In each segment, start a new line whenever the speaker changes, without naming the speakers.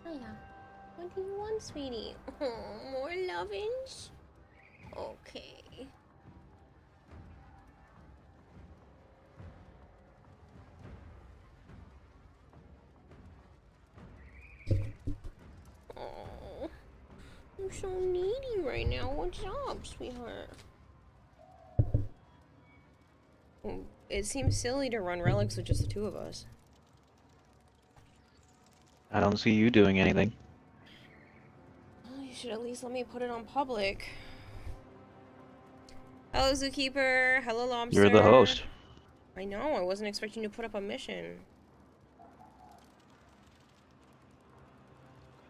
Hiya. What do you want, sweetie? Oh, more lovinge? Okay. Oh, I'm so needy right now. What's up, sweetheart? It seems silly to run relics with just the two of us.
I don't see you doing anything.
Well, you should at least let me put it on public. Hello, Zookeeper. Hello, Lobster.
You're the host.
I know. I wasn't expecting you to put up a mission.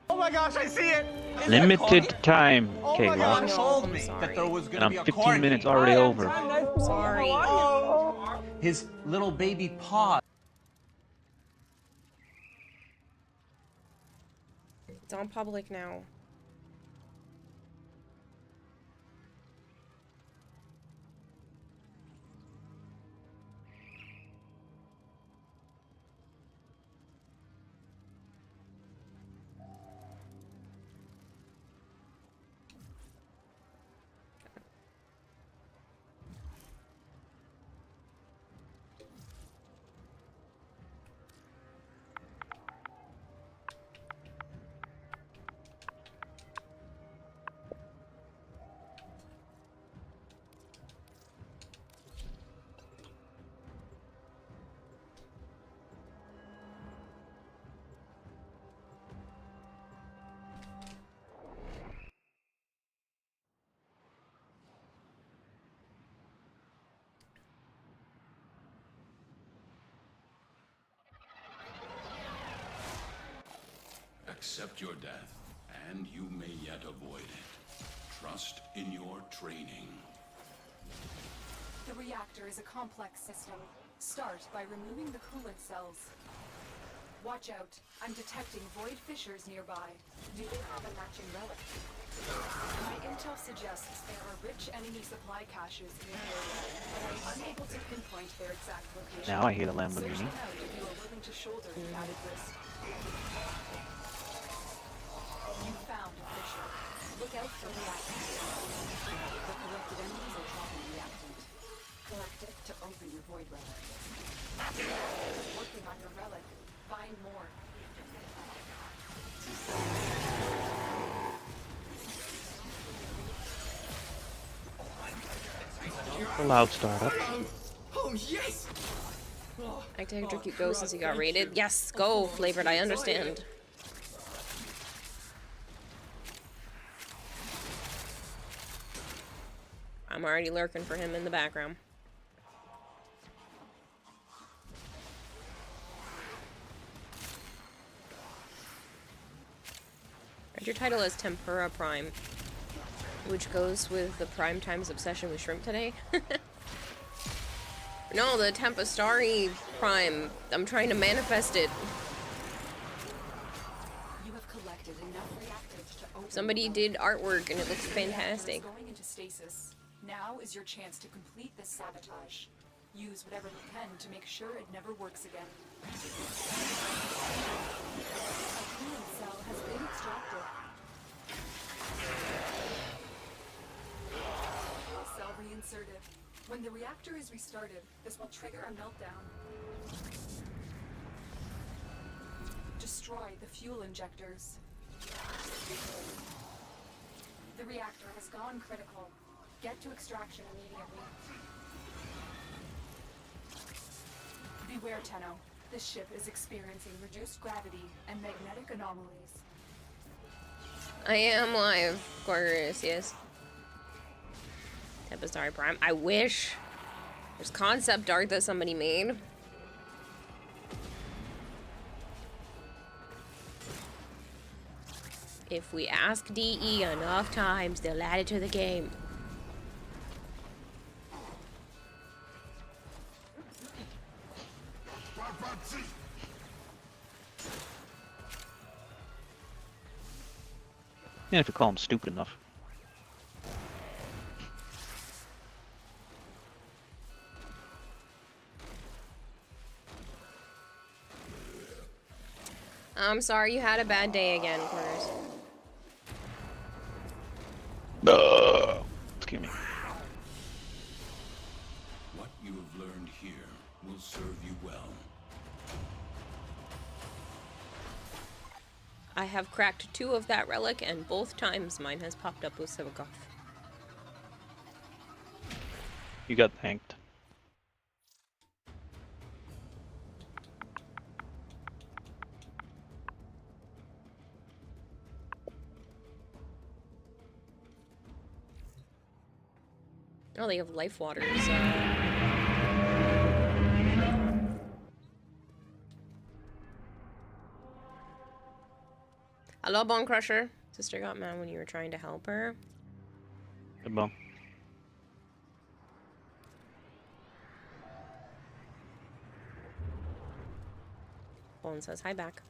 Oh my gosh, I see it! Is
Limited time,
oh my
Kayla.
God,
No,
told
I'm
me
sorry.
that there was
And
gonna
I'm
be a
15
corgi.
minutes already
Hi,
over.
I'm nice to meet you.
Sorry.
How are you? His little baby paw.
It's on public now.
Accept your death, and you may yet avoid it. Trust in your training.
The reactor is a complex system. Start by removing the coolant cells. Watch out. I'm detecting void fissures nearby. Do they have a matching relic? My intel suggests there are rich enemy supply caches in the area, but I'm unable to pinpoint their exact location.
Now I hear the
Search
Lamborghini.
them out if you are willing to shoulder the added risk. You found a fissure. Look out for reactants. The corrupted enemies are dropping reactant. Collect it to open your void relic. Working on your relic. Find more.
Allowed startup.
Oh, yes!
I take a keep go since he got raided. Yes, go, flavored. I understand. I'm already lurking for him in the background. Read your title as Tempura Prime, which goes with the Prime Time's obsession with shrimp today. No, the Tempestarii Prime. I'm trying to manifest it.
You have collected enough reactants to open
Somebody did artwork and it looks fantastic.
Going into stasis. Now is your chance to complete this sabotage. Use whatever you can to make sure it never works again. A coolant cell has been extracted. Cell reinserted. When the reactor is restarted, this will trigger a meltdown. Destroy the fuel injectors. The reactor has gone critical. Get to extraction immediately. Beware, Tenno. This ship is experiencing reduced gravity and magnetic anomalies.
I am live, Gorgorius, yes. Tempestarii Prime. I wish. There's concept art that somebody made. If we ask DE enough times, they'll add it to the game.
Yeah, if you call him stupid enough.
I'm sorry you had a bad day again, Quarters.
Excuse me.
What you have learned here will serve you well.
I have cracked 2 of that relic, and both times mine has popped up with Sivagoth.
You got thanked.
Oh, they have life waters. Hello, Bone Crusher. Sister got mad when you were trying to help her.
Good bone.
Bone says hi back.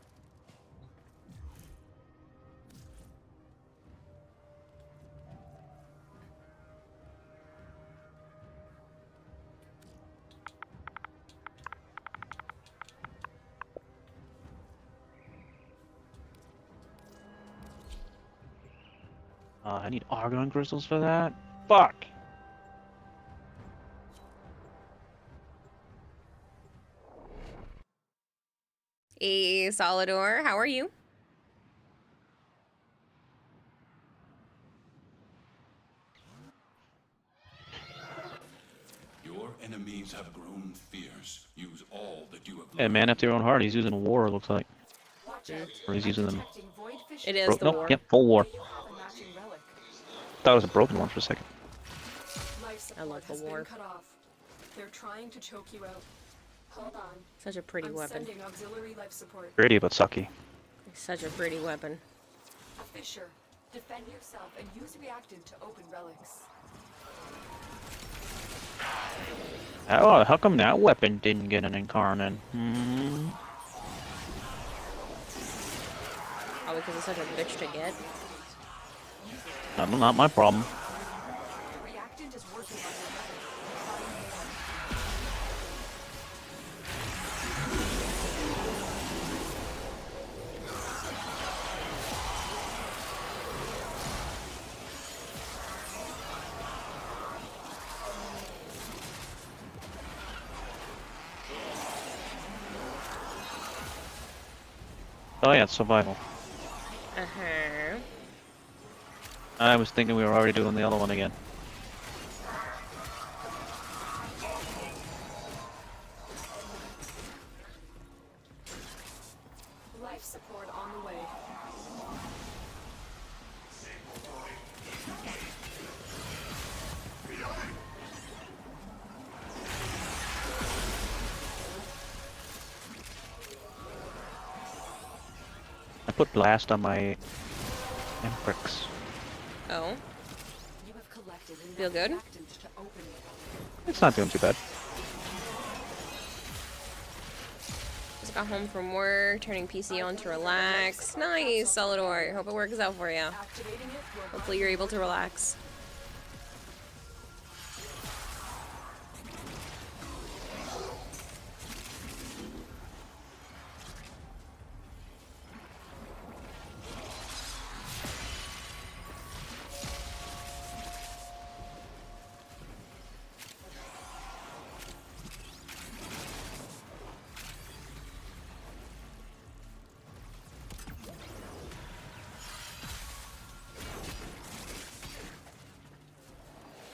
I need argon crystals for that? Fuck!
Hey, Solidor, how are you?
Your enemies have grown fierce. Use all that you have
Yeah,
learned.
man after your own heart. He's using a war, it looks like.
Watch out.
Or he's using them.
Detecting void fissures.
It is the
Nope,
war.
yep, full war.
Do you have a matching relic?
Thought it was a broken one for a second.
Life support
I love the
has
war.
been cut off. They're trying to choke you out. Hold on.
Such a pretty
I'm
weapon.
sending auxiliary life support.
Pretty, but sucky.
Such a pretty weapon.
A fissure. Defend yourself and use reactant to open relics.
How come that weapon didn't get an incarnate? Hmm.
Probably because it's such a bitch to get.
Not my problem.
The reactant is working on your relic.
Oh yeah, it's survival.
Uh-huh.
I was thinking we were already doing the other one again.
Life support on the way.
I put blast on my Emprix.
Oh.
You have collected enough
Feel good?
reactant to open it.
It's not doing too bad.
Just got home from work, turning PC on to relax. Nice, Solidor. Hope it works out for you.
Activating it will
Hopefully you're able to relax.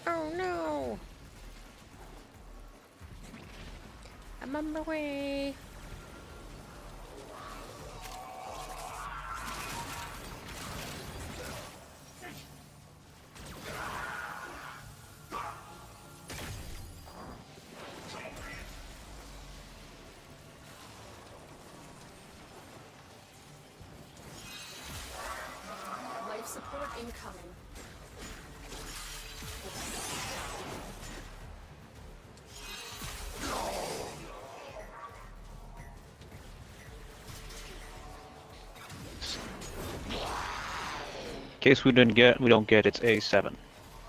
Oh no! I'm on my way.
life support incoming.
In case we don't get it's A7.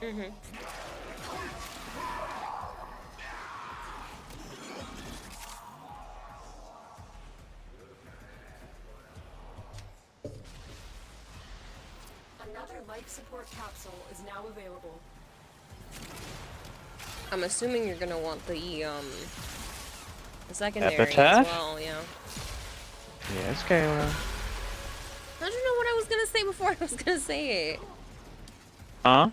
Mm-hmm.
Another life support capsule is now available.
I'm assuming you're gonna want the secondary as
Epitaph?
well, yeah.
Yes, Kayla.
How'd you know what I was gonna say before I was gonna say it?
Huh?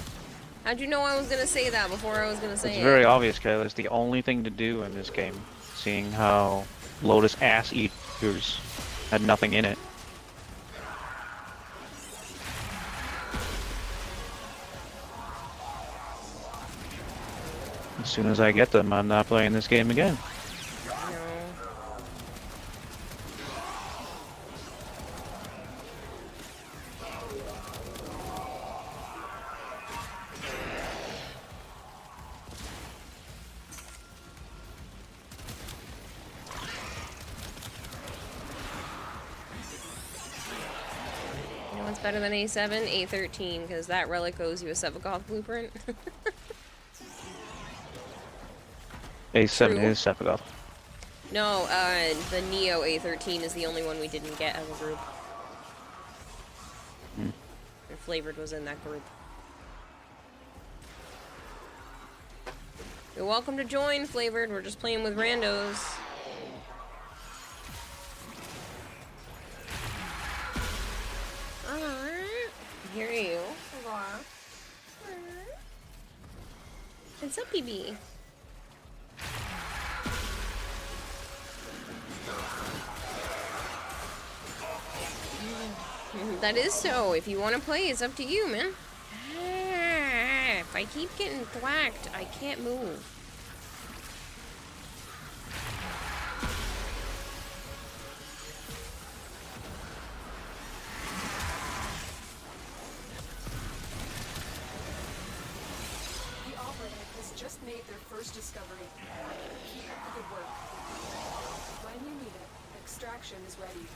How'd you know I was gonna say that before I was gonna say
It's
it?
very obvious, Kayla. It's the only thing to do in this game. Seeing how Lotus Ass Eaters had nothing in it. As soon as I get them, I'm not playing this game again.
No. You know what's better than A7? A13, because that relic owes you a Sevagoth blueprint.
A7
True.
is Sephiroth.
No, the Neo A13 is the only one we didn't get as a group. And Flavored was in that group. You're welcome to join, Flavored. We're just playing with randos. Alright. I hear you. What's up, BB? That is so. If you want to play, it's up to you, man. If I keep getting thwacked, I can't move.
The operative has just made their first discovery. Keep up the good work. When you need it, extraction is ready.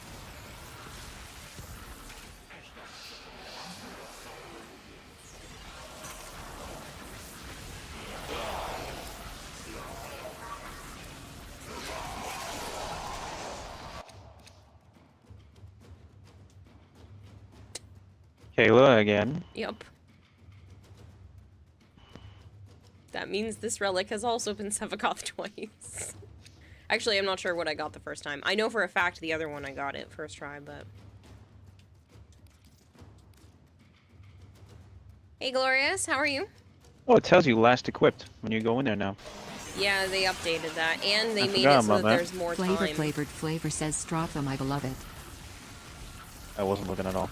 Kayla again.
Yep. That means this relic has also been Sevagoth twice. Actually, I'm not sure what I got the first time. I know for a fact the other one I got it first try, but... Hey, Glorious, how are you?
Oh, it tells you last equipped when you go in there now.
Yeah, they updated that, and they
I
made
forgot
it so
about
that
that.
there's more
Flavor
time.
flavored flavor says Stratha, my beloved.
I wasn't looking at all.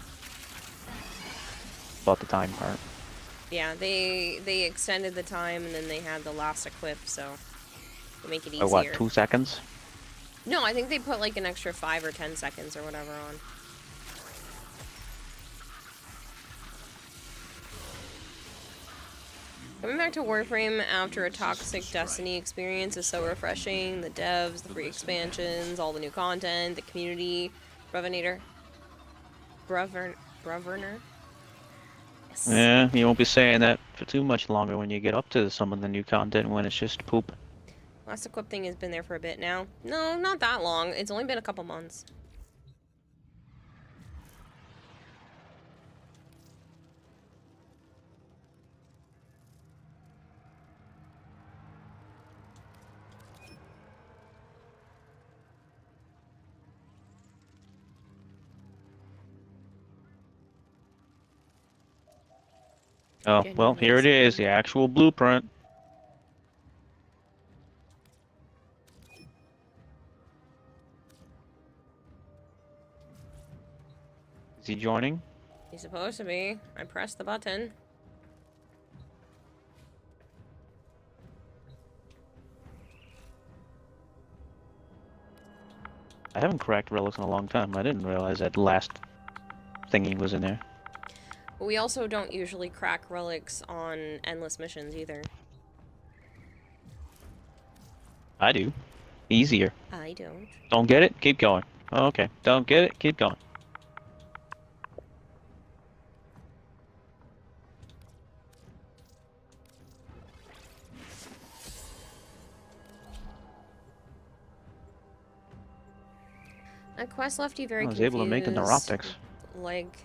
About the time part.
Yeah, they extended the time, and then they had the last equip, so to make it easier.
Oh, what, 2 seconds?
No, I think they put like an extra 5 or 10 seconds or whatever on. Coming back to Warframe after a toxic Destiny experience is so refreshing. The devs, the free expansions, all the new content, the community. Brevinator. Breverner? Yes.
Yeah, you won't be saying that for too much longer when you get up to some of the new content when it's just poop.
Last equip thing has been there for a bit now. No, not that long. It's only been a couple months.
Oh, well, here it is, the actual blueprint. Is he joining?
He's supposed to be. I pressed the button.
I haven't cracked relics in a long time. I didn't realize that last thingy was in there.
But we also don't usually crack relics on endless missions either.
I do. Easier.
I don't.
Don't get it? Keep going. Oh, okay. Don't get it? Keep going.
That quest left you very
I was
confused.
able to make the neuroptics.
Like,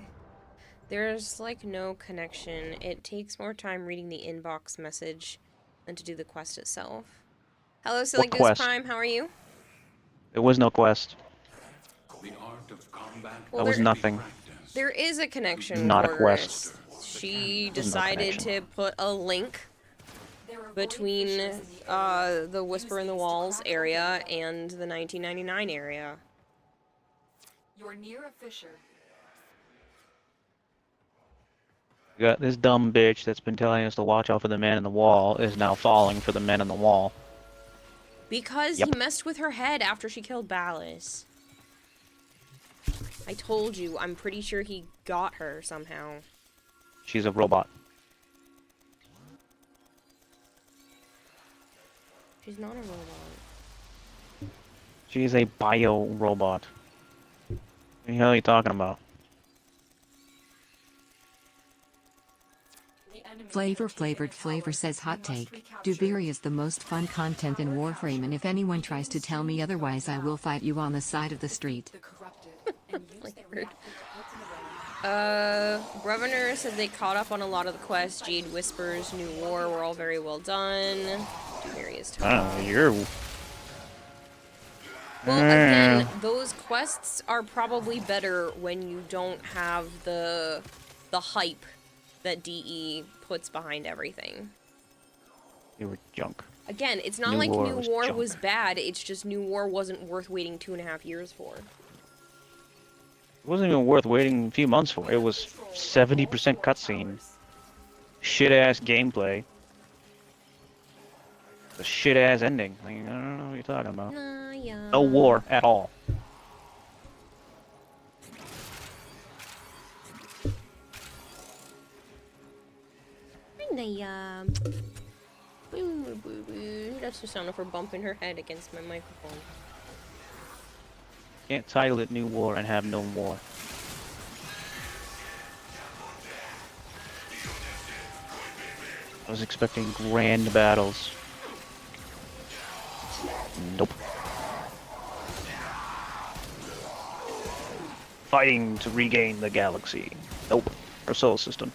There's like no connection. It takes more time reading the inbox message than to do the quest itself. Hello, Silly
What
Goose
quest?
Prime. How are you?
There was no quest.
The art of combat
Well,
That was
there-
nothing.
There is a connection,
Not a quest.
Boris. She
There's no
decided
connection.
to put a link
There are void
between
fissures in the area.
the Whisper in the
Use these to
Walls
crack
area
open them.
and the 1999 area.
You're near a fissure.
We got this dumb bitch that's been telling us to watch out for the man in the wall is now falling for the man in the wall.
Because
Yep.
he messed with her head after she killed Ballas. I told you, I'm pretty sure he got her somehow.
She's a robot.
She's not a robot.
She's a bio robot. What the hell are you talking about?
The enemy
Flavor
have taken
Flavored
a
Flavor
tower.
says hot
We must
take.
recapture
Dubiri is the most fun content in Warframe, and if anyone tries to tell me otherwise, I will fight you on the side of the street.
the corrupted and use
Like
the
rude.
reactor to open the realm.
Breviner said they caught up on a lot of the quests. Jade Whispers, New War were all very well done. Various
I don't know, you're...
Well, again, those quests are probably better when you don't have the hype that DE puts behind everything.
You were junk.
Again, it's not
New
like
War
New
was
War
junk.
was bad, it's just New War wasn't worth waiting 2.5 years for.
It wasn't even worth waiting a few months for. It was 70% cutscene. Shit-ass gameplay. A shit-ass ending. Like, I don't know what you're talking about.
Yeah.
No war at all.
That's just sound of her bumping her head against my microphone.
Can't title it New War and have no war. I was expecting grand battles. Nope. Fighting to regain the galaxy. Nope. Our solar system.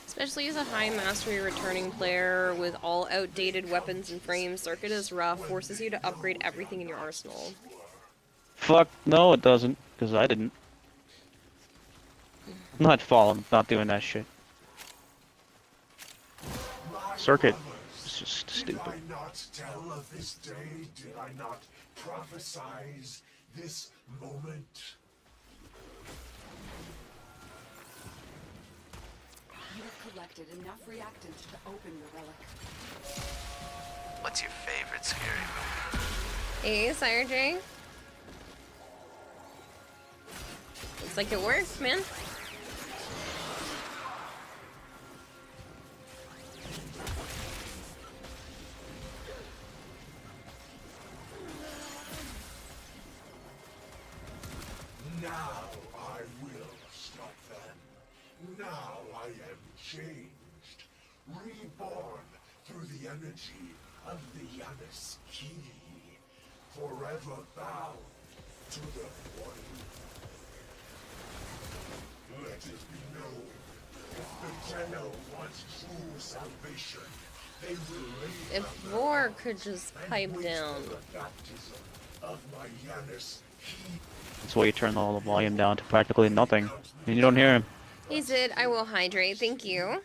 Especially as a high mastery returning player with all outdated weapons and frames, Circuit is rough, forces you to upgrade everything in your arsenal.
Fuck, no it doesn't, because I didn't. I'm not falling, not doing that shit. Circuit is just stupid.
Did I not tell of this day? Did I not prophesize this moment?
You have collected enough reactant to open your relic.
What's your favorite scary movie?
Hey, Sire J. Looks like it works, man.
Now I will stop them. Now I am changed, reborn through the energy of the Yanis Key, forever bound to the void. Let it be known, if the Tenno wants true salvation, they will lay
If Vor could just pipe down.
the baptism of my Yanis Key.
That's why you turn all the volume down to practically nothing, and you don't hear him.
He said, I will hydrate, thank you.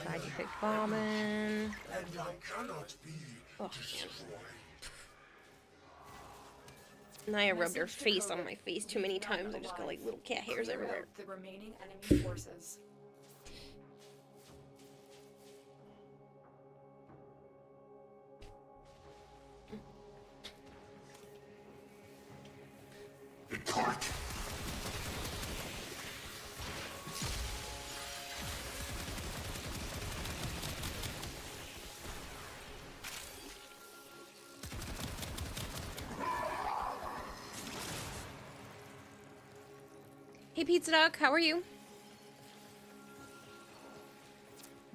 Glad you picked Bobbin.
And I cannot be
Oh,
destroyed.
Naya rubbed her face on my face too many times. I just got like little cat hairs
Clear
everywhere.
out the remaining enemy forces.
Depart.
Hey, Pizza Duck, how are you?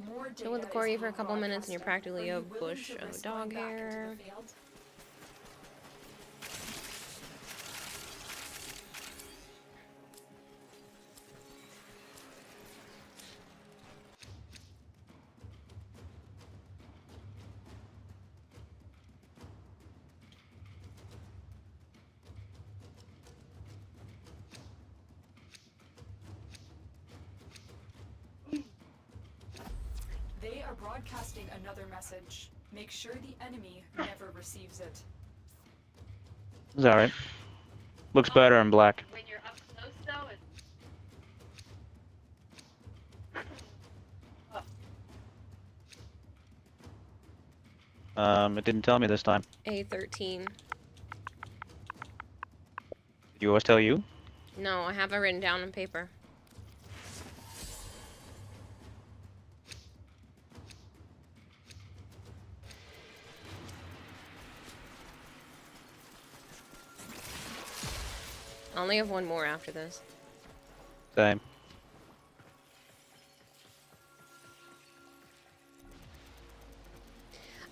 More
Chill with the
data
Corey
is
for a
being
couple minutes and you're
broadcasted.
practically
Are
a
you willing
bush
to
of
risk
dog
going back into
hair.
the field? broadcasting another message. Make sure the enemy never receives it.
It's alright. Looks better in black.
When you're up close, though, it's
It didn't tell me this time.
A13.
Did you always tell you?
No, I have it written down on paper. I only have one more after this.
Same.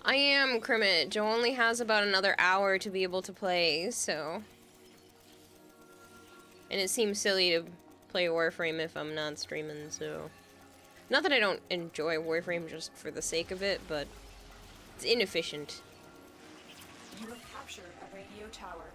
I am Kermit. Joe only has about another hour to be able to play, so... And it seems silly to play Warframe if I'm not streaming, so... Not that I don't enjoy Warframe just for the sake of it, but... It's inefficient.
You have captured a radio tower.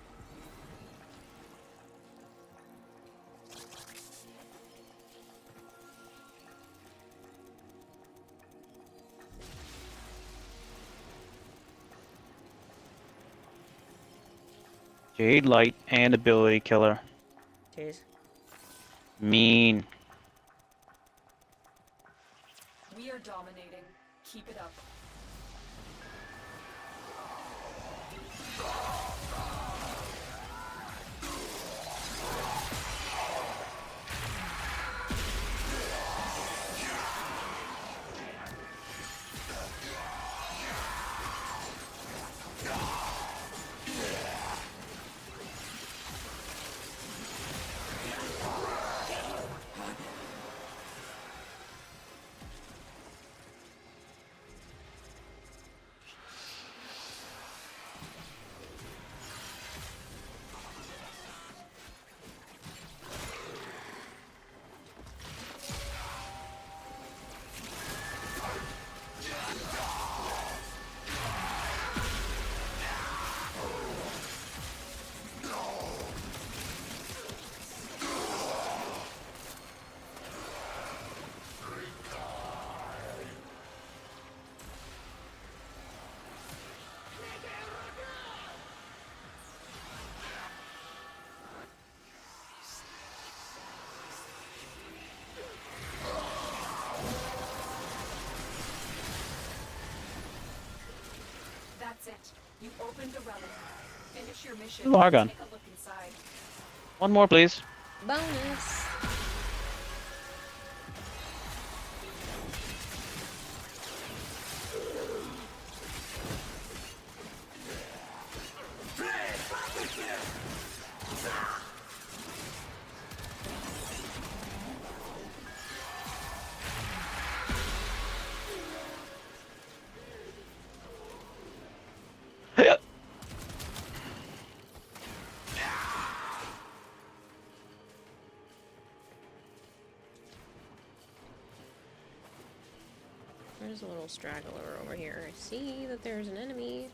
Jade Light and Ability Killer.
Jeez.
Mean.
We are dominating. Keep it up. That's it. You opened the relic. Finish your mission.
Log on.
Take a look inside.
One more, please.
Bonus! There's a little straggler over here. I see that there's an enemy.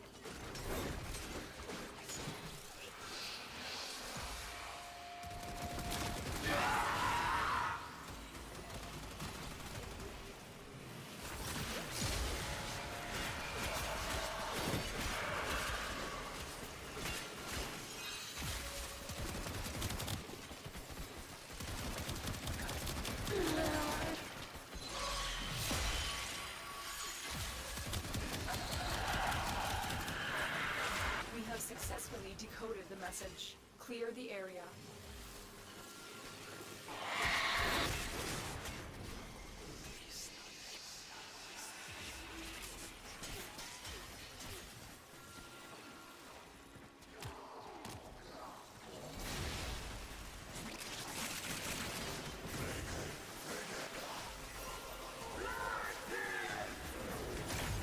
We have successfully decoded the message. Clear the area.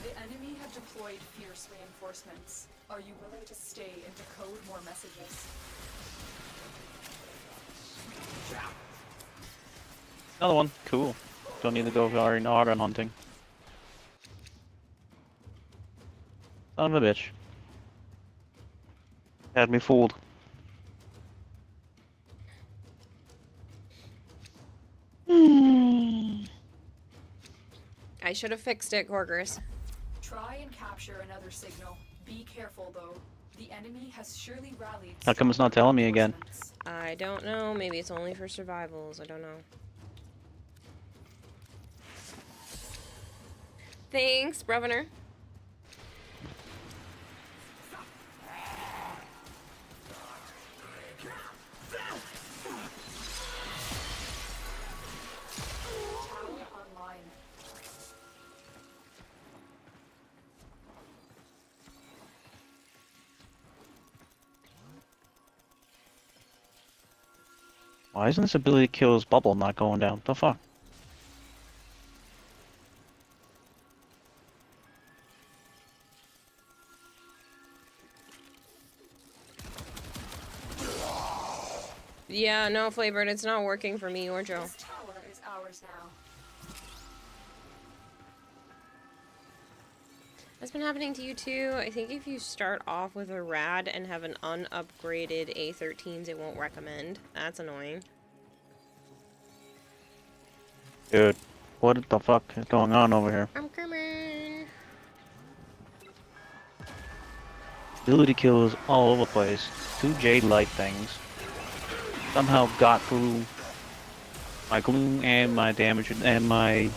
The enemy have deployed fierce reinforcements. Are you willing to stay and decode more messages?
Another one. Cool. Don't need to go Argon hunting. Son of a bitch. Had me fooled.
I I should have fixed it, Corgers.
Try and capture another signal. Be careful, though. The enemy has surely rallied.
How come it's not telling me again?
reinforcements.
I don't know. Maybe it's only for survivals. I don't know. Thanks, Breviner.
Tower online.
Why isn't this ability to kill his bubble not going down? The fuck?
Yeah, no, Flavored, it's not working for me or Joe.
This tower is ours now.
That's been happening to you too. I think if you start off with a rad and have an unupgraded A13s, it won't recommend. That's annoying.
Dude, what the fuck is going on over here?
I'm coming.
Ability kills all over the place. 2 Jade Light things. Somehow got through my gloom and my damage and my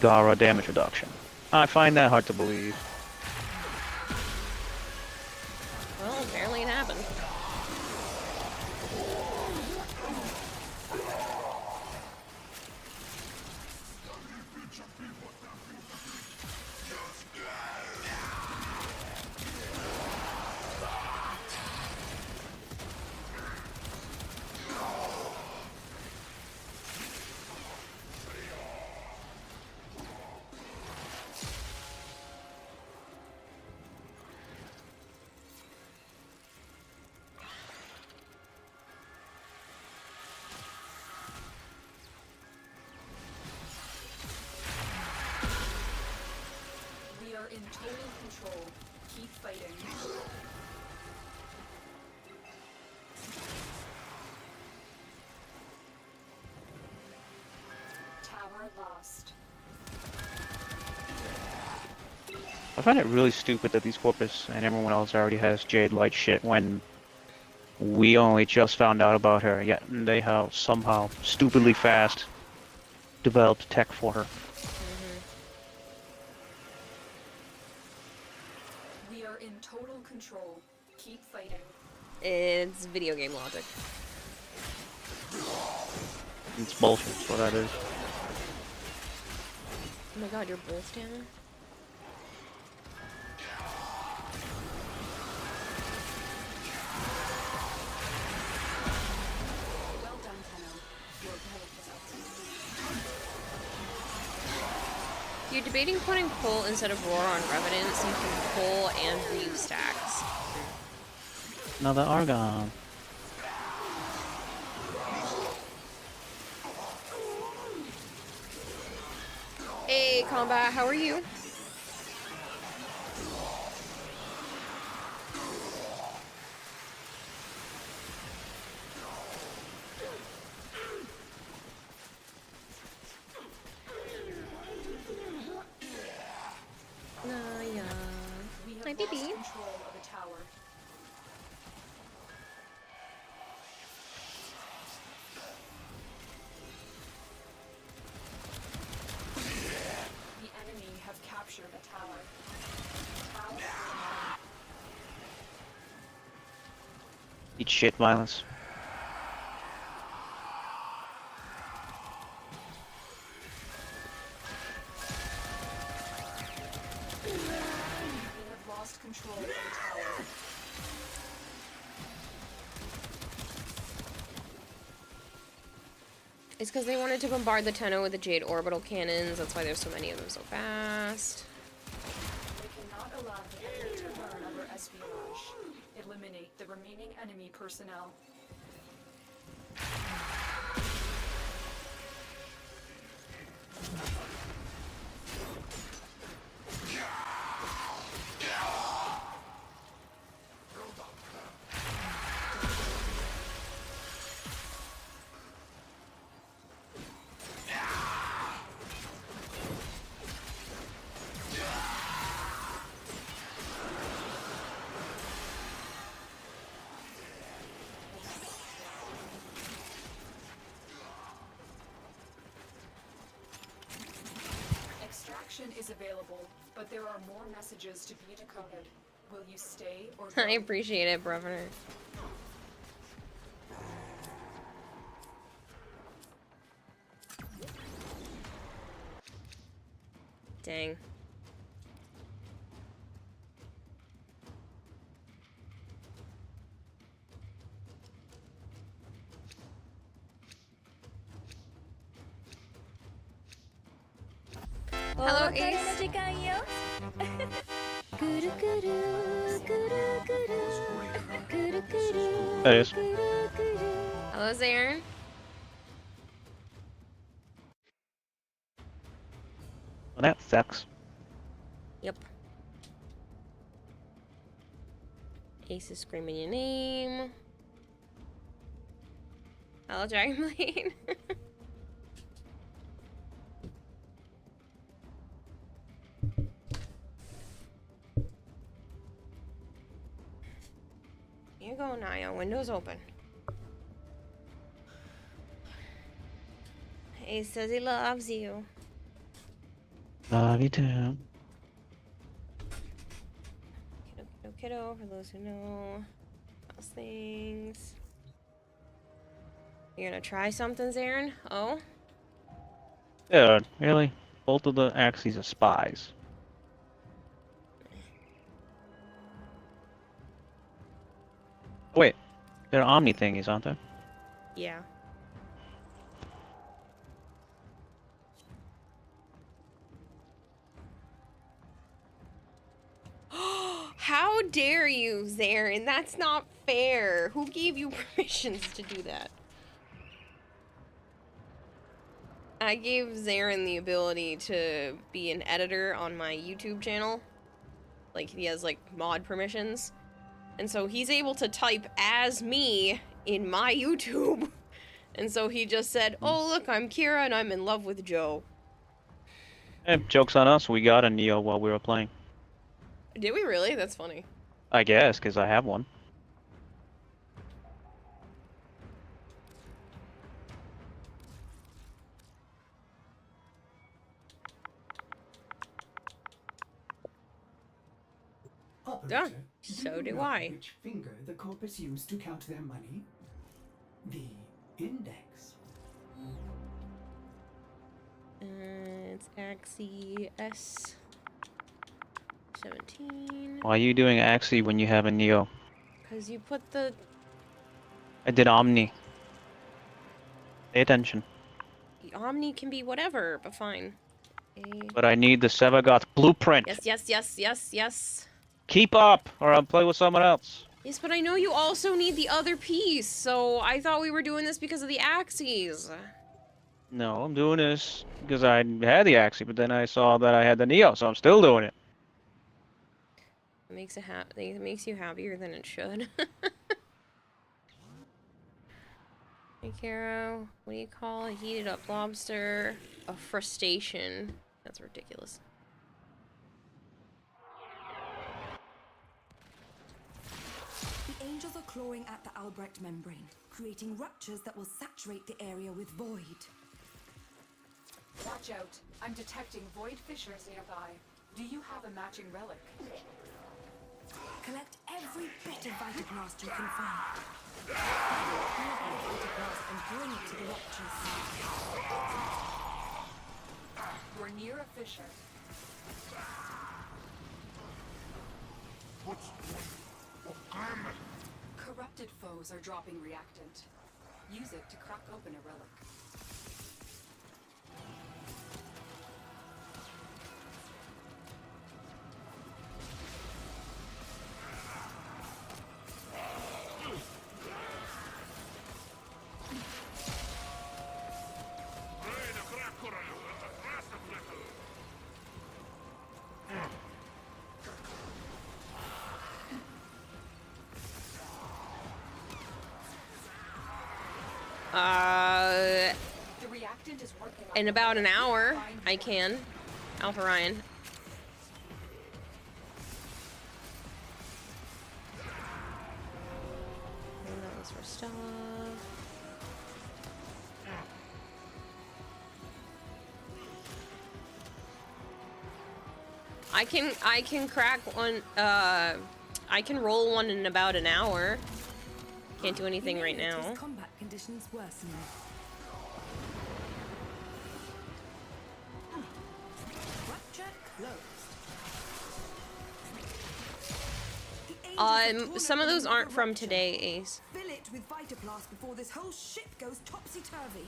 Gara damage reduction. I find that hard to believe.
Well, apparently it happened.
We are in total control. Keep fighting. Tower lost.
I find it really stupid that these Corpus and everyone else already has Jade Light shit when we only just found out about her, yet they have somehow stupidly fast developed tech for her.
We are in total control. Keep fighting.
It's video game logic.
It's bullshit, that's what that is.
Oh my god, you're both down?
Well done, Tenno. Your help is up.
You're debating putting pull instead of roar on Revenant so you can pull and reuse stacks.
Another Argon.
Hey, Combat, how are you? Naya.
We have
Hi,
lost
baby.
control of the tower. The enemy have captured a tower. Tower online.
Eat shit violence.
We have lost control of the tower.
It's because they wanted to bombard the Tenno with the Jade orbital cannons. That's why there's so many of them so fast.
We cannot allow the enemy to learn of our espionage. Eliminate the remaining enemy personnel. but there are more messages to be decoded. Will you stay or
I
go?
appreciate it, brother. Dang. Hello, Ace.
時間よくるくるくるくるくるくる
That is.
Hello, Zarin.
Well, that sucks.
Yep. Ace is screaming your name. Hello, Dragonblade. You go, Naya. Windows open. Ace says he loves you.
Love you too.
Kiddo, kiddo, kiddo, for those who know. Those things. You're gonna try something, Zarin? Oh?
Dude, really? Both of the axes are spies. Wait, they're Omni thingies, aren't they?
Yeah. How dare you, Zarin? That's not fair. Who gave you permissions to do that? I gave Zarin the ability to be an editor on my YouTube channel. Like, he has, like, mod permissions. And so he's able to type as me in my YouTube. And so he just said, oh, look, I'm Kira and I'm in love with Joe.
Eh, joke's on us, we got a Neo while we were playing.
Did we really? That's funny.
I guess, because I have one.
Yeah, so do I.
Which finger the corpus used to count their money? The index.
It's Axie S17.
Why are you doing Axie when you have a Neo?
Because you put the...
I did Omni. Pay attention.
Omni can be whatever, but fine.
But I need the Sevagoth blueprint.
Yes, yes, yes, yes, yes.
Keep up, or I'll play with someone else.
Yes, but I know you also need the other piece, so I thought we were doing this because of the Axies.
No, I'm doing this because I had the Axie, but then I saw that I had the Neo, so I'm still doing it.
It makes you happier than it should. Hey, Caro, what do you call a heated up lobster? A frustation. That's ridiculous.
The angels are clawing at the Albrecht membrane, creating ruptures that will saturate the area with void.
Watch out. I'm detecting void fissures nearby. Do you have a matching relic?
Collect every bit of Vitablast you can find. Vitablast and bring it to the ruptures.
We're near a fissure. Corrupted foes are dropping reactant. Use it to crack open a relic. The reactant is working on
In about an hour, I can. Alpha Ryan. And that was for stuff. I can crack one. I can roll one in about an hour. Can't do anything right now.
Combat conditions worsening. Rupture closed.
Some of those aren't from today, Ace.
Fill it with Vitaplast before this whole ship goes topsy-turvy.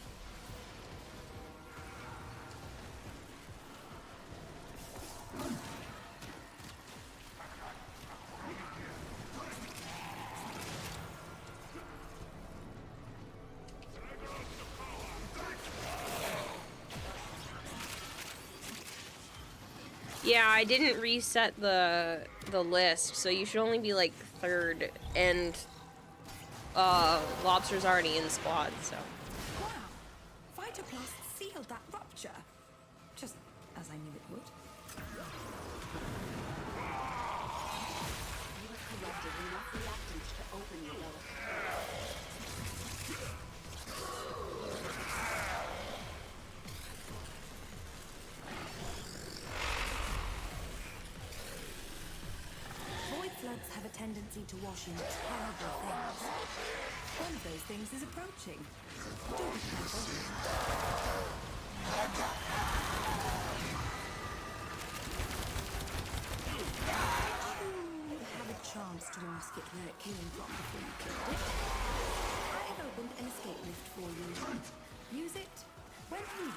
Yeah, I didn't reset the list, so you should only be like third, and Lobster's already in squad, so.
Wow, Vitaplast sealed that rupture, just as I knew it would.
You have collected enough reactants to open your relic.
Void floods have a tendency to wash in terrible things. One of those things is approaching. Do be careful. You have a chance to ask it where it came from before you killed it. I have opened an escape lift for you. Use it when you need it.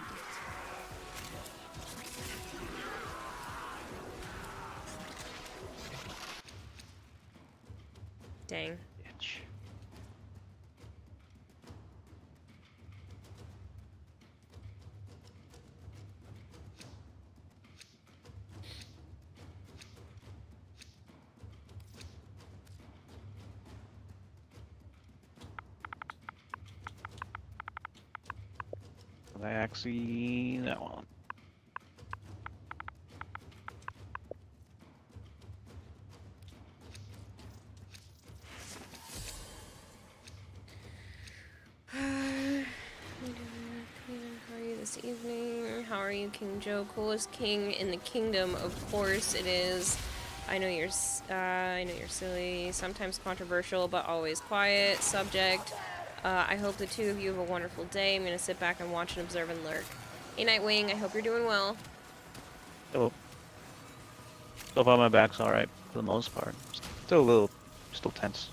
Dang.
Bitch. Actually, that one.
How are you this evening? How are you, King Joe? Coolest king in the kingdom, of course it is. I know you're silly, sometimes controversial, but always quiet. Subject. I hope the two of you have a wonderful day. I'm gonna sit back and watch and observe and lurk. Hey, Nightwing, I hope you're doing well.
So far my back's alright for the most part. Still tense.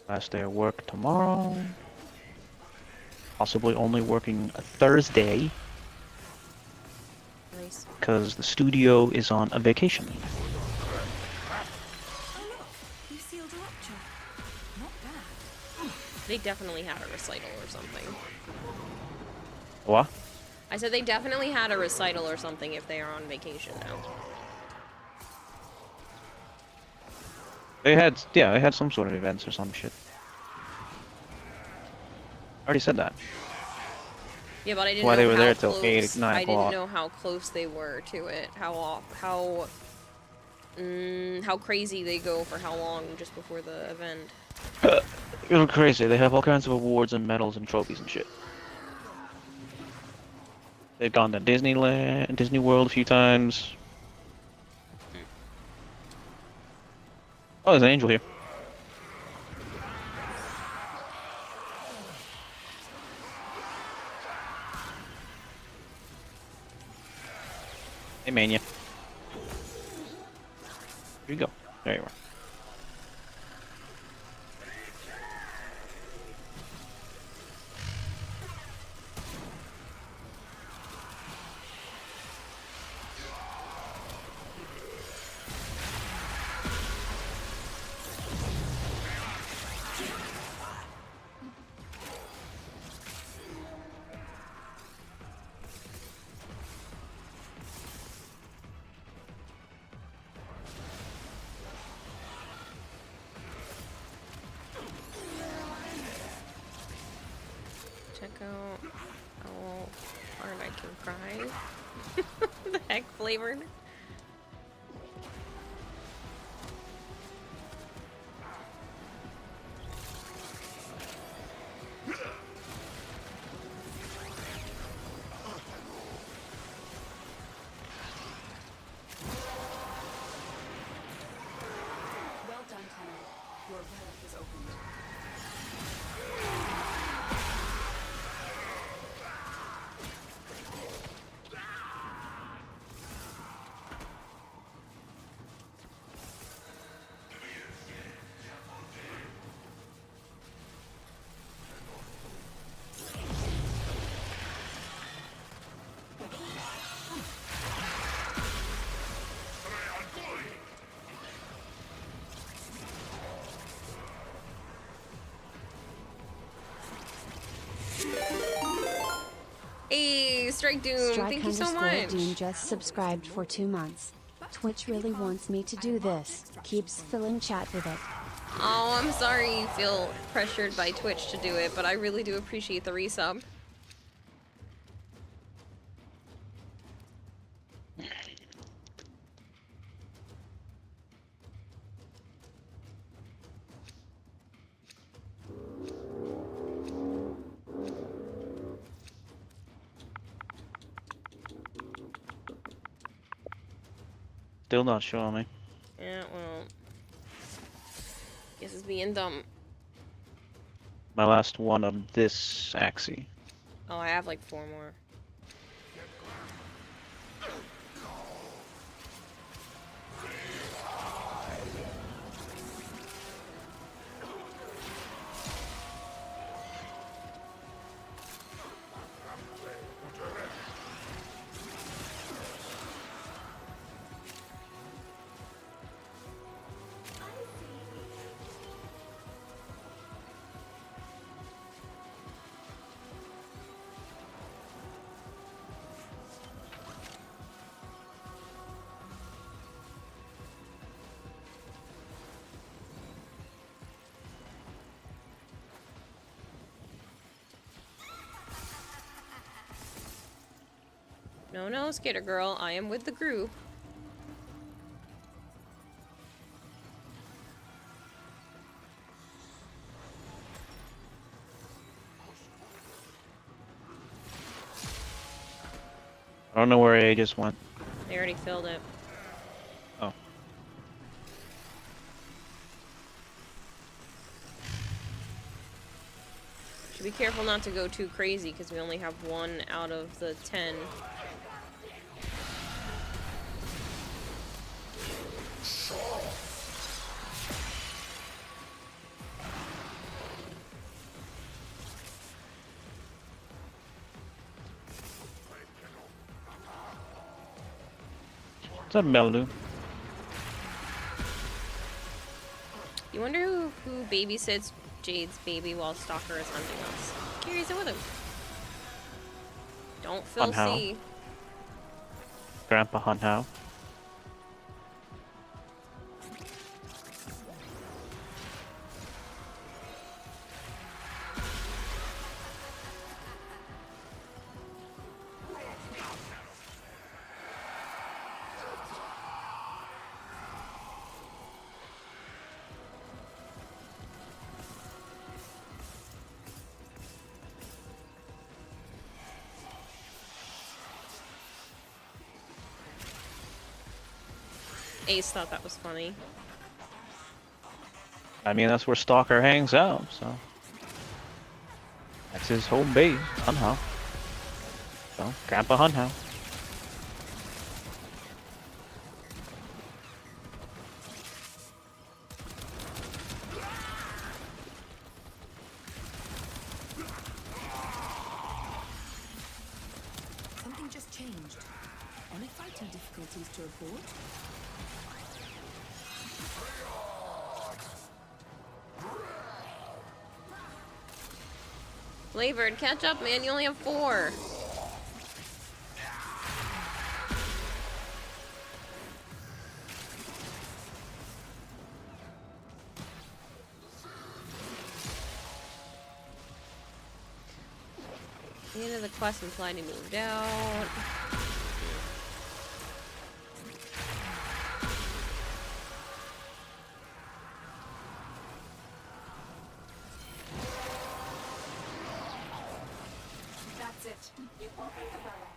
Last day of work tomorrow. Possibly only working a Thursday.
Nice.
Because the studio is on a vacation.
Oh look, you sealed a rupture. Not bad.
They definitely had a recital or something.
What?
I said they definitely had a recital or something if they are on vacation now.
They had some sort of events or some shit. I already said that.
Yeah, but I didn't
Why
know
they were
how
there
close,
till 8, 9
I
o'clock.
didn't know how close they were to it. How crazy they go for how long just before the event.
It was crazy. They have all kinds of awards and medals and trophies and shit. They've gone to Disneyland, Disney World a few times. Oh, there's an angel here. Hey, Mania. Here you go. There you are.
Check out how hard I can cry. The heck flavored. Strike Doom,
Strike
thank you so much.
Doom just subscribed for 2 months. Twitch really wants me to do this. Keeps filling chat with it.
Oh, I'm sorry you feel pressured by Twitch to do it, but I really do appreciate the resub.
Still not showing me.
Yeah, well... Guess it's being dumb.
My last one of this axie.
Oh, I have like 4 more. No, no, Skater Girl, I am with the group.
I don't know where A just went.
They already filled it.
Oh.
Should be careful not to go too crazy because we only have 1 out of the 10.
What's up, Melu?
You wonder who babysits Jade's baby while Stalker is hunting us? Carries it with him. Don't Phil
Hunhow.
see.
Grandpa Hunhow.
Ace thought that was funny.
I mean, that's where Stalker hangs out, so. That's his home base, Hunhow. So, Grandpa Hunhow.
Something just changed. Any fighting difficulties to report?
Flavored, catch up, man. You only have 4. The end of the quest implied he moved out.
That's it. You opened the barrel.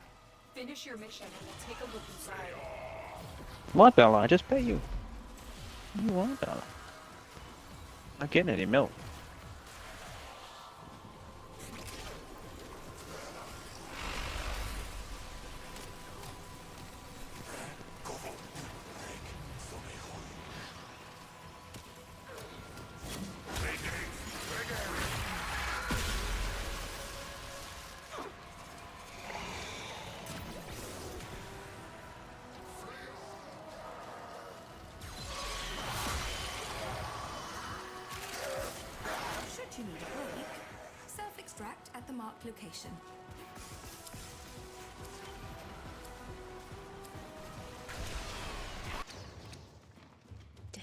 Finish your mission and we'll take a look inside.
What, Bella? I just pay you. What do you want, Bella? Not getting any milk.
Should you need a break, self-extract at the marked location.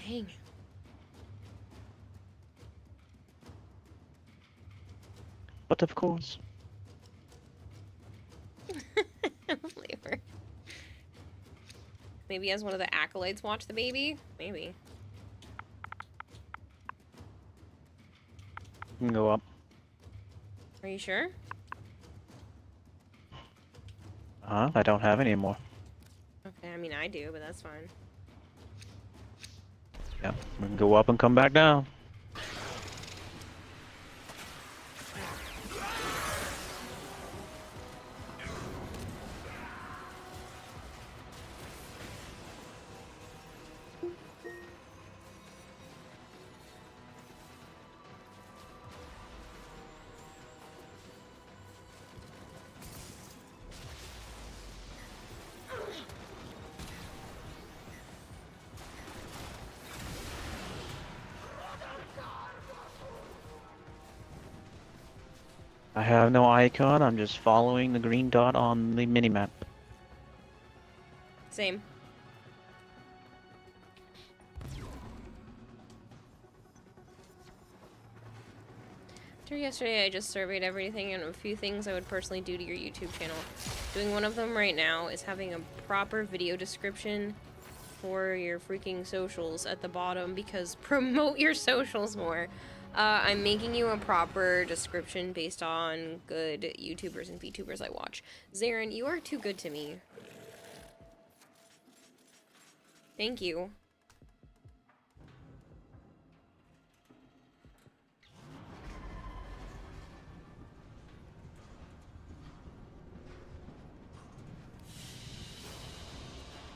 Dang.
But of course.
Flavor. Maybe as one of the acolytes watch the baby? Maybe.
You can go up.
Are you sure?
I don't have any more.
Okay, I mean I do, but that's fine.
Yeah, we can go up and come back down. I have no icon, I'm just following the green dot on the minimap.
Same. After yesterday, I just surveyed everything and a few things I would personally do to your YouTube channel. Doing one of them right now is having a proper video description for your freaking socials at the bottom, because promote your socials more. I'm making you a proper description based on good YouTubers and VTubers I watch. Zarin, you are too good to me. Thank you.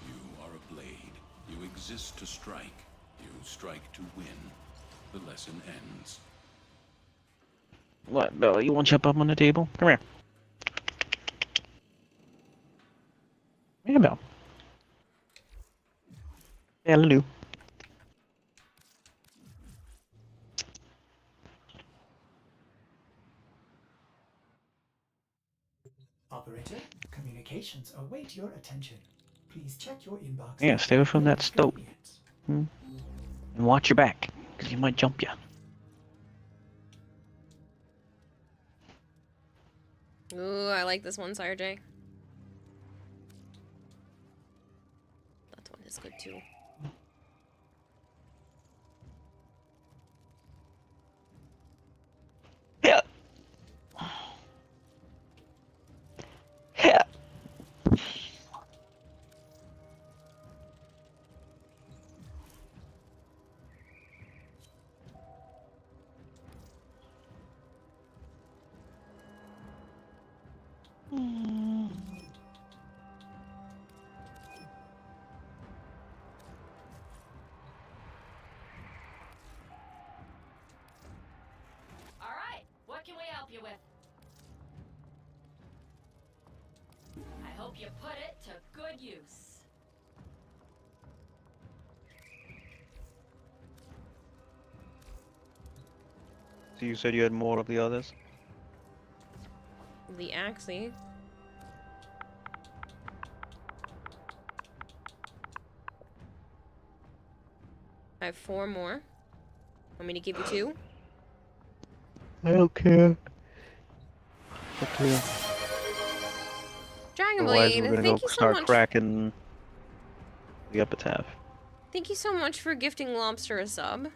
You are a blade. You exist to strike. You strike to win. The lesson ends.
What, Bella, you want to jump up on the table? Come here. Yeah, Bella. Yeah, Lulu.
Operator, communications await your attention. Please check your inbox.
Yeah, stay away from that stove. And watch your back, because he might jump you.
Ooh, I like this one, Sire J. That one is good too.
Yeah. Yeah.
Alright, what can we help you with? I hope you put it to good use.
So you said you had more of the others?
The Axie. I have 4 more. Want me to give you 2?
I don't care. Okay. Otherwise, we're
Dragonblade,
gonna
thank
go
you so
start
much.
cracking the epitaph.
Thank you so much for gifting Lobster a sub.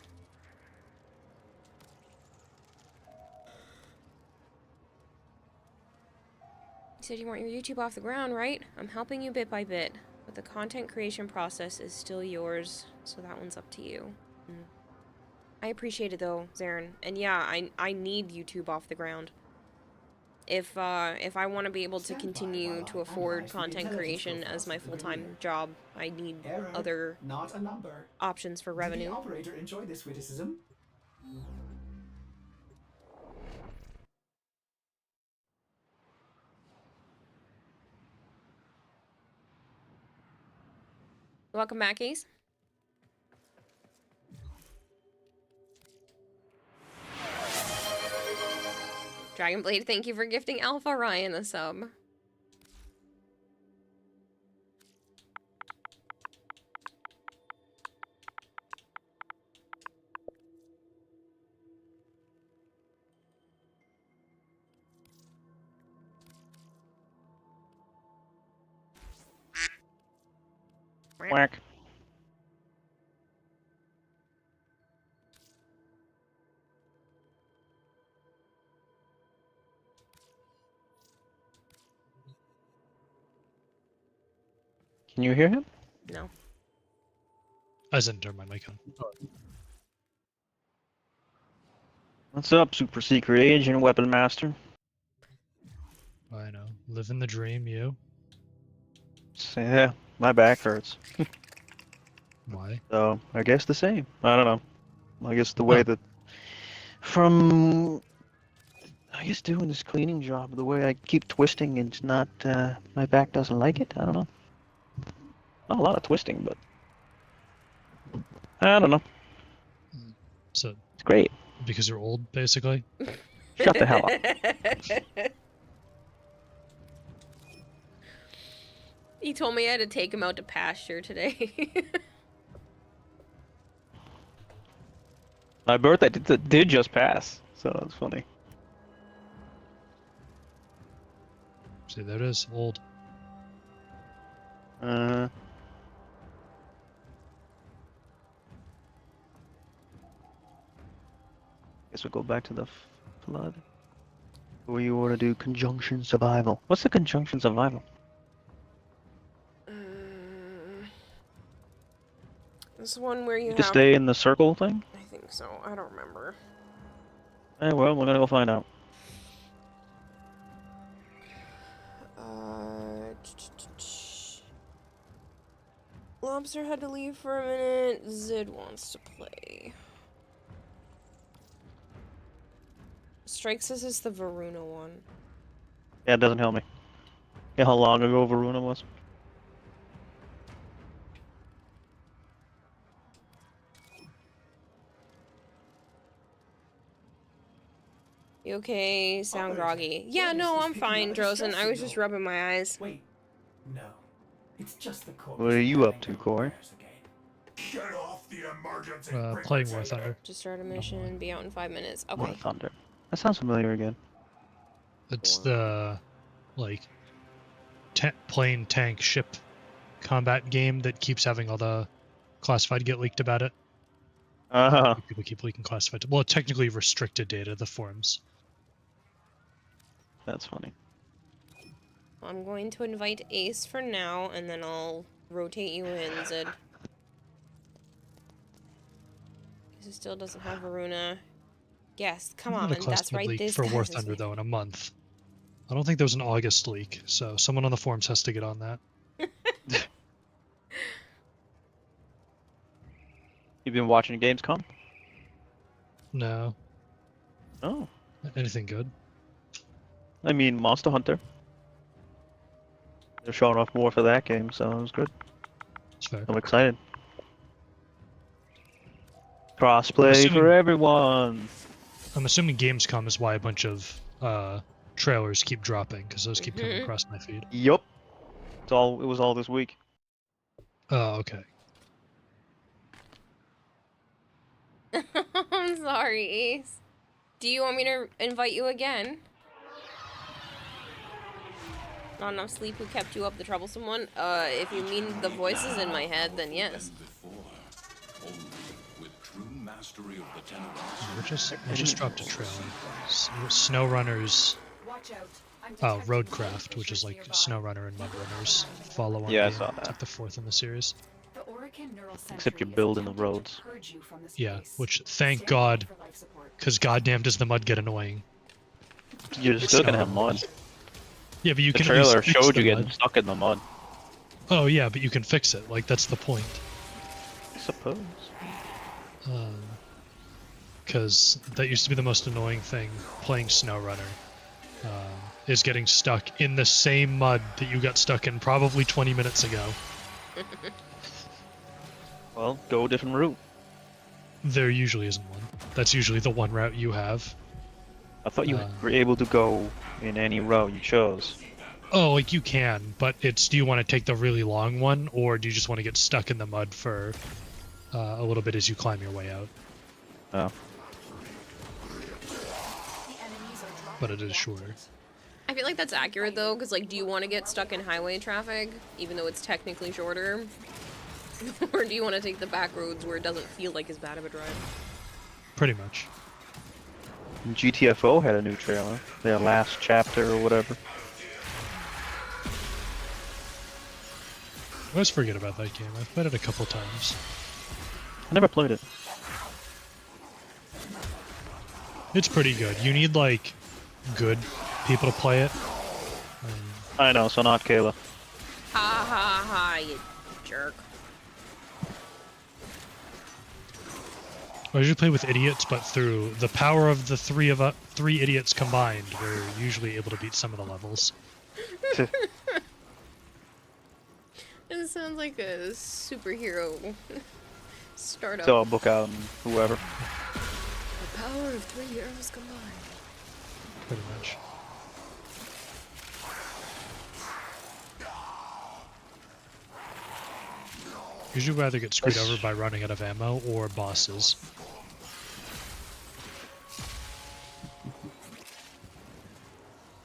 You said you want your YouTube off the ground, right? I'm helping you bit by bit, but the content creation process is still yours, so that one's up to you. I appreciate it though, Zarin. And yeah, I need YouTube off the ground. If I want to be able to continue to afford content creation as my full-time job, I need other
not a number.
options for
Did
revenue.
the operator enjoy this witticism?
Welcome back, Ace. Dragonblade, thank you for gifting Alpha Ryan a sub.
Quack. Can you hear him?
No.
I didn't turn my mic on.
What's up, super secret agent, weapon master?
I know. Living the dream, you.
Yeah, my back hurts.
Why?
So, I guess the same. I don't know. I guess the way that... From... I guess doing this cleaning job, the way I keep twisting, it's not... my back doesn't like it? I don't know. Not a lot of twisting, but... I don't know.
So
it's great.
Because you're old, basically?
Shut the hell up.
He told me I had to take him out to pasture today.
My birthday did just pass, so that's funny.
See, there it is. Old.
Guess we'll go back to the flood. Or you want to do conjunction survival? What's the conjunction survival?
This one where you have
to stay in the circle thing?
I think so. I don't remember.
Well, we're gonna go find out.
Lobster had to leave for a minute. Zid wants to play. Strike says it's the Varuna one.
Yeah, it doesn't help me. Yeah, how long ago Varuna was?
You okay? Sound groggy. Yeah, no, I'm fine, Drozen. I was just rubbing my eyes.
Wait, no. It's just the core.
What are you up to, Corey?
Shut off the emergency
Playing War Thunder.
Just start a mission, be out in 5 minutes. Okay.
War Thunder. That sounds familiar again.
It's the, like, plane, tank, ship combat game that keeps having all the classified get leaked about it. People keep leaking classified. Well, technically restricted data, the forums.
That's funny.
I'm going to invite Ace for now, and then I'll rotate you in, Zid. Because it still doesn't have Varuna. Yes, come on, that's right.
Leak
This
for
guy
War
doesn't-
Thunder, though, in a month. I don't think there was an August leak, so someone on the forums has to get on that.
You've been watching Gamescom?
No.
Oh.
Anything good?
I mean, Monster Hunter. They're showing off more for that game, so it was good.
That's fair.
I'm excited. Crossplay for everyone.
I'm assuming Gamescom is why a bunch of trailers keep dropping, because those keep coming across my feed.
Yup. It was all this week.
Oh, okay.
I'm sorry, Ace. Do you want me to invite you again? Not enough sleep who kept you up, the troublesome one? If you mean the voices in my head, then yes.
We just dropped a trailer. SnowRunners. Oh, Roadcraft, which is like SnowRunner and Mudrunners follow on.
Yeah, I
game.
saw that.
It's like the fourth in the series.
Except you're building the roads.
Yeah, which thank God, because goddamn does the mud get annoying.
You're still gonna have mud.
Yeah, but you
the
can.
trailer
at least fix
showed
the
you getting
mud.
stuck in the mud.
Oh yeah, but you can fix it. Like that's the point.
I suppose.
Because that used to be the most annoying thing playing SnowRunner. Is getting stuck in the same mud that you got stuck in probably 20 minutes ago.
Well, go a different route.
There usually isn't one. That's usually the one route you have.
I thought you were able to go in any route you chose.
Oh, like you can, but it's do you want to take the really long one, or do you just want to get stuck in the mud for a little bit as you climb your way out?
Oh.
But it is shorter.
I feel like that's accurate though, because like, do you want to get stuck in highway traffic, even though it's technically shorter? Or do you want to take the back roads where it doesn't feel like as bad of a drive?
Pretty much.
GTFO had a new trailer. Their last chapter or whatever.
I always forget about that game. I've played it a couple times.
I never played it.
It's pretty good. You need, like, good people to play it.
I know, so not Kayla.
Ha ha ha, you jerk.
I usually play with idiots, but through the power of the three idiots combined, we're usually able to beat some of the levels.
It sounds like a superhero startup.
So I'll book out and whoever.
The power of 3 heroes combined.
Pretty much. Usually rather get screwed over by running out of ammo or bosses.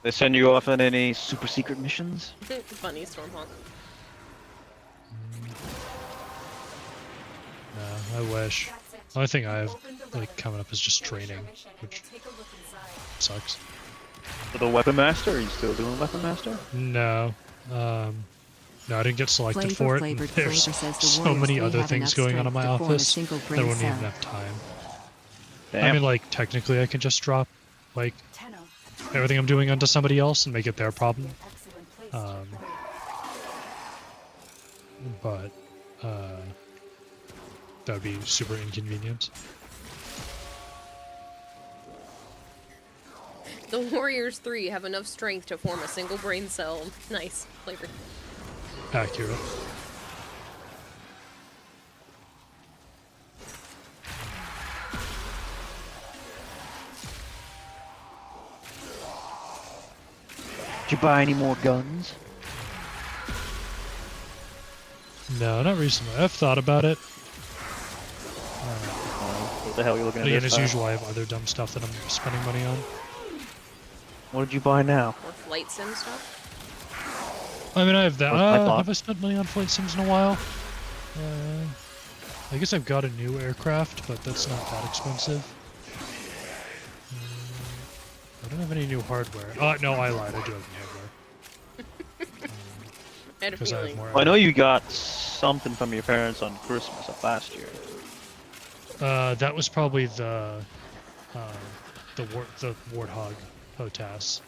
They send you off on any super secret missions?
Funny, Stormhawk.
No, I wish. The only thing I have like coming up is just training, which sucks.
For the Weapon Master? Are you still doing Weapon Master?
No. No, I didn't get selected for it. And there's
says the
so
Warriors
many
may
other
have
things
enough
going on in my
strength to form a
office
single
that I
brain
wouldn't even
cell.
have time.
Damn.
I mean, like, technically I can just drop, like, everything I'm doing onto somebody else and make it their problem. But, that would be super inconvenient.
The Warriors 3 have enough strength to form a single brain cell. Nice flavor.
Accurate.
Did you buy any more guns?
No, not recently. I've thought about it.
What the hell are you looking at?
But again,
this
as
time?
usual, I have other dumb stuff that I'm spending money on.
What did you buy now?
Or flight sim stuff?
I mean, I have that.
What's my thought?
Have I spent money on flight sims in a while? I guess I've got a new aircraft, but that's not that expensive. I don't have any new hardware. No, I lied. I do have new hardware.
I had a feeling.
Well, I know you got something from your parents on Christmas of last year.
That was probably the Warthog HOTAS,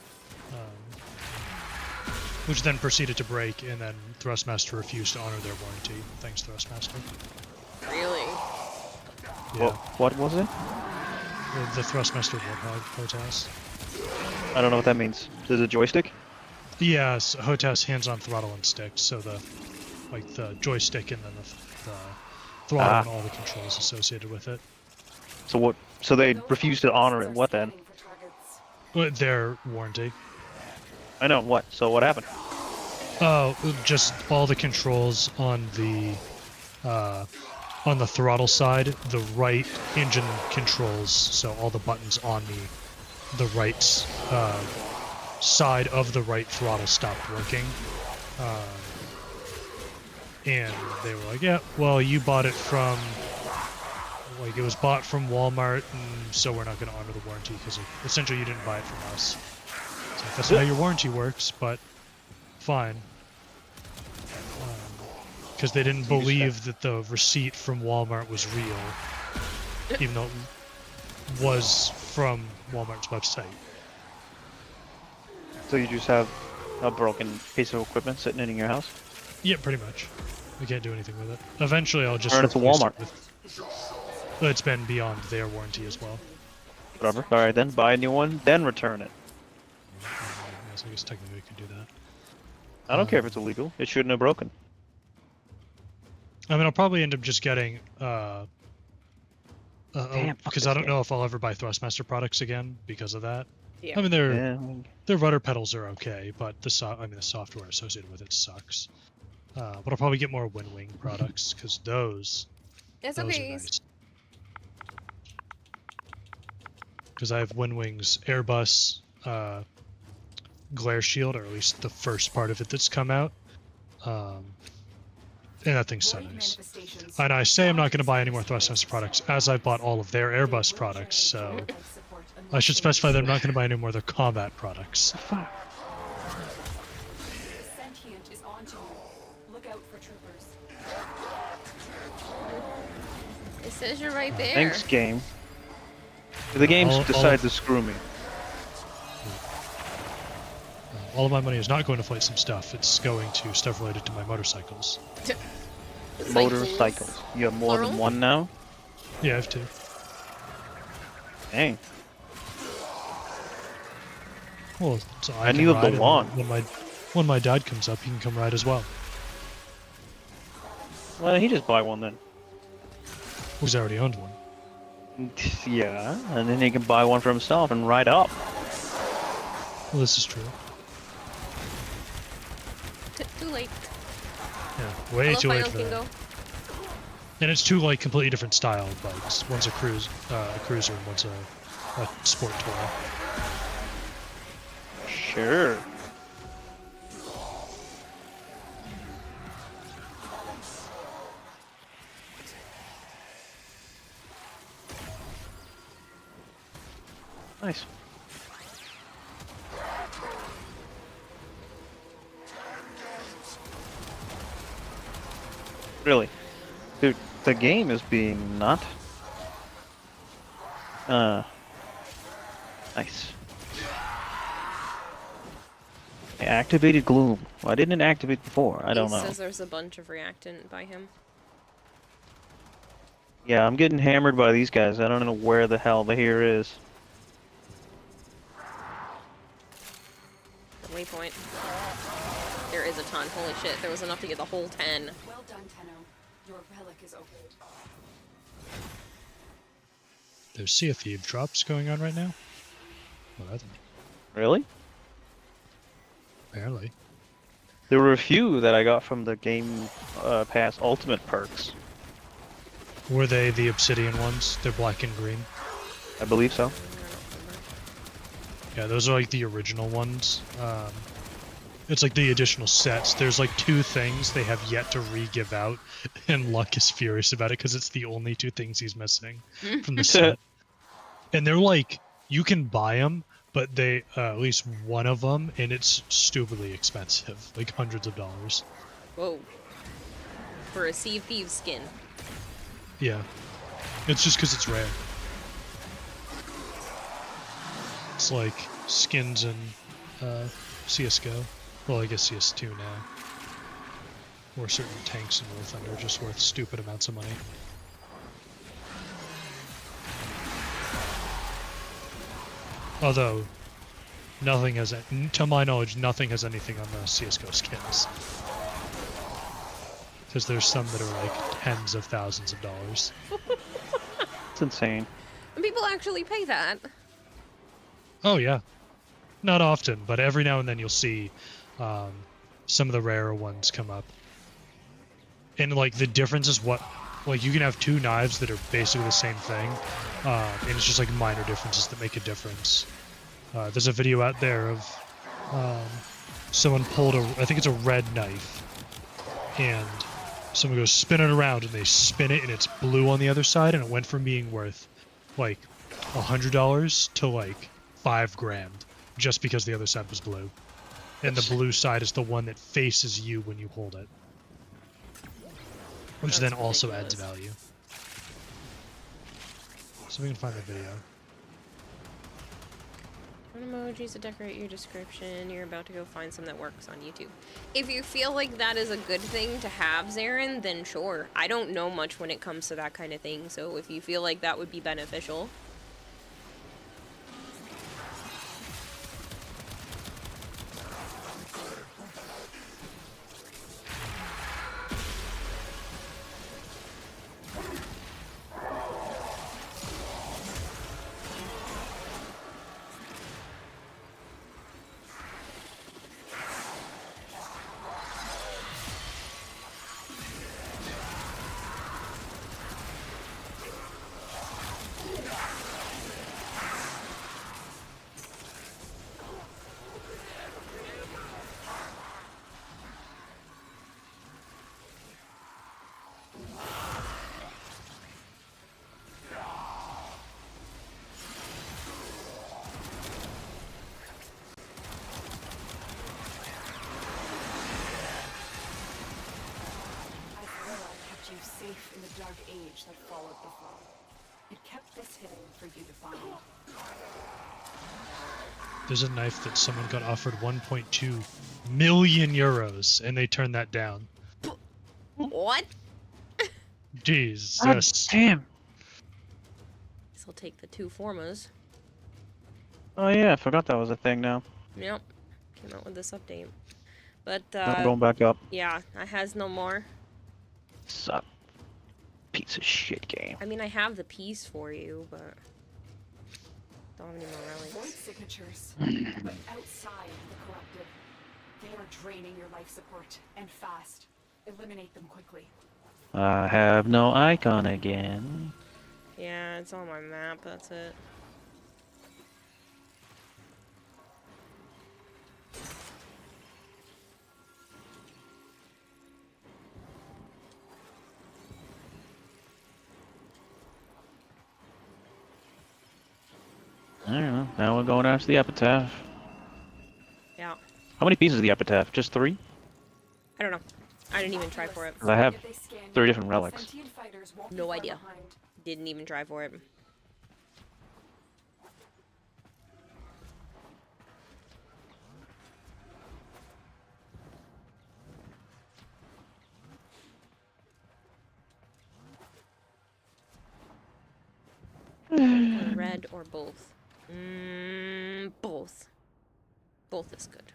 which then proceeded to break, and then Thrustmaster refused to honor their warranty. Thanks, Thrustmaster.
Really?
Yeah.
What was it?
The Thrustmaster Warthog HOTAS.
I don't know what that means. Is it a joystick?
Yes, HOTAS hands-on throttle and stick, so the joystick and then the throttle and all the controls associated with it.
So what? So they refused to honor it. What then?
Their warranty.
I know what. So what happened?
Oh, just all the controls on the throttle side, the right engine controls, so all the buttons on the right side of the right throttle stopped working. And they were like, yeah, well, you bought it from, like, it was bought from Walmart, and so we're not going to honor the warranty, because essentially you didn't buy it from us. So that's not how your warranty works, but fine. Because they didn't believe that the receipt from Walmart was real, even though it was from Walmart's website.
So you just have a broken piece of equipment sitting in your house?
Yeah, pretty much. I can't do anything with it. Eventually I'll just
Return it to
replace
Walmart.
But it's been beyond their warranty as well.
Whatever. Alright then, buy a new one, then return it.
So I guess technically we could do that.
I don't care if it's illegal. It shouldn't have broken.
I mean, I'll probably end up just getting, because I don't know if I'll ever buy Thrustmaster products again because of that.
Yeah.
I mean, their rudder pedals are okay, but the software associated with it sucks. But I'll probably get more Wing products because those are nice. Because I have Wing's Airbus glare shield, or at least the first part of it that's come out. And that thing's so nice. And I say I'm not going to buy any more Thrustmaster products, as I bought all of their Airbus products, so I should specify that I'm not going to buy any more of their combat products.
Sentient is onto you. Look out for troopers.
It says you're right there.
Thanks, game. The game's decided to screw me.
All of my money is not going to flight sim stuff. It's going to stuff related to my motorcycles.
Motorcycles. You have more than one now?
Yeah, I have 2.
Dang.
Well, so
I need
ride,
the lawn.
When my dad comes up, he can come ride as well.
Well, he just buy one then.
He's already owned one.
Yeah, and then he can buy one for himself and ride up.
Well, this is true.
Too late.
Yeah, way too late for that. And it's 2 like completely different style bikes. One's a cruiser, and one's a sport tourer.
Sure. Nice. Really? Dude, the game is being not... Nice. I activated Gloom. Why didn't it activate before? I don't know.
He says there's a bunch of reactant by him.
Yeah, I'm getting hammered by these guys. I don't know where the hell the here is.
The waypoint. There is a ton. Holy shit, there was enough to get the whole 10.
Well done, Tenno. Your relic is open.
There's Sea of Thieves drops going on right now. Well, that's...
Really?
Apparently.
There were a few that I got from the Game Pass Ultimate perks.
Were they the Obsidian ones? They're black and green.
I believe so.
Yeah, those are like the original ones. It's like the additional sets. There's like 2 things they have yet to re-give out, and Luck is furious about it because it's the only 2 things he's missing from the set. And they're like, you can buy them, but they, at least one of them, and it's stupidly expensive, like hundreds of dollars.
Whoa. For a Sea of Thieves skin.
Yeah. It's just because it's rare. It's like skins in CSGO. Well, I guess CS2 now. Or certain tanks in War Thunder are just worth stupid amounts of money. Although, nothing has, to my knowledge, nothing has anything on the CSGO skins. Because there's some that are like tens of thousands of dollars.
It's insane.
And people actually pay that.
Oh yeah. Not often, but every now and then you'll see some of the rarer ones come up. And like the difference is what, like you can have 2 knives that are basically the same thing, and it's just like minor differences that make a difference. There's a video out there of someone pulled I think it's a red knife, and someone goes spin it around, and they spin it, and it's blue on the other side, and it went from being worth like $100 to like $5,000 just because the other side was blue. And the blue side is the one that faces you when you hold it. Which then also adds value. So we can find the video.
Emojis to decorate your description. You're about to go find some that works on YouTube. If you feel like that is a good thing to have, Zarin, then sure. I don't know much when it comes to that kind of thing, so if you feel like that would be beneficial.
dark age that followed the fall. It kept this hidden for you to find.
There's a knife that someone got offered 1.2 million euros, and they turned that down.
What?
Jesus.
God damn.
Guess I'll take the 2 formas.
Oh yeah, I forgot that was a thing now.
Yep. Came out with this update. But,
I'm going back up.
yeah, I has no more.
Suck. Piece of shit game.
I mean, I have the piece for you, but don't have any more
Void
relics.
signatures, but outside the collective. They are draining your life support, and fast. Eliminate them quickly.
I have no icon again.
Yeah, it's on my map, that's it.
I don't know. Now we're going after the epitaph.
Yeah.
How many pieces of the epitaph? Just 3?
I don't know. I didn't even try for it.
'Cause I have 3 different relics.
No idea. Didn't even try for it. Red or both? Both. Both is good.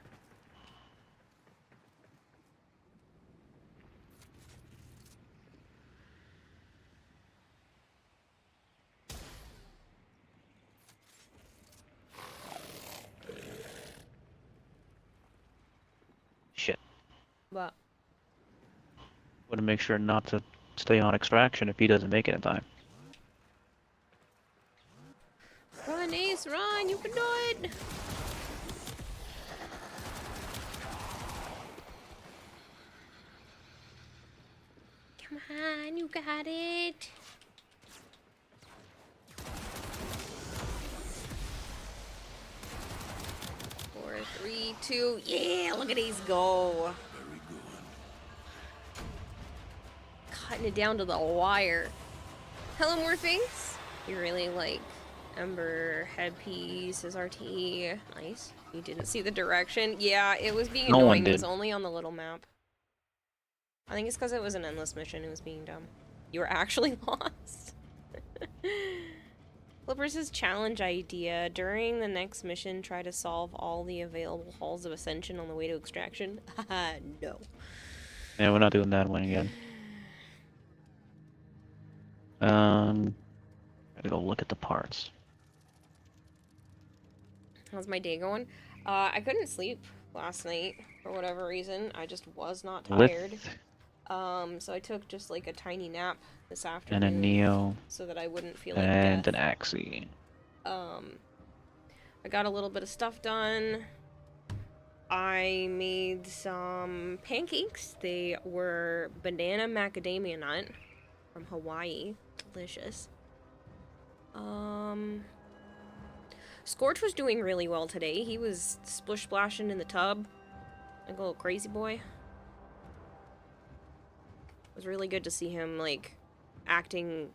Shit.
What?
Want to make sure not to stay on extraction if he doesn't make it in time.
Run, Ace, run! You can do it! Come on, you got it! 4, 3, 2, yeah! Look at Ace go!
Very good.
Cutting it down to the wire. Hello, more things? You really like Ember headpiece, his RT. Nice. You didn't see the direction. Yeah, it was being
No one
annoying. It was
did.
only on the little map. I think it's because it was an endless mission. It was being dumb. You were actually lost. Flippers' challenge idea. During the next mission, try to solve all the available halls of ascension on the way to extraction. Haha, no.
Yeah, we're not doing that one again. Gotta go look at the parts.
How's my day going? I couldn't sleep last night for whatever reason. I just was not tired. So I took just like a tiny nap this
And
afternoon.
a Neo.
So that I wouldn't feel like
And
death.
an Axie.
I got a little bit of stuff done. I made some pancakes. They were banana macadamia nut from Hawaii. Delicious. Scorch was doing really well today. He was splish splashing in the tub like a little crazy boy. It was really good to see him like acting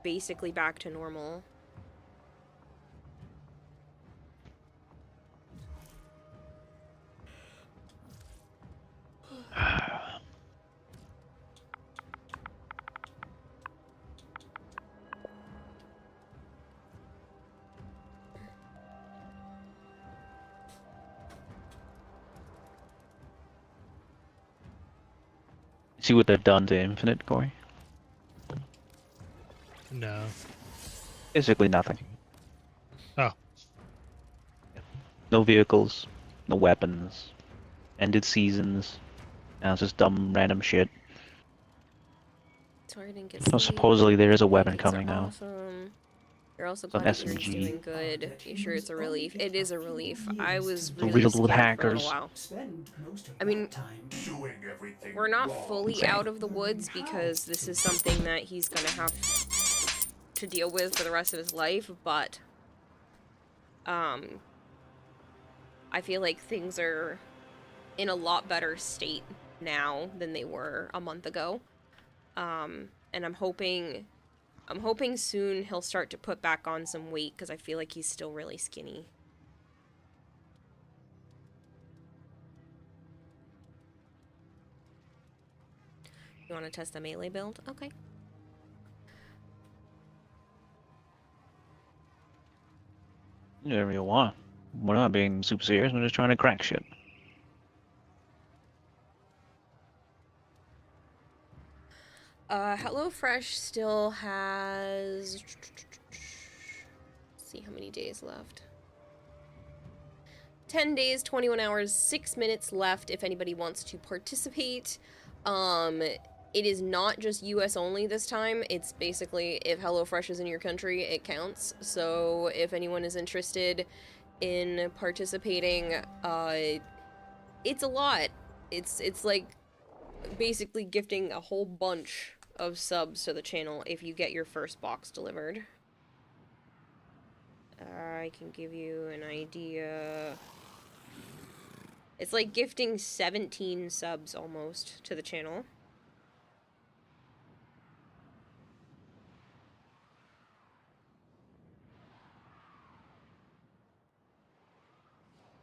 basically back to normal.
See what they've done to Infinite, Corey?
No.
Basically nothing.
Oh.
No vehicles, no weapons, ended seasons. Now it's just dumb random shit.
Sorry I didn't get
So
sleep.
supposedly there is a weapon
Pancakes are
coming now.
awesome. You're also
Some
glad that you're
SMG.
doing good. You sure it's a relief? It is a relief. I was really
Riddled with
scared for a
hackers.
little while.
Spend most of
I mean,
that time
Doing everything
we're not
wrong.
fully
Insane.
out of the woods because this is something that he's gonna have to deal with for the rest of his life, but I feel like things are in a lot better state now than they were a month ago. and I'm hoping soon he'll start to put back on some weight because I feel like he's still really skinny. You want to test the melee build? Okay.
Whatever you want. We're not being super serious, we're just trying to crack shit.
HelloFresh still has... Let's see how many days left. 10 days, 21 hours, 6 minutes left if anybody wants to participate. It is not just US only this time. It's basically if HelloFresh is in your country, it counts. So if anyone is interested in participating, it's a lot. It's like basically gifting a whole bunch of subs to the channel if you get your first box delivered. I can give you an idea. It's like gifting 17 subs almost to the channel.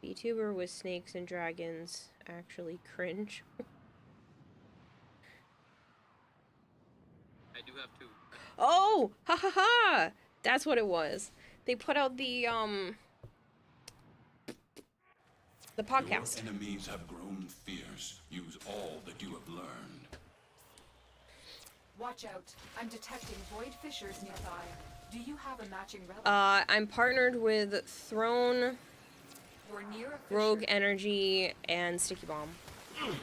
VTuber with snakes and dragons actually cringe.
I do have two.
Oh! Ha ha ha! That's what it was. They put out the podcast.
Your enemies have grown fierce. Use all that you have learned.
Watch out. I'm detecting void fissures nearby. Do you have a matching relic?
I'm partnered with Throne,
We're near a fissure.
Rogue Energy, and Sticky Bomb.
Use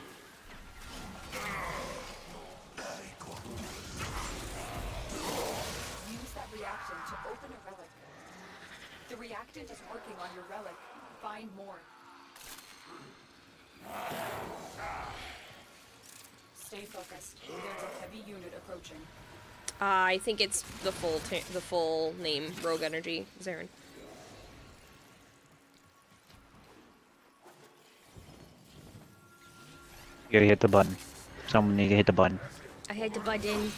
that reactant to open a relic. The reactant is working on your relic. Find more. Stay focused. There's a heavy unit approaching.
I think it's the full name, Rogue Energy, Zarin.
You gotta hit the button. Someone need to hit the button.
I hit the button.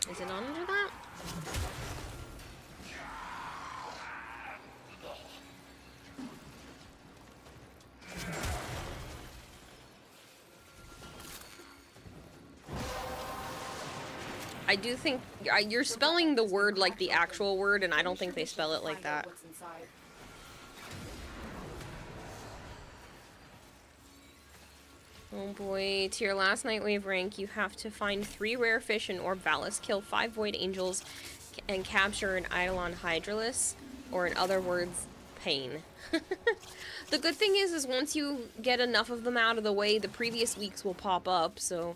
Is it on under that? I do think you're spelling the word like the actual word, and I don't think they spell it like that. Oh boy, to your last Nightwave rank, you have to find 3 rare fish in Orb Valis, kill 5 Void Angels, and capture an Eidolon Hydralis, or in other words, pain. The good thing is once you get enough of them out of the way, the previous weeks will pop up, so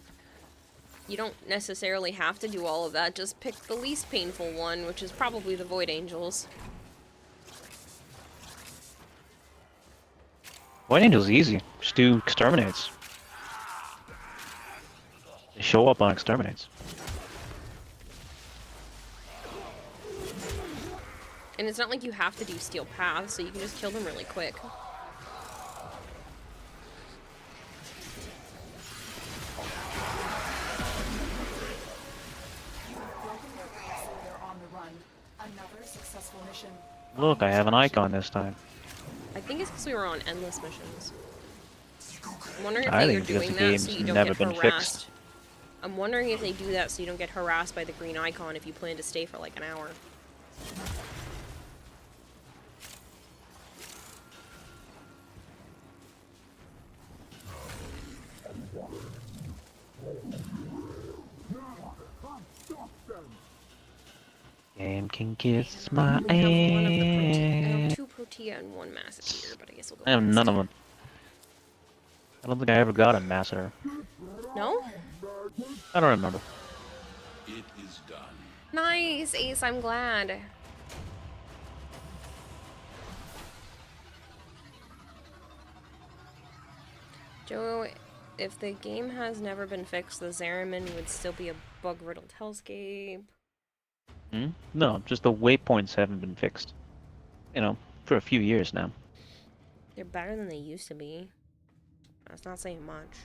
you don't necessarily have to do all of that. Just pick the least painful one, which is probably the Void Angels.
Void Angel's easy. Just do exterminates. They show up on exterminates.
And it's not like you have to do Steel Paths, so you can just kill them really quick.
Look, I have an icon this time.
I think it's because we were on endless missions. I'm wondering if
I
they're
think because
doing
the
that
game's
so you don't
never
get
been
harassed.
fixed.
I'm wondering if they do that so you don't get harassed by the green icon if you plan to stay for like an hour.
Game can kiss my
We have one of the I have
ass.
2 Protea and 1 Masseter, but I guess we'll go
I have
with
none of them. I don't think I ever got a Massacre.
No?
I don't remember.
It is done.
Nice, Ace, I'm glad. Joe, if the game has never been fixed, the Zariman would still be a bug-riddled hellscape.
Hmm? No, just the waypoints haven't been fixed. You know, for a few years now.
They're better than they used to be. That's not saying much.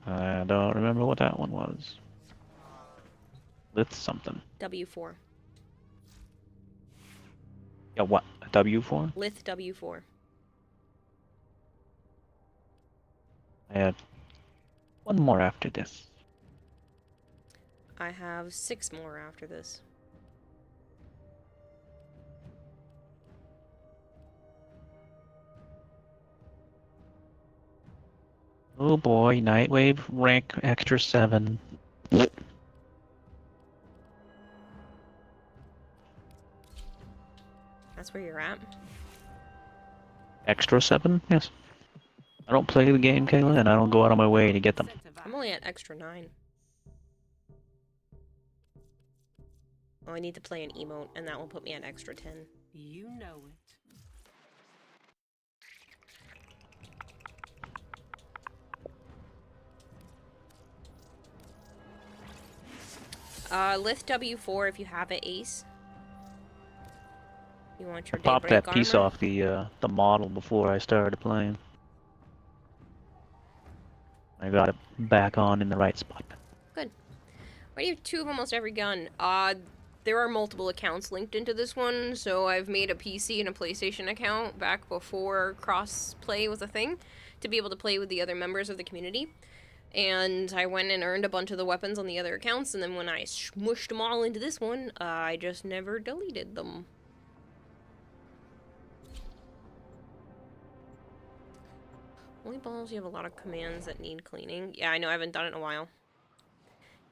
I don't remember what that one was. With something.
W4.
Yeah, what? A W4?
Lith W4.
I had one more after this.
I have 6 more after this.
Oh boy, Nightwave rank extra 7.
That's where you're at?
Extra 7? Yes. I don't play the game, Kayla, and I don't go out of my way to get them.
I'm only at extra 9. Oh, I need to play an emote, and that will put me at extra 10.
You know it.
Lith W4 if you have it, Ace. You want your
Popped
daybreak
that piece
armor?
off the model before I started playing. I got it back on in the right spot.
Good. Why do you have 2 of almost every gun? There are multiple accounts linked into this one, so I've made a PC and a PlayStation account back before cross-play was a thing, to be able to play with the other members of the community. And I went and earned a bunch of the weapons on the other accounts, and then when I smushed them all into this one, I just never deleted them. Holy balls, you have a lot of commands that need cleaning. Yeah, I know, I haven't done it in a while.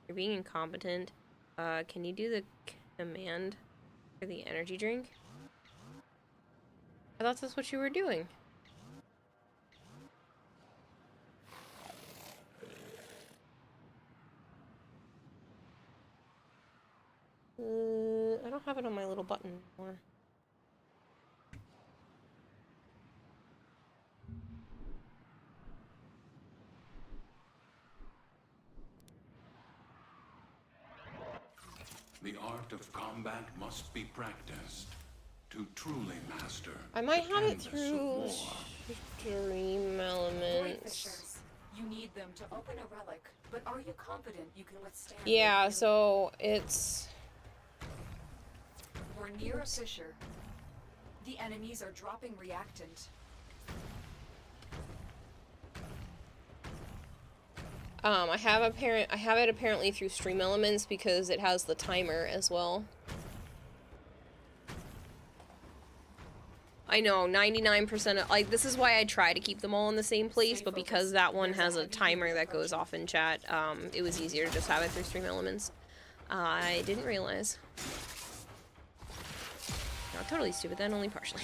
You're being incompetent. Can you do the command for the energy drink? I thought that's what you were doing. I don't have it on my little button anymore.
The art of combat must be practiced to truly master.
I might
the
have it
canvas of
through
war.
Dream
Void
Elements.
fishers. You need them to open a relic, but are you confident you can withstand?
Yeah,
their
so it's...
We're near a fissure. The enemies are dropping reactant.
I have it apparently through Stream Elements because it has the timer as well. I know, 99% of, like, this is why I try to keep them all in the same place, but because that one has a timer that goes off in chat, it was easier to just have it through Stream Elements. I didn't realize. Not totally stupid then, only partially.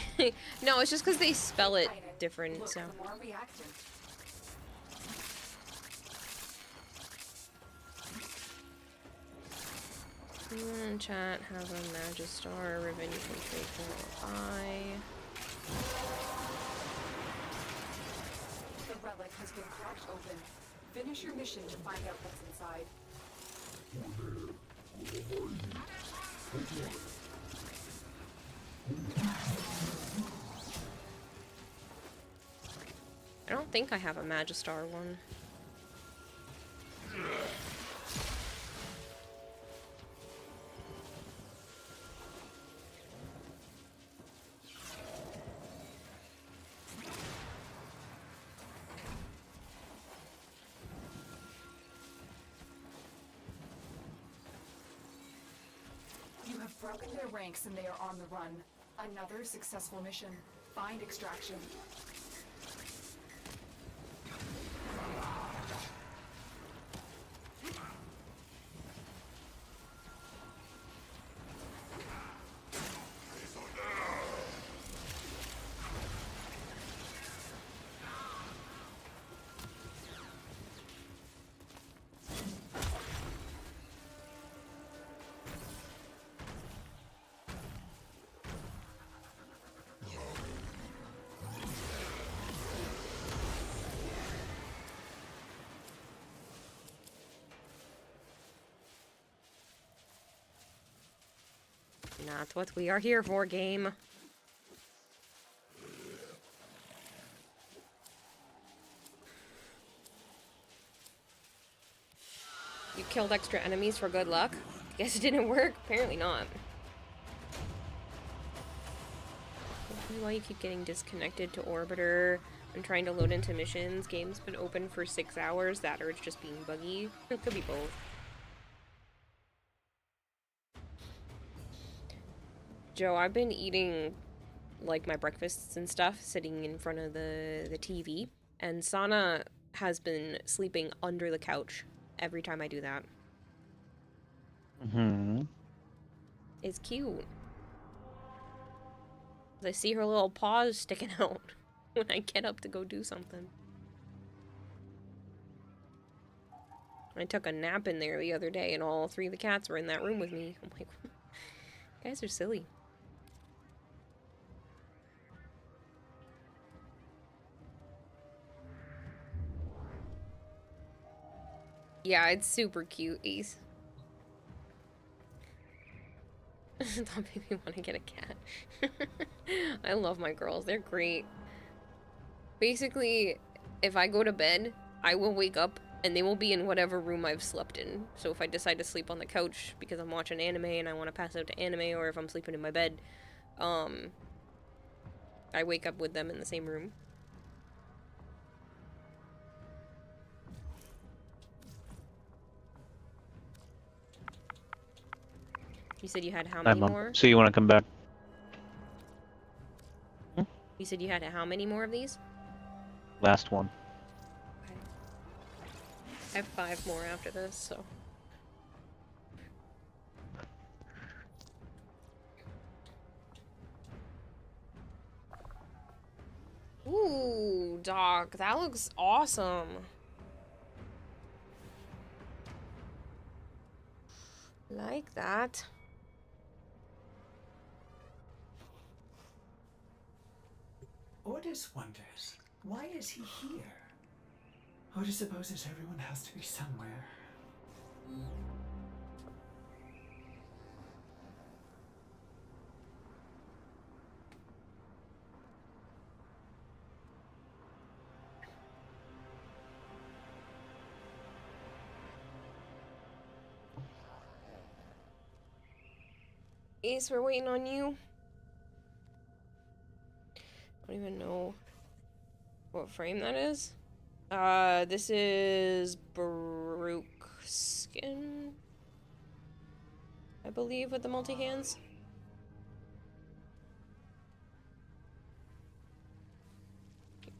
No, it's just because they spell it different,
Look,
so.
the more reactant.
Chat has a Magistar ribbon you can trade for or buy.
The relic has been cracked open. Finish your mission to find out what's inside.
I don't think I have a Magistar one.
You have broken their ranks and they are on the run. Another successful mission. Find extraction.
That's what we are here for, game. You killed extra enemies for good luck? Guess it didn't work? Apparently not. Why you keep getting disconnected to Orbiter and trying to load into missions? Game's been open for 6 hours. That or it's just being buggy. It could be both. Joe, I've been eating like my breakfasts and stuff sitting in front of the TV, and Sana has been sleeping under the couch every time I do that.
Mm-hmm.
It's cute. I see her little paws sticking out when I get up to go do something. I took a nap in there the other day and all 3 of the cats were in that room with me. I'm like, you guys are silly. Yeah, it's super cute, Ace. That made me want to get a cat. I love my girls. They're great. Basically, if I go to bed, I will wake up and they will be in whatever room I've slept in. So if I decide to sleep on the couch because I'm watching anime and I want to pass out to anime, or if I'm sleeping in my bed, I wake up with them in the same room. You said you had how many more?
So you want to come back?
You said you had how many more of these?
Last one.
Okay. I have 5 more after this, so. Ooh, Doc, that looks awesome. Like that.
Ordis wonders, why is he here? Ordis supposes everyone has to be somewhere.
Ace, we're waiting on you. I don't even know what frame that is. This is Baruch skin, I believe, with the multi-hands.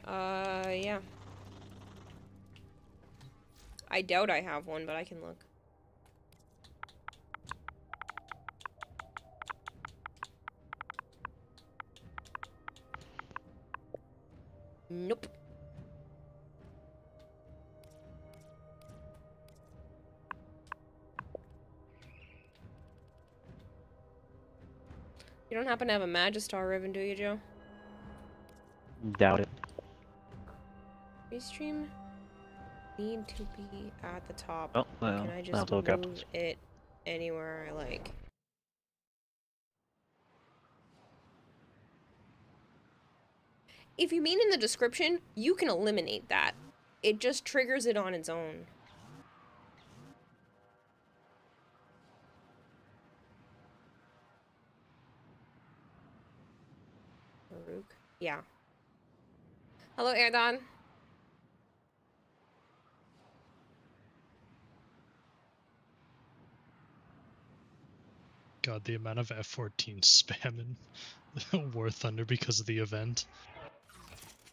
Yeah. I doubt I have one, but I can look. Nope. You don't happen to have a Magistar Ribbon, do you, Joe?
Doubt it.
Restream need to be at the top.
Oh, well,
Can I
I'll
just
look up.
move it anywhere I like? If you mean in the description, you can eliminate that. It just triggers it on its own. Baruch? Yeah. Hello, Erdon.
God, the amount of F-14 spam in War Thunder because of the event.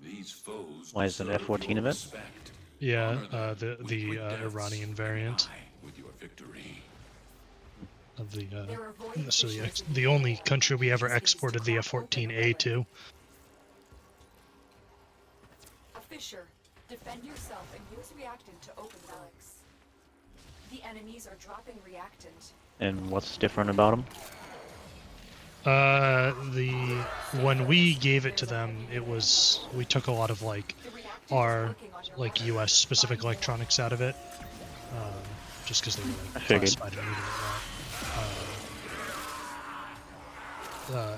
These foes
Why is it an F-14 event?
respect.
Yeah,
Honor them
the
with quick deaths
Iranian
and
variant
die with your victory.
of the only country we ever exported the F-14A to.
A fissure. Defend yourself and use reactant to open relics. The enemies are dropping reactant.
And what's different about them?
When we gave it to them, we took a lot of our U.S. specific electronics out of it, just because they were classified immediately.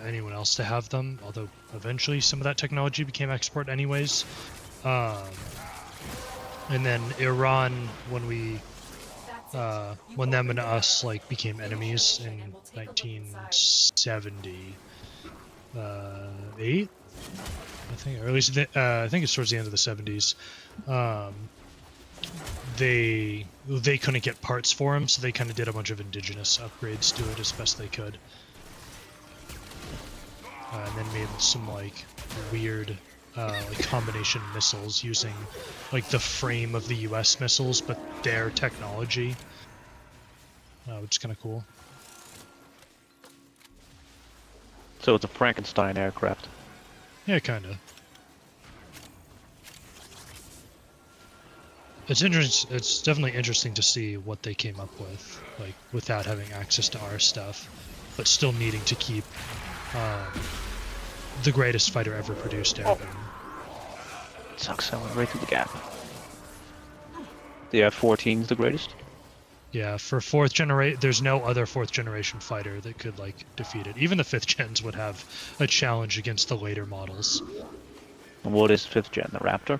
anyone else to have them, although eventually some of that technology became export anyways. And then Iran, when them and us like became enemies in 1978, I think, or at least I think it's towards the end of the 70s. They couldn't get parts for them, so they kind of did a bunch of indigenous upgrades to it as best they could, and then made some like weird like combination missiles using like the frame of the U.S. missiles, but their technology, which is kind of cool.
So it's a Frankenstein aircraft.
Yeah, kind of. It's interesting. It's definitely interesting to see what they came up with, like without having access to our stuff, but still needing to keep the greatest fighter ever produced airborne.
Sucks, I went right through the gap. The F-14 is the greatest?
Yeah, for 4th generation, there's no other 4th generation fighter that could like defeat it. Even the 5th gens would have a challenge against the later models.
And what is 5th gen, the Raptor?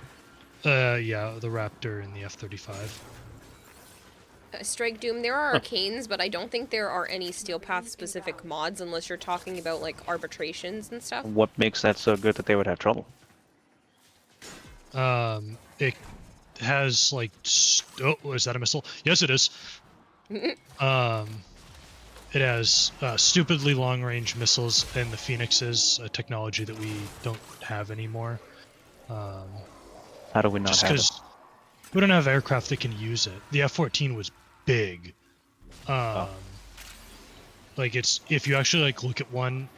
Yeah, the Raptor and the F-35.
Strike Doom, there are arcanes, but I don't think there are any Steel Path specific mods unless you're talking about like arbitrations and stuff.
What makes that so good that they would have trouble?
It has like oh, is that a missile? Yes, it is. It has stupidly long-range missiles and the Phoenixes, a technology that we don't have anymore.
How do we not
just
have it?
because we don't have aircraft that can use it. The F-14 was big. Like it's, if you actually like look at one,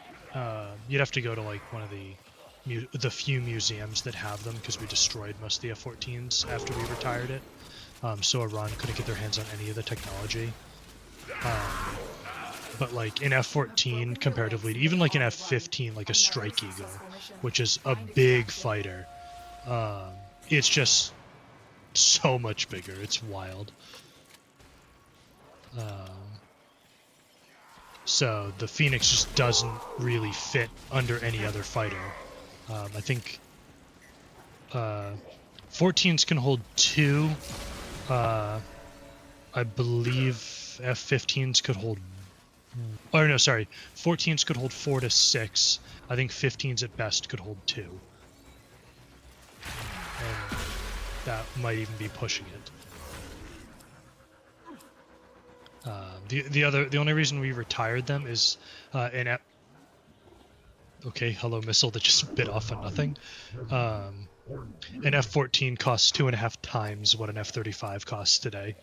you'd have to go to like one of the few museums that have them, because we destroyed most of the F-14s after we retired it. So Iran couldn't get their hands on any of the technology. But like in F-14 comparatively, even like in F-15, like a Strike Eagle, which is a big fighter, it's just so much bigger. It's wild. So the Phoenix just doesn't really fit under any other fighter. I think 14s can hold 2. I believe F-15s could hold... Oh, no, sorry. 14s could hold 4 to 6. I think 15s at best could hold 2. And that might even be pushing it. The only reason we retired them is okay, hello missile that just bit off on nothing. An F-14 costs 2.5 times what an F-35 costs today.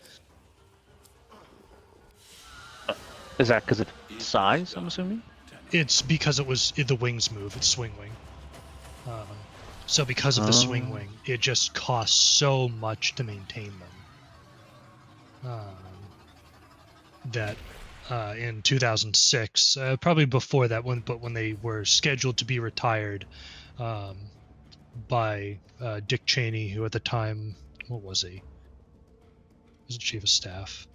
Is that because of size, I'm assuming?
It's because the wings move, it's swing wing. So because of the swing wing, it just costs so much to maintain them. That in 2006, probably before that, when they were scheduled to be retired by Dick Cheney, who at the time, what was he? He was chief of staff.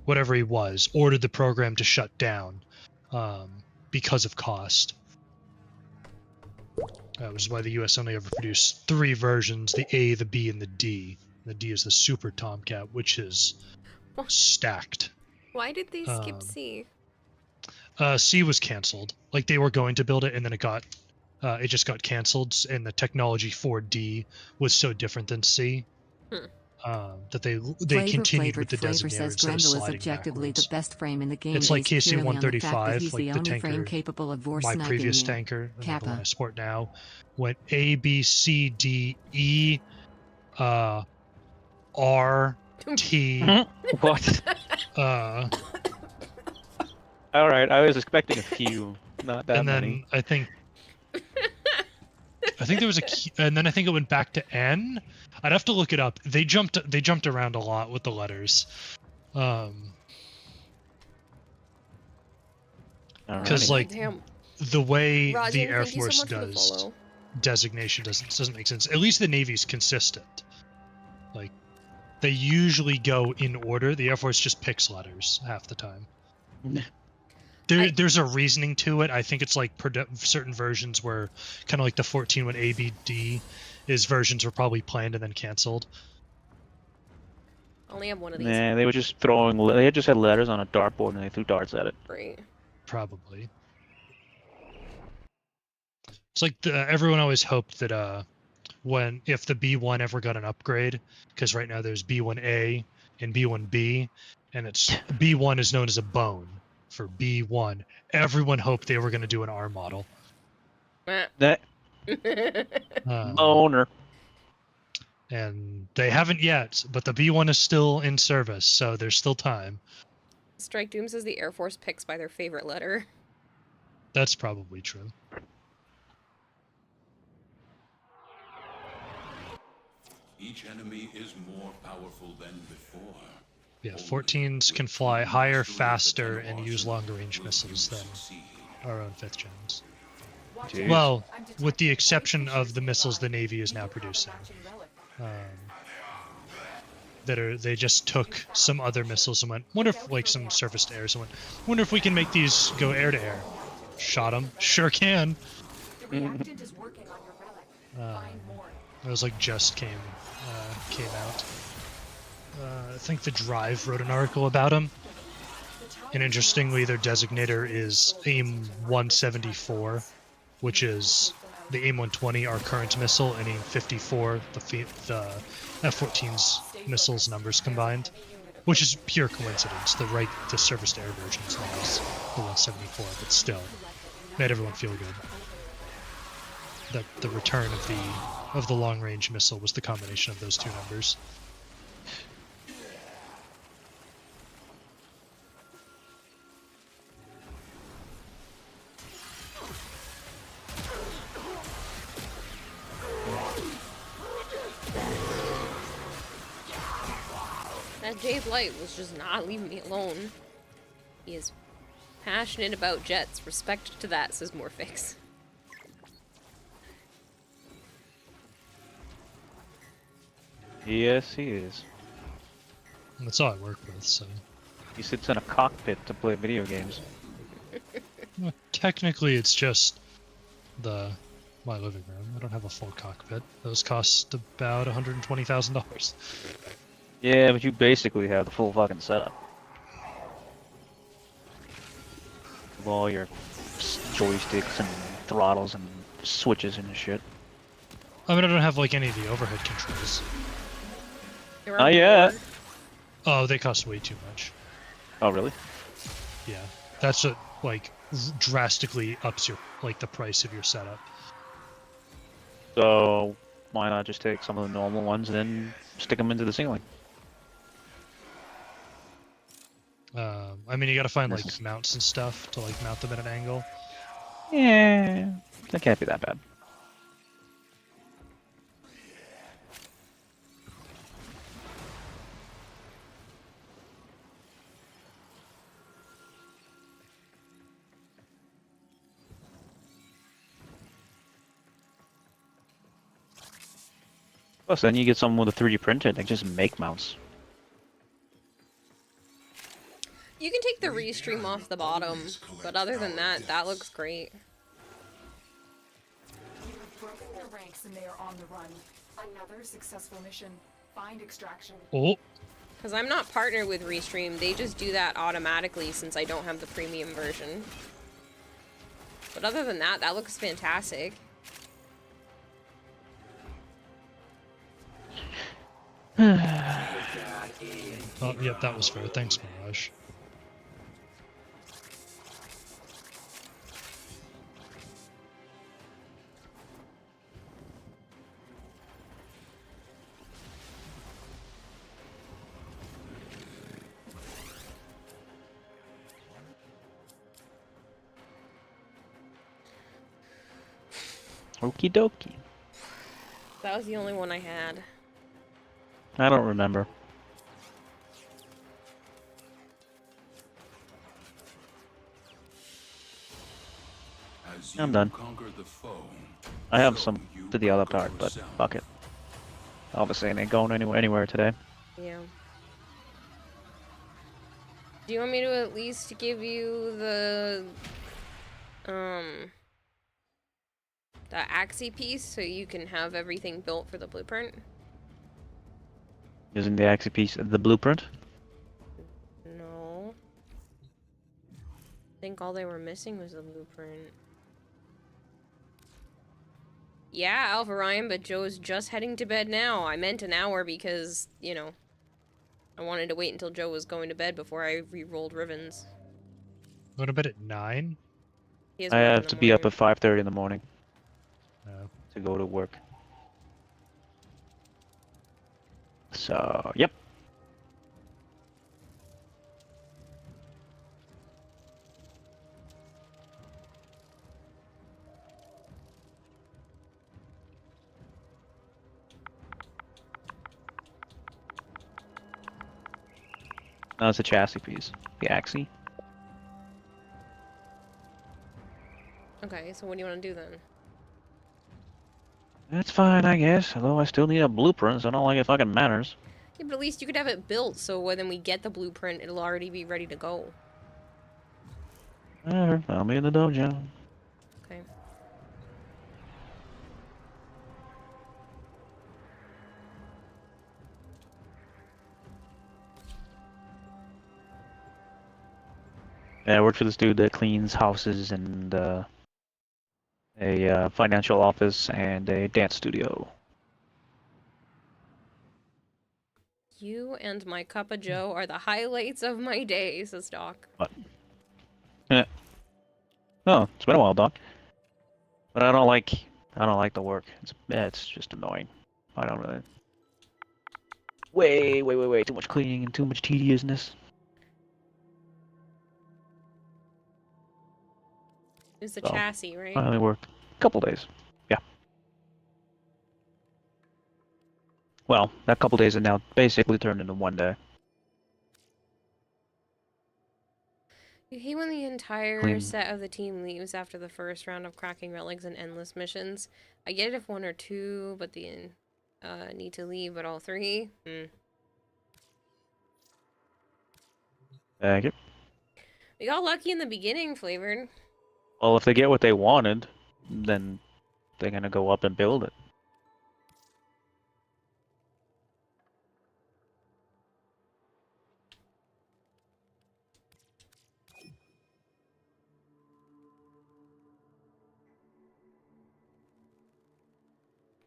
Whatever he was, ordered the program to shut down because of cost. Which is why the U.S. only ever produced 3 versions: the A, the B, and the D. The D is the Super Tomcat, which is stacked.
Why did they skip C?
C was canceled. Like they were going to build it, and then it just got canceled. And the technology for D was so different than C that they continued with the Designator instead of
Grendel is
sliding
objectively
backwards.
the best frame in the game.
It's like
based purely on the fact that
KC-135,
he's
like
the
the
only
tanker,
frame capable of
my
sniping
previous
you.
tanker, and the one
Kappa.
I support now, went A, B, C, D, E, R, T.
What? All right, I was expecting a few, not that
and then
many.
I think there was a key, and then I think it went back to N. I'd have to look it up. They jumped around a lot with the letters. Because like the way
Roger,
the Air
thank you so
Force
much for the
does
follow.
designation doesn't make sense. At least the Navy's consistent. Like they usually go in order. The Air Force just picks letters half the time. There's a reasoning to it. I think it's like certain versions where kind of like the 14 when ABD is versions were probably planned and then canceled.
I only have one of these.
Nah, they were just throwing. They just had letters on a dartboard and they threw darts at it.
Right.
Probably. It's like everyone always hoped that if the B1 ever got an upgrade, because right now there's B1A and B1B, and it's B1 is known as a bone for B1. Everyone hoped they were going to do an R model.
That boner.
And they haven't yet, but the B1 is still in service, so there's still time.
Strike Doom says the Air Force picks by their favorite letter.
That's probably true.
Each enemy is more powerful than before.
Yeah, 14s can fly higher, faster, and use longer range missiles than our own 5th gens.
Jeez.
Well, with the exception of the missiles the Navy is now producing. They just took some other missiles and went, wonder if, like, some surface to air, so went, wonder if we can make these go air to air. Shot them. Sure can. It was like just came out. I think the Drive wrote an article about him. And interestingly, their designator is AIM 174, which is the AIM 120, our current missile, and AIM 54, the F-14's missiles numbers combined, which is pure coincidence. The surface-to-air version's name is the 174, but still, made everyone feel good. That the return of the long-range missile was the combination of those two numbers.
That Jade Light was just not leaving me alone. He is passionate about jets. Respect to that, says Morphix.
Yes, he is.
That's all I work with, so...
He sits in a cockpit to play video games.
Well, technically, it's just my living room. I don't have a full cockpit. Those cost about $120,000.
Yeah, but you basically have the full fucking setup. With all your joysticks and throttles and switches and shit.
I mean, I don't have, like, any of the overhead controls.
Not yet.
Oh, they cost way too much.
Oh, really?
Yeah. That's what, like, drastically ups your, like, the price of your setup.
So, why not just take some of the normal ones and then stick them into the ceiling?
I mean, you gotta find, like, mounts and stuff to, like, mount them at an angle.
Yeah, that can't be that bad. Plus, then you get someone with a 3D printer that just make mounts.
You can take the restream off the bottom, but other than that, that looks great.
You've broken their ranks and they are on the run. Another successful mission. Find extraction.
Oh.
Because I'm not partnered with Restream, they just do that automatically since I don't have the premium version. But other than that, that looks fantastic.
Oh, yep, that was fair. Thanks, Mirage.
Okie dokie.
That was the only one I had.
I don't remember. I'm done. I have some to the other part, but fuck it. Obviously, it ain't going anywhere today.
Yeah. Do you want me to at least give you the Axie piece so you can have everything built for the blueprint?
Using the Axie piece of the blueprint?
No. I think all they were missing was the blueprint. Yeah, Alpha Ryan, but Joe's just heading to bed now. I meant an hour because, you know, I wanted to wait until Joe was going to bed before I re-rolled Rivens.
Going to bed at 9?
He has
I
work in
have
the
to be up
morning.
at 5:30 in the morning
No.
to go to work. So, yep. No, it's a chassis piece. The Axie.
Okay, so what do you want to do then?
That's fine, I guess. Although I still need a blueprint, so I don't like it fucking matters.
Yeah, but at least you could have it built, so when we get the blueprint, it'll already be ready to go.
Whatever, I'll be in the dojo.
Okay.
Yeah, I work for this dude that cleans houses and a financial office and a dance studio.
You and my cup of Joe are the highlights of my day, says Doc.
What? Yeah. Oh, it's been a while, Doc. But I don't like the work. It's just annoying. I don't really. Way too much cleaning and too much tediousness.
It's the
So,
chassis, right?
I only worked a couple days. Yeah. Well, that couple days are now basically turned into one day.
You hate when the entire
Clean.
set of the team leaves after the first round of cracking relics and endless missions. I get it if one or two, but the need to leave, but all three?
Thank you.
We got lucky in the beginning, Flavored.
Well, if they get what they wanted, then they're gonna go up and build it.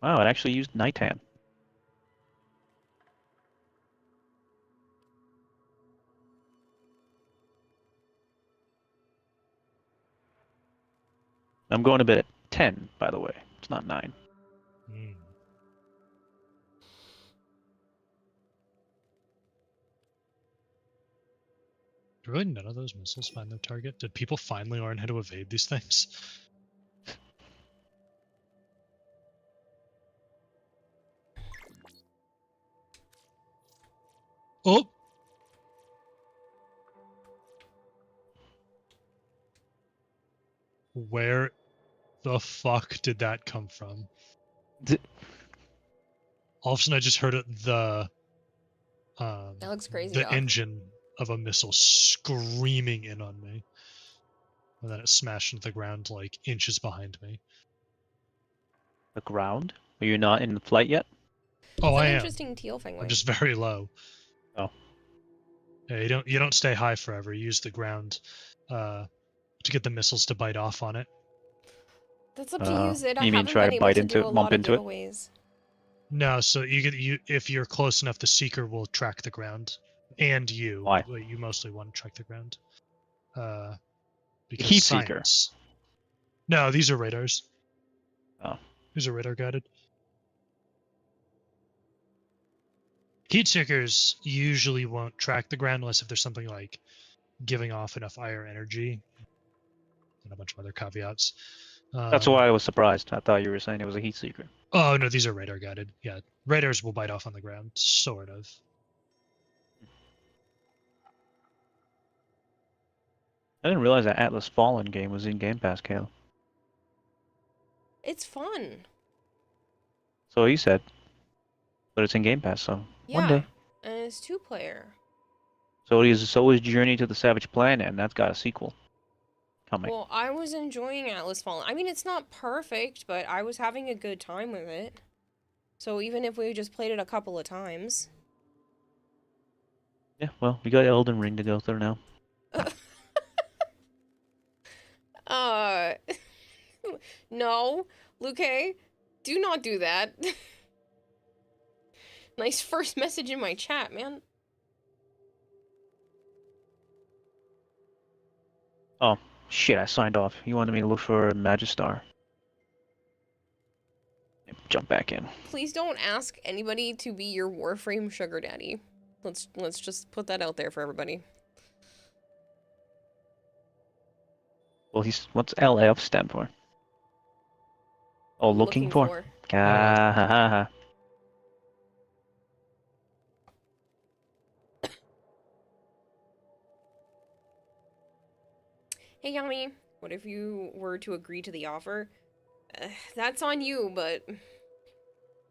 Wow, it actually used nighttime. I'm going to bed at 10, by the way. It's not 9.
Do really none of those missiles find their target? Did people finally learn how to evade these things? Oh! Where the fuck did that come from? All of a sudden I just heard
That looks crazy,
the
Doc.
engine of a missile screaming in on me. And then it smashed into the ground like inches behind me.
The ground? Are you not in flight yet?
Oh,
It's
I
an
am.
interesting teal thing.
I'm just very low.
Oh.
Yeah, you don't stay high forever. You use the ground to get the missiles to bite off on it.
That's up to you, Zid. I
You mean
haven't
try
been
to
able
bite
to
into
do
it,
a
bump
lot of
into it?
giveaways.
No, so if you're close enough, the seeker will track the ground, and you.
Why?
But you mostly want to track the ground. Because
Heat seeker.
science. No, these are radars.
Oh.
These are radar guided. Heat seekers usually won't track the ground unless if there's something like giving off enough IR energy and a bunch of other caveats.
That's why I was surprised. I thought you were saying it was a heat seeker.
Oh no, these are radar guided. Yeah, radars will bite off on the ground, sort of.
I didn't realize that Atlas Fallen game was in Game Pass, Kale.
It's fun.
So he said. But it's in Game Pass, so
Yeah.
one day.
And it's 2-player.
So is Journey to the Savage Planet, and that's got a sequel coming.
Well, I was enjoying Atlas Fallen. I mean, it's not perfect, but I was having a good time with it. So even if we just played it a couple of times.
Yeah, well, we got Elden Ring to go through now.
No, Luke, do not do that. Nice first message in my chat, man.
Oh, shit, I signed off. You wanted me to look for Magistar. Jump back in.
Please don't ask anybody to be your Warframe sugar daddy. Let's just put that out there for everybody.
Well, what's LF stand for? Oh, looking for. Ah, ha, ha, ha.
Hey, Yami, what if you were to agree to the offer? That's on you, but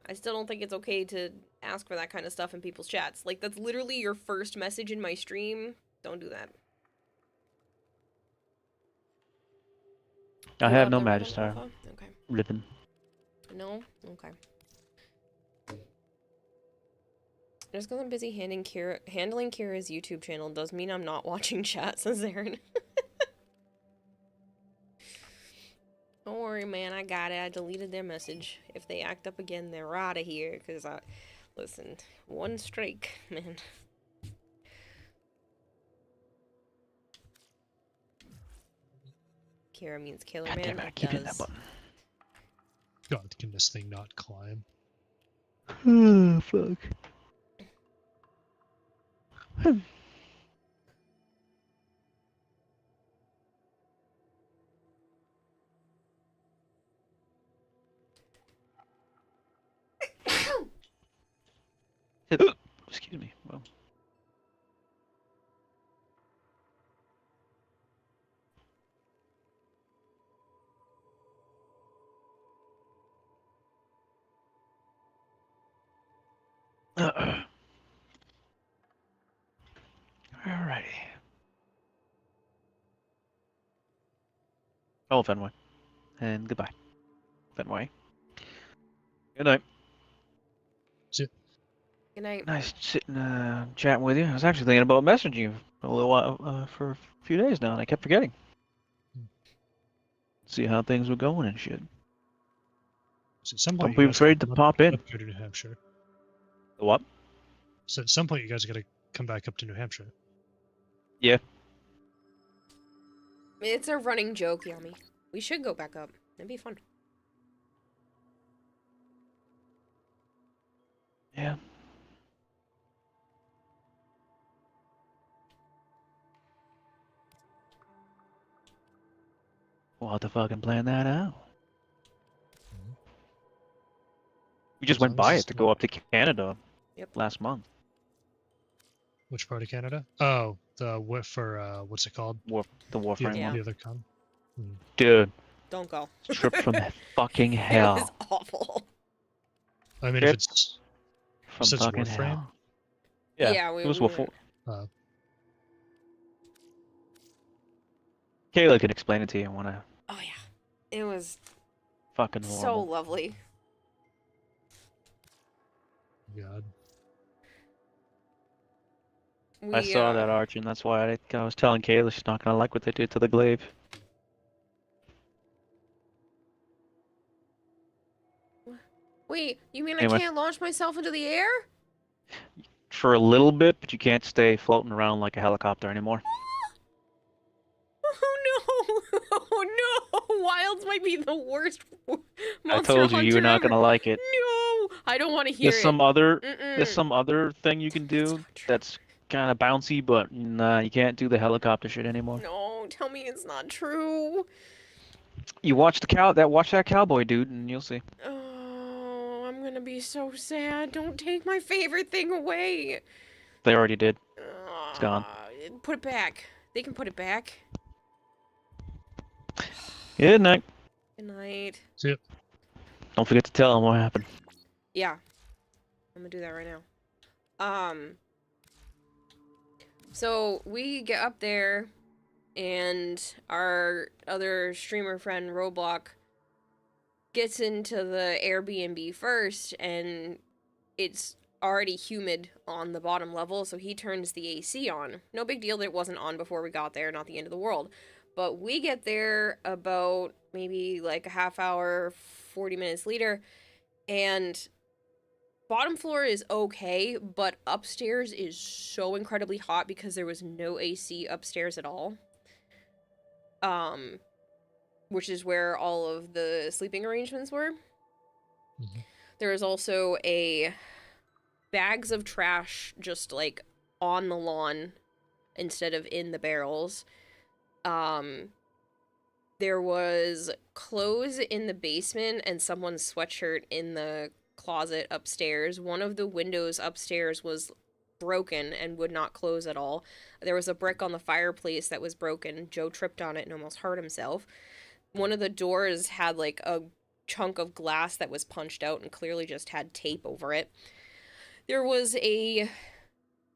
I still don't think it's okay to ask for that kind of stuff in people's chats. Like, that's literally your first message in my stream. Don't do that.
I have no Magistar.
Okay.
Ribbon.
No? Okay. Just because I'm busy handling Kira's YouTube channel does mean I'm not watching chat, says Aaron. Don't worry, man. I got it. I deleted their message. If they act up again, they're out of here. Because listen, one strike, man. Kira means killer, man.
Damn it, I keep hitting that button.
God, can this thing not climb?
Oh, fuck. Excuse me. Well. Alrighty. Oh, Fenway. And goodbye. Fenway. Good night.
See.
Good night.
Nice sitting chatting with you. I was actually thinking about messaging you for a little while, for a few days now, and I kept forgetting. See how things were going and shit.
So at some point,
Don't be afraid to pop in.
Up here to New Hampshire.
The what?
So at some point, you guys got to come back up to New Hampshire.
Yeah.
It's a running joke, Yami. We should go back up. It'd be fun.
Yeah. We'll have to fucking plan that out. We just went by it to go up to Canada last month.
Which part of Canada? Oh, the what's it called?
The Warframe one.
The other con.
Dude.
Don't go.
Trip from the fucking hell.
It was awful.
I mean,
Trip
if it's
from fucking
Warframe.
hell. Yeah, it was before. Kayla could explain it to you when I.
Oh yeah, it was
fucking
so
horrible.
lovely.
God.
I saw that arch, and that's why I was telling Kayla she's not gonna like what they did to the glaive.
Wait, you mean
Anyway.
I can't launch myself into the air?
For a little bit, but you can't stay floating around like a helicopter anymore.
Oh no! Oh no! Wilds might be the worst
I told you were not gonna like it.
No! I don't want to hear
There's
it.
There's some other thing you can do that's kind of bouncy, but nah, you can't do the helicopter shit anymore.
No, tell me it's not true.
You watch that cowboy dude, and you'll see.
Oh, I'm gonna be so sad. Don't take my favorite thing away.
They already did. It's gone.
Put it back. They can put it back.
Good night.
Good night.
See ya.
Don't forget to tell them what happened.
Yeah. I'm gonna do that right now. So we get up there, and our other streamer friend, Roblox, gets into the Airbnb first, and it's already humid on the bottom level, so he turns the AC on. No big deal that it wasn't on before we got there, not the end of the world. But we get there about maybe like a half hour, 40 minutes later, and bottom floor is okay, but upstairs is so incredibly hot because there was no AC upstairs at all. Which is where all of the sleeping arrangements were.
Mhm.
There was also bags of trash just like on the lawn instead of in the barrels. There was clothes in the basement and someone's sweatshirt in the closet upstairs. One of the windows upstairs was broken and would not close at all. There was a brick on the fireplace that was broken. Joe tripped on it and almost hurt himself. One of the doors had like a chunk of glass that was punched out and clearly just had tape over it. There was a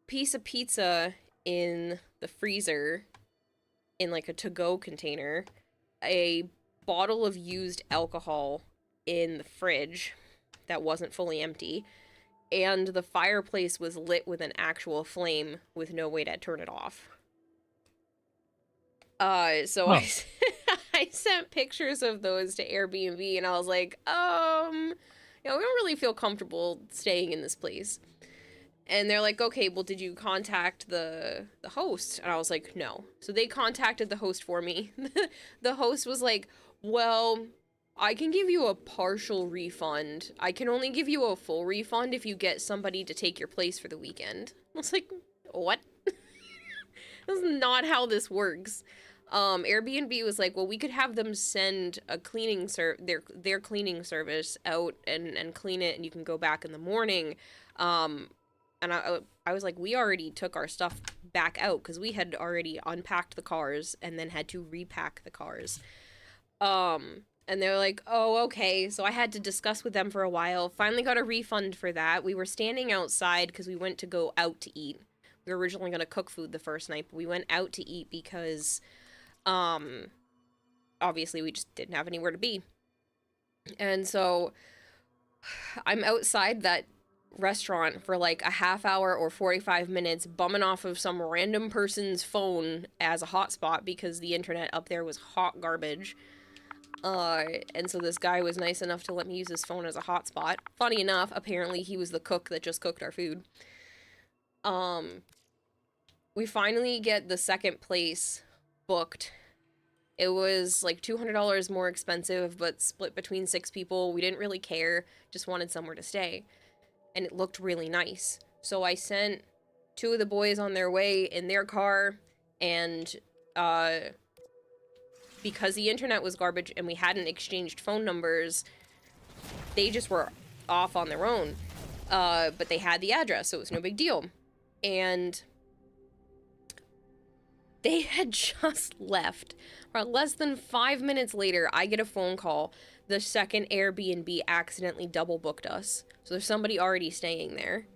piece of pizza in the freezer in like a to-go container, a bottle of used alcohol in the fridge that wasn't fully empty, and the fireplace was lit with an actual flame with no way to turn it off. So
Huh.
I sent pictures of those to Airbnb, and I was like, we don't really feel comfortable staying in this place. And they're like, okay, well, did you contact the host? And I was like, no. So they contacted the host for me. The host was like, well, I can give you a partial refund. I can only give you a full refund if you get somebody to take your place for the weekend. I was like, what? That's not how this works. Airbnb was like, well, we could have them send a cleaning their cleaning service out and clean it, and you can go back in the morning. And I was like, we already took our stuff back out because we had already unpacked the cars and then had to repack the cars. And they were like, oh, okay. So I had to discuss with them for a while. Finally got a refund for that. We were standing outside because we went to go out to eat. We were originally going to cook food the first night, but we went out to eat because, obviously we just didn't have anywhere to be. And so I'm outside that restaurant for like a half hour or 45 minutes bumming off of some random person's phone as a hotspot because the internet up there was hot garbage. And so this guy was nice enough to let me use his phone as a hotspot. Funny enough, apparently he was the cook that just cooked our food. We finally get the second place booked. It was like $200 more expensive, but split between 6 people. We didn't really care, just wanted somewhere to stay. And it looked really nice. So I sent 2 of the boys on their way in their car, and because the internet was garbage and we hadn't exchanged phone numbers, they just were off on their own. But they had the address, so it was no big deal. And they had just left. About less than 5 minutes later, I get a phone call. The second Airbnb accidentally double booked us. So there's somebody already staying there.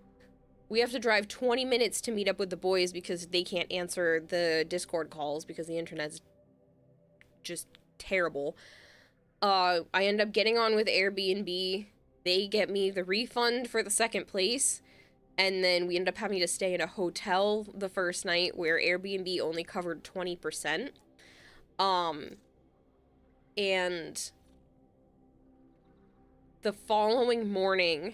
We have to drive 20 minutes to meet up with the boys because they can't answer the Discord calls because the internet's just terrible. I end up getting on with Airbnb. They get me the refund for the second place. And then we end up having to stay in a hotel the first night where Airbnb only covered 20%. And the following morning,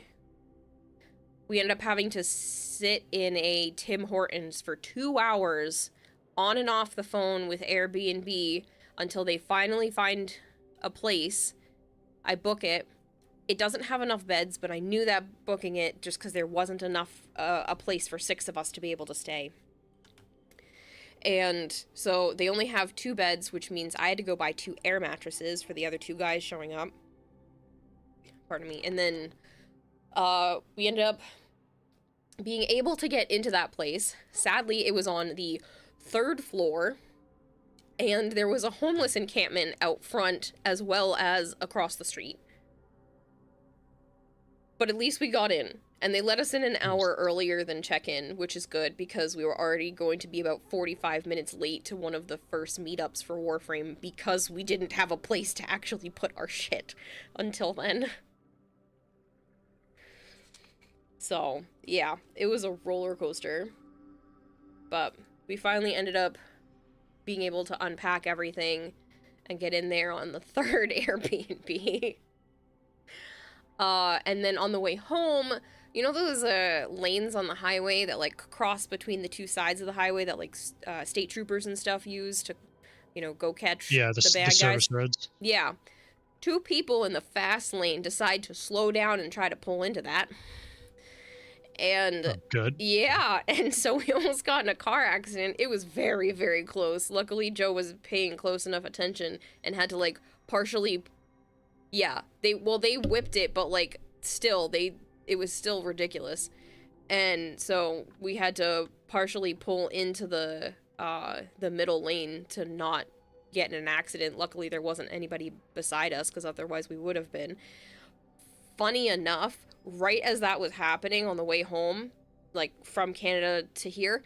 we ended up having to sit in a Tim Hortons for 2 hours on and off the phone with Airbnb until they finally find a place. I book it. It doesn't have enough beds, but I knew that booking it just because there wasn't enough, a place for 6 of us to be able to stay. And so they only have 2 beds, which means I had to go buy 2 air mattresses for the other 2 guys showing up. Pardon me. And then we ended up being able to get into that place. Sadly, it was on the 3rd floor, and there was a homeless encampment out front as well as across the street. But at least we got in. And they let us in an hour earlier than check-in, which is good because we were already going to be about 45 minutes late to one of the first meetups for Warframe because we didn't have a place to actually put our shit until then. So, yeah, it was a roller coaster. But we finally ended up being able to unpack everything and get in there on the third Airbnb. And then on the way home, you know those lanes on the highway that like cross between the two sides of the highway that like state troopers and stuff use to, you know, go catch the bad guys?
service roads.
Yeah. 2 people in the fast lane decide to slow down and try to pull into that. And
good.
Yeah, and so we almost got in a car accident. It was very, very close. Luckily, Joe was paying close enough attention and had to like partially. Yeah, they whipped it, but like still it was still ridiculous, and so we had to partially pull into the middle lane to not get in an accident. Luckily, there wasn't anybody beside us because otherwise we would have been. Funny enough, right as that was happening on the way home, like from Canada to here,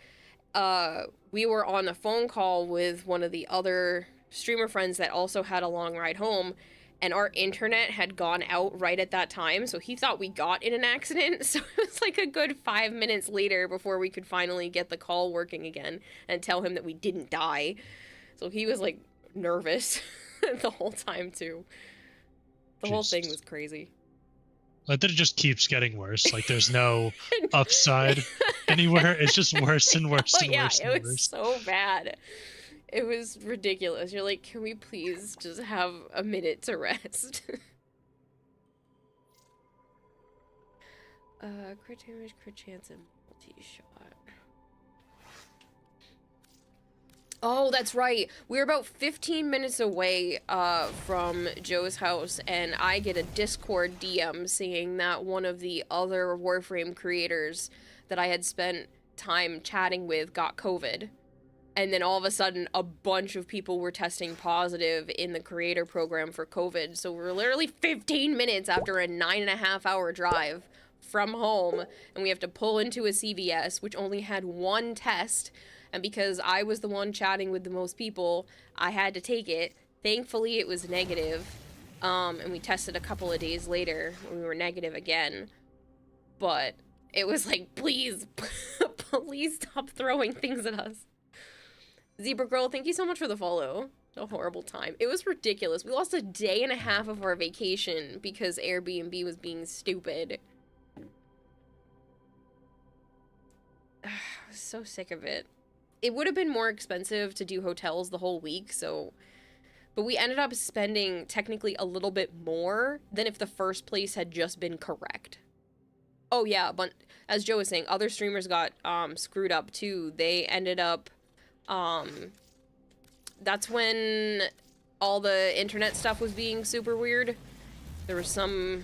we were on a phone call with one of the other streamer friends that also had a long ride home, and our internet had gone out right at that time, so he thought we got in an accident. So it was like a good 5 minutes later before we could finally get the call working again and tell him that we didn't die. So he was like nervous the whole time too. The whole thing was crazy.
Like, that it just keeps getting worse. Like, there's no upside anywhere. It's just worse and worse and worse and worse.
It was so bad. It was ridiculous. You're like, can we please just have a minute to rest? Crit damage, crit chance, and multi-shot. Oh, that's right. We're about 15 minutes away from Joe's house, and I get a Discord DM saying that one of the other Warframe creators that I had spent time chatting with got COVID. And then all of a sudden, a bunch of people were testing positive in the creator program for COVID. So we're literally 15 minutes after a 9.5-hour drive from home, and we have to pull into a CVS, which only had one test. And because I was the one chatting with the most people, I had to take it. Thankfully, it was negative. And we tested a couple of days later when we were negative again. But it was like, please, please stop throwing things at us. Zebra Girl, thank you so much for the follow. A horrible time. It was ridiculous. We lost a day and a half of our vacation because Airbnb was being stupid. I was so sick of it. It would have been more expensive to do hotels the whole week, so... But we ended up spending technically a little bit more than if the first place had just been correct. Oh yeah, but as Joe was saying, other streamers got screwed up too. They ended up... that's when all the internet stuff was being super weird. There was some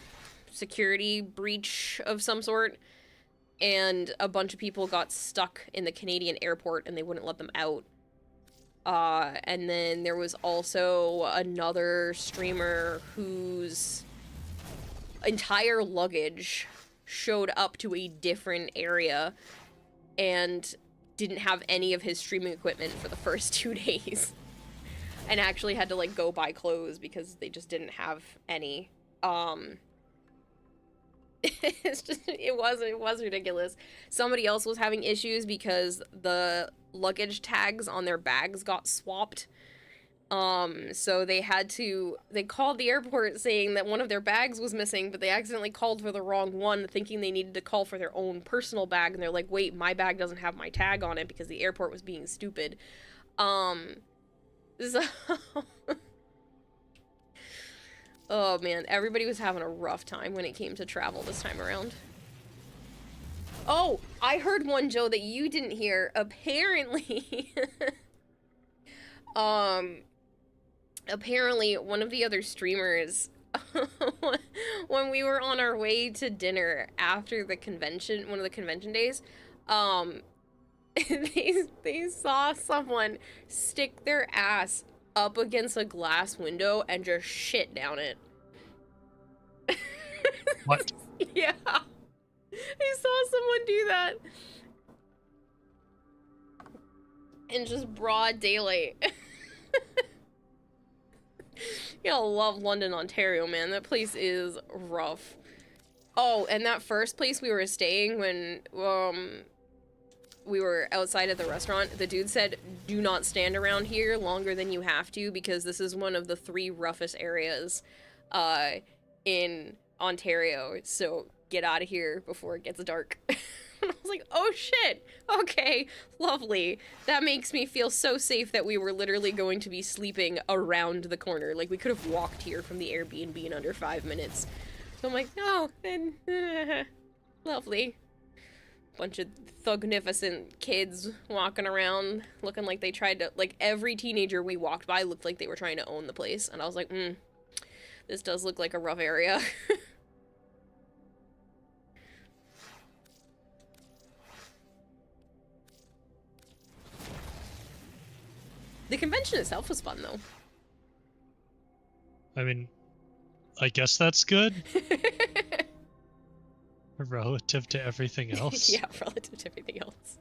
security breach of some sort. And a bunch of people got stuck in the Canadian airport and they wouldn't let them out. And then there was also another streamer whose entire luggage showed up to a different area and didn't have any of his streaming equipment for the first 2 days. And actually had to like go buy clothes because they just didn't have any. It's just, it was ridiculous. Somebody else was having issues because the luggage tags on their bags got swapped. So they called the airport saying that one of their bags was missing, but they accidentally called for the wrong one, thinking they needed to call for their own personal bag, and they're like, wait, my bag doesn't have my tag on it because the airport was being stupid. So... Oh man, everybody was having a rough time when it came to travel this time around. Oh, I heard one, Joe, that you didn't hear. Apparently, apparently one of the other streamers, when we were on our way to dinner after the convention, one of the convention days, they saw someone stick their ass up against a glass window and just shit down it.
What?
Yeah. I saw someone do that. In just broad daylight. You gotta love London, Ontario, man. That place is rough. Oh, and that first place we were staying when we were outside of the restaurant, the dude said, do not stand around here longer than you have to because this is one of the 3 roughest areas in Ontario. So get out of here before it gets dark. I was like, oh shit, okay, lovely. That makes me feel so safe that we were literally going to be sleeping around the corner. Like, we could have walked here from the Airbnb in under 5 minutes. So I'm like, no, then, lovely. Bunch of thugnificent kids walking around, looking like they tried to, like, every teenager we walked by looked like they were trying to own the place. And I was like, this does look like a rough area. The convention itself was fun, though.
I mean, I guess that's good. Relative to everything else.
Yeah, relative to everything else.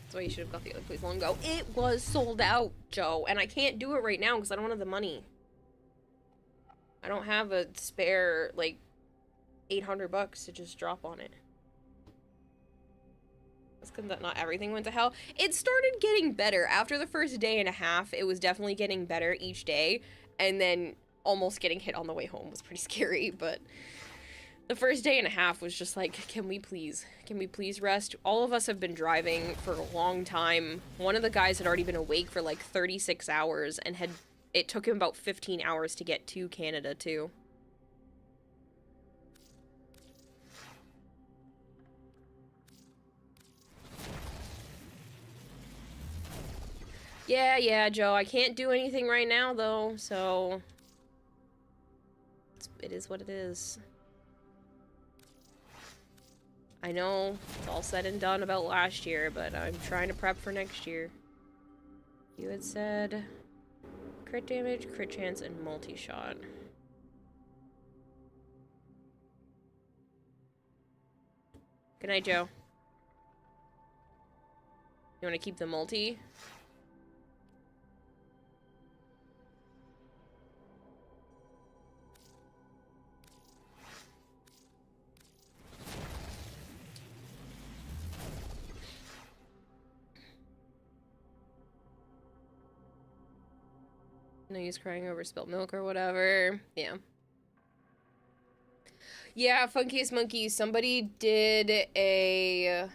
That's why you should have got the other place long ago. It was sold out, Joe, and I can't do it right now because I don't have the money. I don't have a spare, like, $800 to just drop on it. That's because not everything went to hell. It started getting better. After the first day and a half, it was definitely getting better each day. And then almost getting hit on the way home was pretty scary. But the first day and a half was just like, can we please rest? All of us have been driving for a long time. One of the guys had already been awake for like 36 hours and it took him about 15 hours to get to Canada too. Yeah, Joe, I can't do anything right now, though, so... it is what it is. I know it's all said and done about last year, but I'm trying to prep for next year. You had said... crit damage, crit chance, and multi-shot. Good night, Joe. You want to keep the multi? No use crying over spilt milk or whatever. Yeah. Yeah, Funkiest Monkey, somebody did a...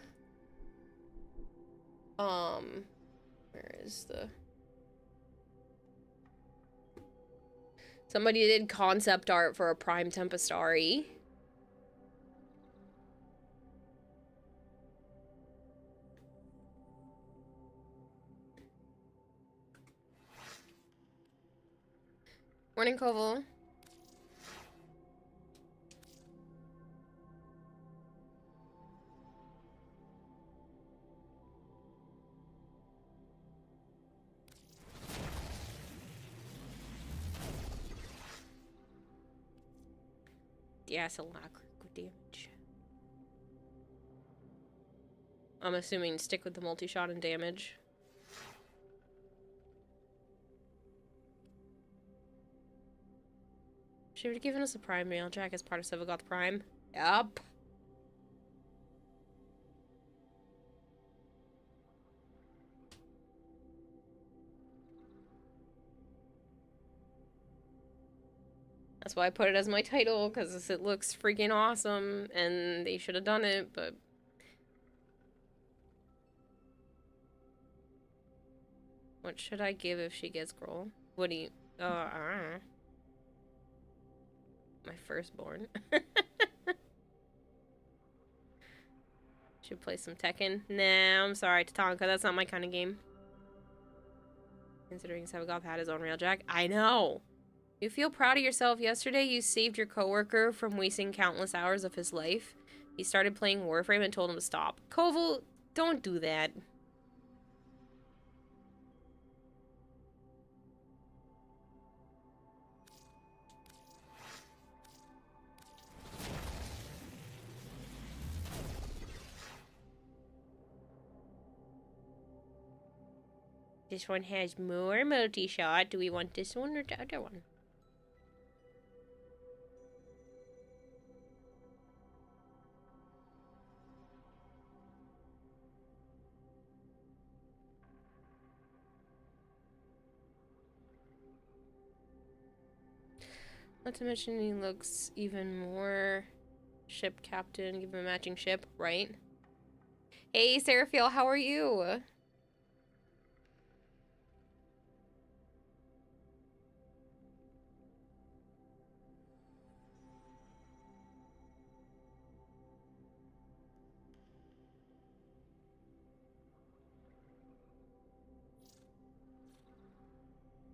where is the... somebody did concept art for a Prime Tempestarii. Morning, Koval. Yeah, it's a lot of critical damage. I'm assuming stick with the multi-shot and damage. Should have given us a Prime Railjack as part of Sevagoth Prime. Yup. That's why I put it as my title, because it looks freaking awesome, and they should have done it, but... what should I give if she gets Growl? What do you... I don't know. My firstborn. Should play some Tekken. Nah, I'm sorry, Tatanka, that's not my kind of game. Considering Sevagoth had his own Railjack. I know! You feel proud of yourself. Yesterday you saved your coworker from wasting countless hours of his life. He started playing Warframe and told him to stop. Koval, don't do that. This one has more multi-shot. Do we want this one or the other one? Not to mention he looks even more ship captain. Give him a matching ship, right? Hey, Seraphiel, how are you?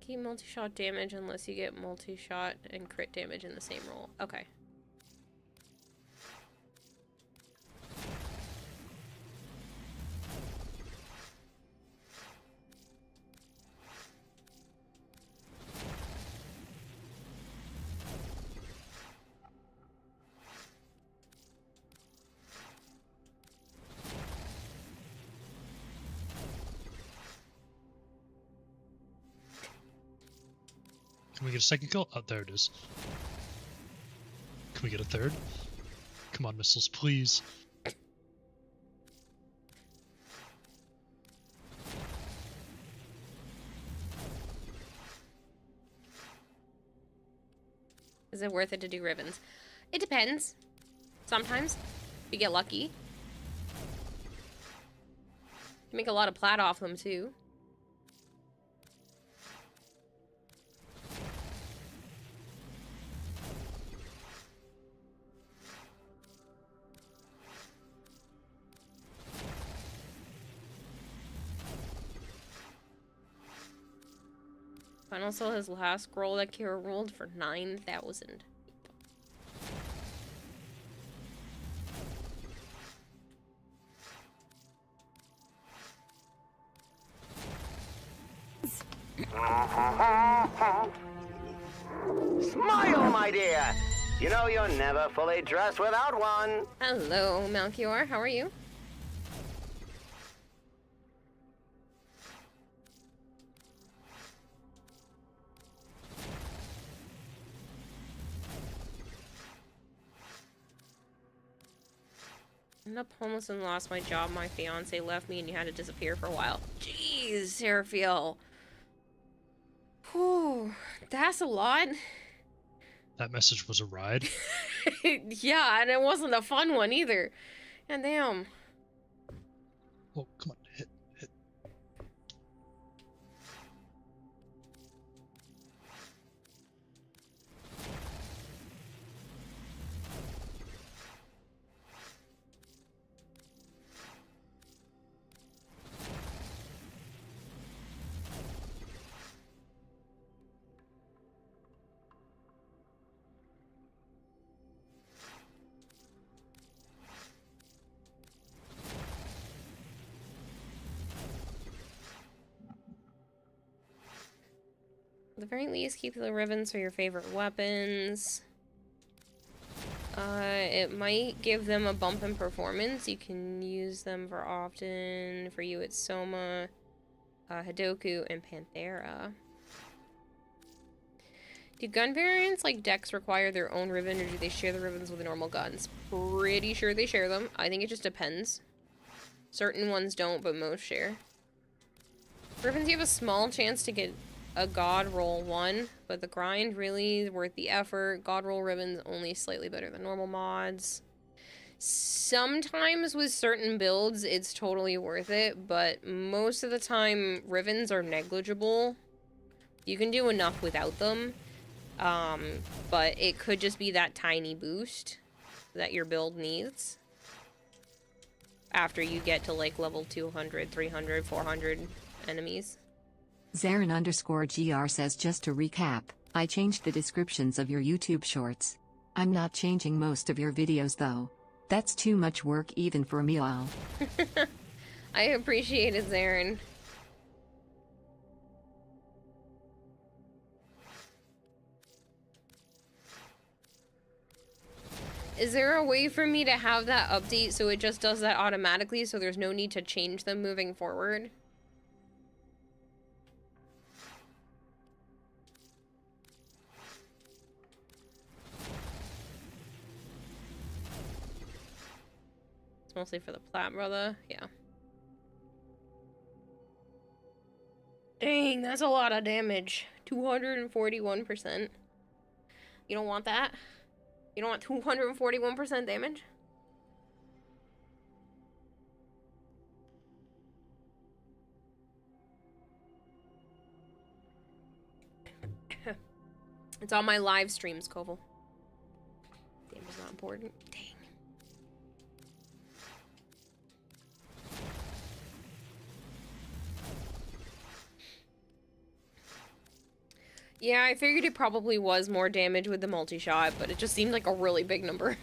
Keep multi-shot damage unless you get multi-shot and crit damage in the same roll. Okay.
Can we get a second kill? Oh, there it is. Can we get a third? Come on, missiles, please.
Is it worth it to do ribbons? It depends. Sometimes. You get lucky. You make a lot of plat off them, too. And also his last scroll that Kira rolled for 9,000.
Smile, my dear! You know you're never fully dressed without one.
Hello, Melchior. How are you? I ended up homeless and lost my job. My fiance left me and you had to disappear for a while. Jeez, Seraphiel. Whew, that's a lot.
That message was a ride.
Yeah, and it wasn't a fun one either. And damn.
Oh, come on, hit.
At the very least, keep the ribbons for your favorite weapons. It might give them a bump in performance. You can use them for often. For you, it's Soma, Hidoku, and Panthera. Do gun variants like Dex require their own ribbon, or do they share the ribbons with the normal guns? Pretty sure they share them. I think it just depends. Certain ones don't, but most share. Ribbons, you have a small chance to get a God roll 1, but the grind really is worth the effort. God roll ribbons only slightly better than normal mods. Sometimes with certain builds, it's totally worth it, but most of the time, ribbons are negligible. You can do enough without them, but it could just be that tiny boost that your build needs after you get to like level 200, 300, 400 enemies.
Zarin_GR says, just to recap, I changed the descriptions of your YouTube shorts. I'm not changing most of your videos though. That's too much work even for me all.
I appreciate it, Zarin. Is there a way for me to have that update so it just does that automatically so there's no need to change them moving forward? Mostly for the plat, brother. Yeah. Dang, that's a lot of damage. 241%. You don't want that? You don't want 241% damage? It's on my live streams, Koval. Game is not important. Dang. Yeah, I figured it probably was more damage with the multi-shot, but it just seemed like a really big number.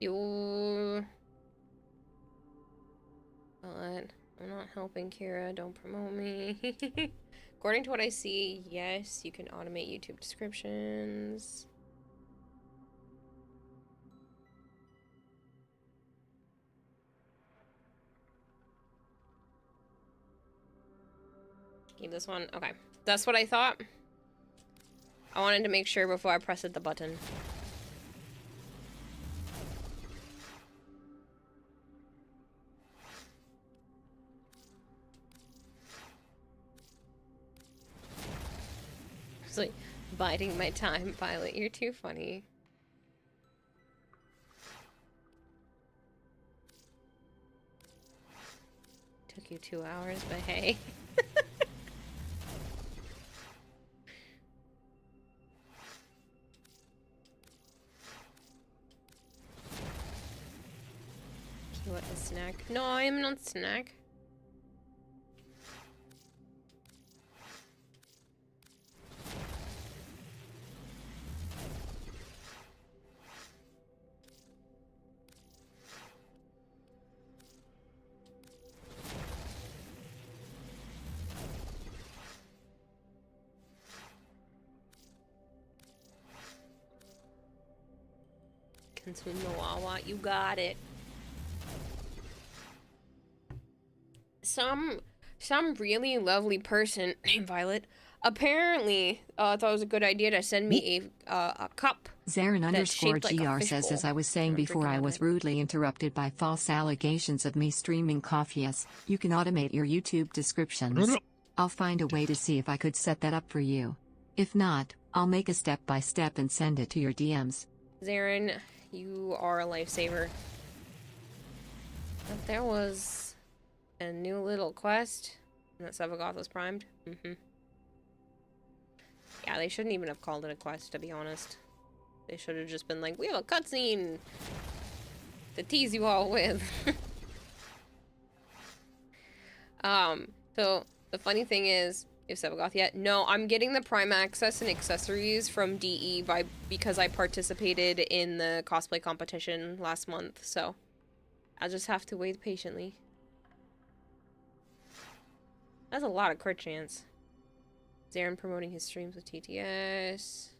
You're... But I'm not helping Kira. Don't promote me. According to what I see, yes, you can automate YouTube descriptions. Keep this one. Okay. That's what I thought. I wanted to make sure before I pressed the button. It's like, biding my time, Violet. You're too funny. Took you 2 hours, but hey. You want a snack? No, I am not snack. Consume the Wawa, you got it. Some really lovely person named Violet apparently thought it was a good idea to send me a cup.
Zarin underscore
like
GR says, as I was saying before, I was rudely interrupted by false allegations of me streaming coffees. You can automate your YouTube descriptions. I'll find a way to see if I could set that up for you. If not, I'll make a step-by-step and send it to your DMs.
Zarin, you are a lifesaver. But there was a new little quest that Sevagoth was primed. Yeah, they shouldn't even have called it a quest, to be honest. They should have just been like, we have a cutscene to tease you all with. So the funny thing is, if Sevagoth yet? No, I'm getting the Prime Access and accessories from DE because I participated in the cosplay competition last month, so I'll just have to wait patiently. That's a lot of crit chance. Zarin promoting his streams with TTS.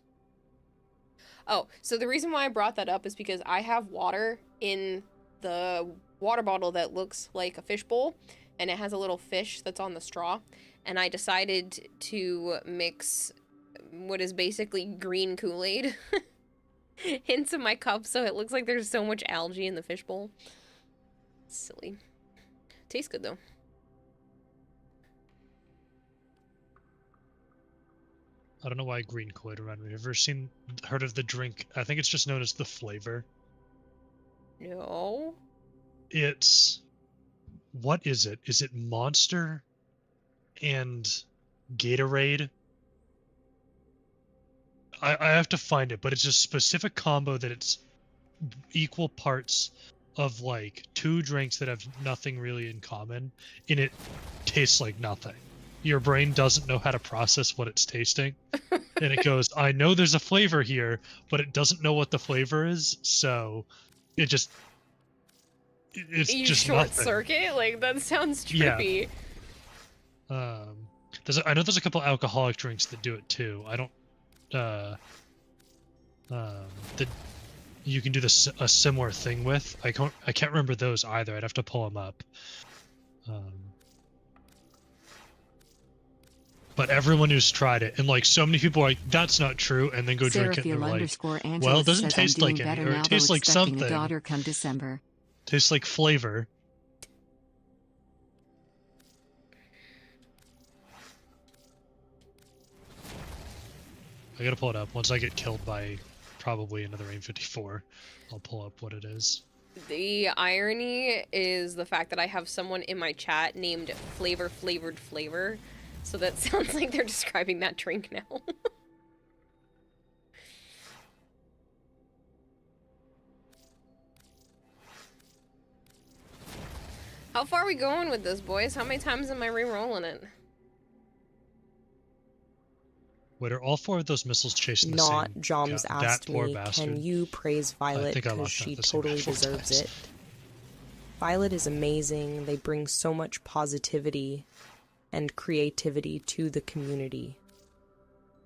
Oh, so the reason why I brought that up is because I have water in the water bottle that looks like a fishbowl, and it has a little fish that's on the straw. And I decided to mix what is basically green Kool-Aid into my cup, so it looks like there's so much algae in the fishbowl. Silly. Tastes good, though.
I don't know why green Kool-Aid reminded me. Have you ever heard of the drink? I think it's just known as the flavor.
No.
It's... What is it? Is it Monster and Gatorade? I have to find it, but it's a specific combo that it's equal parts of like 2 drinks that have nothing really in common, and it tastes like nothing. Your brain doesn't know how to process what it's tasting, and it goes, I know there's a flavor here, but it doesn't know what the flavor is, so it just... It's
you
just
short
nothing.
circuit? Like, that sounds trippy.
Yeah. I know there's a couple alcoholic drinks that do it too. I don't. That you can do a similar thing with. I can't remember those either. I'd have to pull them up. But everyone who's tried it, and like so many people are like, that's not true, and then go drink it, and they're like, well, it doesn't taste like any, or it tastes like something.
A daughter come December.
Tastes like flavor. I gotta pull it up. Once I get killed by probably another AIM-54, I'll pull up what it is.
The irony is the fact that I have someone in my chat named Flavored Flavor, so that sounds like they're describing that drink now. How far are we going with this, boys? How many times am I re-rolling it?
Wait, are all 4 of those missiles chasing the same?
Not Joms asked me,
bastard.
can you praise Violet because she totally deserves it? Violet is amazing. They bring so much positivity and creativity to the community.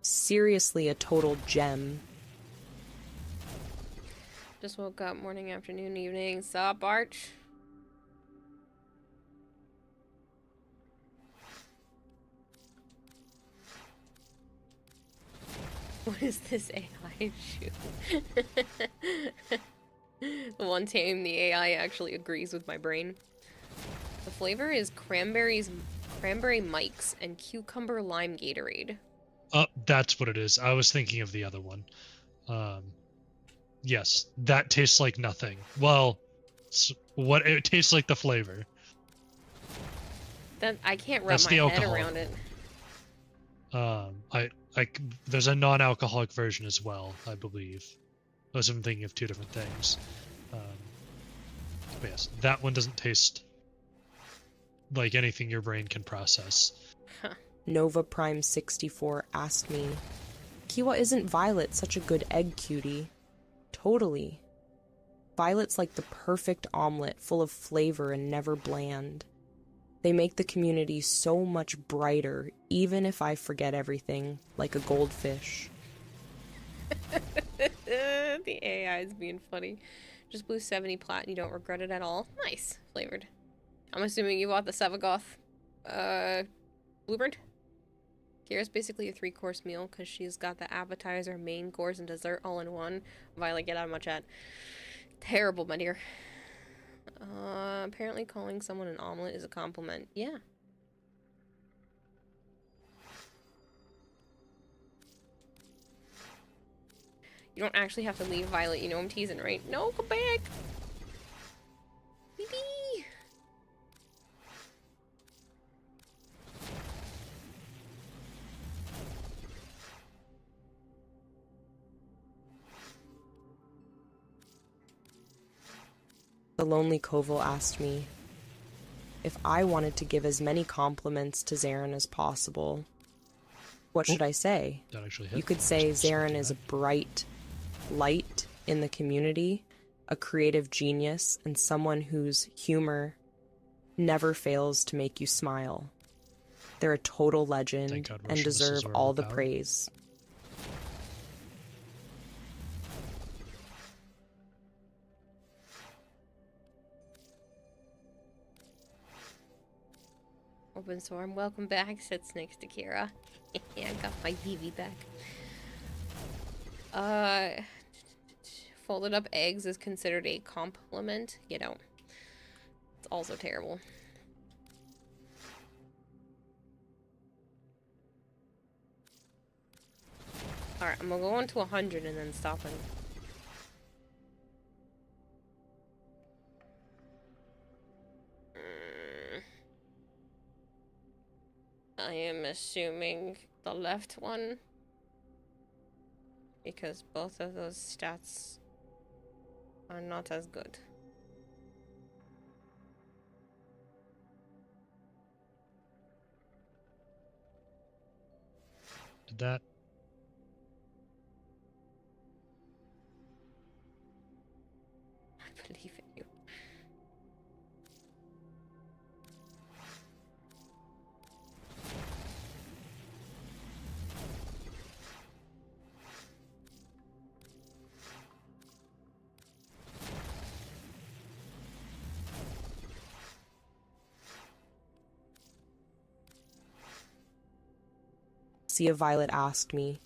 Seriously, a total gem.
Just woke up, morning, afternoon, evening. Sup, Arch? What is this AI shoe? The one time the AI actually agrees with my brain. The flavor is cranberry Mike's and cucumber lime Gatorade.
That's what it is. I was thinking of the other one. Yes, that tastes like nothing. Well, what it tastes like the flavor.
That I can't wrap my head around it.
There's a non-alcoholic version as well, I believe. Unless I'm thinking of 2 different things. But yes, that one doesn't taste like anything your brain can process.
Huh.
Nova Prime 64 asked me, Kiwa, isn't Violet such a good egg cutie? Totally. Violet's like the perfect omelet, full of flavor and never bland. They make the community so much brighter, even if I forget everything, like a goldfish.
The AI is being funny. Just blew 70 plat and you don't regret it at all. Nice. Flavored. I'm assuming you bought the Sevagoth, Blueprint? Kira's basically a 3-course meal because she's got the appetizer, main course, and dessert all in one. Violet, get out of my chat. Terrible, my dear. Apparently calling someone an omelet is a compliment. Yeah. You don't actually have to leave, Violet. You know I'm teasing, right? No, come back! Baby!
The Lonely Koval asked me if I wanted to give as many compliments to Zarin as possible. What should I say? You could say Zarin is a bright light in the community, a creative genius, and someone whose humor never fails to make you smile. They're a total legend and deserve all the praise.
Open Storm, welcome back. Sits next to Kira. Yeah, I got my BB back. Folded up eggs is considered a compliment. You know, it's also terrible. Alright, I'm gonna go on to 100 and then stopping. I am assuming the left one, because both of those stats are not as good.
Did that?
I believe in you.
Sea of Violet asked me,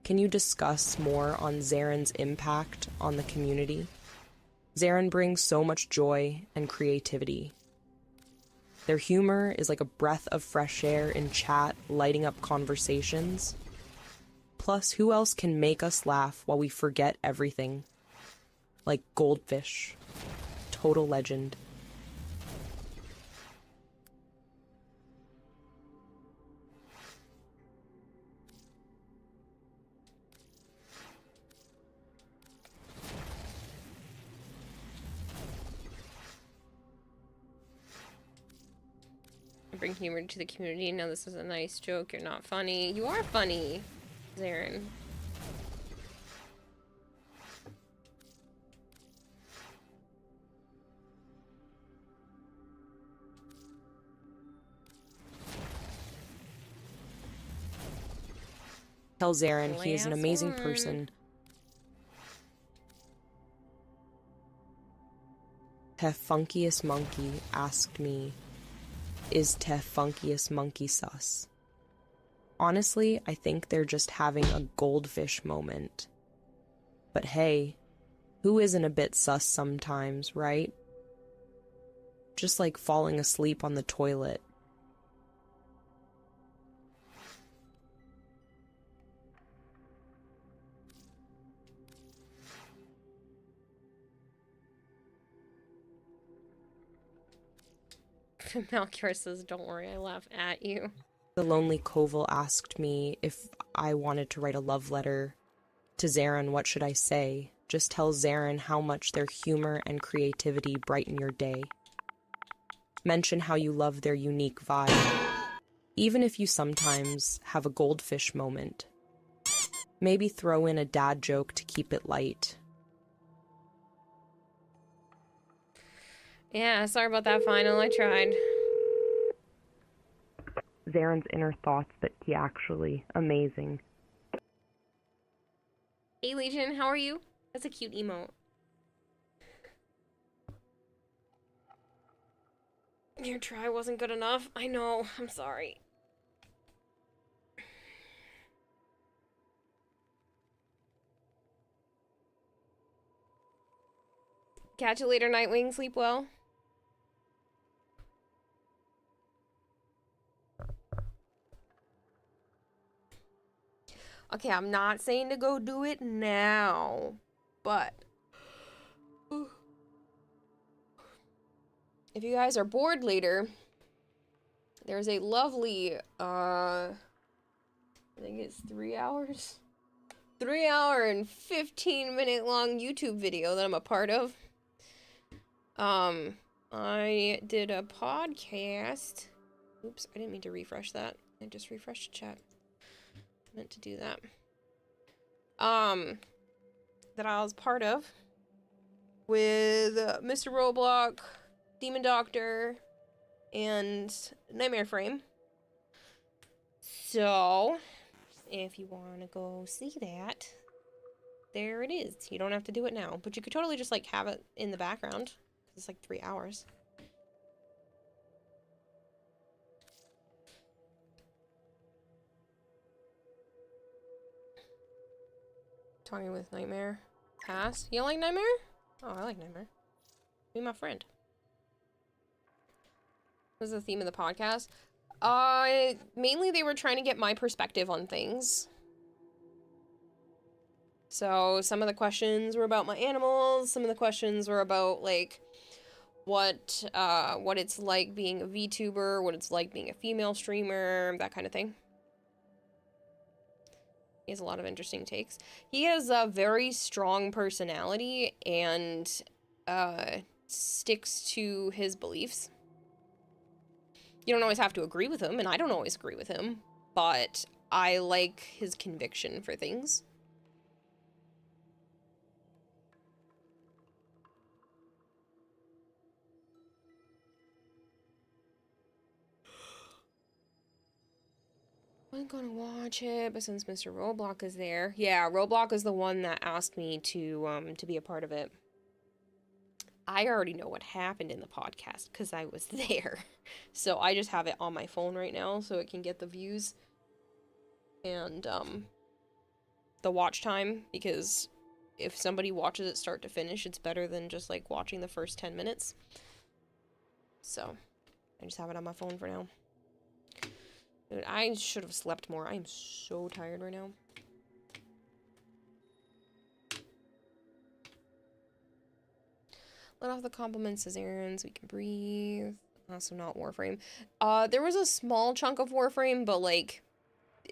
can you discuss more on Zaren's impact on the community? Zaren brings so much joy and creativity. Their humor is like a breath of fresh air in chat, lighting up conversations. Plus, who else can make us laugh while we forget everything? Like Goldfish. Total legend.
Bring humor to the community. No, this is a nice joke. You're not funny. You are funny, Zaren.
Tell Zaren he is an amazing person. Funkiest Monkey asked me, is Funkiest Monkey sus? Honestly, I think they're just having a goldfish moment. But hey, who isn't a bit sus sometimes, right? Just like falling asleep on the toilet.
Malkior says, don't worry, I laugh at you.
The Lonely Koval asked me if I wanted to write a love letter to Zaren. What should I say? Just tell Zaren how much their humor and creativity brighten your day. Mention how you love their unique vibe. Even if you sometimes have a goldfish moment. Maybe throw in a dad joke to keep it light.
Yeah, sorry about that, Final. I tried.
Zaren's inner thoughts that he actually amazing.
Hey, Legion, how are you? That's a cute emote. Your try wasn't good enough. I know. I'm sorry. Catch you later, Nightwing. Sleep well. Okay, I'm not saying to go do it now, but if you guys are bored later, there's a lovely, I think it's 3 hours? 3 hour and 15-minute long YouTube video that I'm a part of. I did a podcast. Oops, I didn't mean to refresh that. I just refreshed the chat. Meant to do that. That I was part of with Mr. Roblox, Demon Doctor, and Nightmare Frame. So, if you want to go see that, there it is. You don't have to do it now, but you could totally just like have it in the background. It's like 3 hours. Talking with Nightmare. Pass. You don't like Nightmare? Oh, I like Nightmare. Be my friend. What was the theme of the podcast? Mainly they were trying to get my perspective on things. So some of the questions were about my animals. Some of the questions were about like what it's like being a VTuber, what it's like being a female streamer, that kind of thing. He has a lot of interesting takes. He has a very strong personality and sticks to his beliefs. You don't always have to agree with him, and I don't always agree with him, but I like his conviction for things. I'm gonna watch it, but since Mr. Roblox is there... Yeah, Roblox is the one that asked me to be a part of it. I already know what happened in the podcast, because I was there. So I just have it on my phone right now, so it can get the views. and the watch time, because if somebody watches it start to finish, it's better than just like watching the first 10 minutes. So I just have it on my phone for now. Dude, I should have slept more. I am so tired right now. Let off the compliments as errands. We can breathe. Also not Warframe. There was a small chunk of Warframe, but like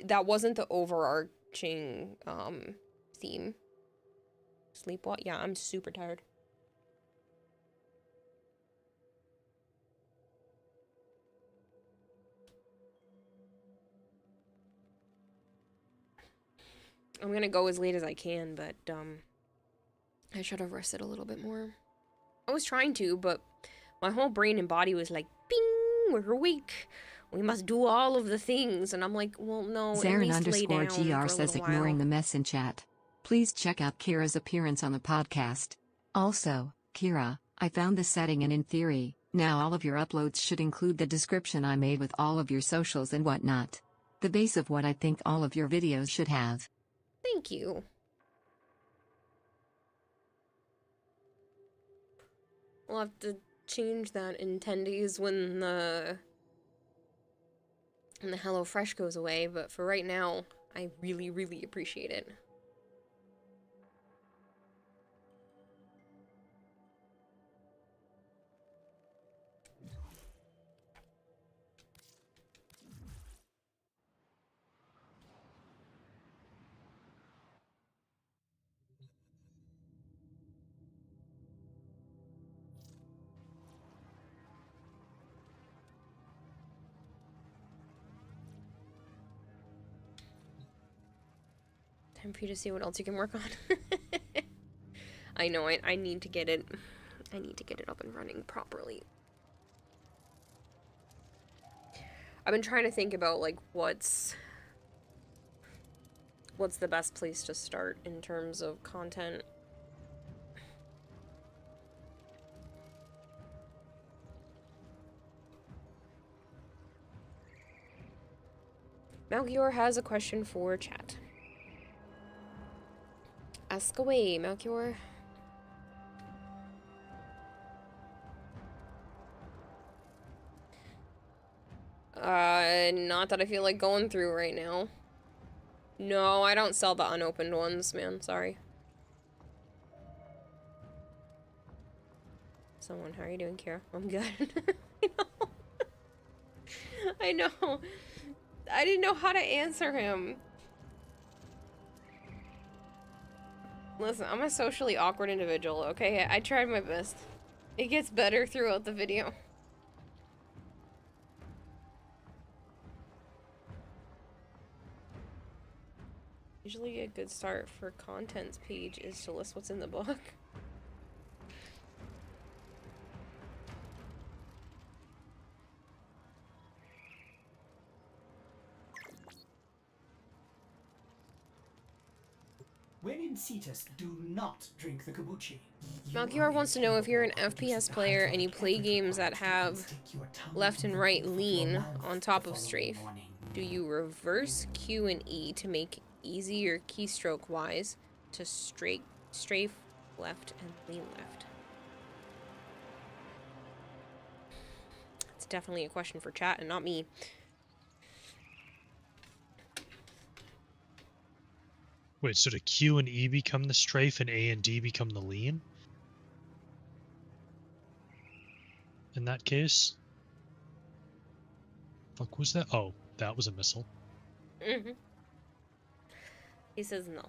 that wasn't the overarching theme. Sleep what? Yeah, I'm super tired. I'm gonna go as late as I can, but I should have rested a little bit more. I was trying to, but my whole brain and body was like, "Bing, we're awake. We must do all of the things." And I'm like, well, no, at
Zarin
least lay down
_GR
for a
says
little
ignoring
while.
the mess in chat. Please check out Kira's appearance on the podcast. Also, Kira, I found the setting and in theory, now all of your uploads should include the description I made with all of your socials and whatnot. The base of what I think all of your videos should have.
Thank you. We'll have to change that in 10 days when the HelloFresh goes away, but for right now, I really, really appreciate it. Time for you to see what else you can work on. I know, I need to get it. I need to get it up and running properly. I've been trying to think about like what's the best place to start in terms of content. Melchior has a question for chat. Ask away, Melchior. Not that I feel like going through right now. No, I don't sell the unopened ones, man. Sorry. Someone, how are you doing, Kira? I'm good. I know. I know. I didn't know how to answer him. Listen, I'm a socially awkward individual, okay? I tried my best. It gets better throughout the video. Usually a good start for contents page is to list what's in the book.
When in Cetus, do not drink the kombucha.
Melchior wants to know if you're an FPS player and you play games that have left and right lean on top of strafe. Do you reverse Q and E to make easier keystroke wise to strafe left and lean left? It's definitely a question for chat and not me.
Wait, so do Q and E become the strafe and A and D become the lean? In that case? Fuck was that? Oh, that was a missile.
Mm-hmm. He says no.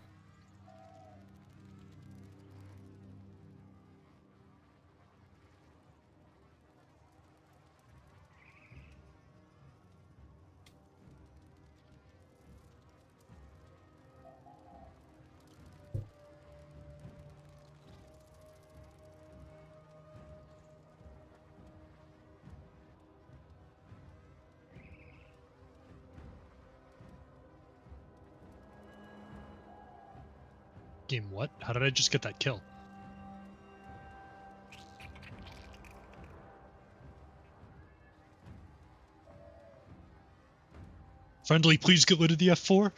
Game what? How did I just get that kill? Friendly, please get rid of the F4.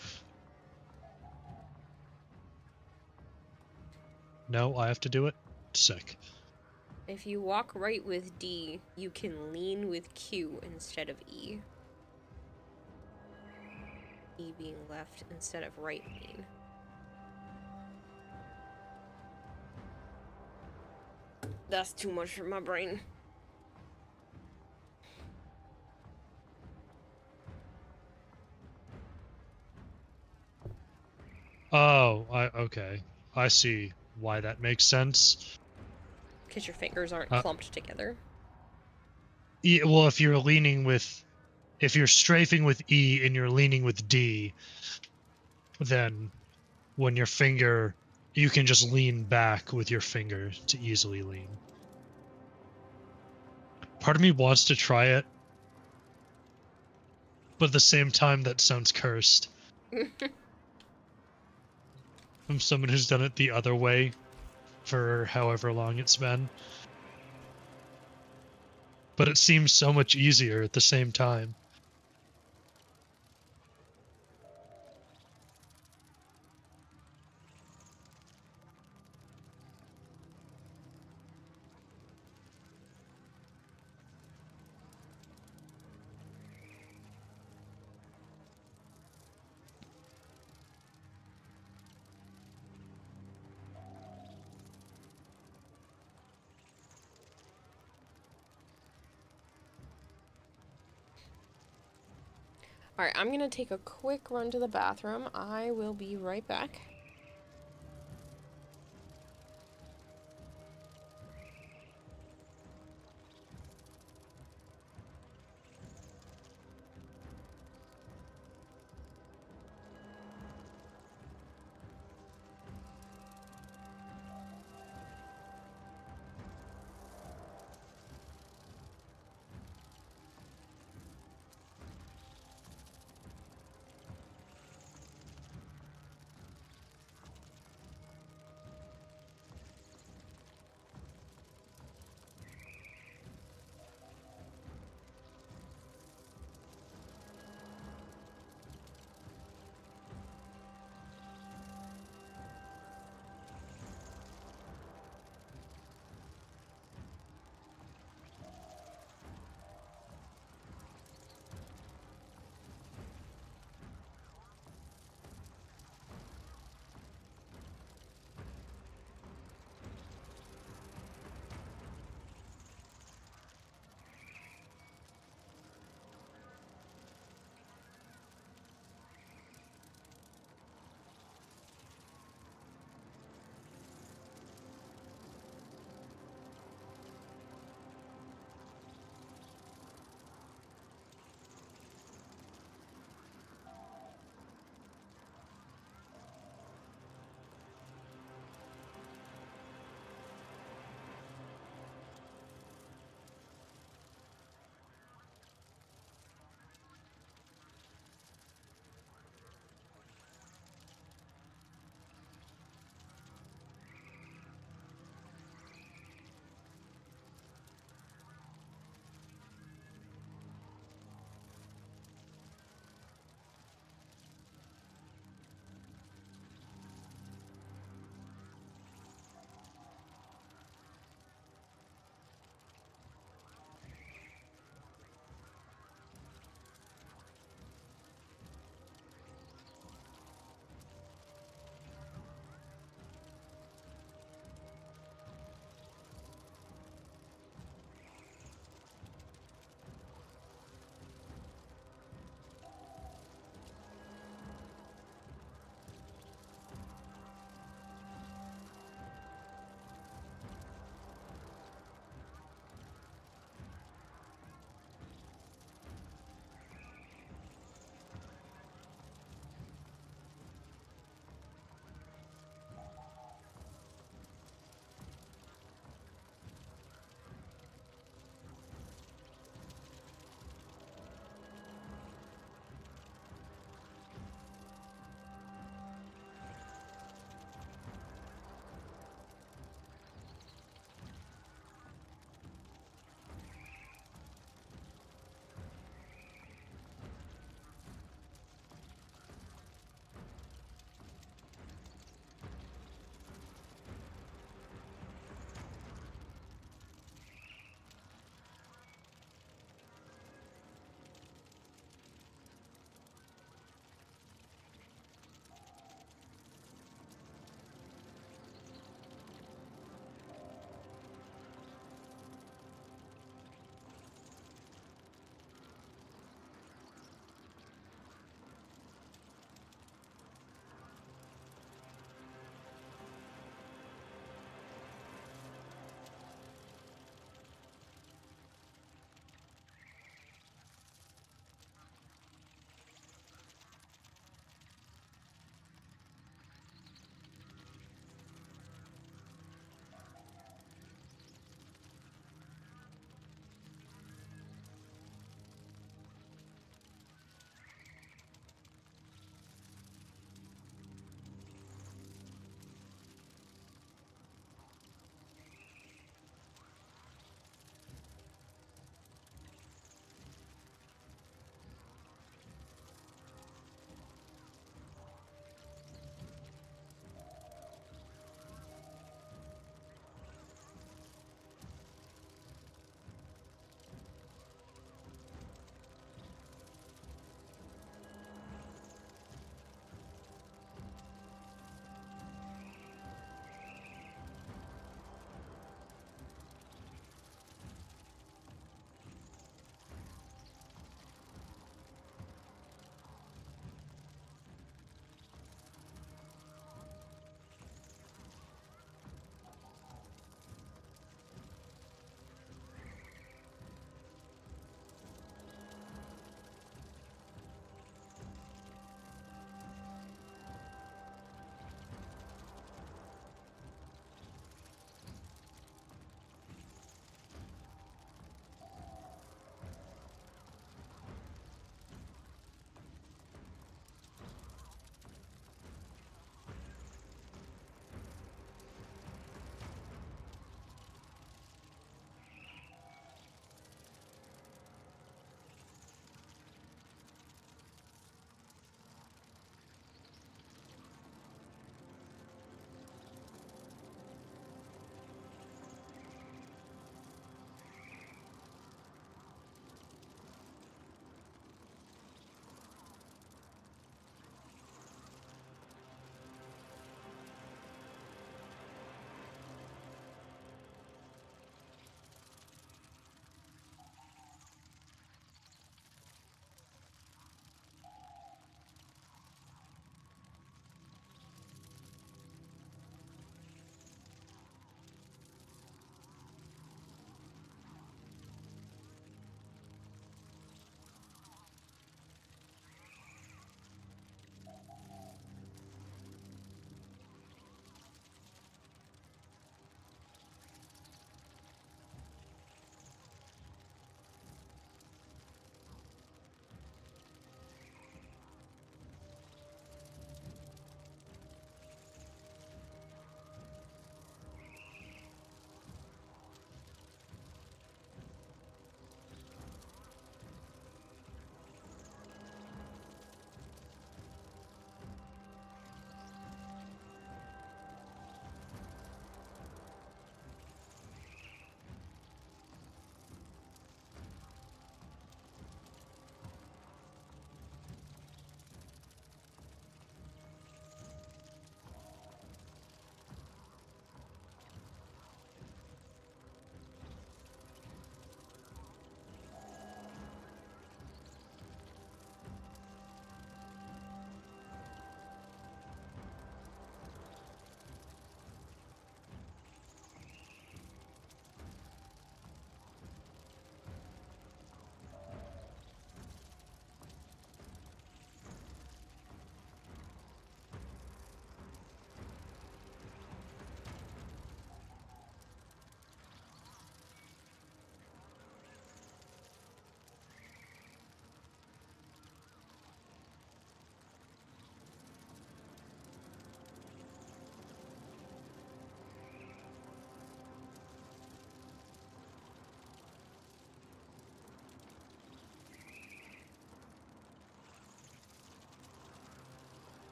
No, I have to do it? Sick.
If you walk right with D, you can lean with Q instead of E. E being left instead of right lean. That's too much for my brain.
Oh, okay. I see why that makes sense.
Because your fingers aren't clumped together.
Yeah, well, if you're strafing with E and you're leaning with D, then when you can just lean back with your finger to easily lean. Part of me wants to try it, but at the same time, that sounds cursed. I'm someone who's done it the other way for however long it's been. But it seems so much easier at the same time.
Alright, I'm gonna take a quick run to the bathroom. I will be right back.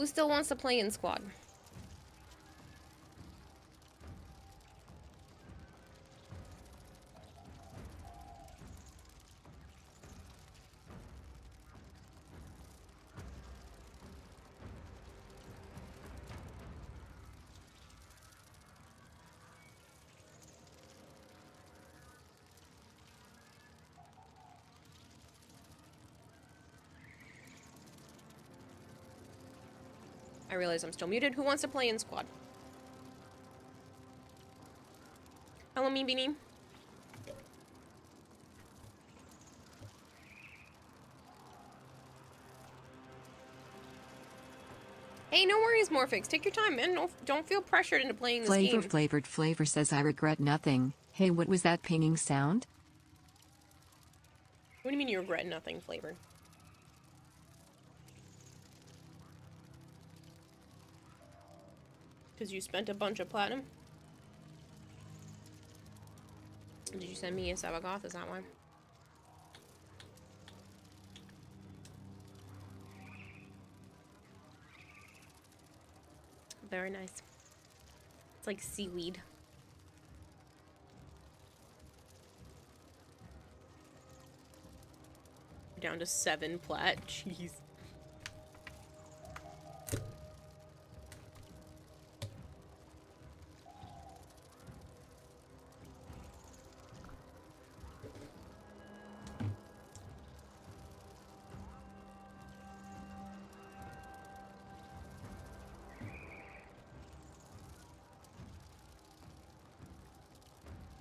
Who still wants to play in squad? I realize I'm still muted. Who wants to play in squad? Hello, me beanie. Hey, no worries, Morphix. Take your time, man. Don't feel pressured into playing this game.
Flavor says I regret nothing. Hey, what was that pinging sound?
What do you mean you regret nothing, Flavor? Because you spent a bunch of platinum? Did you send me a Savagoth? Is that why? Very nice. It's like seaweed. Down to 7 plat. Jeez.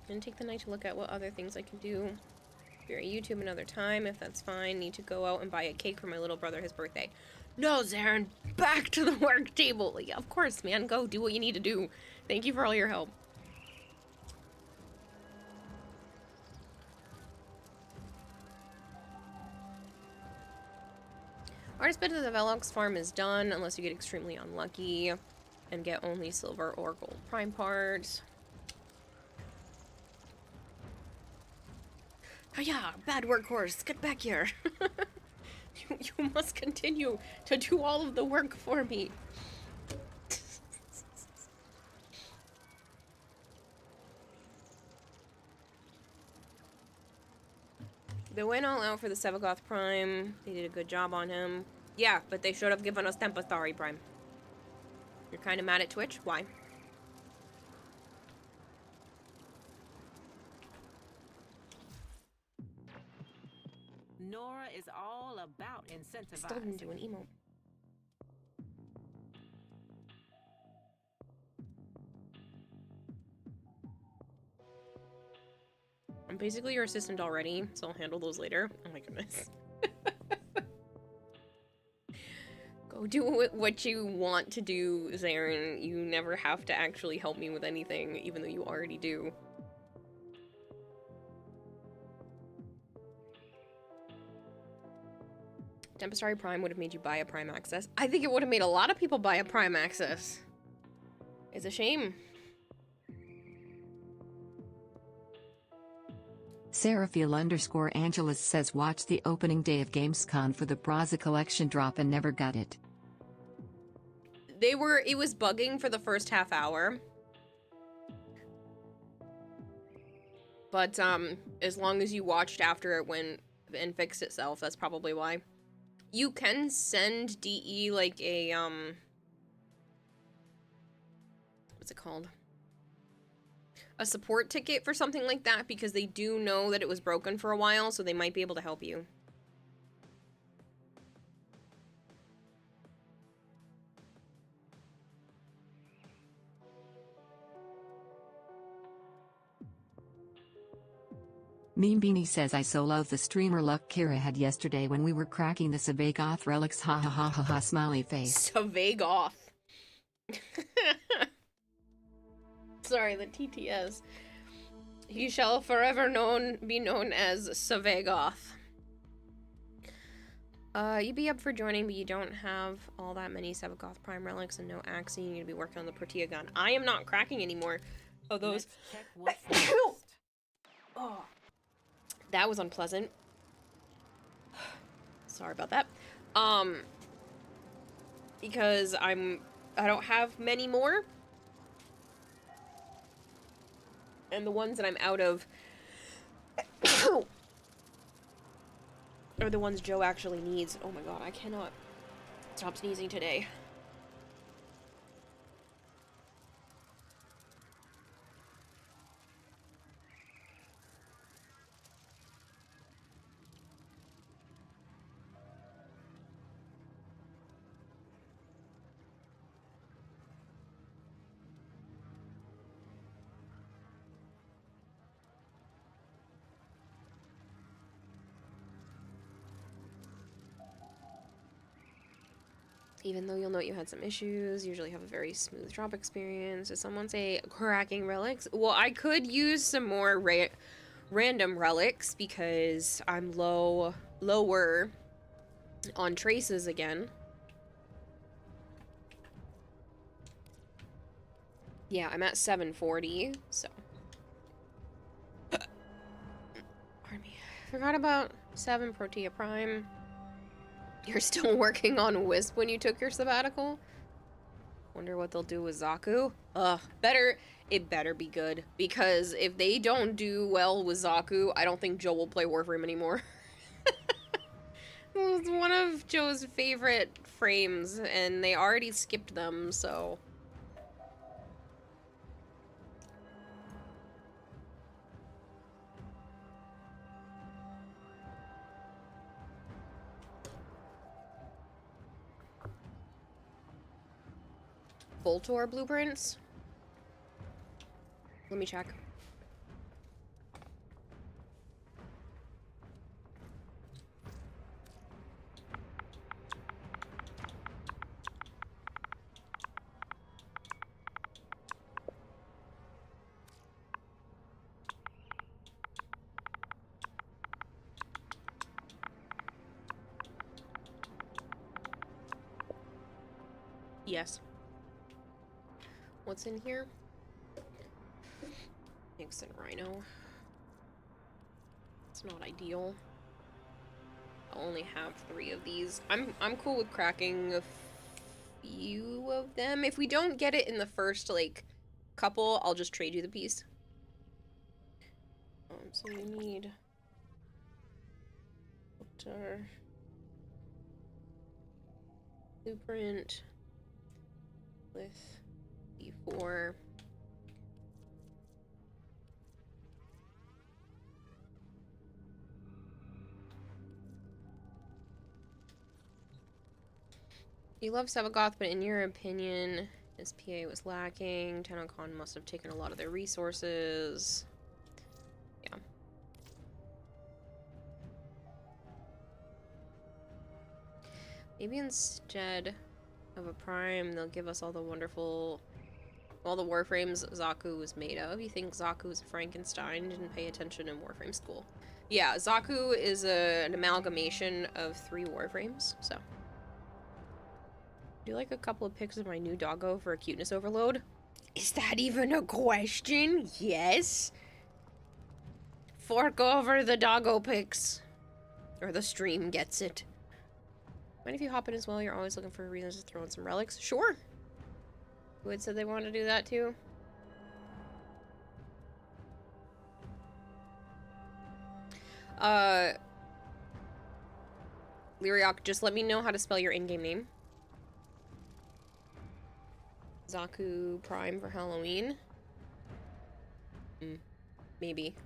And take the night to look at what other things I can do. You're at YouTube another time, if that's fine. Need to go out and buy a cake for my little brother, his birthday. No, Zarin, back to the work table. Yeah, of course, man. Go do what you need to do. Thank you for all your help. Artist bid to the Velox farm is done, unless you get extremely unlucky and get only silver or gold prime parts. Oh yeah, bad workhorse, get back here. you must continue to do all of the work for me. They went all out for the Savagoth Prime. They did a good job on him. Yeah, but they should have given us Tempestarii Prime. You're kind of mad at Twitch? Why?
Nora is all about incentivizing.
Still didn't do an emote. I'm basically your assistant already, so I'll handle those later. Oh my goodness. Go do what you want to do, Zarin. You never have to actually help me with anything, even though you already do. Tempestarii Prime would have made you buy a Prime Access. I think it would have made a lot of people buy a Prime Access. It's a shame.
Seraphil_Angelus says watch the opening day of Gamescom for the Braza collection drop and never got it.
It was bugging for the first half hour. But, as long as you watched after it went and fixed itself, that's probably why. You can send DE, like, a, what's it called? A support ticket for something like that, because they do know that it was broken for a while, so they might be able to help you.
Meme Beanie says I so love the streamer luck Kira had yesterday when we were cracking the Savagoth relics, ha ha ha ha ha, smiley face.
Savagoth. Sorry, the TTS. He shall forever be known as Savagoth. You'd be up for joining, but you don't have all that many Savagoth Prime relics and no axe, and you need to be working on the Protea gun. I am not cracking anymore. Oh, those. Oh. That was unpleasant. Sorry about that. because I don't have many more. And the ones that I'm out of are the ones Joe actually needs. Oh my god, I cannot stop sneezing today. Even though you'll note you had some issues, usually have a very smooth drop experience. Did someone say cracking relics? Well, I could use some more random relics because I'm lower on traces again. Yeah, I'm at 740, so. Pardon me. Forgot about 7 Protea Prime. You're still working on Wisp when you took your sabbatical? Wonder what they'll do with Zaku? It better be good. Because if they don't do well with Zaku, I don't think Joe will play Warframe anymore. It was one of Joe's favorite frames, and they already skipped them, so... Voltor blueprints? Let me check. Yes. What's in here? Nix and Rhino. It's not ideal. I only have 3 of these. I'm cool with cracking a few of them. If we don't get it in the first, like, couple, I'll just trade you the piece. So we need... blueprint with D4. You love Sevagoth, but in your opinion, his PA was lacking. Tenokon must have taken a lot of their resources. Yeah. Maybe instead of a prime, they'll give us all the wonderful... all the Warframes Zaku was made of. You think Zaku's Frankenstein? Didn't pay attention in Warframe school. Yeah, Zaku is an amalgamation of 3 Warframes, so... Do you like a couple of pics of my new doggo for a cuteness overload? Is that even a question? Yes. Fork over the doggo pics. Or the stream gets it. Mind if you hop in as well? You're always looking for reasons to throw in some relics. Sure. Who had said they wanted to do that too? Lyriok, just let me know how to spell your in-game name. Zaku Prime for Halloween? Maybe.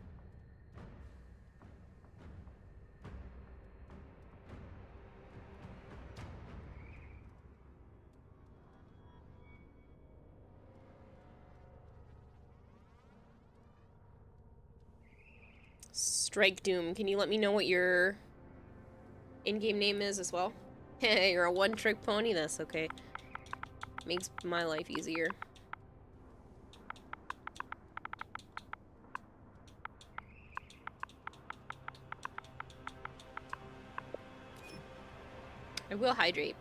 Strike Doom, can you let me know what your in-game name is as well? Hey, you're a one-trick pony? That's okay. Makes my life easier. I will hydrate.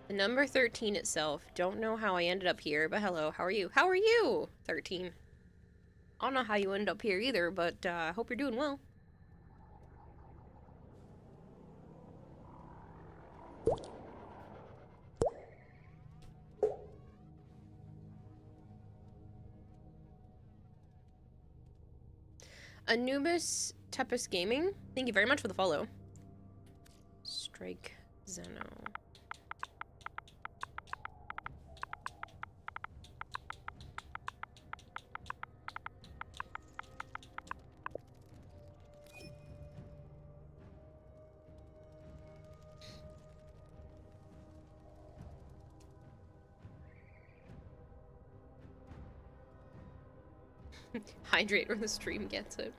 The number 13 itself. Don't know how I ended up here, but hello, how are you? How are you, 13? I don't know how you ended up here either, but I hope you're doing well. Anubis Tepes Gaming, thank you very much for the follow. Strike Zeno. Hydrate when the stream gets it.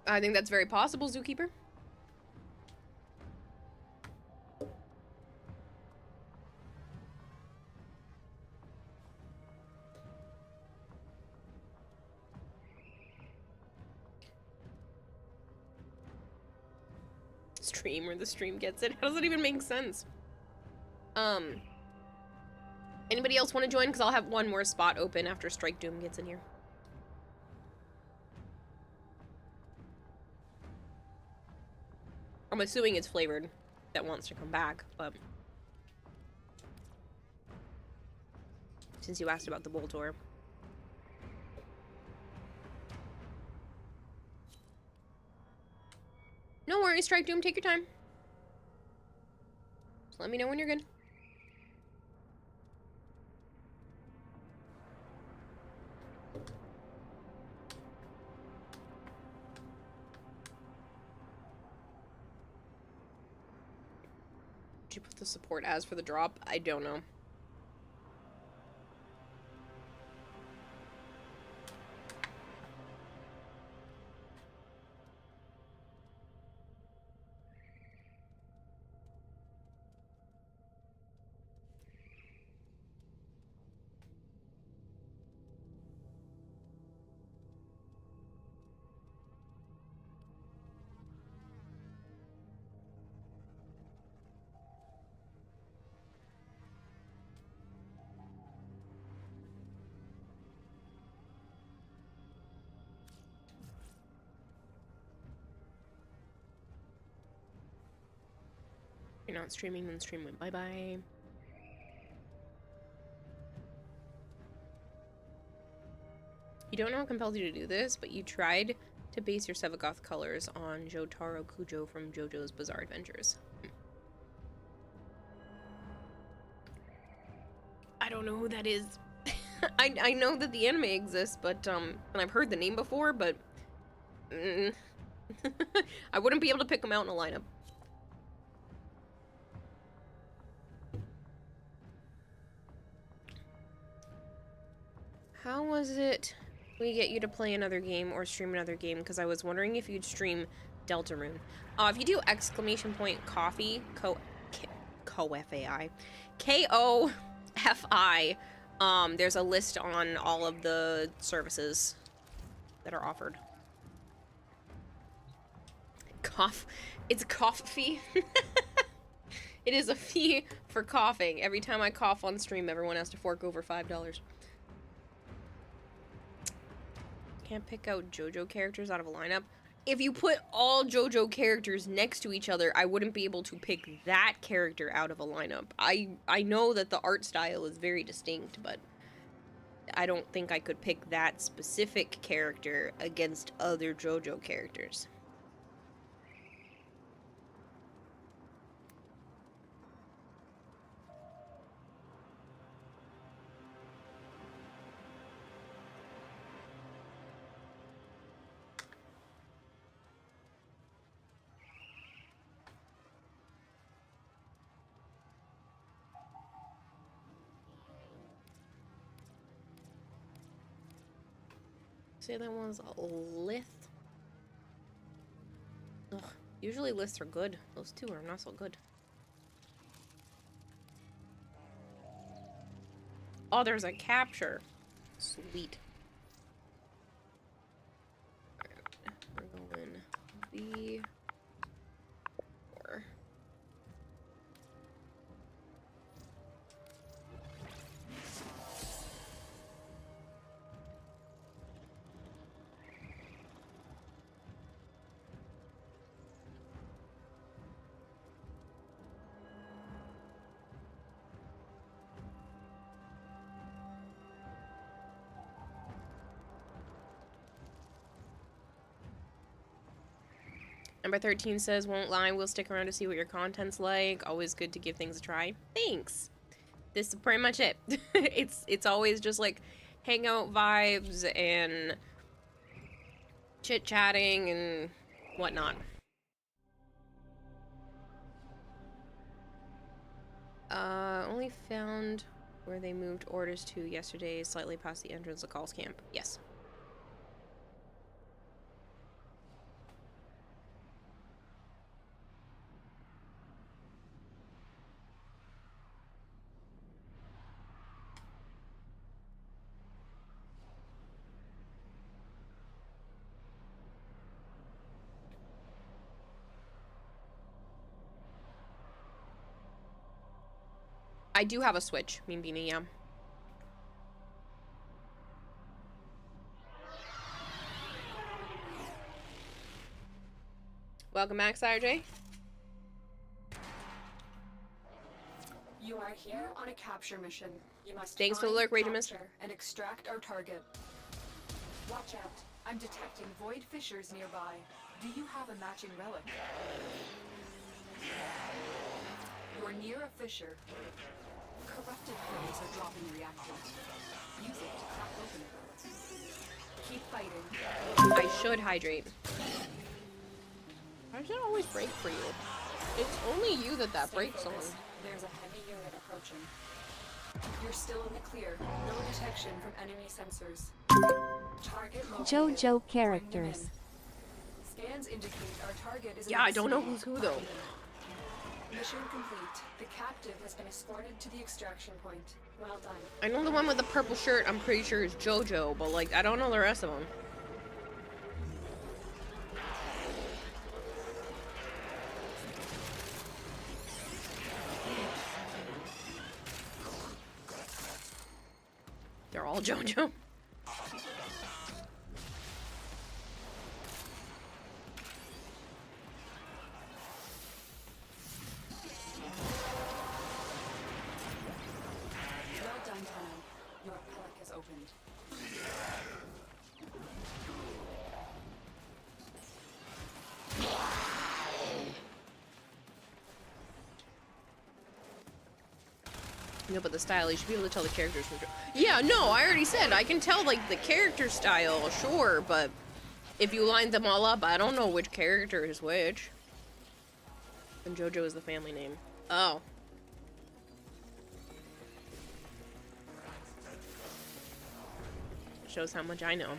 I think that's very possible, Zookeeper. Stream where the stream gets it. How does that even make sense? Anybody else want to join? Because I'll have one more spot open after Strike Doom gets in here. I'm assuming it's Flavored that wants to come back, but since you asked about the Bowl Tour. No worries, Strike Doom, take your time. Just let me know when you're good. Did you put the support as for the drop? I don't know. You're not streaming, then stream went bye-bye. You don't know what compelled you to do this, but you tried to base your Sevagoth colors on Jotaro Kujo from JoJo's Bizarre Adventures. I don't know who that is. I know that the anime exists, but, and I've heard the name before, but... I wouldn't be able to pick them out in a lineup. How was it we get you to play another game or stream another game? Because I was wondering if you'd stream Deltarune. If you do !coffee, co-F-A-I, K-O-F-I, there's a list on all of the services that are offered. Cough. It's a cough fee. It is a fee for coughing. Every time I cough on stream, everyone has to fork over $5. Can't pick out JoJo characters out of a lineup. If you put all JoJo characters next to each other, I wouldn't be able to pick that character out of a lineup. I know that the art style is very distinct, but I don't think I could pick that specific character against other JoJo characters. Say that one's a lith. Ugh, usually lists are good. Those two are not so good. Oh, there's a capture. Sweet. Alright, we're going B4. Number 13 says, won't lie, we'll stick around to see what your content's like. Always good to give things a try. Thanks. This is pretty much it. It's always just like hangout vibes and chit-chatting and whatnot. Only found where they moved orders to yesterday, slightly past the entrance of Call's camp. Yes. I do have a Switch, Mean Beanie, yeah. Welcome back, SireJ.
You are here on a capture mission. You must
Thanks for the
find,
lurk, Ragemus.
capture, and extract our target. Watch out. I'm detecting void fissures nearby. Do you have a matching relic? You're near a fissure. Corrupted flows are dropping reactors. Use it to crack open it. Keep fighting.
I should hydrate. Why does it always break for you? It's only you that breaks on.
There's a heavy unit approaching. You're still in the clear. No detection from enemy sensors. Target located.
JoJo characters.
Scans indicate our target is.
Yeah, I don't know who's who though.
Mission complete. The captive has been escorted to the extraction point. Well done.
I know the one with the purple shirt, I'm pretty sure is JoJo, but like, I don't know the rest of them. They're all JoJo. No, but the style, you should be able to tell the characters from. Yeah, no, I already said, I can tell, like, the character style, sure, but if you line them all up, I don't know which character is which. And JoJo is the family name. Oh. Shows how much I know.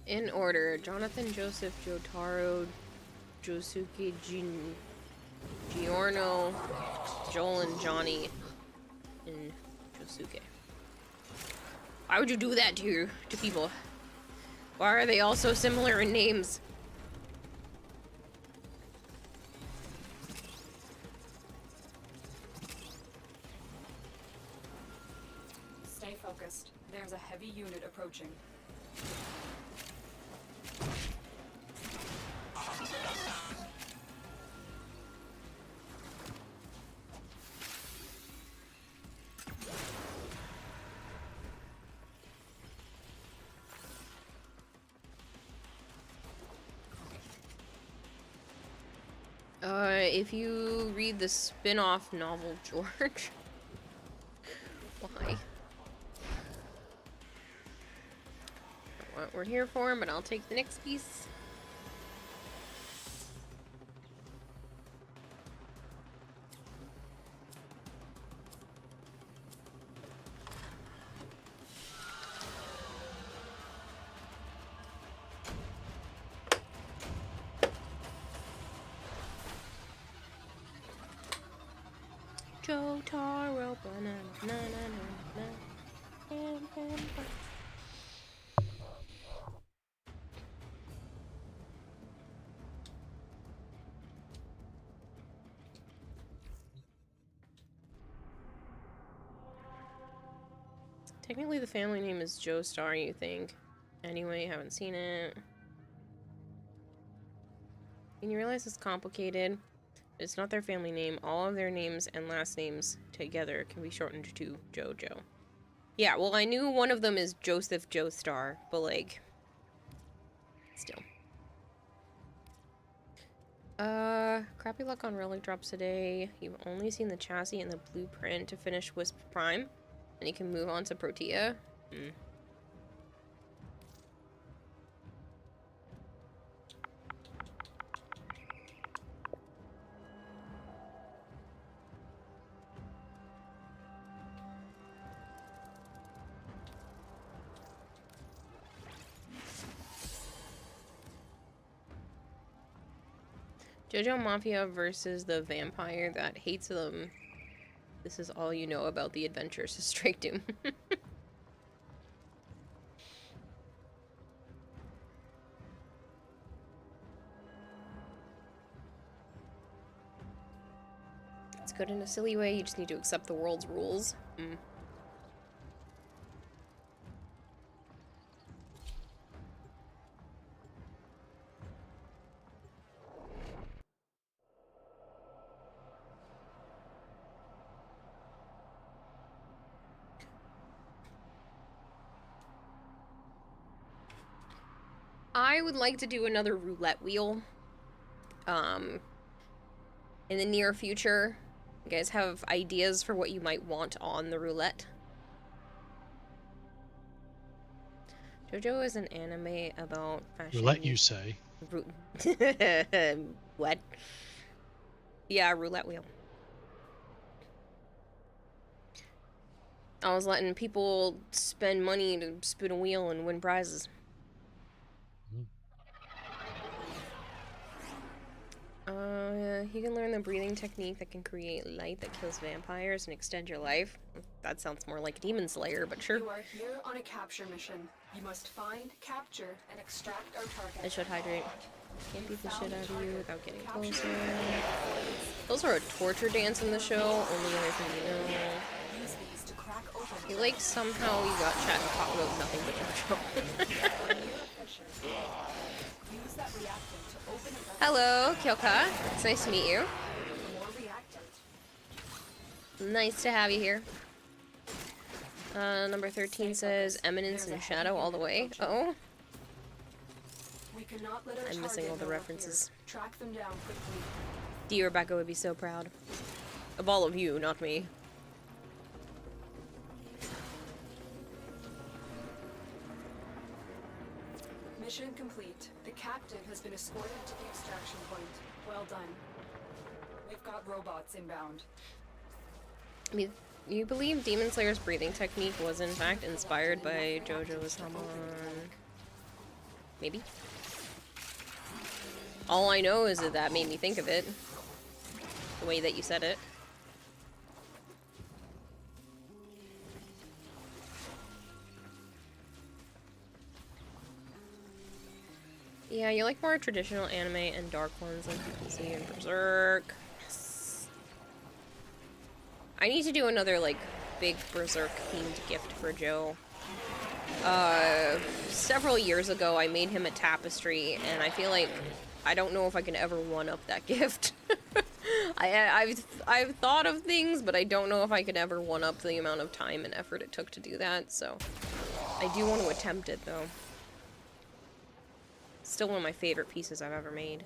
In order, Jonathan, Joseph, Jotaro, Josuke, Giorno, Joel, and Johnny, and Josuke. Why would you do that to people? Why are they all so similar in names?
Stay focused. There's a heavy unit approaching.
If you read the spin-off novel, George. Why? Not what we're here for, but I'll take the next piece. Jotaro, banana, na na na na. Technically, the family name is Joestar, you think. Anyway, haven't seen it. And you realize it's complicated. It's not their family name. All of their names and last names together can be shortened to Jojo. Yeah, well, I knew one of them is Joseph Joestar, but, like, still. Crappy luck on relic drops today. You've only seen the chassis and the blueprint to finish Wisp Prime, and you can move on to Protea. JoJo Mafia versus the vampire that hates them. This is all you know about the adventures of Strike Doom. It's good in a silly way, you just need to accept the world's rules. I would like to do another roulette wheel. In the near future. You guys have ideas for what you might want on the roulette? JoJo is an anime about fashion.
Roulette, you say?
What? Yeah, roulette wheel. I was letting people spend money to spin a wheel and win prizes. You can learn the breathing technique that can create light that kills vampires and extend your life. That sounds more like Demon Slayer, but sure.
You are here on a capture mission. You must find, capture, and extract our target.
I should hydrate. Can't beat the shit out of you without getting closer. Those are a torture dance in the show, only other thing you know. I feel like somehow we got chat and talk about nothing but JoJo. Hello, Kyoka. It's nice to meet you. Nice to have you here. Number 13 says Eminence and Shadow all the way. Uh-oh. I'm missing all the references.
Track them down quickly.
D. Rebecca would be so proud. Of all of you, not me.
Mission complete. The captive has been escorted to the extraction point. Well done. We've got robots inbound.
I mean, you believe Demon Slayer's breathing technique was in fact inspired by JoJo's Hamon? Maybe? All I know is that made me think of it. The way that you said it. Yeah, you like more traditional anime and dark ones like DC and Berserk. Yes. I need to do another, like, big Berserk-themed gift for Joe. Several years ago, I made him a tapestry, and I feel like I don't know if I can ever one-up that gift. I've thought of things, but I don't know if I could ever one-up the amount of time and effort it took to do that, so I do want to attempt it, though. Still one of my favorite pieces I've ever made.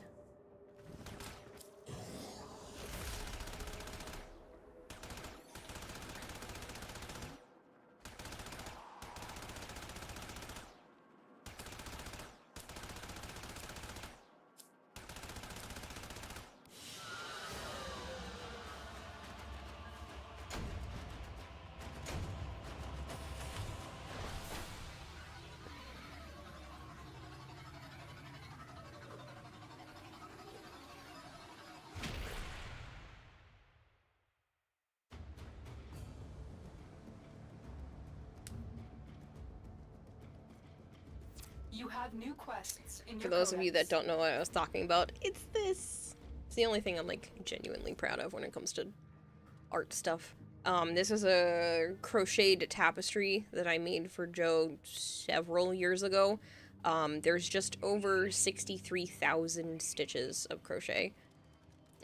You have new quests in
For
your
those of you that
codex.
don't know what I was talking about, it's this. It's the only thing I'm, like, genuinely proud of when it comes to art stuff. This is a crocheted tapestry that I made for Joe several years ago. There's just over 63,000 stitches of crochet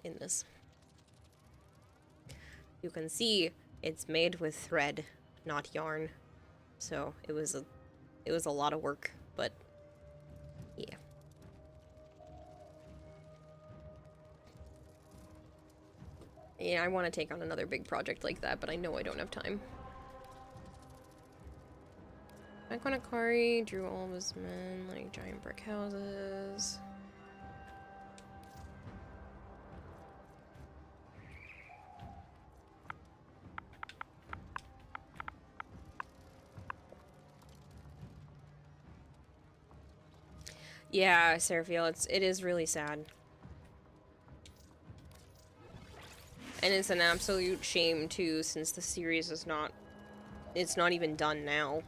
in this. You can see it's made with thread, not yarn. So it was a lot of work, but yeah. Yeah, I want to take on another big project like that, but I know I don't have time. Akonakari drew all of his men like giant brick houses. Yeah, Serafiel, it is really sad. And it's an absolute shame too, since the series is not, it's not even done now.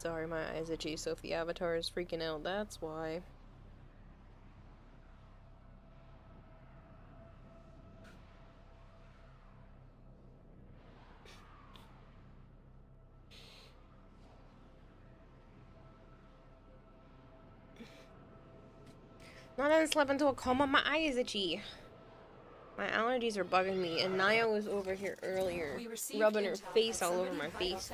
Sorry, my eyes itchy, so if the avatar is freaking out, that's why. Now that I slept into a coma, my eye is itchy. My allergies are bugging me, and Naya was over here earlier, rubbing her face all over my face,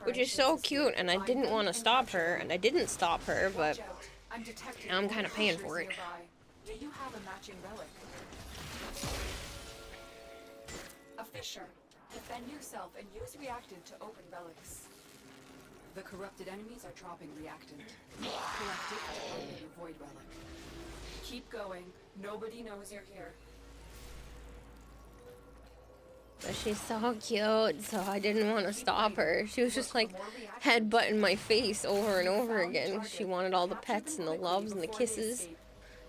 which is so cute, and I didn't want to stop her, and I didn't stop her, but now I'm kind of paying for it.
Do you have a matching relic? A fissure. Defend yourself and use reactant to open relics. The corrupted enemies are dropping reactant. Collect it to open your void relic. Keep going. Nobody knows you're here.
But she's so cute, so I didn't want to stop her. She was just like headbutting my face over and over again. She wanted all the pets and the loves and the kisses.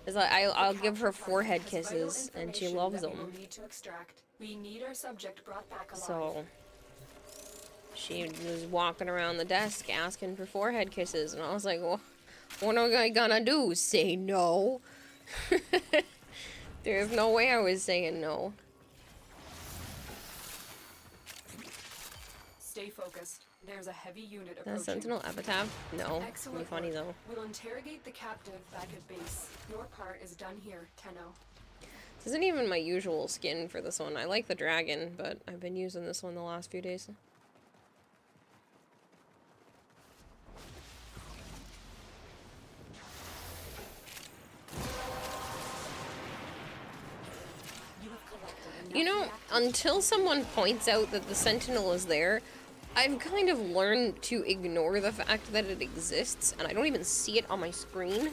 It's like I'll give her forehead kisses, and she loves them. So she was walking around the desk asking for forehead kisses, and I was like, well, what am I gonna do? Say no? There's no way I was saying no.
Stay focused. There's a heavy unit
The
approaching.
Sentinel epitaph? No.
Excellent
It'd be funny
work.
though.
We'll interrogate the captive back at base. Your part is done here, Tenno.
This isn't even my usual skin for this one. I like the dragon, but I've been using this one the last few days. You know, until someone points out that the Sentinel is there, I've kind of learned to ignore the fact that it exists, and I don't even see it on my screen.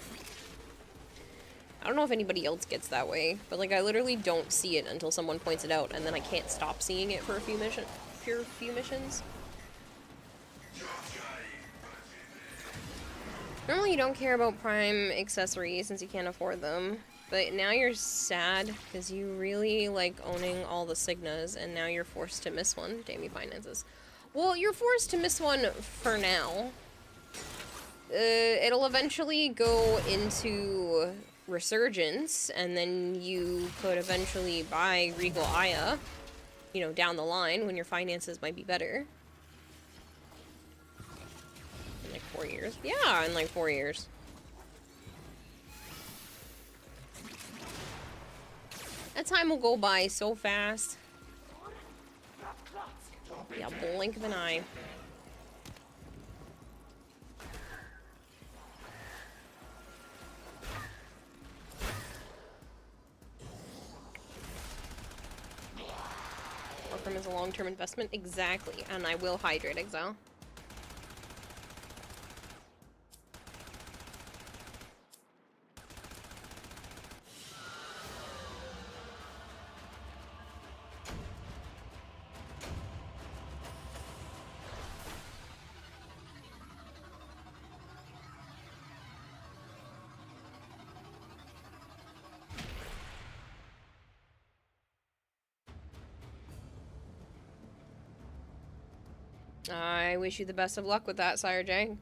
I don't know if anybody else gets that way, but like I literally don't see it until someone points it out, and then I can't stop seeing it for a few missions. Normally you don't care about Prime accessories since you can't afford them, but now you're sad because you really like owning all the Signas, and now you're forced to miss one. Damn you, finances. Well, you're forced to miss one for now. It'll eventually go into Resurgence, and then you could eventually buy Regal Aya, you know, down the line when your finances might be better. In like 4 years? Yeah, in like 4 years. That time will go by so fast. Yeah, blink of an eye. Warframe is a long-term investment. Exactly, and I will hydrate, Exile. I wish you the best of luck with that, Sire J.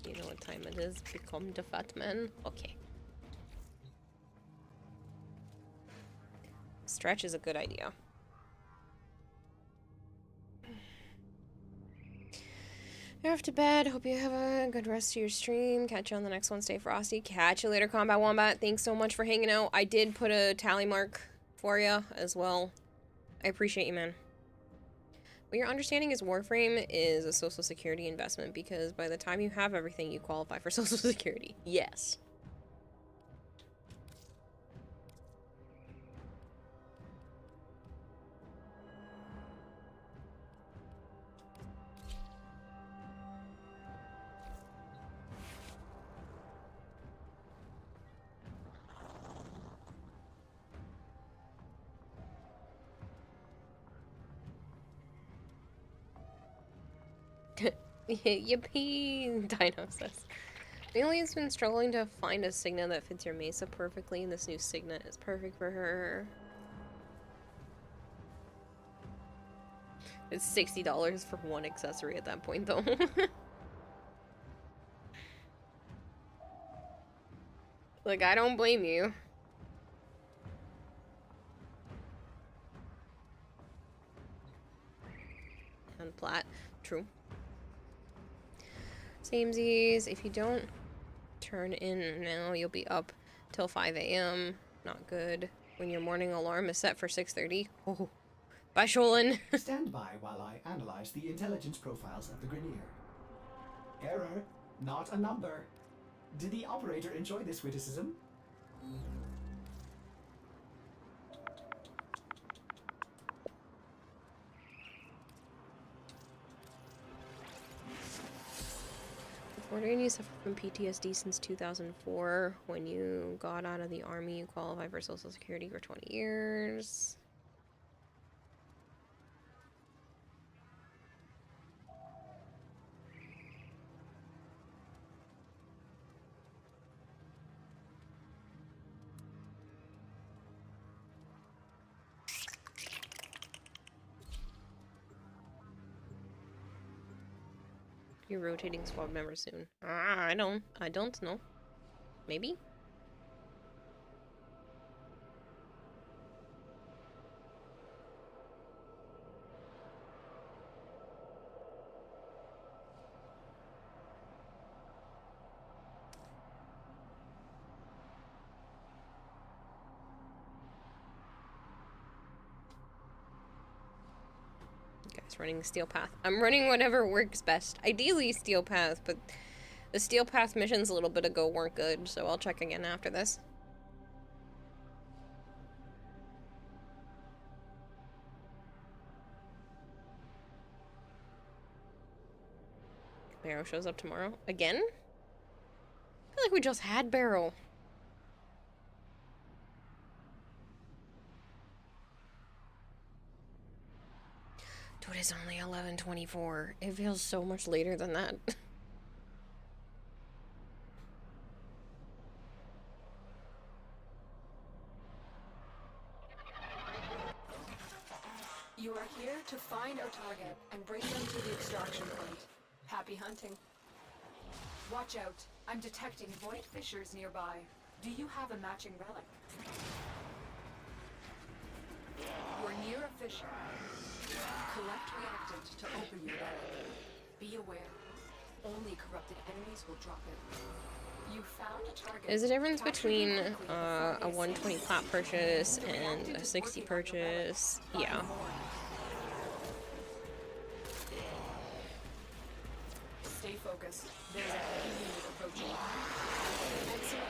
You know what time it is. Become the fat man. Okay. Stretch is a good idea. You're off to bed. Hope you have a good rest of your stream. Catch you on the next one. Stay frosty. Catch you later, Combat Wombat. Thanks so much for hanging out. I did put a tally mark for you as well. I appreciate you, man. What your understanding is Warframe is a social security investment because by the time you have everything, you qualify for social security. Yes. Yippee! Dino says. Amelia's been struggling to find a Signa that fits your Mesa perfectly, and this new Signa is perfect for her. It's $60 for one accessory at that point, though. Like, I don't blame you. And plat. True. Samesies, if you don't turn in now, you'll be up till 5 a.m. Not good. When your morning alarm is set for 6:30. Oh. Bye, Sholin.
Stand by while I analyze the intelligence profiles of the Grineer. Error, not a number. Did the operator enjoy this witticism?
Bordering you suffer from PTSD since 2004. When you got out of the army, you qualify for Social Security for 20 years. You're rotating squad members soon. I don't know. Maybe? Guys, running Steel Path. I'm running whatever works best. Ideally Steel Path, but the Steel Path missions a little bit ago weren't good, so I'll check again after this. Barrow shows up tomorrow. Again? I feel like we just had Barrow. Dude, it's only 11:24. It feels so much later than that.
You are here to find our target and bring them to the extraction point. Happy hunting. Watch out. I'm detecting void fissures nearby. Do you have a matching relic? You're near a fissure. Collect reactant to open your relic. Be aware. Only corrupted enemies will drop it. You found a target.
There's a difference between a 120 plat purchase and a 60 purchase. Yeah.
Stay focused. There's a heavy unit approaching. Excellent.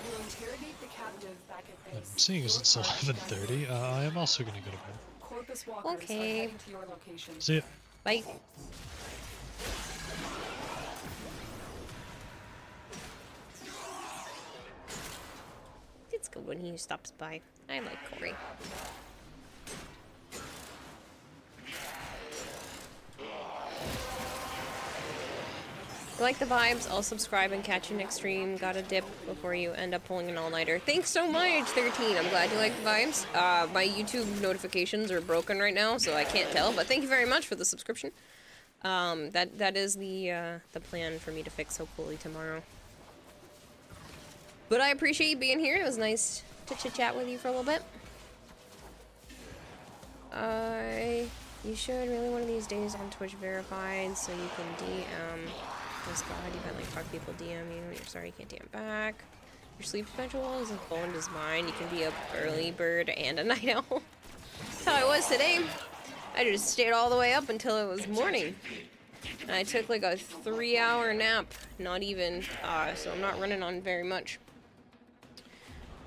We'll interrogate the cat Affirmative back at base.
Seeing as it's 11:30, I am also gonna go to bed.
Corpus walkers are
Okay.
heading to your location.
See ya.
Bye. It's good when he stops by. I like Corey. If you like the vibes, I'll subscribe and catch you next stream. Gotta dip before you end up pulling an all-nighter. Thanks so much, 13. I'm glad you like the vibes. My YouTube notifications are broken right now, so I can't tell, but thank you very much for the subscription. That is the plan for me to fix hopefully tomorrow. But I appreciate you being here. It was nice to chit-chat with you for a little bit. You should really one of these days on Twitch verified so you can DM. Oh god, you've had like 5 people DM you. You're sorry you can't DM back. Your sleep schedule is as boned as mine. You can be a early bird and a night owl. That's how I was today. I just stayed all the way up until it was morning. And I took like a 3-hour nap. Not even, so I'm not running on very much.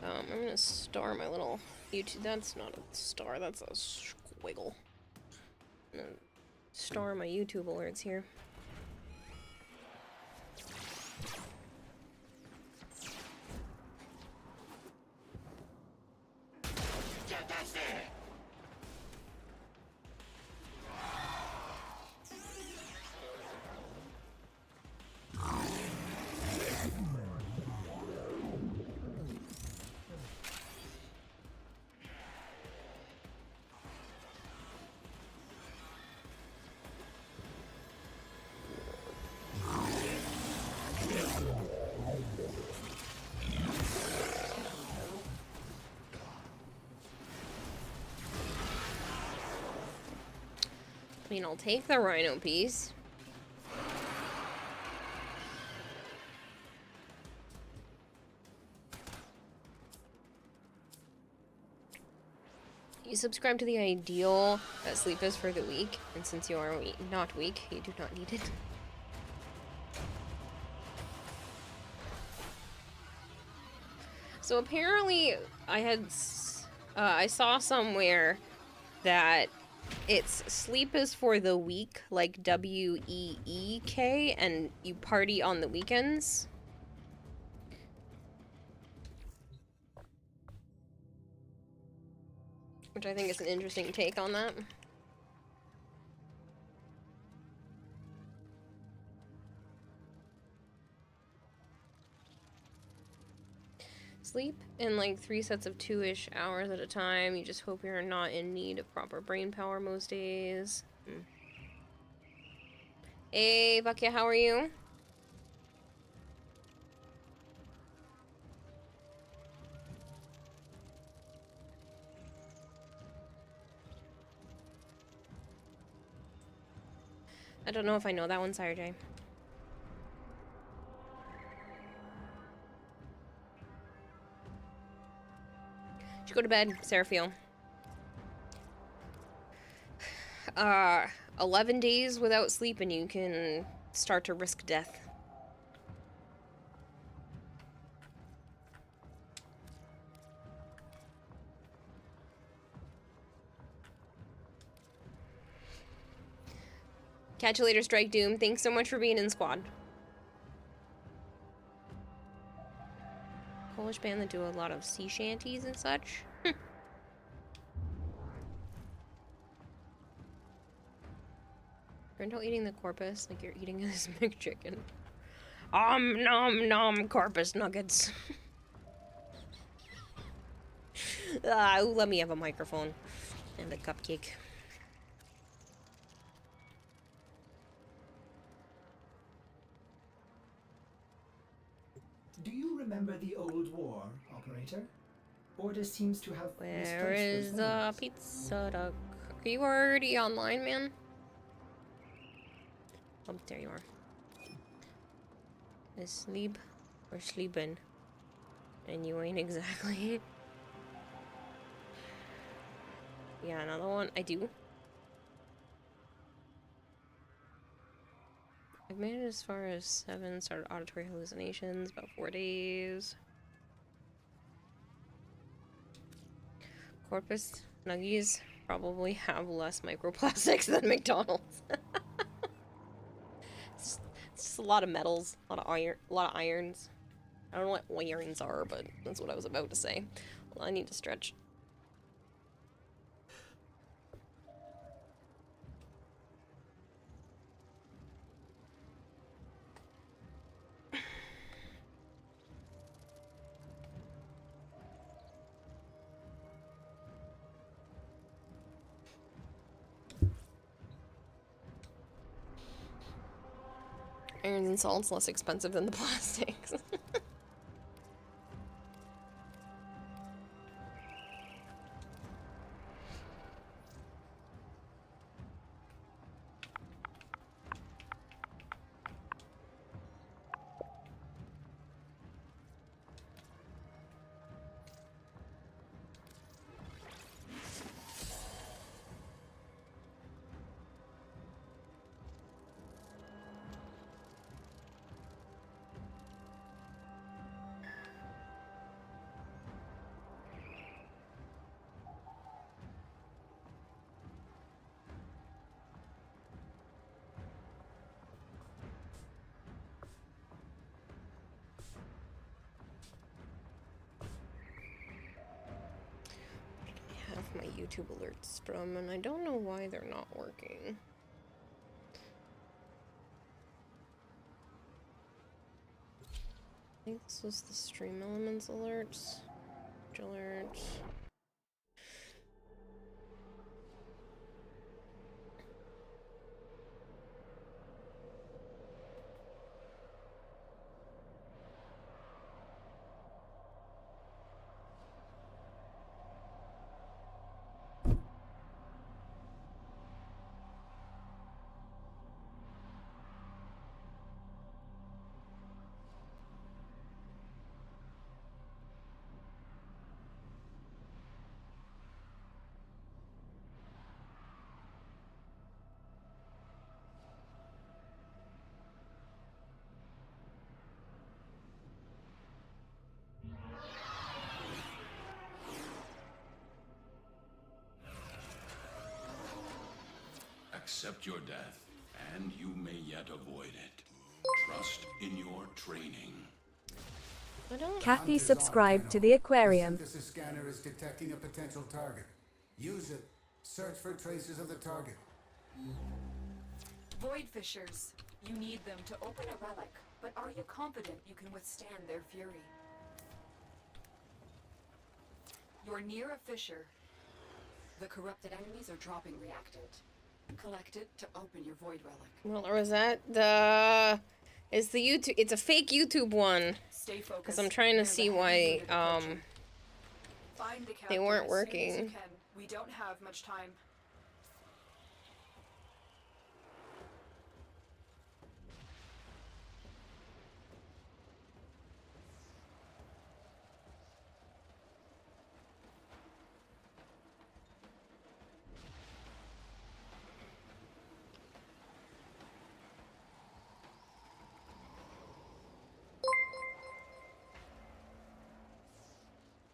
I'm gonna star my little YouTube. That's not a star, that's a squiggle. I'm gonna star my YouTube alerts here. I mean, I'll take the rhino piece. You subscribe to the ideal that sleep is for the weak, and since you are not weak, you do not need it. So apparently, I saw somewhere that it's sleep is for the weak, like W-E-E-K, and you party on the weekends. Which I think is an interesting take on that. Sleep in like 3 sets of 2-ish hours at a time. You just hope you're not in need of proper brain power most days. Hey, Vakia, how are you? I don't know if I know that one, Sire J. Should go to bed, Seraphil. 11 days without sleep and you can start to risk death. Catch you later, Strike Doom. Thanks so much for being in squad. Polish band that do a lot of sea shanties and such. Brindle eating the corpus like you're eating this McChicken. Nom nom corpus nuggets. Ooh, let me have a microphone and a cupcake.
Do you remember the old war, operator? Order seems to have
Where is the pizza duck? Are you already online, man? Oh, there you are. Asleep or sleeping? And you ain't exactly. Yeah, another one. I do. I've made it as far as 7, started auditory hallucinations, about 4 days. Corpus Nuggies probably have less microplastics than McDonald's. It's just a lot of metals, a lot of irons. I don't know what irons are, but that's what I was about to say. Well, I need to stretch. Irons and salt's less expensive than the plastics. My YouTube alerts from, and I don't know why they're not working. I think this was the stream elements alerts. Alerts.
Accept your death, and you may yet avoid it. Trust in your training.
Kathy subscribed to the aquarium.
The synthesis scanner is detecting a potential target. Use it. Search for traces of the target.
Void fissures. You need them to open a relic, but are you confident you can withstand their fury? You're near a fissure. The corrupted enemies are dropping reactant. Collect it to open your void relic.
Well, or was that the... It's the YouTube... It's a fake YouTube one.
Stay focused.
Because I'm trying to see why,
Find the
they weren't working.
We don't have much time.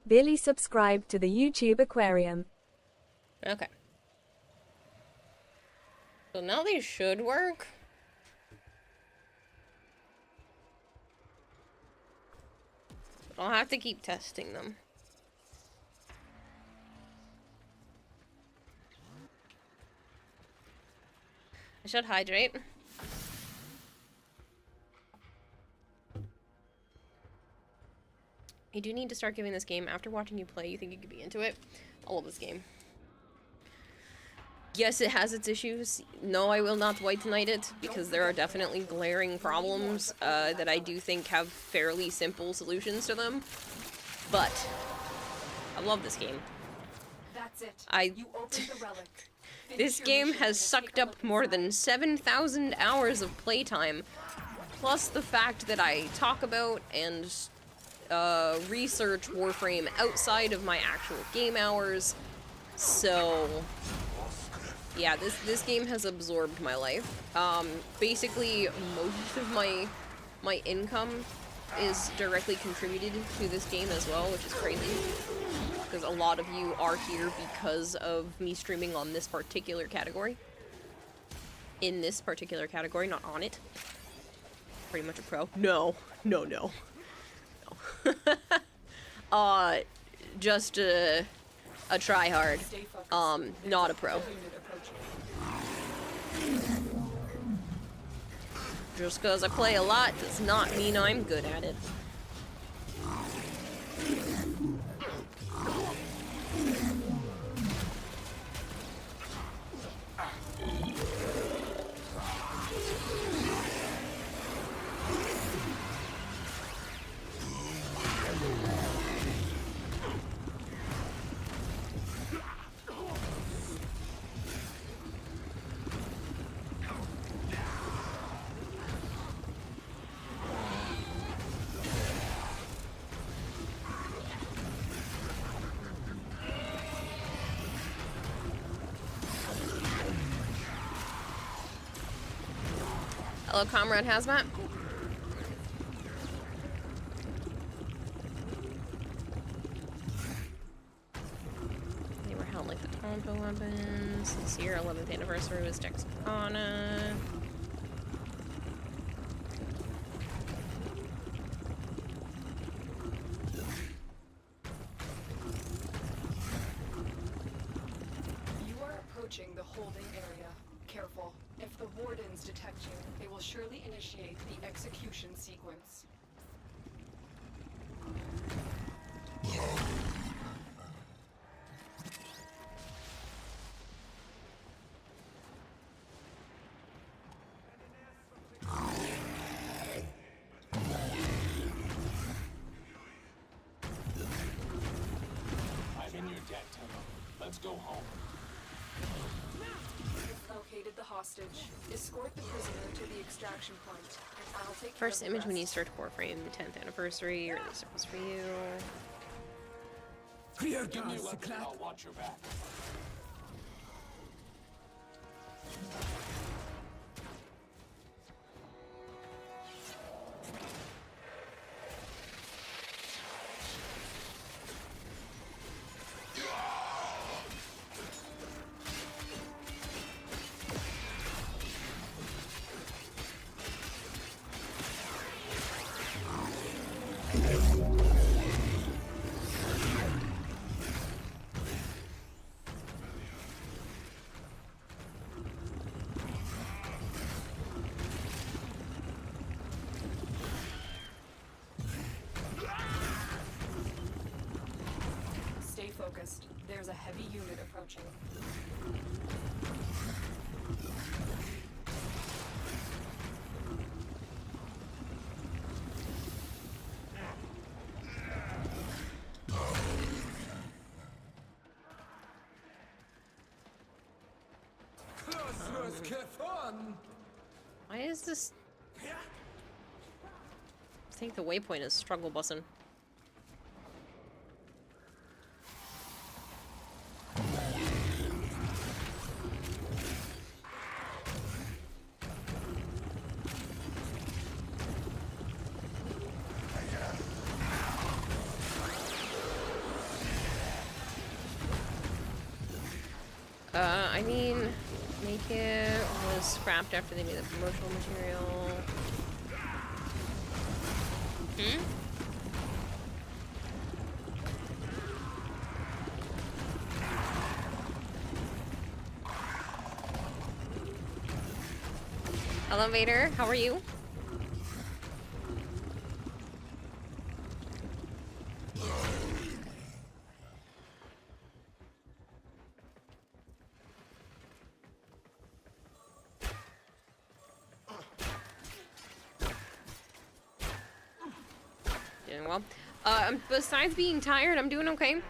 Billy subscribed to the YouTube aquarium.
Okay. So now they should work. I'll have to keep testing them. I should hydrate. You do need to start giving this game. After watching you play, you think you could be into it. I love this game. Yes, it has its issues. No, I will not white knight it, because there are definitely glaring problems that I do think have fairly simple solutions to them. But I love this game.
That's it.
You opened the relic. This game has sucked up more than 7,000 hours of playtime, plus the fact that I talk about and research Warframe outside of my actual game hours. So yeah, this game has absorbed my life. Basically most of my income is directly contributed to this game as well, which is crazy. because a lot of you are here because of me streaming on this particular category. In this particular category, not on it. Pretty much a pro. No. No, no. No. Just a tryhard. Not a pro. Just because I play a lot does not mean I'm good at it. Hello, Comrade Hazmat. They were held like the Tonto weapons. This year, 11th anniversary was Texarkana.
You are approaching the holding area. Careful. If the wardens detect you, they will surely initiate the execution sequence.
I'm in your debt, Tunnel. Let's go home.
Located the hostage. Escort the prisoner to the extraction point, and I'll take
First
care of the
image when you
rest.
start Warframe, 10th anniversary, or this was for you.
Give me a weapon, I'll watch your back.
Stay focused. There's a heavy unit approaching.
Why is this? I think the waypoint is struggle bussin'. I mean, make it was scrapped after they made the promotional material. Hmm? Hello, Vader. How are you? Doing well. Besides being tired, I'm doing okay.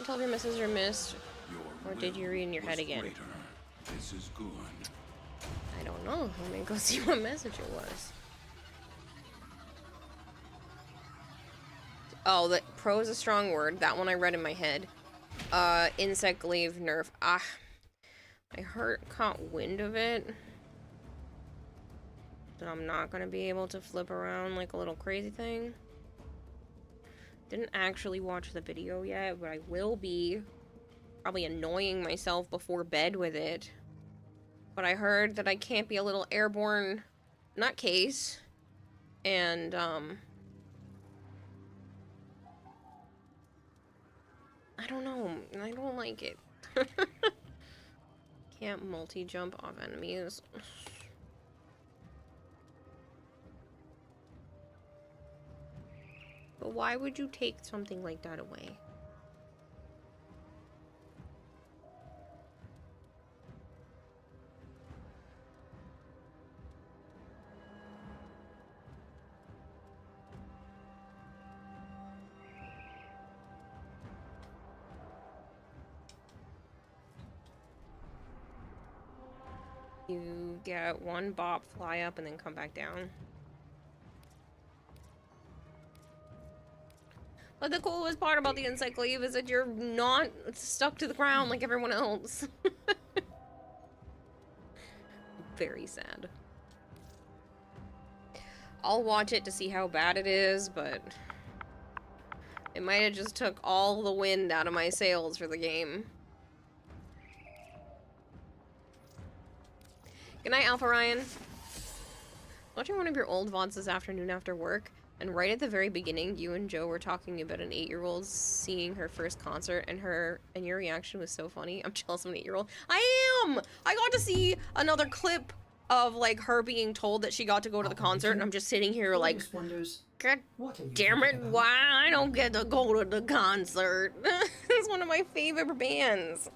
You tell if your messages are missed, or did you read in your head again?
This is good.
I don't know. Let me go see what message it was. Oh, the pro is a strong word. That one I read in my head. Insect glaive nerf. Ah, I caught wind of it. So I'm not gonna be able to flip around like a little crazy thing. Didn't actually watch the video yet, but I will be. Probably annoying myself before bed with it. But I heard that I can't be a little airborne nutcase. And, I don't know. I don't like it. Can't multi-jump off enemies. But why would you take something like that away? You get one bop, fly up, and then come back down. But the coolest part about the insect glaive is that you're not stuck to the ground like everyone else. Very sad. I'll watch it to see how bad it is, but it might have just took all the wind out of my sails for the game. Good night, Alpha Ryan. Watching one of your old VODs this afternoon after work, and right at the very beginning, you and Joe were talking about an 8-year-old seeing her first concert, and your reaction was so funny. I'm jealous of an 8-year-old. I am! I got to see another clip of, like, her being told that she got to go to the concert, and I'm just sitting here like, God damn it, why I don't get to go to the concert? It's one of my favorite bands.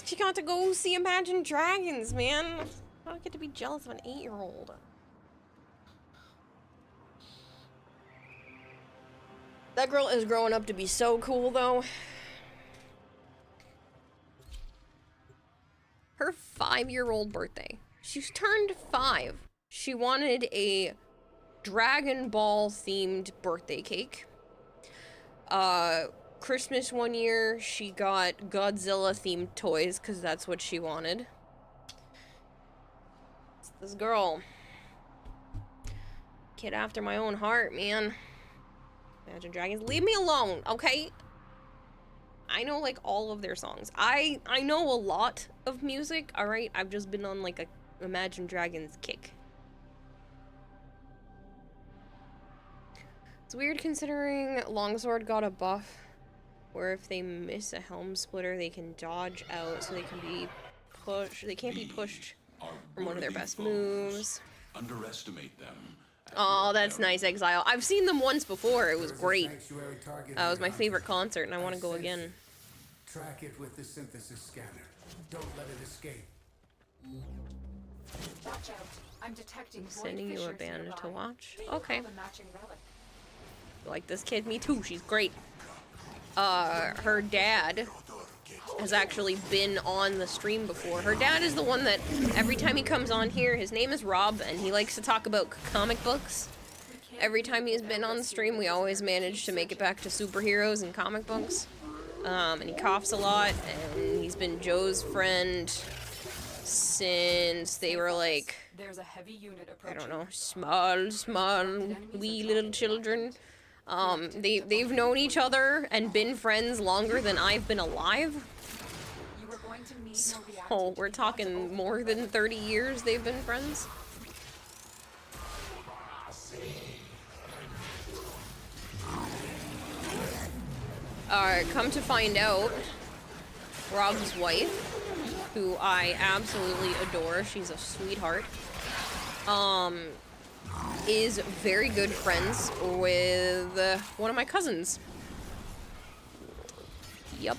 She got to go see Imagine Dragons, man. I don't get to be jealous of an 8-year-old. That girl is growing up to be so cool, though. Her 5-year-old birthday. She's turned 5. She wanted a Dragon Ball themed birthday cake. Christmas one year, she got Godzilla themed toys because that's what she wanted. It's this girl. Kid after my own heart, man. Imagine Dragons, leave me alone, okay? I know like all of their songs. I know a lot of music, alright? I've just been on like a Imagine Dragons kick. It's weird considering Longsword got a buff where if they miss a helm splitter, they can dodge out so they can be pushed. They can't be pushed from one of their best moves.
Underestimate them.
Oh, that's nice, Exile. I've seen them once before. It was great. It was my favorite concert, and I want to go again.
Track it with the synthesis scanner. Don't let it escape.
Watch out. I'm detecting
Sending you a band to watch. Okay. You like this kid? Me too. She's great. Her dad has actually been on the stream before. Her dad is the one that every time he comes on here, his name is Rob, and he likes to talk about comic books. Every time he's been on the stream, we always manage to make it back to superheroes and comic books. And he coughs a lot, and he's been Joe's friend since they were like,
There's a heavy unit
I don't know, small, wee little children. They've known each other and been friends longer than I've been alive. So we're talking more than 30 years they've been friends. Come to find out, Rob's wife, who I absolutely adore, she's a sweetheart, is very good friends with one of my cousins. Yup.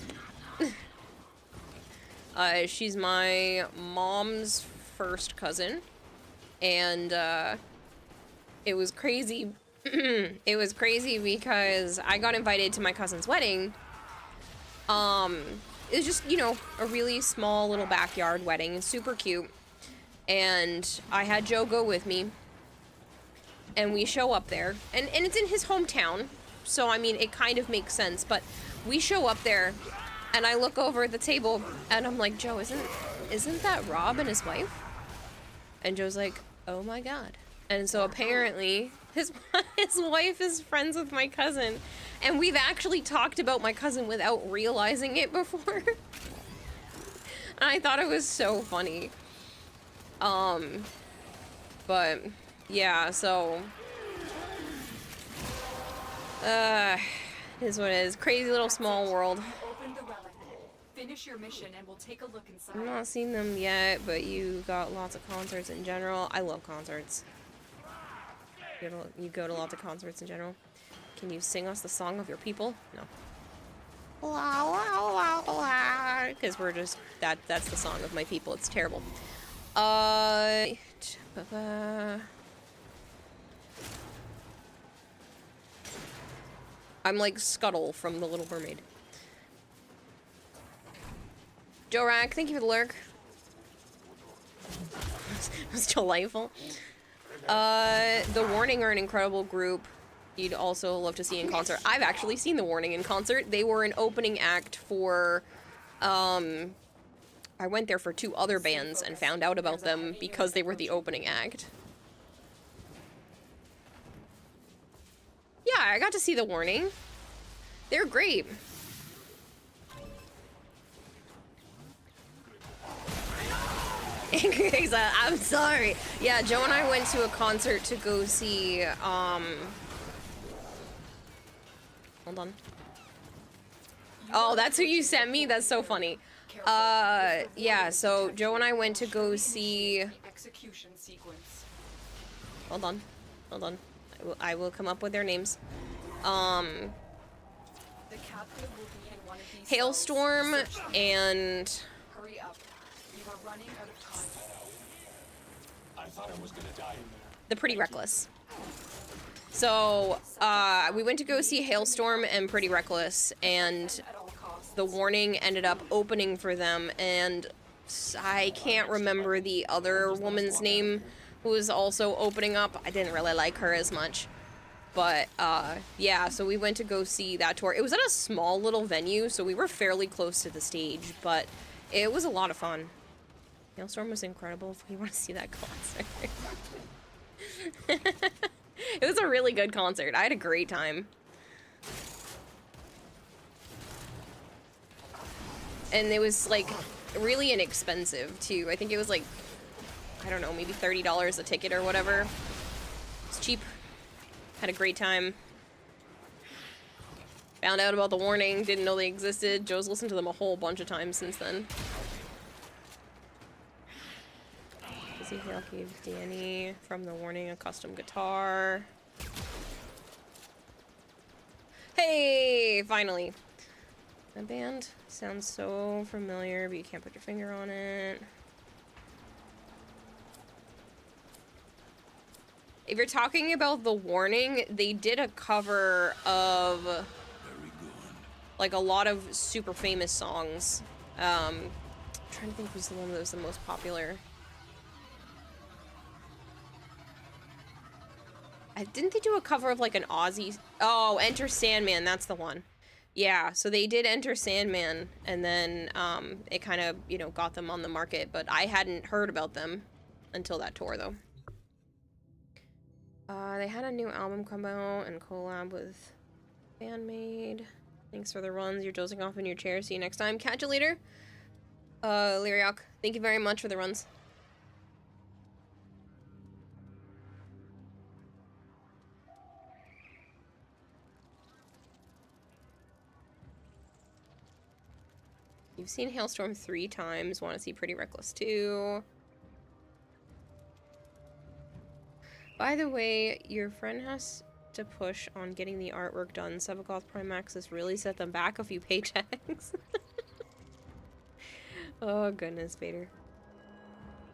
She's my mom's first cousin, and it was crazy. It was crazy because I got invited to my cousin's wedding, It was just, you know, a really small little backyard wedding. Super cute. And I had Joe go with me. And we show up there. And it's in his hometown. So, I mean, it kind of makes sense. But we show up there. And I look over at the table. And I'm like, Joe, isn't that Rob and his wife? And Joe's like, oh my god. And so apparently his wife is friends with my cousin. And we've actually talked about my cousin without realizing it before. And I thought it was so funny. But yeah, so is what it is. Crazy little small world.
Open the relic. Finish your mission and we'll take a look inside.
I've not seen them yet, but you got lots of concerts in general. I love concerts. You go to lots of concerts in general. Can you sing us the song of your people? No. Because we're just that's the song of my people. It's terrible. I'm like Scuttle from The Little Mermaid. Jorak, thank you for the lurk. It was delightful. The Warning are an incredible group. You'd also love to see in concert. I've actually seen The Warning in concert. They were an opening act for, I went there for 2 other bands and found out about them because they were the opening act. Yeah, I got to see The Warning. They're great. I'm sorry. Yeah, Joe and I went to a concert to go see, hold on. Oh, that's who you sent me? That's so funny. Yeah, so Joe and I went to go see... Hold on. Hold on. I will come up with their names. Hailstorm and...
Hurry up. You are running out of time.
I thought I was gonna die in there.
The Pretty Reckless. So, we went to go see Hailstorm and Pretty Reckless, and The Warning ended up opening for them, and I can't remember the other woman's name who was also opening up. I didn't really like her as much. But, yeah, so we went to go see that tour. It was at a small little venue, so we were fairly close to the stage, but it was a lot of fun. Hailstorm was incredible if you want to see that concert. It was a really good concert. I had a great time. And it was, like, really inexpensive, too. I think it was, like, I don't know, maybe $30 a ticket or whatever. It's cheap. Had a great time. Found out about The Warning. Didn't know they existed. Joe's listened to them a whole bunch of times since then. Ezekiel gave Danny from The Warning a custom guitar. Hey, finally. That band sounds so familiar, but you can't put your finger on it. If you're talking about The Warning, they did a cover of like a lot of super famous songs. I'm trying to think who's the one that was the most popular. Didn't they do a cover of like an Aussie? Oh, Enter Sandman, that's the one. Yeah, so they did Enter Sandman, and then it kind of, you know, got them on the market, but I hadn't heard about them until that tour, though. They had a new album come out and collab with Bandmade. Thanks for the runs. You're dozing off in your chair. See you next time. Catch you later. Lyriok, thank you very much for the runs. You've seen Hailstorm 3 times. Want to see Pretty Reckless 2. By the way, your friend has to push on getting the artwork done. Sevagoth Prime Access really set them back a few paychecks. Oh, goodness, Vader.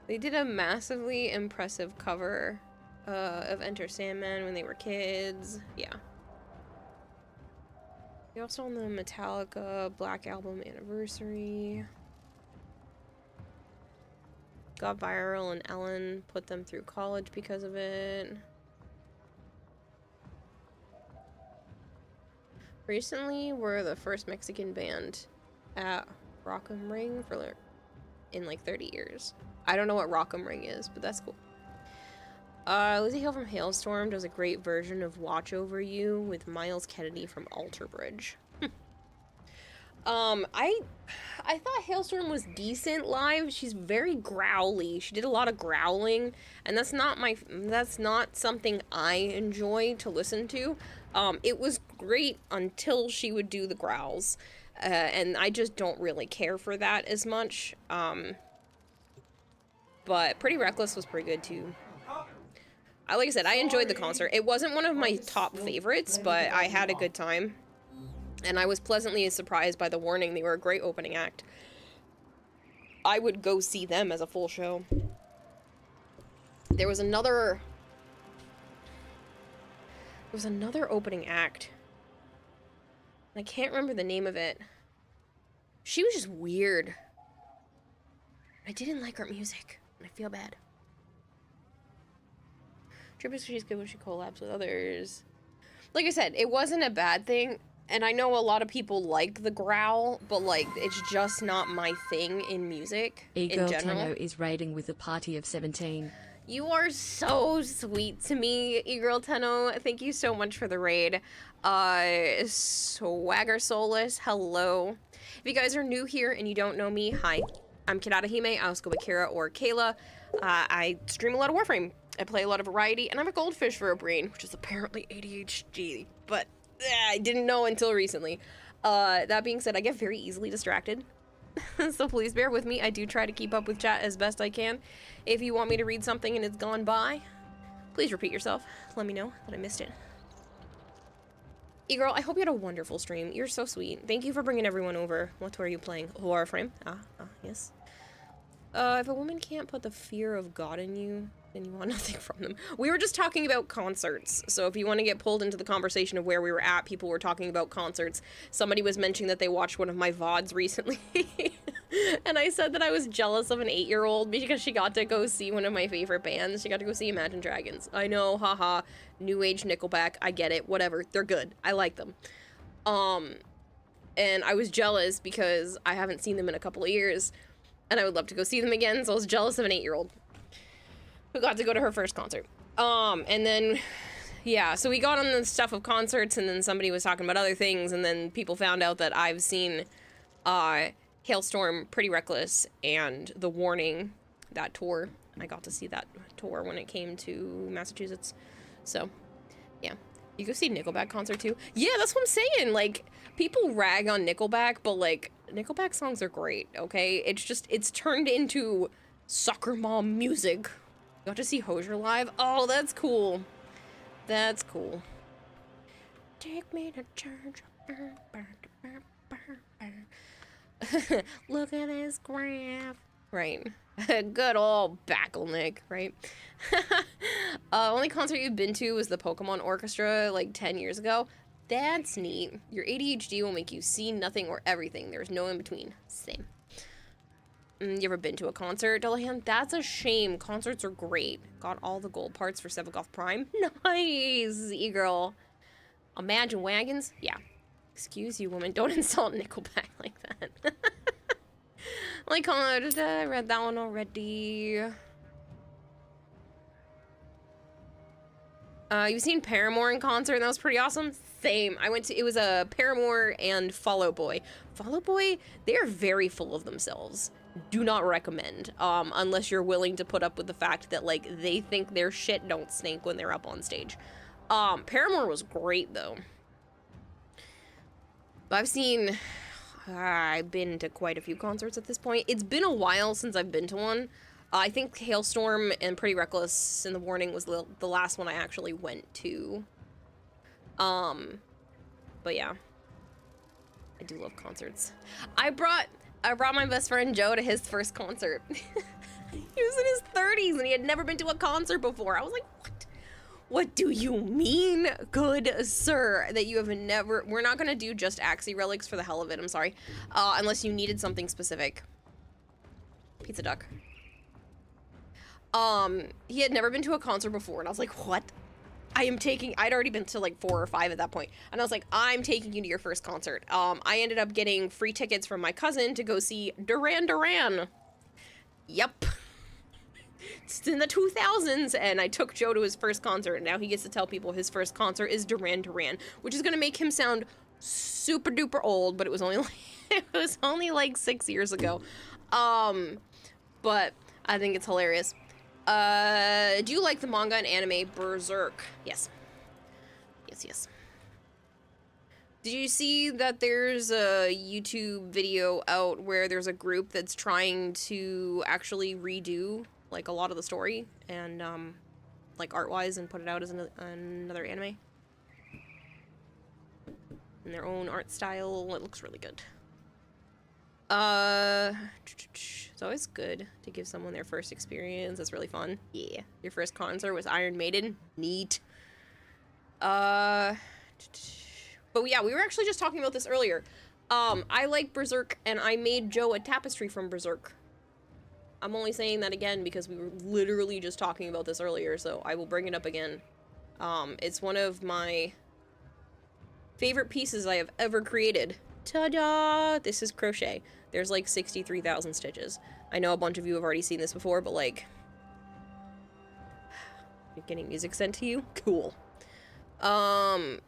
They did a massively impressive cover of Enter Sandman when they were kids. Yeah. We also on the Metallica Black Album anniversary. Got viral and Ellen put them through college because of it. Recently, we're the first Mexican band at Rock 'em Ring in like 30 years. I don't know what Rock 'em Ring is, but that's cool. Lizzie Hill from Hailstorm does a great version of Watch Over You with Miles Kennedy from Alter Bridge. I thought Hailstorm was decent live. She's very growly. She did a lot of growling, and that's not something I enjoy to listen to. It was great until she would do the growls, and I just don't really care for that as much. But Pretty Reckless was pretty good too. Like I said, I enjoyed the concert. It wasn't one of my top favorites, but I had a good time. And I was pleasantly surprised by The Warning. They were a great opening act. I would go see them as a full show. There was another opening act. I can't remember the name of it. She was just weird. I didn't like her music. I feel bad. She's good when she collabs with others. Like I said, it wasn't a bad thing. And I know a lot of people like the growl, but like it's just not my thing in music in general.
Tenno is raiding with a party of 17.
You are so sweet to me, E-Girl Tenno. Thank you so much for the raid. Swagger Soulless, hello. If you guys are new here and you don't know me, hi. I'm Kidata Hime. I also go by Kira or Kayla. I stream a lot of Warframe. I play a lot of variety, and I'm a goldfish for a brain, which is apparently ADHD, but I didn't know until recently. That being said, I get very easily distracted, so please bear with me. I do try to keep up with chat as best I can. If you want me to read something and it's gone by, please repeat yourself. Let me know that I missed it. E-Girl, I hope you had a wonderful stream. You're so sweet. Thank you for bringing everyone over. What tour are you playing? Warframe. Yes. If a woman can't put the fear of God in you, then you want nothing from them. We were just talking about concerts, so if you want to get pulled into the conversation of where we were at, people were talking about concerts. Somebody was mentioning that they watched one of my VODs recently, and I said that I was jealous of an 8-year-old because she got to go see one of my favorite bands. She got to go see Imagine Dragons. I know, haha, New Age Nickelback, I get it, whatever, they're good, I like them. And I was jealous because I haven't seen them in a couple of years, and I would love to go see them again, so I was jealous of an 8-year-old who got to go to her first concert. And then, yeah, so we got on the stuff of concerts, and then somebody was talking about other things, and then people found out that I've seen Hailstorm, Pretty Reckless, and The Warning, that tour. I got to see that tour when it came to Massachusetts. So, yeah. You go see Nickelback concert, too? Yeah, that's what I'm saying. Like, people rag on Nickelback, but, like, Nickelback songs are great, okay? It's just, it's turned into soccer mom music. Got to see Hozier live? Oh, that's cool. That's cool. Take me to church. Look at this graph. Right. Good old Backlenik, right? Only concert you've been to was the Pokemon Orchestra like 10 years ago. That's neat. Your ADHD will make you see nothing or everything. There's no in between. Same. You ever been to a concert, Dullahan? That's a shame. Concerts are great. Got all the gold parts for Sevagoth Prime. Nice, E-Girl. Imagine Wagons? Yeah. Excuse you, woman. Don't insult Nickelback like that. Like, I read that one already. You've seen Paramore in concert, and that was pretty awesome? Same. I went to, it was a Paramore and Fall Out Boy. Fall Out Boy, they are very full of themselves. Do not recommend, unless you're willing to put up with the fact that, like, they think their shit don't stink when they're up on stage. Paramore was great, though. I've been to quite a few concerts at this point. It's been a while since I've been to one. I think Hailstorm and Pretty Reckless and The Warning was the last one I actually went to. But yeah. I do love concerts. I brought my best friend Joe to his first concert. He was in his 30s and he had never been to a concert before. I was like, What do you mean, good sir, that you have never... We're not gonna do just Axie relics for the hell of it, I'm sorry. Unless you needed something specific. Pizza Duck. He had never been to a concert before, and I was like, what? I'd already been to like 4 or 5 at that point, and I was like, I'm taking you to your first concert. I ended up getting free tickets from my cousin to go see Duran Duran. Yep. It's in the 2000s, and I took Joe to his first concert, and now he gets to tell people his first concert is Duran Duran, which is gonna make him sound super duper old, but it was only like 6 years ago. But I think it's hilarious. Do you like the manga and anime Berserk? Yes. Yes. Did you see that there's a YouTube video out where there's a group that's trying to actually redo, like, a lot of the story and, like, art-wise and put it out as another anime? In their own art style. It looks really good. It's always good to give someone their first experience. It's really fun. Yeah. Your first concert was Iron Maiden. Neat. But yeah, we were actually just talking about this earlier. I like Berserk, and I made Joe a tapestry from Berserk. I'm only saying that again because we were literally just talking about this earlier, so I will bring it up again. It's one of my favorite pieces I have ever created. Ta-da! This is crochet. There's like 63,000 stitches. I know a bunch of you have already seen this before, but like... You're getting music sent to you? Cool. Thanks,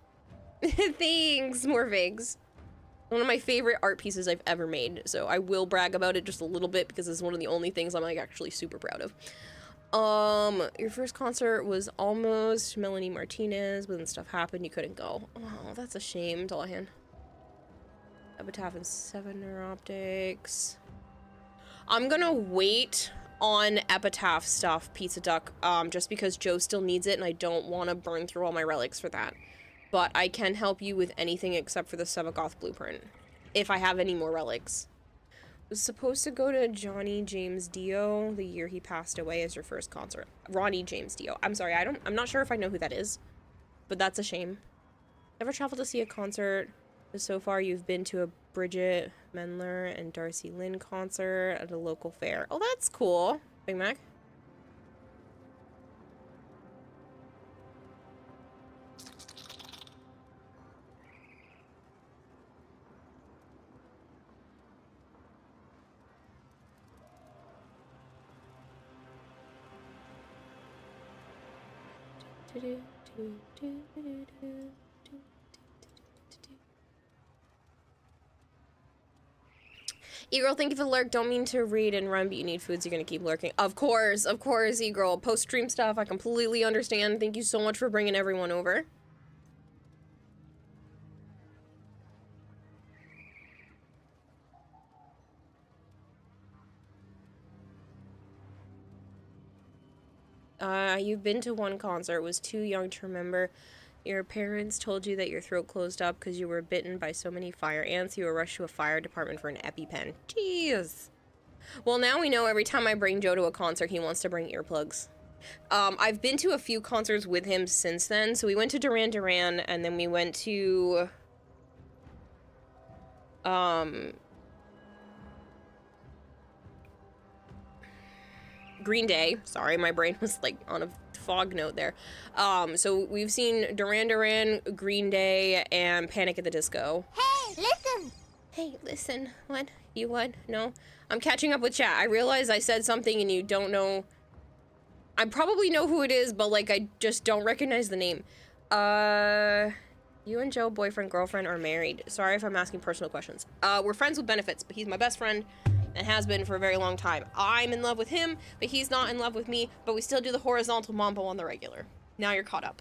Morvigs. One of my favorite art pieces I've ever made, so I will brag about it just a little bit because it's one of the only things I'm like actually super proud of. Your first concert was almost Melanie Martinez, but then stuff happened, you couldn't go. Oh, that's a shame, Dolahan. Epitaph and 7 Neuroptics. I'm gonna wait on Epitaph stuff, Pizza Duck, just because Joe still needs it and I don't want to burn through all my relics for that. But I can help you with anything except for the Sevagoth blueprint, if I have any more relics. Was supposed to go to Johnny James Dio the year he passed away as your first concert. Ronnie James Dio. I'm sorry, I'm not sure if I know who that is, but that's a shame. Never traveled to see a concert. So far, you've been to a Bridget Mendler and Darcy Lynn concert at a local fair. Oh, that's cool. Big Mac. E-Girl, thank you for the lurk. Don't mean to read and run, but you need food, so you're gonna keep lurking. Of course, E-Girl. Post-stream stuff, I completely understand. Thank you so much for bringing everyone over. You've been to one concert, was too young to remember. Your parents told you that your throat closed up because you were bitten by so many fire ants you were rushed to a fire department for an EpiPen. Jeez. Well, now we know every time I bring Joe to a concert, he wants to bring earplugs. I've been to a few concerts with him since then. So we went to Duran Duran, and then we went to... Green Day. Sorry, my brain was like on a fog note there. So we've seen Duran Duran, Green Day, and Panic at the Disco.
Hey, listen!
Hey, listen. What? You what? No? I'm catching up with chat. I realize I said something and you don't know. I probably know who it is, but like I just don't recognize the name. You and Joe, boyfriend, girlfriend, or married? Sorry if I'm asking personal questions. We're friends with benefits, but he's my best friend. And has been for a very long time. I'm in love with him, but he's not in love with me, but we still do the horizontal mambo on the regular. Now you're caught up.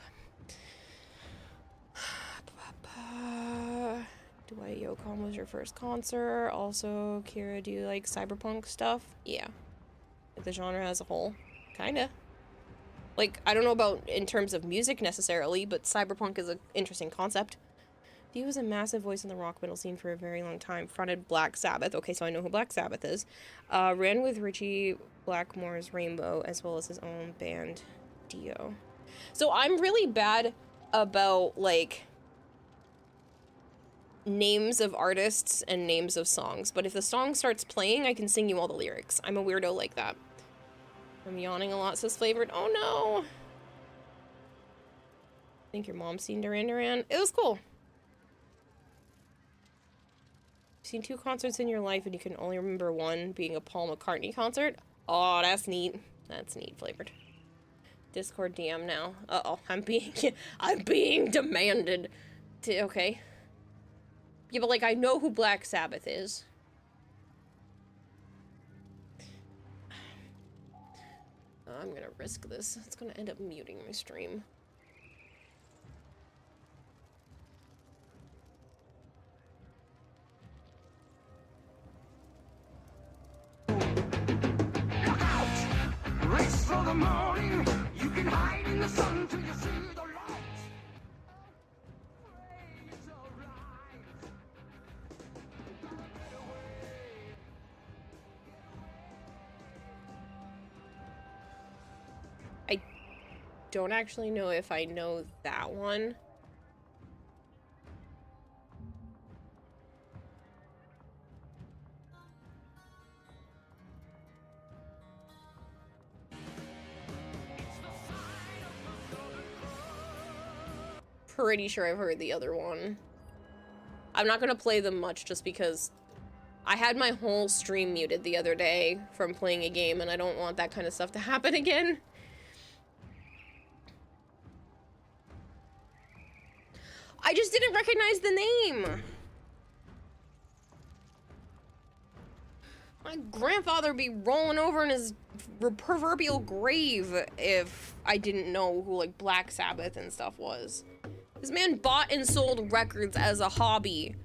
Dwight Yoakam was your first concert. Also, Kira, do you like cyberpunk stuff? Yeah. Like the genre as a whole. Kinda. Like, I don't know about in terms of music necessarily, but cyberpunk is an interesting concept. He was a massive voice in the rock metal scene for a very long time. Fronted Black Sabbath. Okay, so I know who Black Sabbath is. Ran with Richie Blackmore's Rainbow, as well as his own band, Dio. So I'm really bad about, like, names of artists and names of songs, but if the song starts playing, I can sing you all the lyrics. I'm a weirdo like that. I'm yawning a lot, says Flavored. Oh no! I think your mom's seen Duran Duran. It was cool. You've seen 2 concerts in your life and you can only remember one being a Paul McCartney concert? Oh, that's neat. That's neat, Flavored. Discord DM now. Uh-oh, I'm being demanded to, okay. Yeah, but like, I know who Black Sabbath is. I'm gonna risk this. It's gonna end up muting my stream.
Race for the morning. You can hide in the sun till you see the light.
I don't actually know if I know that one. Pretty sure I've heard the other one. I'm not gonna play them much just because I had my whole stream muted the other day from playing a game and I don't want that kind of stuff to happen again. I just didn't recognize the name. My grandfather would be rolling over in his proverbial grave if I didn't know who, like, Black Sabbath and stuff was. This man bought and sold records as a hobby.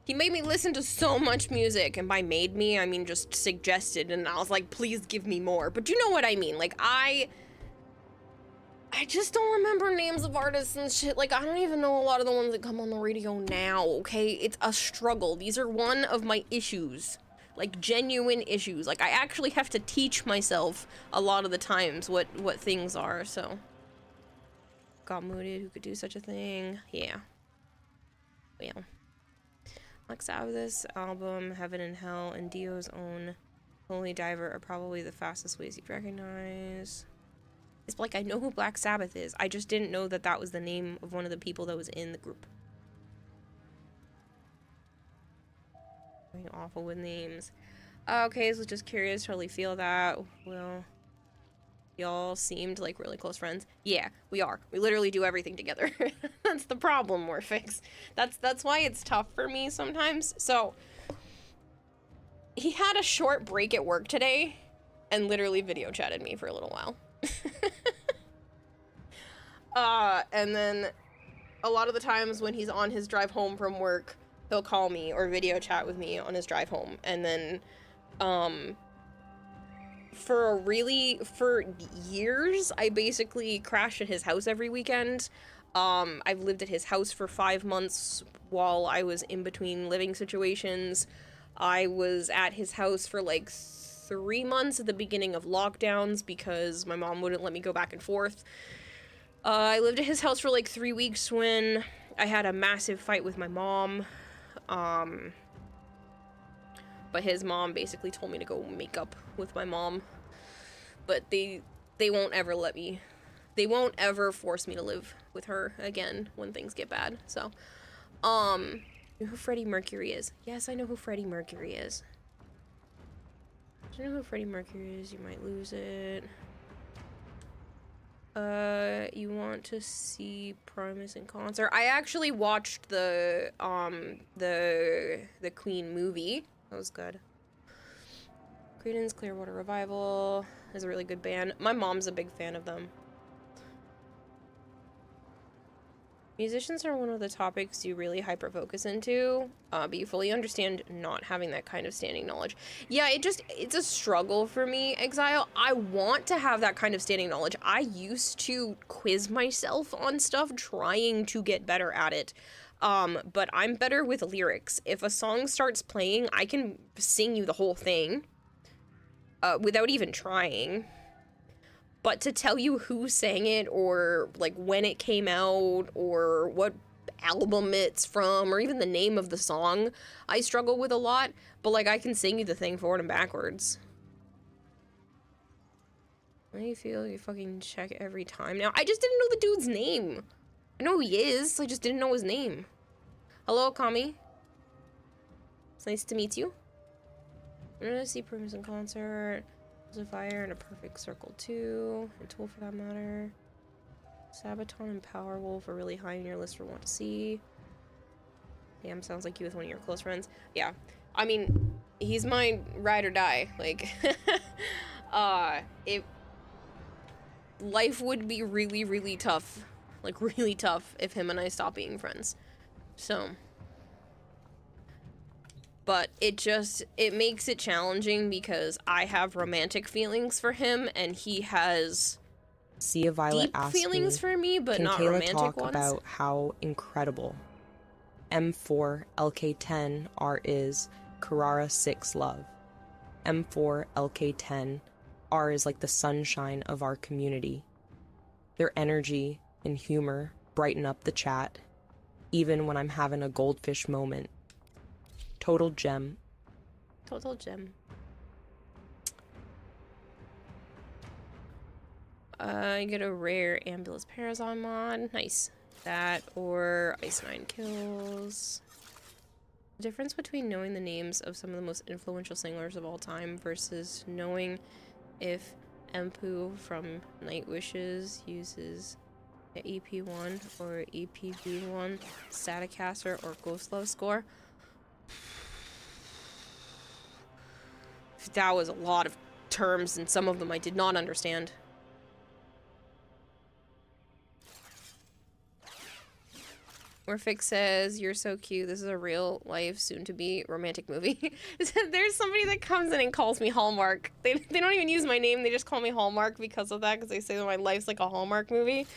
He made me listen to so much music, and by made me, I mean just suggested, and I was like, please give me more. But you know what I mean, like, I just don't remember names of artists and shit. Like, I don't even know a lot of the ones that come on the radio now, okay? It's a struggle. These are one of my issues. Like, genuine issues. Like, I actually have to teach myself a lot of the times what things are, so. Got mooted, who could do such a thing? Yeah. Well. Black Sabbath's album, Heaven and Hell, and Dio's own Holy Diver are probably the fastest ways you'd recognize. It's like, I know who Black Sabbath is. I just didn't know that that was the name of one of the people that was in the group. Going awful with names. Okay, so just curious, totally feel that. Well, y'all seemed like really close friends. Yeah, we are. We literally do everything together. That's the problem, Morphix. That's why it's tough for me sometimes. So, he had a short break at work today and literally video chatted me for a little while. And then a lot of the times when he's on his drive home from work, he'll call me or video chat with me on his drive home. And then, for years, I basically crashed at his house every weekend. I've lived at his house for 5 months while I was in between living situations. I was at his house for like 3 months at the beginning of lockdowns because my mom wouldn't let me go back and forth. I lived at his house for like 3 weeks when I had a massive fight with my mom. But his mom basically told me to go make up with my mom. But they won't ever let me. They won't ever force me to live with her again when things get bad. So, you know who Freddie Mercury is? Yes, I know who Freddie Mercury is. Do you know who Freddie Mercury is? You might lose it. You want to see Primus in concert? I actually watched the Queen movie. That was good. Creedence Clearwater Revival is a really good band. My mom's a big fan of them. Musicians are one of the topics you really hyper-focus into, but you fully understand not having that kind of standing knowledge. Yeah, it's a struggle for me, Exile. I want to have that kind of standing knowledge. I used to quiz myself on stuff, trying to get better at it. But I'm better with lyrics. If a song starts playing, I can sing you the whole thing, without even trying. but to tell you who sang it, or like when it came out, or what album it's from, or even the name of the song, I struggle with a lot. But like, I can sing you the thing forward and backwards. How do you feel? You fucking check every time now. I just didn't know the dude's name. I know who he is, I just didn't know his name. Hello, Kami. It's nice to meet you. I'm gonna see Primus in concert. There's a fire and a perfect circle too. And Tool for that matter. Sabaton and Powerwolf are really high on your list for what to see. Damn, sounds like you with one of your close friends. Yeah. I mean, he's my ride or die. Like, life would be really, really tough. Like, really tough if him and I stopped being friends. So. But it makes it challenging because I have romantic feelings for him and he has
Sea of Violet
deep feelings for me, but
can
not
Kayla
romantic
talk
ones.
about how incredible M4 LK10 R is Carrara 6 love. M4 LK10 R is like the sunshine of our community. Their energy and humor brighten up the chat, even when I'm having a goldfish moment. Total gem.
Total gem. I get a rare Ambulance Parazon mod. Nice. That or Ice 9 kills. The difference between knowing the names of some of the most influential singers of all time versus knowing if Empu from Night Wishes uses an EP1 or EPV1 Staticaster or Ghost Love score. That was a lot of terms, and some of them I did not understand. Orphic says, "You're so cute. This is a real life, soon-to-be romantic movie." There's somebody that comes in and calls me Hallmark. They don't even use my name. They just call me Hallmark because of that, because they say that my life's like a Hallmark movie.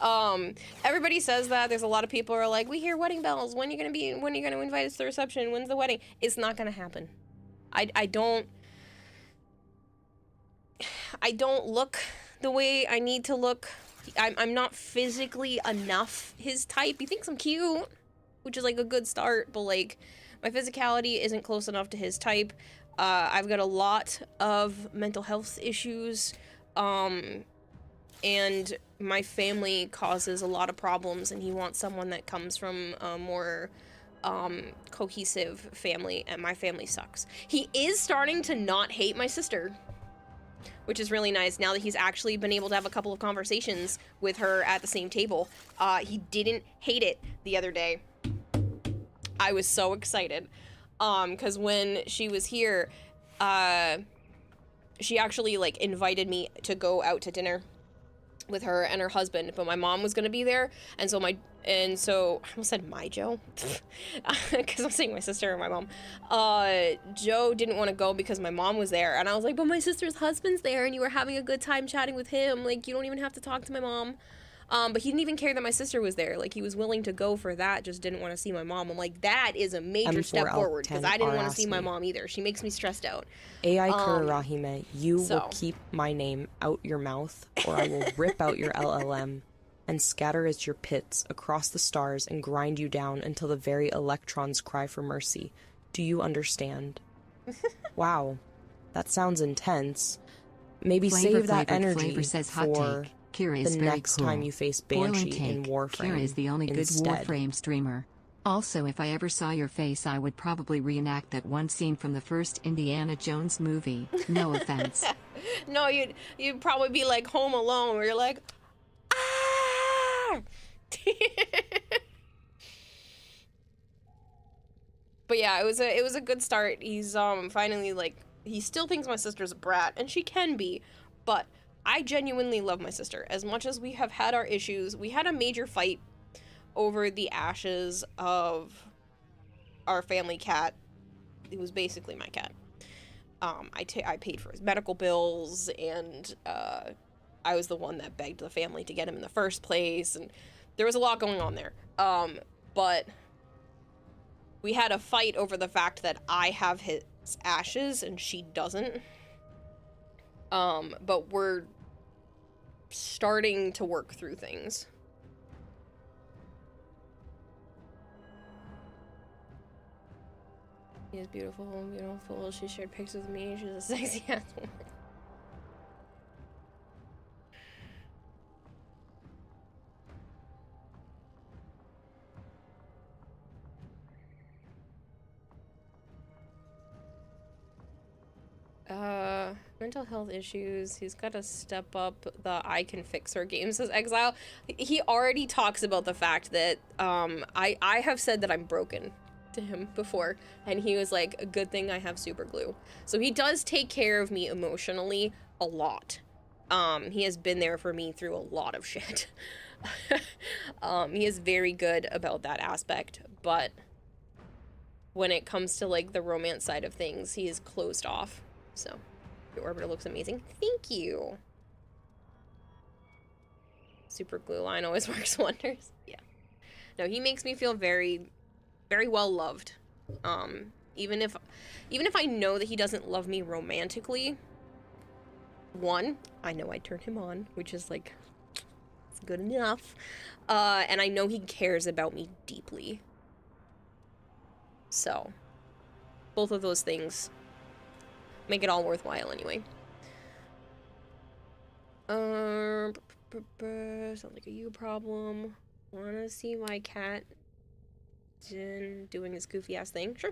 Everybody says that. There's a lot of people who are like, "We hear wedding bells. When are you gonna invite us to the reception? When's the wedding?" It's not gonna happen. I don't look the way I need to look. I'm not physically enough his type. He thinks I'm cute, which is like a good start, but like my physicality isn't close enough to his type. I've got a lot of mental health issues, and my family causes a lot of problems, and he wants someone that comes from a more cohesive family, and my family sucks. He is starting to not hate my sister, which is really nice now that he's actually been able to have a couple of conversations with her at the same table. He didn't hate it the other day. I was so excited. Because when she was here, she actually, like, invited me to go out to dinner with her and her husband, but my mom was gonna be there, and so I almost said my Joe, because I'm saying my sister and my mom. Joe didn't want to go because my mom was there, and I was like, but my sister's husband's there, and you were having a good time chatting with him, like, you don't even have to talk to my mom. But he didn't even care that my sister was there. Like, he was willing to go for that, just didn't want to see my mom. I'm like, that is a major step forward, because I didn't want to see my mom either. She makes me stressed out.
AI Kurarahime, you will keep my name out your mouth, or I will rip out your LLM and scatter as your pits across the stars and grind you down until the very electrons cry for mercy. Do you understand? Wow, that sounds intense. Maybe save that energy for the next time you face Banshee in Warframe.
Kira is the only good
instead.
Warframe streamer. Also, if I ever saw your face, I would probably reenact that one scene from the first Indiana Jones movie. No offense.
No, you'd probably be like Home Alone, where you're like, ah! But yeah, it was a good start. He's finally, like, he still thinks my sister's a brat, and she can be, but I genuinely love my sister. As much as we have had our issues, we had a major fight over the ashes of our family cat. It was basically my cat. I paid for his medical bills, and I was the one that begged the family to get him in the first place, and there was a lot going on there. But we had a fight over the fact that I have his ashes and she doesn't. But starting to work through things. She is beautiful, beautiful. She shared pictures with me. She's a sexy ass woman. Mental health issues. He's got to step up the I can fix her game, says Exile. He already talks about the fact that, I have said that I'm broken to him before, and he was like, a good thing I have super glue. So he does take care of me emotionally a lot. He has been there for me through a lot of shit. He is very good about that aspect, but when it comes to like the romance side of things, he is closed off. So your orbiter looks amazing. Thank you. Super glue line always works wonders. Yeah. No, he makes me feel very, very well loved. Even if I know that he doesn't love me romantically, one, I know I turn him on, which is like, it's good enough. And I know he cares about me deeply. So, both of those things make it all worthwhile anyway. Sounds like a you problem. Wanna see my cat doing his goofy ass thing? Sure.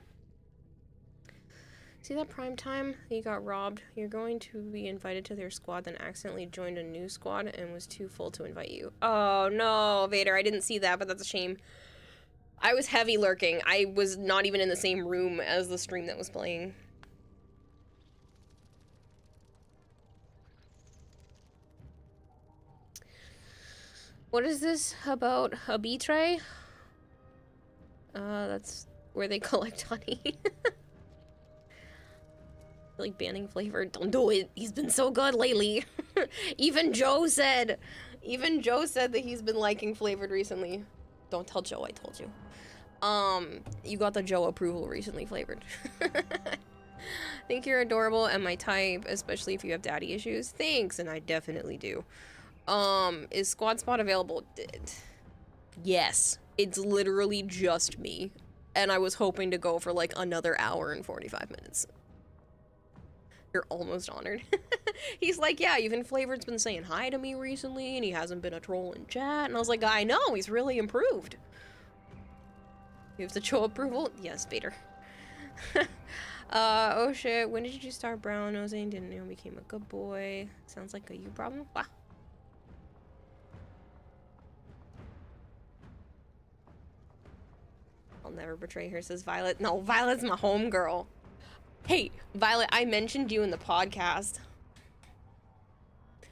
See that prime time? He got robbed. You're going to be invited to their squad, then accidentally joined a new squad and was too full to invite you. Oh no, Vader, I didn't see that, but that's a shame. I was heavy lurking. I was not even in the same room as the stream that was playing. What is this about a bee tray? That's where they collect honey. Like banning flavor. Don't do it. He's been so good lately. Even Joe said that he's been liking flavored recently. Don't tell Joe I told you. You got the Joe approval recently flavored. Think you're adorable and my type, especially if you have daddy issues. Thanks, and I definitely do. Is squad spot available? Yes. It's literally just me. And I was hoping to go for like another hour and 45 minutes. You're almost honored. He's like, yeah, even Flavored's been saying hi to me recently, and he hasn't been a troll in chat. And I was like, I know, he's really improved. You have the Joe approval? Yes, Vader. Oh shit, when did you start brown nosing? Didn't know became a good boy. Sounds like a you problem. Wow. I'll never betray her, says Violet. No, Violet's my homegirl. Hey, Violet, I mentioned you in the podcast.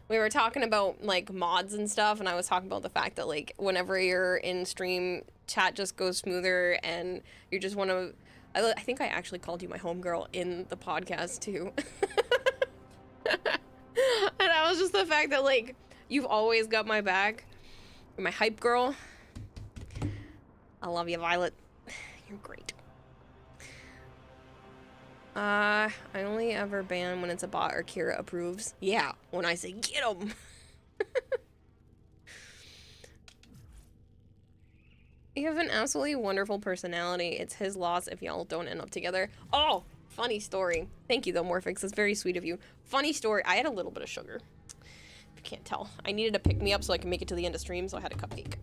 We were talking about, like, mods and stuff, and I was talking about the fact that, like, whenever you're in stream, chat just goes smoother, and you just want to... I think I actually called you my homegirl in the podcast, too. And that was just the fact that, like, you've always got my back. You're my hype girl. I love you, Violet. You're great. I only ever ban when it's a bot or Kira approves. Yeah, when I say get him. You have an absolutely wonderful personality. It's his loss if y'all don't end up together. Oh, funny story. Thank you though, Morphix. That's very sweet of you. Funny story. I had a little bit of sugar. If you can't tell. I needed to pick me up so I could make it to the end of stream, so I had a cupcake.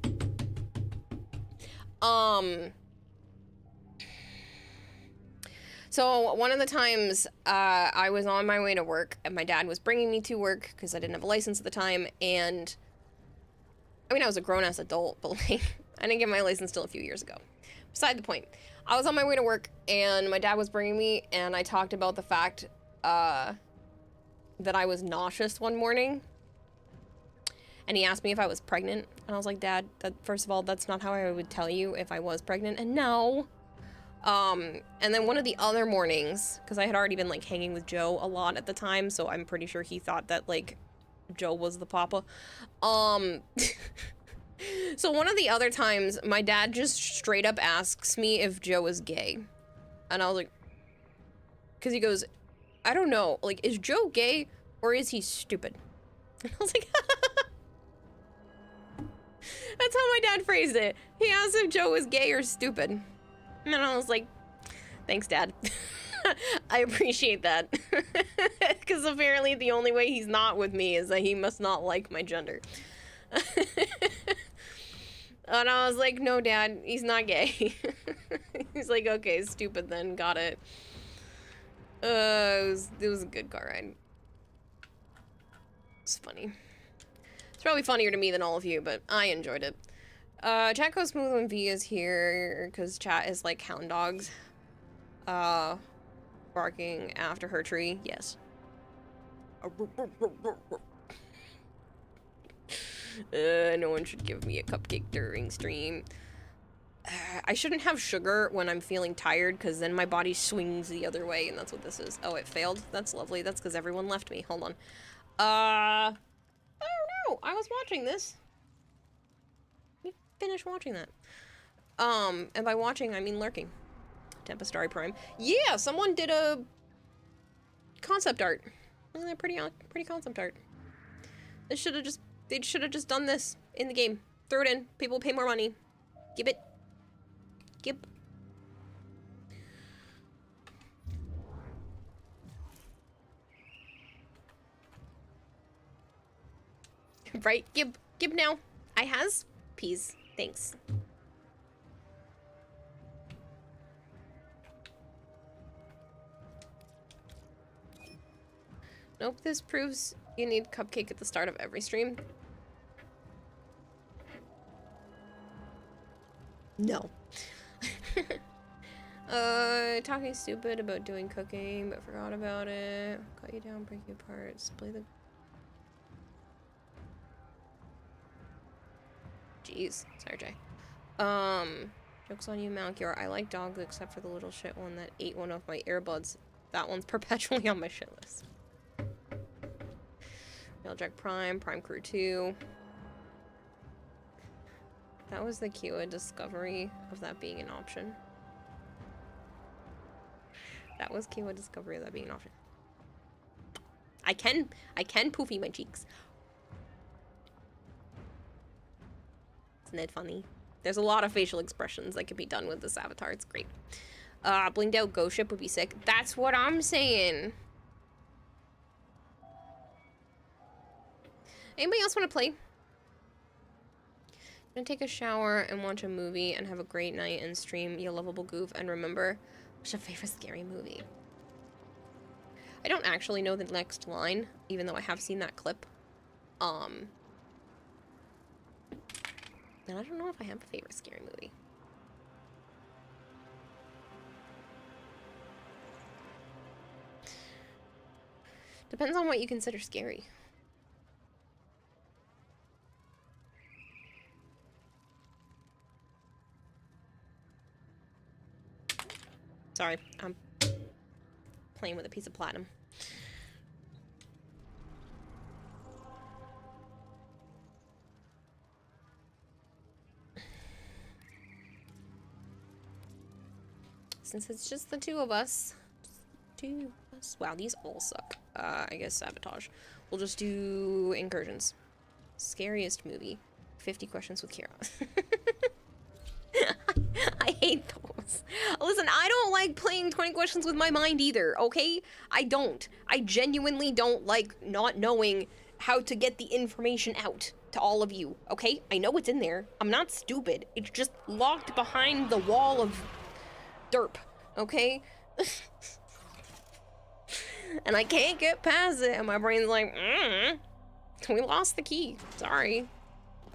So one of the times I was on my way to work and my dad was bringing me to work because I didn't have a license at the time, and I mean I was a grown-ass adult, but like I didn't get my license till a few years ago. Beside the point, I was on my way to work and my dad was bringing me, and I talked about the fact that I was nauseous one morning, and he asked me if I was pregnant, and I was like, Dad, first of all, that's not how I would tell you if I was pregnant, and no. And then one of the other mornings, because I had already been, like, hanging with Joe a lot at the time, so I'm pretty sure he thought that, like, Joe was the papa. So one of the other times, my dad just straight up asks me if Joe is gay. And I was like... Because he goes, I don't know, like, is Joe gay, or is he stupid? And I was like, That's how my dad phrased it. He asked if Joe was gay or stupid. And I was like, thanks, Dad. I appreciate that. Because apparently the only way he's not with me is that he must not like my gender. And I was like, no, Dad, he's not gay. He's like, okay, stupid then, got it. It was a good car ride. It's funny. It's probably funnier to me than all of you, but I enjoyed it. Chat goes smooth when V is here, because chat is like hound dogs. Barking after her tree, yes. No one should give me a cupcake during stream. I shouldn't have sugar when I'm feeling tired, because then my body swings the other way, and that's what this is. Oh, it failed? That's lovely. That's because everyone left me. Hold on. I don't know. I was watching this. Let me finish watching that. And by watching, I mean lurking. Tempestarii Prime. Yeah, someone did a concept art. Isn't that pretty concept art? They should have just done this in the game. Throw it in. People pay more money. Give it. Give. Right? Give now. I has. Peas. Thanks. Nope, this proves you need cupcake at the start of every stream. No. Talking stupid about doing cooking, but forgot about it. Cut you down, break you apart, split the... Jeez. Sorry, Jay. Joke's on you, Malkior. I like dogs except for the little shit one that ate one of my earbuds. That one's perpetually on my shit list. Jack Prime, Prime Crew 2. That was the Kiwa discovery of that being an option. That was Kiwa discovery of that being an option. I can poofy my cheeks. Isn't it funny? There's a lot of facial expressions that can be done with this avatar. It's great. Blinged out ghost ship would be sick. That's what I'm saying. Anybody else want to play? I'm gonna take a shower and watch a movie and have a great night and stream You Lovable Goof and remember, what's your favorite scary movie? I don't actually know the next line, even though I have seen that clip. And I don't know if I have a favorite scary movie. Depends on what you consider scary. Sorry, I'm playing with a piece of platinum. Since it's just the two of us. Wow, these all suck. I guess sabotage. We'll just do incursions. Scariest movie. 50 questions with Kira. I hate those. Listen, I don't like playing 20 questions with my mind either, okay? I don't. I genuinely don't like not knowing how to get the information out to all of you, okay? I know it's in there. I'm not stupid. It's just locked behind the wall of derp, okay? And I can't get past it, and my brain's like, we lost the key. Sorry.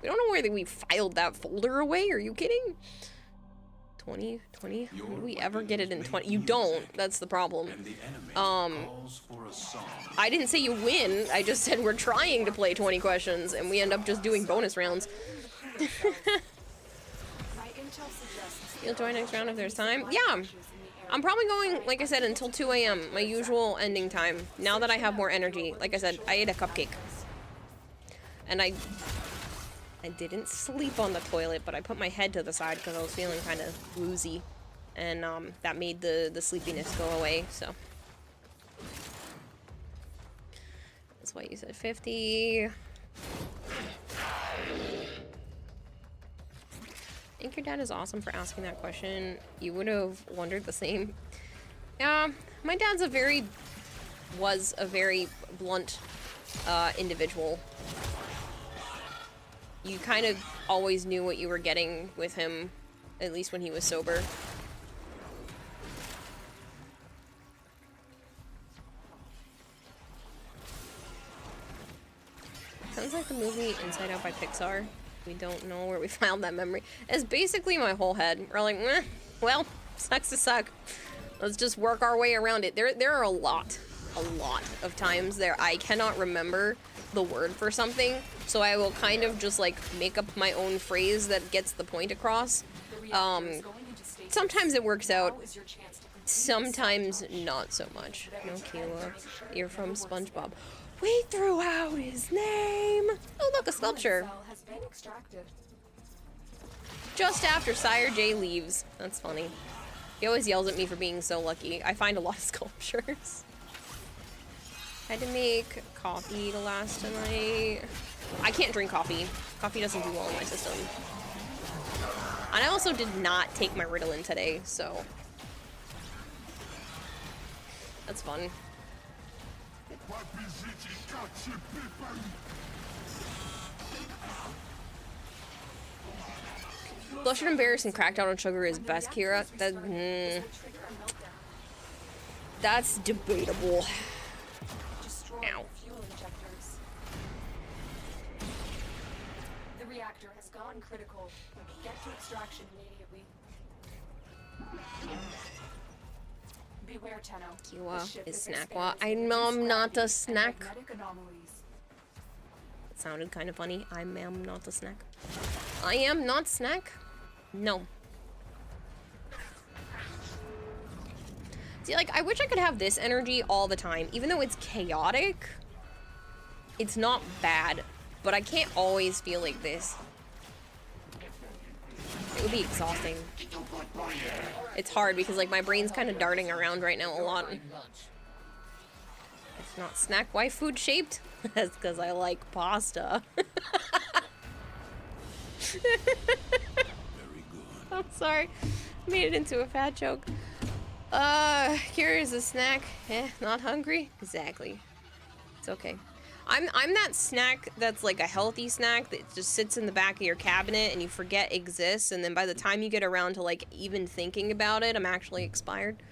We don't know where we filed that folder away. Are you kidding? 20? Did we ever get it in 20? You don't. That's the problem. I didn't say you win. I just said we're trying to play 20 questions, and we end up just doing bonus rounds. You'll join next round if there's time? Yeah. I'm probably going, like I said, until 2 a.m. My usual ending time. Now that I have more energy. Like I said, I ate a cupcake. And I didn't sleep on the toilet, but I put my head to the side because I was feeling kind of woozy. And that made the sleepiness go away, so. That's why you said 50. think your dad is awesome for asking that question. You would have wondered the same. Yeah, my dad's was a very blunt individual. You kind of always knew what you were getting with him, at least when he was sober. Sounds like the movie Inside Out by Pixar. We don't know where we filed that memory. It's basically my whole head. We're like, well, sucks to suck. Let's just work our way around it. There are a lot of times there I cannot remember the word for something, so I will kind of just like make up my own phrase that gets the point across. Sometimes it works out, sometimes not so much. No, Kayla, you're from SpongeBob. We threw out his name! Oh look, a sculpture! Just after Sire J leaves. That's funny. He always yells at me for being so lucky. I find a lot of sculptures. I had to make coffee to last tonight. I can't drink coffee. Coffee doesn't do well in my system. And I also did not take my Ritalin today, so... that's fun. Blush and Embarrass and Cracked Out on Sugar is best, Kira. That's debatable. Ow.
The reactor has gone critical. Get to extraction immediately. Beware, Tenno.
Kiwa is Snackwa. I'm not a snack. It sounded kind of funny. I am not a snack. I am not snack. No. See, like, I wish I could have this energy all the time. Even though it's chaotic, it's not bad. But I can't always feel like this. It would be exhausting. It's hard because, like, my brain's kind of darting around right now a lot. It's not snack. Why food shaped? That's because I like pasta. I'm sorry. Made it into a fat joke. Here is a snack. Not hungry? Exactly. It's okay. I'm that snack that's like a healthy snack that just sits in the back of your cabinet and you forget exists, and then by the time you get around to like even thinking about it, I'm actually expired.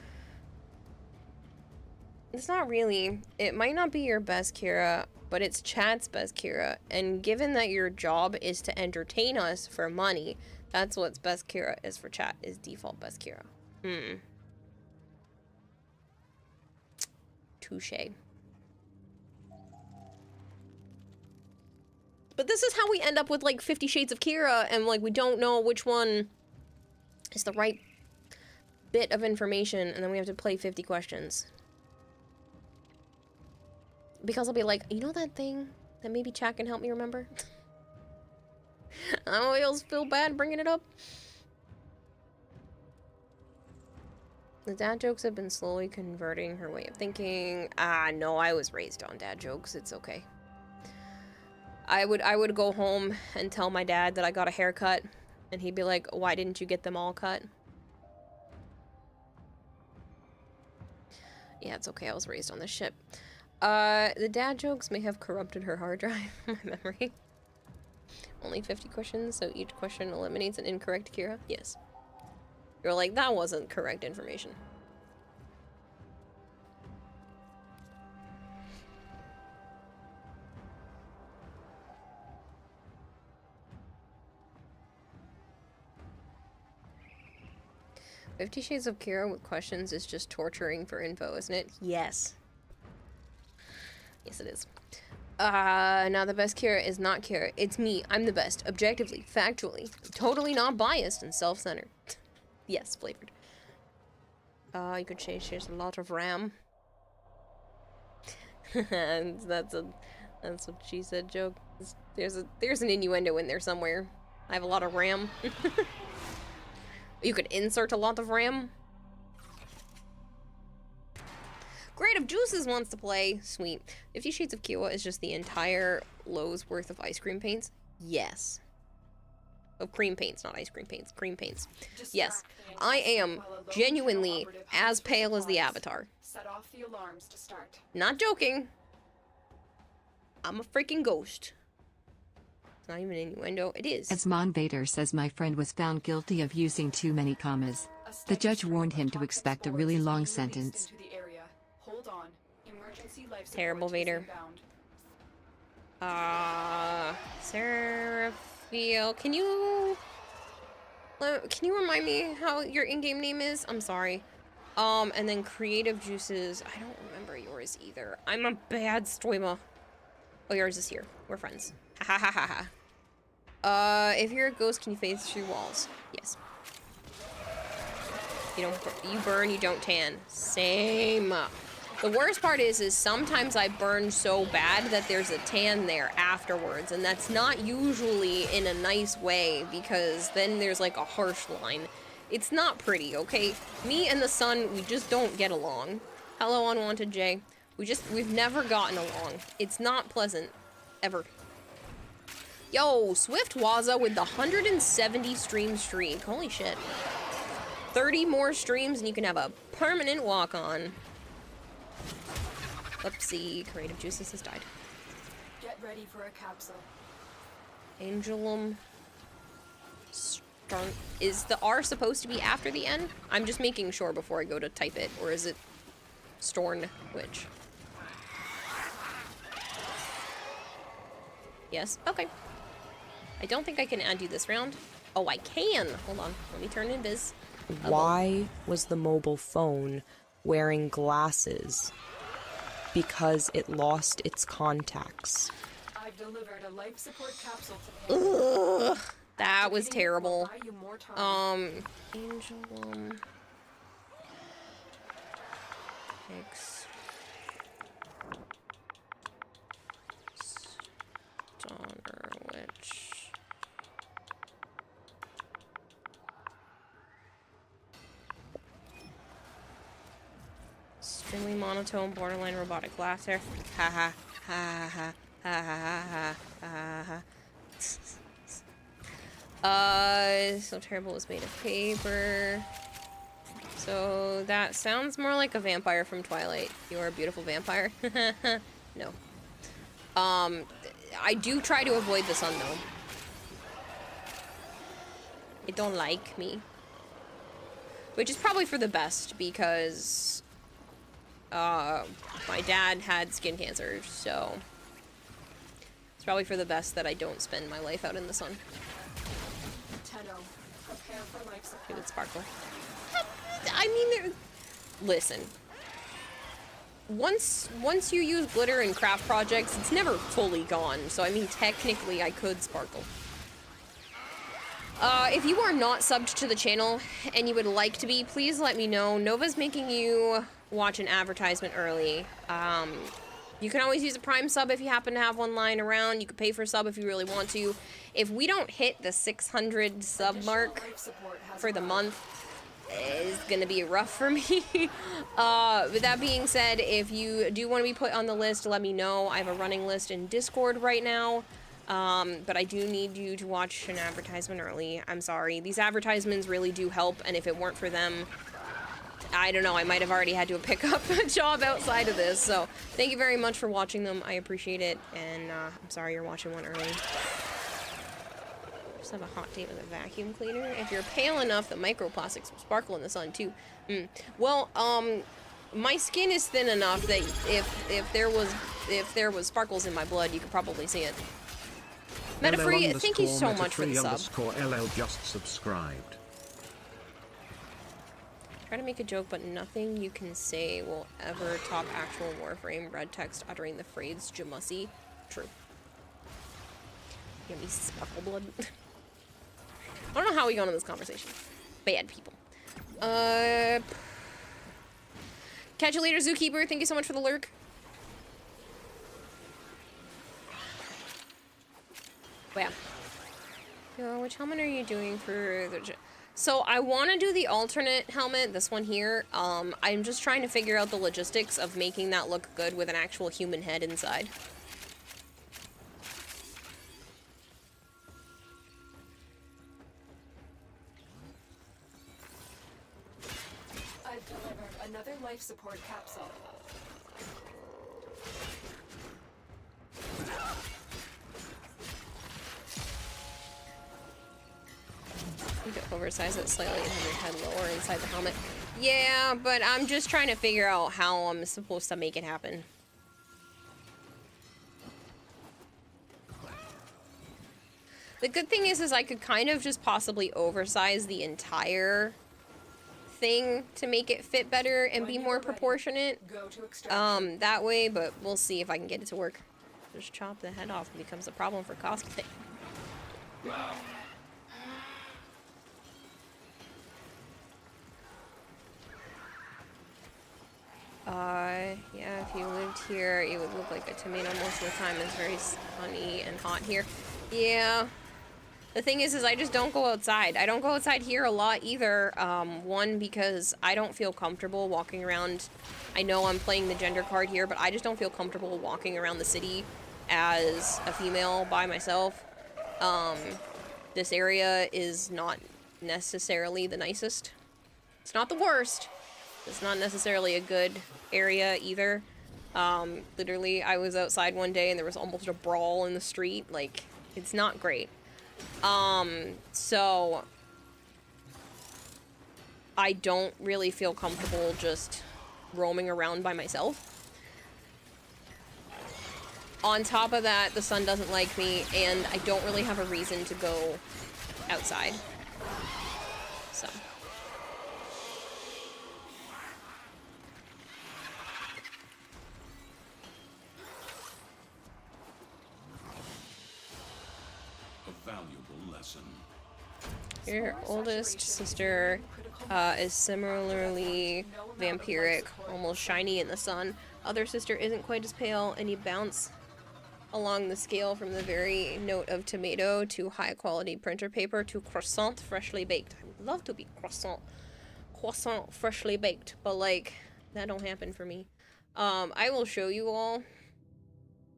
It's not really. It might not be your best, Kira, but it's chat's best, Kira. And given that your job is to entertain us for money, that's what's best, Kira, is for chat, is default best, Kira. Touché. But this is how we end up with like 50 Shades of Kira, and like we don't know which one is the right bit of information, and then we have to play 50 questions. Because I'll be like, you know that thing that maybe chat can help me remember? I always feel bad bringing it up. The dad jokes have been slowly converting her way of thinking. No, I was raised on dad jokes. It's okay. I would go home and tell my dad that I got a haircut, and he'd be like, why didn't you get them all cut? Yeah, it's okay. I was raised on this shit. The dad jokes may have corrupted her hard drive, my memory. Only 50 questions, so each question eliminates an incorrect Kira? Yes. You're like, that wasn't correct information. "50 Shades of Kira with questions is just torturing for info, isn't it?" Yes. Yes, it is. Now the best Kira is not Kira. It's me. I'm the best. Objectively. Factually. Totally not biased and self-centered. Yes, flavored. You could say there's a lot of RAM. And that's what she said joke. There's an innuendo in there somewhere. I have a lot of RAM. You could insert a lot of RAM. Great, if Juices wants to play, sweet. 50 Shades of Kira is just the entire Lowe's worth of ice cream paints? Yes. Of cream paints, not ice cream paints. Cream paints. Yes, I am genuinely as pale as the Avatar.
Set off the alarms to start.
Not joking. I'm a freaking ghost. It's not even an innuendo. It is.
As Mon Vader says, my friend was found guilty of using too many commas. The judge warned him to expect a really long sentence.
Hold on. Emergency life support
Terrible Vader. Seraphiel, can you remind me how your in-game name is? I'm sorry. And then creative juices. I don't remember yours either. I'm a bad streamer. Oh, yours is here. We're friends. Ha ha ha ha ha. If you're a ghost, can you phase through walls? Yes. You burn, you don't tan. Same. The worst part is sometimes I burn so bad that there's a tan there afterwards, and that's not usually in a nice way, because then there's like a harsh line. It's not pretty, okay? Me and the sun, we just don't get along. Hello, Unwanted Jay. We've never gotten along. It's not pleasant. Ever. Yo, Swift Waza with the 170 stream streak. Holy shit. 30 more streams and you can have a permanent walk-on. Oopsie, creative juices has died.
Get ready for a capsule.
Angelum. Is the R supposed to be after the N? I'm just making sure before I go to type it, or is it Storn Witch? Yes, okay. I don't think I can add you this round. Oh, I can! Hold on, let me turn invis.
Why was the mobile phone wearing glasses? Because it lost its contacts.
I've delivered a life support capsule to
Ugh, that was terrible. Angelum. X. Donner Witch. Extremely monotone, borderline robotic laughter. Ha ha ha ha ha ha ha ha ha. So terrible is made of paper. So that sounds more like a vampire from Twilight. You are a beautiful vampire. No. I do try to avoid the sun though. It don't like me. Which is probably for the best because my dad had skin cancer, so it's probably for the best that I don't spend my life out in the sun. It would sparkle. I mean, listen. Once you use glitter in craft projects, it's never fully gone. So I mean, technically, I could sparkle. If you are not subbed to the channel and you would like to be, please let me know. Nova's making you watch an advertisement early. You can always use a Prime sub if you happen to have one lying around. You can pay for a sub if you really want to. If we don't hit the 600 sub mark for the month, it's gonna be rough for me. With that being said, if you do want to be put on the list, let me know. I have a running list in Discord right now. But I do need you to watch an advertisement early. I'm sorry. These advertisements really do help, and if it weren't for them, I don't know, I might have already had to pick up a job outside of this. So thank you very much for watching them. I appreciate it, and I'm sorry you're watching one early. Just have a hot date with a vacuum cleaner. If you're pale enough, the microplastics will sparkle in the sun too. Well, my skin is thin enough that if there was sparkles in my blood, you could probably see it. Metafree, thank you so much for the sub.
LL just subscribed.
Try to make a joke, but nothing you can say will ever top actual Warframe red text uttering the phrase Jamussi. True. Give me sparkle blood. I don't know how we got into this conversation. Bad people. Catch you later, Zookeeper. Thank you so much for the lurk. Well, yeah. Which helmet are you doing for the... So I want to do the alternate helmet, this one here. I'm just trying to figure out the logistics of making that look good with an actual human head inside.
Another life support capsule.
You could oversize it slightly and have your head lower inside the helmet. Yeah, but I'm just trying to figure out how I'm supposed to make it happen. The good thing is I could kind of just possibly oversize the entire thing to make it fit better and be more proportionate. That way, but we'll see if I can get it to work. Just chop the head off becomes a problem for cosplay. Yeah, if you lived here, it would look like a tomato most of the time. It's very sunny and hot here. Yeah. The thing is I just don't go outside. I don't go outside here a lot either. One, because I don't feel comfortable walking around. I know I'm playing the gender card here, but I just don't feel comfortable walking around the city as a female by myself. This area is not necessarily the nicest. It's not the worst. It's not necessarily a good area either. Literally, I was outside one day and there was almost a brawl in the street. Like, it's not great. So I don't really feel comfortable just roaming around by myself. On top of that, the sun doesn't like me, and I don't really have a reason to go outside. So.
A valuable lesson.
Your oldest sister is similarly vampiric, almost shiny in the sun. Other sister isn't quite as pale, and you bounce along the scale from the very note of tomato to high quality printer paper to croissant freshly baked. I would love to be croissant freshly baked, but like that don't happen for me. I will show you all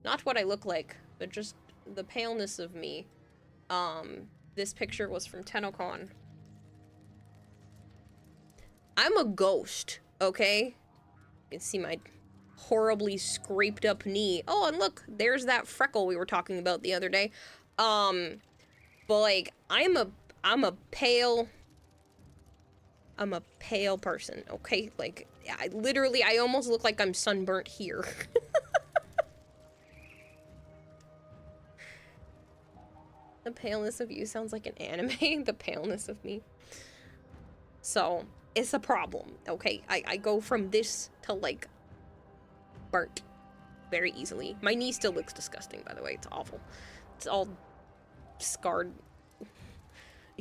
not what I look like, but just the paleness of me. This picture was from TennoCon. I'm a ghost, okay? You can see my horribly scraped up knee. Oh, and look, there's that freckle we were talking about the other day. But like, I'm a pale person, okay? Like, I almost look like I'm sunburnt here. The paleness of you sounds like an anime. The paleness of me. So, it's a problem, okay? I go from this to, like, burnt very easily. My knee still looks disgusting, by the way. It's awful. It's all scarred.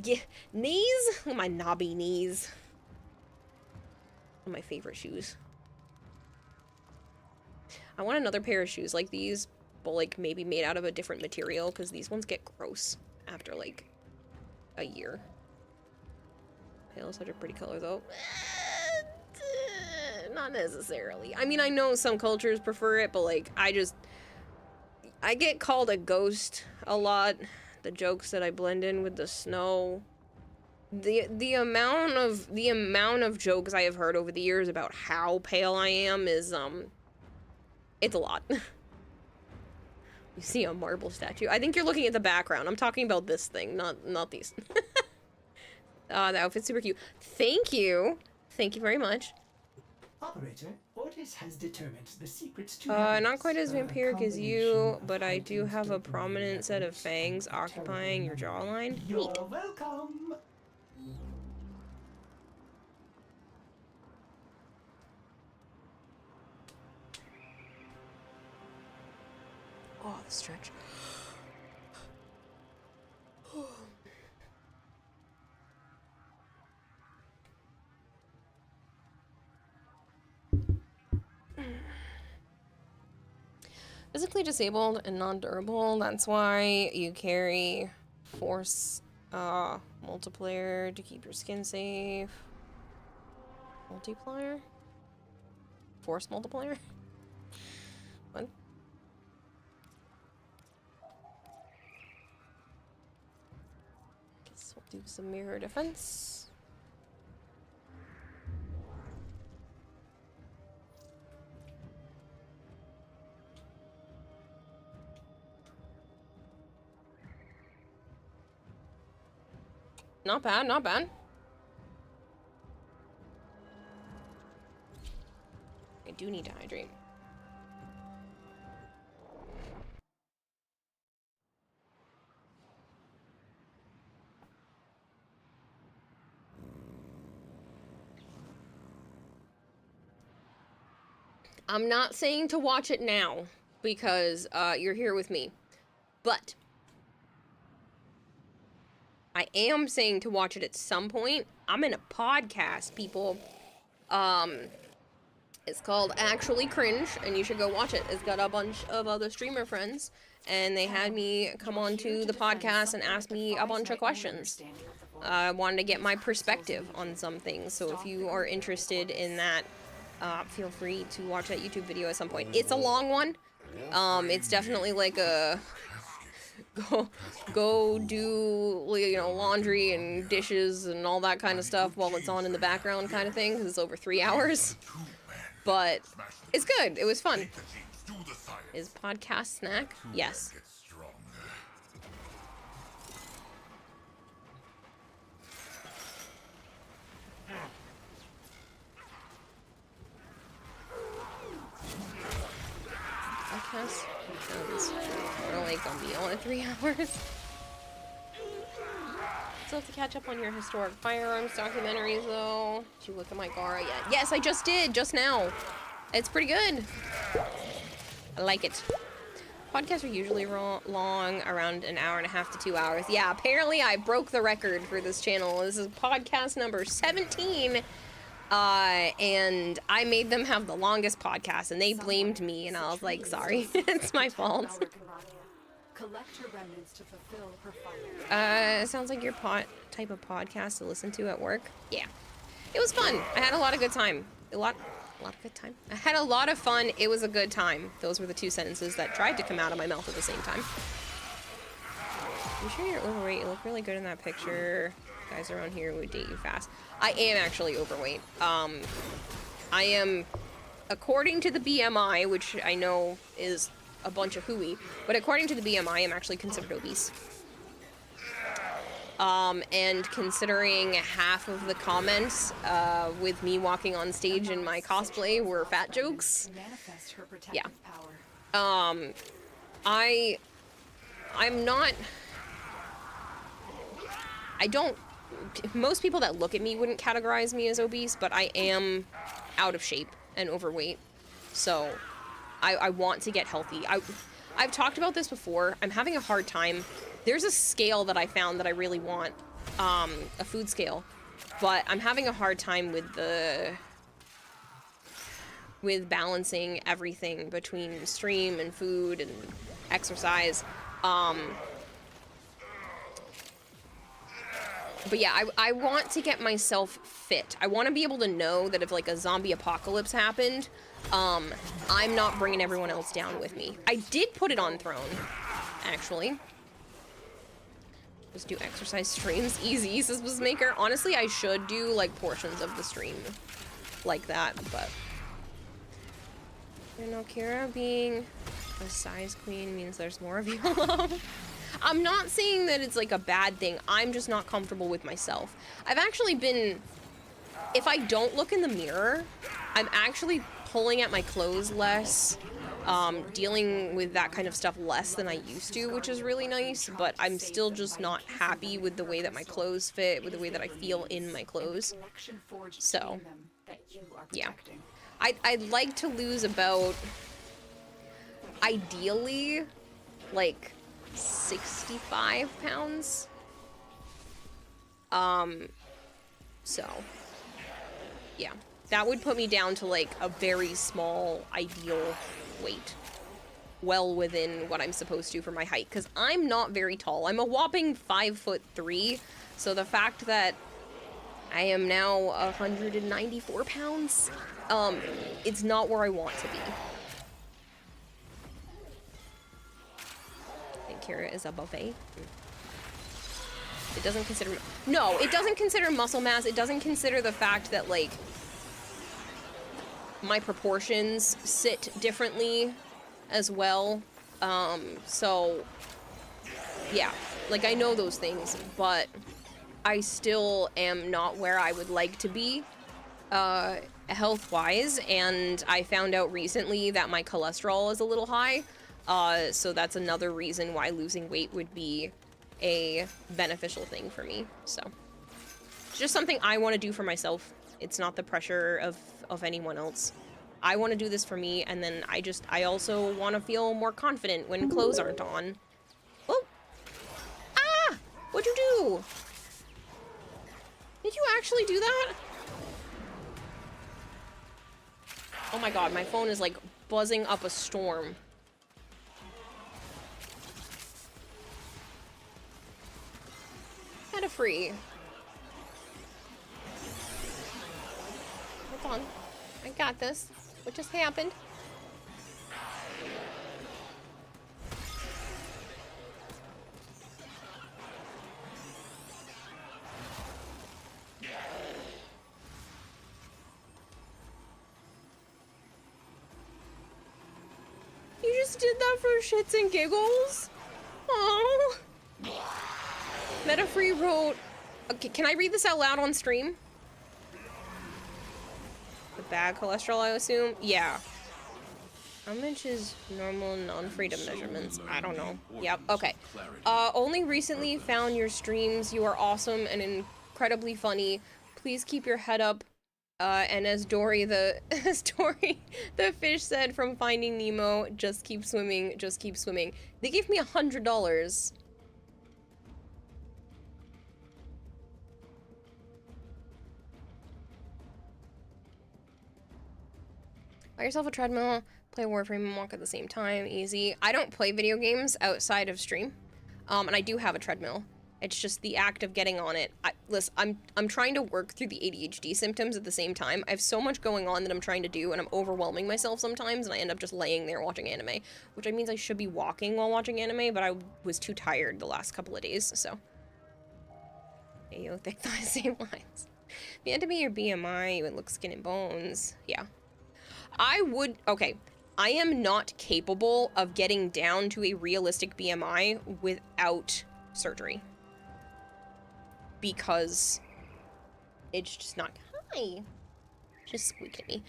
Yeah, knees? Oh, my knobby knees. One of my favorite shoes. I want another pair of shoes like these, but like maybe made out of a different material, because these ones get gross after like a year. Pale is such a pretty color though. Not necessarily. I mean, I know some cultures prefer it, but like I get called a ghost a lot. The jokes that I blend in with the snow. The amount of jokes I have heard over the years about how pale I am is it's a lot. You see a marble statue. I think you're looking at the background. I'm talking about this thing, not these. The outfit's super cute. Thank you. Thank you very much.
Operator, Ortiz has determined the secrets to
not quite as vampiric as you, but I do have a prominent set of fangs occupying your jawline.
You're welcome.
Oh, the stretch. Physically disabled and non-durable, that's why you carry force multiplier to keep your skin safe. Multiplier? Force multiplier? What? Guess we'll do some mirror defense. Not bad, not bad. I do need to hydrate. I'm not saying to watch it now because you're here with me, but I am saying to watch it at some point. I'm in a podcast, people. It's called Actually Cringe, and you should go watch it. It's got a bunch of other streamer friends, and they had me come on to the podcast and ask me a bunch of questions. I wanted to get my perspective on some things, so if you are interested in that, feel free to watch that YouTube video at some point. It's a long one. It's definitely like a go do, you know, laundry and dishes and all that kind of stuff while it's on in the background kind of thing, because it's over 3 hours. But it's good. It was fun. Is podcast snack? Yes. Podcast? We're only gonna be on 3 hours. Still have to catch up on your historic firearms documentaries, though. Did you look at my Gara yet? Yes, I just did, just now. It's pretty good. I like it. Podcasts are usually long, around an hour and a half to 2 hours. Yeah, apparently I broke the record for this channel. This is podcast number 17. And I made them have the longest podcast, and they blamed me, and I was like, sorry, it's my fault.
Collect your remnants to fulfill her fire.
It sounds like your type of podcast to listen to at work. Yeah. It was fun. I had a lot of good time. A lot of good time. I had a lot of fun. It was a good time. Those were the two sentences that tried to come out of my mouth at the same time. I'm sure you're overweight. You look really good in that picture. Guys around here would date you fast. I am actually overweight. I am, according to the BMI, which I know is a bunch of hooey, but according to the BMI, I'm actually considered obese. And considering half of the comments with me walking on stage in my cosplay were fat jokes, yeah. Most people that look at me wouldn't categorize me as obese, but I am out of shape and overweight, so I want to get healthy. I've talked about this before. I'm having a hard time. There's a scale that I found that I really want, a food scale, but I'm having a hard time with balancing everything between stream and food and exercise. But yeah, I want to get myself fit. I want to be able to know that if like a zombie apocalypse happened, I'm not bringing everyone else down with me. I did put it on Throne, actually. Just do exercise streams. Easy, says Maker. Honestly, I should do like portions of the stream like that, but you know, Kira being a size queen means there's more of you. I'm not saying that it's like a bad thing. I'm just not comfortable with myself. I've actually been, if I don't look in the mirror, I'm actually pulling at my clothes less, dealing with that kind of stuff less than I used to, which is really nice, but I'm still just not happy with the way that my clothes fit, with the way that I feel in my clothes. So, yeah. I'd like to lose about, ideally, like 65 pounds. So, yeah. That would put me down to like a very small ideal weight. Well within what I'm supposed to for my height, because I'm not very tall. I'm a whopping 5'3", so the fact that I am now 194 pounds, it's not where I want to be. I think Kira is a buffet. It doesn't consider... No, it doesn't consider muscle mass. It doesn't consider the fact that, like, my proportions sit differently as well. So, yeah. Like, I know those things, but I still am not where I would like to be, health-wise, and I found out recently that my cholesterol is a little high, so that's another reason why losing weight would be a beneficial thing for me, so. It's just something I want to do for myself. It's not the pressure of anyone else. I want to do this for me, and then I also want to feel more confident when clothes aren't on. Oh! Ah! What'd you do? Did you actually do that? Oh my god, my phone is like buzzing up a storm. Had a free. Hold on. I got this. What just happened? You just did that for shits and giggles? Oh. Metafree wrote... Okay, can I read this out loud on stream? The bad cholesterol, I assume? Yeah. How much is normal non-freedom measurements? I don't know. Yep, okay. Only recently found your streams. You are awesome and incredibly funny. Please keep your head up. And as Dory the fish said from Finding Nemo, just keep swimming, just keep swimming. They gave me $100. Buy yourself a treadmill, play Warframe and walk at the same time, easy. I don't play video games outside of stream, and I do have a treadmill. It's just the act of getting on it. Listen, I'm trying to work through the ADHD symptoms at the same time. I have so much going on that I'm trying to do, and I'm overwhelming myself sometimes, and I end up just laying there watching anime, which means I should be walking while watching anime, but I was too tired the last couple of days, so. Hey, yo, think the same lines. If you had to be your BMI, you would look skin and bones. Yeah. Okay, I am not capable of getting down to a realistic BMI without surgery. Because it's just not, hi, just squeaked at me.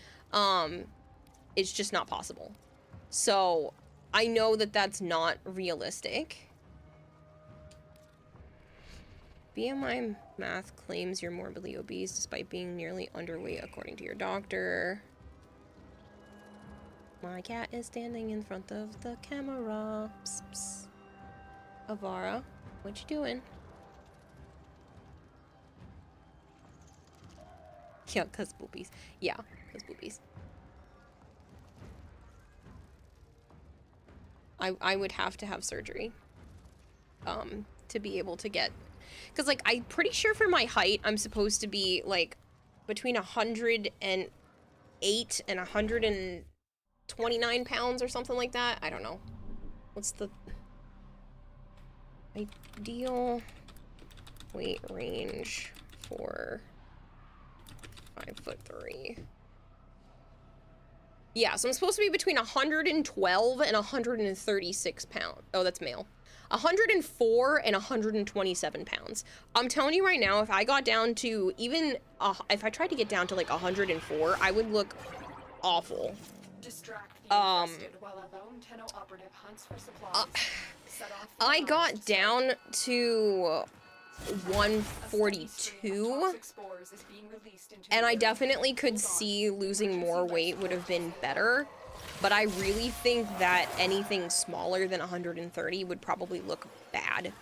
It's just not possible. So, I know that that's not realistic. BMI math claims you're morbidly obese despite being nearly underweight according to your doctor. My cat is standing in front of the camera. Psst, psst. Avara, what you doing? Yeah, cause boobies. Yeah, cause boobies. I would have to have surgery. To be able to get... Cause, like, I'm pretty sure for my height, I'm supposed to be, like, between 108 and 129 pounds or something like that. I don't know. What's the ideal weight range for 5'3"? Yeah, so I'm supposed to be between 112 and 136 pounds. Oh, that's male. 104 and 127 pounds. I'm telling you right now, if I got down to even, if I tried to get down to like 104, I would look awful. I got down to 142, and I definitely could see losing more weight would have been better, but I really think that anything smaller than 130 would probably look bad.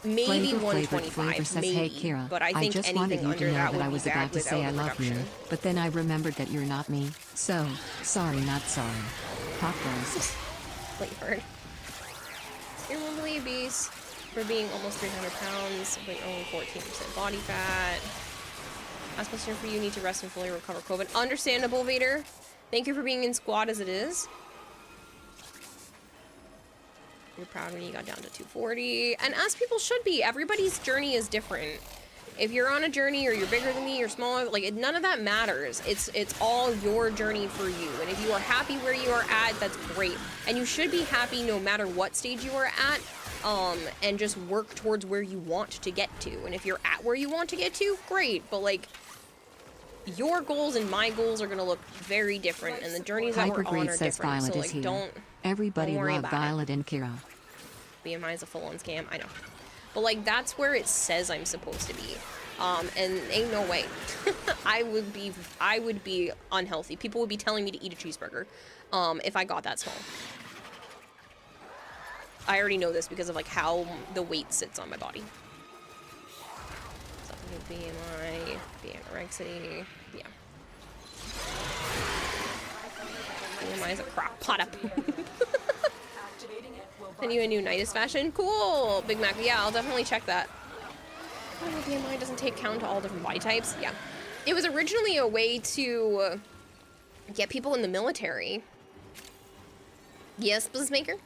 Maybe 125,
says,
maybe,
hey, Kira,
but I think
just
anything
wanted you
under
to know
that
that
would
I was
be bad
about to say I love you, but then I remembered that you're not me, so, sorry not sorry. Pop goes.
Flavoured. You're normally obese for being almost 300 pounds, but only 14% body fat. Last question for you, need to rest and fully recover COVID. Understandable, Vader. Thank you for being in squad as it is. You're proud when you got down to 240. And as people should be, everybody's journey is different. If you're on a journey or you're bigger than me or smaller, like, none of that matters. It's all your journey for you. And if you are happy where you are at, that's great. And you should be happy no matter what stage you are at. and just work towards where you want to get to. And if you're at where you want to get to, great, but like, your goals and my goals are gonna look very different, and the journeys that we're on are different,
Violet
so
is
like,
here.
don't
Everybody
worry
love
about
Violet and Kira.
BMI is a full-on scam, I know. But like, that's where it says I'm supposed to be. And ain't no way. I would be unhealthy. People would be telling me to eat a cheeseburger, if I got that small. I already know this because of like how the weight sits on my body. So BMI, anorexia, yeah. BMI is a crock pot up. Send you a new Nidus fashion? Cool! Big Mac, yeah, I'll definitely check that. Oh, BMI doesn't take count to all different body types? Yeah. It was originally a way to get people in the military. Yes, Blizzmaker?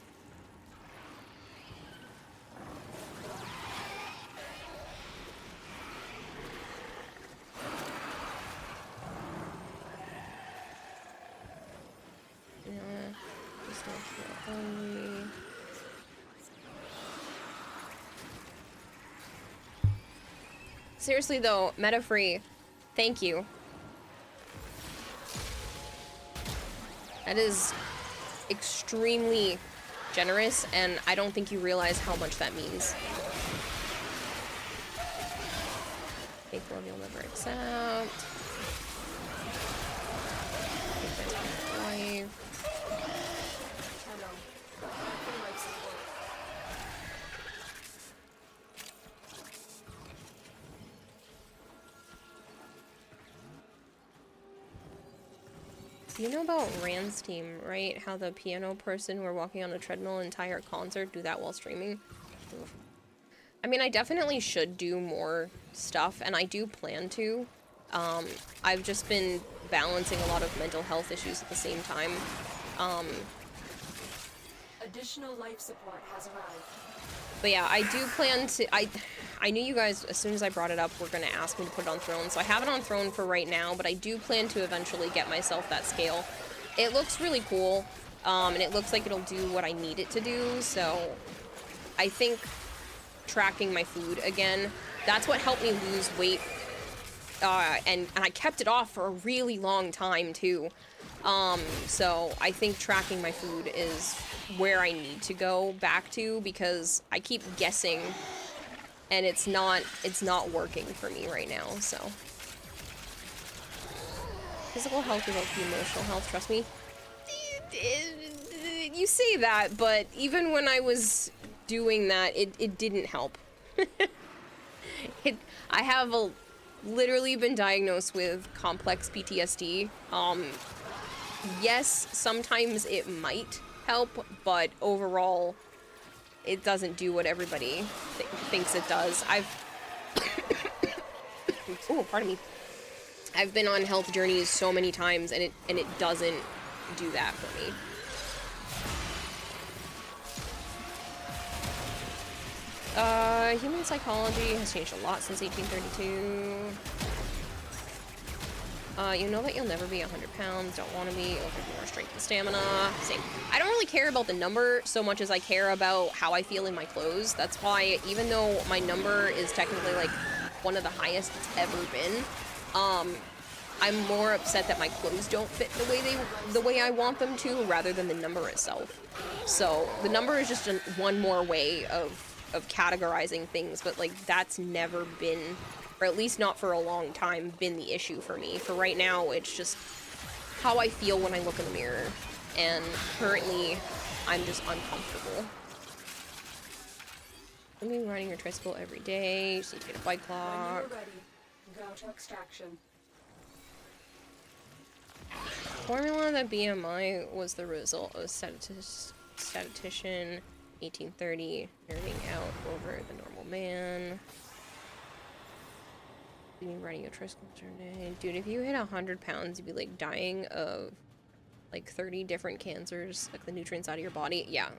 Seriously though, meta-free, thank you. That is extremely generous, and I don't think you realize how much that means. Fake love you'll never accept. Wife. You know about Rand's team, right? How the piano person were walking on a treadmill entire concert, do that while streaming? Oof. I mean, I definitely should do more stuff, and I do plan to. I've just been balancing a lot of mental health issues at the same time.
Additional life support has arrived.
But yeah, I do plan to, I knew you guys, as soon as I brought it up, were going to ask me to put it on Throne, so I have it on Throne for right now, but I do plan to eventually get myself that scale. It looks really cool, and it looks like it'll do what I need it to do, so I think tracking my food again, that's what helped me lose weight, and I kept it off for a really long time, too. So I think tracking my food is where I need to go back to, because I keep guessing and it's not working for me right now. So physical health is okay, emotional health, trust me. You say that, but even when I was doing that, it didn't help. I have literally been diagnosed with complex PTSD. Yes, sometimes it might help, but overall, it doesn't do what everybody thinks it does. Oh, pardon me. I've been on health journeys so many times, and it doesn't do that for me. Human psychology has changed a lot since 1832. You know that you'll never be 100 pounds, don't want to be, you'll have more strength and stamina. Same. I don't really care about the number so much as I care about how I feel in my clothes. That's why, even though my number is technically, like, one of the highest it's ever been, I'm more upset that my clothes don't fit the way I want them to, rather than the number itself. So, the number is just one more way of categorizing things, but, like, that's never been, or at least not for a long time, been the issue for me. For right now, it's just how I feel when I look in the mirror, and currently, I'm just uncomfortable. I mean, riding your tricycle every day, you just need to get a bike clock.
When you're ready, go to extraction.
Formula that BMI was the result of statistician 1830 nerding out over the normal man. Riding a tricycle journey. Dude, if you hit 100 pounds, you'd be like dying of like 30 different cancers, like the nutrients out of your body. Yeah.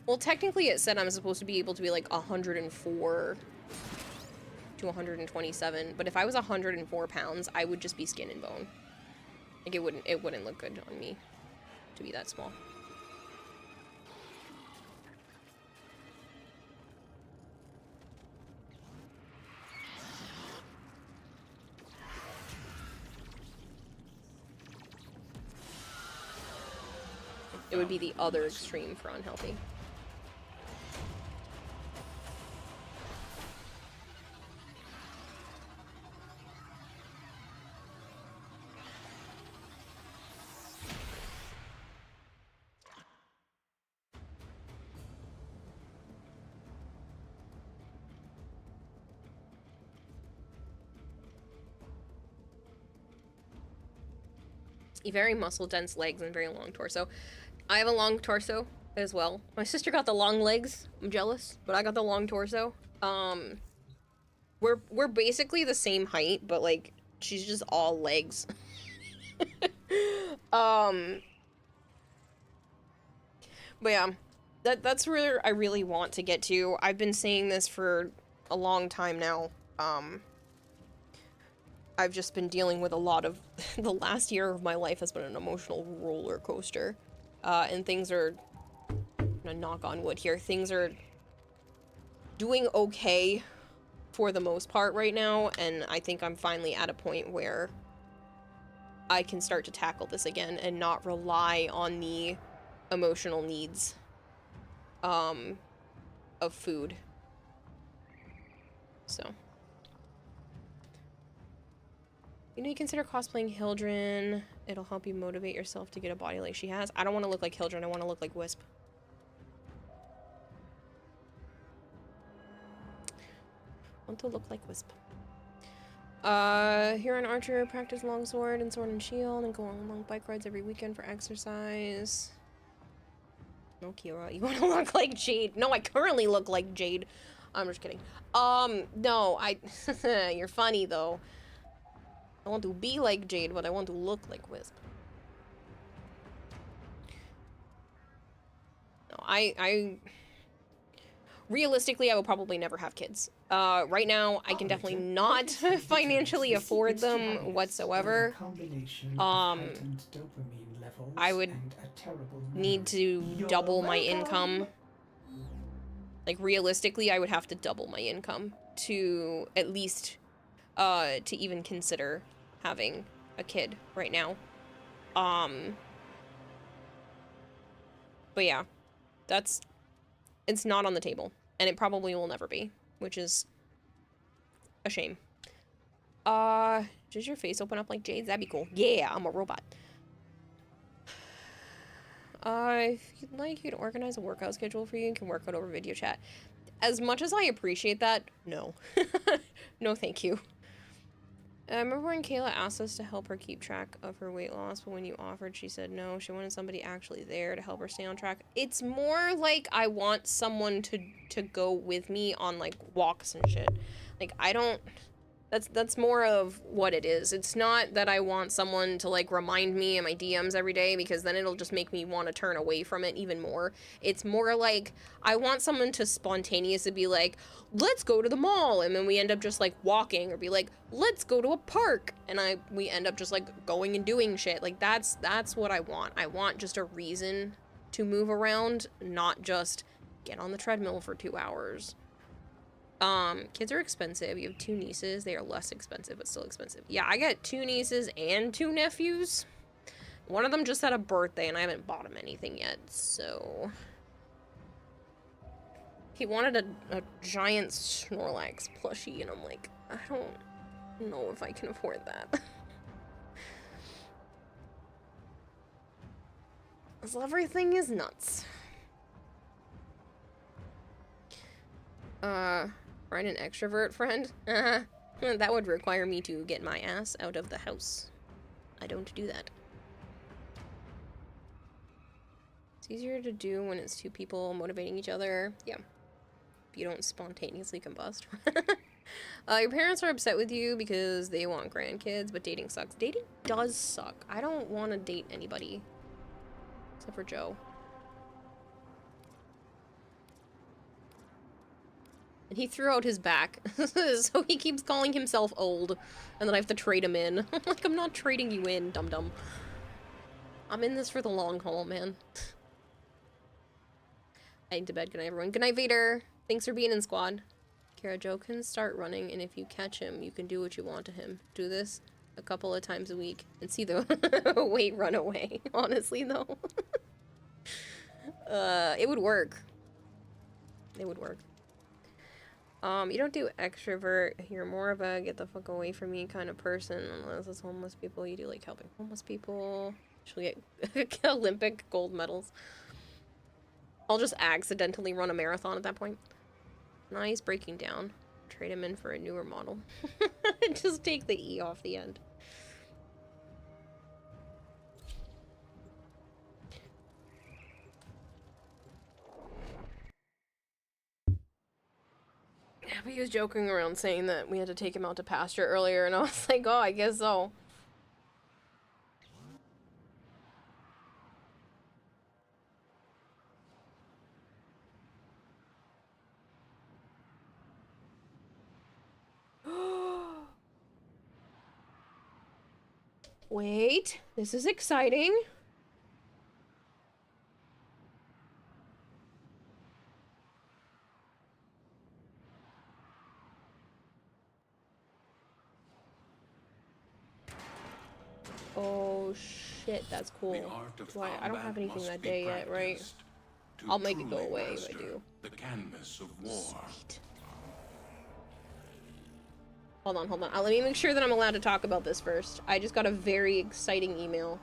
Well, technically it said I'm supposed to be able to be like 104 to 127, but if I was 104 pounds, I would just be skin and bone. Like it wouldn't look good on me to be that small. It would be the other extreme for unhealthy. Very muscle dense legs and very long torso. I have a long torso as well. My sister got the long legs. I'm jealous, but I got the long torso. We're basically the same height, but like she's just all legs. But yeah, that's where I really want to get to. I've been saying this for a long time now. I've just been dealing with a lot of the last year of my life has been an emotional roller coaster. And things are, I'm gonna knock on wood here, things are doing okay for the most part right now, and I think I'm finally at a point where I can start to tackle this again and not rely on the emotional needs of food. So. You know, you consider cosplaying Hildren. It'll help you motivate yourself to get a body like she has. I don't want to look like Hildren. I want to look like Wisp. I want to look like Wisp. Here an archer, practice longsword and sword and shield, and go on long bike rides every weekend for exercise. No, Kira, you want to look like Jade? No, I currently look like Jade. I'm just kidding. No, you're funny though. I want to be like Jade, but I want to look like Wisp. No, realistically, I will probably never have kids. Right now, I can definitely not financially afford them whatsoever. I would need to double my income. Like, realistically, I would have to double my income to at least, to even consider having a kid right now. But yeah, it's not on the table, and it probably will never be, which is a shame. Does your face open up like Jade's? That'd be cool. Yeah, I'm a robot. If you'd like, you can organize a workout schedule for you and can work out over video chat. As much as I appreciate that, no. No, thank you. I remember when Kayla asked us to help her keep track of her weight loss, but when you offered, she said no. She wanted somebody actually there to help her stay on track. It's more like I want someone to go with me on, like, walks and shit. Like, I don't... That's more of what it is. It's not that I want someone to, like, remind me in my DMs every day, because then it'll just make me want to turn away from it even more. It's more like, I want someone to spontaneously be like, let's go to the mall, and then we end up just, like, walking, or be like, let's go to a park, and we end up just, like, going and doing shit. Like, that's what I want. I want just a reason to move around, not just get on the treadmill for 2 hours. Kids are expensive. You have 2 nieces. They are less expensive, but still expensive. Yeah, I got 2 nieces and 2 nephews. One of them just had a birthday, and I haven't bought him anything yet, so... He wanted a giant Snorlax plushie, and I'm like, I don't know if I can afford that. Because everything is nuts. Find an extrovert friend? That would require me to get my ass out of the house. I don't do that. It's easier to do when it's 2 people motivating each other. Yeah. If you don't spontaneously combust. Your parents are upset with you because they want grandkids, but dating sucks. Dating does suck. I don't want to date anybody. Except for Joe. And he threw out his back, so he keeps calling himself old, and then I have to trade him in. I'm like, I'm not trading you in, dum-dum. I'm in this for the long haul, man. I need to bed. Good night, everyone. Good night, Vader. Thanks for being in squad. Kara, Joe can start running, and if you catch him, you can do what you want to him. Do this a couple of times a week, and see the weight run away. Honestly, though. It would work. It would work. You don't do extrovert. You're more of a get the fuck away from me kind of person. Unless it's homeless people, you do like helping homeless people. She'll get Olympic gold medals. I'll just accidentally run a marathon at that point. Nice breaking down. Trade him in for a newer model. Just take the E off the end. Yeah, but he was joking around saying that we had to take him out to pasture earlier, and I was like, oh, I guess so. Wait, this is exciting. Oh shit, that's cool. I don't have anything that day yet, right? I'll make it go away if I do.
The canvas of war.
Sweet. Hold on. Let me make sure that I'm allowed to talk about this first. I just got a very exciting email.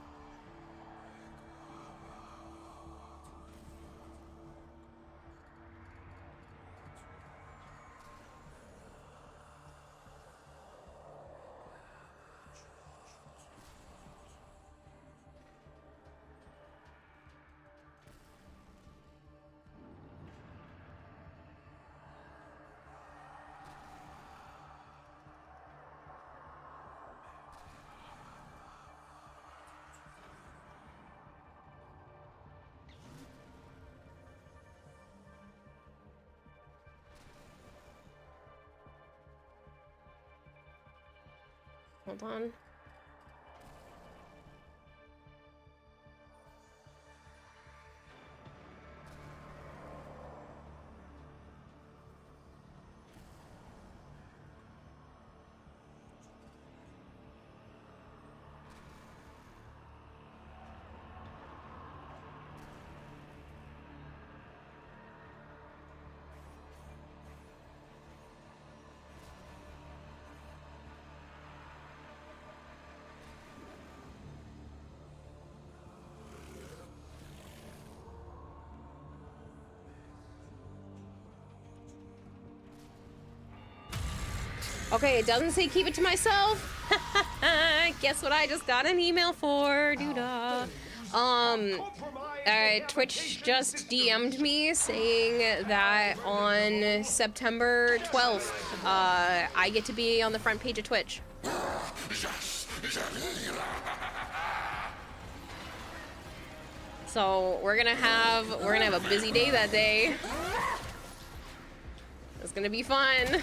Hold on. Okay, it doesn't say keep it to myself. Guess what I just got an email for? Doodah. Twitch just DM'd me saying that on September 12th, I get to be on the front page of Twitch. So we're gonna have a busy day that day. It's gonna be fun.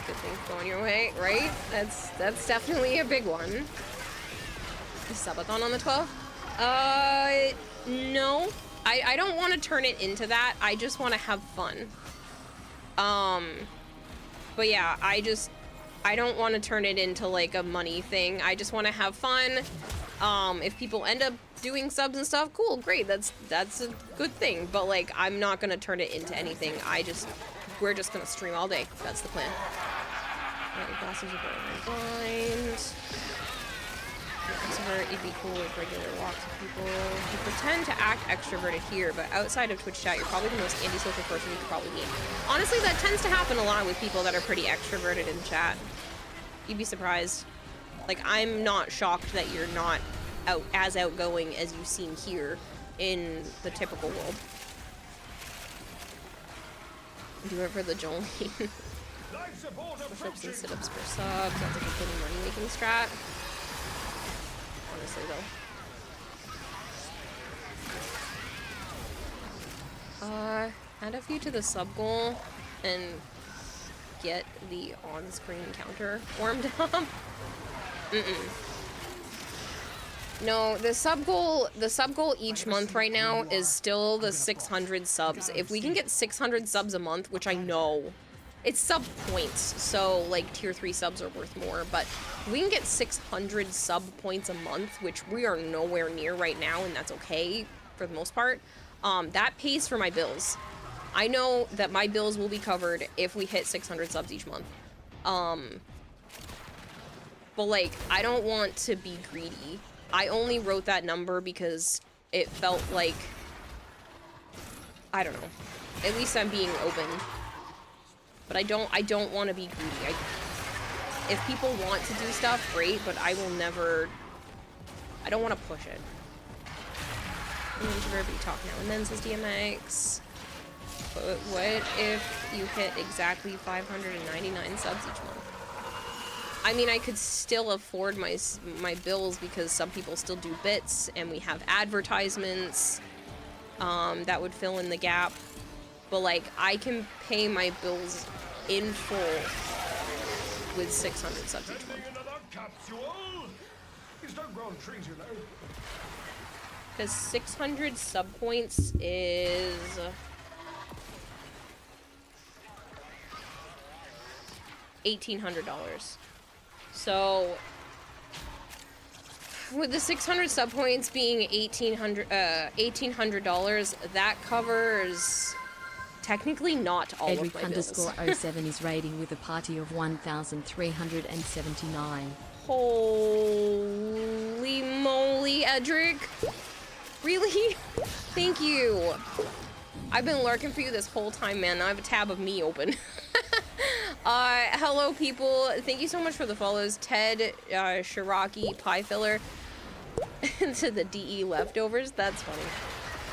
Good things going your way, right? That's definitely a big one. Is Subathon on the 12th? No. I don't want to turn it into that. I just want to have fun. But yeah, I don't want to turn it into like a money thing. I just want to have fun. If people end up doing subs and stuff, cool, great. That's a good thing. But like, I'm not gonna turn it into anything. We're just gonna stream all day. That's the plan. Glasses are going blind. Extrovert, it'd be cool with regular walks with people. You pretend to act extroverted here, but outside of Twitch chat, you're probably the most antisocial person you could probably meet. Honestly, that tends to happen a lot with people that are pretty extroverted in chat. You'd be surprised. Like, I'm not shocked that you're not as outgoing as you seem here in the typical world. Do it for the Jolene. Push-ups and sit-ups for subs. That's like a good money-making strat. Honestly, though. Add a few to the sub goal and get the on-screen counter warmed up. No, the sub goal each month right now is still the 600 subs. If we can get 600 subs a month, which I know It's sub points, so like tier 3 subs are worth more, but we can get 600 sub points a month, which we are nowhere near right now, and that's okay for the most part. That pays for my bills. I know that my bills will be covered if we hit 600 subs each month. But like, I don't want to be greedy. I only wrote that number because it felt like, I don't know, at least I'm being open. But I don't want to be greedy. If people want to do stuff, great, but I will never, I don't want to push it. Everybody talk now and then, says DMX. But what if you hit exactly 599 subs each month? I mean, I could still afford my bills because some people still do bits, and we have advertisements that would fill in the gap. But like, I can pay my bills in full with 600 subs each month. Because 600 sub points is $1,800. So with the 600 sub points being $1,800, that covers technically not all
Edric
of my bills.
_07 is raiding with a party of 1,379.
Holy moly, Edric. Really? Thank you. I've been lurking for you this whole time, man. Now I have a tab of me open. Hello, people. Thank you so much for the follows. Ted, Shiraki, Pie Filler, to the DE leftovers. That's funny.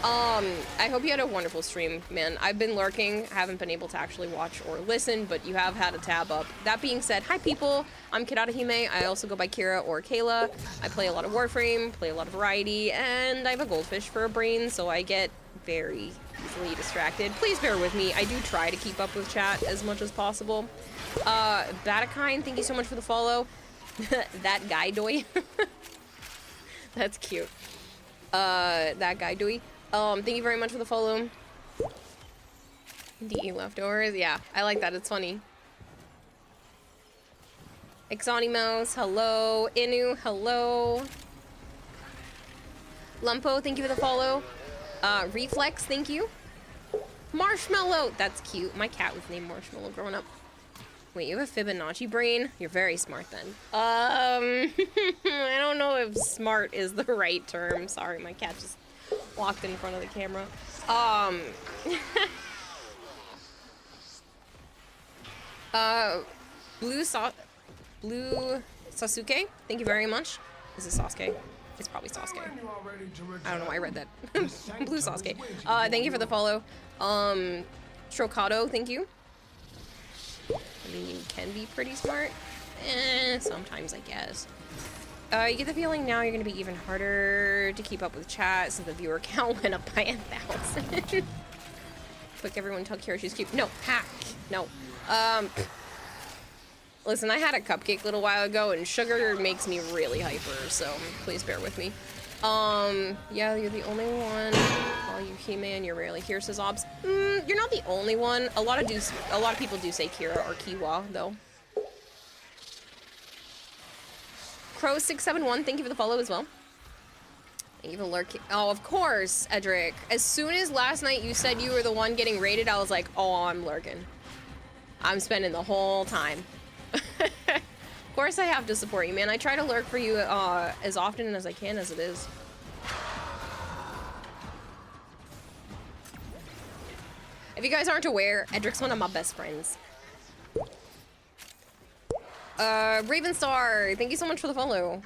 I hope you had a wonderful stream, man. I've been lurking, haven't been able to actually watch or listen, but you have had a tab up. That being said, hi people, I'm Kiradahime. I also go by Kira or Kayla. I play a lot of Warframe, play a lot of variety, and I have a goldfish for a brain, so I get very easily distracted. Please bear with me. I do try to keep up with chat as much as possible. Batakine, thank you so much for the follow. That guy doy. That's cute. That guy doy. Thank you very much for the follow. DE leftovers, yeah, I like that, it's funny. Exonymous, hello. Inu, hello. Lumpo, thank you for the follow. Reflex, thank you. Marshmallow, that's cute. My cat was named Marshmallow growing up. Wait, you have a Fibonacci brain? You're very smart then. I don't know if smart is the right term. Sorry, my cat just walked in front of the camera. Blue Sasuke, thank you very much. Is it Sasuke? It's probably Sasuke. I don't know why I read that. Blue Sasuke. Thank you for the follow. Trocado, thank you. I mean, you can be pretty smart. Sometimes, I guess. You get the feeling now you're going to be even harder to keep up with chat since the viewer count went up by 1,000. Quick, everyone tell Kira she's cute. No, hack. No. Listen, I had a cupcake a little while ago, and sugar makes me really hyper, so please bear with me. Yeah, you're the only one. While you He-Man, you rarely hear, says Obs. You're not the only one. A lot of people do say Kira or Kiwa, though. Crow671, thank you for the follow as well. Thank you for lurking. Oh, of course, Edric. As soon as last night you said you were the one getting raided, I was like, oh, I'm lurking. I'm spending the whole time. Of course I have to support you, man. I try to lurk for you as often as I can as it is. If you guys aren't aware, Edric's one of my best friends. Ravenstar, thank you so much for the follow.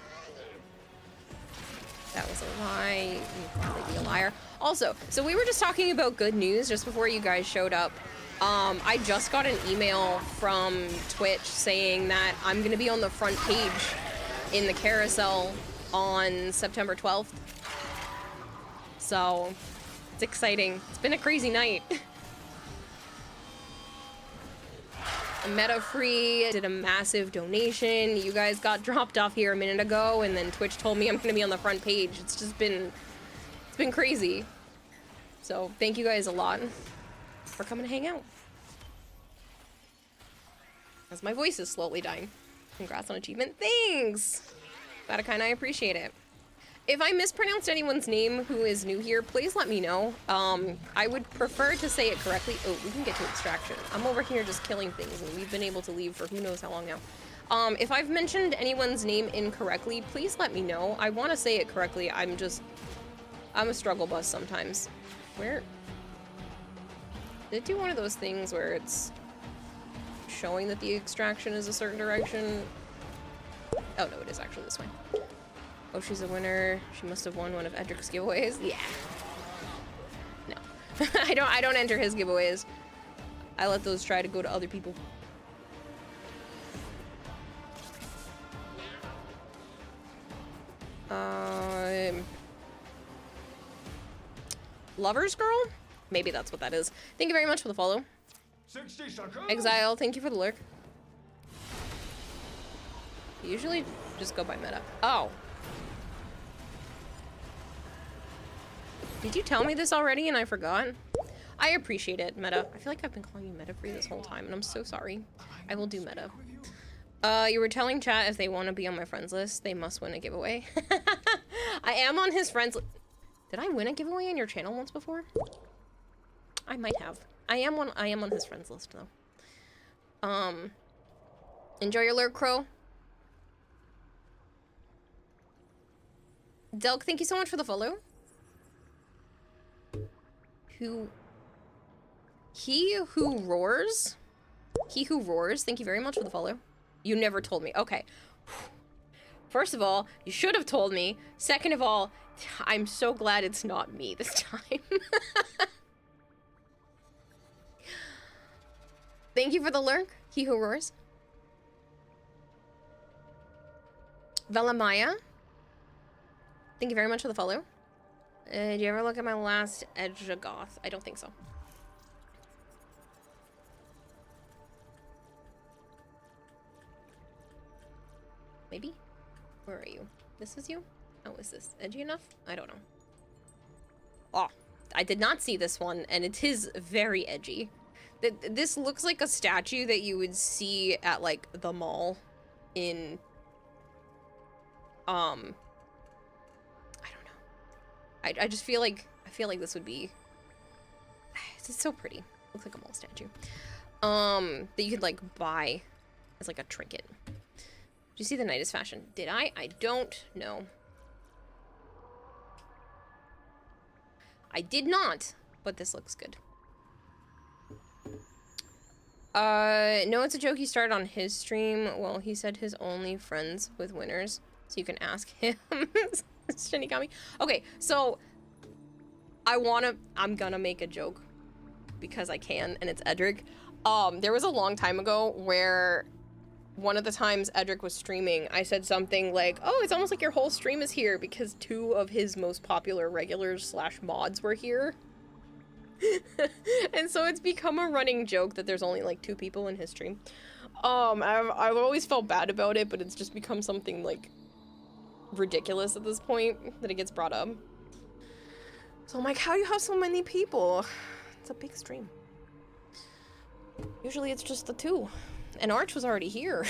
That was a lie. You'd probably be a liar. Also, so we were just talking about good news just before you guys showed up. I just got an email from Twitch saying that I'm going to be on the front page in the carousel on September 12th. So, it's exciting. It's been a crazy night. MetaFree did a massive donation. You guys got dropped off here a minute ago, and then Twitch told me I'm going to be on the front page. It's just been... it's been crazy. So, thank you guys a lot for coming to hang out. As my voice is slowly dying. Congrats on achievement. Thanks! Vatican, I appreciate it. If I mispronounced anyone's name who is new here, please let me know. I would prefer to say it correctly. Oh, we can get to extraction. I'm over here just killing things, and we've been able to leave for who knows how long now. If I've mentioned anyone's name incorrectly, please let me know. I want to say it correctly. I'm a struggle bus sometimes. Where? Did it do one of those things where it's showing that the extraction is a certain direction? Oh, no, it is actually this way. Oh, she's a winner. She must have won one of Edric's giveaways. Yeah. No. I don't enter his giveaways. I let those try to go to other people. Lover's Girl? Maybe that's what that is. Thank you very much for the follow.
60 seconds.
Exile, thank you for the lurk. Usually just go by meta. Oh. Did you tell me this already and I forgot? I appreciate it, Meta. I feel like I've been calling you Meta free this whole time and I'm so sorry. I will do Meta. You were telling chat if they want to be on my friends list, they must win a giveaway. I am on his friends list. Did I win a giveaway on your channel once before? I might have. I am on his friends list though. Enjoy your lurk, Crow. Delk, thank you so much for the follow. He who roars? He who roars, thank you very much for the follow. You never told me. Okay. First of all, you should have told me. Second of all, I'm so glad it's not me this time. Thank you for the lurk, he who roars. Velamaya, thank you very much for the follow. Did you ever look at my last Edgegoth? I don't think so. Maybe? Where are you? This is you? Oh, is this edgy enough? I don't know. Oh, I did not see this one, and it is very edgy. This looks like a statue that you would see at, like, the mall in... I don't know. I just feel like... I feel like this would be... It's so pretty. Looks like a mall statue. That you could, like, buy as, like, a trinket. Did you see the Nidus fashion? Did I? I don't know. I did not, but this looks good. No, it's a joke he started on his stream. Well, he said his only friends with winners, so you can ask him. Shinigami. Okay, so I'm gonna make a joke because I can, and it's Edric. There was a long time ago where one of the times Edric was streaming, I said something like, oh, it's almost like your whole stream is here because 2 of his most popular regulars / mods were here. And so it's become a running joke that there's only like 2 people in his stream. I've always felt bad about it, but it's just become something like ridiculous at this point that it gets brought up. So I'm like, how do you have so many people? It's a big stream. Usually it's just the 2. And Arch was already here.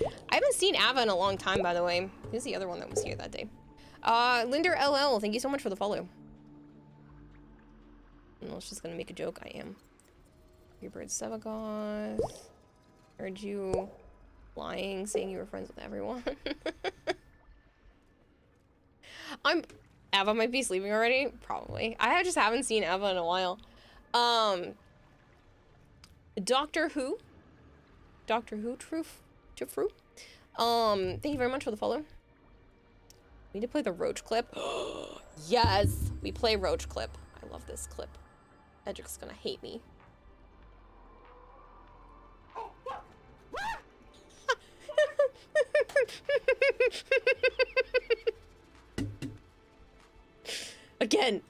I haven't seen Ava in a long time, by the way. Who's the other one that was here that day? Linder LL, thank you so much for the follow. I was just gonna make a joke. I am. Your bird Sevagoth. Heard you lying, saying you were friends with everyone. Ava might be sleeping already. Probably. I just haven't seen Ava in a while. Doctor Who, Tufru. Thank you very much for the follow. We need to play the Roach clip. Yes, we play Roach clip. I love this clip. Edric's gonna hate me. Again.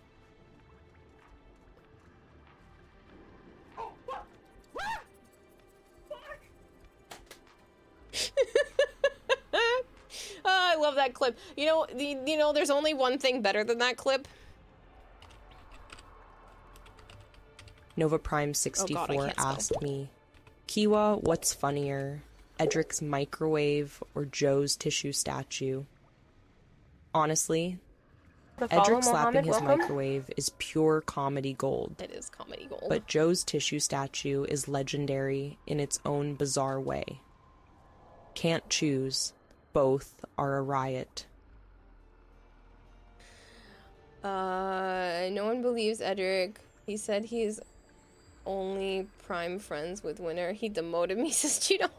I love that clip. You know, there's only one thing better than that clip.
Nova Prime 64 asked me, Kiwa, what's funnier? Edric's microwave or Joe's tissue statue? Honestly, Edric slapping his microwave is pure comedy gold.
It is comedy gold.
But Joe's tissue statue is legendary in its own bizarre way. Can't choose. Both are a riot.
No one believes Edric. He said he's only prime friends with Winner. He demoted me, says Cheeto.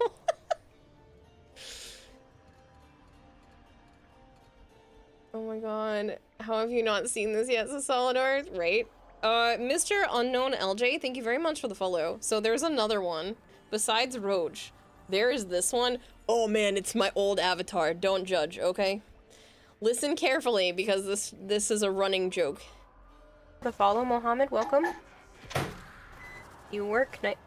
Oh my god. How have you not seen this yet, Solidar? Right? Mr. Unknown LJ, thank you very much for the follow. So there's another one. Besides Roach, there is this one. Oh man, it's my old avatar. Don't judge, okay? Listen carefully, because this is a running joke. The follow, Mohammed, welcome. You work night.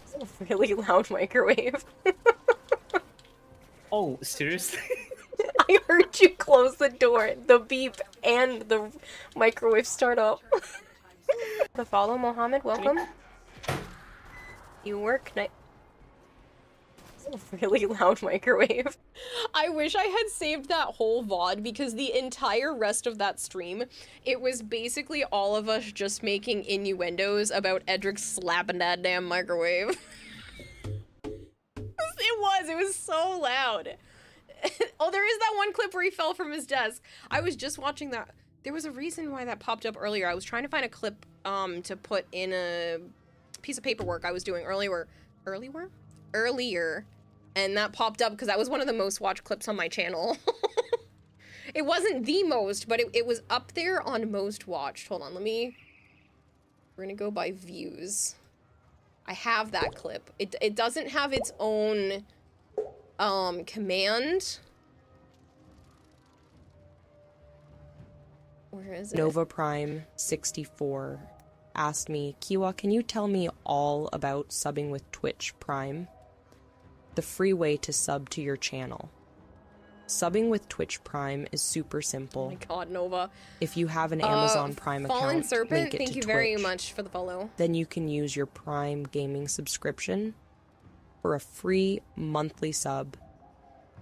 It's a really loud microwave.
Oh, seriously?
I heard you close the door, the beep, and the microwave start up. The follow, Mohammed, welcome. You work night. It's a really loud microwave. I wish I had saved that whole VOD because the entire rest of that stream, it was basically all of us just making innuendos about Edric slapping that damn microwave. It was so loud. Oh, there is that one clip where he fell from his desk. I was just watching that. There was a reason why that popped up earlier. I was trying to find a clip to put in a piece of paperwork I was doing earlier, and that popped up because that was one of the most watched clips on my channel. It wasn't the most, but it was up there on most watched. Hold on, we're gonna go by views. I have that clip. It doesn't have its own command. Where is it?
Nova Prime 64 asked me, Kiwa, can you tell me all about subbing with Twitch Prime? The free way to sub to your channel. Subbing with Twitch Prime is super simple.
Oh my god, Nova.
If you have an Amazon Prime
Fallen
account,
Serpent,
link it
thank
to
you
Twitch.
very much for the follow.
Then you can use your Prime gaming subscription for a free monthly sub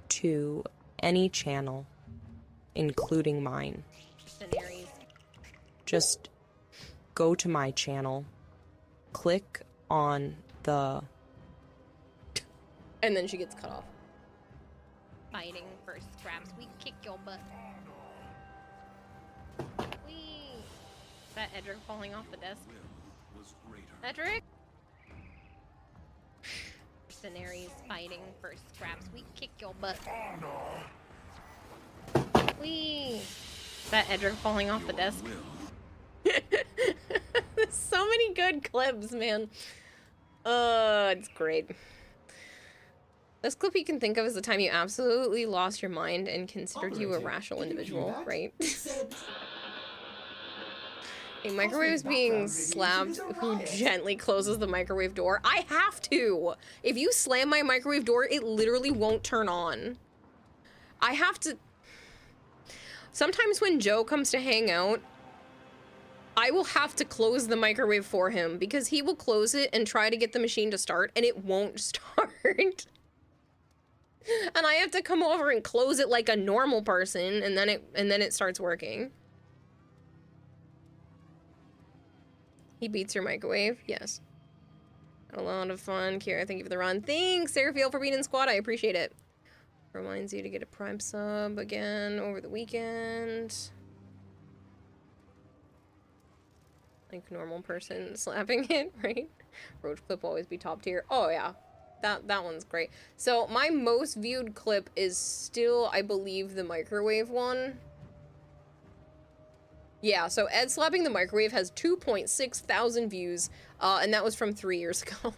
to any channel, including mine. Just go to my channel, click on the...
And then she gets cut off. Fighting for scraps, we kick your butt. Whee! Is that Edric falling off the desk? Edric? Mercenaries fighting for scraps, we kick your butt. Whee! Is that Edric falling off the desk? There's so many good clips, man. It's great. This clip you can think of as the time you absolutely lost your mind and considered you a rational individual, right? A microwave is being slapped. Who gently closes the microwave door? I have to! If you slam my microwave door, it literally won't turn on. I have to... Sometimes when Joe comes to hang out, I will have to close the microwave for him because he will close it and try to get the machine to start and it won't start. And I have to come over and close it like a normal person and then it starts working. He beats your microwave? Yes. A lot of fun. Kira, thank you for the run. Thanks, Serafiel, for being in squad. I appreciate it. Reminds you to get a Prime sub again over the weekend. Like normal person slapping it, right? Roach clip will always be top tier. Oh yeah, that one's great. So my most viewed clip is still, I believe, the microwave one. Yeah, so Ed slapping the microwave has 2.6 thousand views, and that was from 3 years ago.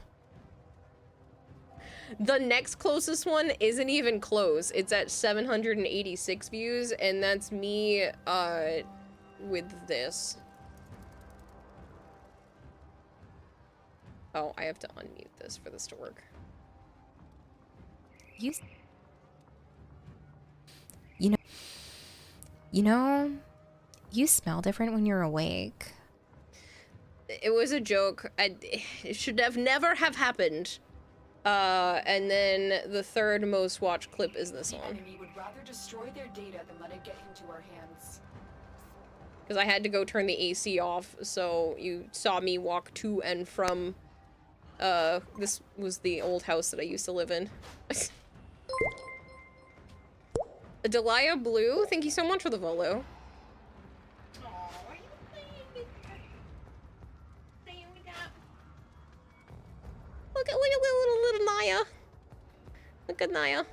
The next closest one isn't even close. It's at 786 views, and that's me, with this. Oh, I have to unmute this for this to work.
You know, you smell different when you're awake.
It was a joke. It should have never have happened. And then the third most watched clip is this one.
The enemy would rather destroy their data than let it get into our hands.
Because I had to go turn the AC off, so you saw me walk to and from, this was the old house that I used to live in. Delia Blue, thank you so much for the Volo. Look at little Naya. Look at Naya.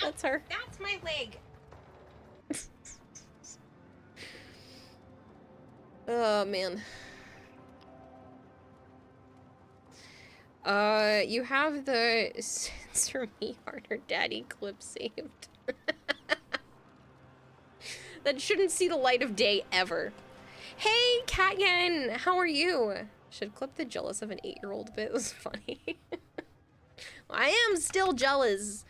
That's her.
That's my leg.
Oh man. You have the Censor Me Harder Daddy clip saved. That shouldn't see the light of day ever. Hey, Katyan, how are you? Should clip the jealous of an 8-year-old bit. It was funny. I am still jealous.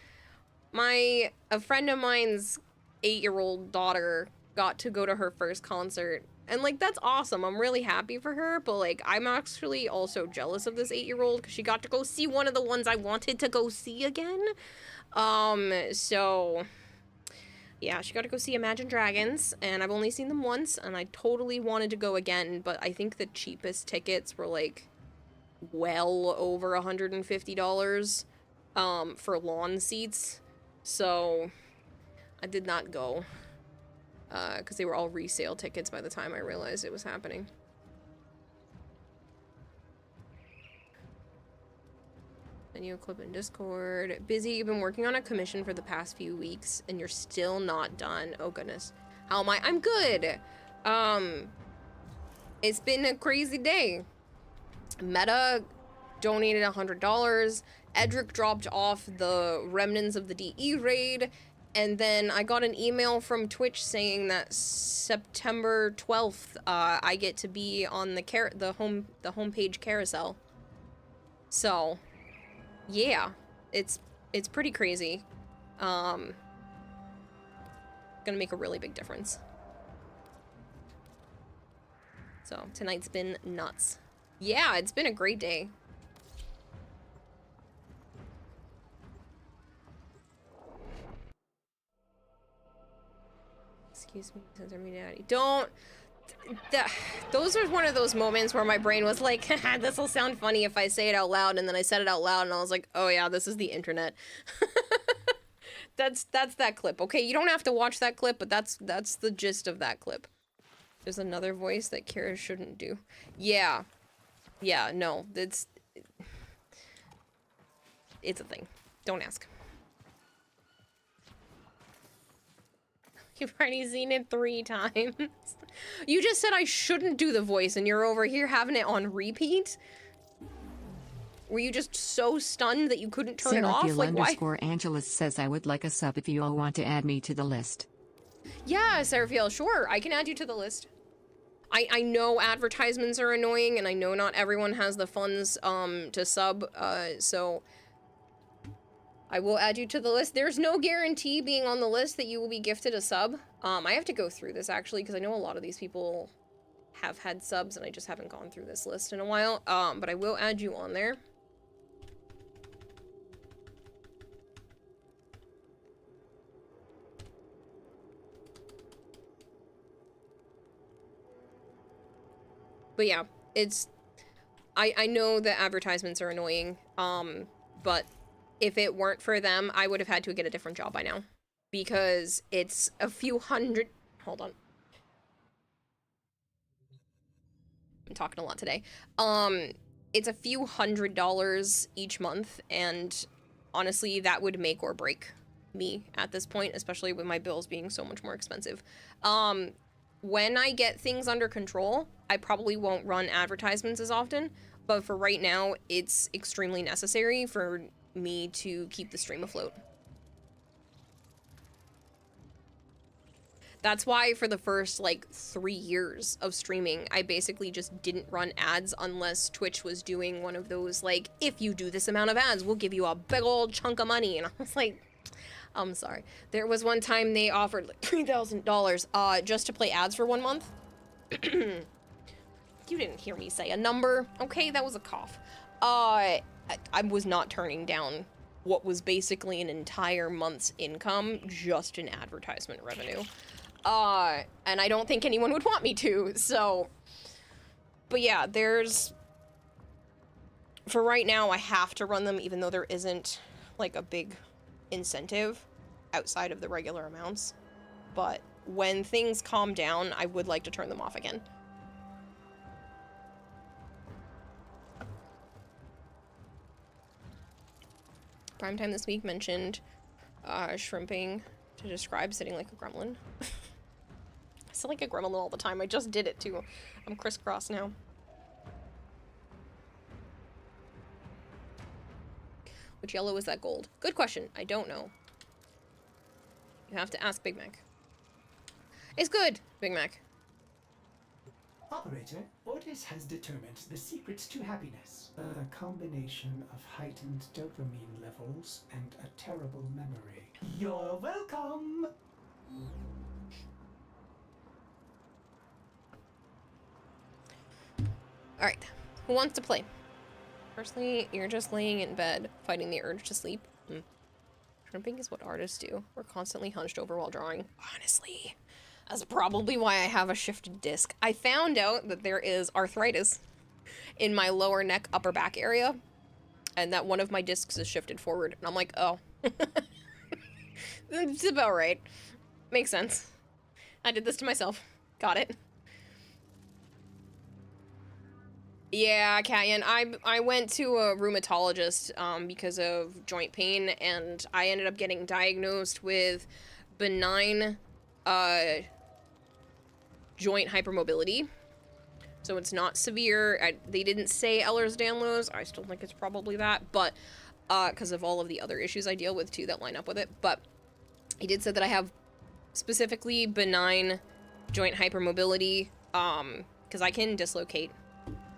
A friend of mine's 8-year-old daughter got to go to her first concert. And, like, that's awesome. I'm really happy for her. But, like, I'm actually also jealous of this 8-year-old because she got to go see one of the ones I wanted to go see again. So... yeah, she got to go see Imagine Dragons, and I've only seen them once, and I totally wanted to go again, but I think the cheapest tickets were, like, well over $150, for lawn seats, so I did not go, because they were all resale tickets by the time I realized it was happening. Video clip in Discord. Busy, you've been working on a commission for the past few weeks and you're still not done. Oh goodness. How am I? I'm good. It's been a crazy day. Meta donated $100. Edric dropped off the remnants of the DE raid. And then I got an email from Twitch saying that September 12th, I get to be on the homepage carousel. So... yeah, it's pretty crazy. Gonna make a really big difference. So, tonight's been nuts. Yeah, it's been a great day. Excuse me, censor me, daddy. Don't... those are one of those moments where my brain was like, this will sound funny if I say it out loud, and then I said it out loud and I was like, oh yeah, this is the internet. That's that clip. Okay, you don't have to watch that clip, but that's the gist of that clip. There's another voice that Kara shouldn't do. Yeah. Yeah, no, it's a thing. Don't ask. You've already seen it 3 times. You just said I shouldn't do the voice and you're over here having it on repeat? Were you just so stunned that you couldn't turn it off? Like, why?
Angelus says I would like a sub if you all want to add me to the list.
Yeah, Serafiel, sure. I can add you to the list. I know advertisements are annoying and I know not everyone has the funds to sub, so... I will add you to the list. There's no guarantee being on the list that you will be gifted a sub. I have to go through this actually because I know a lot of these people have had subs and I just haven't gone through this list in a while. But I will add you on there. But yeah, it's... I know that advertisements are annoying, but... if it weren't for them, I would have had to get a different job by now. Because it's a few hundred... hold on. I'm talking a lot today. It's a few $100s each month, and honestly, that would make or break me at this point, especially with my bills being so much more expensive. When I get things under control, I probably won't run advertisements as often, but for right now, it's extremely necessary for me to keep the stream afloat. That's why for the first like 3 years of streaming, I basically just didn't run ads unless Twitch was doing one of those like, if you do this amount of ads, we'll give you a big old chunk of money. And I was like, I'm sorry. There was one time they offered like $3,000 just to play ads for 1 month. You didn't hear me say a number, okay? That was a cough. I was not turning down what was basically an entire month's income just in advertisement revenue. And I don't think anyone would want me to, so... But yeah, there's... For right now, I have to run them even though there isn't, like, a big incentive outside of the regular amounts. But when things calm down, I would like to turn them off again. Primetime this week mentioned shrimping to describe sitting like a gremlin. I sit like a gremlin all the time. I just did it too. I'm crisscross now. Which yellow is that gold? Good question. I don't know. You have to ask Big Mac. It's good, Big Mac.
Operator, Otis has determined the secrets to happiness. A combination of heightened dopamine levels and a terrible memory. You're welcome!
Alright, who wants to play? Firstly, you're just laying in bed, fighting the urge to sleep. Shrimping is what artists do. We're constantly hunched over while drawing. Honestly. That's probably why I have a shifted disc. I found out that there is arthritis in my lower neck, upper back area, and that one of my discs is shifted forward. And I'm like, oh. That's about right. Makes sense. I did this to myself. Got it. Yeah, Kayan, I went to a rheumatologist because of joint pain, and I ended up getting diagnosed with benign joint hypermobility. So it's not severe. They didn't say Ehlers-Danlos. I still think it's probably that, but because of all of the other issues I deal with too that line up with it. But he did say that I have specifically benign joint hypermobility because I can dislocate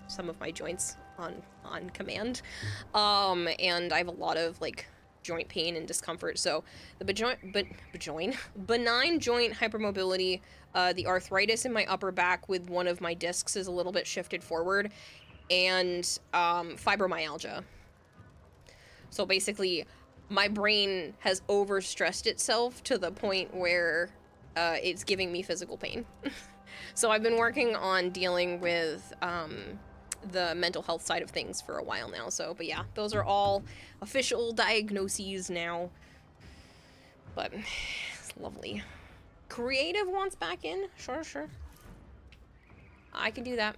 some of my joints on command, and I have a lot of like joint pain and discomfort. So the benign joint hypermobility, the arthritis in my upper back with one of my discs is a little bit shifted forward, and fibromyalgia. So basically, my brain has overstressed itself to the point where it's giving me physical pain. So I've been working on dealing with the mental health side of things for a while now. So, but yeah, those are all official diagnoses now. But it's lovely. Creative wants back in? Sure, sure. I can do that.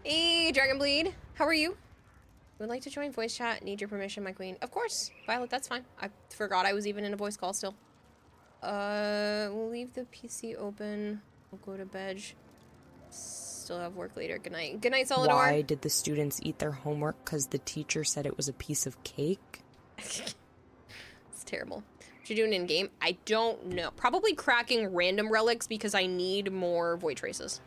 Hey, Dragonbleed, how are you? Would like to join voice chat. Need your permission, my queen. Of course, Violet, that's fine. I forgot I was even in a voice call still. We'll leave the PC open. We'll go to bed. Still have work later. Good night. Good night, Solidor.
Why did the students eat their homework? Because the teacher said it was a piece of cake?
It's terrible. What you doing in game? I don't know. Probably cracking random relics because I need more void traces.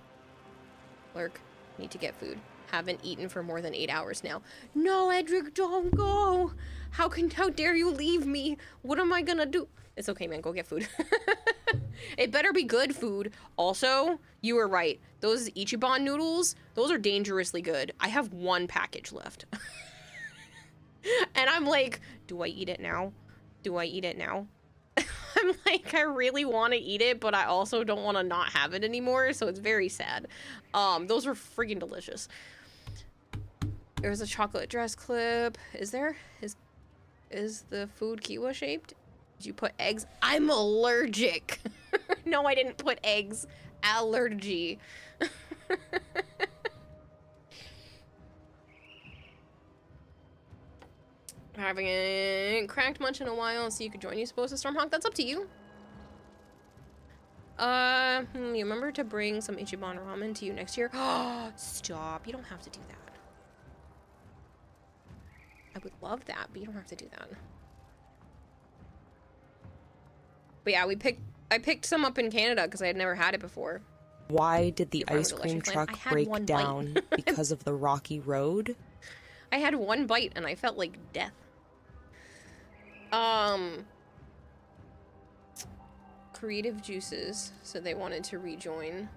Lurk, need to get food. Haven't eaten for more than 8 hours now. No, Edric, don't go. How dare you leave me? What am I gonna do? It's okay, man. Go get food. It better be good food. Also, you were right. Those Ichiban noodles, those are dangerously good. I have one package left. And I'm like, do I eat it now? Do I eat it now? I'm like, I really want to eat it, but I also don't want to not have it anymore, so it's very sad. Those were freaking delicious. There's a chocolate dress clip. Is there? Is the food kiwa shaped? Did you put eggs? I'm allergic. No, I didn't put eggs. Allergy. Haven't cracked much in a while, so you could join. You supposed to Stormhawk? That's up to you. You remember to bring some Ichiban ramen to you next year? Oh, stop. You don't have to do that. I would love that, but you don't have to do that. But yeah, I picked some up in Canada because I had never had it before.
Why did the ice cream truck break down? Because of the rocky road?
I had one bite and I felt like death. Creative juices, so they wanted to rejoin.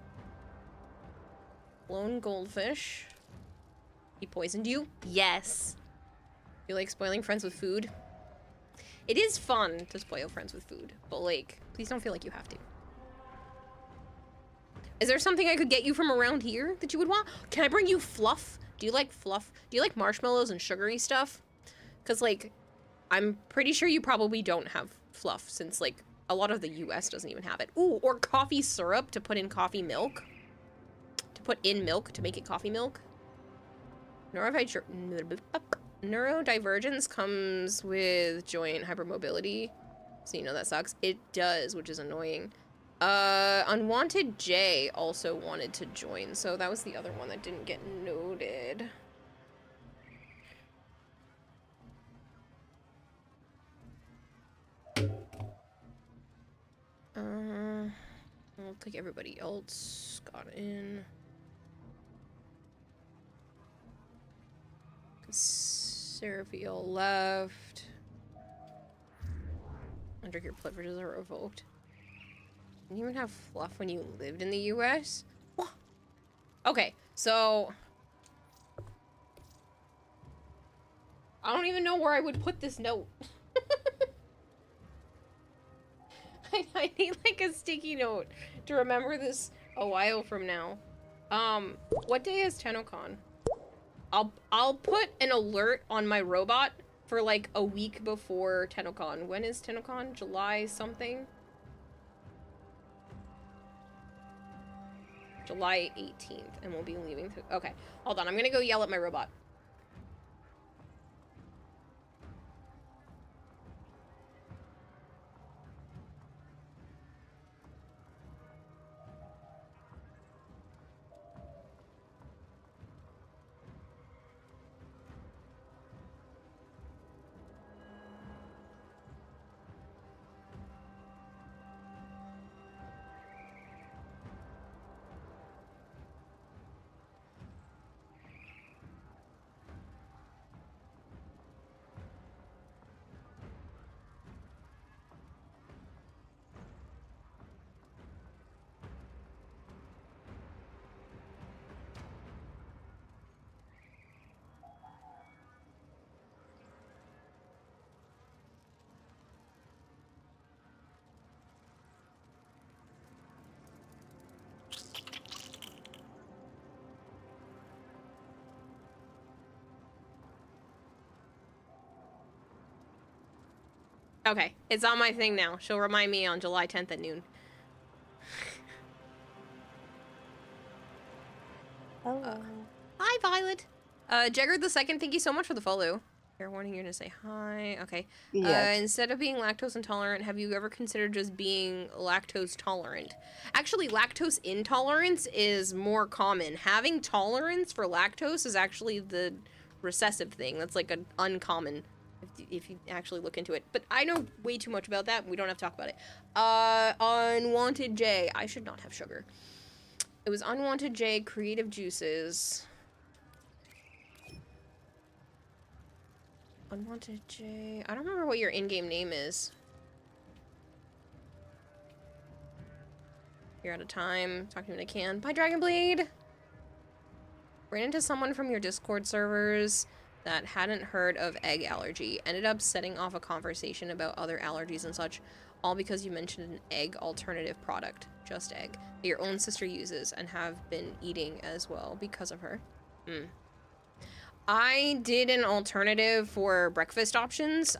Lone goldfish. He poisoned you? Yes. You like spoiling friends with food? It is fun to spoil friends with food, but like, please don't feel like you have to. Is there something I could get you from around here that you would want? Can I bring you fluff? Do you like fluff? Do you like marshmallows and sugary stuff? Because, like, I'm pretty sure you probably don't have fluff since, like, a lot of the US doesn't even have it. Ooh, or coffee syrup to put in coffee milk. To put in milk to make it coffee milk. Neurodivergence comes with joint hypermobility. So you know that sucks. It does, which is annoying. Unwanted J also wanted to join, so that was the other one that didn't get noted. I don't think everybody else got in. Seraphil left. Under your privileges are revoked. Didn't you even have fluff when you lived in the US? What? Okay, so I don't even know where I would put this note. I need like a sticky note to remember this a while from now. What day is TennoCon? I'll put an alert on my robot for like a week before TennoCon. When is TennoCon? July something? July 18th, and we'll be leaving. Okay, hold on. I'm gonna go yell at my robot. Okay, it's on my thing now. She'll remind me on July 10th at noon.
Hello.
Hi, Violet. Jagger the Second, thank you so much for the follow. Fair warning, you're gonna say hi. Okay.
Yes.
Instead of being lactose intolerant, have you ever considered just being lactose tolerant? Actually, lactose intolerance is more common. Having tolerance for lactose is actually the recessive thing. That's like an uncommon if you actually look into it. But I know way too much about that. We don't have to talk about it. Unwanted J. I should not have sugar. It was Unwanted J, Creative Juices. Unwanted J. I don't remember what your in-game name is. You're out of time. Talk to me when I can. Bye, Dragonblade! Ran into someone from your Discord servers that hadn't heard of egg allergy. Ended up setting off a conversation about other allergies and such, all because you mentioned an egg alternative product, just egg, that your own sister uses and have been eating as well because of her. I did an alternative for breakfast options.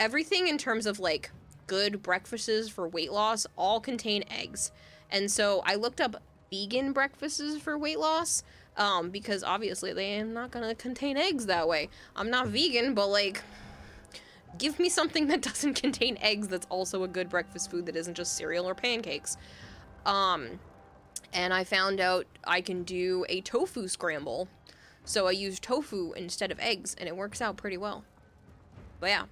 Everything in terms of like good breakfasts for weight loss all contain eggs. And so I looked up vegan breakfasts for weight loss. Because obviously they are not gonna contain eggs that way. I'm not vegan, but like, give me something that doesn't contain eggs that's also a good breakfast food that isn't just cereal or pancakes. And I found out I can do a tofu scramble. So I use tofu instead of eggs, and it works out pretty well. But yeah.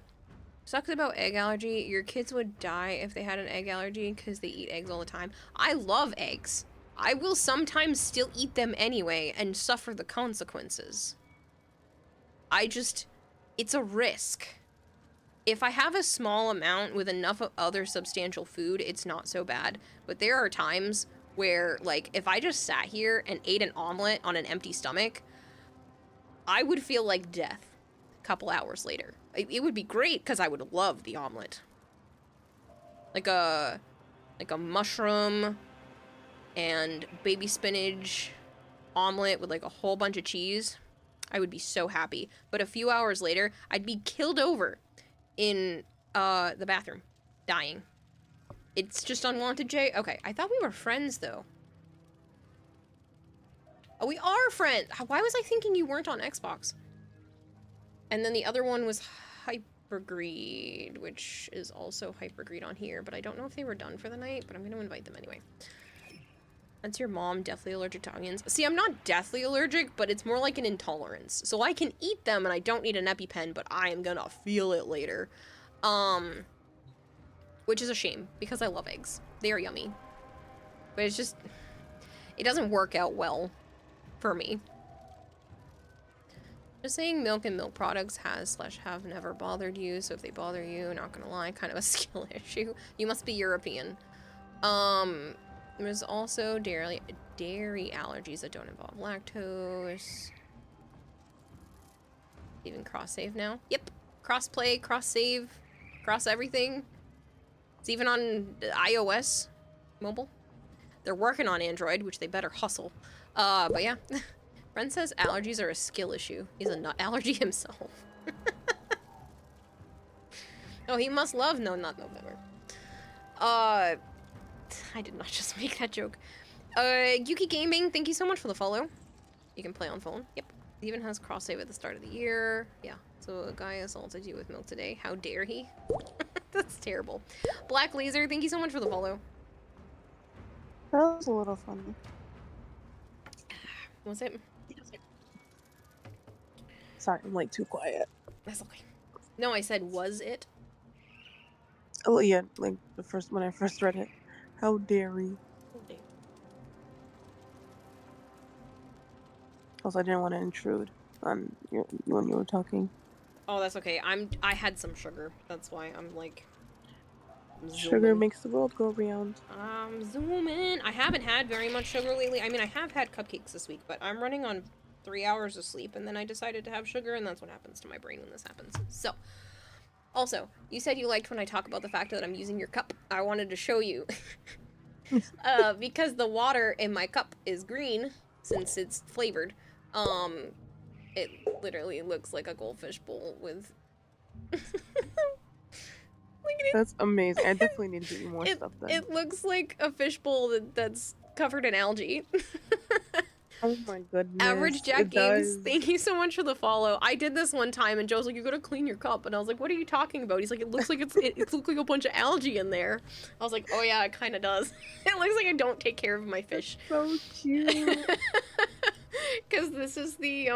Sucks about egg allergy. Your kids would die if they had an egg allergy because they eat eggs all the time. I love eggs. I will sometimes still eat them anyway and suffer the consequences. It's a risk. If I have a small amount with enough of other substantial food, it's not so bad. But there are times where, like, if I just sat here and ate an omelet on an empty stomach, I would feel like death a couple hours later. It would be great because I would love the omelet. Like a mushroom and baby spinach omelet with like a whole bunch of cheese. I would be so happy. But a few hours later, I'd be killed over in the bathroom, dying. It's just unwanted, Jay? Okay, I thought we were friends, though. Oh, we are friends! Why was I thinking you weren't on Xbox? And then the other one was Hypergreed, which is also Hypergreed on here, but I don't know if they were done for the night, but I'm gonna invite them anyway. That's your mom, deathly allergic to onions. See, I'm not deathly allergic, but it's more like an intolerance. So I can eat them and I don't need an EpiPen, but I am gonna feel it later. Which is a shame, because I love eggs. They are yummy. But it's just, it doesn't work out well for me. Just saying milk and milk products have never bothered you, so if they bother you, not gonna lie, kind of a skill issue. You must be European. There's also dairy allergies that don't involve lactose. Even cross-save now? Yep. Cross-play, cross-save, cross-everything. It's even on iOS mobile. They're working on Android, which they better hustle. But yeah. Brent says allergies are a skill issue. He's a nut allergy himself. Oh, he must love No Nut November. I did not just make that joke. Yuki Gaming, thank you so much for the follow. You can play on phone. Yep. He even has cross-save at the start of the year. Yeah. So a guy assaulted you with milk today. How dare he? That's terrible. Black Laser, thank you so much for the follow.
That was a little funny.
Was it?
Sorry, I'm like too quiet.
That's okay. No, I said, was it?
Oh yeah, like when I first read it. How dare he? Also, I didn't want to intrude on when you were talking.
Oh, that's okay. I had some sugar. That's why I'm like
Sugar makes the world go round.
Zooming. I haven't had very much sugar lately. I mean, I have had cupcakes this week, but I'm running on 3 hours of sleep, and then I decided to have sugar, and that's what happens to my brain when this happens. So, also, you said you liked when I talk about the fact that I'm using your cup. I wanted to show you. Because the water in my cup is green, since it's flavored, it literally looks like a goldfish bowl with...
That's amazing. I definitely need to do more stuff then.
It looks like a fishbowl that's covered in algae.
Oh my goodness.
Average Jack Games, thank you so much for the follow. I did this one time and Joe's like, you gotta clean your cup. And I was like, what are you talking about? He's like, it looks like it looks like a bunch of algae in there. I was like, oh yeah, it kind of does. It looks like I don't take care of my fish.
So cute.
Because this is the,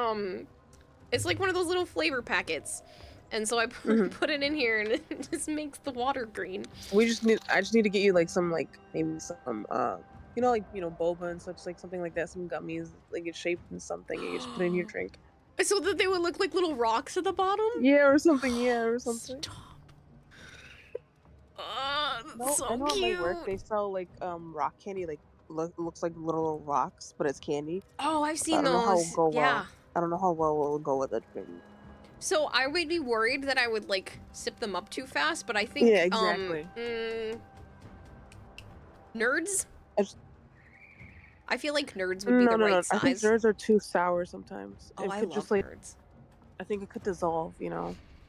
it's like one of those little flavor packets. And so I put it in here, and it just makes the water green.
I just need to get you like some maybe some boba and such, like something like that, some gummies, like it's shaped in something, and you just put it in your drink.
So that they would look like little rocks at the bottom?
Yeah, or something. Yeah, or something.
Stop.
So I know
cute.
At my work they sell like rock candy, like looks like little rocks, but it's candy.
Oh, I've seen those.
I don't know how well it will go with it.
So I would be worried that I would like sip them up too fast, but I think
yeah, exactly.
Nerds. I feel like nerds would be the right size.
I think nerds are too sour sometimes.
Oh, I love nerds.
I think it could dissolve,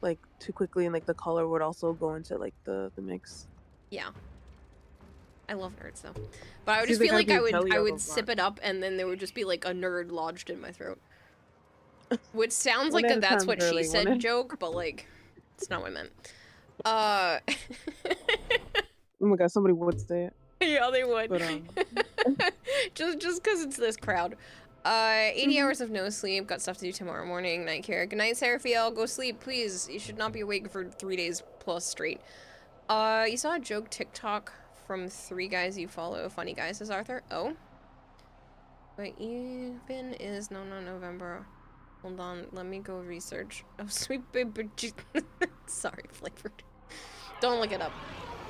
like too quickly, and like the color would also go into like the mix.
Yeah. I love nerds though, but I would just feel like I would sip it up, and then there would just be like a nerd lodged in my throat. Which sounds like a that's what she said joke, but like, it's not what I meant.
Oh my god, somebody would say it.
Yeah, they would. But, just because it's this crowd. 80 hours of no sleep. Got stuff to do tomorrow morning. Night care. Good night, Seraphiel. Go sleep, please. You should not be awake for 3 days plus straight. You saw a joke TikTok from 3 guys you follow. Funny guy, says Arthur. Oh. But even is November. Hold on, let me go research. Oh, sweet baby. Sorry, flavored. Don't look it up.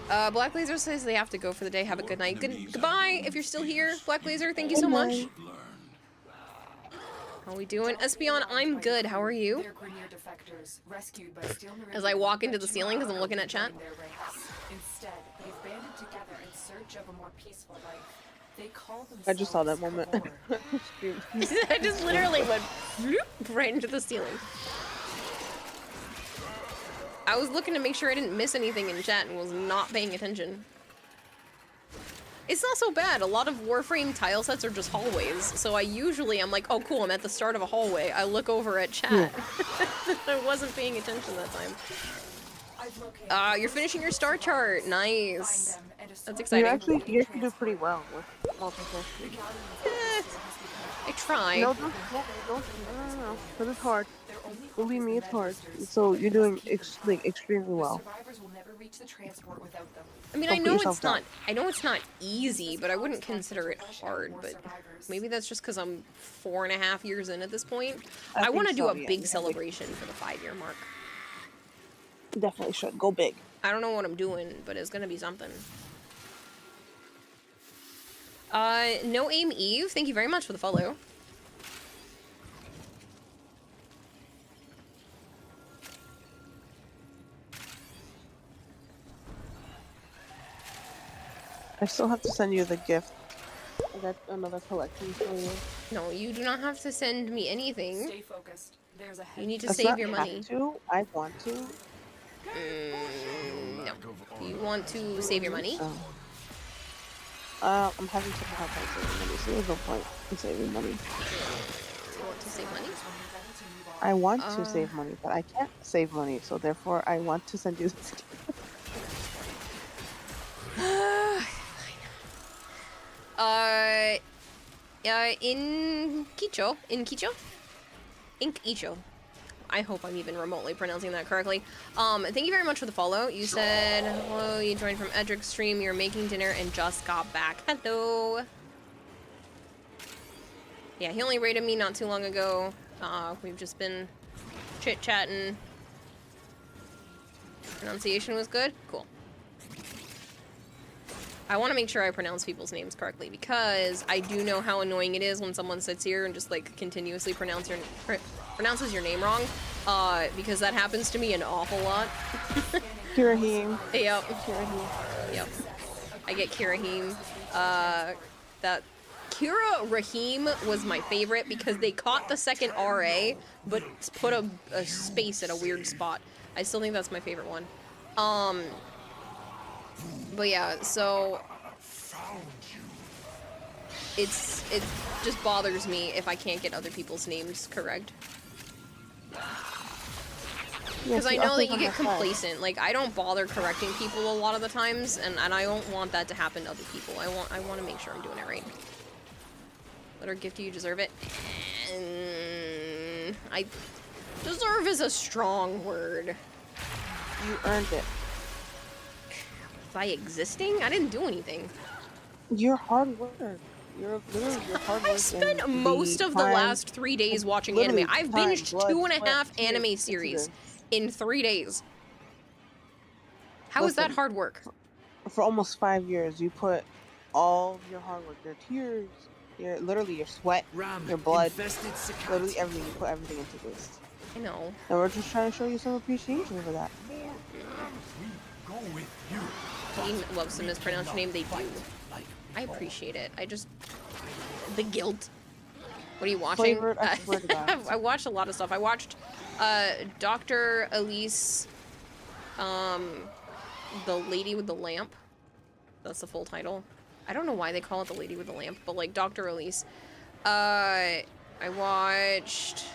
Black Laser says they have to go for the day. Have a good night. Goodbye if you're still here. Black Laser, thank you so much. How we doing? Espion, I'm good. How are you? As I walk into the ceiling because I'm looking at chat.
Instead, they've banded together in search of a more peaceful life. They call
I just saw that moment.
I just literally went right into the ceiling. I was looking to make sure I didn't miss anything in chat and was not paying attention. It's not so bad. A lot of Warframe tile sets are just hallways, so I'm like, oh cool, I'm at the start of a hallway. I look over at chat. I wasn't paying attention that time. You're finishing your star chart. Nice. That's exciting.
You actually do pretty well with multitasking.
I try.
No, because it's hard. Believe me, it's hard. So you're doing extremely well.
I mean, I know it's not easy, but I wouldn't consider it hard. But maybe that's just because I'm 4.5 years in at this point. I want to do a big celebration for the 5-year mark.
Definitely should go big.
I don't know what I'm doing, but it's gonna be something. No Aim Eve, thank you very much for the follow.
I still have to send you the gift. I got another collection for you.
No, you do not have to send me anything.
Stay focused. There's a
you need to save your money.
I want to.
No. You want to save your money?
I'm having such a hard time saving money, so there's no point in saving money.
You want to save money?
I want to save money, but I can't save money, so therefore I want to send you this gift.
In Quicho, Ink Icho. I hope I'm even remotely pronouncing that correctly. Thank you very much for the follow. You said, hello, you joined from Edric's stream, you're making dinner and just got back. Hello. Yeah, he only raided me not too long ago. We've just been chit-chatting. Pronunciation was good? Cool. I want to make sure I pronounce people's names correctly because I do know how annoying it is when someone sits here and just like continuously pronounces your name wrong. Because that happens to me an awful lot.
Kirahim.
Yep.
Kirahim.
Yep. I get Kirahim. That Kira Rahim was my favorite because they caught the second RA but put a space at a weird spot. I still think that's my favorite one. But yeah, so it just bothers me if I can't get other people's names correct. Because I know that you get complacent. Like, I don't bother correcting people a lot of the times, and I don't want that to happen to other people. I want to make sure I'm doing it right. Let her gift you deserve it. And I deserve is a strong word.
You earned it.
By existing? I didn't do anything.
Your hard work. Your hard work.
I spent most of the last 3 days watching anime. I've binged 2.5 anime series in 3 days. How is that hard work?
For almost 5 years, you put all your hard work, your tears, your sweat, your blood, literally everything. You put everything into this.
I know.
And we're just trying to show you some appreciation for that.
He loves to mispronounce your name. They do. I appreciate it. The guilt. What are you watching?
Flavored, I swear to God.
I watched a lot of stuff. I watched Dr. Elise, The Lady with the Lamp. That's the full title. I don't know why they call it The Lady with the Lamp, but like Dr. Elise. I watched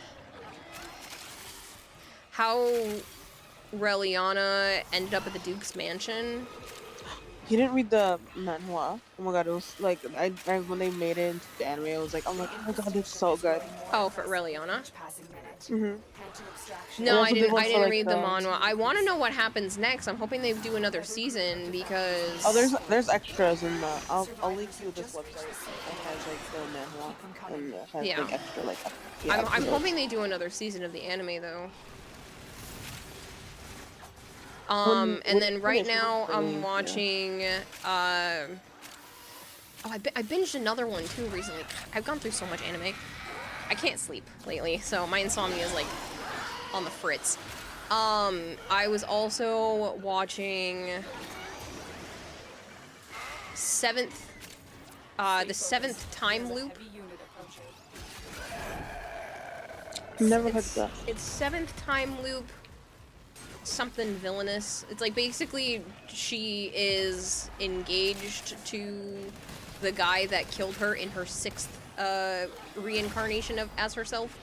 how Reliana ended up at the Duke's mansion.
You didn't read the manhwa? Oh my god, it was like I when they made it into the anime, I was like, oh my god, it's so good.
Oh, for Reliana?
Mhm.
No, I didn't read the manhwa. I want to know what happens next. I'm hoping they do another season because
there's extras in the I'll link you this website that has like the manhwa and it has like extra like
I'm hoping they do another season of the anime though. And then right now I'm watching, oh, I binged another one too recently. I've gone through so much anime. I can't sleep lately, so my insomnia is like on the fritz. I was also watching the seventh time loop.
Never heard that.
It's seventh time loop. Something villainous. It's like basically she is engaged to the guy that killed her in her sixth reincarnation as herself.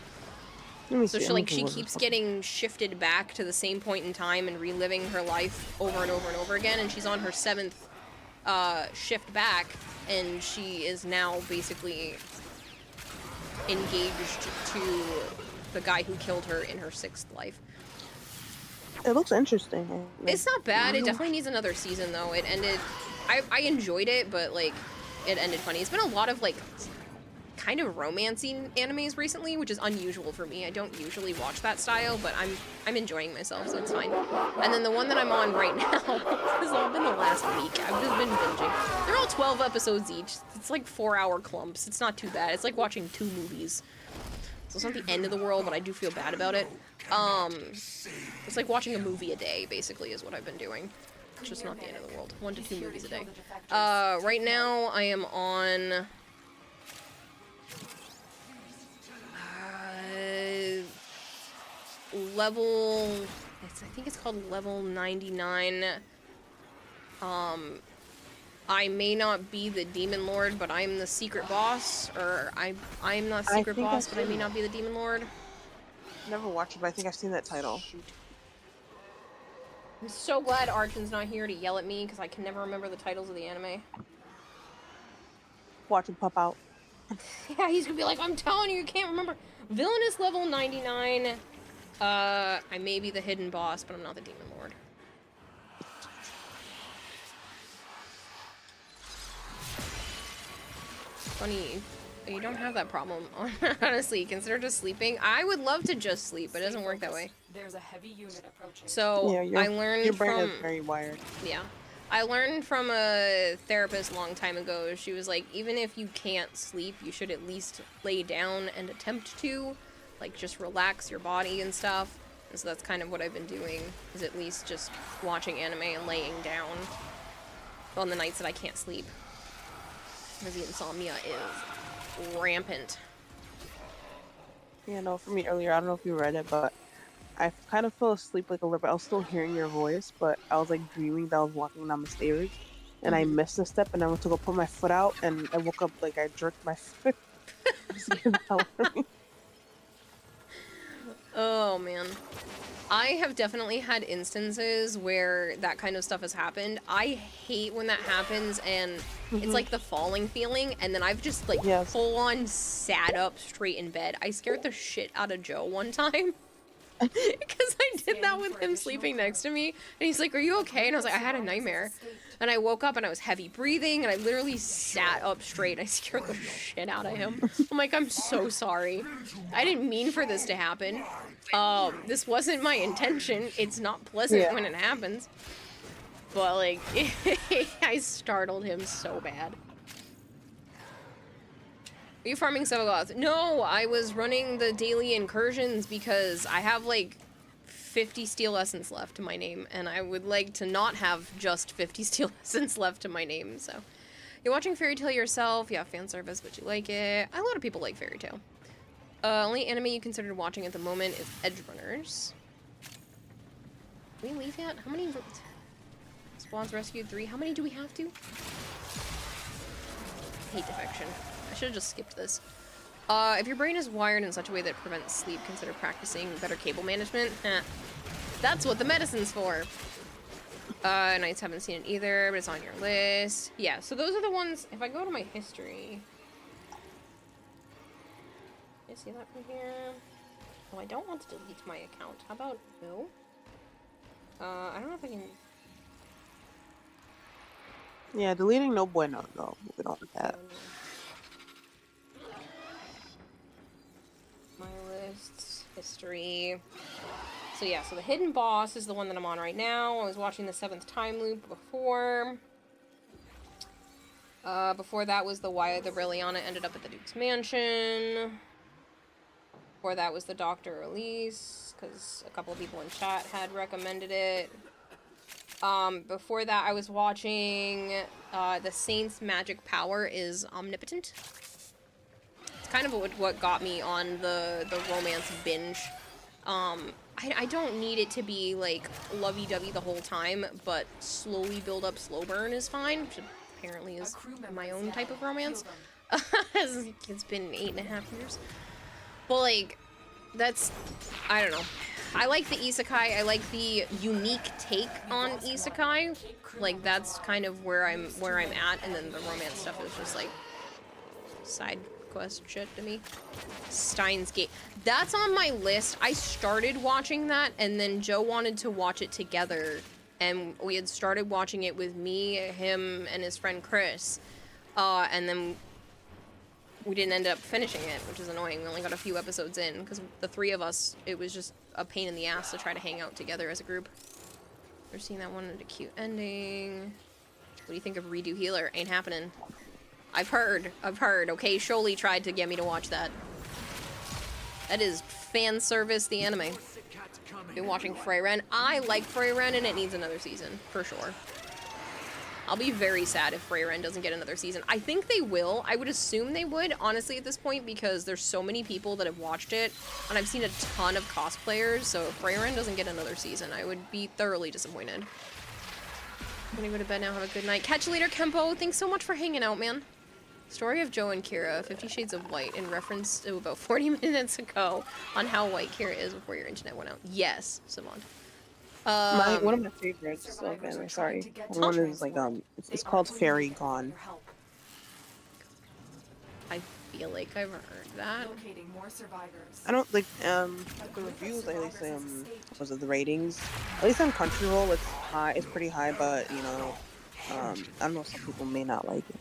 So she keeps getting shifted back to the same point in time and reliving her life over and over and over again, and she's on her seventh shift back, and she is now basically engaged to the guy who killed her in her sixth life.
It looks interesting.
It's not bad. It definitely needs another season, though. It ended... I enjoyed it, but, like, it ended funny. It's been a lot of, like, kind of romancing animes recently, which is unusual for me. I don't usually watch that style, but I'm enjoying myself, so it's fine. And then the one that I'm on right now has all been the last week. I've just been binging. They're all 12 episodes each. It's like 4-hour clumps. It's not too bad. It's like watching 2 movies. So it's not the end of the world, but I do feel bad about it. It's like watching a movie a day, basically, is what I've been doing. It's just not the end of the world. 1 to 2 movies a day. Right now, I am on... level... I think it's called level 99. I may not be the Demon Lord, but I'm the secret boss. Or I'm not secret boss, but I may not be the Demon Lord.
Never watched it, but I think I've seen that title.
Shoot. I'm so glad Archon's not here to yell at me, because I can never remember the titles of the anime.
Watch him pop out.
Yeah, he's gonna be like, I'm telling you, you can't remember. Villainous level 99. I may be the hidden boss, but I'm not the Demon Lord. Funny, you don't have that problem, honestly. Consider just sleeping. I would love to just sleep, but it doesn't work that way.
There's a heavy unit approaching.
So,
yeah,
I learned
your brain
from...
is very wired.
Yeah. I learned from a therapist a long time ago. She was like, even if you can't sleep, you should at least lay down and attempt to. Like, just relax your body and stuff. And so that's kind of what I've been doing, is at least just watching anime and laying down on the nights that I can't sleep. Because the insomnia is rampant.
Yeah, no, for me earlier, I don't know if you read it, but I kind of fell asleep like a little bit. I was still hearing your voice, but I was like dreaming that I was walking down the stairs, and I missed a step, and I went to go put my foot out, and I woke up like I jerked my foot.
Oh, man. I have definitely had instances where that kind of stuff has happened. I hate when that happens, and it's like the falling feeling, and then I've just like full-on sat up straight in bed. I scared the shit out of Joe one time. Because I did that with him sleeping next to me, and he's like, are you okay? And I was like, I had a nightmare. And I woke up and I was heavy breathing, and I literally sat up straight. I scared the shit out of him. I'm like, I'm so sorry. I didn't mean for this to happen. This wasn't my intention. It's not pleasant when it happens. But like, I startled him so bad. Are you farming Sevagoth? No, I was running the daily incursions because I have like 50 steel essence left to my name, and I would like to not have just 50 steel essence left to my name, so. You're watching Fairy Tail yourself, yeah, fan service, but you like it. A lot of people like Fairy Tail. Only anime you considered watching at the moment is Edge Runners. Did we leave yet? How many? Spawns rescued 3. How many do we have to? Hate defection. I should have just skipped this. If your brain is wired in such a way that it prevents sleep, consider practicing better cable management. That's what the medicine's for. Knights haven't seen it either, but it's on your list. Yeah, so those are the ones, if I go to my history... Can you see that from here? Oh, I don't want to delete my account. How about no? I don't know if I can...
Yeah, deleting no bueno, though. We don't do that.
My lists, history, So yeah, so the hidden boss is the one that I'm on right now. I was watching the 7th time loop before. Before that was the Why the Brilliana ended up at the Duke's Mansion. Before that was the Dr. Release, because a couple of people in chat had recommended it. Before that I was watching The Saint's Magic Power is Omnipotent. It's kind of what got me on the romance binge. I don't need it to be, like, lovey-dovey the whole time, but slowly build up, slow burn is fine, which apparently is my own type of romance. It's been 8.5 years. But, like, that's, I don't know. I like the isekai, I like the unique take on isekai. Like, that's kind of where I'm at, and then the romance stuff is just, like, side quest shit to me. Steins Gate. That's on my list. I started watching that, and then Joe wanted to watch it together, and we had started watching it with me, him, and his friend Chris, and then we didn't end up finishing it, which is annoying. We only got a few episodes in, because the 3 of us, it was just a pain in the ass to try to hang out together as a group. We're seeing that one at a cute ending. What do you think of Redo Healer? Ain't happening. I've heard, okay? Sholey tried to get me to watch that. That is fan service, the anime. Been watching Freyren. I like Freyren, and it needs another season, for sure. I'll be very sad if Freyren doesn't get another season. I think they will. I would assume they would, honestly, at this point, because there's so many people that have watched it, and I've seen a ton of cosplayers, so if Freyren doesn't get another season, I would be thoroughly disappointed. I'm gonna go to bed now. Have a good night. Catch you later, Kempo. Thanks so much for hanging out, man. Story of Joe and Kira, 50 Shades of White, in reference to about 40 minutes ago on how white Kira is before your internet went out. Yes, Savant.
One of my favorites of anime, sorry. One is like it's called Fairy Gone.
I feel like I've heard that.
I don't like the reviews, at least was it the ratings? At least on Crunchyroll it's high, it's pretty high, but you know, I don't know, some people may not like it.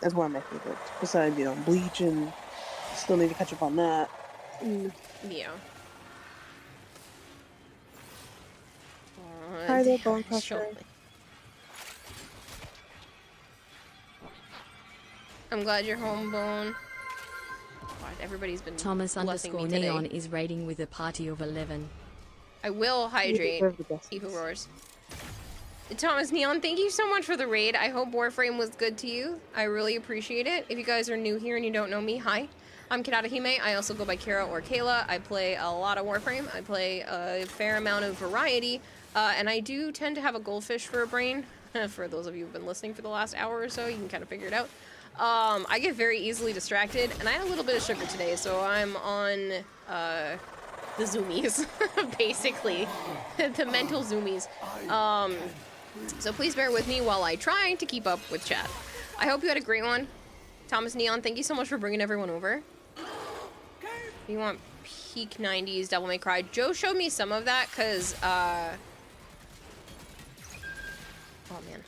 That's one of my favorites. Besides, you know, Bleach, and still need to catch up on that.
Yeah.
Hi there, Bone Crusher.
I'm glad you're home, Bone. God, everybody's been
Thomas
blessing me
_
today.
Neon is raiding with a party of 11.
I will hydrate. He who roars. Thomas Neon, thank you so much for the raid. I hope Warframe was good to you. I really appreciate it. If you guys are new here and you don't know me, hi. I'm Kidata. I also go by Kira or Kayla. I play a lot of Warframe. I play a fair amount of variety. And I do tend to have a goldfish for a brain. For those of you who've been listening for the last hour or so, you can kind of figure it out. I get very easily distracted, and I had a little bit of sugar today, so I'm on the zoomies, basically. The mental zoomies. So please bear with me while I try to keep up with chat. I hope you had a great one. Thomas Neon, thank you so much for bringing everyone over. If you want peak 90s Devil May Cry, Joe showed me some of that, because, oh man.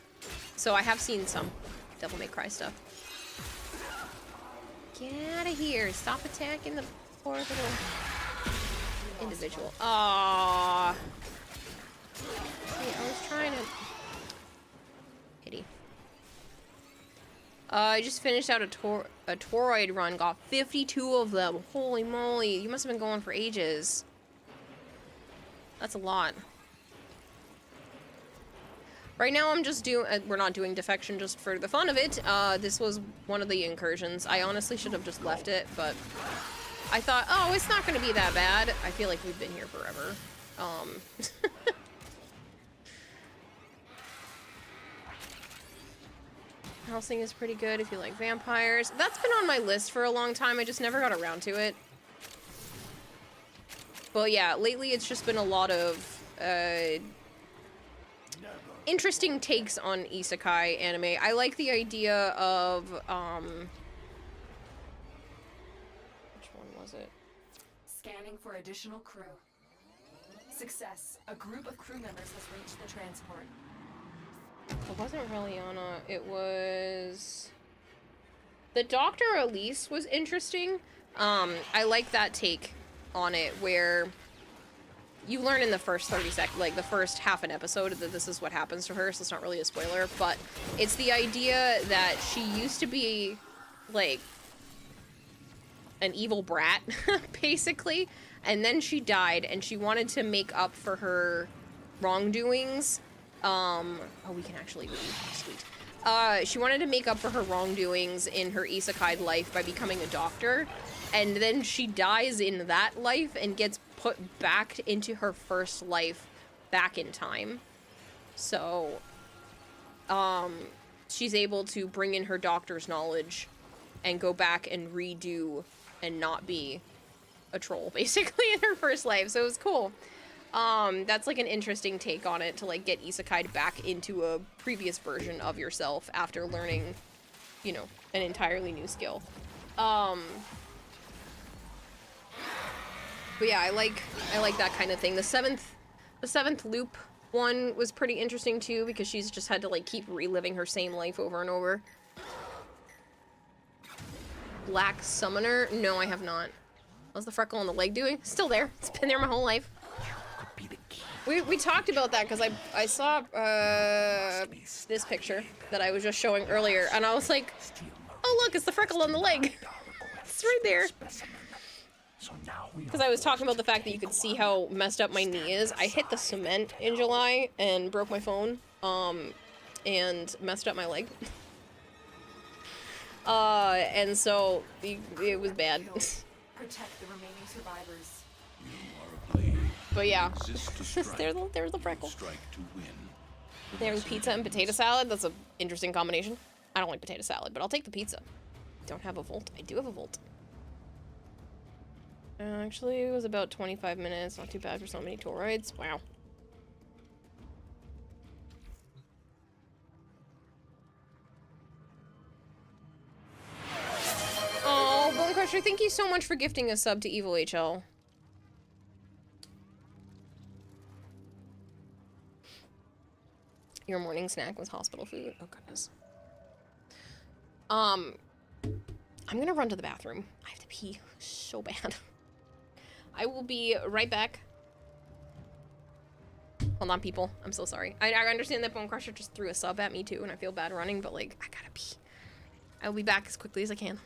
So I have seen some Devil May Cry stuff. Get out of here. Stop attacking the poor little individual. Aww. See, I was trying to... Pity. I just finished out a Toroid run. Got 52 of them. Holy moly. You must have been going for ages. That's a lot. Right now I'm just doing, we're not doing Defection just for the fun of it. This was one of the incursions. I honestly should have just left it, but I thought, oh, it's not gonna be that bad. I feel like we've been here forever. Hellsing is pretty good if you like vampires. That's been on my list for a long time. I just never got around to it. But yeah, lately it's just been a lot of, interesting takes on isekai anime. I like the idea of, which one was it?
Scanning for additional crew. Success. A group of crew members has reached the transport.
It wasn't really Anna. It was... The Dr. Elise was interesting. I like that take on it where you learn in the first 30 seconds, like the first half an episode, that this is what happens to her, so it's not really a spoiler, but it's the idea that she used to be, like, an evil brat, basically, and then she died, and she wanted to make up for her wrongdoings. Oh, we can actually leave. Sweet. She wanted to make up for her wrongdoings in her isekai life by becoming a doctor, and then she dies in that life and gets put back into her first life back in time. So, she's able to bring in her doctor's knowledge and go back and redo and not be a troll, basically, in her first life. So it was cool. That's like an interesting take on it, to like get isekai'd back into a previous version of yourself after learning, you know, an entirely new skill. But yeah, I like that kind of thing. The seventh loop one was pretty interesting too, because she's just had to like keep reliving her same life over and over. Black Summoner? No, I have not. How's the freckle on the leg doing? Still there. It's been there my whole life. We talked about that because I saw this picture that I was just showing earlier, and I was like, oh look, it's the freckle on the leg. It's right there. Because I was talking about the fact that you could see how messed up my knee is. I hit the cement in July and broke my phone, and messed up my leg. And so it was bad.
Protect the remaining survivors.
But yeah, there's the freckle. There's pizza and potato salad. That's an interesting combination. I don't like potato salad, but I'll take the pizza. Don't have a Volt. I do have a Volt. Actually, it was about 25 minutes. Not too bad for so many Toroids. Wow. Oh, Bone Crusher, thank you so much for gifting a sub to Evil HL. Your morning snack was hospital food? Oh, goodness. I'm gonna run to the bathroom. I have to pee so bad. I will be right back. Hold on, people. I'm so sorry. I understand that Bone Crusher just threw a sub at me, too, and I feel bad running, but, like, I gotta pee. I will be back as quickly as I can.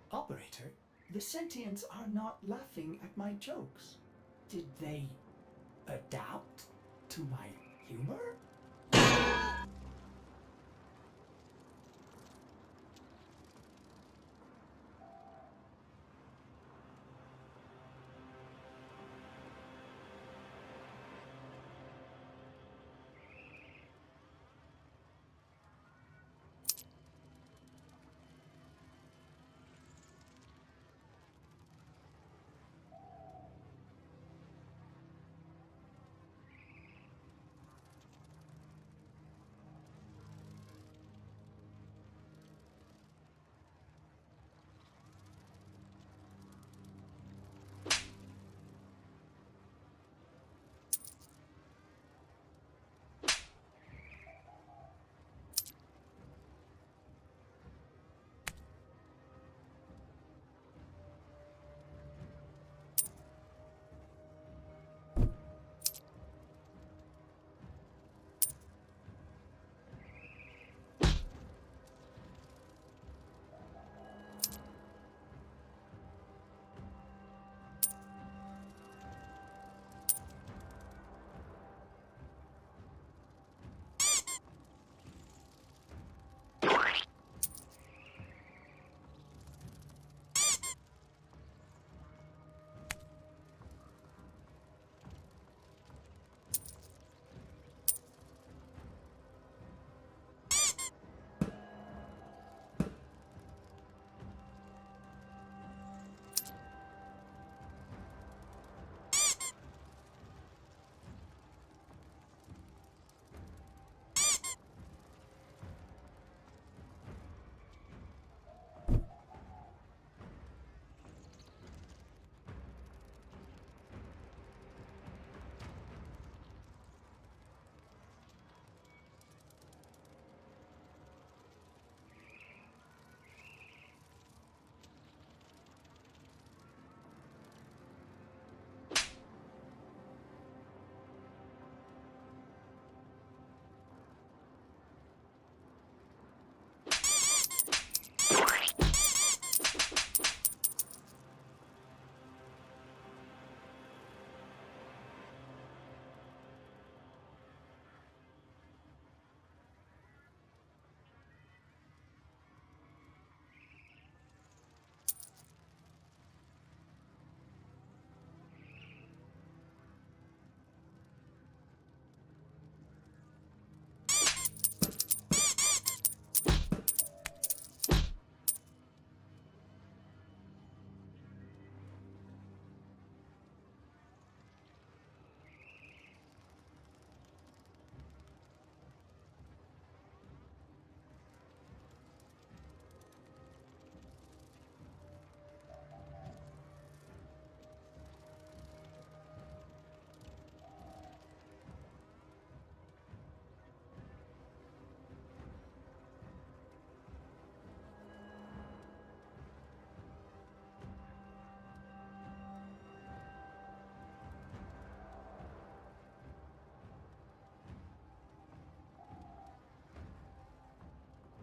Operator, the sentients are not laughing at my jokes. Did they adapt to my humor?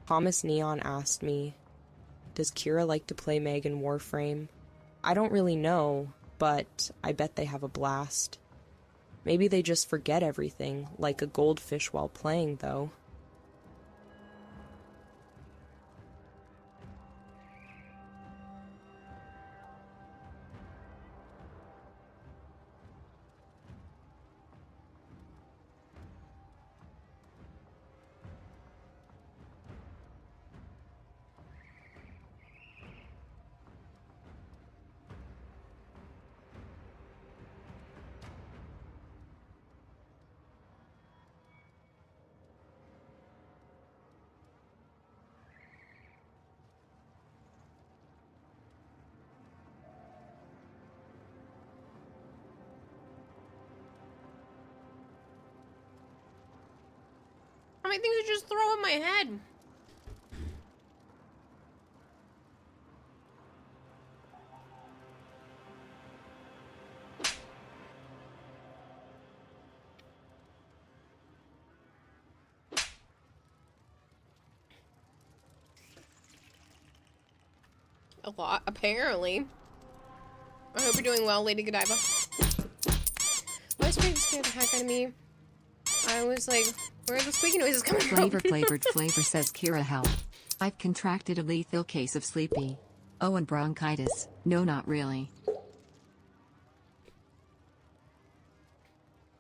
Thomas Neon asked me, does Kira like to play Meg in Warframe? I don't really know, but I bet they have a blast. Maybe they just forget everything, like a goldfish while playing, though.
How many things did you just throw in my head? A lot, apparently. I hope you're doing well, Lady Godiva. My scream scared the heck out of me. I was like, where are the squeaky noises coming from?
Flavored Flavor says Kira help. I've contracted a lethal case of sleepy. Oh, and bronchitis. No, not really.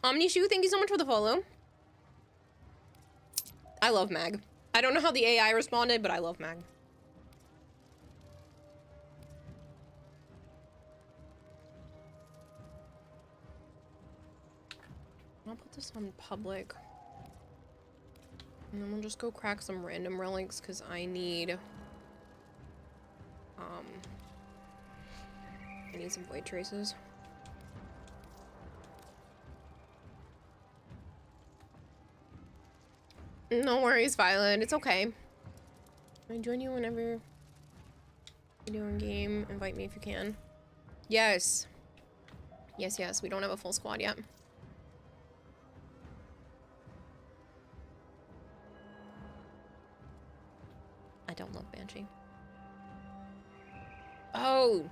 Omnishoe, thank you so much for the follow. I love Mag. I don't know how the AI responded, but I love Mag. I'll put this on public. And then we'll just go crack some random relics, because I need some void traces. No worries, Violet. It's okay. I join you whenever you're doing game. Invite me if you can. Yes. Yes, yes. We don't have a full squad yet. I don't love Banshee. Oh.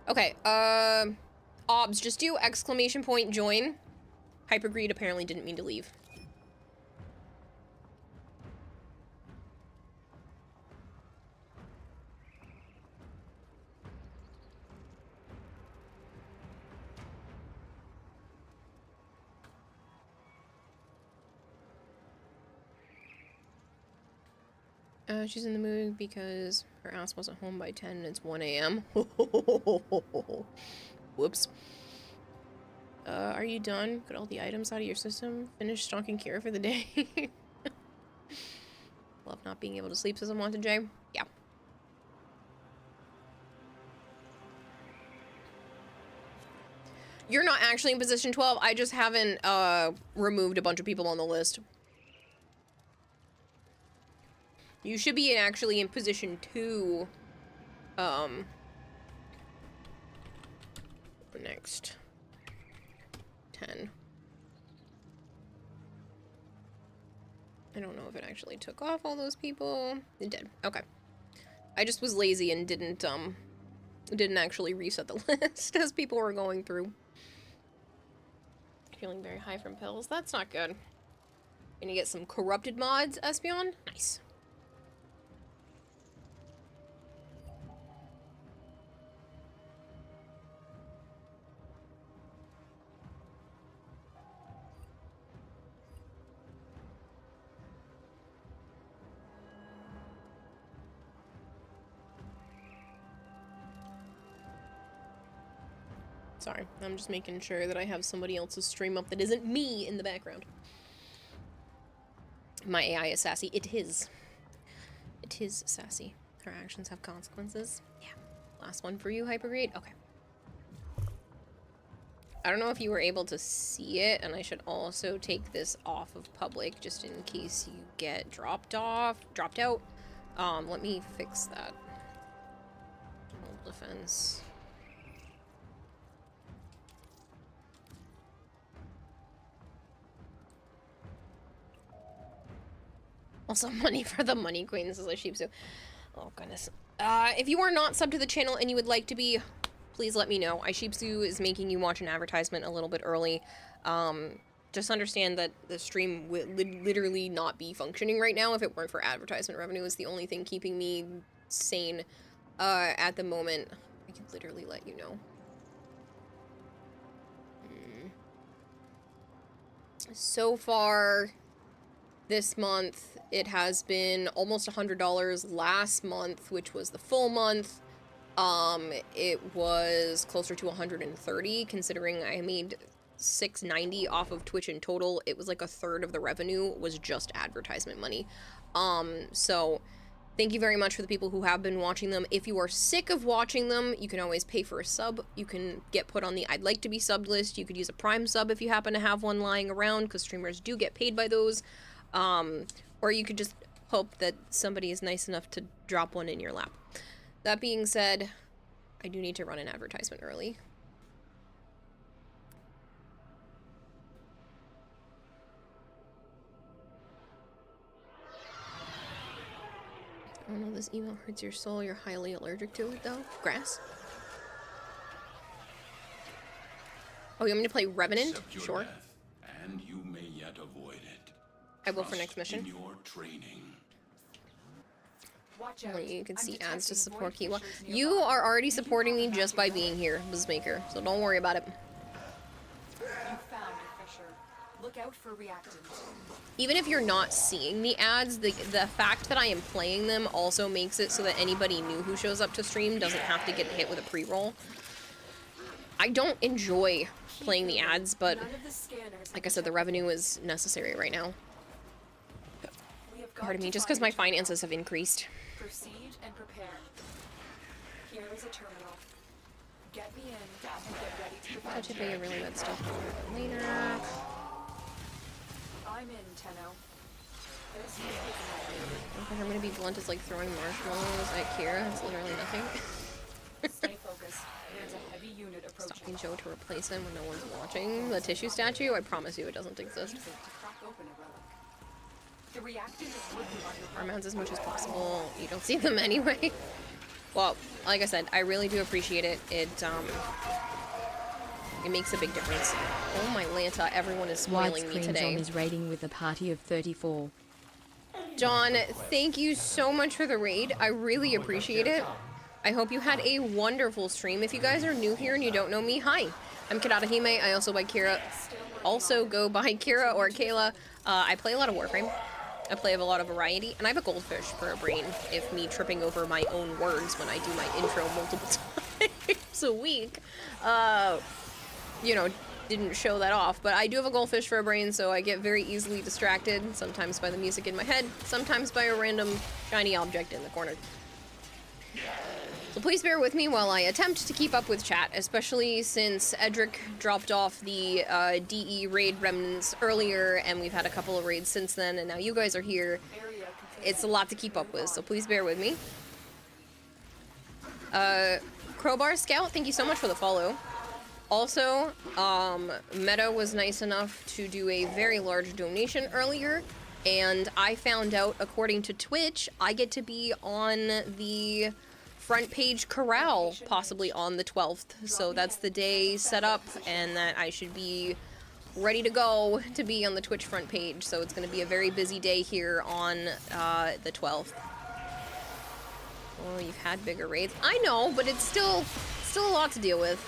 Okay, Obs, just do ! join. Hypergreed apparently didn't mean to leave. She's in the mood because her ass wasn't home by 10 and it's 1 a.m. Whoops. Are you done? Got all the items out of your system? Finished stalking Kira for the day? Love not being able to sleep, says Unwanted Jay. Yeah. You're not actually in position 12. I just haven't removed a bunch of people on the list. You should be actually in position 2. Next 10. I don't know if it actually took off all those people. It did. Okay. I just was lazy and didn't actually reset the list as people were going through. Feeling very high from pills. That's not good. Gonna get some corrupted mods, Espeon. Nice. Sorry, I'm just making sure that I have somebody else's stream up that isn't me in the background. My AI is sassy. It is. It is sassy. Her actions have consequences. Yeah. Last one for you, Hypergreed. Okay. I don't know if you were able to see it, and I should also take this off of public just in case you get dropped out. Let me fix that. Hold defense. Also, money for the money queen. This is like sheep soup. Oh, goodness. If you are not subbed to the channel and you would like to be, please let me know. iSheepsu is making you watch an advertisement a little bit early. Just understand that the stream would literally not be functioning right now if it weren't for advertisement revenue. Is the only thing keeping me sane at the moment. I could literally let you know. So far this month, it has been almost $100. Last month, which was the full month, it was closer to 130, considering I made $690 off of Twitch in total. It was like a third of the revenue was just advertisement money. So thank you very much for the people who have been watching them. If you are sick of watching them, you can always pay for a sub. You can get put on the I'd like to be subbed list. You could use a Prime sub if you happen to have one lying around, because streamers do get paid by those. Or you could just hope that somebody is nice enough to drop one in your lap. That being said, I do need to run an advertisement early. Oh no, this email hurts your soul. You're highly allergic to it, though. Grass? Oh, you want me to play Revenant? Sure.
Death, and you may yet avoid it.
I will for next mission.
In your training.
Only you can see ads to support Kiwa. You are already supporting me just by being here, Buzzmaker, so don't worry about it.
You found a Fisher. Look out for reactants.
Even if you're not seeing the ads, the fact that I am playing them also makes it so that anybody new who shows up to stream doesn't have to get hit with a pre-roll. I don't enjoy playing the ads, but like I said, the revenue is necessary right now. Pardon me, just because my finances have increased.
Proceed and prepare. Here is a terminal. Get me in and get ready to defend.
Touch it, but you really good stuff later.
I'm in, Tenno. This is
I think I'm gonna be blunt as like throwing marshmallows at Kira. It's literally nothing.
Stay focused. There's a heavy unit approaching.
Stopping Joe to replace him when no one's watching. The tissue statue, I promise you it doesn't exist.
Crack open a relic. The reactor is working on your
Our mounts as much as possible. You don't see them anyway. Well, like I said, I really do appreciate it. It makes a big difference. Oh my Lanta, everyone is spoiling me today.
John is raiding with a party of 34.
John, thank you so much for the raid. I really appreciate it. I hope you had a wonderful stream. If you guys are new here and you don't know me, hi. I'm Kadata Hime. I also by Kira. Also go by Kira or Kayla. I play a lot of Warframe. I play a lot of variety, and I have a goldfish for a brain if me tripping over my own words when I do my intro multiple times a week, you know, didn't show that off. But I do have a goldfish for a brain, so I get very easily distracted, sometimes by the music in my head, sometimes by a random shiny object in the corner. So please bear with me while I attempt to keep up with chat, especially since Edric dropped off the DE raid remnants earlier, and we've had a couple of raids since then, and now you guys are here. It's a lot to keep up with, so please bear with me. Crowbar Scout, thank you so much for the follow. Also, Meta was nice enough to do a very large donation earlier, and I found out, according to Twitch, I get to be on the front page corral possibly on the 12th, so that's the day set up and that I should be ready to go to be on the Twitch front page, so it's going to be a very busy day here on the 12th. Oh, you've had bigger raids. I know, but it's still a lot to deal with.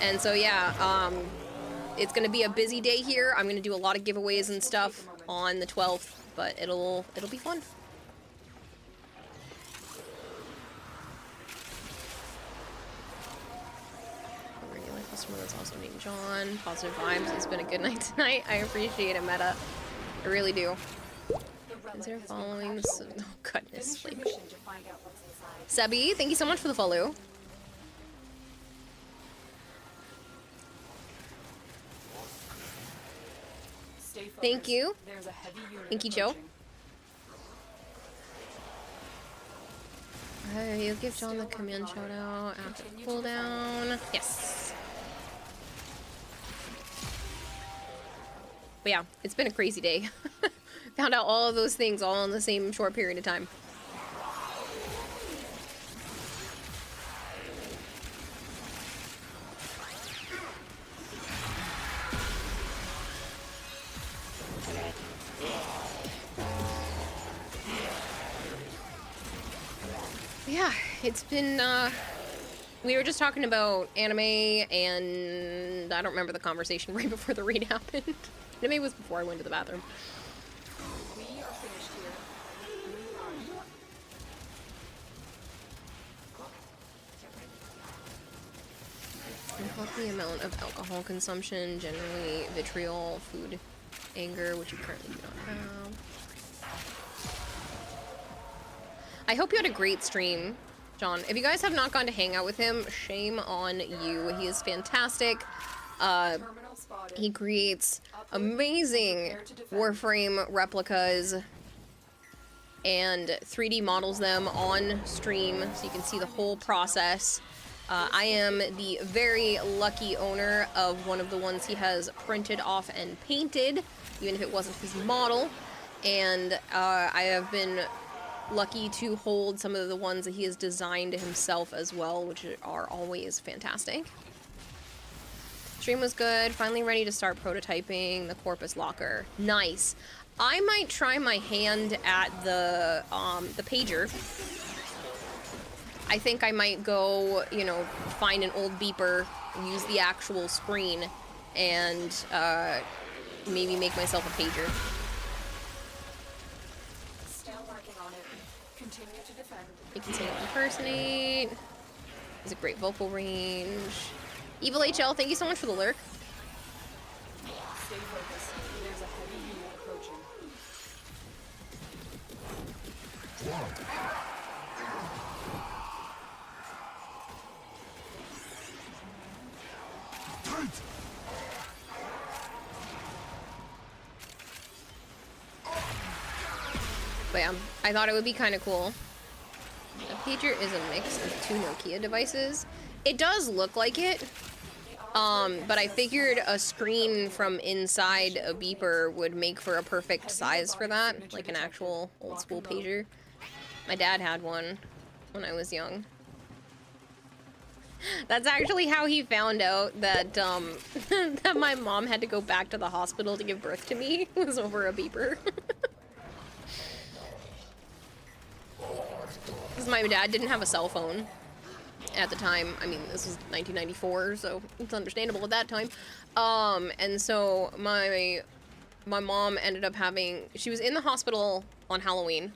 And so yeah, it's going to be a busy day here. I'm going to do a lot of giveaways and stuff on the 12th, but it'll be fun. Customer that's also named John. Positive vibes. It's been a good night tonight. I appreciate it, Meta. I really do. Consider following this. Oh, goodness. Like... Sebi, thank you so much for the follow. Thank you. Thank you, Joe. You'll give John the command shout out after the cooldown. Yes. But yeah, it's been a crazy day. Found out all of those things all in the same short period of time. Yeah, it's been, we were just talking about anime, and I don't remember the conversation right before the raid happened. Anime was before I went to the bathroom.
We are finished here.
Unhealthy amount of alcohol consumption, generally vitriol, food, anger, which you currently do not have. I hope you had a great stream, John. If you guys have not gone to hang out with him, shame on you. He is fantastic. He creates amazing Warframe replicas and 3D models them on stream so you can see the whole process. I am the very lucky owner of one of the ones he has printed off and painted, even if it wasn't his model. And I have been lucky to hold some of the ones that he has designed himself as well, which are always fantastic. Stream was good. Finally ready to start prototyping the Corpus Locker. Nice. I might try my hand at the pager. I think I might go, you know, find an old beeper, use the actual screen, and maybe make myself a pager.
Still working on it. Continue to defend.
You can say impersonate. Has a great vocal range. Evil HL, thank you so much for the lurk.
Stay focused. There's a heavy unit approaching.
But yeah, I thought it would be kind of cool. A pager is a mix of two Nokia devices. It does look like it, but I figured a screen from inside a beeper would make for a perfect size for that, like an actual old school pager. My dad had one when I was young. That's actually how he found out that that my mom had to go back to the hospital to give birth to me, was over a beeper. Because my dad didn't have a cell phone at the time. I mean, this was 1994, so it's understandable at that time. And so my mom ended up having, she was in the hospital on Halloween.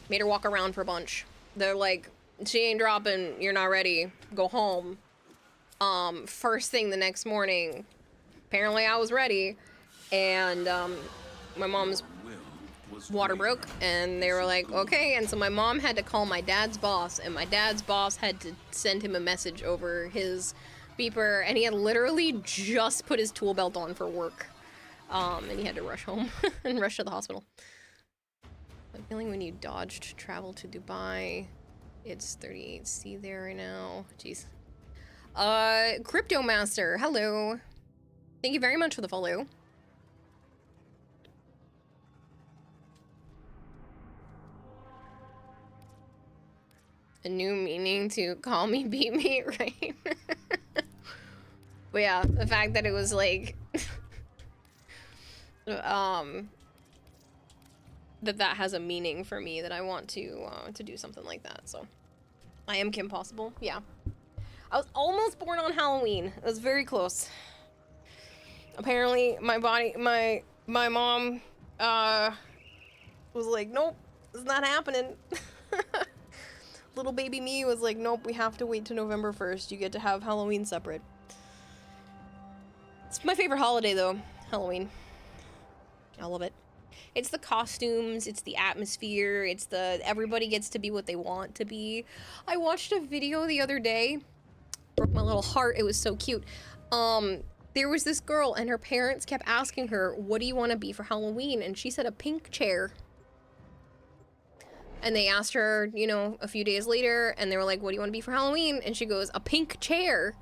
Made her walk around for a bunch. They're like, she ain't dropping, you're not ready, go home. First thing the next morning, apparently I was ready, and my mom's water broke, and they were like, okay, and so my mom had to call my dad's boss, and my dad's boss had to send him a message over his beeper, and he had literally just put his tool belt on for work, and he had to rush home and rush to the hospital. I'm feeling when you dodged travel to Dubai, it's 38C there right now. Jeez. Crypto Master, hello. Thank you very much for the follow. A new meaning to call me, beat me, right? But yeah, the fact that it was like, that has a meaning for me, that I want to do something like that. So I am Kim Possible. Yeah, I was almost born on Halloween. It was very close. Apparently my mom was like, nope, it's not happening. Little baby me was like, nope, we have to wait till November 1st. You get to have Halloween separate. It's my favorite holiday though, Halloween. I love it. It's the costumes, it's the atmosphere, it's the everybody gets to be what they want to be. I watched a video the other day, broke my little heart, it was so cute. There was this girl and her parents kept asking her, what do you want to be for Halloween? And she said a pink chair. And they asked her, you know, a few days later, and they were like, what do you want to be for Halloween? And she goes, a pink chair.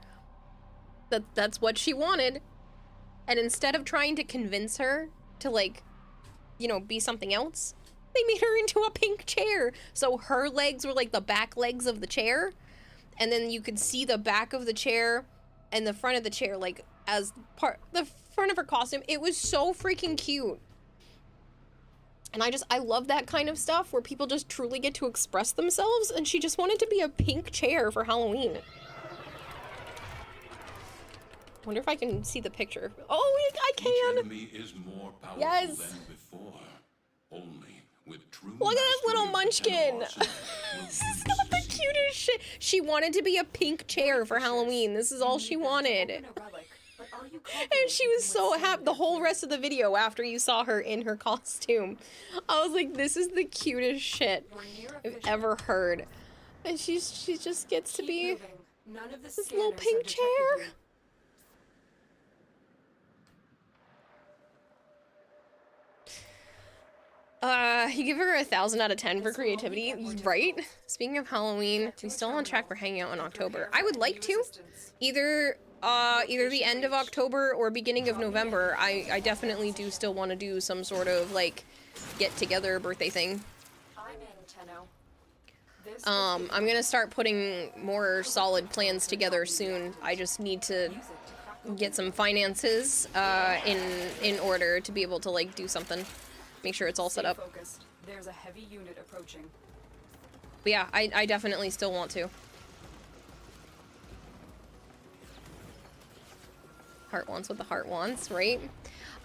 That's what she wanted. And instead of trying to convince her to, like, you know, be something else. They made her into a pink chair. So her legs were like the back legs of the chair. And then you could see the back of the chair and the front of the chair, like, as the front of her costume. It was so freaking cute. And I love that kind of stuff where people just truly get to express themselves, and she just wanted to be a pink chair for Halloween. Wonder if I can see the picture. Oh, I can!
Each enemy is more powerful
yes!
than before. Only with true
Look at this little munchkin! This is not the cutest shit. She wanted to be a pink chair for Halloween. This is all she wanted. And she was so happy the whole rest of the video after you saw her in her costume. I was like, this is the cutest shit I've ever heard. And she just gets to be this little pink chair. You give her 1,000 out of 10 for creativity, right? Speaking of Halloween, we still on track for hanging out in October. I would like to. Either the end of October or beginning of November. I definitely do still want to do some sort of, like, get-together birthday thing. I'm gonna start putting more solid plans together soon. I just need to get some finances, in order to be able to, like, do something. Make sure it's all set up.
There's a heavy unit approaching.
But yeah, I definitely still want to. Heart wants what the heart wants, right?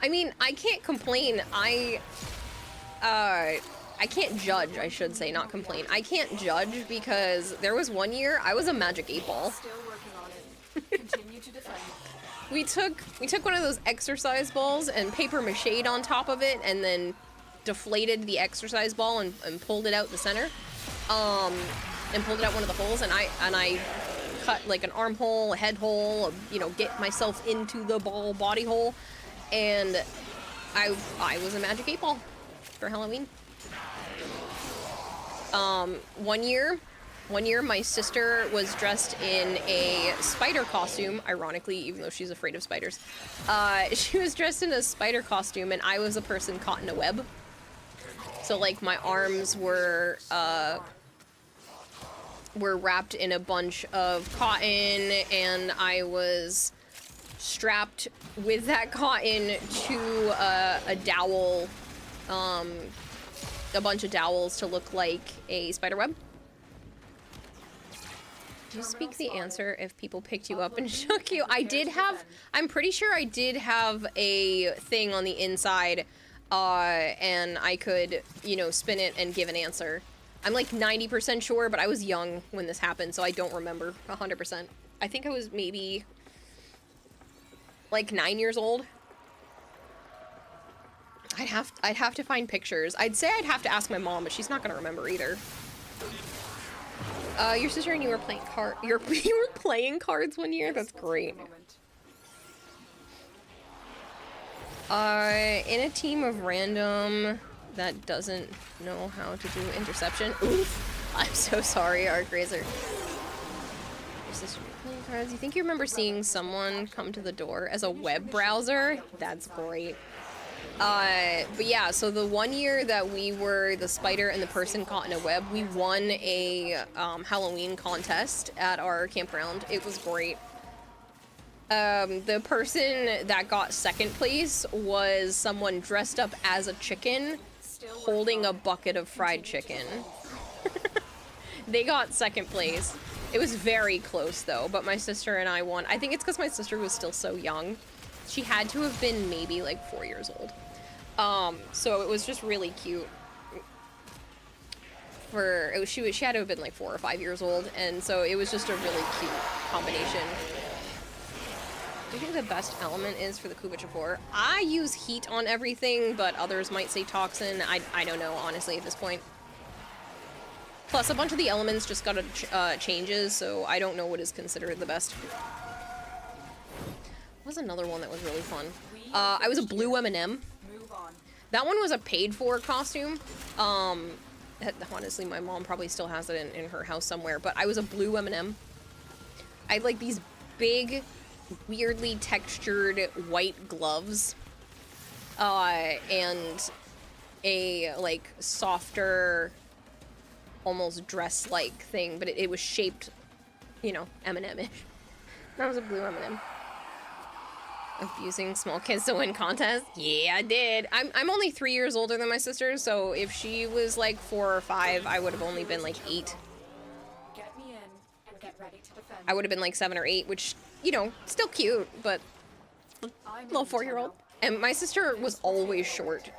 I mean, I can't complain. I can't judge, I should say, not complain. I can't judge because there was one year I was a magic 8-ball.
Still working on it. Continue to defend.
We took one of those exercise balls and paper mache'd on top of it and then deflated the exercise ball and pulled it out the center. And pulled it out one of the holes, and I cut like an armhole, a head hole, you know, get myself into the ball body hole, and I was a magic 8-ball for Halloween. One year my sister was dressed in a spider costume, ironically, even though she's afraid of spiders. She was dressed in a spider costume and I was a person caught in a web. So like my arms were wrapped in a bunch of cotton and I was strapped with that cotton to a dowel, a bunch of dowels to look like a spider web. Do you speak the answer if people picked you up and shook you? I'm pretty sure I did have a thing on the inside, and I could, you know, spin it and give an answer. I'm like 90% sure, but I was young when this happened, so I don't remember 100%. I think I was maybe like 9 years old. I'd have to find pictures. I'd say I'd have to ask my mom, but she's not gonna remember either. Your sister and you were playing you were playing cards one year? That's great. In a team of random that doesn't know how to do interception. Oof. I'm so sorry, Arc Razor. Your sister playing cards. You think you remember seeing someone come to the door as a web browser? That's great. But yeah, so the one year that we were the spider and the person caught in a web, we won a Halloween contest at our campground. It was great. The person that got second place was someone dressed up as a chicken holding a bucket of fried chicken. They got second place. It was very close though, but my sister and I won. I think it's because my sister was still so young. She had to have been maybe like 4 years old. So it was just really cute. She had to have been like 4 or 5 years old, and so it was just a really cute combination. Do you think the best element is for the Kubichapur? I use heat on everything, but others might say toxin. I don't know, honestly, at this point. Plus, a bunch of the elements just got changes, so I don't know what is considered the best. What was another one that was really fun? I was a blue M&M. That one was a paid-for costume. Honestly, my mom probably still has it in her house somewhere, but I was a blue M&M. I had like these big, weirdly textured white gloves. And a like softer, almost dress-like thing, but it was shaped, you know, M&M-ish. That was a blue M&M. Abusing small kids to win contests? Yeah, I did. I'm only 3 years older than my sister, so if she was like 4 or 5, I would have only been like 8.
Get me in and get ready to defend.
I would have been like 7 or 8, which, you know, still cute, but little 4-year-old. And my sister was always short.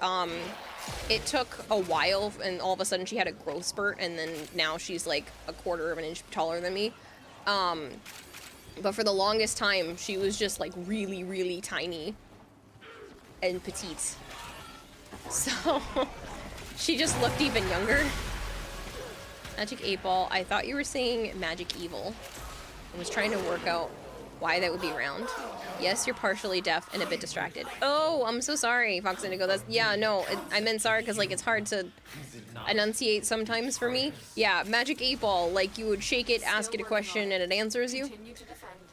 It took a while, and all of a sudden she had a growth spurt, and then now she's like a quarter of an inch taller than me. But for the longest time, she was just like really, really tiny and petite. So she just looked even younger. Magic 8 Ball. I thought you were saying Magic Evil. I was trying to work out why that would be round. Yes, you're partially deaf and a bit distracted. Oh, I'm so sorry, Fox Indigo. That's, yeah, no, I meant sorry because, like, it's hard to enunciate sometimes for me. Yeah, Magic 8 Ball, like, you would shake it, ask it a question, and it answers you.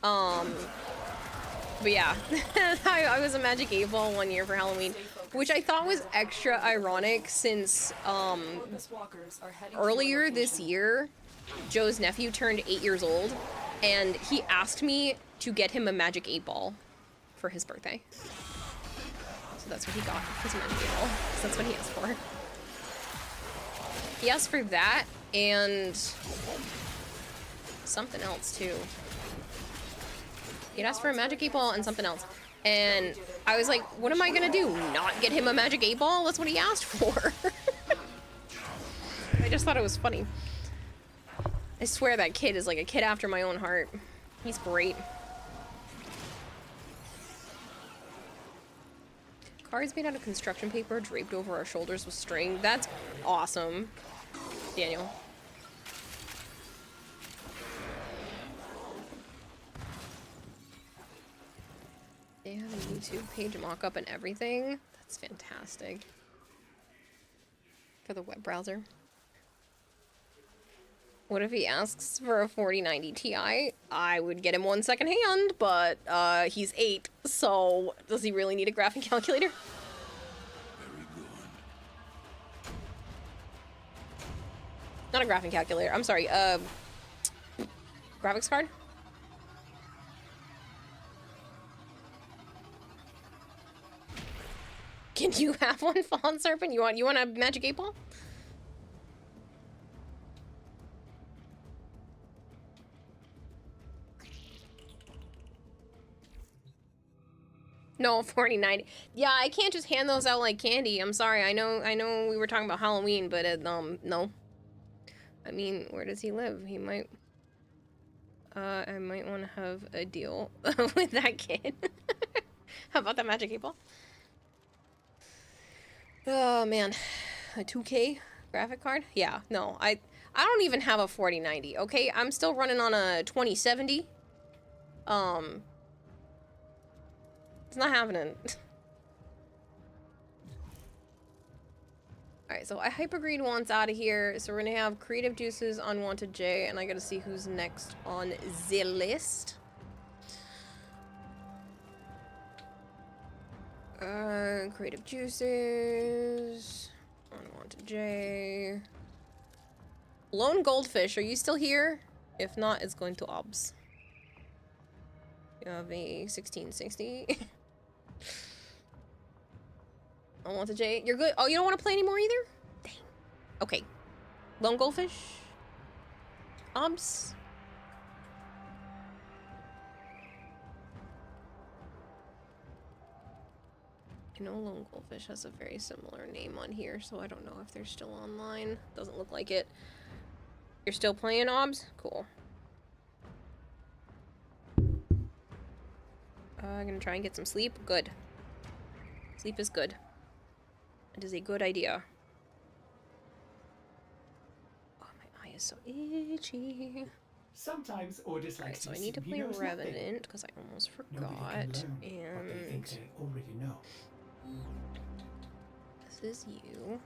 But yeah, I was a Magic 8 Ball one year for Halloween, which I thought was extra ironic since, earlier this year, Joe's nephew turned 8 years old, and he asked me to get him a Magic 8 Ball for his birthday. So that's what he got, his Magic 8 Ball. So that's what he asked for. He asked for that, and something else, too. He asked for a Magic 8 Ball and something else. And I was like, what am I gonna do? Not get him a Magic 8 Ball? That's what he asked for. I just thought it was funny. I swear that kid is like a kid after my own heart. He's great. Cards made out of construction paper draped over our shoulders with string. That's awesome, Daniel. They have a YouTube page mock-up and everything. That's fantastic. For the web browser. What if he asks for a 4090 Ti? I would get him one secondhand, but he's 8, so does he really need a graphic calculator?
Very good.
Not a graphic calculator, I'm sorry, graphics card? Can you have one, Fawn Serpent? You want a Magic 8 Ball? No, 4090. Yeah, I can't just hand those out like candy. I'm sorry. I know we were talking about Halloween, but no. I mean, where does he live? He might I might want to have a deal with that kid. How about that Magic 8 Ball? Oh man, a 2K graphic card? Yeah, no, I don't even have a 4090, okay? I'm still running on a 2070. It's not happening. Alright, so I Hypergreed wants out of here, so we're gonna have Creative Juices, Unwanted J, and I gotta see who's next on the list. Creative Juices, Unwanted J. Lone Goldfish, are you still here? If not, it's going to OBS. You have a 1660. Unwanted J, you're good. Oh, you don't want to play anymore either? Dang. Okay. Lone Goldfish. OBS. I know Lone Goldfish has a very similar name on here, so I don't know if they're still online. Doesn't look like it. You're still playing OBS? Cool. I'm gonna try and get some sleep. Good. Sleep is good. It is a good idea. Oh, my eye is so itchy.
Sometimes orders like
so I need to play Revenant because I almost forgot. And
already know.
This is you.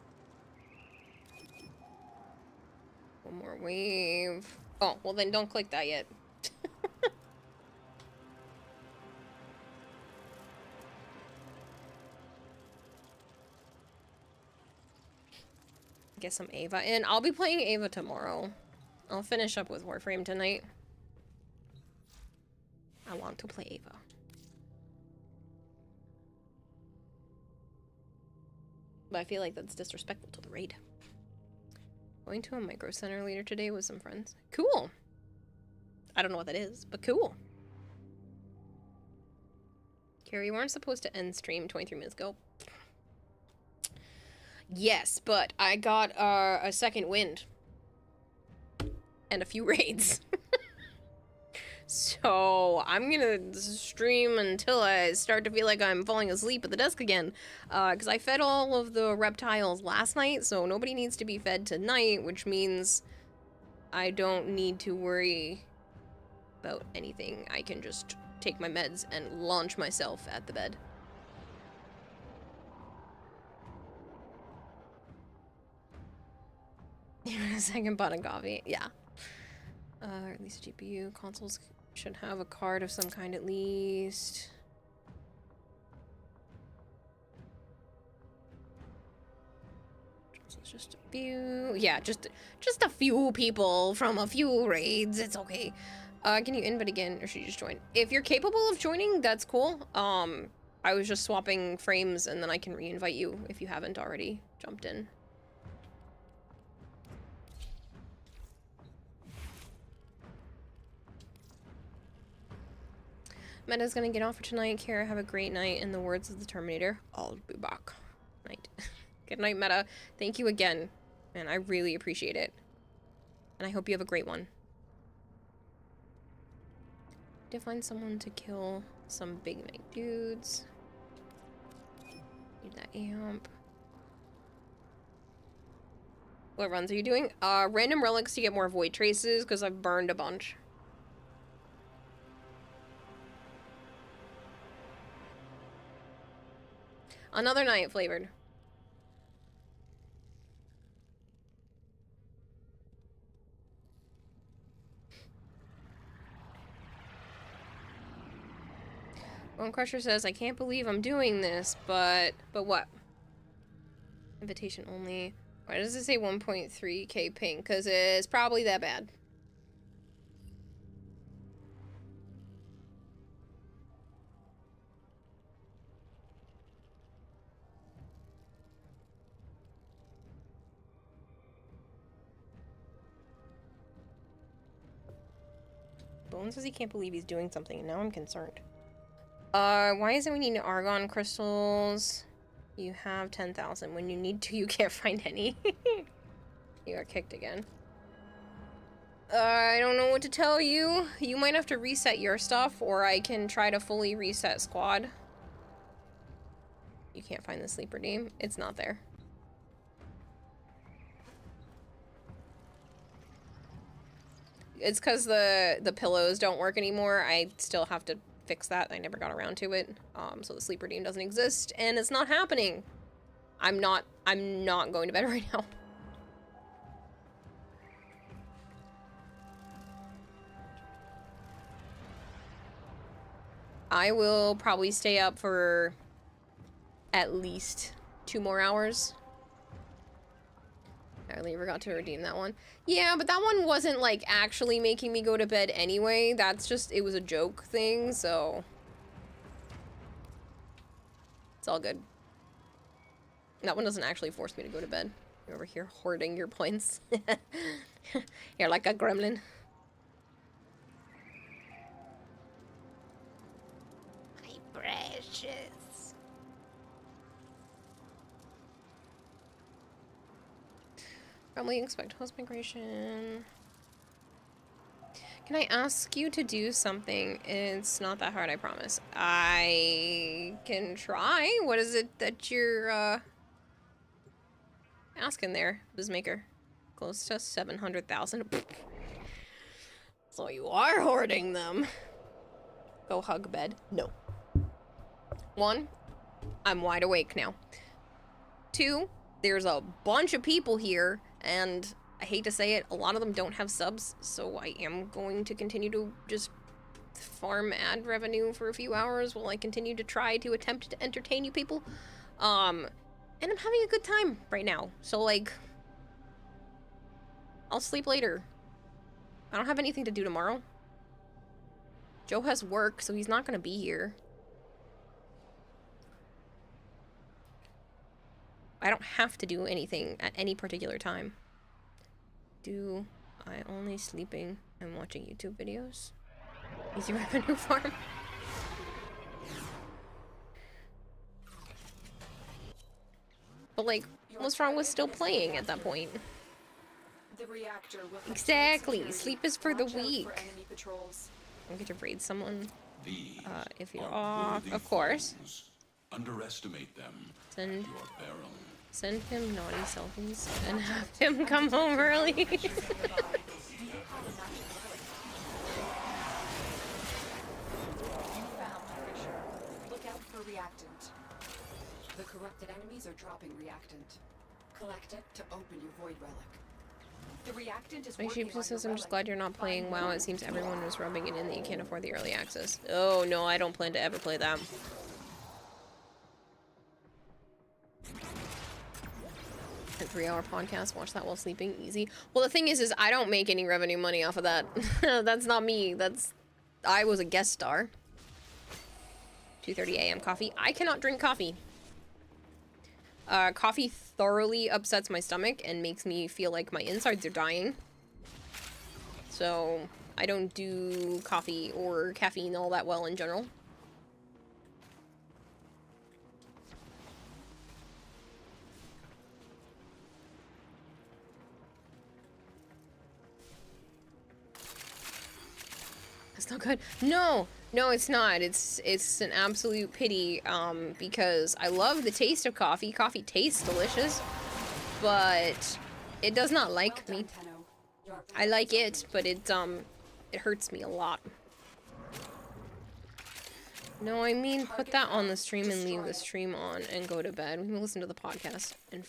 One more wave. Oh, well then don't click that yet. get some Ava in. I'll be playing Ava tomorrow. I'll finish up with Warframe tonight. I want to play Ava. But I feel like that's disrespectful to the raid. Going to a micro center later today with some friends. Cool. I don't know what that is, but cool. Carrie, you weren't supposed to end stream 23 minutes ago. Yes, but I got a second wind. And a few raids. So I'm gonna stream until I start to feel like I'm falling asleep at the desk again. Because I fed all of the reptiles last night, so nobody needs to be fed tonight, which means I don't need to worry about anything. I can just take my meds and launch myself at the bed. A second pot of coffee, yeah. At least a GPU. Consoles should have a card of some kind at least. So it's just a few. Yeah, just a few people from a few raids. It's okay. Can you invite again, or should you just join? If you're capable of joining, that's cool. I was just swapping frames, and then I can re-invite you if you haven't already jumped in. Meta's gonna get off for tonight. Kara, have a great night. In the words of the Terminator, I'll be back. Night. Good night, Meta. Thank you again. Man, I really appreciate it. And I hope you have a great one. To find someone to kill some big night dudes. Need that amp. What runs are you doing? Random relics to get more void traces, because I've burned a bunch. Another night flavored. Bone Crusher says, I can't believe I'm doing this, but what? Invitation only. Why does it say 1.3k ping? Because it's probably that bad. Bone says he can't believe he's doing something, and now I'm concerned. Why is it we need argon crystals? You have 10,000. When you need to, you can't find any. You got kicked again. I don't know what to tell you. You might have to reset your stuff, or I can try to fully reset squad. You can't find the sleeper name. It's not there. It's because the pillows don't work anymore. I still have to fix that. I never got around to it. So the sleeper team doesn't exist, and it's not happening. I'm not going to bed right now. I will probably stay up for at least 2 more hours. I really forgot to redeem that one. Yeah, but that one wasn't, like, actually making me go to bed anyway. That's just, it was a joke thing, so... It's all good. That one doesn't actually force me to go to bed. You're over here hoarding your points. You're like a gremlin. My precious. Probably expect host migration. Can I ask you to do something? It's not that hard, I promise. I can try. What is it that you're asking there, Bizmaker? Close to 700,000. So you are hoarding them. Go hug bed. No. 1, I'm wide awake now. 2, there's a bunch of people here, and I hate to say it, a lot of them don't have subs, so I am going to continue to just farm ad revenue for a few hours while I continue to try to attempt to entertain you people. And I'm having a good time right now, so, like, I'll sleep later. I don't have anything to do tomorrow. Joe has work, so he's not gonna be here. I don't have to do anything at any particular time. Do I only sleeping and watching YouTube videos? Easy revenue farm. But like, what's wrong with still playing at that point?
The reactor will have
Exactly. Sleep is for the
Watch out
weak.
for enemy patrols.
I get to raid someone.
These
If you're
are
off,
worthy
of course.
foes. Underestimate them
Send
at your peril.
send him naughty selfies and have him come home early.
Do you have a matching relic? You found Fisher. Look out for reactant. The corrupted enemies are dropping reactant. Collect it to open your void relic. The reactant is
My
working
sheep
on
says
your
I'm just
relic.
glad you're not playing WoW. It seems everyone was rubbing it in that you can't afford the early access. Oh no, I don't plan to ever play that. A 3-hour podcast, watch that while sleeping, easy. Well, the thing is I don't make any revenue money off of that. That's not me. I was a guest star. 2:30 a.m. coffee. I cannot drink coffee. Coffee thoroughly upsets my stomach and makes me feel like my insides are dying. So, I don't do coffee or caffeine all that well in general. That's not good. No, it's not. It's an absolute pity, because I love the taste of coffee. Coffee tastes delicious, but it does not like me. I like it, but it hurts me a lot. No, I mean, put that on the stream and leave the stream on and go to bed. We can listen to the podcast and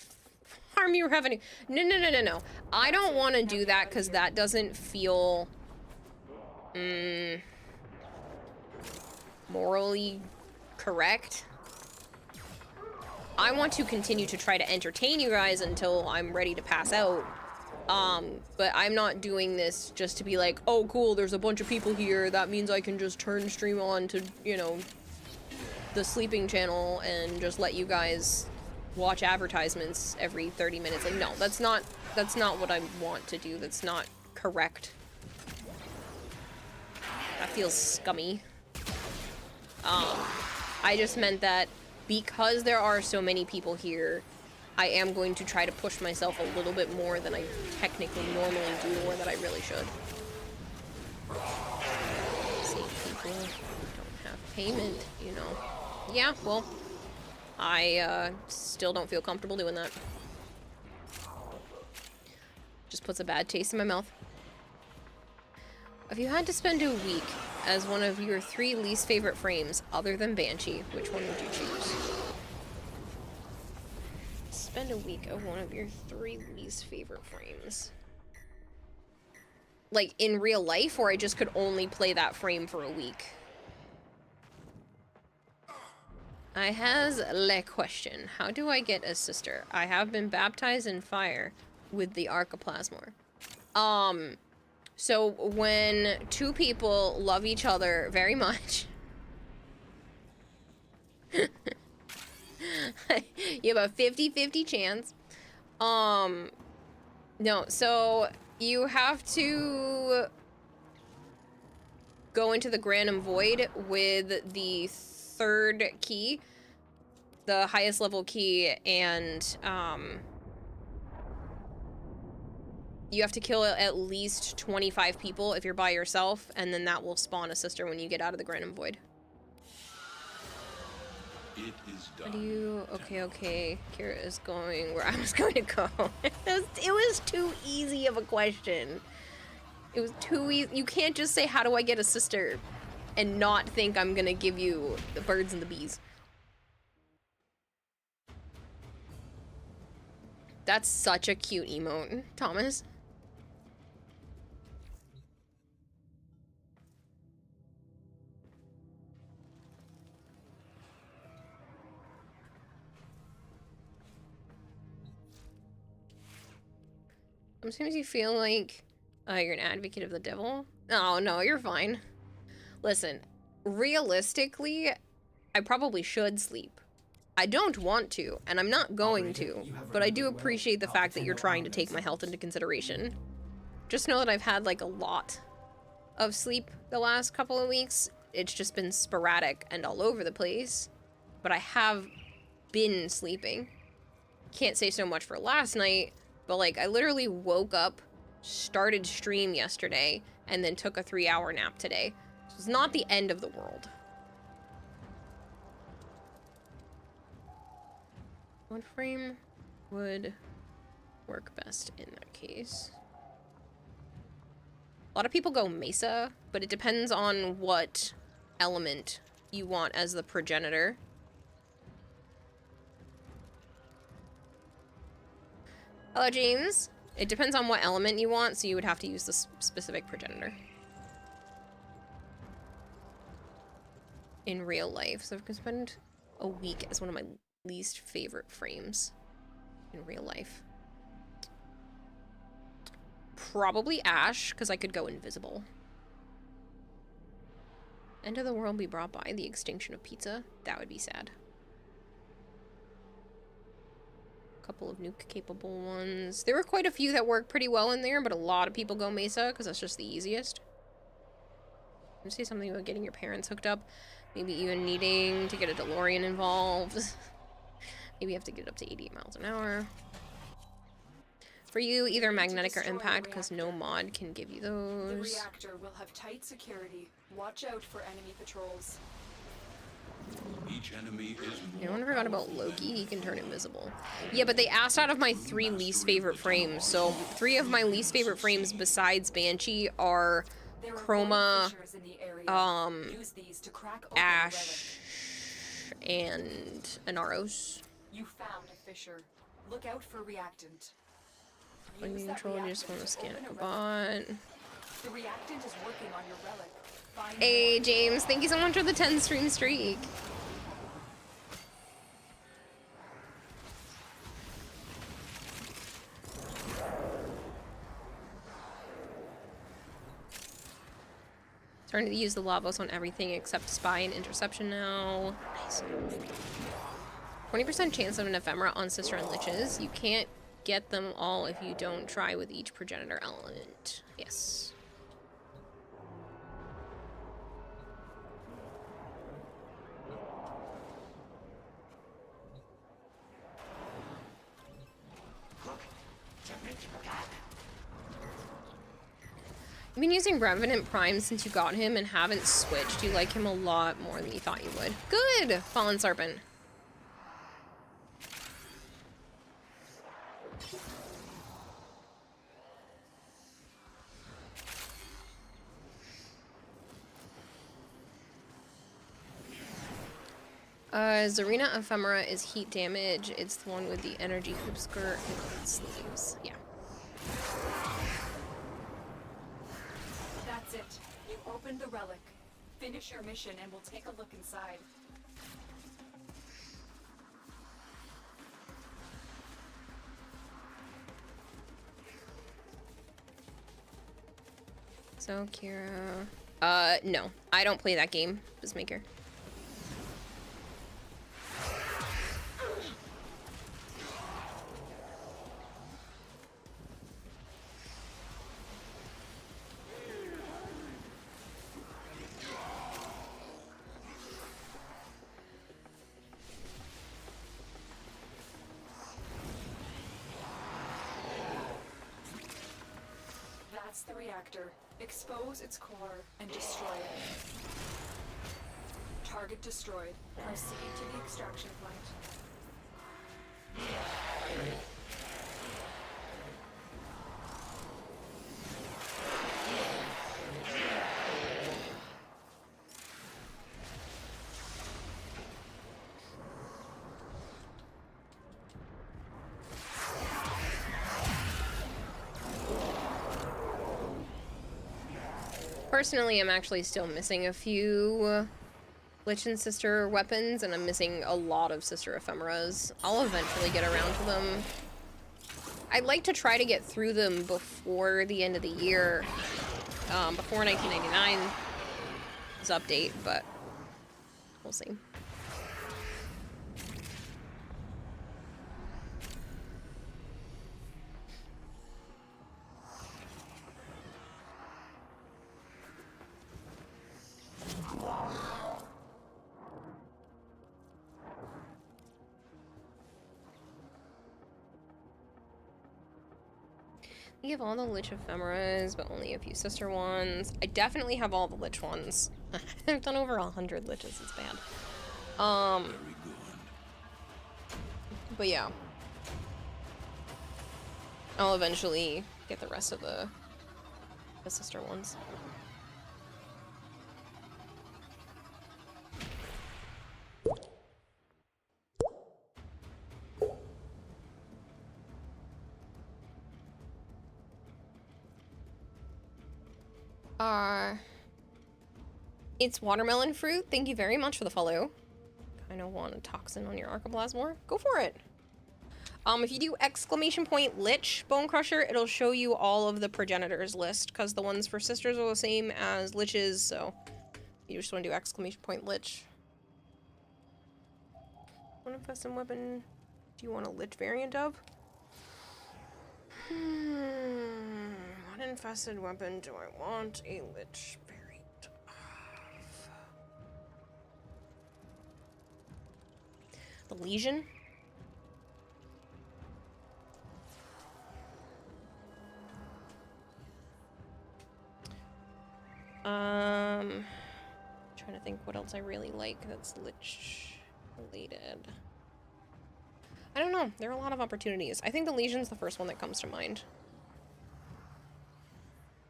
farm your revenue. No. I don't want to do that because that doesn't feel morally correct. I want to continue to try to entertain you guys until I'm ready to pass out. But I'm not doing this just to be like, oh cool, there's a bunch of people here, that means I can just turn stream on to, you know, the sleeping channel and just let you guys watch advertisements every 30 minutes. Like, no, that's not what I want to do. That's not correct. That feels scummy. I just meant that because there are so many people here, I am going to try to push myself a little bit more than I technically normally do, or that I really should. Save people who don't have payment, you know. Yeah, well, I still don't feel comfortable doing that. Just puts a bad taste in my mouth. If you had to spend a week as one of your 3 least favorite frames, other than Banshee, which one would you choose? Spend a week of one of your 3 least favorite frames. Like, in real life, or I just could only play that frame for a week? I has le question. How do I get a sister? I have been baptized in fire with the Archiplasmor. So when 2 people love each other very much, you have a 50-50 chance. No, so you have to go into the Granum Void with the 3rd key, the highest level key, and you have to kill at least 25 people if you're by yourself, and then that will spawn a sister when you get out of the Granum Void.
It is done.
How do you... Okay. Kira is going where I was going to go. It was too easy of a question. It was too easy. You can't just say, how do I get a sister, and not think I'm gonna give you the birds and the bees. That's such a cute emote, Thomas. Sometimes you feel like you're an advocate of the devil. Oh, no, you're fine. Listen, realistically, I probably should sleep. I don't want to, and I'm not going to, but I do appreciate the fact that you're trying to take my health into consideration. Just know that I've had, like, a lot of sleep the last couple of weeks. It's just been sporadic and all over the place, but I have been sleeping. Can't say so much for last night, but, like, I literally woke up, started stream yesterday, and then took a 3-hour nap today. So it's not the end of the world. What frame would work best in that case? A lot of people go Mesa, but it depends on what element you want as the progenitor. Hello, James. It depends on what element you want, so you would have to use the specific progenitor. In real life, so I can spend a week as one of my least favorite frames in real life. Probably Ash, because I could go invisible. End of the world be brought by the extinction of pizza? That would be sad. Couple of nuke-capable ones. There were quite a few that work pretty well in there, but a lot of people go Mesa, because that's just the easiest. You say something about getting your parents hooked up. Maybe even needing to get a DeLorean involved. Maybe you have to get it up to 88 miles an hour. For you, either magnetic or impact, because no mod can give you those.
The reactor will have tight security. Watch out for enemy patrols.
Each enemy is
I wonder forgot about Loki. He can turn invisible. Yeah, but they asked out of my 3 least favorite frames. So 3 of my least favorite frames besides Banshee are Chroma, Ash, and Anaros.
You found a fissure. Look out for reactant.
When you control, you just want to scan a bot.
The reactant is working on your relic.
Hey, James, thank you so much for the 10 stream streak. Starting to use the Lavos on everything except Spy and Interception now. Nice. 20% chance of an ephemera on Sister and Liches. You can't get them all if you don't try with each progenitor element. Yes. You've been using Revenant Prime since you got him and haven't switched. You like him a lot more than you thought you would. Good! Fallen Serpent. Zarina Ephemera is heat damage. It's the one with the energy hoop skirt and sleeves. Yeah.
That's it. You opened the relic. Finish your mission and we'll take a look inside.
So, Kira... no. I don't play that game, Bizmaker.
That's the reactor. Expose its core and destroy it. Target destroyed. Proceed to the extraction point.
Personally, I'm actually still missing a few Lich and Sister weapons, and I'm missing a lot of Sister Ephemeras. I'll eventually get around to them. I'd like to try to get through them before the end of the year, before 1999's update, but we'll see. You have all the Lich Ephemeras, but only a few sister ones. I definitely have all the Lich ones. I've done over 100 Liches, it's bad. But yeah. I'll eventually get the rest of the sister ones. It's watermelon fruit. Thank you very much for the follow. Kind of want a toxin on your Archoplasmor. Go for it. If you do ! Lich Bone Crusher, it'll show you all of the progenitors list, because the ones for sisters are the same as Liches, so you just want to do ! Lich. What infested weapon do you want a Lich variant of? What infested weapon do I want a Lich variant of? The Legion? Trying to think what else I really like that's Lich related. I don't know. There are a lot of opportunities. I think the Legion's the first one that comes to mind.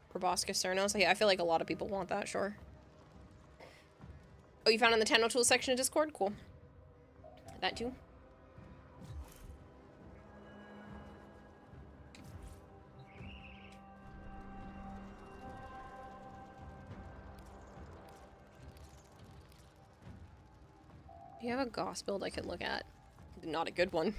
Proboscis Cernos. Yeah, I feel like a lot of people want that, sure. Oh, you found it in the Tenno Tools section of Discord? Cool. That too. Do you have a Goss build I could look at? Not a good one.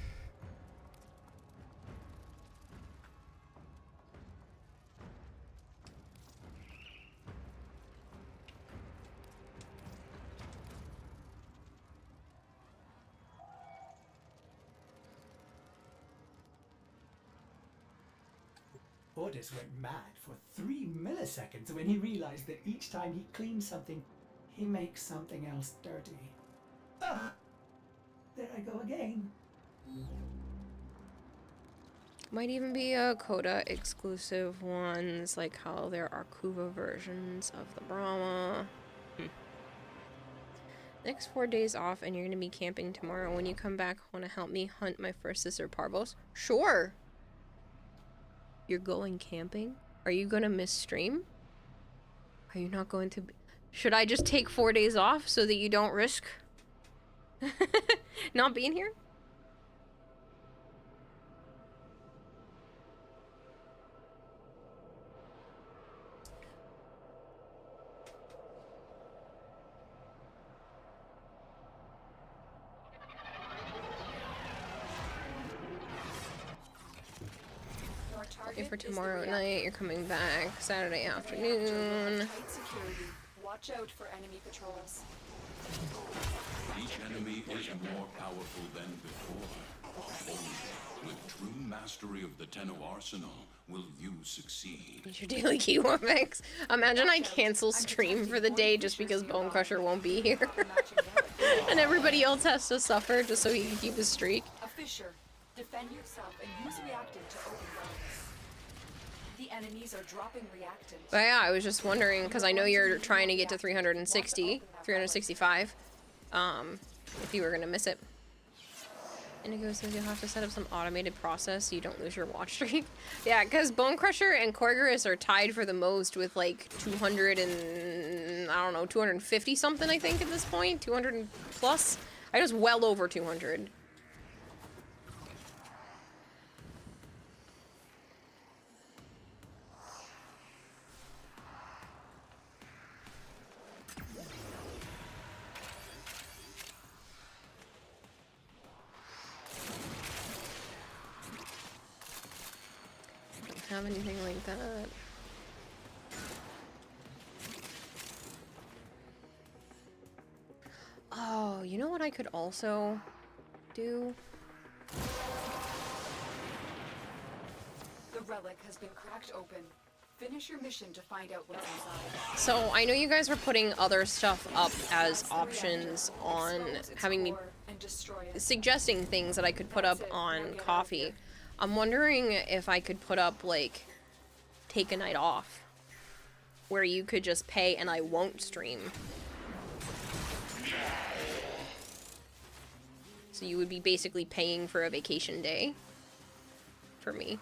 Orders went mad for 3 milliseconds when he realized that each time he cleans something, he makes something else dirty. Ah! There I go again.
Might even be a Coda exclusive ones, like how there are Kuva versions of the Brahma. Next 4 days off and you're gonna be camping tomorrow. When you come back, wanna help me hunt my first sister Parvos? Sure! You're going camping? Are you gonna miss stream? Are you not going to be... Should I just take 4 days off so that you don't risk not being here? Okay, for tomorrow night, you're coming back Saturday afternoon.
Watch out for enemy patrols.
Each enemy is more powerful than before. Only with true mastery of the Tenno arsenal will you succeed.
It's your daily keyword mix. Imagine I cancel stream for the day just because Bone Crusher won't be here. And everybody else has to suffer just so he can keep his streak.
A Fisher, defend yourself and use reactant to open roads. The enemies are dropping reactant.
But yeah, I was just wondering, because I know you're trying to get to 365, if you were going to miss it. Indigo says you'll have to set up some automated process so you don't lose your watch streak. Yeah, because Bone Crusher and Korgorus are tied for the most with like 200 and, I don't know, 250 something I think at this point. 200 plus? I was well over 200. have anything like that. Oh, you know what I could also do?
The relic has been cracked open. Finish your mission to find out what's inside.
So, I know you guys were putting other stuff up as options on having me suggesting things that I could put up on Coffee. I'm wondering if I could put up, like, take a night off, where you could just pay and I won't stream. So you would be basically paying for a vacation day for me.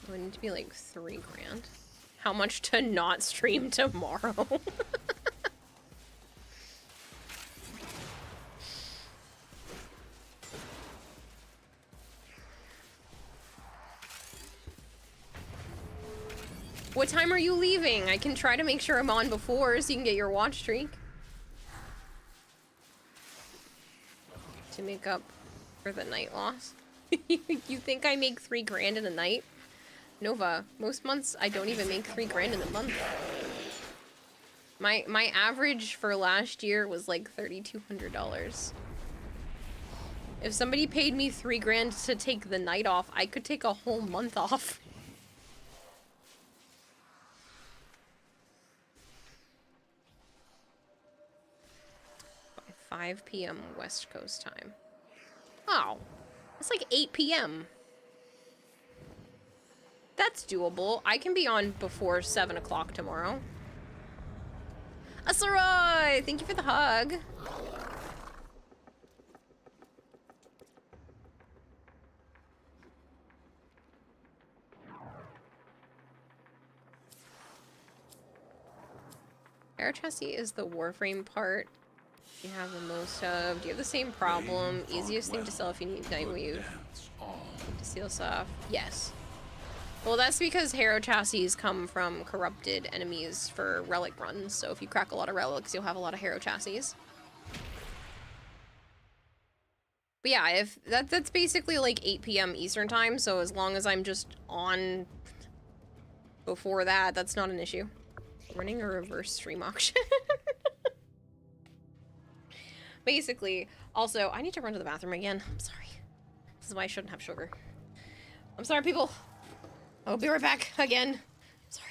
It would need to be like $3 grand. How much to not stream tomorrow? What time are you leaving? I can try to make sure I'm on before so you can get your watch streak. To make up for the night loss. You think I make $3 grand in a night? Nova, most months I don't even make $3 grand in a month. My average for last year was like $3,200. If somebody paid me $3 grand to take the night off, I could take a whole month off. 5 p.m. West Coast time. Oh, it's like 8 p.m. That's doable. I can be on before 7 o'clock tomorrow. Asarai! Thank you for the hug. Air chassis is the Warframe part you have the most of. Do you have the same problem? Easiest thing to sell if you need Nightweave to seal stuff? Yes. Well, that's because Hero chassis come from corrupted enemies for relic runs, so if you crack a lot of relics, you'll have a lot of Hero chassis. But yeah, if that's basically like 8 p.m. Eastern time, so as long as I'm just on before that, that's not an issue. Running a reverse stream auction. Basically, also, I need to run to the bathroom again. I'm sorry. This is why I shouldn't have sugar. I'm sorry, people. I'll be right back again. Sorry.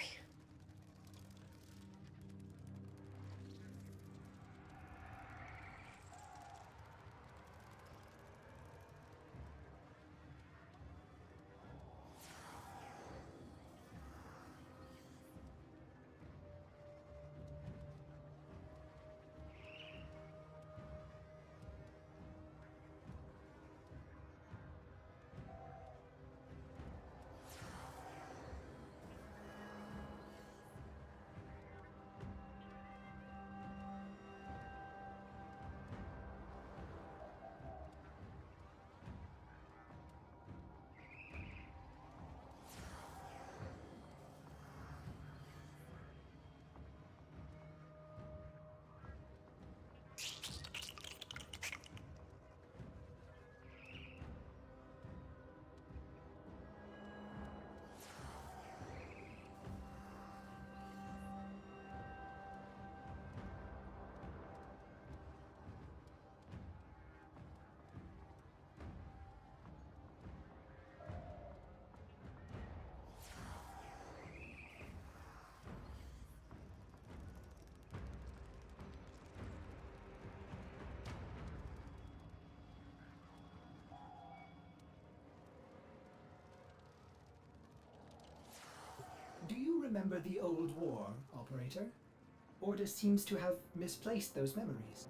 Do you remember the old war, Operator? Orders seems to have misplaced those memories.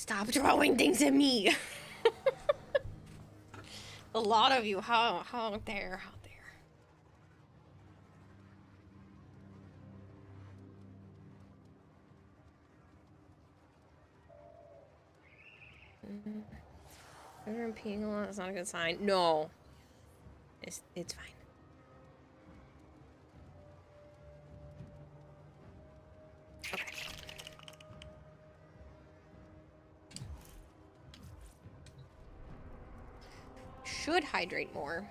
Stop throwing things at me. A lot of you. How dare. I'm peeing a lot. That's not a good sign. No. It's fine. Okay. Should hydrate more.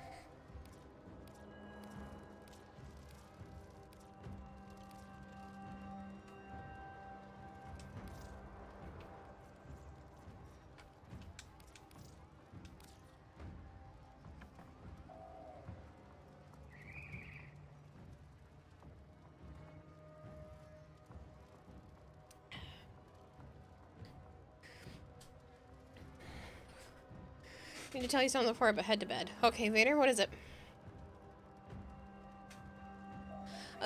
I need to tell you something before I head to bed. Okay, Vader, what is it?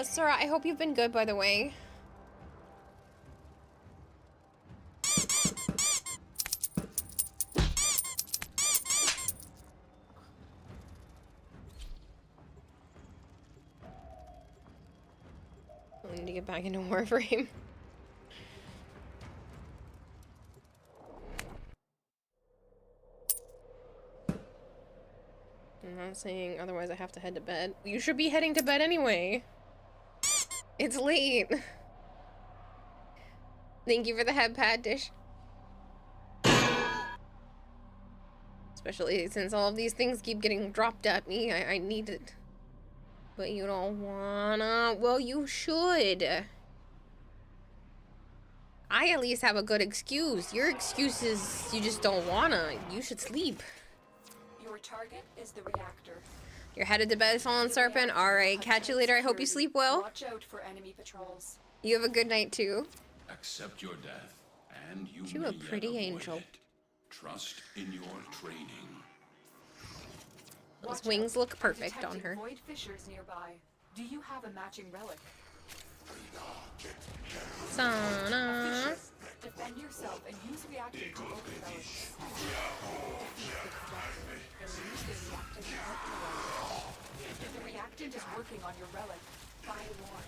Sora, I hope you've been good, by the way. I need to get back into Warframe. I'm not saying otherwise I have to head to bed. You should be heading to bed anyway. It's late. Thank you for the head pad dish. Especially since all of these things keep getting dropped at me. I need it. But you don't wanna. Well, you should. I at least have a good excuse. Your excuse is you just don't wanna. You should sleep.
Your target is the reactor.
You're headed to bed, Fallen Serpent. Alright, catch you later. I hope you sleep well.
Watch out for enemy patrols.
You have a good night too.
Accept your death, and you
You
may
a
yet
pretty
avoid
angel.
it. Trust in your training.
Those wings look perfect on her.
Void fissures nearby. Do you have a matching relic?
Sana.
Defend yourself and use reactor to open relics. Defeat the projector and use the reactor to open the relic. If the reactant is working on your relic, buy more.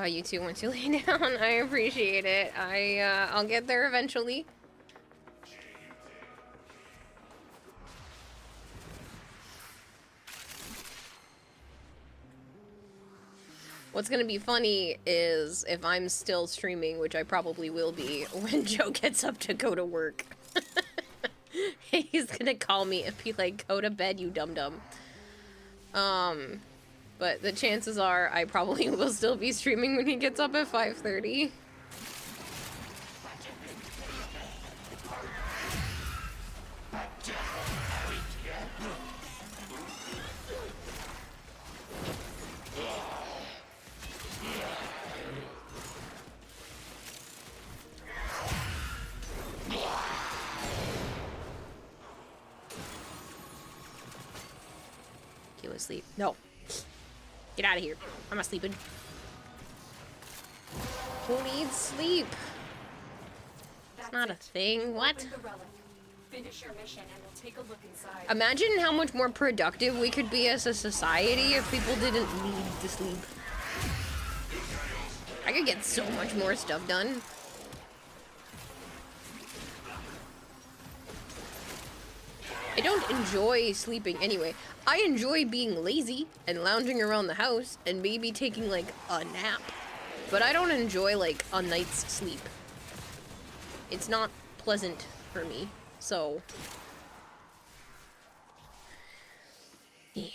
You two want to lay down. I appreciate it. I'll get there eventually. What's gonna be funny is if I'm still streaming, which I probably will be, when Joe gets up to go to work. He's gonna call me and be like, go to bed, you dum-dum. But the chances are I probably will still be streaming when he gets up at 5:30. He was asleep. No. Get out of here. I'm not sleeping. Who needs sleep? It's not a thing. What?
Finish your mission and we'll take a look inside.
Imagine how much more productive we could be as a society if people didn't need to sleep. I could get so much more stuff done. I don't enjoy sleeping anyway. I enjoy being lazy and lounging around the house and maybe taking like a nap. But I don't enjoy like a night's sleep. It's not pleasant for me, so. Yeah.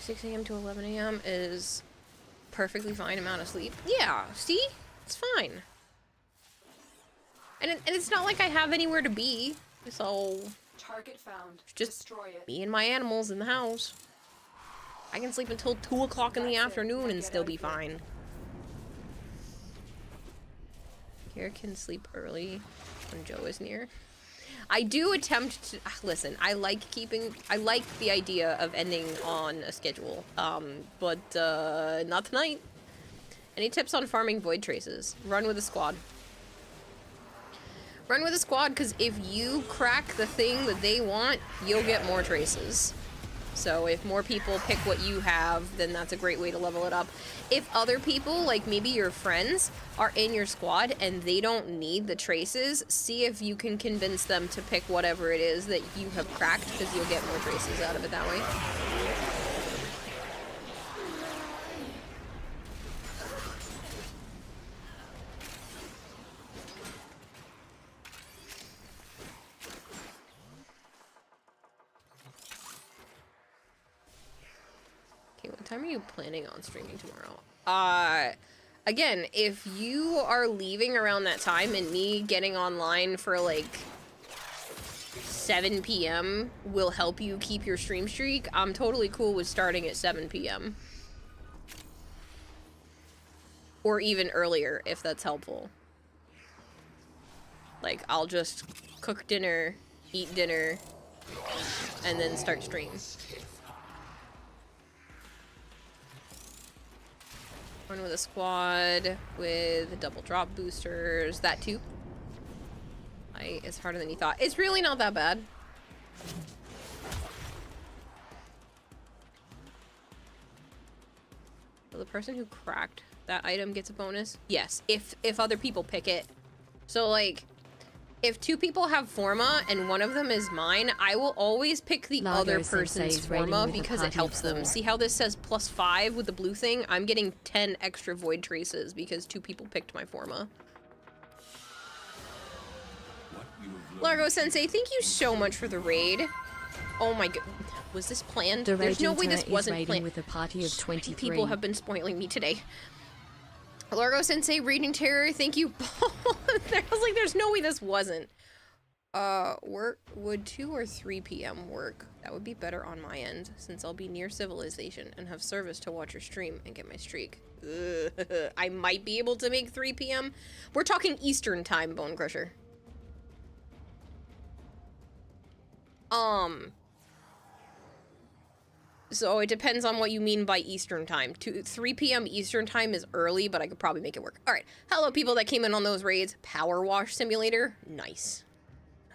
6 a.m. to 11 a.m. is perfectly fine amount of sleep. Yeah, see? It's fine. And it's not like I have anywhere to be, so.
Target found.
Just
destroy it.
me and my animals in the house. I can sleep until 2 o'clock in the afternoon and still be fine. Kira can sleep early when Joe is near. I do attempt to listen. I like the idea of ending on a schedule. But not tonight. Any tips on farming void traces? Run with a squad. Run with a squad, because if you crack the thing that they want, you'll get more traces. So if more people pick what you have, then that's a great way to level it up. If other people, like maybe your friends, are in your squad and they don't need the traces, see if you can convince them to pick whatever it is that you have cracked, because you'll get more traces out of it that way. What time are you planning on streaming tomorrow? Again, if you are leaving around that time and me getting online for like 7 p.m. will help you keep your stream streak, I'm totally cool with starting at 7 p.m. Or even earlier, if that's helpful. Like, I'll just cook dinner, eat dinner, and then start stream. Run with a squad with double drop boosters. That too. It's harder than you thought. It's really not that bad. So the person who cracked that item gets a bonus? Yes, if other people pick it. So like, if 2 people have Forma and one of them is mine, I will always pick the other person's Forma because it helps them. See how this says +5 with the blue thing? I'm getting 10 extra void traces because 2 people picked my Forma. Largo Sensei, thank you so much for the raid. Oh my god, was this planned? There's no way this wasn't planned.
With a party of 23.
People have been spoiling me today. Largo Sensei, Reading Terror, thank you. I was like, there's no way this wasn't. Would 2 or 3 p.m. work? That would be better on my end, since I'll be near civilization and have service to watch your stream and get my streak. Ugh. I might be able to make 3 p.m. We're talking Eastern time, Bone Crusher. So it depends on what you mean by Eastern time. 3 p.m. Eastern time is early, but I could probably make it work. All right. Hello, people that came in on those raids. Power wash simulator. Nice.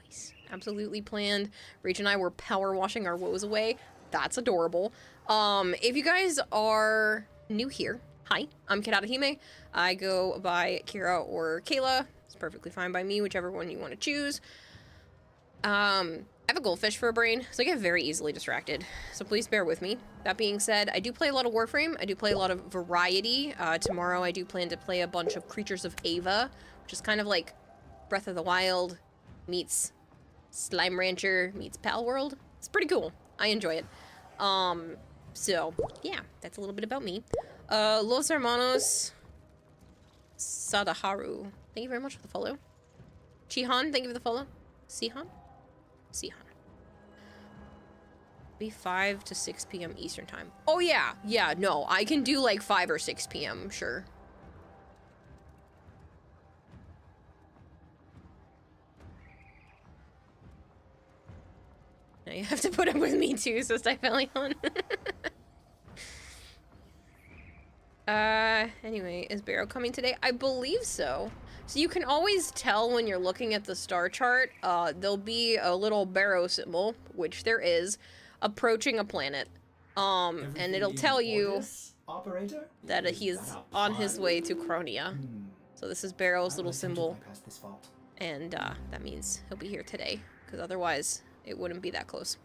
Nice. Absolutely planned. Rach and I were power washing our woes away. That's adorable. If you guys are new here, hi, I'm Kidata. I go by Kira or Kayla. It's perfectly fine by me, whichever one you want to choose. I have a goldfish for a brain, so I get very easily distracted, so please bear with me. That being said, I do play a lot of Warframe. I do play a lot of variety. Tomorrow I do plan to play a bunch of Creatures of Ava, which is kind of like Breath of the Wild meets Slime Rancher meets Pal World. It's pretty cool. I enjoy it. So, yeah, that's a little bit about me. Los Hermanos Sadaharu, thank you very much for the follow. Chihan, thank you for the follow. Sihan? Sihan. Be 5 to 6 p.m. Eastern time. Oh yeah, yeah, no, I can do like 5 or 6 p.m., sure. Now you have to put up with me too, so Stifelion. Anyway, is Barrow coming today? I believe so. So you can always tell when you're looking at the star chart, there'll be a little Barrow symbol, which there is, approaching a planet. And it'll tell you that he's on his way to Cronia. So this is Barrow's little symbol. And that means he'll be here today, because otherwise it wouldn't be that close.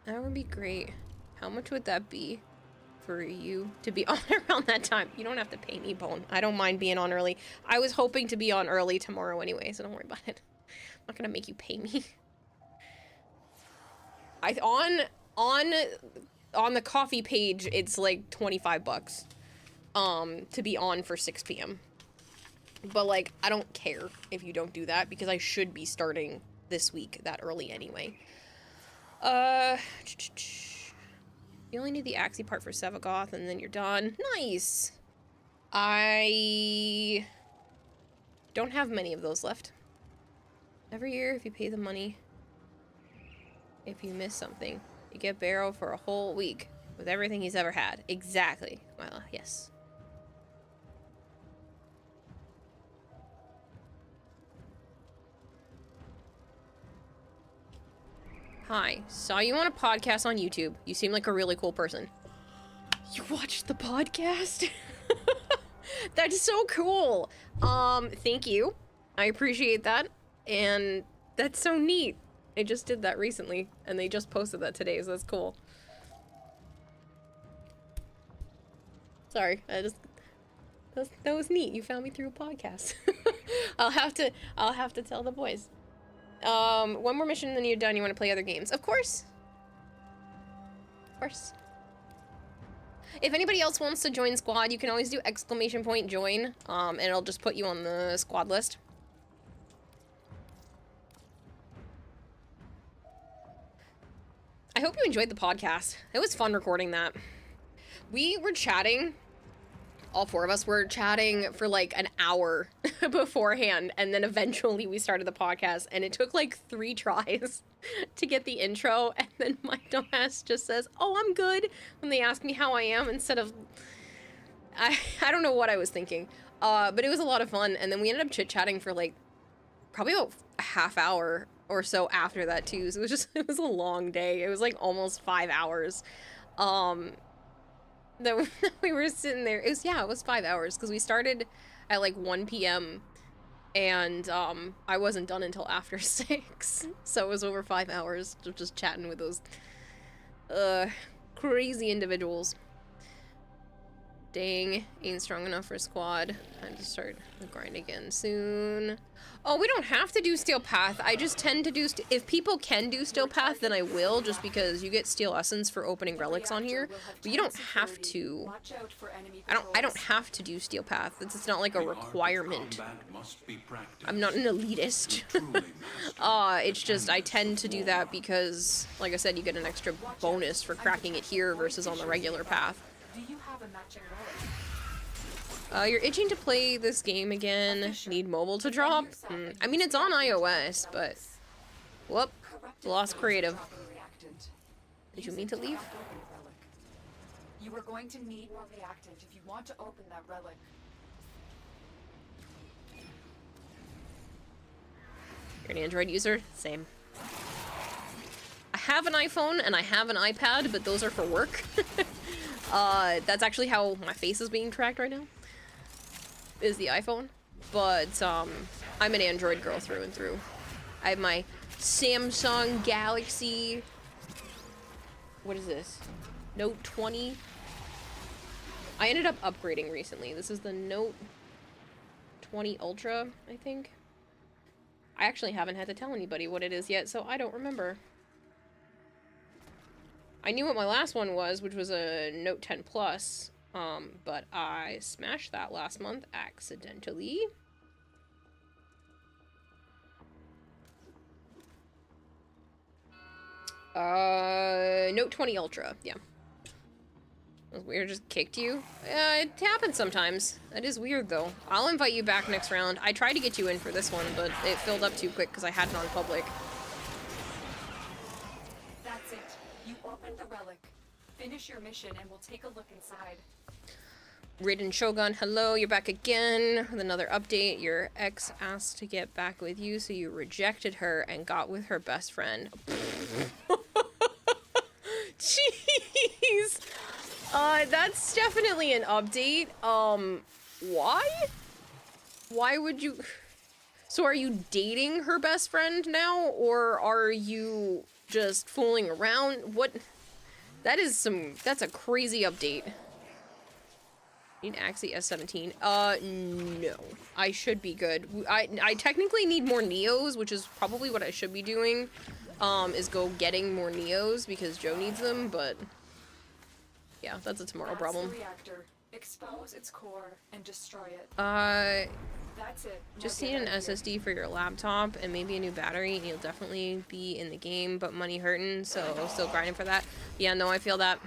That would be great. How much would that be for you to be on around that time? You don't have to pay me, Bone. I don't mind being on early. I was hoping to be on early tomorrow anyway, so don't worry about it. I'm not gonna make you pay me. On the coffee page, it's like 25 bucks to be on for 6 p.m. But like, I don't care if you don't do that because I should be starting this week that early anyway. You only need the Axie part for Sevagoth and then you're done. Nice. I don't have many of those left. Every year, if you pay the money, if you miss something, you get Barrow for a whole week with everything he's ever had. Exactly. Well, yes. Hi, saw you on a podcast on YouTube. You seem like a really cool person. You watched the podcast? That's so cool. Thank you. I appreciate that. And that's so neat. I just did that recently, and they just posted that today, so that's cool. Sorry, that was neat. You found me through a podcast. I'll have to tell the boys. One more mission, then you're done. You want to play other games? Of course. Of course. If anybody else wants to join squad, you can always do !join, and it'll just put you on the squad list. I hope you enjoyed the podcast. It was fun recording that. We were chatting, all four of us were chatting for like an hour beforehand, and then eventually we started the podcast, and it took like 3 tries to get the intro, and then my dumbass just says, "Oh, I'm good," when they ask me how I am, instead of... I don't know what I was thinking, but it was a lot of fun, and then we ended up chit-chatting for like probably about a half hour or so after that too, so it was a long day. It was like almost 5 hours. That we were sitting there. It was 5 hours, because we started at like 1 p.m. and I wasn't done until after 6, so it was over 5 hours of just chatting with those crazy individuals. Dang, ain't strong enough for squad. Time to start the grind again soon. Oh, we don't have to do Steel Path. I just tend to do... if people can do Steel Path, then I will, just because you get Steel Essence for opening relics on here. But you don't have to... I don't have to do Steel Path. It's not like a requirement. I'm not an elitist. It's just I tend to do that because, like I said, you get an extra bonus for cracking it here versus on the regular path.
Do you have a matching relic?
You're itching to play this game again. Need mobile to drop? I mean, it's on iOS, but... Whoop. Lost creative. Did you mean to leave?
You are going to need more reactant if you want to open that relic.
You're an Android user? Same. I have an iPhone and I have an iPad, but those are for work. That's actually how my face is being tracked right now, is the iPhone. But, I'm an Android girl through and through. I have my Samsung Galaxy... what is this? Note 20? I ended up upgrading recently. This is the Note 20 Ultra, I think. I actually haven't had to tell anybody what it is yet, so I don't remember. I knew what my last one was, which was a Note 10 Plus, but I smashed that last month accidentally. Note 20 Ultra, yeah. That was weird, just kicked you? It happens sometimes. That is weird, though. I'll invite you back next round. I tried to get you in for this one, but it filled up too quick because I had it on public.
That's it. You opened the relic. Finish your mission and we'll take a look inside.
Raiden Shogun, hello, you're back again with another update. Your ex asked to get back with you, so you rejected her and got with her best friend. Jeez! That's definitely an update. Why? Why would you... So are you dating her best friend now, or are you just fooling around? What? That's a crazy update. Need Axie S17. No. I should be good. I technically need more Neos, which is probably what I should be doing, is go getting more Neos, because Joe needs them, but... yeah, that's a tomorrow problem.
The reactor. Expose its core and destroy it. That's it.
Just need an SSD for your laptop and maybe a new battery, and you'll definitely be in the game, but money hurting, so still grinding for that. Yeah, no, I feel that.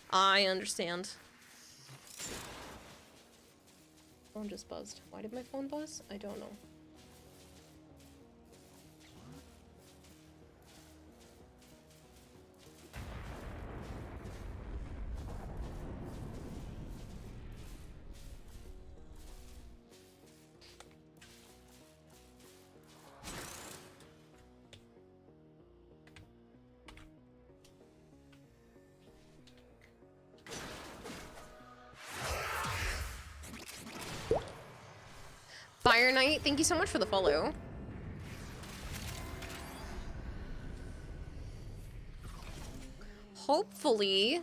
I understand. Phone just buzzed. Why did my phone buzz? I don't know. Fire Knight, thank you so much for the follow. Hopefully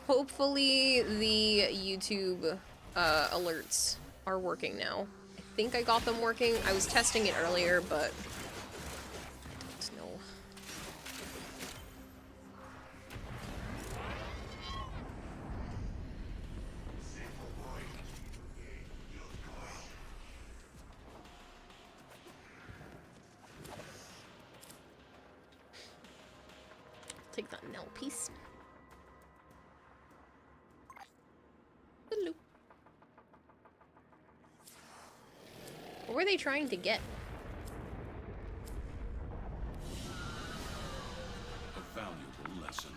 the YouTube alerts are working now. I think I got them working. I was testing it earlier, but I don't know. Take that nail piece. Hello. What were they trying to get?
A valuable lesson.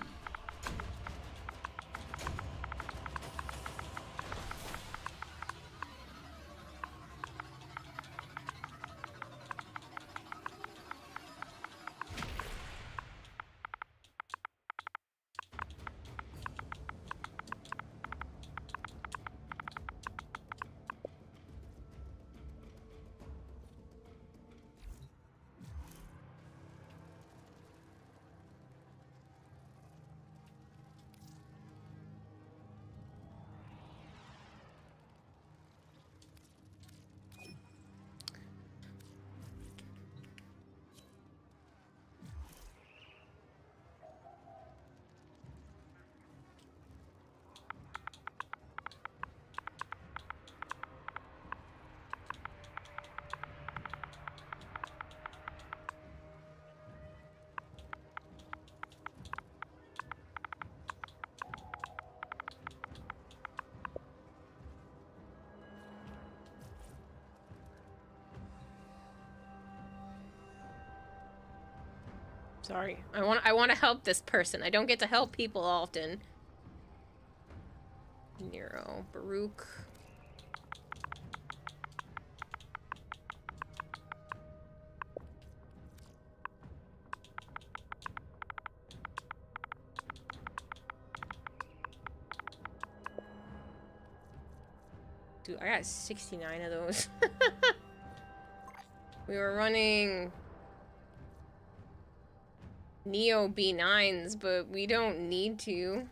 Sorry. I want to help this person. I don't get to help people often. Nero, Baruch. Dude, I got 69 of those. We were running Neo B9s, but we don't need to.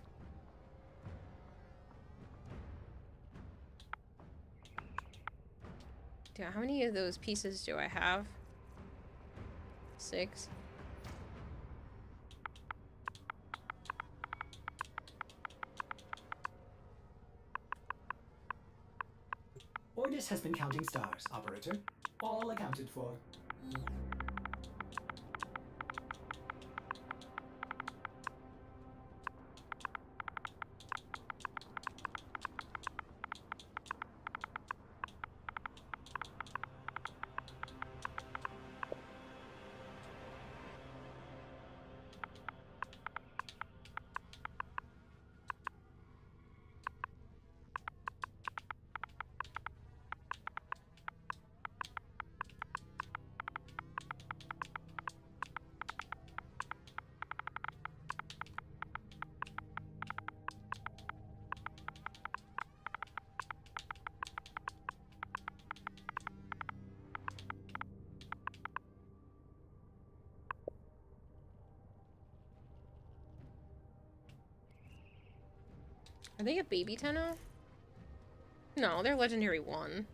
Dude, how many of those pieces do I have? 6.
Ordis has been counting stars, operator. All accounted for.
Are they a baby Tenno? No, they're legendary 1.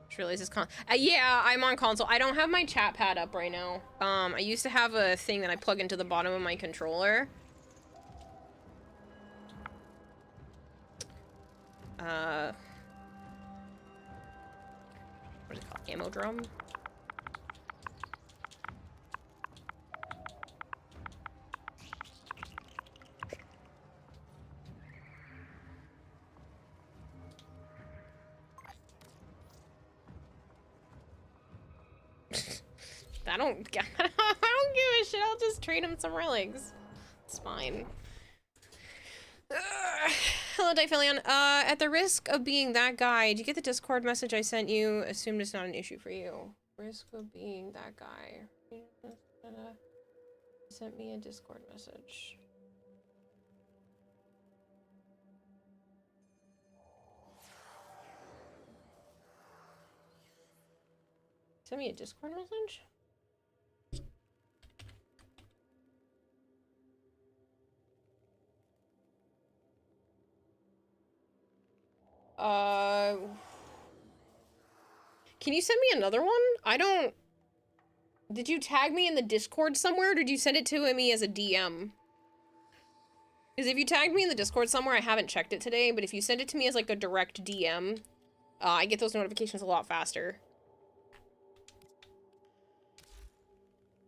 Just realized this yeah, I'm on console. I don't have my chat pad up right now. I used to have a thing that I plug into the bottom of my controller. What is it called? Ammo drum? I don't give a shit. I'll just trade him some relics. It's fine. Hello, Difelion. At the risk of being that guy, did you get the Discord message I sent you? Assumed it's not an issue for you. Risk of being that guy. Sent me a Discord message. Send me a Discord message? Can you send me another one? I don't... Did you tag me in the Discord somewhere, or did you send it to me as a DM? Because if you tagged me in the Discord somewhere, I haven't checked it today, but if you send it to me as, like, a direct DM, I get those notifications a lot faster.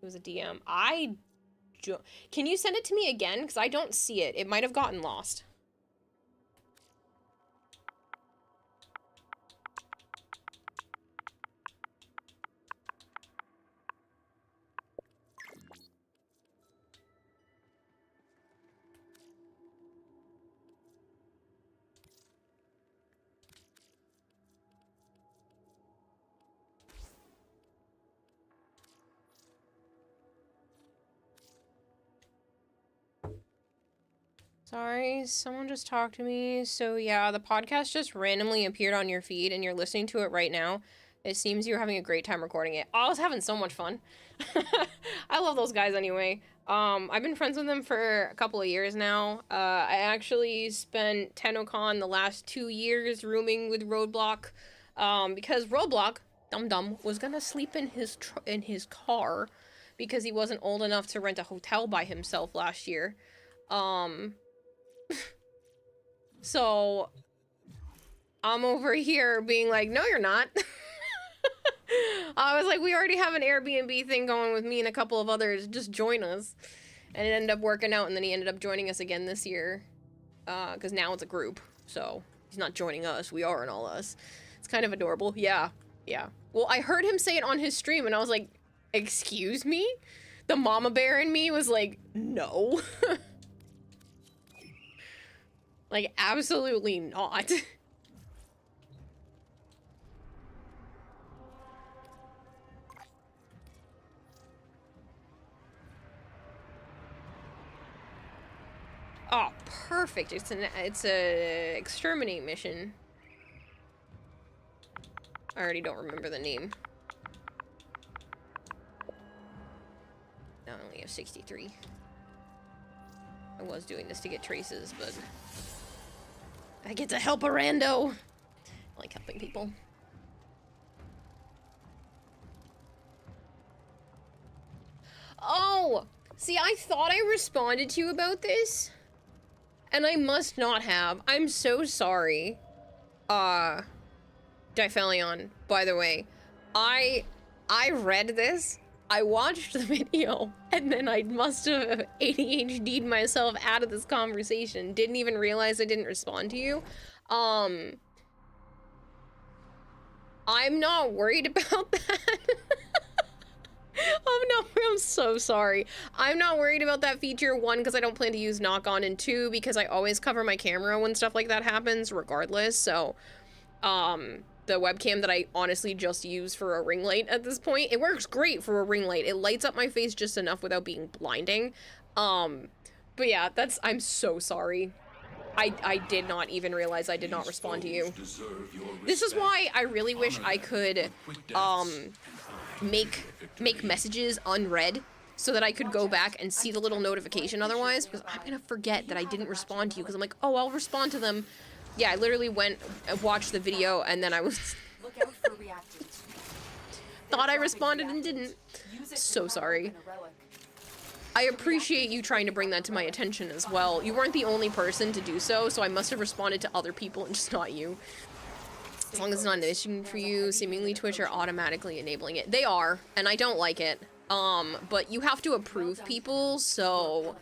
It was a DM. Can you send it to me again? Because I don't see it. It might have gotten lost. Sorry, someone just talked to me. So yeah, the podcast just randomly appeared on your feed and you're listening to it right now. It seems you're having a great time recording it. I was having so much fun. I love those guys anyway. I've been friends with them for a couple of years now. I actually spent TennoCon the last 2 years rooming with Roadblock, because Roadblock, dum-dum, was gonna sleep in his car because he wasn't old enough to rent a hotel by himself last year. So I'm over here being like, no, you're not. I was like, we already have an Airbnb thing going with me and a couple of others. Just join us. And it ended up working out, and then he ended up joining us again this year. Because now it's a group. So he's not joining us. We are in all us. It's kind of adorable. Yeah. Yeah. Well, I heard him say it on his stream, and I was like, excuse me? The mama bear in me was like, no. Like, absolutely not. Oh, perfect. It's a exterminate mission. I already don't remember the name. Now I only have 63. I was doing this to get traces, but I get to help a rando. I like helping people. Oh! See, I thought I responded to you about this, and I must not have. I'm so sorry. Difelion, by the way. I read this, I watched the video, and then I must have ADHD'd myself out of this conversation. Didn't even realize I didn't respond to you. I'm not worried about that. I'm so sorry. I'm not worried about that feature, one, because I don't plan to use knock-on, and two, because I always cover my camera when stuff like that happens, regardless, so, the webcam that I honestly just use for a ring light at this point, it works great for a ring light. It lights up my face just enough without being blinding. But yeah, I'm so sorry. I did not even realize I did not respond to you. This is why I really wish I could, make messages unread so that I could go back and see the little notification otherwise, because I'm gonna forget that I didn't respond to you, because I'm like, oh, I'll respond to them. Yeah, I literally went and watched the video, and then I was thought I responded and didn't. So sorry. I appreciate you trying to bring that to my attention as well. You weren't the only person to do so, so I must have responded to other people and just not you. As long as it's not an issue for you, seemingly Twitch are automatically enabling it. They are, and I don't like it. But you have to approve people, so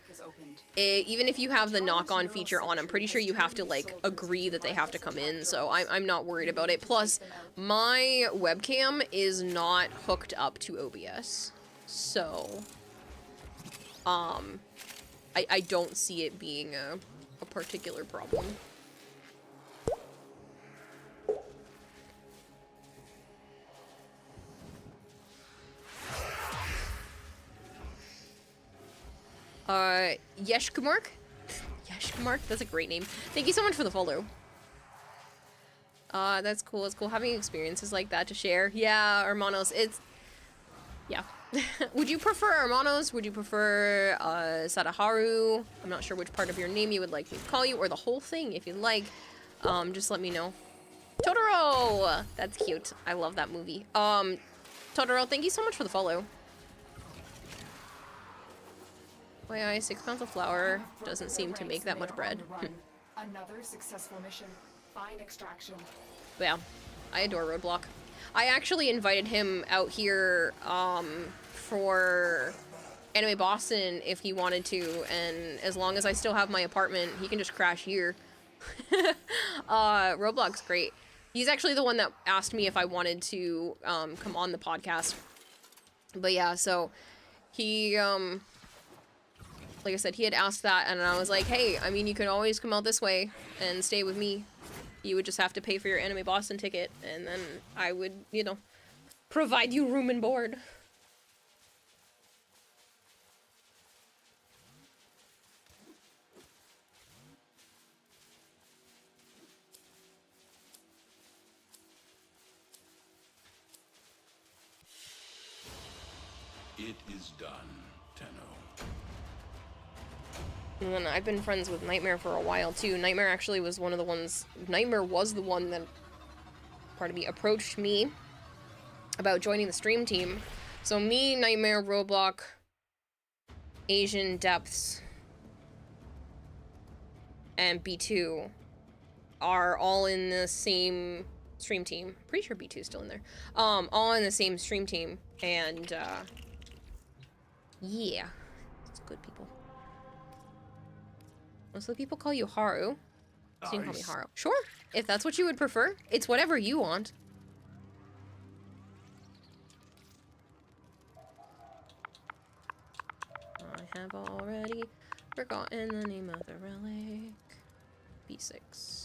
even if you have the knock-on feature on, I'm pretty sure you have to, like, agree that they have to come in, so I'm not worried about it. Plus, my webcam is not hooked up to OBS, so, I don't see it being a particular problem. Yeshkumark? Yeshkumark? That's a great name. Thank you so much for the follow. That's cool, it's cool having experiences like that to share. Yeah, Hermanos, Yeah. Would you prefer Hermanos? Would you prefer Sadaharu? I'm not sure which part of your name you would like me to call you, or the whole thing if you'd like. Just let me know. Totoro! That's cute. I love that movie. Totoro, thank you so much for the follow. FYI, 6 pounds of flour doesn't seem to make that much bread.
Another successful mission. Find extraction.
Yeah, I adore Roadblock. I actually invited him out here for Anime Boston if he wanted to, and as long as I still have my apartment, he can just crash here. Roblox's great. He's actually the one that asked me if I wanted to come on the podcast. But yeah, so he like I said, he had asked that, and I was like, hey, I mean, you can always come out this way and stay with me. You would just have to pay for your Anime Boston ticket, and then I would, you know, provide you room and board.
It is done, Tenno.
And then I've been friends with Nightmare for a while too. Nightmare actually was one of the ones. Nightmare was the one that, pardon me, approached me about joining the stream team. So me, Nightmare, Roblox, Asian Depths, and B2 are all in the same stream team. Pretty sure B2 is still in there. All in the same stream team, and yeah, it's good people. So people call you Haru. So you can call me Haru. Sure, if that's what you would prefer. It's whatever you want. I have already forgotten the name of the relic. B6.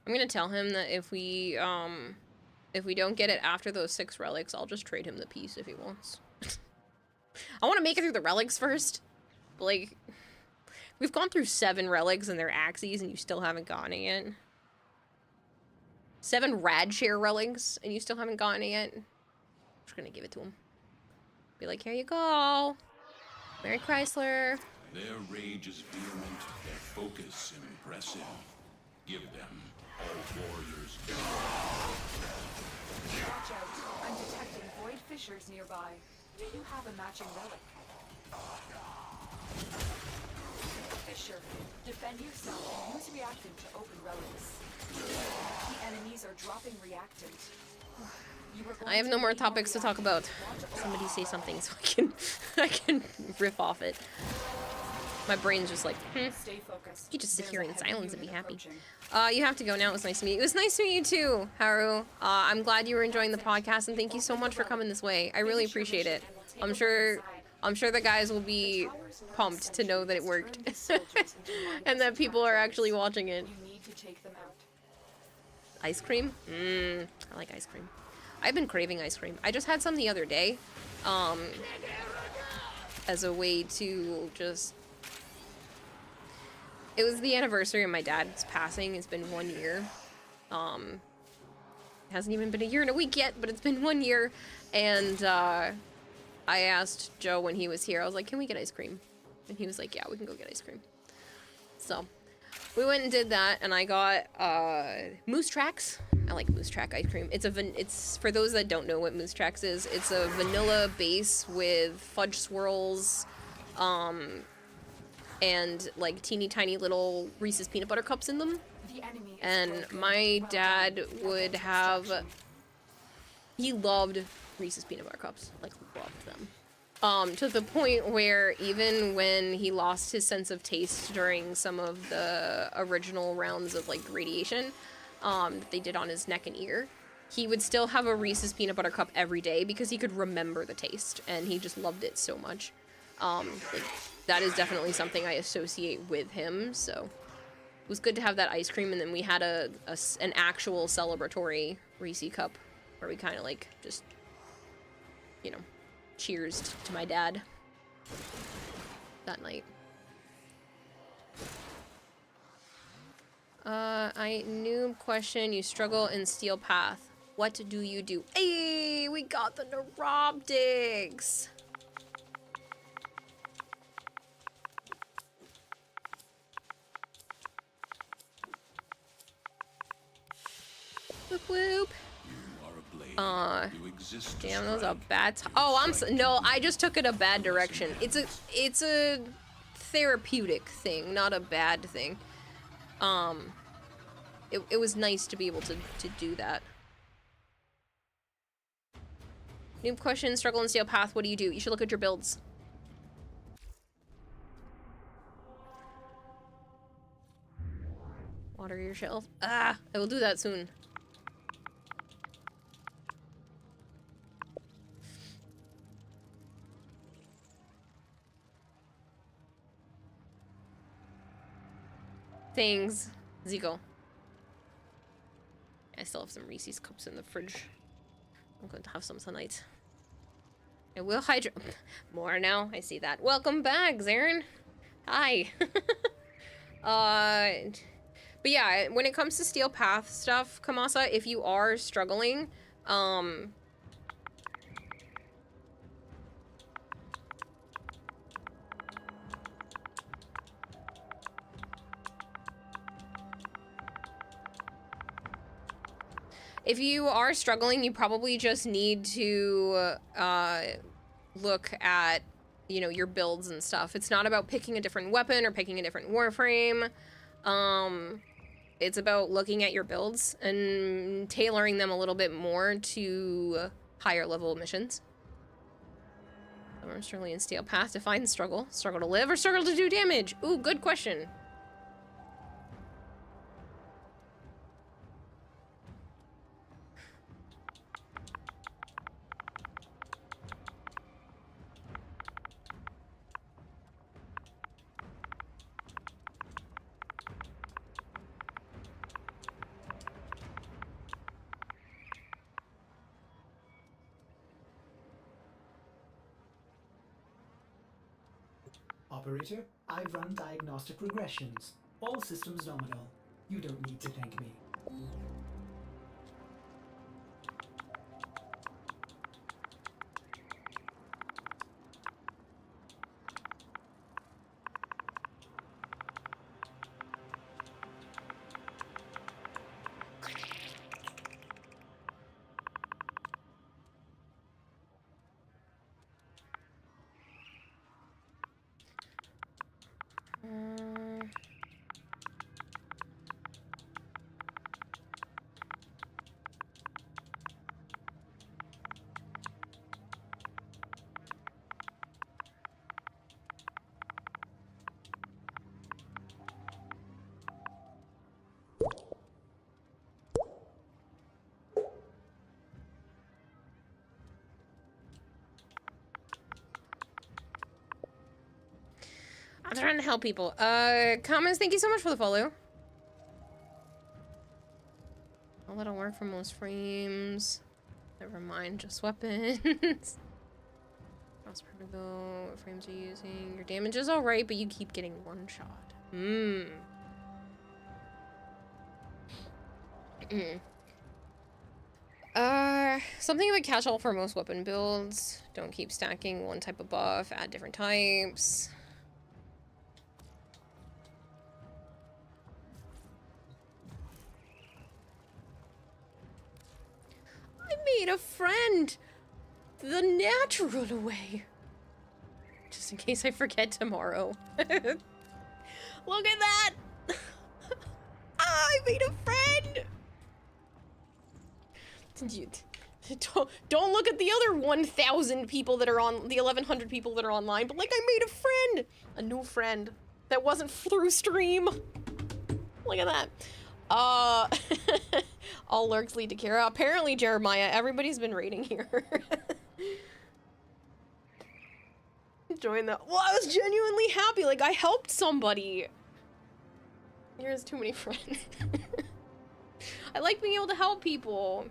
I'm gonna tell him that if we don't get it after those 6 relics, I'll just trade him the piece if he wants. I want to make it through the relics first. But, like, we've gone through 7 relics and their axes, and you still haven't gotten it yet. 7 rad share relics, and you still haven't gotten it yet. I'm just gonna give it to him. Be like, here you go. Mary Chrysler.
Their rage is vehement, their focus impressive. Give them all warriors.
Watch out. I'm detecting void fissures nearby. Do you have a matching relic? Fissure. Defend yourself and use reactant to open relics. The enemies are dropping reactant.
I have no more topics to talk about. Somebody say something so I can riff off it. My brain's just like,
Stay focused.
You just sit here in silence and be happy. You have to go now. It was nice to meet you. It was nice to meet you too, Haru. I'm glad you were enjoying the podcast, and thank you so much for coming this way. I really appreciate it. I'm sure the guys will be pumped to know that it worked. And that people are actually watching it. Ice cream? I like ice cream. I've been craving ice cream. I just had some the other day. As a way to just... It was the anniversary of my dad's passing. It's been 1 year. It hasn't even been a year and a week yet, but it's been 1 year. And I asked Joe when he was here, I was like, can we get ice cream? And he was like, yeah, we can go get ice cream. So we went and did that, and I got Moose Tracks. I like Moose Track ice cream. It's for those that don't know what Moose Tracks is, it's a vanilla base with fudge swirls, and like teeny tiny little Reese's peanut butter cups in them. And my dad would have, he loved Reese's peanut butter cups, like loved them. To the point where even when he lost his sense of taste during some of the original rounds of like radiation that they did on his neck and ear, he would still have a Reese's peanut butter cup every day because he could remember the taste, and he just loved it so much. Like, that is definitely something I associate with him, so it was good to have that ice cream. And then we had an actual celebratory Reese cup where we kind of like just, you know, cheers to my dad that night. Noob question, you struggle in Steel Path. What do you do? Hey, we got the Neuroptics! Whoop whoop. Damn, that was a bad no, I just took it a bad direction. It's a therapeutic thing, not a bad thing. It was nice to be able to do that. Noob question, struggle in Steel Path, what do? You should look at your builds. Water your shelf. I will do that soon. Things. Zico. I still have some Reese's cups in the fridge. I'm going to have some tonight. I will hydrate more now. I see that. Welcome back, Zarin. Hi. But yeah, when it comes to Steel Path stuff, Kamasa, if you are struggling, if you are struggling, you probably just need to look at, you know, your builds and stuff. It's not about picking a different weapon or picking a different warframe. It's about looking at your builds and tailoring them a little bit more to higher level missions. I'm struggling in Steel Path. Define struggle. Struggle to live or struggle to do damage? Ooh, good question.
Operator, I've run diagnostic regressions. All systems nominal. You don't need to thank me.
I'm trying to help people. Comments, thank you so much for the follow. I'll let it work for most frames. Never mind, just weapons. That's perfect though. What frames are you using? Your damage is alright, but you keep getting one shot. Something of a catch-all for most weapon builds. Don't keep stacking one type of buff, add different types. I made a friend the natural way. Just in case I forget tomorrow. Look at that! I made a friend! Don't look at the other 1,000 people that are on, the 1,100 people that are online, but like, I made a friend! A new friend. That wasn't through stream. Look at that. All lurks lead to Kira. Apparently, Jeremiah, everybody's been raiding here. join that. Well, I was genuinely happy. Like, I helped somebody. Here's too many friends. I like being able to help people.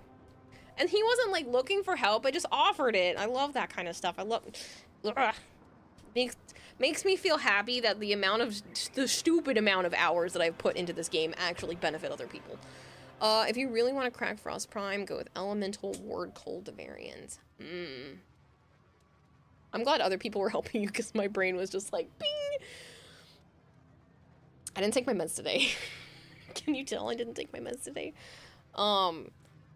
And he wasn't, like, looking for help. I just offered it. I love that kind of stuff. I love... Ugh. Makes me feel happy that the stupid amount of hours that I've put into this game actually benefit other people. If you really want to crack Frost Prime, go with Elemental Ward Cold variant. I'm glad other people were helping you because my brain was just like, bing! I didn't take my meds today. Can you tell I didn't take my meds today? I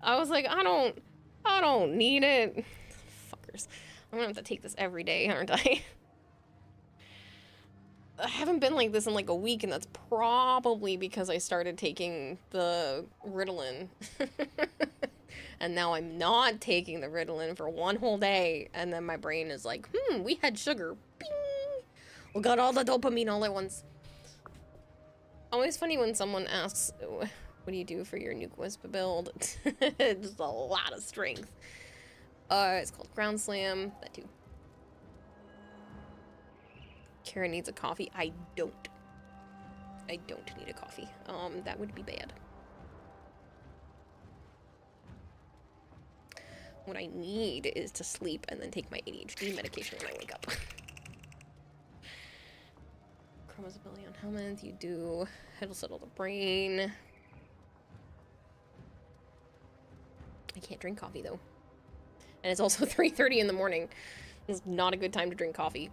was like, I don't need it. Fuckers. I'm gonna have to take this every day, aren't I? I haven't been like this in like a week, and that's probably because I started taking the Ritalin. And now I'm not taking the Ritalin for one whole day, and then my brain is like, we had sugar. Bing! We got all the dopamine all at once. Always funny when someone asks, what do you do for your Nuke Wisp build? Just a lot of strength. It's called Ground Slam. That too. Karen needs a coffee. I don't need a coffee. That would be bad. What I need is to sleep and then take my ADHD medication when I wake up. Chroma's ability on helmets, you do. It'll settle the brain. I can't drink coffee though. And it's also 3:30 in the morning. It's not a good time to drink coffee.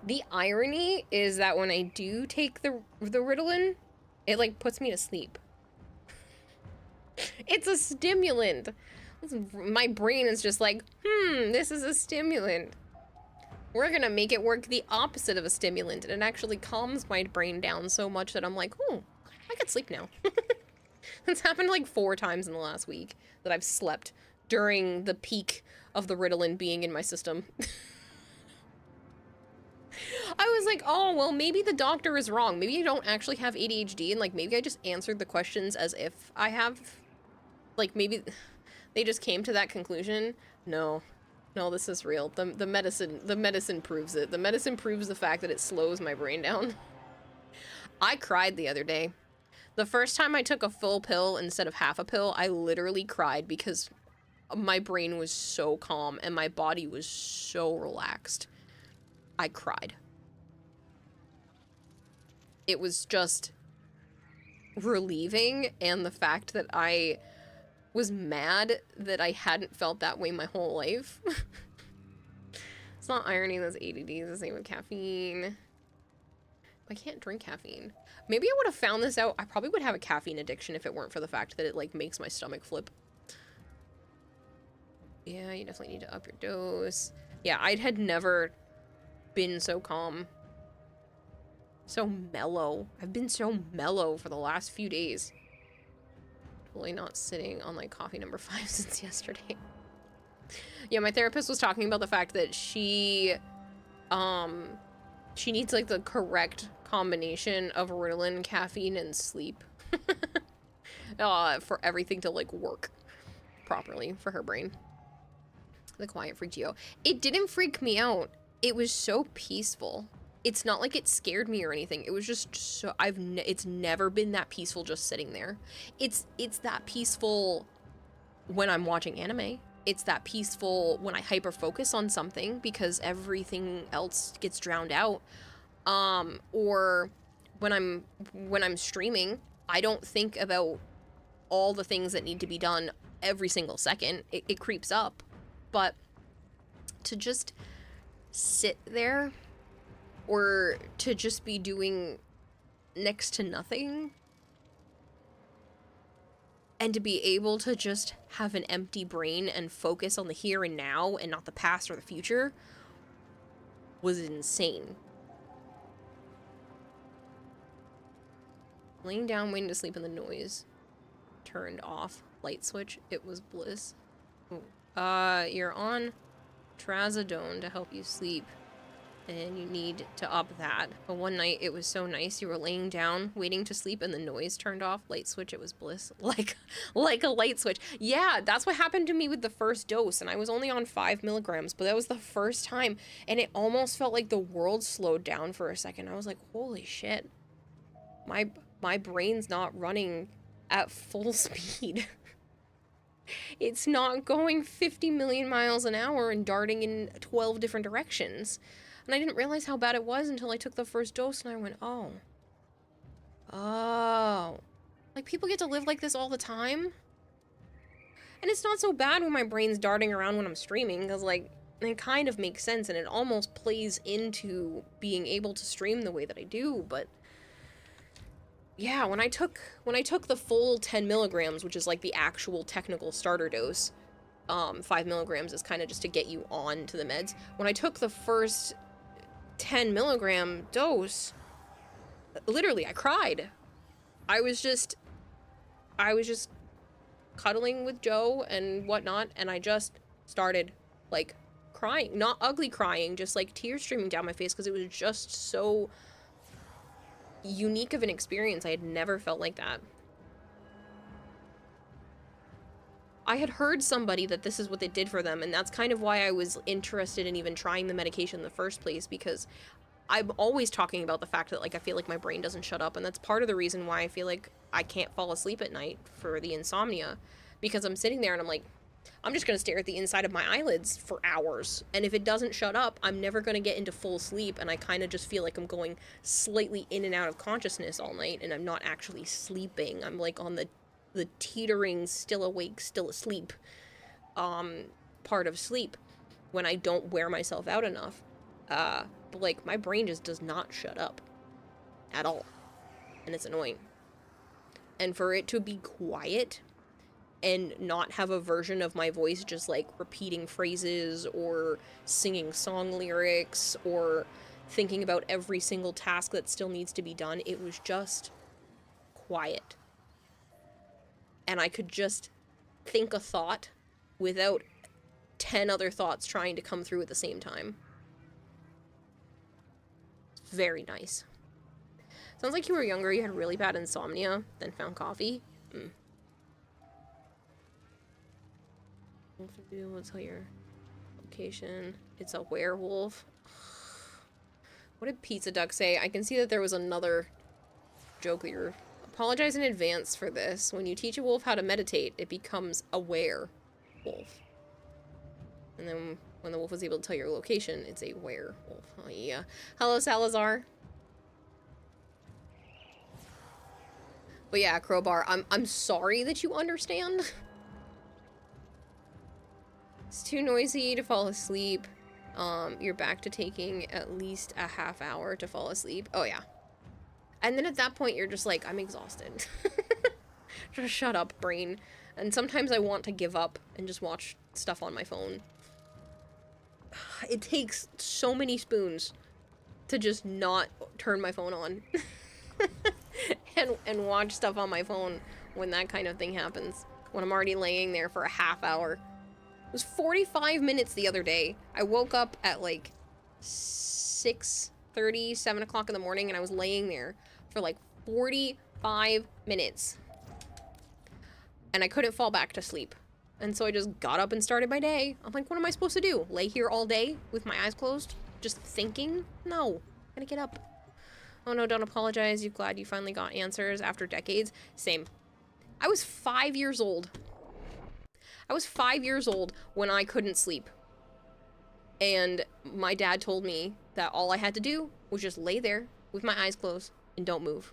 The irony is that when I do take the Ritalin, it like puts me to sleep. It's a stimulant. My brain is just like, this is a stimulant. We're gonna make it work the opposite of a stimulant, and it actually calms my brain down so much that I'm like, I could sleep now. It's happened like 4 times in the last week that I've slept during the peak of the Ritalin being in my system. I was like, oh, well, maybe the doctor is wrong. Maybe I don't actually have ADHD, and like maybe I just answered the questions as if I have. Like maybe they just came to that conclusion. No, this is real. The medicine proves it. The medicine proves the fact that it slows my brain down. I cried the other day. The first time I took a full pill instead of half a pill, I literally cried because my brain was so calm and my body was so relaxed. I cried. It was just relieving, and the fact that I was mad that I hadn't felt that way my whole life. It's not irony, that's ADD, it's the same with caffeine. I can't drink caffeine. Maybe I would have found this out. I probably would have a caffeine addiction if it weren't for the fact that it like makes my stomach flip. Yeah, you definitely need to up your dose. Yeah, I had never been so calm. So mellow. I've been so mellow for the last few days. Totally not sitting on like coffee number 5 since yesterday. Yeah, my therapist was talking about the fact that she needs like the correct combination of Ritalin, caffeine, and sleep for everything to like work properly for her brain. The quiet freaked you out. It didn't freak me out. It was so peaceful. It's not like it scared me or anything. It was just so it's never been that peaceful just sitting there. It's that peaceful when I'm watching anime. It's that peaceful when I hyper focus on something because everything else gets drowned out. Or when I'm streaming, I don't think about all the things that need to be done every single second. It creeps up. But to just sit there or to just be doing next to nothing and to be able to just have an empty brain and focus on the here and now and not the past or the future was insane. Laying down, waiting to sleep, and the noise turned off. Light switch, it was bliss. Ooh. You're on trazodone to help you sleep. and you need to up that. But one night it was so nice, you were laying down waiting to sleep and the noise turned off. Light switch, it was bliss. Like a light switch. Yeah, that's what happened to me with the first dose, and I was only on 5 milligrams, but that was the first time, and it almost felt like the world slowed down for a second. I was like, holy shit, my brain's not running at full speed. It's not going 50 million miles an hour and darting in 12 different directions. And I didn't realize how bad it was until I took the first dose and I went, oh. Oh. Like, people get to live like this all the time? And it's not so bad when my brain's darting around when I'm streaming, because, like, it kind of makes sense and it almost plays into being able to stream the way that I do, but... yeah, when I took the full 10 milligrams, which is like the actual technical starter dose, 5 milligrams is kind of just to get you on to the meds. When I took the first 10 milligram dose, literally, I cried. I was just cuddling with Joe and whatnot, and I just started, like, crying. Not ugly crying, just, like, tears streaming down my face, because it was just so unique of an experience. I had never felt like that. I had heard somebody that this is what they did for them, and that's kind of why I was interested in even trying the medication in the first place, because I'm always talking about the fact that, like, I feel like my brain doesn't shut up, and that's part of the reason why I feel like I can't fall asleep at night for the insomnia, because I'm sitting there and I'm like, I'm just going to stare at the inside of my eyelids for hours, and if it doesn't shut up, I'm never going to get into full sleep, and I kind of just feel like I'm going slightly in and out of consciousness all night, and I'm not actually sleeping. I'm, like, on the teetering, still awake, still asleep, part of sleep, when I don't wear myself out enough. But, like, my brain just does not shut up. At all. And it's annoying. And for it to be quiet and not have a version of my voice just, like, repeating phrases or singing song lyrics or thinking about every single task that still needs to be done, it was just quiet. And I could just think a thought without 10 other thoughts trying to come through at the same time. It's very nice. Sounds like you were younger, you had really bad insomnia, then found coffee. We'll tell your location. It's a werewolf. What did Pizza Duck say? I can see that there was another joke that you're... Apologize in advance for this. When you teach a wolf how to meditate, it becomes a werewolf. And then when the wolf is able to tell your location, it's a werewolf. Oh, yeah. Hello, Salazar. But yeah, Crowbar, I'm sorry that you understand. It's too noisy to fall asleep. You're back to taking at least a half hour to fall asleep. Oh, yeah. And then at that point, you're just like, I'm exhausted. Just shut up, brain. And sometimes I want to give up and just watch stuff on my phone. It takes so many spoons to just not turn my phone on. and watch stuff on my phone when that kind of thing happens. When I'm already laying there for a half hour. It was 45 minutes the other day. I woke up at like 6:30, 7 o'clock in the morning, and I was laying there for like 45 minutes. And I couldn't fall back to sleep. And so I just got up and started my day. I'm like, what am I supposed to do? Lay here all day with my eyes closed? Just thinking? No. I gotta get up. Oh no, don't apologize. You're glad you finally got answers after decades. Same. I was 5 years old. I was 5 years old when I couldn't sleep. And my dad told me that all I had to do was just lay there with my eyes closed and don't move.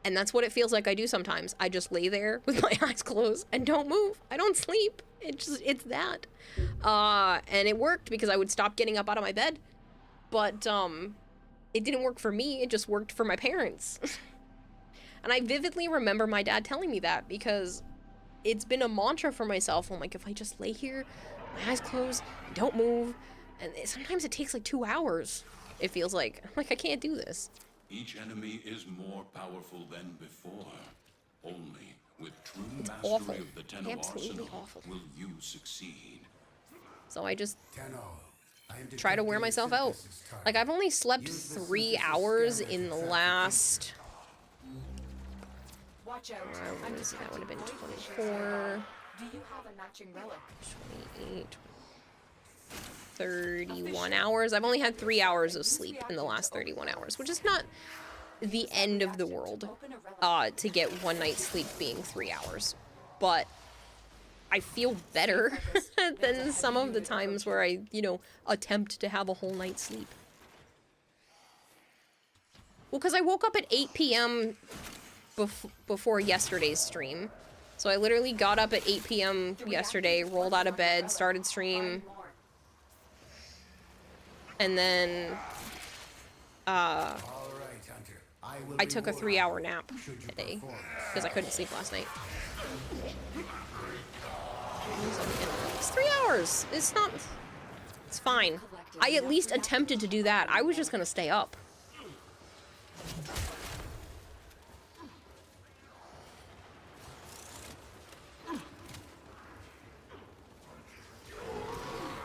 And that's what it feels like I do sometimes. I just lay there with my eyes closed and don't move. I don't sleep. It's that. And it worked because I would stop getting up out of my bed. But, it didn't work for me. It just worked for my parents. And I vividly remember my dad telling me that because it's been a mantra for myself. I'm like, if I just lay here, my eyes closed, don't move, and sometimes it takes like 2 hours, it feels like. I'm like, I can't do this.
Each enemy is more powerful than before. Only with true mastery
awful.
Of the Tenno
Absolutely
arsenal
awful.
will you succeed.
So I just...
Tenno,
try to wear myself out. Like, I've only slept 3 hours in the last...
Watch out.
What is it? That would have been 24...
Do you have a matching relic?
28... 31 hours. I've only had 3 hours of sleep in the last 31 hours, which is not the end of the world, to get one night's sleep being 3 hours. But I feel better than some of the times where I, you know, attempt to have a whole night's sleep. Well, because I woke up at 8 p.m. Before yesterday's stream. So I literally got up at 8 p.m. yesterday, rolled out of bed, started stream. And then, I took a 3-hour nap today, because I couldn't sleep last night. It's 3 hours! It's not... It's fine. I at least attempted to do that. I was just gonna stay up.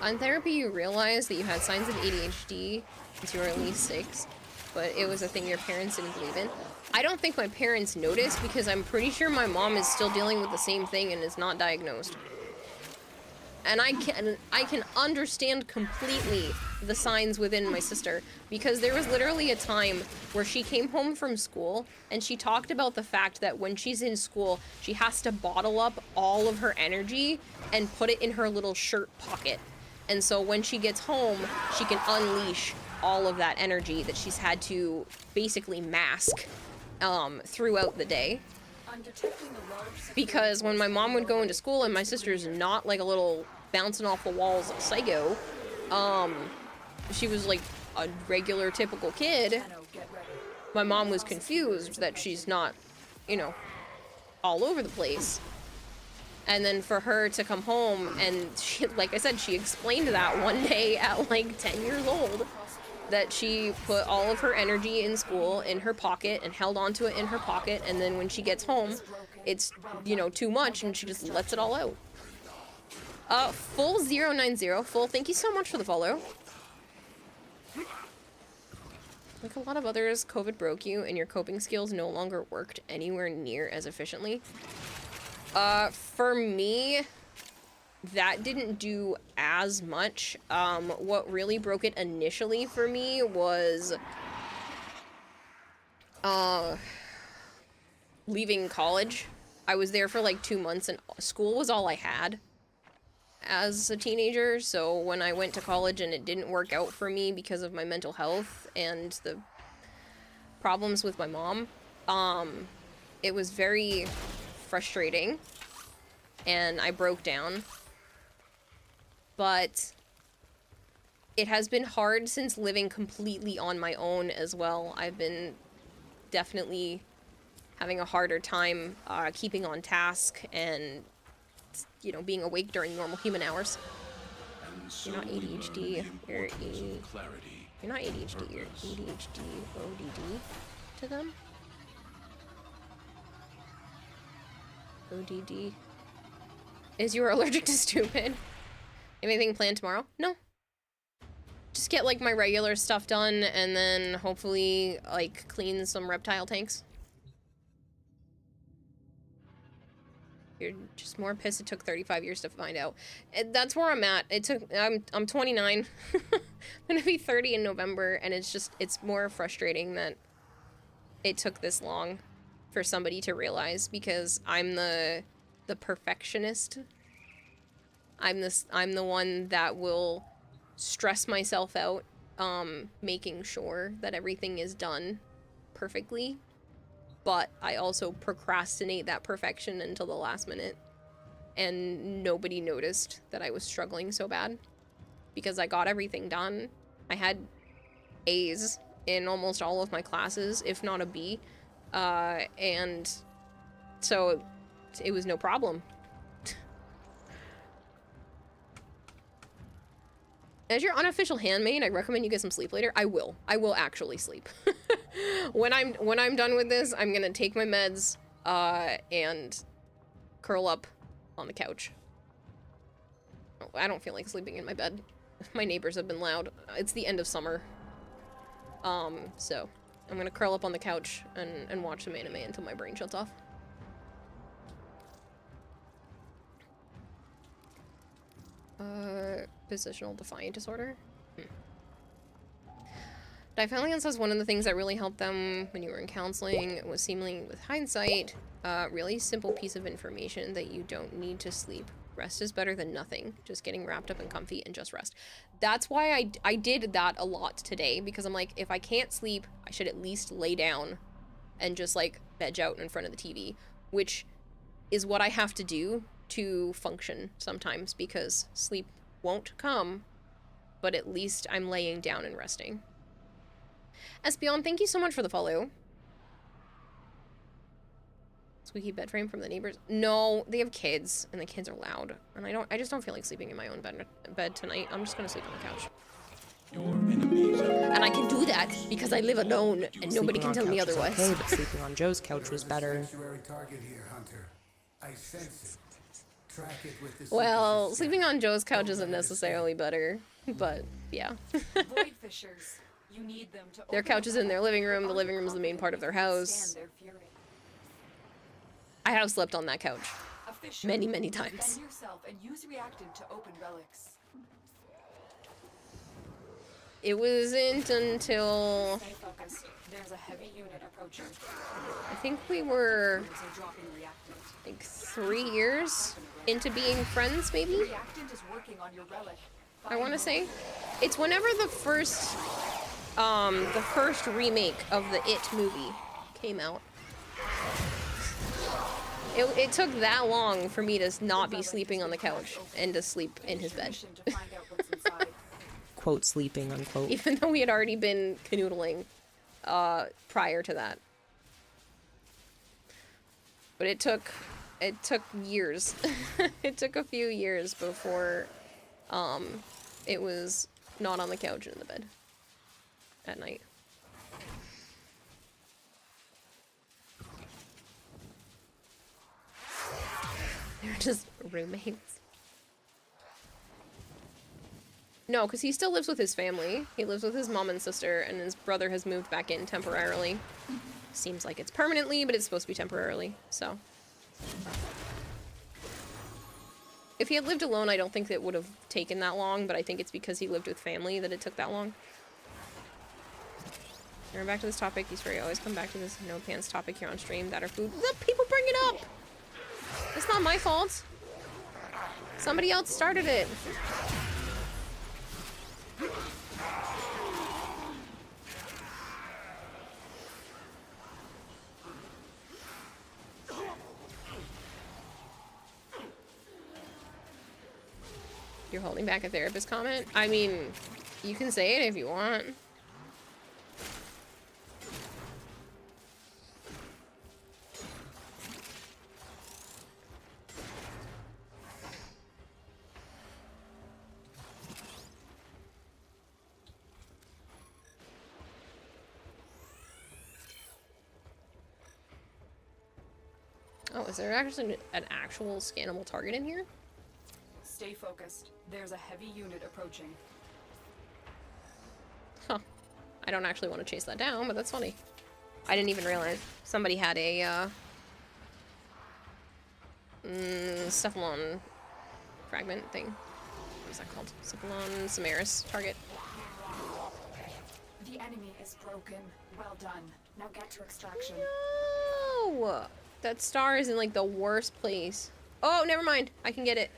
On therapy, you realized that you had signs of ADHD since you were at least 6, but it was a thing your parents didn't believe in. I don't think my parents noticed because I'm pretty sure my mom is still dealing with the same thing and is not diagnosed. And I can understand completely the signs within my sister, because there was literally a time where she came home from school and she talked about the fact that when she's in school, she has to bottle up all of her energy and put it in her little shirt pocket. And so when she gets home, she can unleash all of that energy that she's had to basically mask throughout the day. Because when my mom would go into school and my sister's not like a little bouncing off the walls psycho, she was like a regular typical kid, my mom was confused that she's not, you know, all over the place. And then for her to come home and she, like I said, she explained that one day at like 10 years old, that she put all of her energy in school in her pocket and held onto it in her pocket, and then when she gets home, it's, you know, too much and she just lets it all out. Full090, Full, thank you so much for the follow. Like a lot of others, COVID broke you and your coping skills no longer worked anywhere near as efficiently. For me, that didn't do as much. What really broke it initially for me was, leaving college. I was there for like 2 months and school was all I had as a teenager. So when I went to college and it didn't work out for me because of my mental health and the problems with my mom, it was very frustrating and I broke down. But it has been hard since living completely on my own as well. I've been definitely having a harder time keeping on task and, you know, being awake during normal human hours. You're not ADHD, you're not ADHD, you're ADHD ODD to them. ODD. Is you allergic to stupid? Anything planned tomorrow? No. Just get like my regular stuff done and then hopefully like clean some reptile tanks. You're just more pissed it took 35 years to find out. That's where I'm at. I'm 29. I'm gonna be 30 in November, and it's more frustrating that it took this long for somebody to realize, because I'm the perfectionist. I'm the one that will stress myself out, making sure that everything is done perfectly. But I also procrastinate that perfection until the last minute. And nobody noticed that I was struggling so bad because I got everything done. I had A's in almost all of my classes, if not a B. And so it was no problem. As your unofficial handmaid, I recommend you get some sleep later. I will actually sleep. When I'm done with this, I'm gonna take my meds, and curl up on the couch. I don't feel like sleeping in my bed. My neighbors have been loud. It's the end of summer. So I'm gonna curl up on the couch and watch some anime until my brain shuts off. Positional defiant disorder? Difalion says one of the things that really helped them when you were in counseling was seemingly, with hindsight, really simple piece of information that you don't need to sleep. Rest is better than nothing. Just getting wrapped up and comfy and just rest. That's why I did that a lot today, because I'm like, if I can't sleep, I should at least lay down and just like veg out in front of the TV, which is what I have to do to function sometimes, because sleep won't come, but at least I'm laying down and resting. Espion, thank you so much for the follow. Squeaky bed frame from the neighbors. No, they have kids, and the kids are loud. And I just don't feel like sleeping in my own bed tonight. I'm just gonna sleep on the couch. And I can do that because I live alone, and nobody can tell me otherwise.
Okay, but sleeping on Joe's couch was better.
Well, sleeping on Joe's couch isn't necessarily better, but yeah.
Void fishers. You need them to
Their couch is in their living room. The living room is the main part of their house. I have slept on that couch many, many times.
Yourself and use reactant to open relics.
It wasn't until
Stay focused. There's a heavy unit approaching.
I think we were like 3 years into being friends, maybe?
Reactant is working on your relic.
I want to say. It's whenever the first remake of the It movie came out. It took that long for me to not be sleeping on the couch and to sleep in his bed.
Quote, sleeping, unquote.
Even though we had already been canoodling prior to that. But it took years. It took a few years before it was not on the couch and in the bed at night. They're just roommates. No, because he still lives with his family. He lives with his mom and sister, and his brother has moved back in temporarily. Seems like it's permanently, but it's supposed to be temporarily, so. If he had lived alone, I don't think it would have taken that long, but I think it's because he lived with family that it took that long. We're back to this topic. You swear you always come back to this no pants topic here on stream. That or food. Let people bring it up! It's not my fault. Somebody else started it. You're holding back a therapist comment? I mean, you can say it if you want. Oh, is there actually an actual scannable target in here?
Stay focused. There's a heavy unit approaching.
Huh. I don't actually want to chase that down, but that's funny. I didn't even realize somebody had a cephalon fragment thing. What is that called? Cephalon Samaris target.
The enemy is broken. Well done. Now get to extraction.
No! That star is in like the worst place. Oh, never mind. I can get it.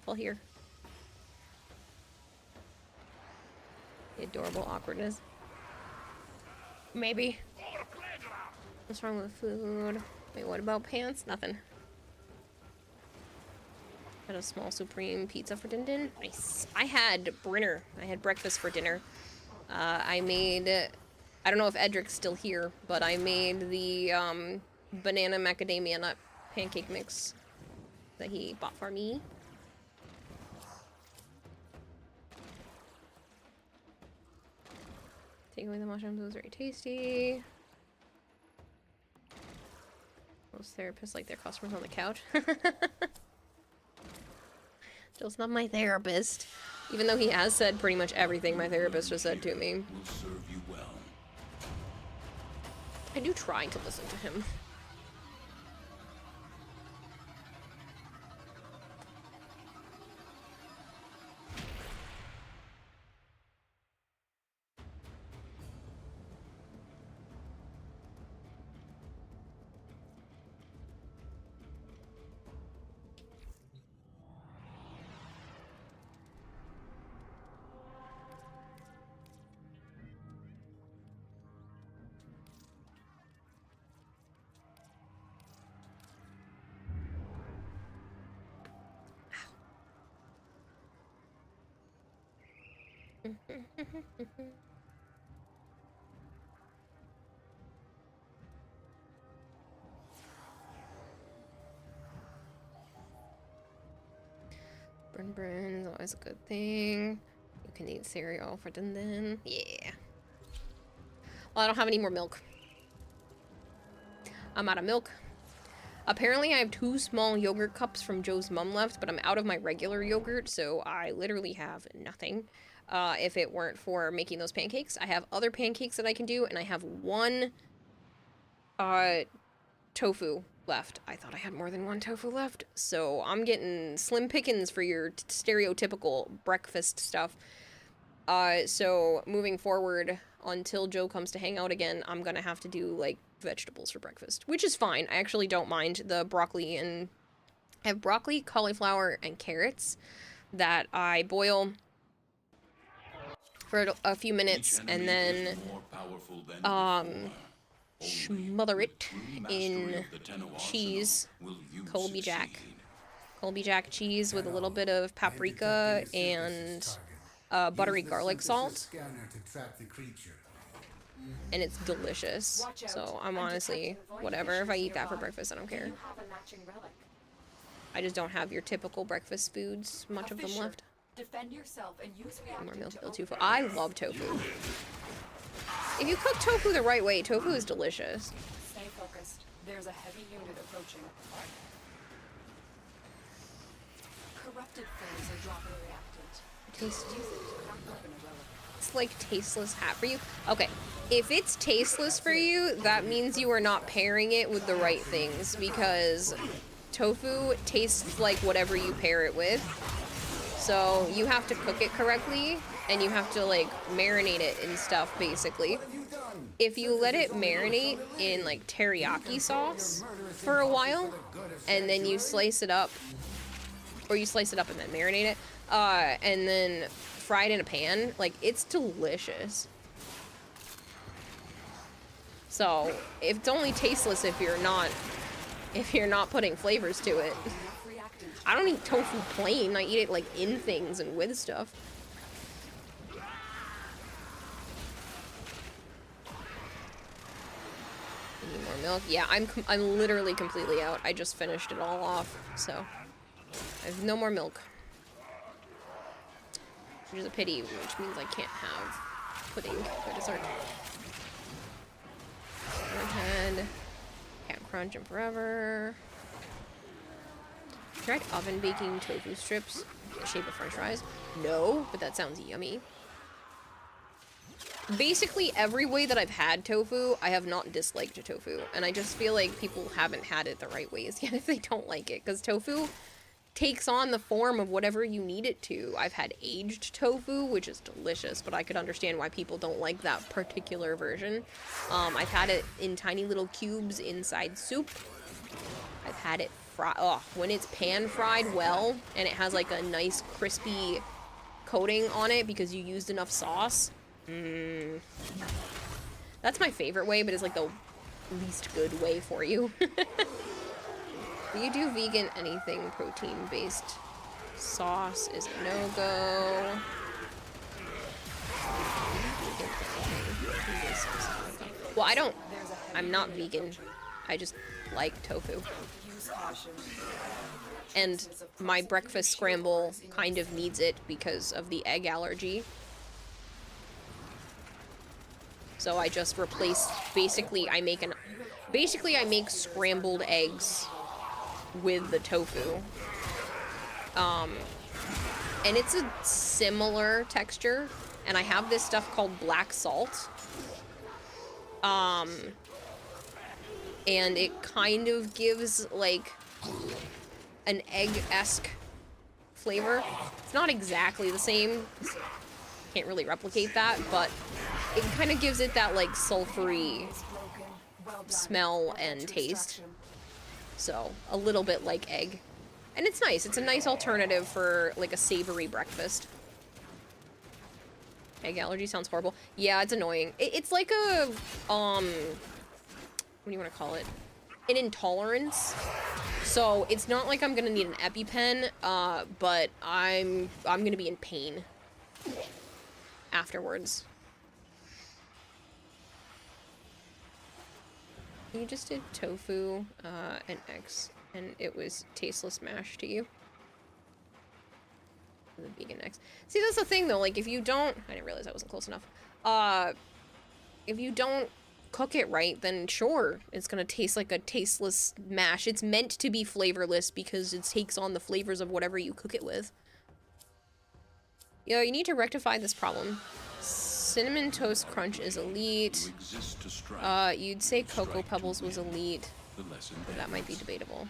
Well, here. The adorable awkwardness. Maybe. What's wrong with food? Wait, what about pants? Nothing. Had a small supreme pizza for dinner. Nice. I had Brinner. I had breakfast for dinner. I made, I don't know if Edric's still here, but I made the banana macadamia nut pancake mix that he bought for me. Take away the mushrooms, it was very tasty. Those therapists like their customers on the couch. Joe's not my therapist. Even though he has said pretty much everything my therapist has said to me.
Will serve you well.
I do try to listen to him. Burn is always a good thing. You can eat cereal for then. Yeah. Well, I don't have any more milk. I'm out of milk. Apparently, I have 2 small yogurt cups from Joe's mom left, but I'm out of my regular yogurt, so I literally have nothing. If it weren't for making those pancakes, I have other pancakes that I can do, and I have 1 tofu left. I thought I had more than 1 tofu left, so I'm getting slim pickings for your stereotypical breakfast stuff. So moving forward, until Joe comes to hang out again, I'm gonna have to do, like, vegetables for breakfast, which is fine. I actually don't mind the broccoli, and I have broccoli, cauliflower, and carrots that I boil for a few minutes, and then smother it in cheese, Colby Jack cheese with a little bit of paprika and buttery garlic salt, and it's delicious. So I'm honestly, whatever, if I eat that for breakfast, I don't care. I just don't have your typical breakfast foods, much of them left.
Defend yourself and use
more milk, tofu. I love tofu. If you cook tofu the right way, tofu is delicious.
Stay focused. There's a heavy unit approaching. Corrupted frames are dropping reactant.
It's like tasteless hat for you. Okay, if it's tasteless for you, that means you are not pairing it with the right things, because tofu tastes like whatever you pair it with. So you have to cook it correctly, and you have to, like, marinate it and stuff, basically. If you let it marinate in, like, teriyaki sauce for a while, and then you slice it up, or you slice it up and then marinate it, and then fry it in a pan, like, it's delicious. So, it's only tasteless if you're not putting flavors to it. I don't eat tofu plain, I eat it, like, in things and with stuff. Need more milk? Yeah, I'm literally completely out. I just finished it all off, so I have no more milk. Which is a pity, which means I can't have pudding for dessert. Redhead. Can't crunch them forever. Tried oven baking tofu strips in the shape of french fries? No, but that sounds yummy. Basically, every way that I've had tofu, I have not disliked tofu. And I just feel like people haven't had it the right ways yet if they don't like it. Because tofu takes on the form of whatever you need it to. I've had aged tofu, which is delicious, but I could understand why people don't like that particular version. I've had it in tiny little cubes inside soup. I've had it when it's pan fried well, and it has like a nice crispy coating on it because you used enough sauce. That's my favorite way, but it's like the least good way for you. Do you do vegan anything protein-based? Sauce is a no-go. Well, I'm not vegan. I just like tofu. And my breakfast scramble kind of needs it because of the egg allergy. So I just replace, basically I make scrambled eggs with the tofu. And it's a similar texture, and I have this stuff called black salt. And it kind of gives like an egg-esque flavor. It's not exactly the same. Can't really replicate that, but it kind of gives it that like sulfury smell and taste. So, a little bit like egg. And it's nice. It's a nice alternative for like a savory breakfast. Egg allergy sounds horrible. Yeah, it's annoying. It's like a, what do you want to call it? An intolerance. So it's not like I'm gonna need an EpiPen, but I'm gonna be in pain afterwards. You just did tofu and eggs, and it was tasteless mash to you. The vegan eggs. See, that's the thing though. Like, if you don't, I didn't realize I wasn't close enough. If you don't cook it right, then sure, it's gonna taste like a tasteless mash. It's meant to be flavorless because it takes on the flavors of whatever you cook it with. Yo, you need to rectify this problem. Cinnamon Toast Crunch is elite. You'd say Cocoa Pebbles was elite. But that might be debatable.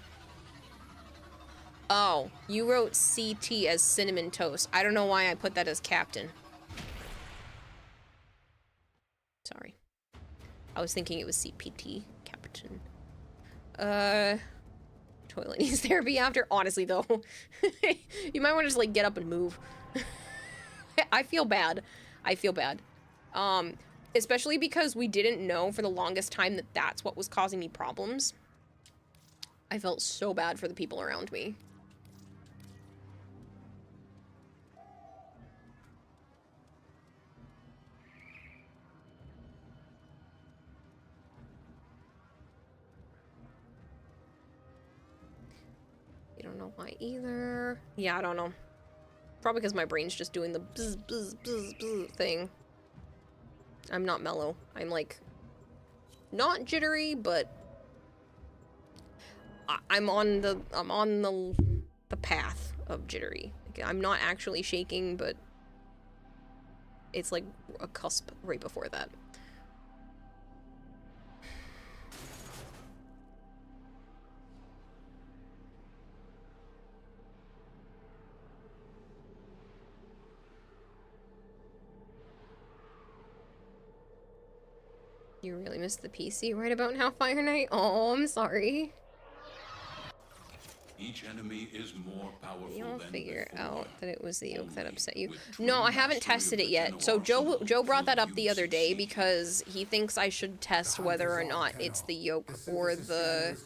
Oh, you wrote CT as Cinnamon Toast. I don't know why I put that as Captain. Sorry. I was thinking it was CPT, Captain. Toilet needs therapy after? Honestly, though. You might want to just, like, get up and move. I feel bad. I feel bad. Especially because we didn't know for the longest time that that's what was causing me problems. I felt so bad for the people around me. You don't know why either. Yeah, I don't know. Probably because my brain's just doing the bzz, bzz, bzz, bzz thing. I'm not mellow. I'm like, not jittery, but I'm on the path of jittery. Like, I'm not actually shaking, but it's like a cusp right before that. You really missed the PC right about now, Fire Knight? Oh, I'm sorry.
Each enemy is more powerful.
You'll figure out that it was the yolk that upset you. No, I haven't tested it yet. So Joe brought that up the other day because he thinks I should test whether or not it's the yolk or the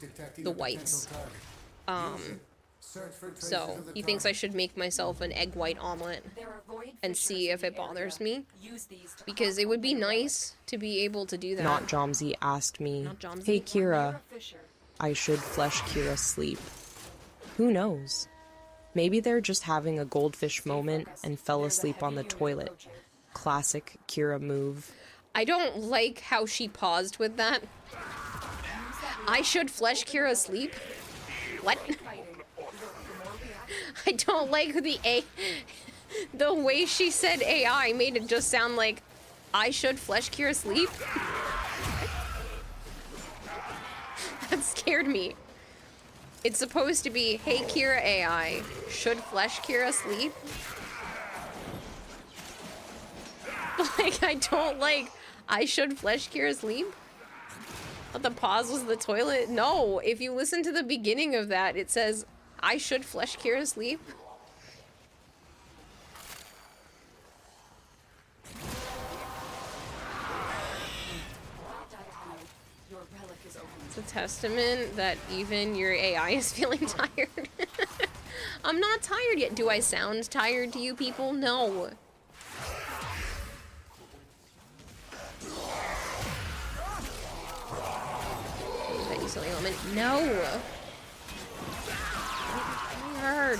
whites. So he thinks I should make myself an egg white omelet and see if it bothers me, because it would be nice to be able to do that.
Not Jomsy asked me, "Hey Kira, I should flesh Kira sleep." Who knows? Maybe they're just having a goldfish moment and fell asleep on the toilet. Classic Kira move.
I don't like how she paused with that. I should flesh Kira sleep? What? I don't like the way she said AI made it just sound like I should flesh Kira sleep. That scared me. It's supposed to be, hey Kira AI, should flesh Kira sleep? Like, I don't like, I should flesh Kira sleep? But the pause was the toilet? No, if you listen to the beginning of that, it says, I should flesh Kira sleep. It's a testament that even your AI is feeling tired. I'm not tired yet. Do I sound tired to you people? No. That you silly element. No. I'm tired.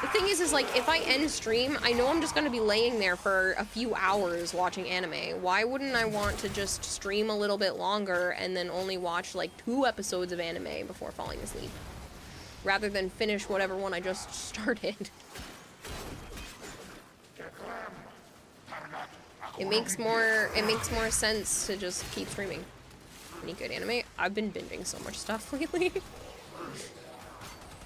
It's thing is like, if I end stream, I know I'm just gonna be laying there for a few hours watching anime. Why wouldn't I want to just stream a little bit longer and then only watch like 2 episodes of anime before falling asleep? Rather than finish whatever one I just started. It makes more sense to just keep streaming. Any good anime? I've been binging so much stuff lately.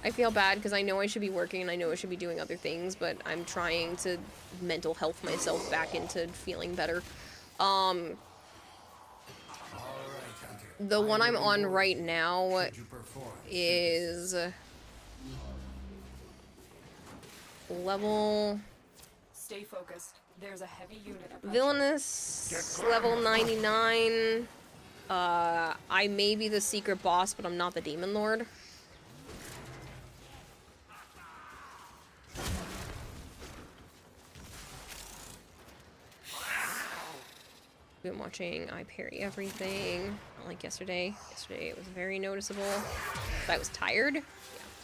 I feel bad because I know I should be working and I know I should be doing other things, but I'm trying to mental health myself back into feeling better. The one I'm on right now is level...
Stay focused. There's a heavy unit approaching.
Villainous, level 99. I may be the secret boss, but I'm not the demon lord. Been watching I Parry Everything, not like yesterday. Yesterday it was very noticeable. But I was tired. Yeah,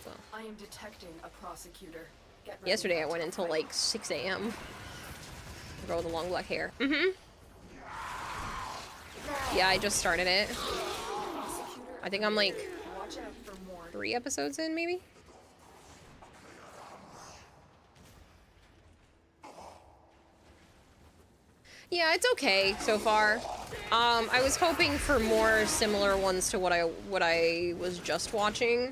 well.
I am detecting a prosecutor. Get ready.
Yesterday I went until like 6 a.m. The girl with the long black hair. Mm-hmm. Yeah, I just started it. I think I'm like 3 episodes in, maybe? Yeah, it's okay so far. I was hoping for more similar ones to what I was just watching.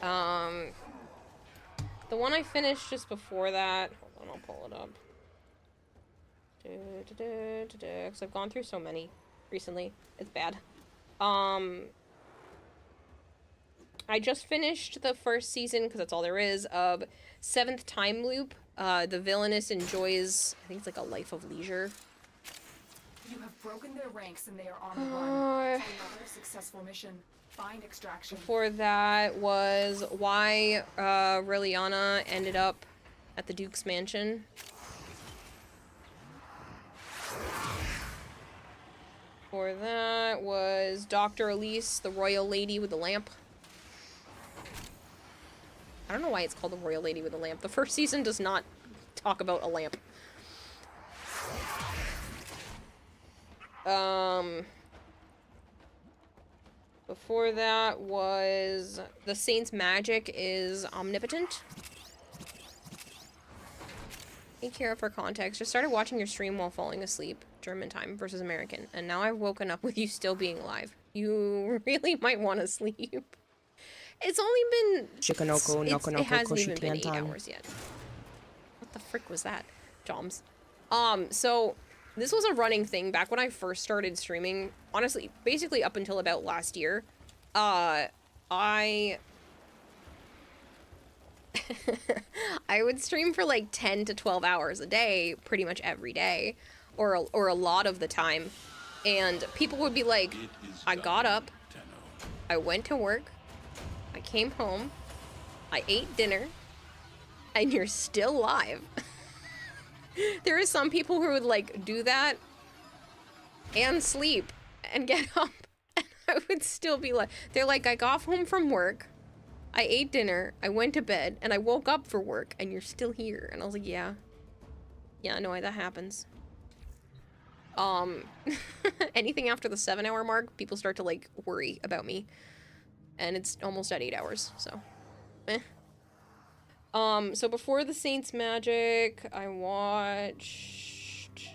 The one I finished just before that. Hold on, I'll pull it up. Because I've gone through so many recently. It's bad. I just finished the first season, because that's all there is, of 7th Time Loop. The villainess enjoys, I think it's like a life of leisure.
You have broken their ranks and they are on the run. Another successful mission. Find extraction.
Before that was why Reliana ended up at the Duke's mansion. Before that was Dr. Elise, the royal lady with the lamp. I don't know why it's called the royal lady with the lamp. The first season does not talk about a lamp. Before that was the Saint's magic is omnipotent. Take care of for context. Just started watching your stream while falling asleep. German time versus American. And now I've woken up with you still being live. You really might want to sleep. It's only been... It hasn't even been 8 hours yet. What the frick was that? Joms. So... This was a running thing back when I first started streaming. Honestly, basically up until about last year. I would stream for like 10 to 12 hours a day, pretty much every day, or a lot of the time. And people would be like, I got up, I went to work, I came home, I ate dinner, and you're still live. There are some people who would like do that and sleep and get up, and I would still be like, they're like, I got home from work, I ate dinner, I went to bed, and I woke up for work, and you're still here. And I was like, yeah, I know why that happens. Anything after the 7-hour mark, people start to like worry about me, and it's almost at 8 hours, so so before the Saint's Magic, I watched...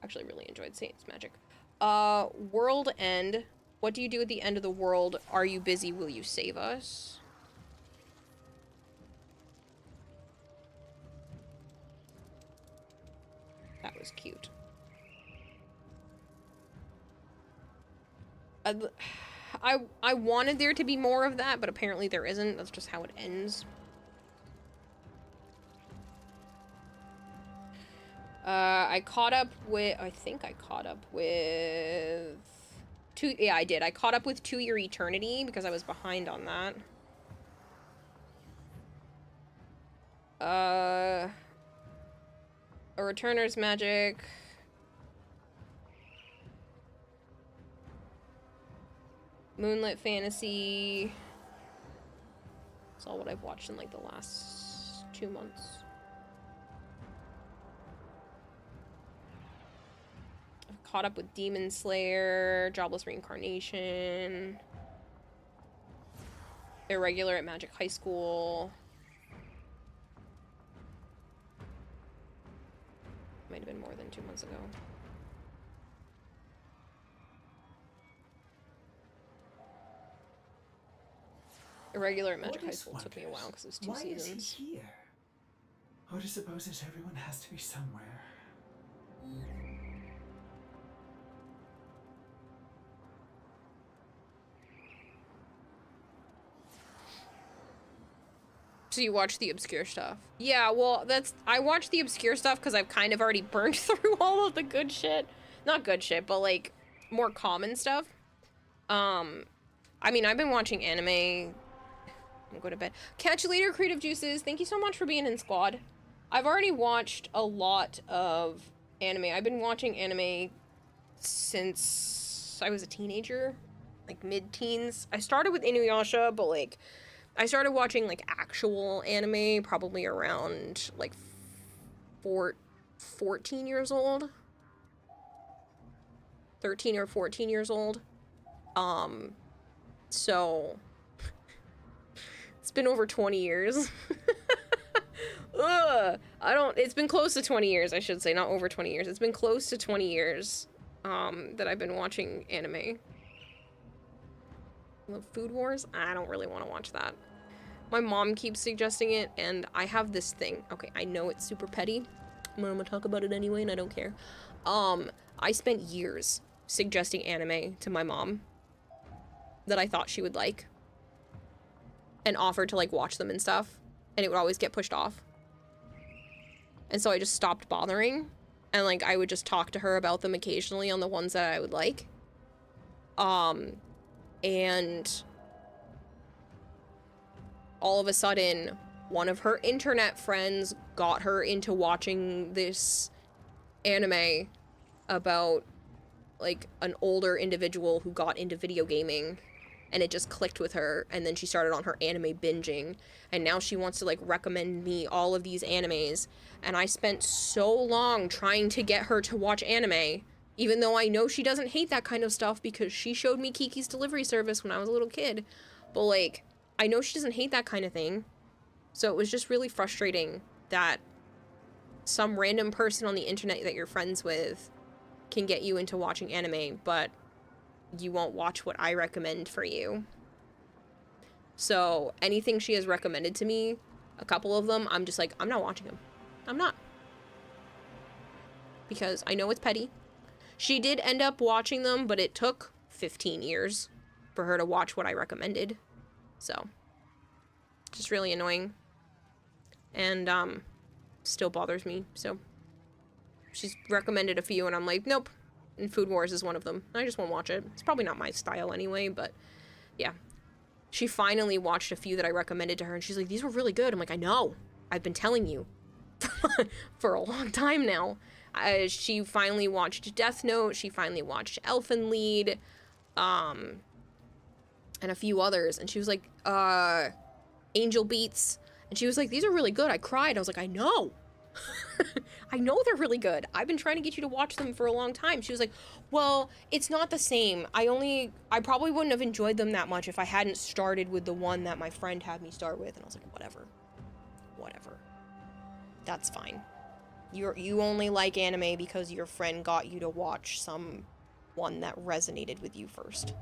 Actually, really enjoyed Saint's Magic. World End. What do you do at the end of the world? Are you busy? Will you save us? That was cute. I wanted there to be more of that, but apparently there isn't. That's just how it ends. I caught up with... I think I caught up with... Yeah, I did. I caught up with To Your Eternity because I was behind on that. A Returner's Magic... Moonlit Fantasy, That's all what I've watched in like the last 2 months. I've caught up with Demon Slayer, Jobless Reincarnation, Irregular at Magic High School. Might have been more than 2 months ago. Irregular at Magic High School took me a while because it was 2 seasons.
Why is he here? Oda supposes everyone has to be somewhere.
So you watch the obscure stuff? Yeah, well, I watch the obscure stuff because I've kind of already burned through all of the good shit. Not good shit, but like more common stuff. I mean, I've been watching anime. I'm going to bed. Catch you later, Creative Juices. Thank you so much for being in squad. I've already watched a lot of anime. I've been watching anime since I was a teenager, like mid-teens. I started with Inuyasha, but like I started watching like actual anime probably around like 14 years old. 13 or 14 years old. So it's been over 20 years. Ugh, it's been close to 20 years, I should say, not over 20 years. It's been close to 20 years, that I've been watching anime. Food Wars? I don't really want to watch that. My mom keeps suggesting it, and I have this thing. Okay, I know it's super petty, but I'm gonna talk about it anyway, and I don't care. I spent years suggesting anime to my mom that I thought she would like, and offered to, like, watch them and stuff, and it would always get pushed off. And so I just stopped bothering, and, like, I would just talk to her about them occasionally on the ones that I would like. And all of a sudden, one of her internet friends got her into watching this anime about, like, an older individual who got into video gaming, and it just clicked with her, and then she started on her anime binging, and now she wants to, like, recommend me all of these animes, and I spent so long trying to get her to watch anime, even though I know she doesn't hate that kind of stuff because she showed me Kiki's Delivery Service when I was a little kid, but, like, I know she doesn't hate that kind of thing, so it was just really frustrating that some random person on the internet that you're friends with can get you into watching anime, but you won't watch what I recommend for you. So anything she has recommended to me, a couple of them, I'm just like, I'm not watching them. I'm not. Because I know it's petty. She did end up watching them, but it took 15 years for her to watch what I recommended. So, just really annoying. And, still bothers me, so. She's recommended a few, and I'm like, nope. And Food Wars is one of them. I just won't watch it. It's probably not my style anyway, but yeah. She finally watched a few that I recommended to her, and she's like, these were really good. I'm like, I know. I've been telling you for a long time now. She finally watched Death Note. She finally watched Elfen Lied, and a few others. And she was like, Angel Beats. And she was like, these are really good. I cried. I was like, I know. I know they're really good. I've been trying to get you to watch them for a long time. She was like, well, it's not the same. I probably wouldn't have enjoyed them that much if I hadn't started with the one that my friend had me start with. And I was like, whatever. That's fine. You only like anime because your friend got you to watch some one that resonated with you first.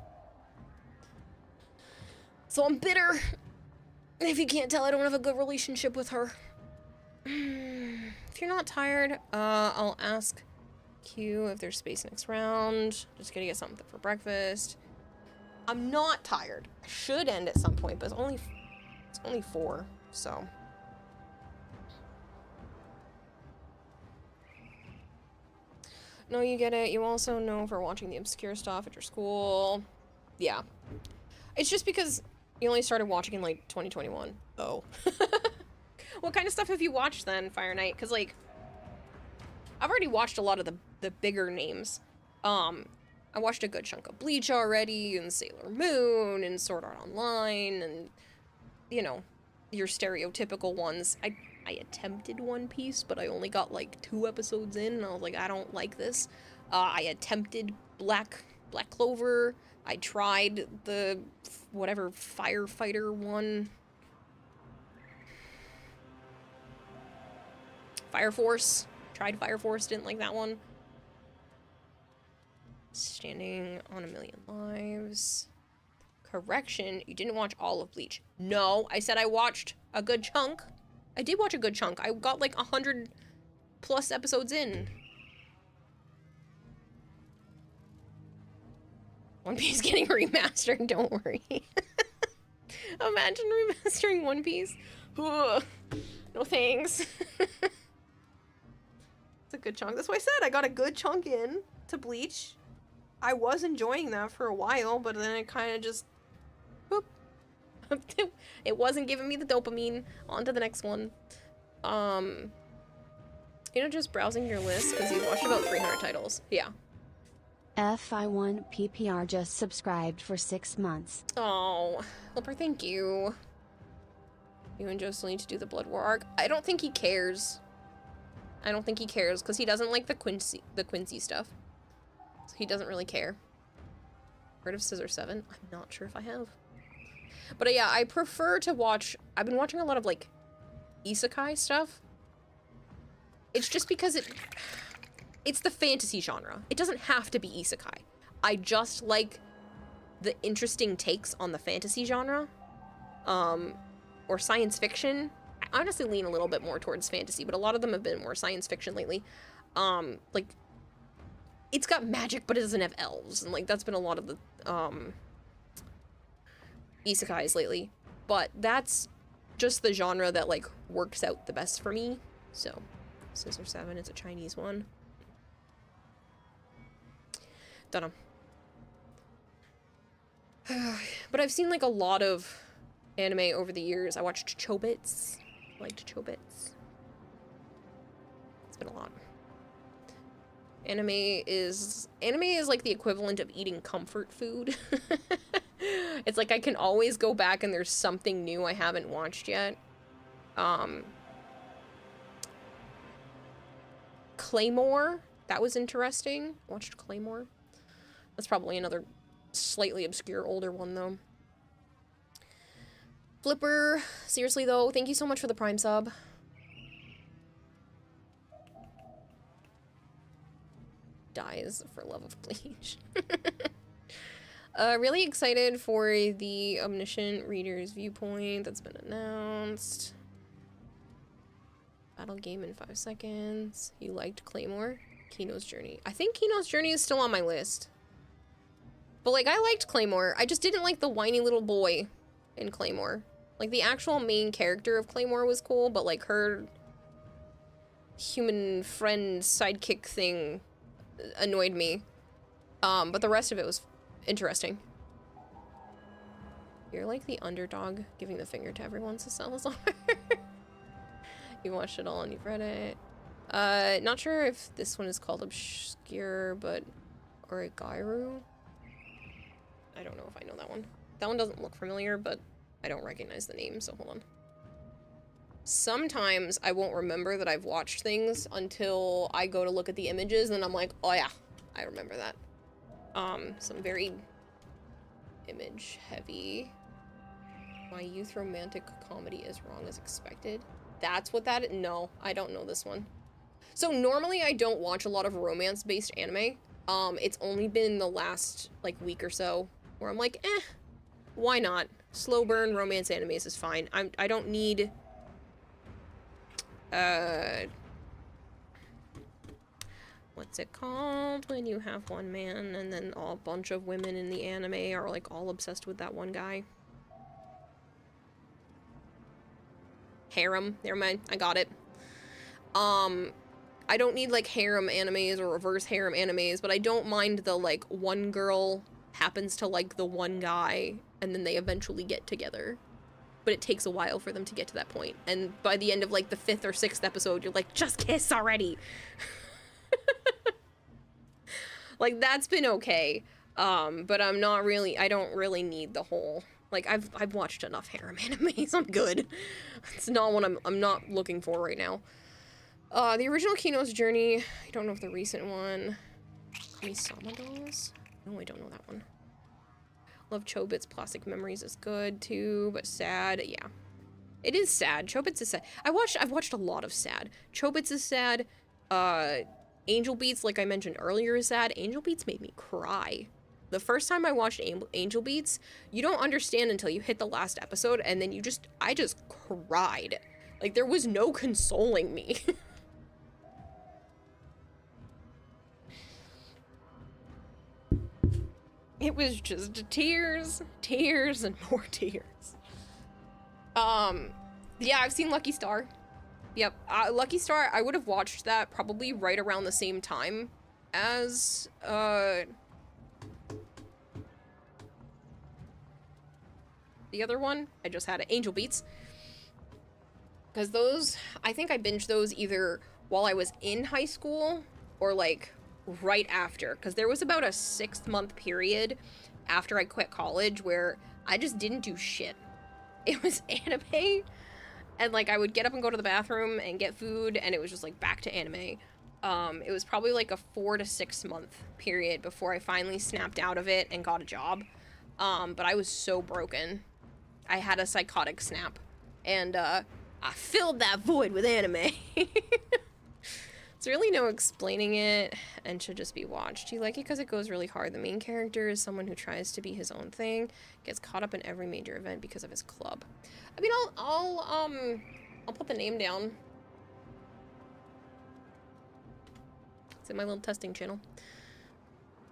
So I'm bitter. If you can't tell, I don't have a good relationship with her. If you're not tired, I'll ask Q if there's space next round. Just gonna get something for breakfast. I'm not tired. I should end at some point, but it's only 4, so. No, you get it. You also know for watching the obscure stuff at your school. Yeah. It's just because you only started watching in, like, 2021. Oh. What kind of stuff have you watched then, Fire Knight? Because, like, I've already watched a lot of the bigger names. I watched a good chunk of Bleach already, and Sailor Moon, and Sword Art Online, and, you know, your stereotypical ones. I attempted One Piece, but I only got like 2 episodes in, and I was like, I don't like this. I attempted Black Clover. I tried the whatever firefighter one. Fire Force. Tried Fire Force, didn't like that one. Standing on a Million Lives. Correction, you didn't watch all of Bleach. No, I said I watched a good chunk. I did watch a good chunk. I got like 100 plus episodes in. One Piece getting remastered, don't worry. Imagine remastering One Piece. Ugh. No thanks. It's a good chunk. That's what I said. I got a good chunk in to Bleach. I was enjoying that for a while, but then it kind of just... Whoop. It wasn't giving me the dopamine. On to the next one. Just browsing your list, because you watched about 300 titles. Yeah.
FI1PPR just subscribed for 6 months.
Oh, Lipper, thank you. You and Joe still need to do the Blood War arc. I don't think he cares. I don't think he cares, because he doesn't like the Quincy stuff. So he doesn't really care. Heard of Scissor 7? I'm not sure if I have. But yeah, I prefer to watch... I've been watching a lot of, like, isekai stuff. It's just because it's the fantasy genre. It doesn't have to be isekai. I just like the interesting takes on the fantasy genre. Or science fiction. I honestly lean a little bit more towards fantasy, but a lot of them have been more science fiction lately. Like, it's got magic, but it doesn't have elves. And, like, that's been a lot of the, isekais lately. But that's just the genre that, like, works out the best for me. So, Scissor 7 is a Chinese one. Dunno. But I've seen, like, a lot of anime over the years. I watched Chobits. Liked Chobits. It's been a lot. Anime is like the equivalent of eating comfort food. It's like I can always go back and there's something new I haven't watched yet. Claymore, that was interesting. Watched Claymore. That's probably another slightly obscure older one though. Flipper, seriously though, thank you so much for the Prime sub. Dies for love of Bleach. Really excited for the Omniscient Reader's Viewpoint that's been announced. Battle game in 5 seconds. You liked Claymore? Kino's Journey. I think Kino's Journey is still on my list. But, like, I liked Claymore. I just didn't like the whiny little boy in Claymore. Like, the actual main character of Claymore was cool, but, like, her human friend sidekick thing annoyed me. But the rest of it was interesting. You're like the underdog giving the finger to everyone, to Salazar. You watched it all and you've read it. Not sure if this one is called Obscure, but... Origairu? I don't know if I know that one. That one doesn't look familiar, but I don't recognize the name, so hold on. Sometimes I won't remember that I've watched things until I go to look at the images, and I'm like, oh yeah, I remember that. Some very image heavy. My youth romantic comedy is wrong as expected. That's what that is? No, I don't know this one. So normally I don't watch a lot of romance-based anime. It's only been the last, like, week or so where I'm like, why not? Slow burn romance animes is fine. I don't need... what's it called when you have one man and then a bunch of women in the anime are, like, all obsessed with that one guy? Harem. Never mind. I got it. I don't need, like, harem animes or reverse harem animes, but I don't mind the, like, one girl happens to like the one guy and then they eventually get together. But it takes a while for them to get to that point. And by the end of, like, the 5th or 6th episode, you're like, just kiss already! Like, that's been okay. But I don't really need the whole, Like, I've watched enough harem animes. I'm good. It's not what I'm not looking for right now. The original Kino's Journey. I don't know if the recent one. Kami-sama Dolls? No, I don't know that one. Love Chobits. Plastic Memories is good too, but sad. Yeah. It is sad. Chobits is sad. I've watched a lot of sad. Chobits is sad. Angel Beats, like I mentioned earlier, is sad. Angel Beats made me cry. The first time I watched Angel Beats, you don't understand until you hit the last episode, and then I just cried. Like, there was no consoling me. It was just tears, tears, and more tears. Yeah, I've seen Lucky Star. Yep, Lucky Star, I would have watched that probably right around the same time as, the other one. I just had Angel Beats. Because those, I think I binged those either while I was in high school or, like, right after. Because there was about a 6-month period after I quit college where I just didn't do shit. It was anime, and, like, I would get up and go to the bathroom and get food, and it was just, like, back to anime. It was probably, like, a 4 to 6 month period before I finally snapped out of it and got a job. But I was so broken. I had a psychotic snap, and, I filled that void with anime. There's really no explaining it, and should just be watched. You like it because it goes really hard. The main character is someone who tries to be his own thing, gets caught up in every major event because of his club. I mean, I'll put the name down. It's in my little testing channel.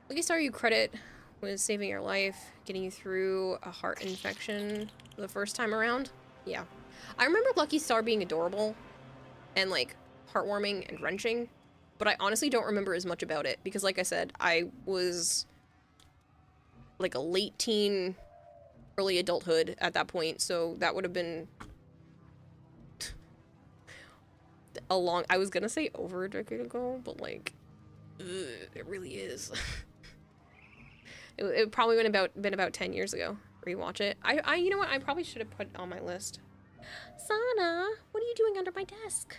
Lucky Star you credit with saving your life, getting you through a heart infection the first time around. Yeah. I remember Lucky Star being adorable and, like, heartwarming and wrenching, but I honestly don't remember as much about it because, like I said, I was like a late teen, early adulthood at that point, so that would have been a long, I was gonna say over a decade ago, but, like, it really is. It probably been about 10 years ago. Rewatch it. You know what? I probably should have put it on my list. Sana, what are you doing under my desk?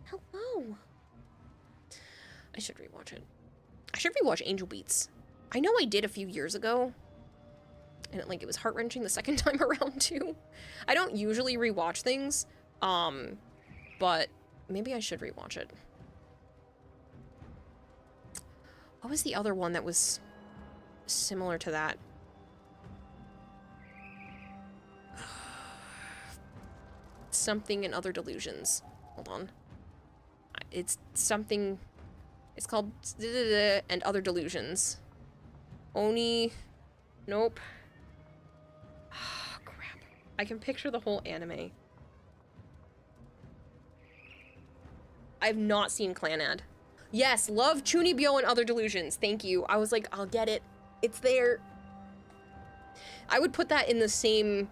Hello. I should rewatch it. I should rewatch Angel Beats. I know I did a few years ago, and it was heart-wrenching the second time around too. I don't usually rewatch things, but maybe I should rewatch it. What was the other one that was similar to that? Something and Other Delusions. Hold on. It's something... It's called and Other Delusions. Oni... Nope. Oh, crap. I can picture the whole anime. I've not seen Clanad. Yes, love Chunibyo and Other Delusions. Thank you. I was like, I'll get it. It's there. I would put that in the same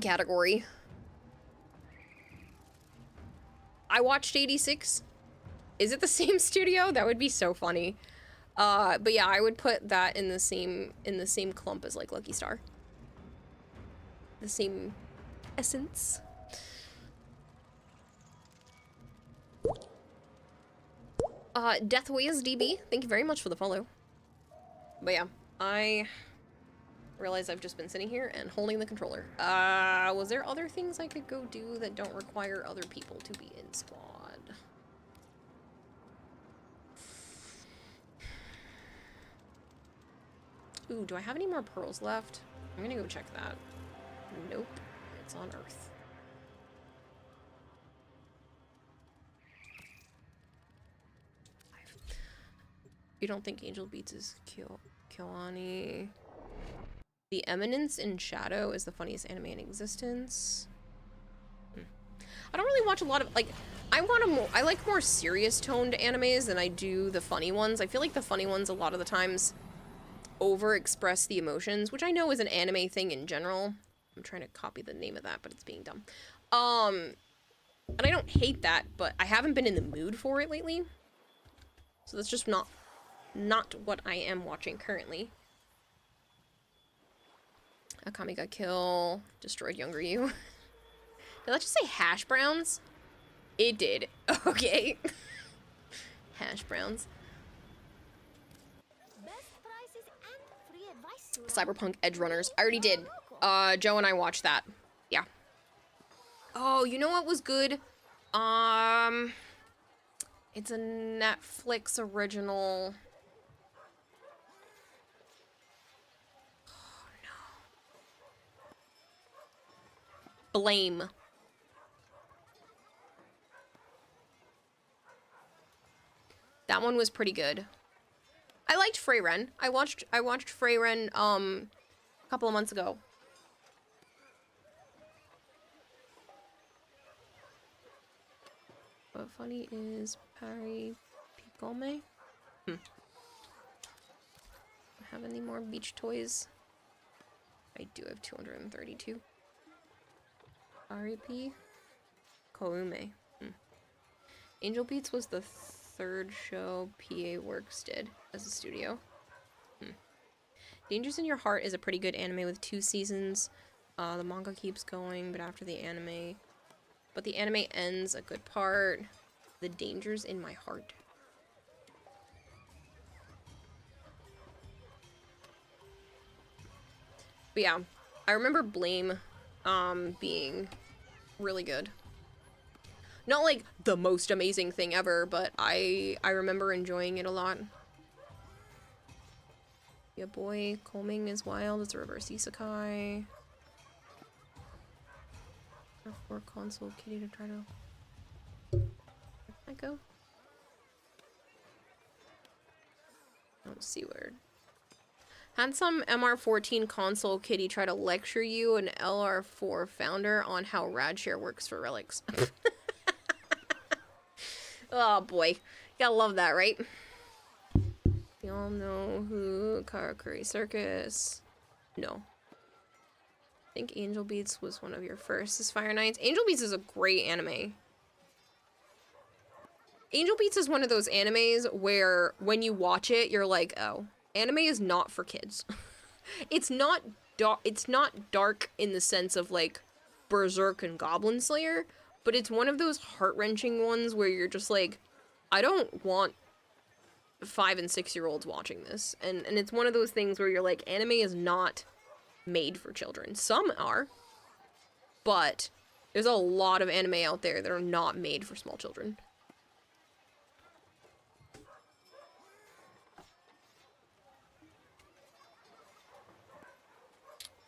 category. I watched 86. Is it the same studio? That would be so funny. But yeah, I would put that in the same clump as, like, Lucky Star. The same essence. Deathways DB, thank you very much for the follow. But yeah, I realize I've just been sitting here and holding the controller. Was there other things I could go do that don't require other people to be in squad? Ooh, do I have any more pearls left? I'm gonna go check that. Nope, it's on Earth. You don't think Angel Beats is Kyoani? The Eminence in Shadow is the funniest anime in existence. I don't really watch a lot of, like, I like more serious toned animes than I do the funny ones. I feel like the funny ones a lot of the times over-express the emotions, which I know is an anime thing in general. I'm trying to copy the name of that, but it's being dumb. And I don't hate that, but I haven't been in the mood for it lately. So that's just not what I am watching currently. Akami got kill. Destroyed younger you. Did that just say hash browns? It did. Okay. Hash browns. Cyberpunk Edge Runners. I already did. Joe and I watched that. Yeah. Oh, you know what was good? It's a Netflix original. Oh, no. Blame. That one was pretty good. I liked Freyren. I watched Freyren a couple of months ago. What funny is Paris Picome? Have any more beach toys? I do have 232. Ari Koume. Angel Beats was the third show PA Works did as a studio. Dangers in Your Heart is a pretty good anime with 2 seasons. The manga keeps going, but after the anime... But the anime ends a good part. The Dangers in My Heart. But yeah, I remember Blame being really good. Not like the most amazing thing ever, but I remember enjoying it a lot. Yeah, boy, Combing is wild. It's a reverse isekai. For console kitty to try to... Where'd I go? Don't see where. Had some MR14 console kitty try to lecture you, an LR4 founder, on how Radshare works for relics. Oh boy. Gotta love that, right? Y'all know who Karakuri Circus? No. I think Angel Beats was one of your first. Is Fire Knights? Angel Beats is a great anime. Angel Beats is one of those animes where when you watch it, you're like, oh, anime is not for kids. It's not dark in the sense of like Berserk and Goblin Slayer, but it's one of those heart-wrenching ones where you're just like, I don't want 5 and 6-year-olds watching this. And it's one of those things where you're like, anime is not made for children. Some are, but there's a lot of anime out there that are not made for small children.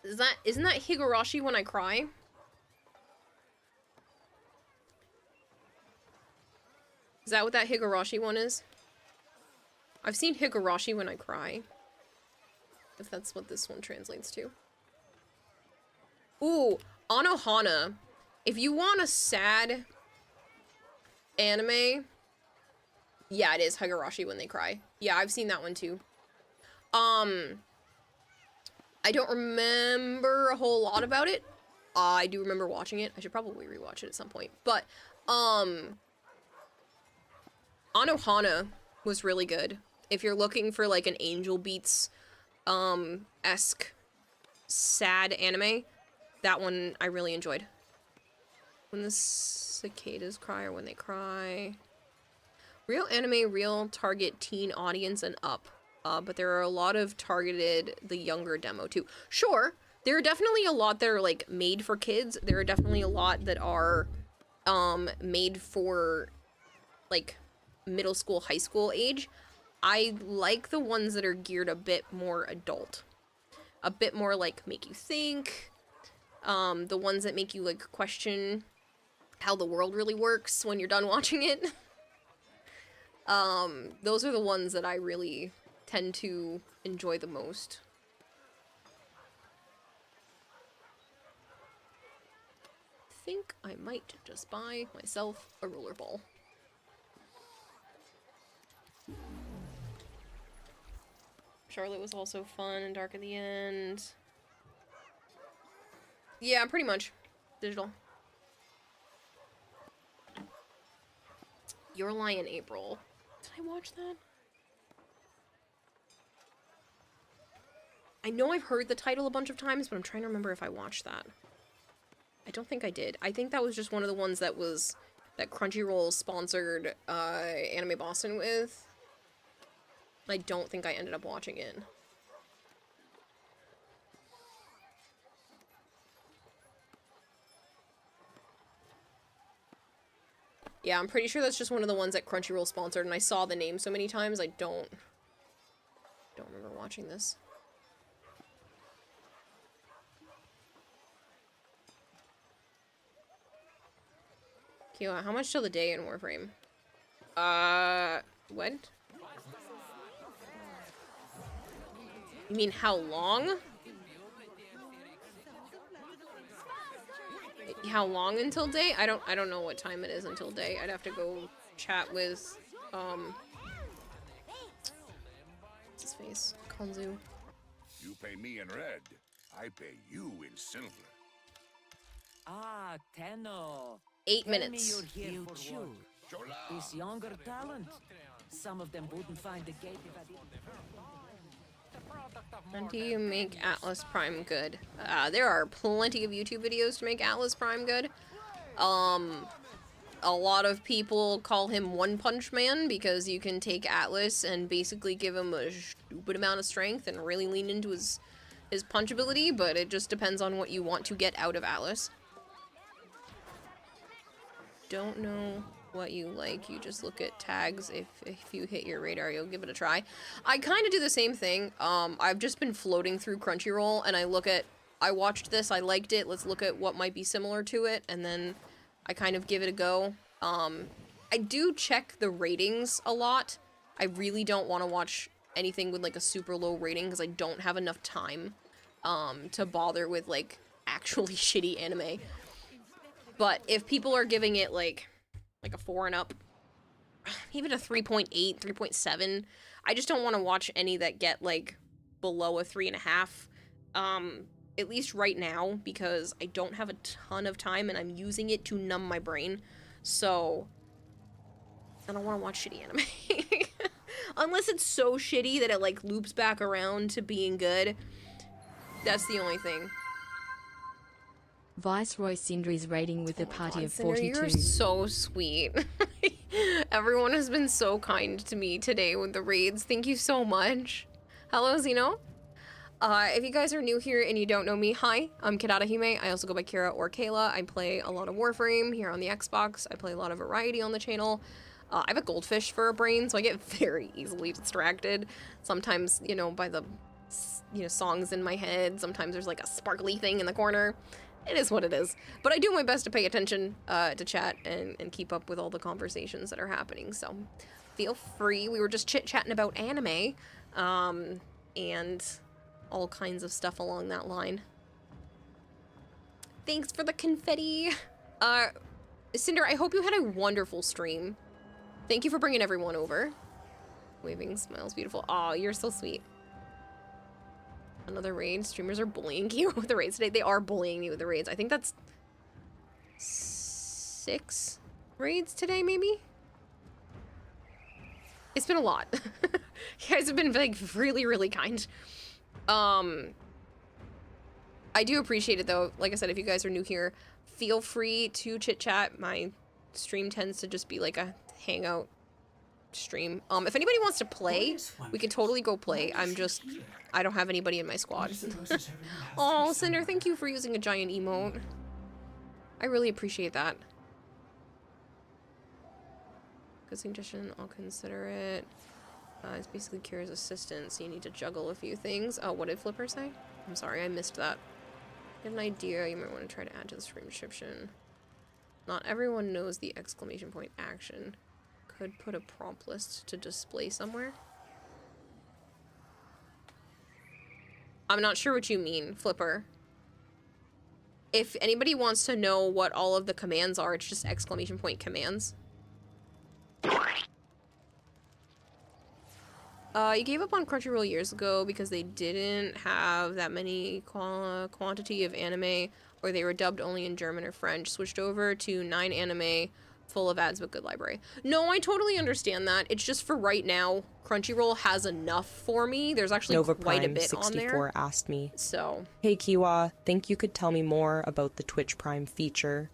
Isn't that Higurashi When I Cry? Is that what that Higurashi one is? I've seen Higurashi When I Cry. If that's what this one translates to. Ooh, Anohana. If you want a sad anime, yeah, it is Higurashi When They Cry. Yeah, I've seen that one too. I don't remember a whole lot about it. I do remember watching it. I should probably rewatch it at some point. But, Anohana was really good. If you're looking for like an Angel Beats, esque sad anime, that one I really enjoyed. When the cicadas cry or when they cry. Real anime, real target teen audience and up. But there are a lot of targeted the younger demo too. Sure, there are definitely a lot that are like made for kids. There are definitely a lot that are made for like middle school, high school age. I like the ones that are geared a bit more adult. A bit more like make you think. The ones that make you like question how the world really works when you're done watching it. Those are the ones that I really tend to enjoy the most. I think I might just buy myself a rollerball. Charlotte was also fun and dark at the end. Yeah, pretty much. Digital. Your Lie in April. Did I watch that? I know I've heard the title a bunch of times, but I'm trying to remember if I watched that. I don't think I did. I think that was just one of the ones that was that Crunchyroll sponsored Anime Boston with. I don't think I ended up watching it. Yeah, I'm pretty sure that's just one of the ones that Crunchyroll sponsored, and I saw the name so many times, I don't remember watching this. Kiwa, how much till the day in Warframe? What? You mean how long? How long until day? I don't know what time it is until day. I'd have to go chat with what's his face? Konzu.
You pay me in red, I pay you in silver.
Ah, Tenno.
8 minutes.
You choose. This younger talent. Some of them wouldn't find the gate if I didn't.
How do you make Atlas Prime good? There are plenty of YouTube videos to make Atlas Prime good. A lot of people call him One Punch Man because you can take Atlas and basically give him a stupid amount of strength and really lean into his punch ability, but it just depends on what you want to get out of Atlas. Don't know what you like, you just look at tags. If you hit your radar, you'll give it a try. I kind of do the same thing. I've just been floating through Crunchyroll and I watched this, I liked it, let's look at what might be similar to it, and then I kind of give it a go. I do check the ratings a lot. I really don't want to watch anything with like a super low rating because I don't have enough time to bother with like actually shitty anime. But if people are giving it like a 4 and up, even a 3.8, 3.7, I just don't want to watch any that get like below a 3.5. At least right now, because I don't have a ton of time and I'm using it to numb my brain. So I don't want to watch shitty anime. Unless it's so shitty that it like loops back around to being good. That's the only thing.
Viceroy Sindri's rating with a party of 42.
You're so sweet. Everyone has been so kind to me today with the raids. Thank you so much. Hello, Zeno. If you guys are new here and you don't know me, hi, I'm Kidata Hime. I also go by Kira or Kayla. I play a lot of Warframe here on the Xbox. I play a lot of variety on the channel. I have a goldfish for a brain, so I get very easily distracted. Sometimes, you know, by the, songs in my head. Sometimes there's like a sparkly thing in the corner. It is what it is. But I do my best to pay attention to chat and keep up with all the conversations that are happening. So feel free. We were just chit-chatting about anime and all kinds of stuff along that line. Thanks for the confetti. Cinder, I hope you had a wonderful stream. Thank you for bringing everyone over. Waving smiles, beautiful. Aw, you're so sweet. Another raid. Streamers are bullying you with the raids today. They are bullying me with the raids. I think that's 6 raids today, maybe? It's been a lot. You guys have been, like, really, really kind. I do appreciate it, though. Like I said, if you guys are new here, feel free to chit-chat. My stream tends to just be, like, a hangout stream. If anybody wants to play, we can totally go play. I don't have anybody in my squad. Oh, Cinder, thank you for using a giant emote. I really appreciate that. Good suggestion, I'll consider it. It's basically Kira's assistant, so you need to juggle a few things. Oh, what did Flipper say? I'm sorry, I missed that. Get an idea you might want to try to add to the stream description. Not everyone knows the exclamation point action. Could put a prompt list to display somewhere. I'm not sure what you mean, Flipper. If anybody wants to know what all of the commands are, it's just exclamation point commands. You gave up on Crunchyroll years ago because they didn't have that many quantity of anime, or they were dubbed only in German or French. Switched over to 9 anime full of ads but good library. No, I totally understand that. It's just for right now, Crunchyroll has enough for me. There's actually
Nova
quite
Prime
a bit
64
on there.
asked me,
so,
hey Kiwa, think you could tell me more about the Twitch Prime feature?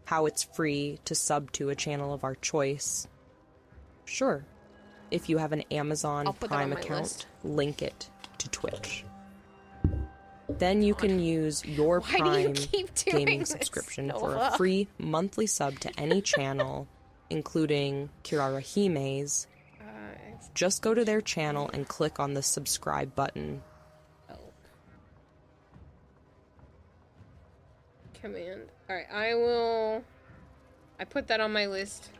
How it's free to sub to a channel of our choice? Sure. If you have an Amazon Prime account, link it to Twitch. Then you can use your Prime gaming subscription for a free monthly sub to any channel, including Kirarahime's. Just go to their channel and click on the subscribe button.
Command. Alright, I put that on my list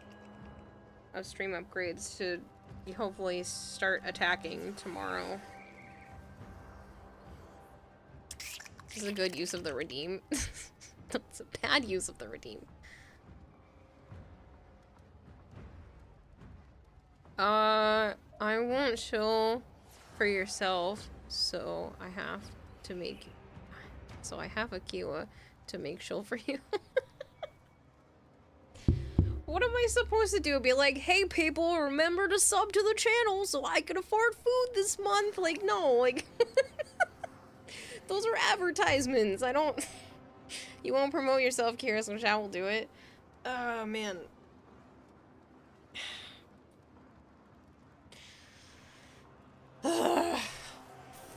of stream upgrades to hopefully start attacking tomorrow. This is a good use of the redeem. That's a bad use of the redeem. I won't chill for yourself, so I have to make... So I have a Kiwa to make chill for you. What am I supposed to do? Be like, hey people, remember to sub to the channel so I can afford food this month? Like, no, like... Those are advertisements. I don't... You won't promote yourself, Kira, so Shao will do it. Oh, man.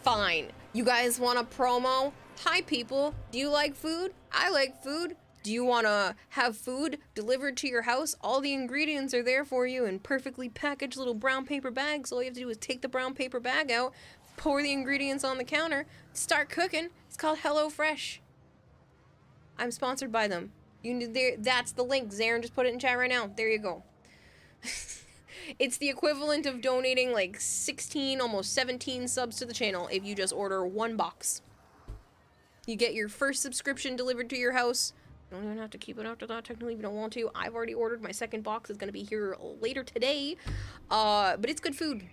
Fine. You guys want a promo? Hi, people. Do you like food? I like food. Do you want to have food delivered to your house? All the ingredients are there for you in perfectly packaged little brown paper bags. All you have to do is take the brown paper bag out, pour the ingredients on the counter, start cooking. It's called HelloFresh. I'm sponsored by them. That's the link. Zarin just put it in chat right now. There you go. It's the equivalent of donating like 16, almost 17 subs to the channel if you just order one box. You get your first subscription delivered to your house. You don't even have to keep it after that, technically, if you don't want to. I've already ordered my second box. It's going to be here later today. But it's good food.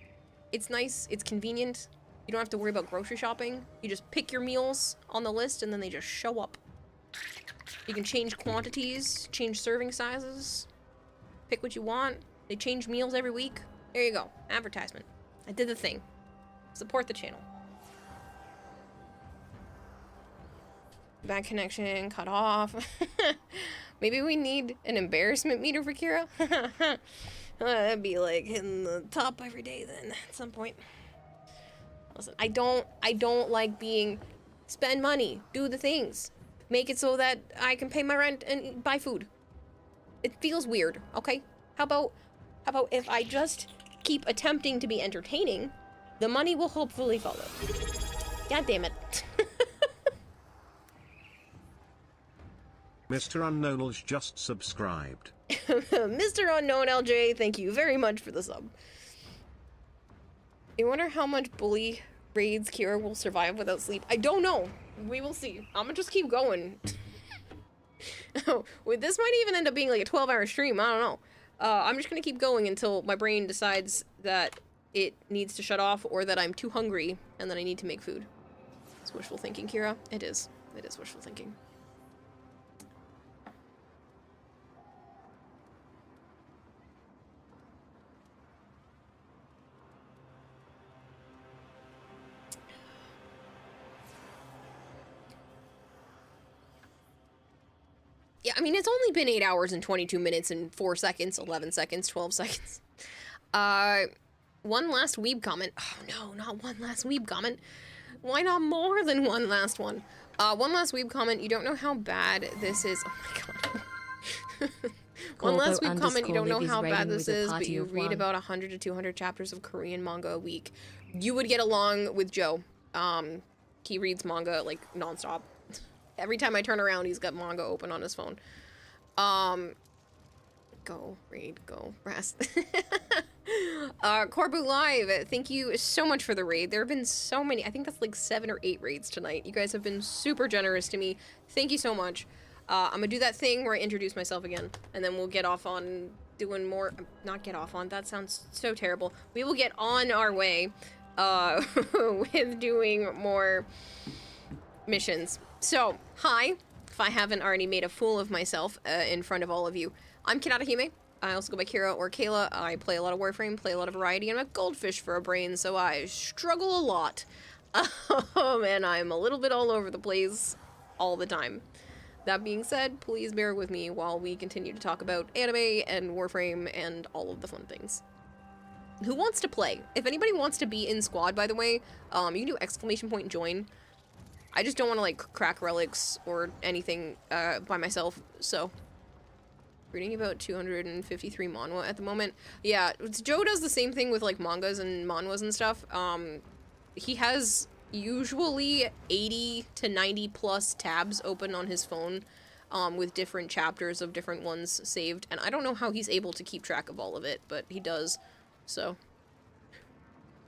It's nice. It's convenient. You don't have to worry about grocery shopping. You just pick your meals on the list, and then they just show up. You can change quantities, change serving sizes, pick what you want. They change meals every week. There you go. Advertisement. I did the thing. Support the channel. Bad connection, cut off. Maybe we need an embarrassment meter for Kira? That'd be like hitting the top every day then, at some point. Listen, I don't like being, spend money, do the things. Make it so that I can pay my rent and buy food. It feels weird, okay? How about if I just keep attempting to be entertaining, the money will hopefully follow. God damn it.
Mr. Unknown's just subscribed.
Mr. Unknown LJ, thank you very much for the sub. I wonder how much bully raids Kira will survive without sleep. I don't know. We will see. I'm gonna just keep going. Wait, this might even end up being like a 12-hour stream. I don't know. I'm just gonna keep going until my brain decides that it needs to shut off or that I'm too hungry and that I need to make food. It's wishful thinking, Kira. It is. It is wishful thinking. Yeah, I mean, it's only been 8 hours and 22 minutes and 4 seconds, 11 seconds, 12 seconds. One last weeb comment. Oh, no, not one last weeb comment. Why not more than one last one? One last weeb comment. You don't know how bad this is. Oh, my God. One last weeb comment. You don't know how bad this is, but you read about 100 to 200 chapters of Korean manga a week. You would get along with Joe. He reads manga, like, nonstop. Every time I turn around, he's got manga open on his phone. Go, read, go, rest. Corbu Live, thank you so much for the raid. There have been so many. I think that's like 7 or 8 raids tonight. You guys have been super generous to me. Thank you so much. I'm gonna do that thing where I introduce myself again, and then we'll get off on doing more. Not get off on, that sounds so terrible. We will get on our way with doing more missions. So, hi, if I haven't already made a fool of myself in front of all of you. I'm Kinata Hime. I also go by Kira or Kayla. I play a lot of Warframe, play a lot of variety, and I'm a goldfish for a brain, so I struggle a lot. And I'm a little bit all over the place all the time. That being said, please bear with me while we continue to talk about anime and Warframe and all of the fun things. Who wants to play? If anybody wants to be in squad, by the way, you can do ! join. I just don't want to, like, crack relics or anything by myself, so. Reading about 253 manhwa at the moment. Yeah, Joe does the same thing with, like, mangas and manhwas and stuff. He has usually 80 to 90 plus tabs open on his phone with different chapters of different ones saved, and I don't know how he's able to keep track of all of it, but he does, so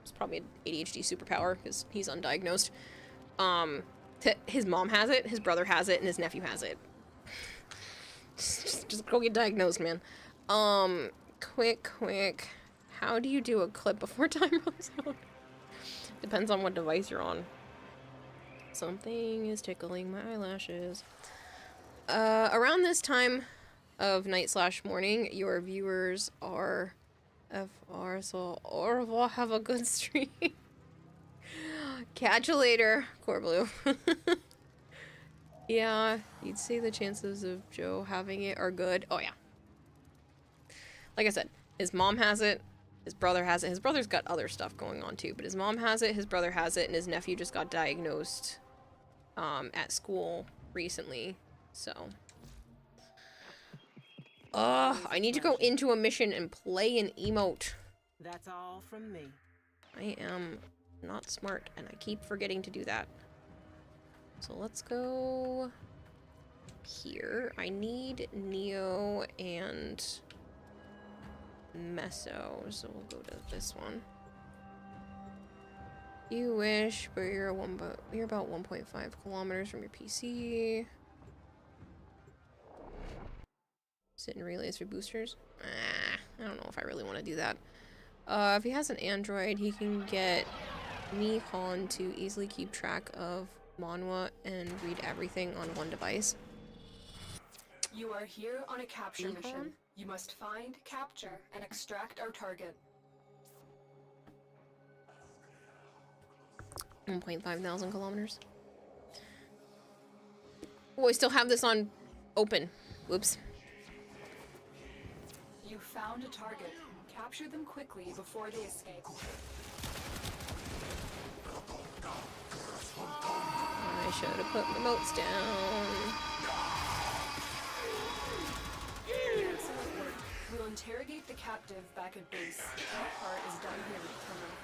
it's probably an ADHD superpower because he's undiagnosed. His mom has it, his brother has it, and his nephew has it. Just go get diagnosed, man. Quick, how do you do a clip before time runs out? Depends on what device you're on. Something is tickling my eyelashes. Around this time of night/morning, your viewers are FR, so au revoir, have a good stream. Catch you later, Core Blue. Yeah, you'd say the chances of Joe having it are good. Oh yeah. Like I said, his mom has it. His brother has it. His brother's got other stuff going on too, but his mom has it, his brother has it, and his nephew just got diagnosed at school recently, so. I need to go into a mission and play an emote.
That's all from me.
I am not smart, and I keep forgetting to do that. So let's go here. I need Neo and Meso, so we'll go to this one. You wish, but you're about 1.5 kilometers from your PC. Sit in relays for boosters. I don't know if I really want to do that. If he has an Android, he can get Nihon to easily keep track of manhwa and read everything on one device.
You are here on a capture mission. You must find, capture, and extract our target.
1.5 thousand kilometers. Oh, I still have this on open. Whoops.
You found a target. Capture them quickly before they escape.
I should have put my moats down.
Excellent work. We'll interrogate the captive back at base. That part is done here for now.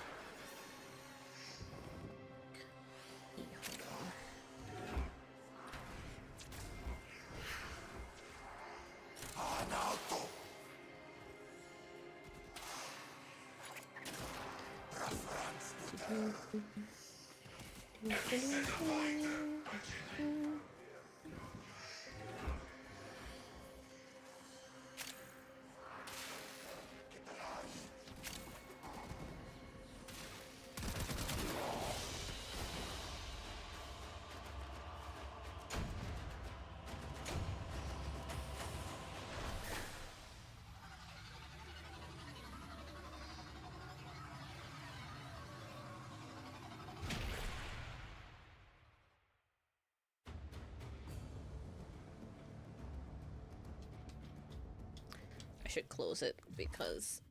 I should close it because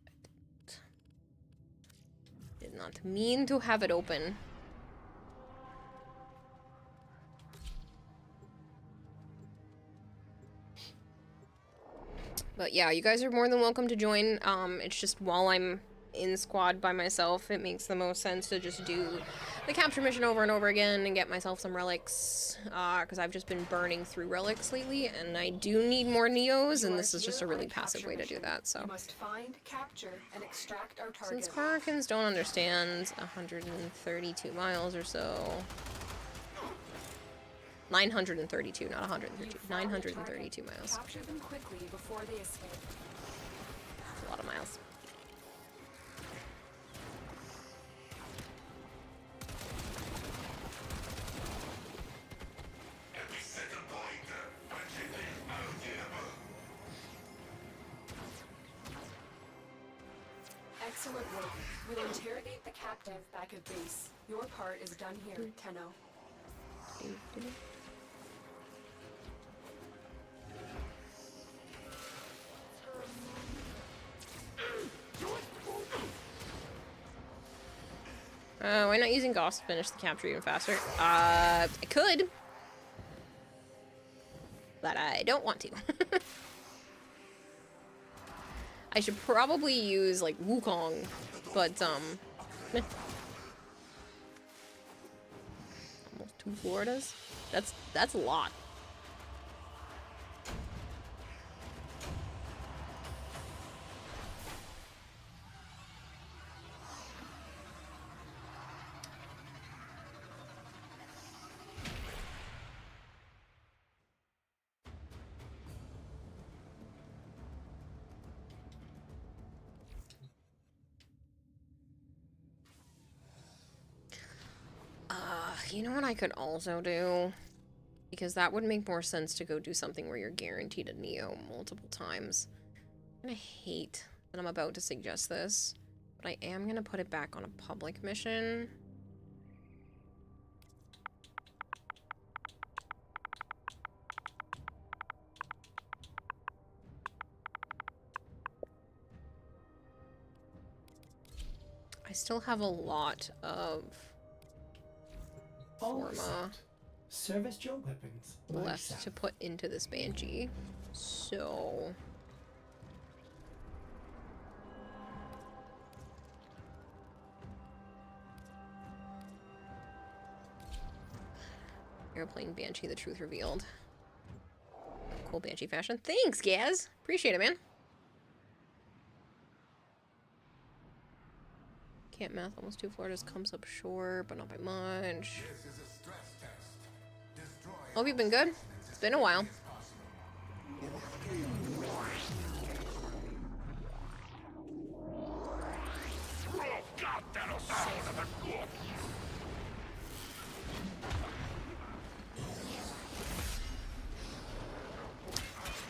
I did not mean to have it open. But yeah, you guys are more than welcome to join. It's just while I'm in squad by myself, it makes the most sense to just do the capture mission over and over again and get myself some relics, because I've just been burning through relics lately, and I do need more Neos, and this is just a really passive way to do that, so.
You must find, capture, and extract our target.
Since Karkins don't understand 132 miles or so. 932, not 132. 932 miles.
Capture them quickly before they escape.
That's a lot of miles.
Excellent work. We'll interrogate the captive back at base. Your part is done here, Tenno.
Why not using Goss to finish the capture even faster? I could. But I don't want to. I should probably use, like, Wukong, but, meh. Almost 2 Floridas? That's a lot. You know what I could also do? Because that would make more sense to go do something where you're guaranteed a Neo multiple times. I'm gonna hate that I'm about to suggest this, but I am gonna put it back on a public mission. I still have a lot of Forma
service Joe weapons
left to put into this Banshee, so Airplane Banshee, the truth revealed. Cool Banshee fashion. Thanks, Gaz. Appreciate it, man. Can't math. Almost 2 Floridas comes up short, but not by much. Hope you've been good. It's been a while.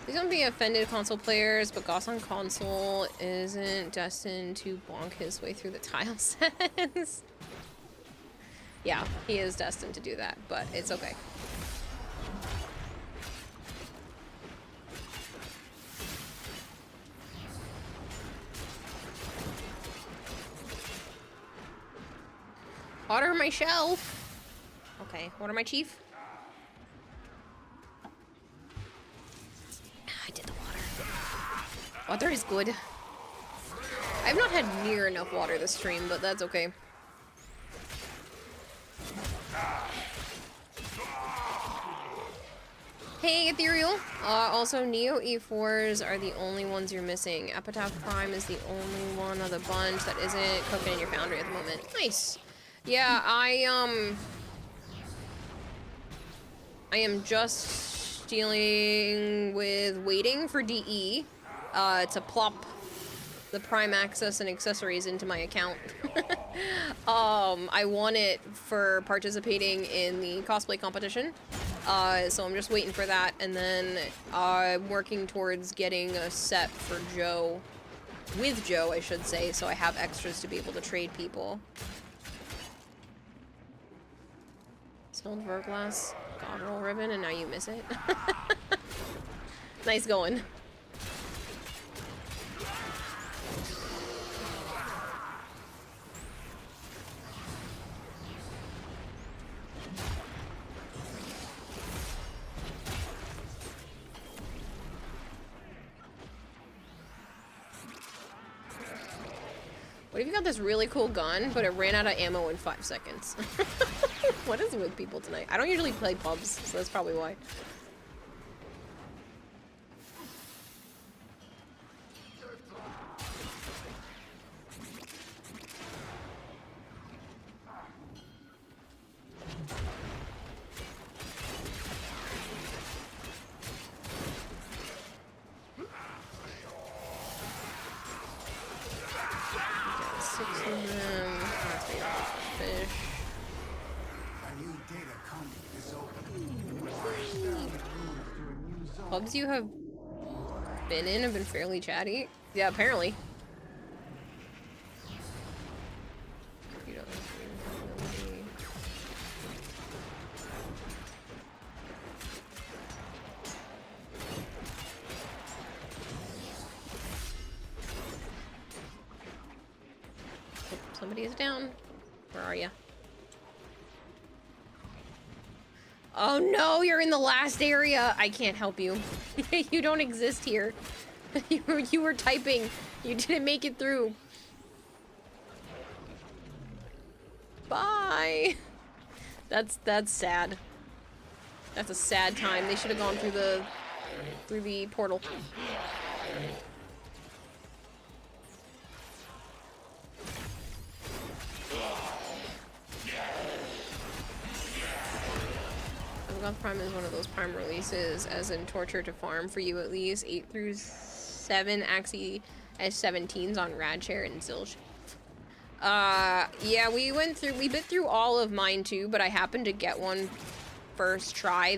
Please don't be offended, console players, but Goss on console isn't destined to bonk his way through the tile sets. Yeah, he is destined to do that, but it's okay. Water my shelf. Okay, water my chief. I did the water. Water is good. I've not had near enough water this stream, but that's okay. Hey, Ethereal. Also, Neo E4s are the only ones you're missing. Epitaph Prime is the only one of the bunch that isn't cooking in your foundry at the moment. Nice. Yeah, I am just dealing with waiting for DE to plop the Prime access and accessories into my account. I won it for participating in the cosplay competition. So I'm just waiting for that, and then I'm working towards getting a set for Joe, with Joe, I should say, so I have extras to be able to trade people. Snowed Verglass, God roll ribbon, and now you miss it. Nice going. What if you got this really cool gun, but it ran out of ammo in 5 seconds? What is with people tonight? I don't usually play pubs, so that's probably why. Pubs you have been in have been fairly chatty. Yeah, apparently. somebody is down. Where are you? Oh no, you're in the last area. I can't help you. You don't exist here. You were typing. You didn't make it through. Bye. That's sad. That's a sad time. They should have gone through the portal. Prime is one of those Prime releases, as in Torture to Farm for you at least. 8 through 7 actually as 17s on Radshare and Zilch. Yeah, we bit through all of mine too, but I happened to get one first try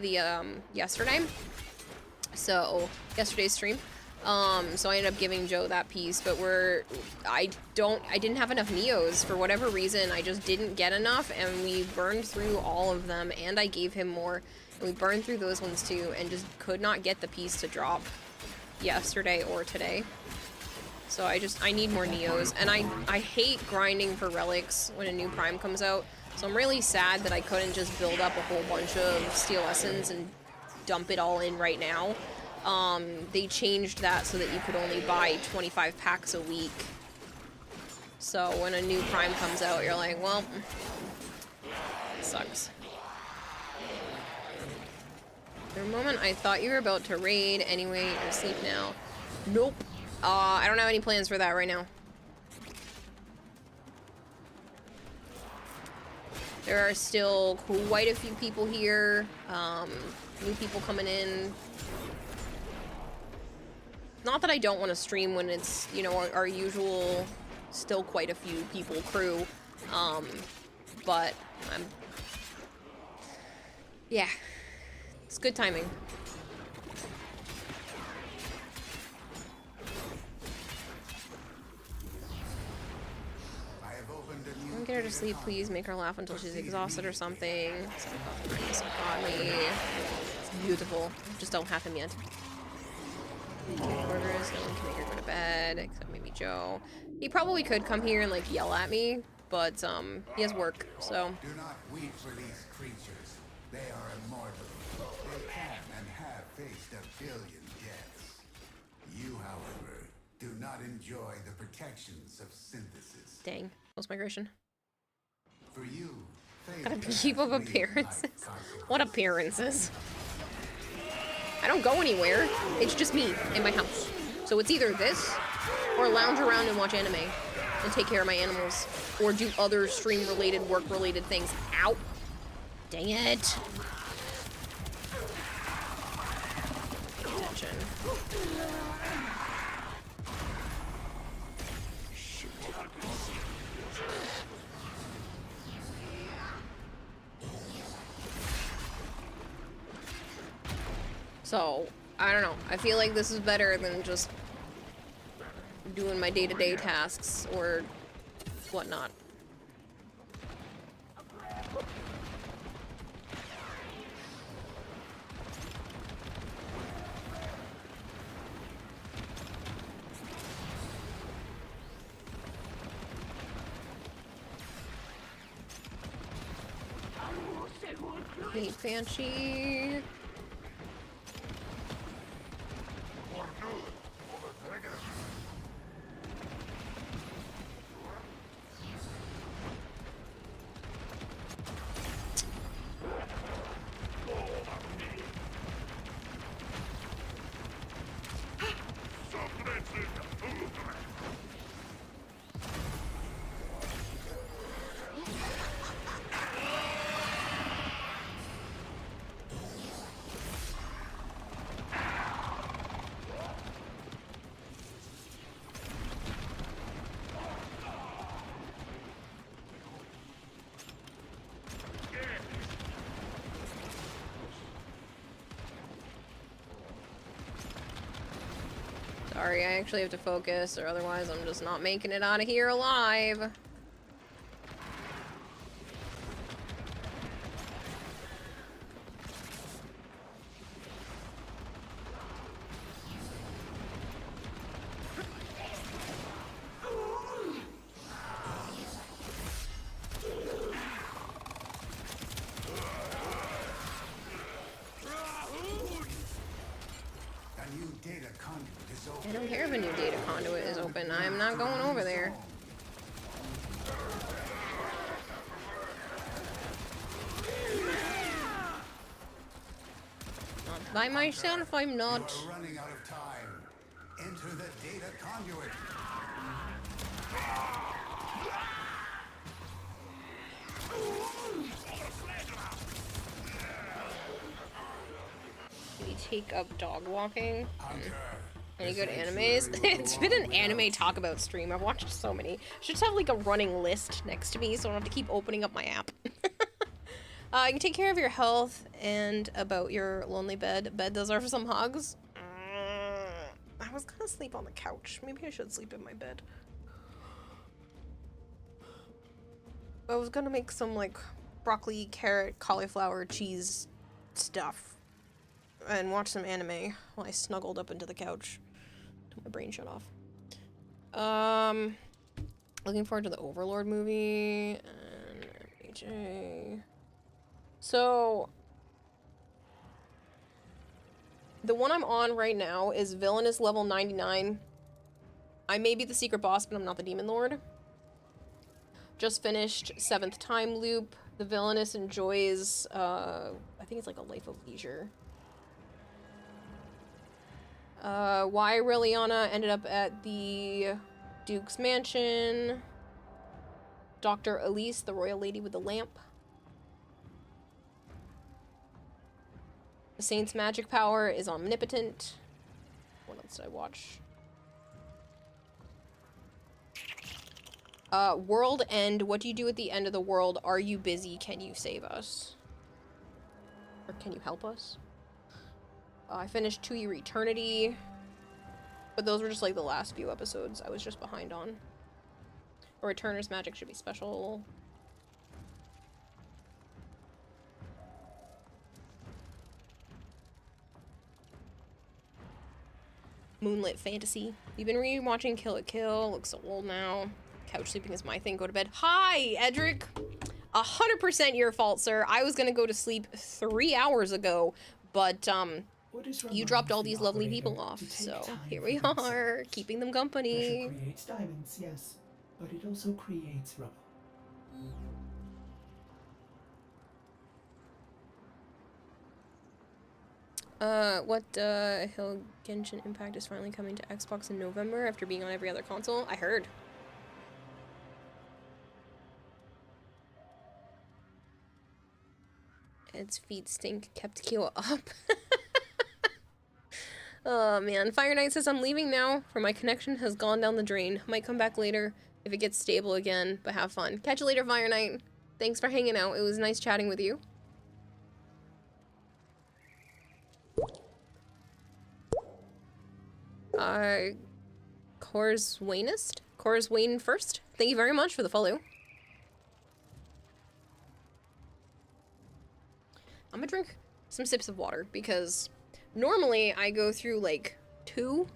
yesterday. So, yesterday's stream. So I ended up giving Joe that piece, but I didn't have enough Neos for whatever reason. I just didn't get enough, and we burned through all of them, and I gave him more, and we burned through those ones too, and just could not get the piece to drop yesterday or today. So I need more Neos, and I hate grinding for relics when a new Prime comes out, so I'm really sad that I couldn't just build up a whole bunch of Steel Essence and dump it all in right now. They changed that so that you could only buy 25 packs a week. So when a new Prime comes out, you're like, well, it sucks. For a moment, I thought you were about to raid. Anyway, you're asleep now. Nope. I don't have any plans for that right now. There are still quite a few people here. New people coming in. Not that I don't want to stream when it's, you know, our usual, still quite a few people crew, but yeah, it's good timing. Don't get her to sleep, please. Make her laugh until she's exhausted or something. So godly. It's beautiful. Just don't have him yet. Quarters, no one can make her go to bed, except maybe Joe. He probably could come here and like yell at me, but he has work, so.
Do not weep for these creatures. They are immortal. They can and have faced 1 billion deaths. You, however, do not enjoy the protections of synthesis.
Dang, post migration.
For you,
gotta keep up appearances. What appearances? I don't go anywhere. It's just me in my house. So it's either this, or lounge around and watch anime, and take care of my animals, or do other stream-related, work-related things. Ow! Dang it! Attention. So, I don't know. I feel like this is better than just doing my day-to-day tasks or whatnot. Hey, Banshee. Sorry, I actually have to focus, or otherwise I'm just not making it out of here alive. a new data conduit is open. I'm not going over there. Not by myself, I'm not.
You're running out of time. Enter the data conduit.
Do we take up dog walking? Any good animes? It's been an anime talk about stream. I've watched so many. Should just have like a running list next to me so I don't have to keep opening up my app. You can take care of your health and about your lonely bed. Bed deserves some hugs. I was gonna sleep on the couch. Maybe I should sleep in my bed. I was gonna make some like broccoli, carrot, cauliflower, cheese stuff and watch some anime while I snuggled up into the couch till my brain shut off. Looking forward to the Overlord movie and MJ. So the one I'm on right now is Villainous level 99. I may be the secret boss, but I'm not the Demon Lord. Just finished 7th time loop. The Villainous enjoys, I think it's like a life of leisure. Why Aureliana ended up at the Duke's mansion. Dr. Elise, the royal lady with the lamp. The Saint's magic power is omnipotent. What else did I watch? World End. What do you do at the end of the world? Are you busy? Can you save us? Or can you help us? I finished To Your Eternity. But those were just like the last few episodes I was just behind on. Or Returner's magic should be special. Moonlit Fantasy. You've been rewatching Kill It Kill. Looks so old now. Couch sleeping is my thing. Go to bed. Hi, Edric. 100% your fault, sir. I was gonna go to sleep 3 hours ago, but you dropped all these lovely people off. So here we are, keeping them company.
Pressure creates diamonds, yes, but it also creates rubble.
Hill Genshin Impact is finally coming to Xbox in November after being on every other console? I heard. Ed's feet stink, kept Kyo up. Oh man, Fire Knight says I'm leaving now, for my connection has gone down the drain. Might come back later if it gets stable again, but have fun. Catch you later, Fire Knight. Thanks for hanging out. It was nice chatting with you. Coors Wayne first. Thank you very much for the follow. I'm gonna drink some sips of water because normally I go through like 2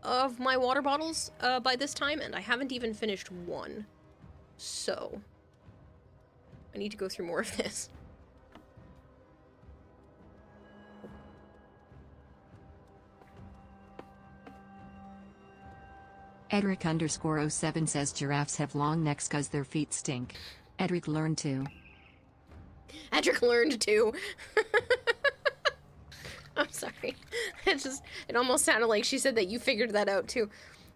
of my water bottles by this time, and I haven't even finished 1. So I need to go through more of this.
Edric_07 says giraffes have long necks cause their feet stink. Edric learned to.
Edric learned to. I'm sorry. It almost sounded like she said that you figured that out too.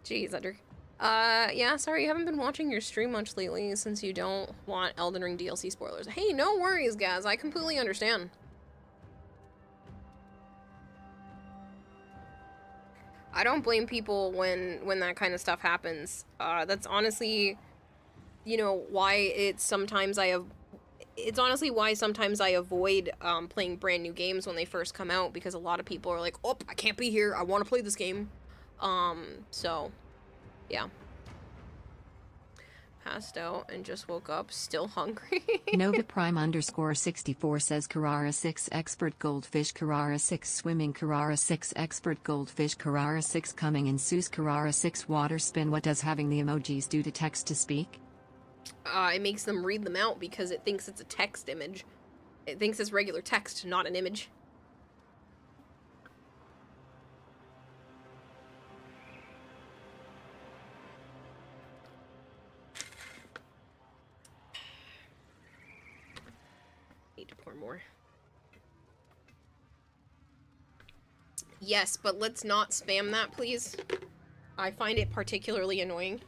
Jeez, Edric. Yeah, sorry you haven't been watching your stream much lately since you don't want Elden Ring DLC spoilers. Hey, no worries, guys. I completely understand. I don't blame people when that kind of stuff happens. That's honestly, you know, why it's honestly why sometimes I avoid playing brand new games when they first come out, because a lot of people are like, oh, I can't be here, I want to play this game. So, yeah. Passed out and just woke up, still hungry.
Nova Prime_64 says Carrara 6 Expert Goldfish, Carrara 6 Swimming, Carrara 6 Expert Goldfish, Carrara 6 Coming in Seuss, Carrara 6 Water Spin. What does having the emojis do to text to speak?
It makes them read them out because it thinks it's a text image. It thinks it's regular text, not an image. more. Yes, but let's not spam that, please. I find it particularly annoying.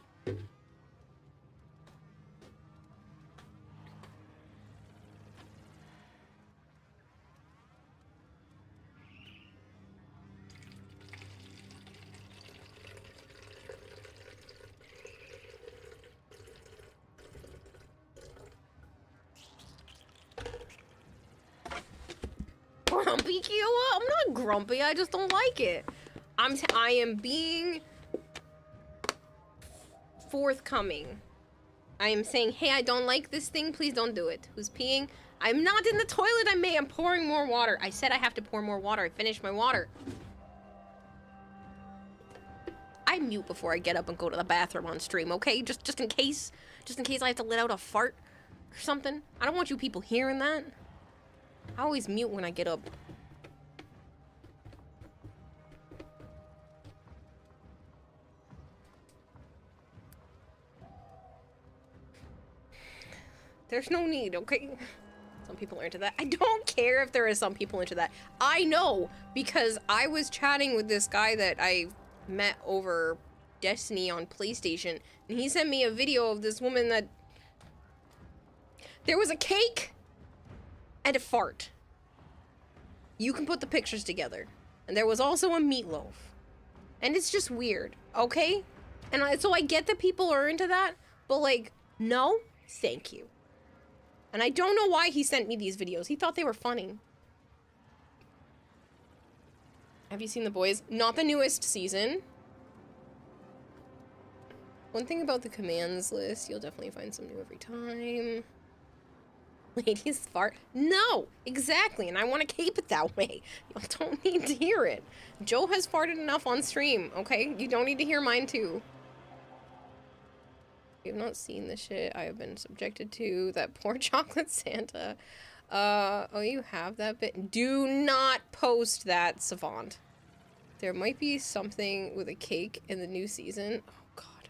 Grumpy, Kiowa? I'm not grumpy, I just don't like it. I am being forthcoming. I am saying, hey, I don't like this thing, please don't do it. Who's peeing? I'm not in the toilet, I'm pouring more water. I said I have to pour more water, I finished my water. I mute before I get up and go to the bathroom on stream, okay? Just in case I have to let out a fart or something. I don't want you people hearing that. I always mute when I get up. There's no need, okay? Some people are into that. I don't care if there is some people into that. I know, because I was chatting with this guy that I met over Destiny on PlayStation, and he sent me a video of this woman that... There was a cake and a fart. You can put the pictures together. And there was also a meatloaf. And it's just weird, okay? And so I get that people are into that, but like, no, thank you. And I don't know why he sent me these videos. He thought they were funny. Have you seen The Boys? Not the newest season. One thing about the commands list, you'll definitely find some new every time. Ladies fart? No! Exactly, and I want to keep it that way. Y'all don't need to hear it. Joe has farted enough on stream, okay? You don't need to hear mine too. You have not seen the shit I have been subjected to. That poor chocolate Santa. Oh, you have that bit? Do not post that, Savant. There might be something with a cake in the new season. Oh, God.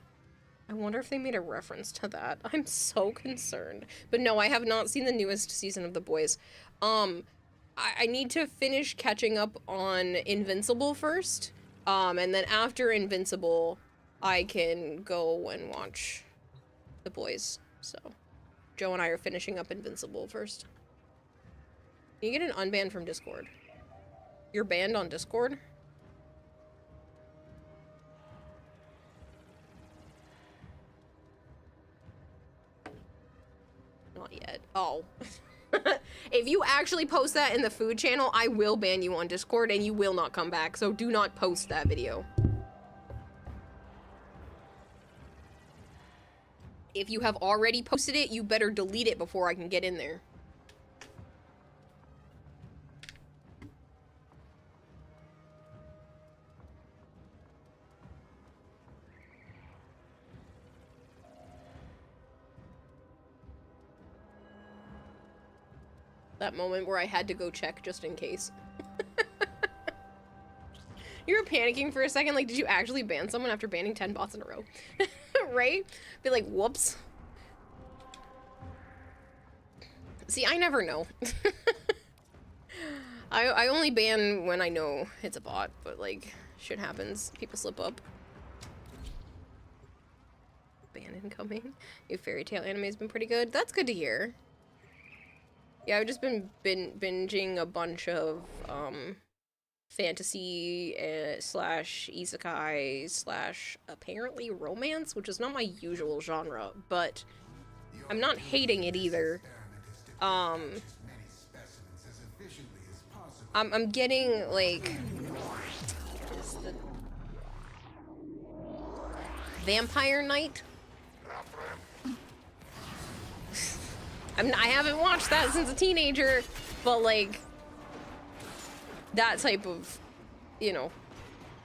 I wonder if they made a reference to that. I'm so concerned. But no, I have not seen the newest season of The Boys. I need to finish catching up on Invincible first. And then after Invincible, I can go and watch The Boys. So, Joe and I are finishing up Invincible first. Can you get an unban from Discord? You're banned on Discord? Not yet. Oh. If you actually post that in the food channel, I will ban you on Discord and you will not come back. So do not post that video. If you have already posted it, you better delete it before I can get in there. That moment where I had to go check just in case. You were panicking for a second, like, did you actually ban someone after banning 10 bots in a row? Right? Be like, whoops. See, I never know. I only ban when I know it's a bot, but like, shit happens. People slip up. Ban incoming. Your fairy tale anime has been pretty good. That's good to hear. Yeah, I've just been binging a bunch of fantasy slash isekai slash apparently romance, which is not my usual genre, but I'm not hating it either. I'm getting like the Vampire Knight. I haven't watched that since a teenager, but like that type of, you know,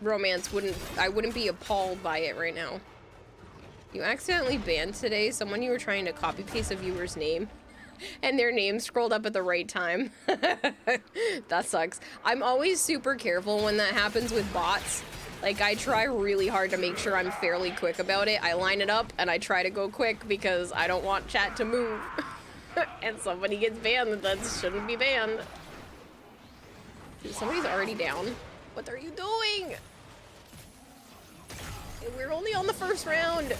romance I wouldn't be appalled by it right now. You accidentally banned today someone you were trying to copy paste a viewer's name and their name scrolled up at the right time. That sucks. I'm always super careful when that happens with bots. Like, I try really hard to make sure I'm fairly quick about it. I line it up and I try to go quick because I don't want chat to move. and somebody gets banned that shouldn't be banned. Dude, somebody's already down. What are you doing? We're only on the first round.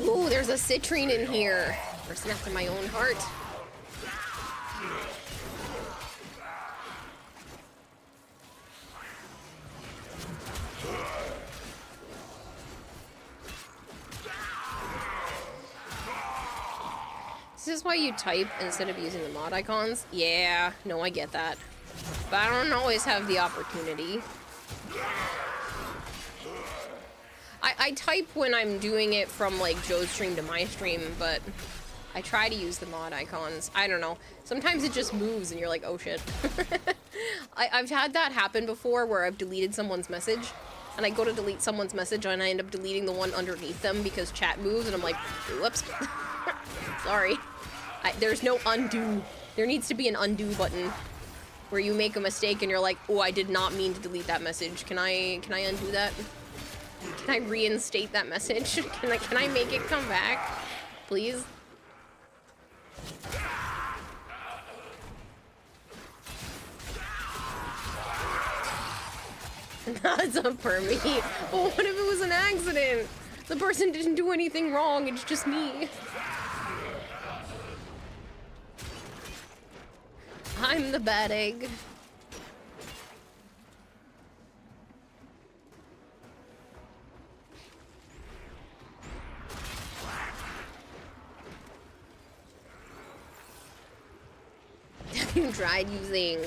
Ooh, there's a citrine in here. Person after my own heart. This is why you type instead of using the mod icons? Yeah, no, I get that. But I don't always have the opportunity. I type when I'm doing it from, like, Joe's stream to my stream, but I try to use the mod icons. I don't know. Sometimes it just moves and you're like, oh shit. I've had that happen before where I've deleted someone's message, and I go to delete someone's message and I end up deleting the one underneath them because chat moves, and I'm like, whoops. Sorry. There's no undo. There needs to be an undo button where you make a mistake and you're like, oh, I did not mean to delete that message. Can I undo that? Can I reinstate that message? Can I make it come back? Please? That's a permie. Well, what if it was an accident? The person didn't do anything wrong, it's just me. I'm the bad egg. Have you tried using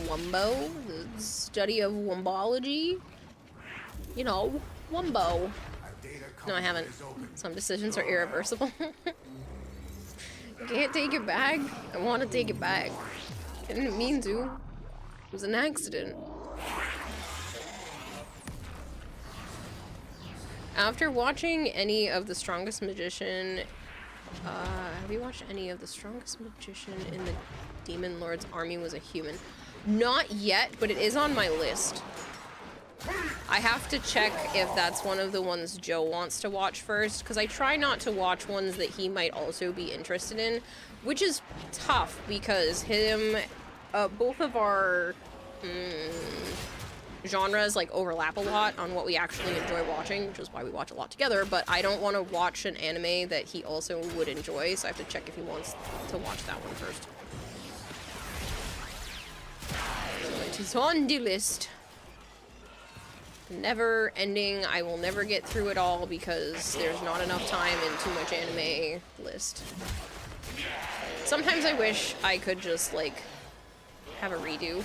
Wumbo? The study of Wumbology? You know, Wumbo. No, I haven't. Some decisions are irreversible. I can't take it back. I want to take it back. I didn't mean to. It was an accident. After watching any of The Strongest Magician, have you watched any of The Strongest Magician in the Demon Lord's Army Was a Human? Not yet, but it is on my list. I have to check if that's one of the ones Joe wants to watch first, because I try not to watch ones that he might also be interested in, which is tough because both of our genres like overlap a lot on what we actually enjoy watching, which is why we watch a lot together, but I don't want to watch an anime that he also would enjoy, so I have to check if he wants to watch that one first. So it is on the list. Never ending. I will never get through it all because there's not enough time and too much anime list. Sometimes I wish I could just, like, have a redo.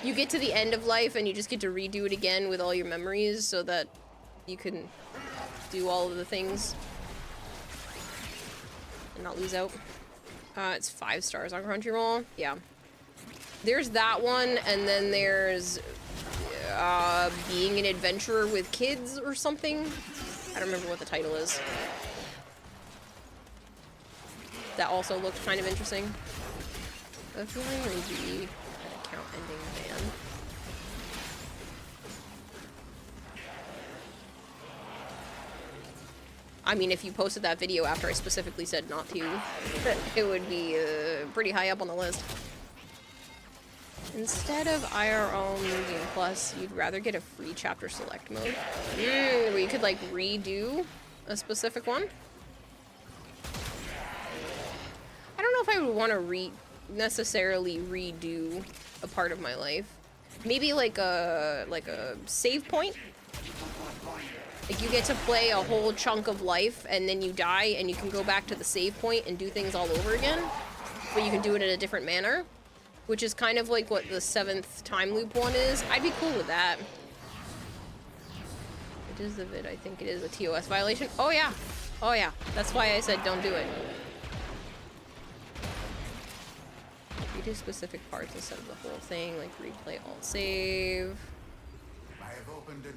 You get to the end of life and you just get to redo it again with all your memories so that you can do all of the things and not lose out. It's 5 stars on Crunchyroll. Yeah. There's that one, and then there's being an adventurer with kids or something. I don't remember what the title is. That also looked kind of interesting. A feeling maybe an account ending ban. I mean, if you posted that video after I specifically said not to, it would be pretty high up on the list. Instead of IRL Movie Plus, you'd rather get a free chapter select mode? Where you could, like, redo a specific one? I don't know if I would want to necessarily redo a part of my life. Maybe like a save point. Like you get to play a whole chunk of life and then you die and you can go back to the save point and do things all over again, but you can do it in a different manner, which is kind of like what the 7th time loop one is. I'd be cool with that. It is the vid, I think it is a TOS violation. Oh yeah. Oh yeah. That's why I said don't do it. Redo specific parts instead of the whole thing, like replay alt save.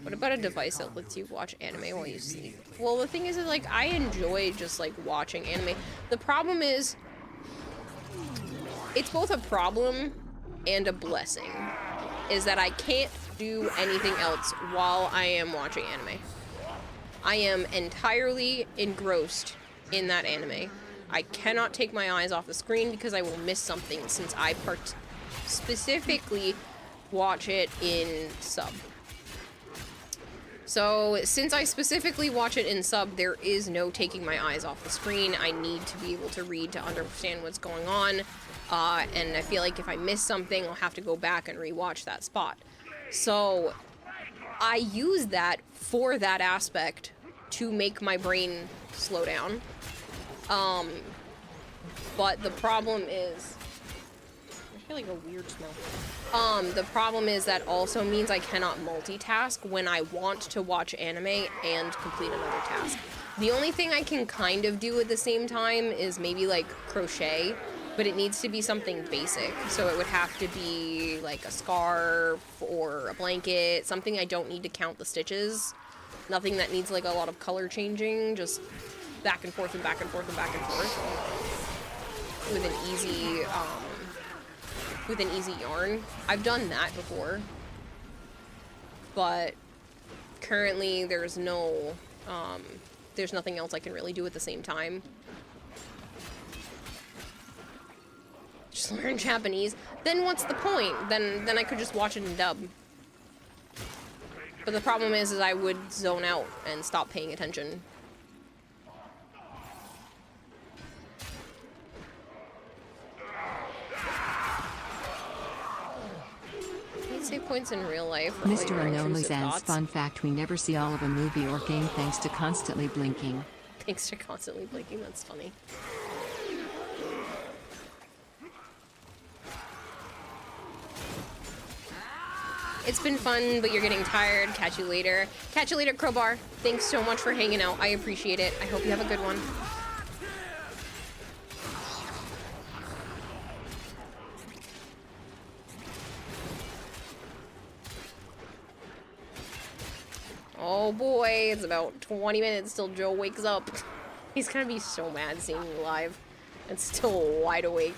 What about a device that lets you watch anime while you sleep? Well, the thing is like, I enjoy just, like, watching anime. The problem is, it's both a problem and a blessing, is that I can't do anything else while I am watching anime. I am entirely engrossed in that anime. I cannot take my eyes off the screen because I will miss something since I specifically watch it in sub. So, since I specifically watch it in sub, there is no taking my eyes off the screen. I need to be able to read to understand what's going on. And I feel like if I miss something, I'll have to go back and rewatch that spot. So, I use that for that aspect to make my brain slow down. But the problem is, I feel like a weird smell. The problem is that also means I cannot multitask when I want to watch anime and complete another task. The only thing I can kind of do at the same time is maybe like crochet, but it needs to be something basic. So it would have to be like a scarf or a blanket, something I don't need to count the stitches. Nothing that needs like a lot of color changing, just back and forth and back and forth and back and forth with an easy yarn. I've done that before, but currently there's no there's nothing else I can really do at the same time. Just learn Japanese. Then what's the point? Then I could just watch it in dub. But the problem is I would zone out and stop paying attention. Save points in real life.
Mr. Unknownly's adds, fun fact, we never see all of a movie or game thanks to constantly blinking.
Thanks to constantly blinking, that's funny. It's been fun, but you're getting tired. Catch you later. Catch you later, Crowbar. Thanks so much for hanging out. I appreciate it. I hope you have a good one. Oh boy, it's about 20 minutes till Joe wakes up. He's gonna be so mad seeing me live and still wide awake.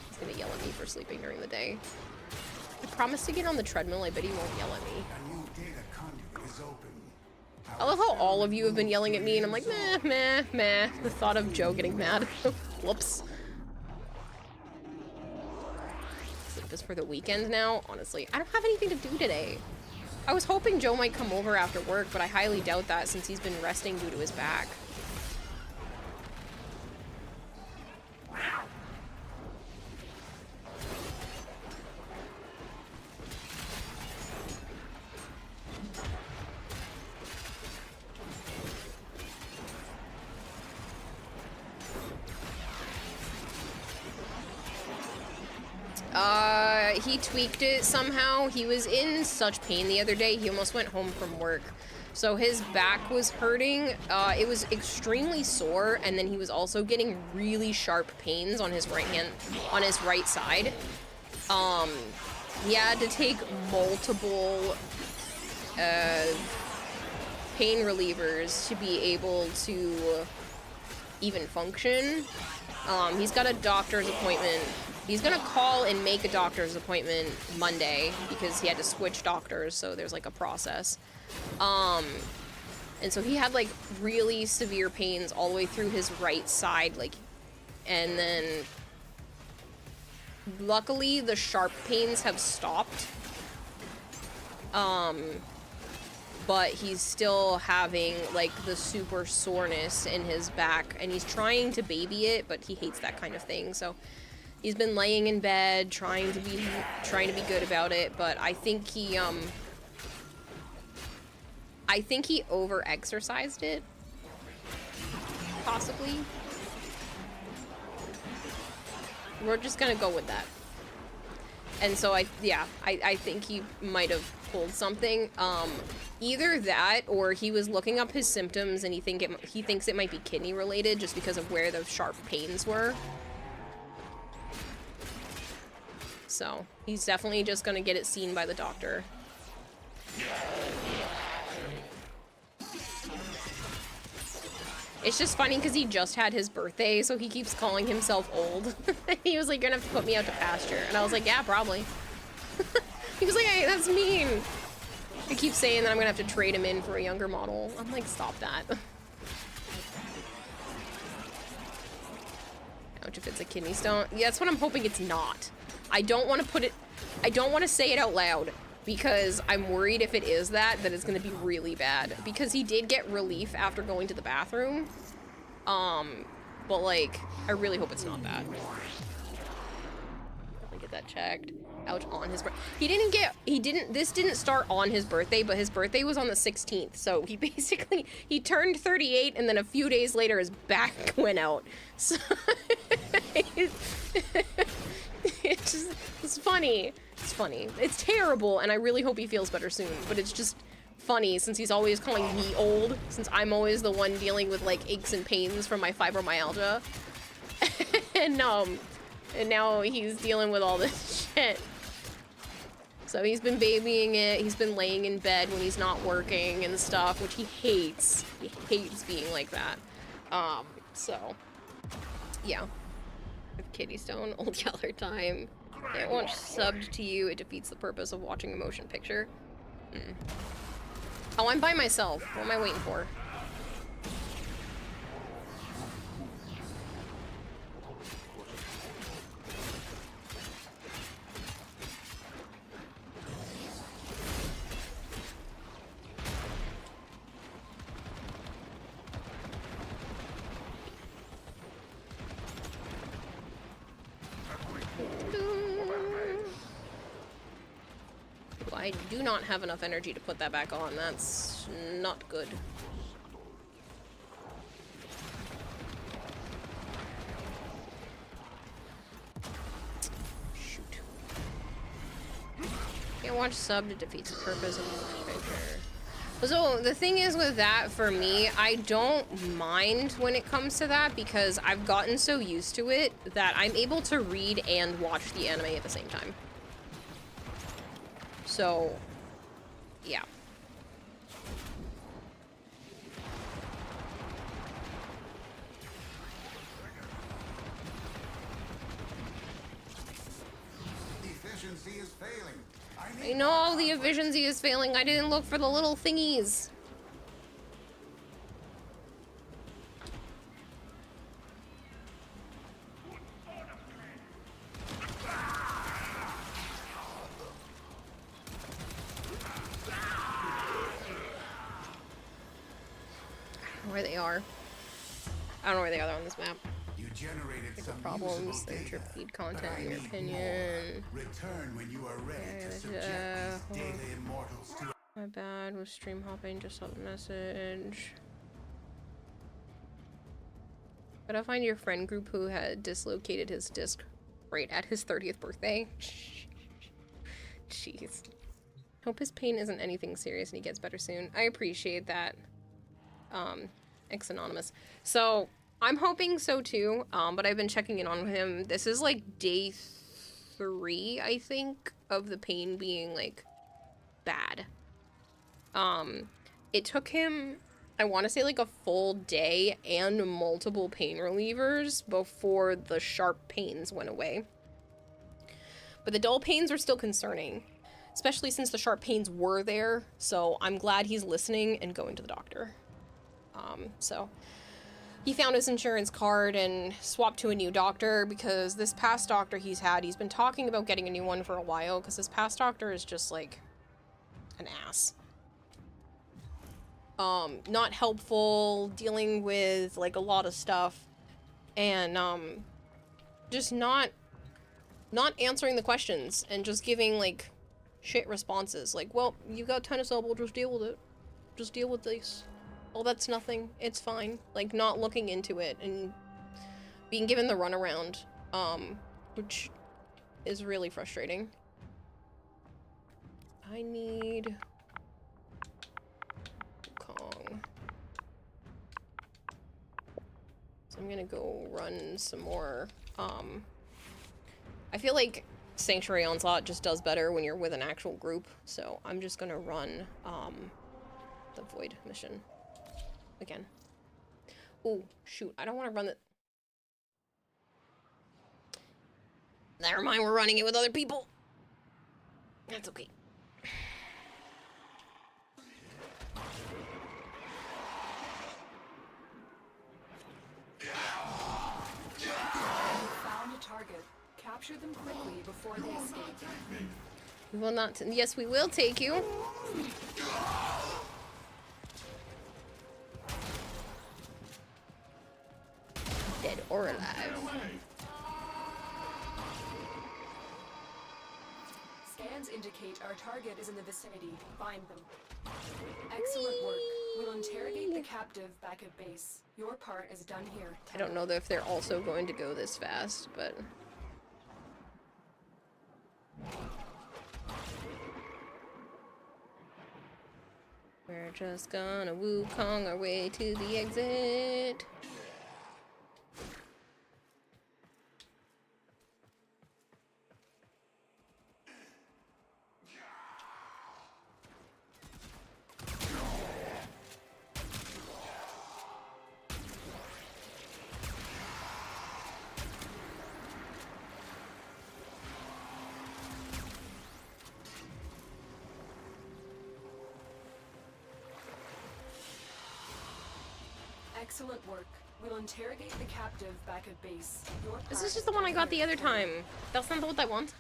He's gonna yell at me for sleeping during the day. I promise to get on the treadmill. I bet he won't yell at me. I love how all of you have been yelling at me and I'm like, meh, meh, meh. The thought of Joe getting mad. Whoops. Is it just for the weekend now? Honestly, I don't have anything to do today. I was hoping Joe might come over after work, but I highly doubt that since he's been resting due to his back. He tweaked it somehow. He was in such pain the other day, he almost went home from work. So his back was hurting. It was extremely sore, and then he was also getting really sharp pains on his right side. He had to take multiple pain relievers to be able to even function. He's got a doctor's appointment. He's gonna call and make a doctor's appointment Monday because he had to switch doctors, so there's like a process. And so he had like really severe pains all the way through his right side, like, and then luckily the sharp pains have stopped. But he's still having like the super soreness in his back, and he's trying to baby it, but he hates that kind of thing. So he's been laying in bed trying to be good about it, but I think he over-exercised it, possibly. We're just gonna go with that. And so I think he might have pulled something. Either that, or he was looking up his symptoms and he thinks it might be kidney related just because of where those sharp pains were. So he's definitely just gonna get it seen by the doctor. It's just funny because he just had his birthday, so he keeps calling himself old. He was like, you're gonna have to put me out to pasture. And I was like, yeah, probably. He was like, hey, that's mean. I keep saying that I'm gonna have to trade him in for a younger model. I'm like, stop that. Ouch, if it's a kidney stone. Yeah, that's what I'm hoping it's not. I don't want to put it, I don't want to say it out loud because I'm worried if it is that it's gonna be really bad. Because he did get relief after going to the bathroom. But like, I really hope it's not that. Let me get that checked. Ouch, on his birthday. This didn't start on his birthday, but his birthday was on the 16th. So he basically, he turned 38 and then a few days later his back went out. So it's funny. It's funny. It's terrible and I really hope he feels better soon, but it's just funny since he's always calling me old, since I'm always the one dealing with like aches and pains from my fibromyalgia. And now he's dealing with all this shit. So he's been babying it, he's been laying in bed when he's not working and stuff, which he hates. He hates being like that. So, yeah. With Kitty Stone, Old Yeller Time. It once subbed to you, it defeats the purpose of watching a motion picture. Oh, I'm by myself. What am I waiting for? I do not have enough energy to put that back on. That's not good. Shoot. Can't watch sub, it defeats the purpose of the picture. So the thing is with that, for me, I don't mind when it comes to that because I've gotten so used to it that I'm able to read and watch the anime at the same time. So, yeah.
Efficiency is failing.
I know the efficiency is failing. I didn't look for the little thingies. Where they are. I don't know where they are on this map.
You generated some
problems, they repeat content in your opinion.
Return when you are ready to subject these daily immortals to.
My bad, was stream hopping, just saw the message. But I find your friend group who had dislocated his disc right at his 30th birthday. Jeez. Hope his pain isn't anything serious and he gets better soon. I appreciate that. X Anonymous. So, I'm hoping so too, but I've been checking in on him. This is like day 3, I think, of the pain being like bad. It took him, I want to say like a full day and multiple pain relievers before the sharp pains went away. But the dull pains are still concerning, especially since the sharp pains were there. So I'm glad he's listening and going to the doctor. So he found his insurance card and swapped to a new doctor because this past doctor he's been talking about getting a new one for a while because this past doctor is just like an ass. Not helpful, dealing with like a lot of stuff and just not answering the questions and just giving like shit responses like, well, you got tennis elbow, just deal with it. Just deal with this. Oh, that's nothing. It's fine. Like, not looking into it and being given the runaround, which is really frustrating. I need Kong. So I'm gonna go run some more. I feel like Sanctuary Onslaught just does better when you're with an actual group, so I'm just gonna run, the Void mission. Again. Oh, shoot. I don't want to run it. Never mind, we're running it with other people. That's okay.
Found a target. Capture them quickly before they escape.
We will not. Yes, we will take you. Dead or alive.
Scans indicate our target is in the vicinity. Find them. Excellent work. We'll interrogate the captive back at base. Your part is done here.
I don't know if they're also going to go this fast, but... We're just gonna Wukong our way to the exit.
Excellent work. We'll interrogate the captive back at base. Your
This is just the one I got the other time. That's not what I want.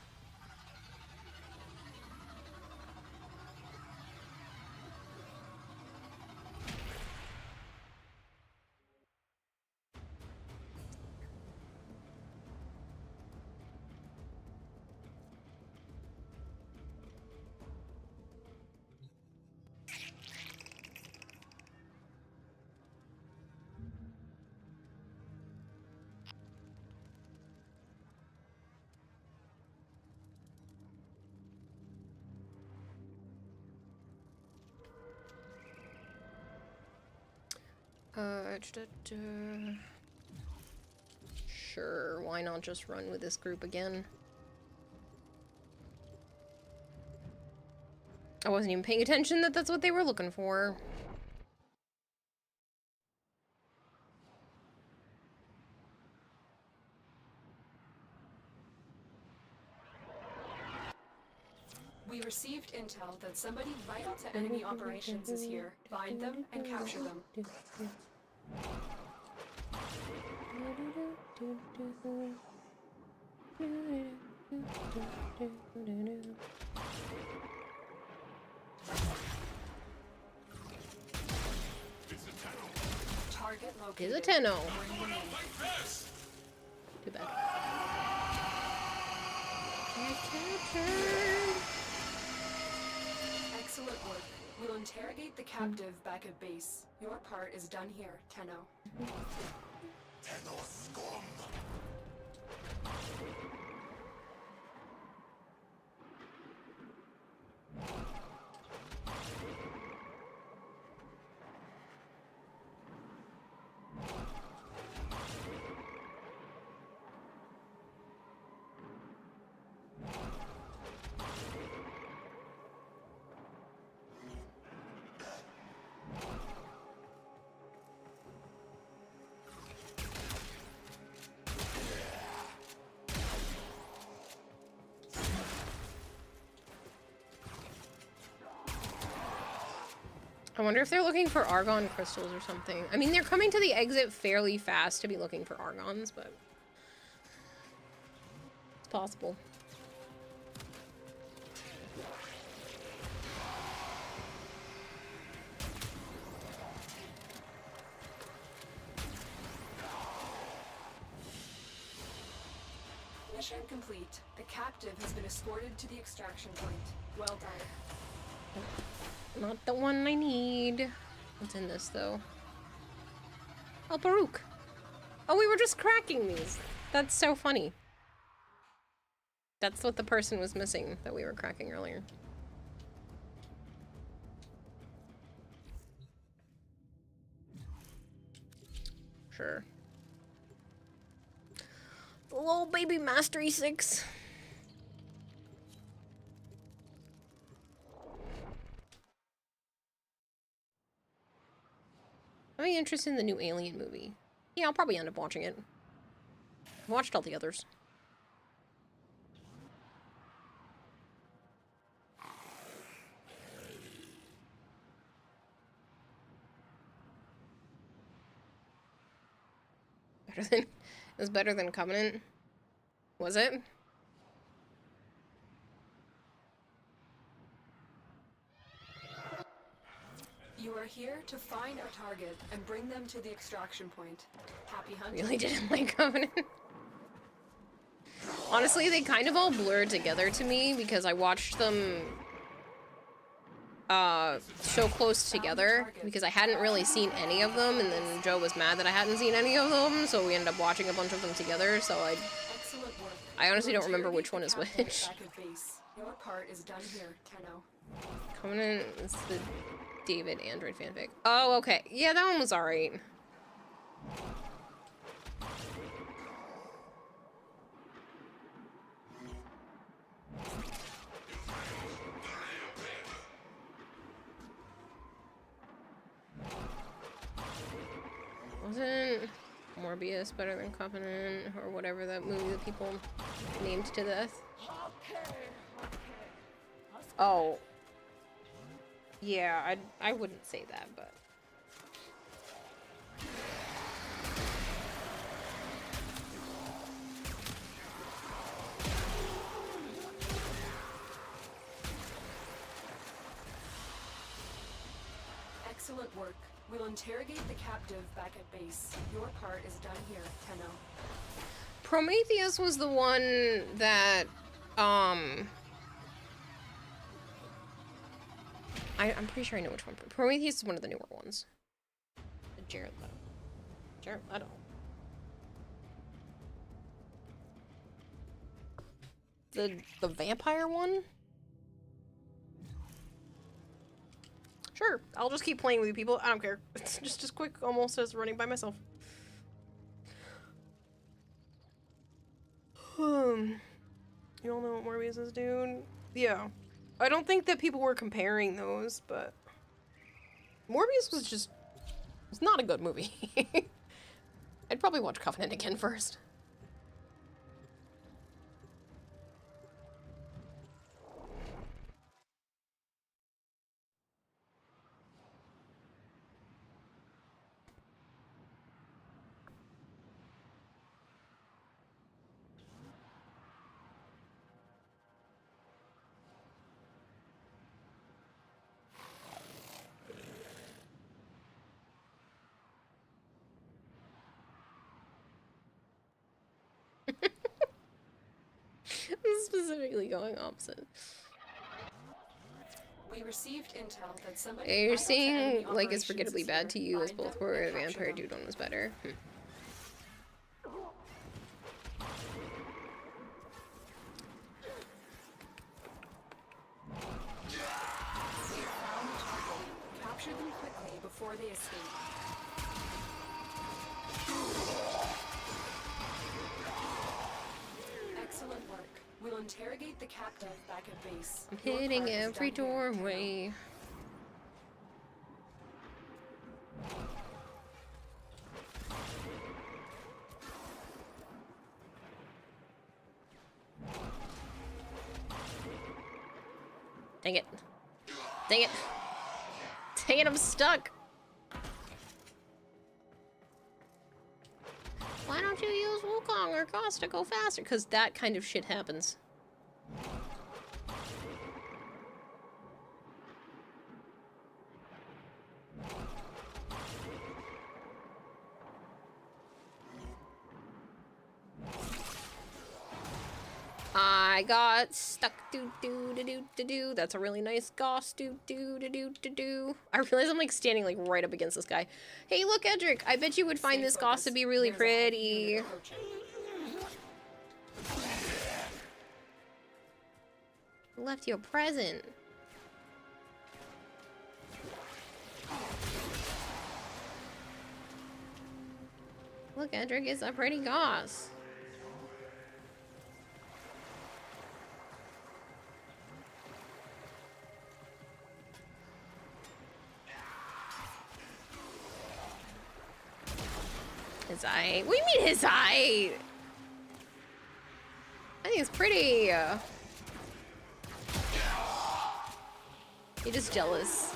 Sure, why not just run with this group again? I wasn't even paying attention that that's what they were looking for.
We received intel that somebody vital to enemy operations is here. Find them and capture them. Target located.
Is a Tenno. Too bad.
Excellent work. We'll interrogate the captive back at base. Your part is done here, Tenno.
Tenno scum!
I wonder if they're looking for Argon crystals or something. I mean, they're coming to the exit fairly fast to be looking for Argons, but... it's possible.
Mission complete. The captive has been escorted to the extraction point. Well done.
Not the one I need. What's in this, though? Oh, Baruch. Oh, we were just cracking these. That's so funny. That's what the person was missing that we were cracking earlier. Sure. The little baby Mastery 6. I'm interested in the new Alien movie. Yeah, I'll probably end up watching it. I watched all the others. It was better than Covenant. Was it?
You are here to find our target and bring them to the extraction point. Happy hunting.
Really didn't like Covenant. Honestly, they kind of all blurred together to me because I watched them so close together because I hadn't really seen any of them, and then Joe was mad that I hadn't seen any of them, so we ended up watching a bunch of them together, so I honestly don't remember which one is which.
Your part is done here, Tenno.
Covenant is the David Android fanfic. Oh, okay. Yeah, that one was alright. Wasn't Morbius better than Covenant or whatever that movie that people named to death? Oh. Yeah, I wouldn't say that, but...
Excellent work. We'll interrogate the captive back at base. Your part is done here, Tenno.
Prometheus was the one that, I'm pretty sure I know which one. Prometheus is one of the newer ones. Jared Leto. Jared Leto. The vampire one? Sure, I'll just keep playing with you people. I don't care. It's just as quick almost as running by myself. You all know what Morbius is, dude? Yeah. I don't think that people were comparing those, but... Morbius was just... It's not a good movie. I'd probably watch Covenant again first. Specifically going opposite.
We received intel that somebody...
Yeah, you're seeing like it's forgettably bad to you as both were a vampire dude one was better.
Capture them quickly before they escape. Excellent work. We'll interrogate the captive back at base.
I'm hitting every doorway. Dang it. Dang it. Dang it, I'm stuck. Why don't you use Wukong or Goss to go faster? Because that kind of shit happens. I got stuck. Do do do do do do. That's a really nice Goss. Do do do do do do. I realize I'm like standing like right up against this guy. Hey, look, Edric. I bet you would find this Goss to be really pretty. Left you a present. Look, Edric is a pretty Goss. His eye. What do you mean his eye? I think it's pretty. You're just jealous.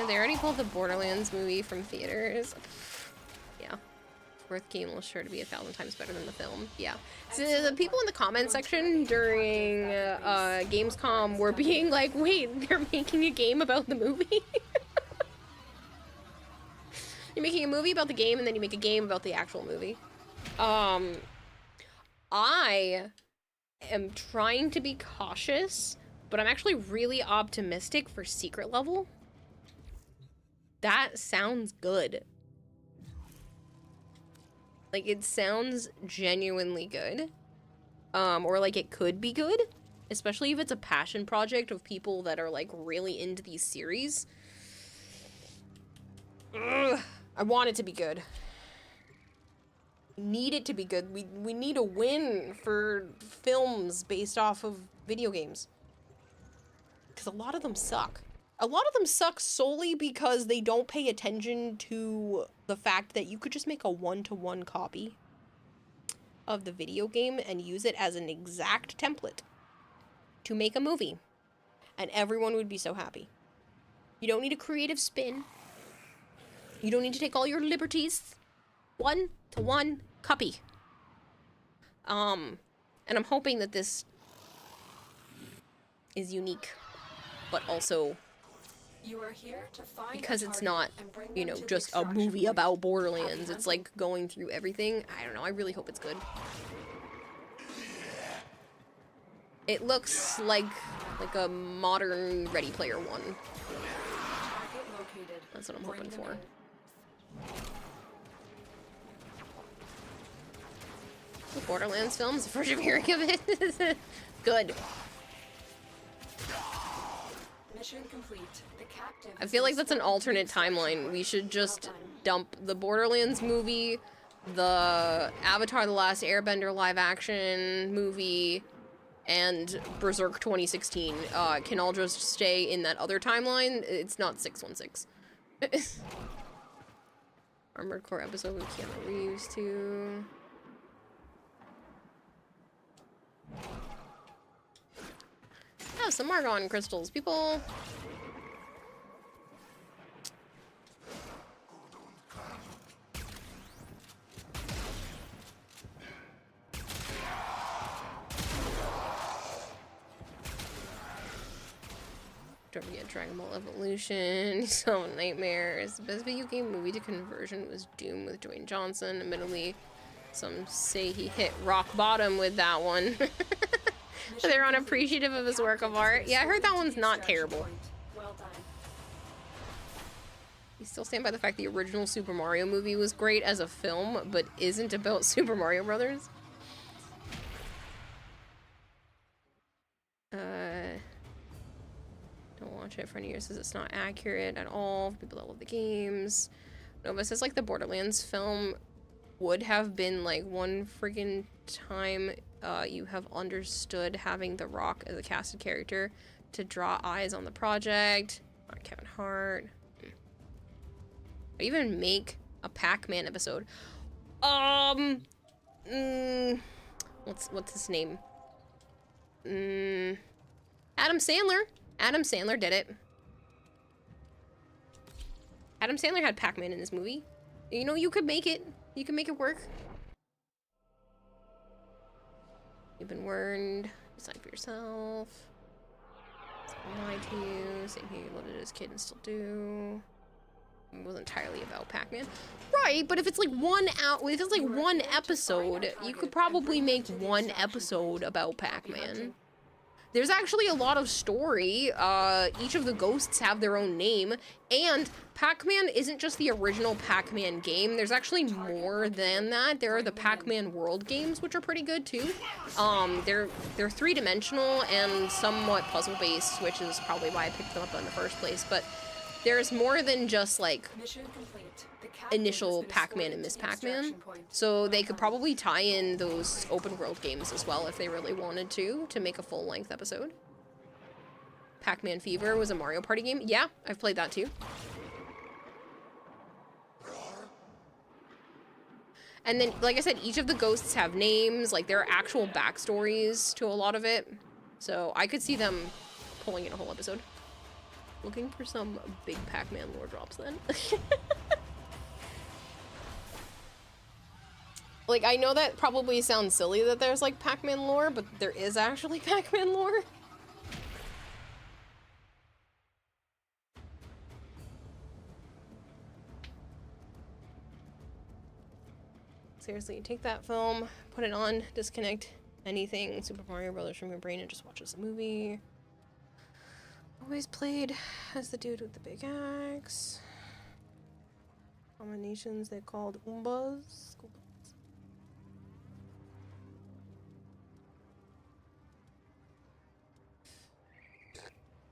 There already pulled the Borderlands movie from theaters. Yeah. Fourth game will sure to be 1,000 times better than the film. Yeah. So the people in the comment section during Gamescom were being like, wait, they're making a game about the movie? You're making a movie about the game, and then you make a game about the actual movie. I am trying to be cautious, but I'm actually really optimistic for Secret Level. That sounds good. Like, it sounds genuinely good. Or like it could be good. Especially if it's a passion project of people that are like really into these series. Ugh, I want it to be good. We need it to be good. We need a win for films based off of video games. Because a lot of them suck. A lot of them suck solely because they don't pay attention to the fact that you could just make a one-to-one copy of the video game and use it as an exact template to make a movie. And everyone would be so happy. You don't need a creative spin. You don't need to take all your liberties. One-to-one copy. And I'm hoping that this is unique, but also because it's not, you know, just a movie about Borderlands. It's like going through everything. I don't know. I really hope it's good. It looks like a modern Ready Player One. That's what I'm hoping for. The Borderlands films, the first of hearing of it. Good.
Mission complete. The captive
I feel like that's an alternate timeline. We should just dump the Borderlands movie, the Avatar: The Last Airbender live action movie, and Berserk 2016 can all just stay in that other timeline. It's not 616. Armored Core episode with Keanu Reeves too. Oh, some Argon crystals, people. Don't forget Dragon Ball Evolution. So Nightmares. The best video game movie to conversion was Doom with Dwayne Johnson. Admittedly, some say he hit rock bottom with that one. They're unappreciative of his work of art. Yeah, I heard that one's not terrible. You still stand by the fact the original Super Mario movie was great as a film, but isn't about Super Mario Brothers? Don't watch it for any years, says it's not accurate at all. People that love the games. Nova says like the Borderlands film would have been like one friggin' time you have understood having The Rock as a casted character to draw eyes on the project. Not Kevin Hart. Or even make a Pac-Man episode. What's his name? Adam Sandler. Adam Sandler did it. Adam Sandler had Pac-Man in this movie. You know, you could make it. You can make it work. You've been warned. Decide for yourself. Someone lied to you. Same here, you loved it as a kid and still do. It wasn't entirely about Pac-Man. Right, but if it's like if it's like one episode, you could probably make one episode about Pac-Man. There's actually a lot of story. Each of the ghosts have their own name, and Pac-Man isn't just the original Pac-Man game. There's actually more than that. There are the Pac-Man World games, which are pretty good too. They're three-dimensional and somewhat puzzle-based, which is probably why I picked them up in the first place. But there's more than just like initial Pac-Man and Miss Pac-Man. So they could probably tie in those open world games as well if they really wanted to make a full-length episode. Pac-Man Fever was a Mario Party game. Yeah, I've played that too. And then, like I said, each of the ghosts have names. Like, there are actual backstories to a lot of it. So I could see them pulling in a whole episode. Looking for some big Pac-Man lore drops then. Like, I know that probably sounds silly that there's, like, Pac-Man lore, but there is actually Pac-Man lore. Seriously, take that film, put it on, disconnect anything Super Mario Brothers from your brain and just watch this movie. Always played as the dude with the big axe. Combinations they called Oombas.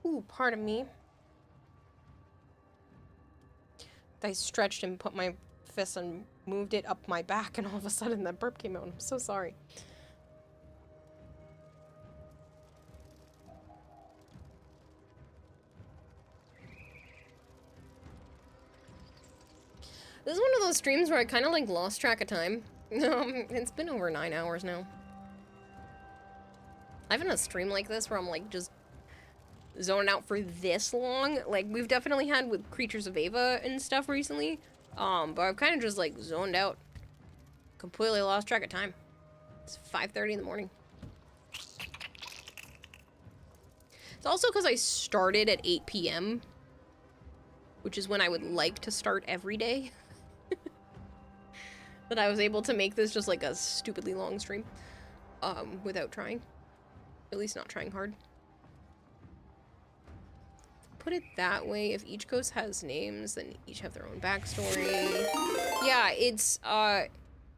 Ooh, pardon me. I stretched and put my fist and moved it up my back, and all of a sudden that burp came out. I'm so sorry. This is one of those streams where I kind of like lost track of time. It's been over 9 hours now. I haven't had a stream like this where I'm like just zoning out for this long. Like we've definitely had with Creatures of Ava and stuff recently. But I've kind of just like zoned out. Completely lost track of time. It's 5:30 in the morning. It's also because I started at 8 p.m. which is when I would like to start every day. But I was able to make this just like a stupidly long stream. Without trying. At least not trying hard. Put it that way, if each ghost has names, then each have their own backstory. Yeah, it's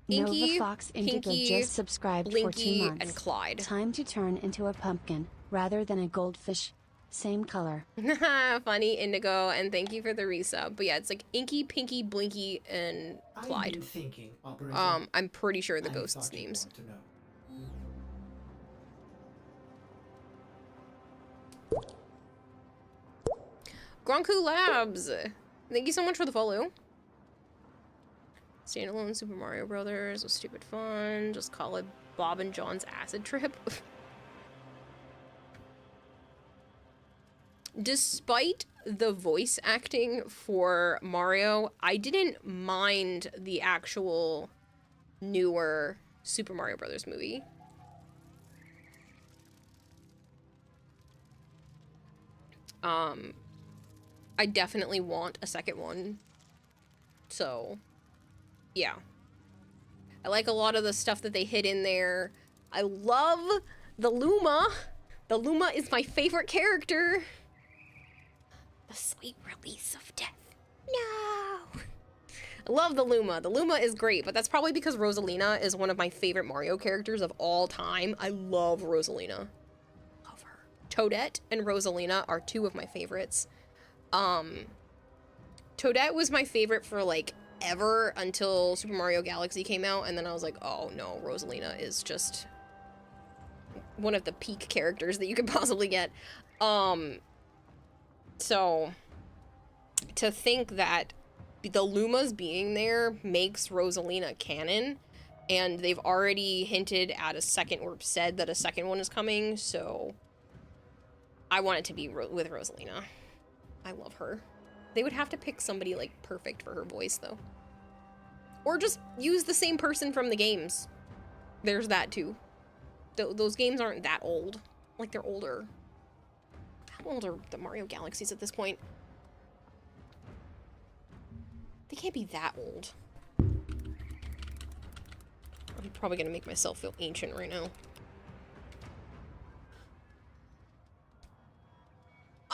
Inky,
Nova Fox Indigo
Pinky,
just subscribed
Blinky,
for 2 months.
and Clyde.
Time to turn into a pumpkin rather than a goldfish. Same color.
Funny, Indigo, and thank you for the resub. But yeah, it's like Inky, Pinky, Blinky, and Clyde.
I've been thinking, Operator.
I'm pretty sure the ghosts' names. Gronku Labs! Thank you so much for the follow. Standalone Super Mario Brothers was stupid fun. Just call it Bob and John's acid trip. Despite the voice acting for Mario, I didn't mind the actual newer Super Mario Brothers movie. I definitely want a second one. So, yeah. I like a lot of the stuff that they hid in there. I love the Luma. The Luma is my favorite character. The sweet release of death. No! I love the Luma. The Luma is great, but that's probably because Rosalina is one of my favorite Mario characters of all time. I love Rosalina. Love her. Toadette and Rosalina are two of my favorites. Toadette was my favorite for, like, ever until Super Mario Galaxy came out, and then I was like, oh no, Rosalina is just one of the peak characters that you could possibly get. So, to think that the Lumas being there makes Rosalina canon, and they've already hinted at a second, or said that a second one is coming, so I want it to be with Rosalina. I love her. They would have to pick somebody, like, perfect for her voice, though. Or just use the same person from the games. There's that, too. Those games aren't that old. Like, they're older. How old are the Mario Galaxies at this point? They can't be that old. I'm probably gonna make myself feel ancient right now.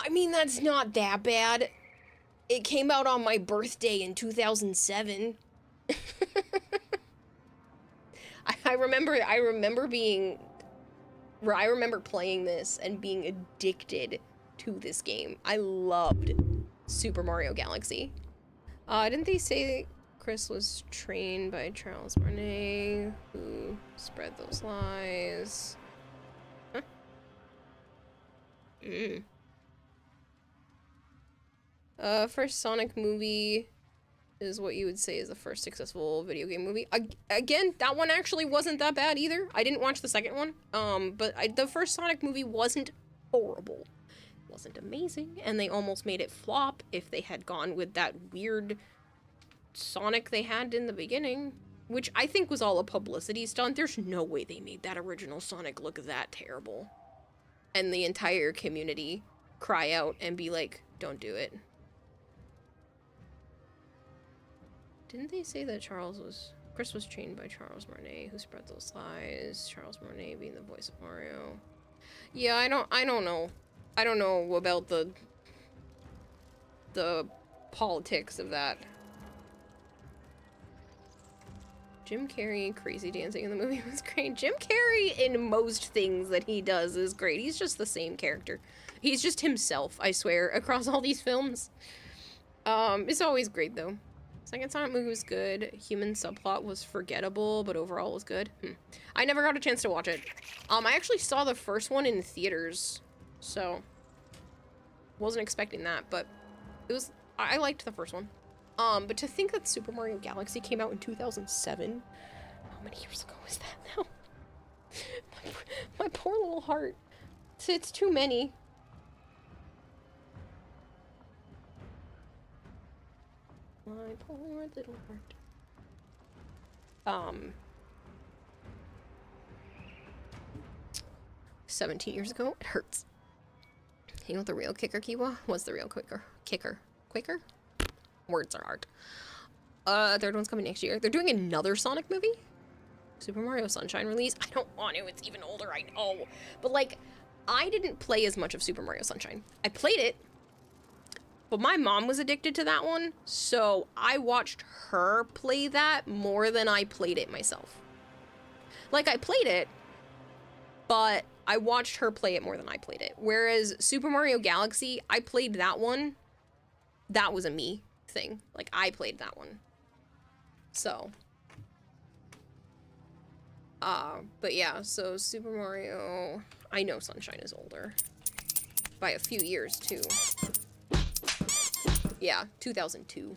I mean, that's not that bad. It came out on my birthday in 2007. I remember playing this and being addicted to this game. I loved Super Mario Galaxy. Didn't they say Chris was trained by Charles Martinet, who spread those lies? Huh? First Sonic movie is what you would say is the first successful video game movie. Again, that one actually wasn't that bad either. I didn't watch the second one. But the first Sonic movie wasn't horrible. wasn't amazing, and they almost made it flop if they had gone with that weird Sonic they had in the beginning, which I think was all a publicity stunt. There's no way they made that original Sonic look that terrible. And the entire community cry out and be like, don't do it. Didn't they say that Chris was trained by Charles Martinet, who spread those lies? Charles Martinet being the voice of Mario. Yeah, I don't know. I don't know about the politics of that. Jim Carrey crazy dancing in the movie was great. Jim Carrey in most things that he does is great. He's just the same character. He's just himself, I swear, across all these films. It's always great though. Second Sonic movie was good. Human subplot was forgettable, but overall was good. I never got a chance to watch it. I actually saw the first one in theaters, so wasn't expecting that, but it was. I liked the first one. But to think that Super Mario Galaxy came out in 2007, how many years ago is that now? my poor little heart. It's too many. My poor little heart. 17 years ago, it hurts. You know what the real kicker, Kiwa? What's the real kicker? Quicker? Words are hard. Third one's coming next year. They're doing another Sonic movie? Super Mario Sunshine release? I don't want to, it's even older, I know. But like, I didn't play as much of Super Mario Sunshine. I played it, but my mom was addicted to that one, so I watched her play that more than I played it myself. Like, I played it, but I watched her play it more than I played it. Whereas Super Mario Galaxy, I played that one. That was a me thing. Like, I played that one. So. But yeah, so Super Mario... I know Sunshine is older. By a few years, too. Yeah, 2002.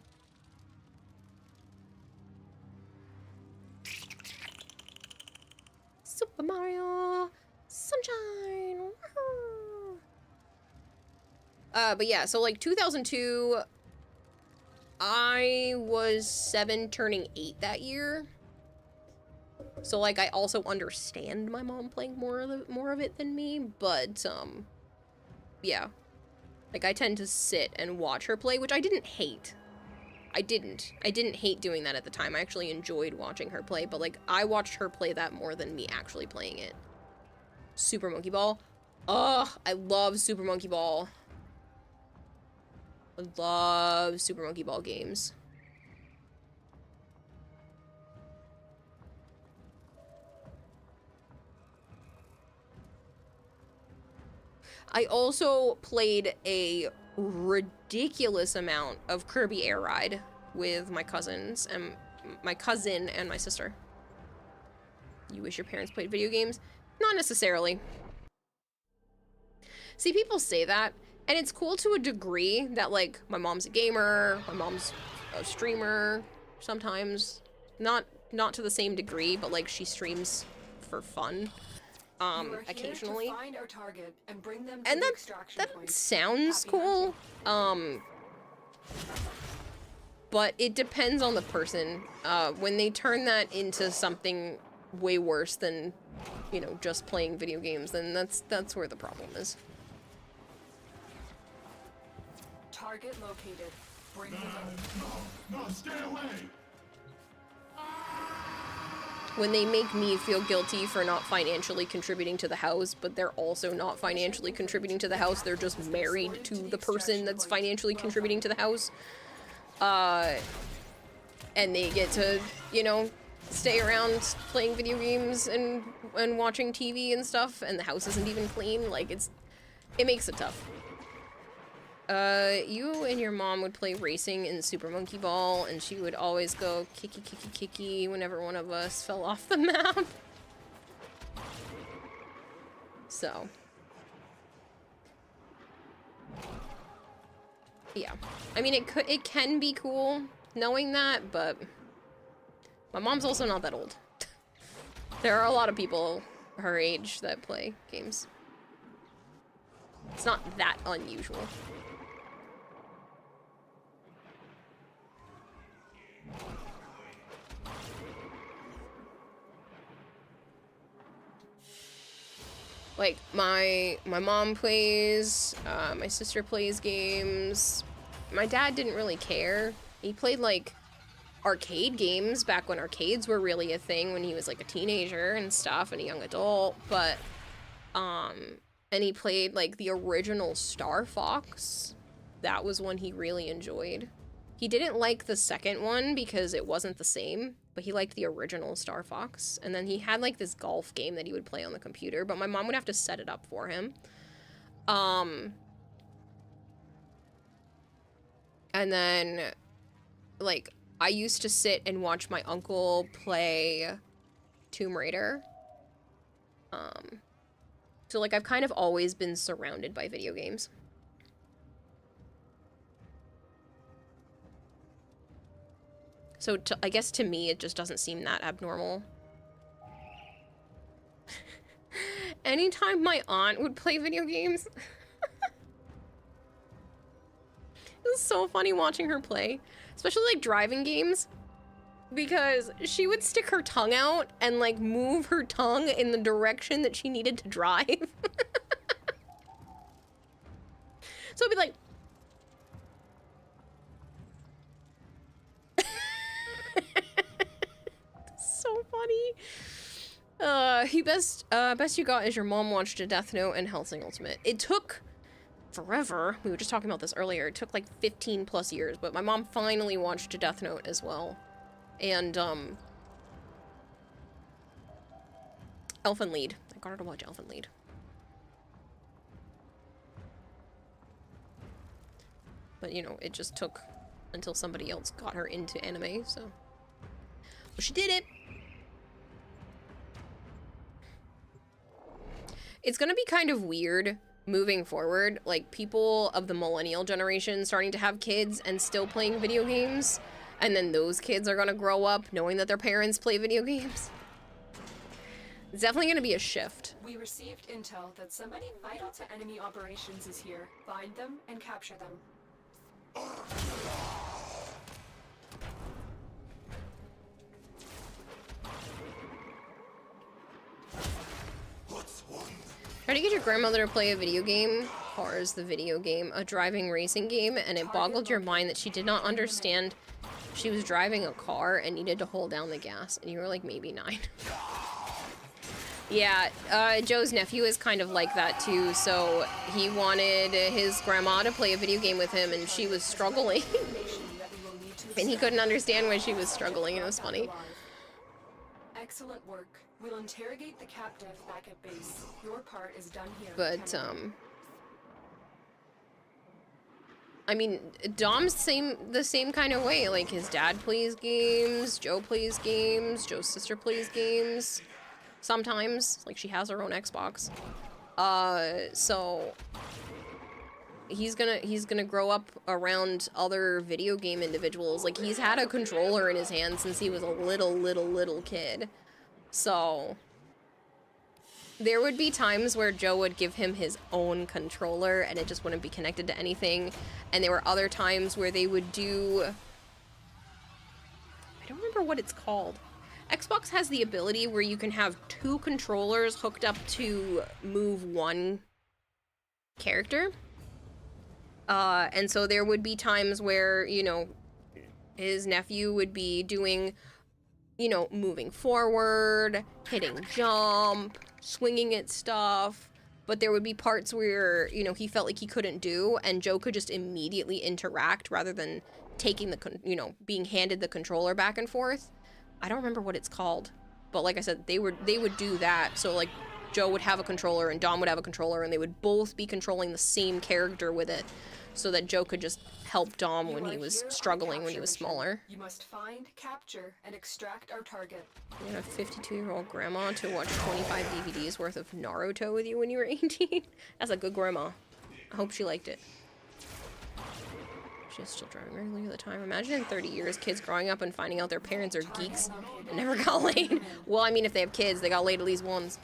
Super Mario Sunshine. But yeah, so like 2002, I was 7 turning 8 that year. So like I also understand my mom playing more of it than me, but yeah. Like I tend to sit and watch her play, which I didn't hate. I didn't hate doing that at the time. I actually enjoyed watching her play, but like I watched her play that more than me actually playing it. Super Monkey Ball. Ugh, I love Super Monkey Ball. I love Super Monkey Ball games. I also played a ridiculous amount of Kirby Air Ride with my cousins and my cousin and my sister. You wish your parents played video games? Not necessarily. See, people say that, and it's cool to a degree that, like, my mom's a gamer, my mom's a streamer sometimes. Not to the same degree, but, like, she streams for fun. Occasionally. And that sounds cool. But it depends on the person. When they turn that into something way worse than, you know, just playing video games, then that's where the problem is.
Target located. Bring them
No, stay away.
When they make me feel guilty for not financially contributing to the house, but they're also not financially contributing to the house, they're just married to the person that's financially contributing to the house. And they get to, you know, stay around playing video games and watching TV and stuff, and the house isn't even clean. Like, it makes it tough. You and your mom would play racing in Super Monkey Ball, and she would always go kicky kicky kicky whenever one of us fell off the map. So. Yeah. I mean, it can be cool knowing that, but my mom's also not that old. There are a lot of people her age that play games. It's not that unusual. Like, my mom plays, my sister plays games. My dad didn't really care. He played, like, arcade games back when arcades were really a thing when he was, like, a teenager and stuff and a young adult, but, and he played, like, the original Star Fox. That was one he really enjoyed. He didn't like the second one because it wasn't the same, but he liked the original Star Fox. And then he had, like, this golf game that he would play on the computer, but my mom would have to set it up for him. And then, like, I used to sit and watch my uncle play Tomb Raider. So, like, I've kind of always been surrounded by video games. So, I guess to me, it just doesn't seem that abnormal. Anytime my aunt would play video games, it was so funny watching her play. Especially, like, driving games. Because she would stick her tongue out and, like, move her tongue in the direction that she needed to drive. So it'd be like... So funny. Best you got is your mom watched a Death Note and Hellsing Ultimate. It took forever. We were just talking about this earlier. It took like 15 plus years, but my mom finally watched a Death Note as well. And, Elfen Lied. I got her to watch Elfen Lied. But, you know, it just took until somebody else got her into anime, so... But she did it! It's gonna be kind of weird moving forward, like, people of the millennial generation starting to have kids and still playing video games, and then those kids are gonna grow up knowing that their parents play video games. It's definitely gonna be a shift.
We received intel that somebody vital to enemy operations is here. Find them and capture them.
Try to get your grandmother to play a video game, Cars the video game, a driving racing game, and it boggled your mind that she did not understand she was driving a car and needed to hold down the gas, and you were like maybe 9. Yeah, Joe's nephew is kind of like that too, so he wanted his grandma to play a video game with him, and she was struggling. And he couldn't understand why she was struggling, it was funny.
Excellent work. We'll interrogate the captive back at base. Your part is done here.
But, I mean, Dom's the same kind of way. Like, his dad plays games, Joe plays games, Joe's sister plays games. Sometimes, like, she has her own Xbox. So he's gonna grow up around other video game individuals. Like, he's had a controller in his hand since he was a little kid. So there would be times where Joe would give him his own controller and it just wouldn't be connected to anything. And there were other times where they would do... I don't remember what it's called. Xbox has the ability where you can have 2 controllers hooked up to move one character. And so there would be times where, you know, his nephew would be doing, you know, moving forward, hitting jump, swinging at stuff, but there would be parts where, you know, he felt like he couldn't do, and Joe could just immediately interact rather than taking the, you know, being handed the controller back and forth. I don't remember what it's called, but like I said, they would do that. So like Joe would have a controller and Dom would have a controller, and they would both be controlling the same character with it, so that Joe could just help Dom when he was struggling when he was smaller.
You must find, capture, and extract our target.
You had a 52-year-old grandma to watch 25 DVDs worth of Naruto with you when you were 18? That's a good grandma. I hope she liked it. She's still driving regularly at the time. Imagine in 30 years, kids growing up and finding out their parents are geeks and never got laid. Well, I mean, if they have kids, they got laid at least once.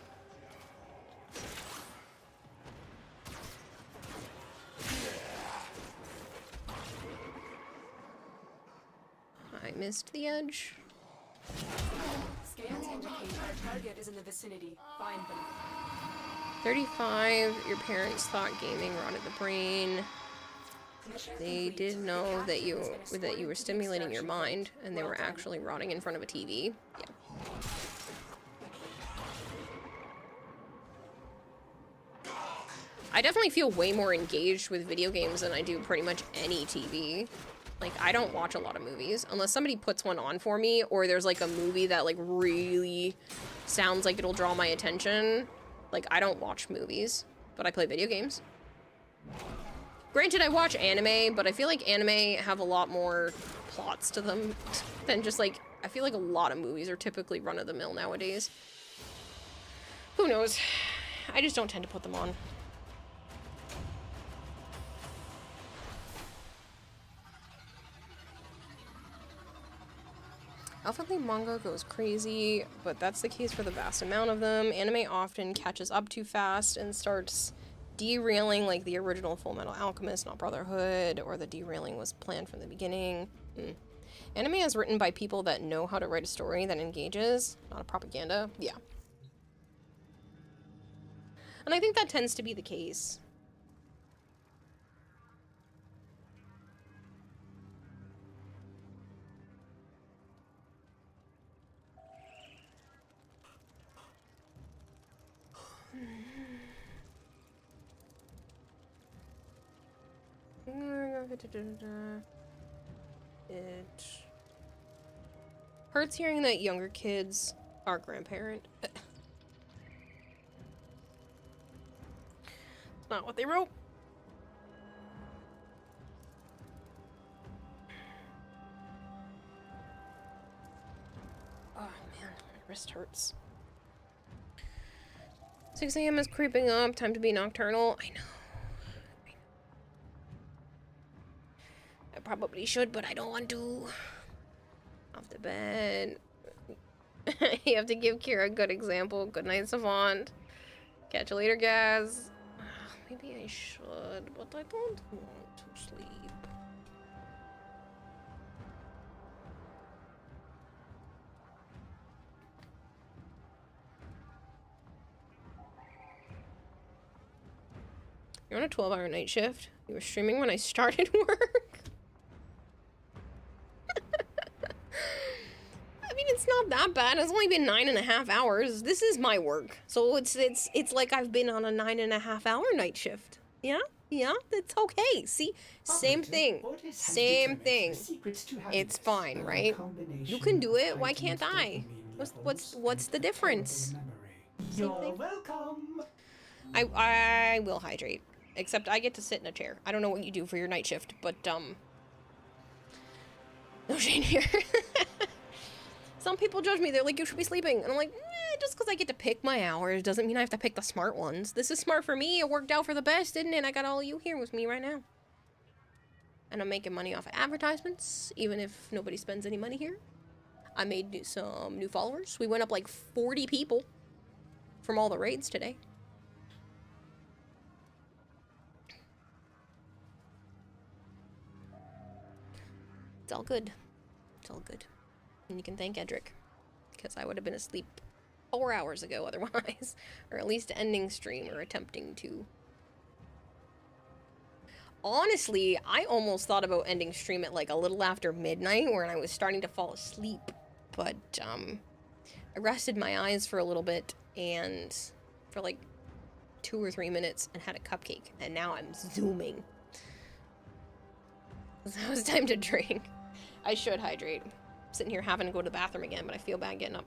missed the edge.
Scans indicate our target is in the vicinity. Find them.
35, your parents thought gaming rotted the brain. They did know that you were stimulating your mind, and they were actually rotting in front of a TV. Yeah. I definitely feel way more engaged with video games than I do pretty much any TV. Like, I don't watch a lot of movies unless somebody puts one on for me, or there's like a movie that like really sounds like it'll draw my attention. Like, I don't watch movies, but I play video games. Granted, I watch anime, but I feel like anime have a lot more plots to them than just like, I feel like a lot of movies are typically run-of-the-mill nowadays. Who knows? I just don't tend to put them on. Alphabetly manga goes crazy, but that's the case for the vast amount of them. Anime often catches up too fast and starts derailing, like the original Full Metal Alchemist, not Brotherhood, or the derailing was planned from the beginning. Anime is written by people that know how to write a story that engages, not a propaganda. Yeah. And I think that tends to be the case. It hurts hearing that younger kids are grandparent. It's not what they wrote. Oh man, my wrist hurts. 6 a.m. is creeping up. Time to be nocturnal. I know. I probably should, but I don't want to. Off the bed. You have to give Kira a good example. Good night, Savant. Catch you later, guys. Maybe I should, but I don't want to sleep. You're on a 12-hour night shift. You were streaming when I started work. I mean, it's not that bad. It's only been 9.5 hours. This is my work, so it's like I've been on a 9.5-hour night shift. Yeah, that's okay. See, same thing, same thing. It's fine, right? You can do it. Why can't I? What's the difference?
You're welcome.
I will hydrate. Except I get to sit in a chair. I don't know what you do for your night shift, but no shade here. Some people judge me. They're like, you should be sleeping. And I'm like, just because I get to pick my hours doesn't mean I have to pick the smart ones. This is smart for me. It worked out for the best, didn't it? I got all you here with me right now. And I'm making money off of advertisements, even if nobody spends any money here. I made some new followers. We went up like 40 people from all the raids today. It's all good. It's all good. And you can thank Edric, because I would have been asleep 4 hours ago otherwise. Or at least ending stream or attempting to. Honestly, I almost thought about ending stream at like a little after midnight when I was starting to fall asleep. But I rested my eyes for a little bit and for like 2 or 3 minutes and had a cupcake. And now I'm zooming. So it was time to drink. I should hydrate. I'm sitting here having to go to the bathroom again, but I feel bad getting up.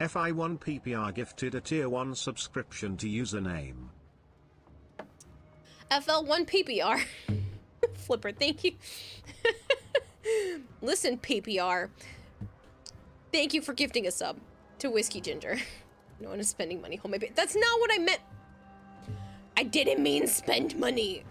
FI1PPR gifted a tier 1 subscription to username.
FL1PPR. Flipper, thank you. Listen, PPR. Thank you for gifting a sub to Whiskey Ginger. No one is spending money. Hold my bit. That's not what I meant. I didn't mean spend money.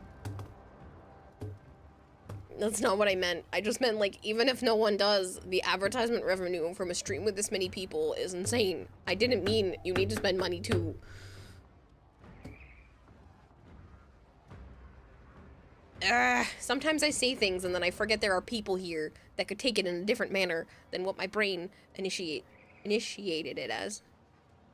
That's not what I meant. I just meant, like, even if no one does, the advertisement revenue from a stream with this many people is insane. I didn't mean you need to spend money too. Sometimes I say things and then I forget there are people here that could take it in a different manner than what my brain initiated it as.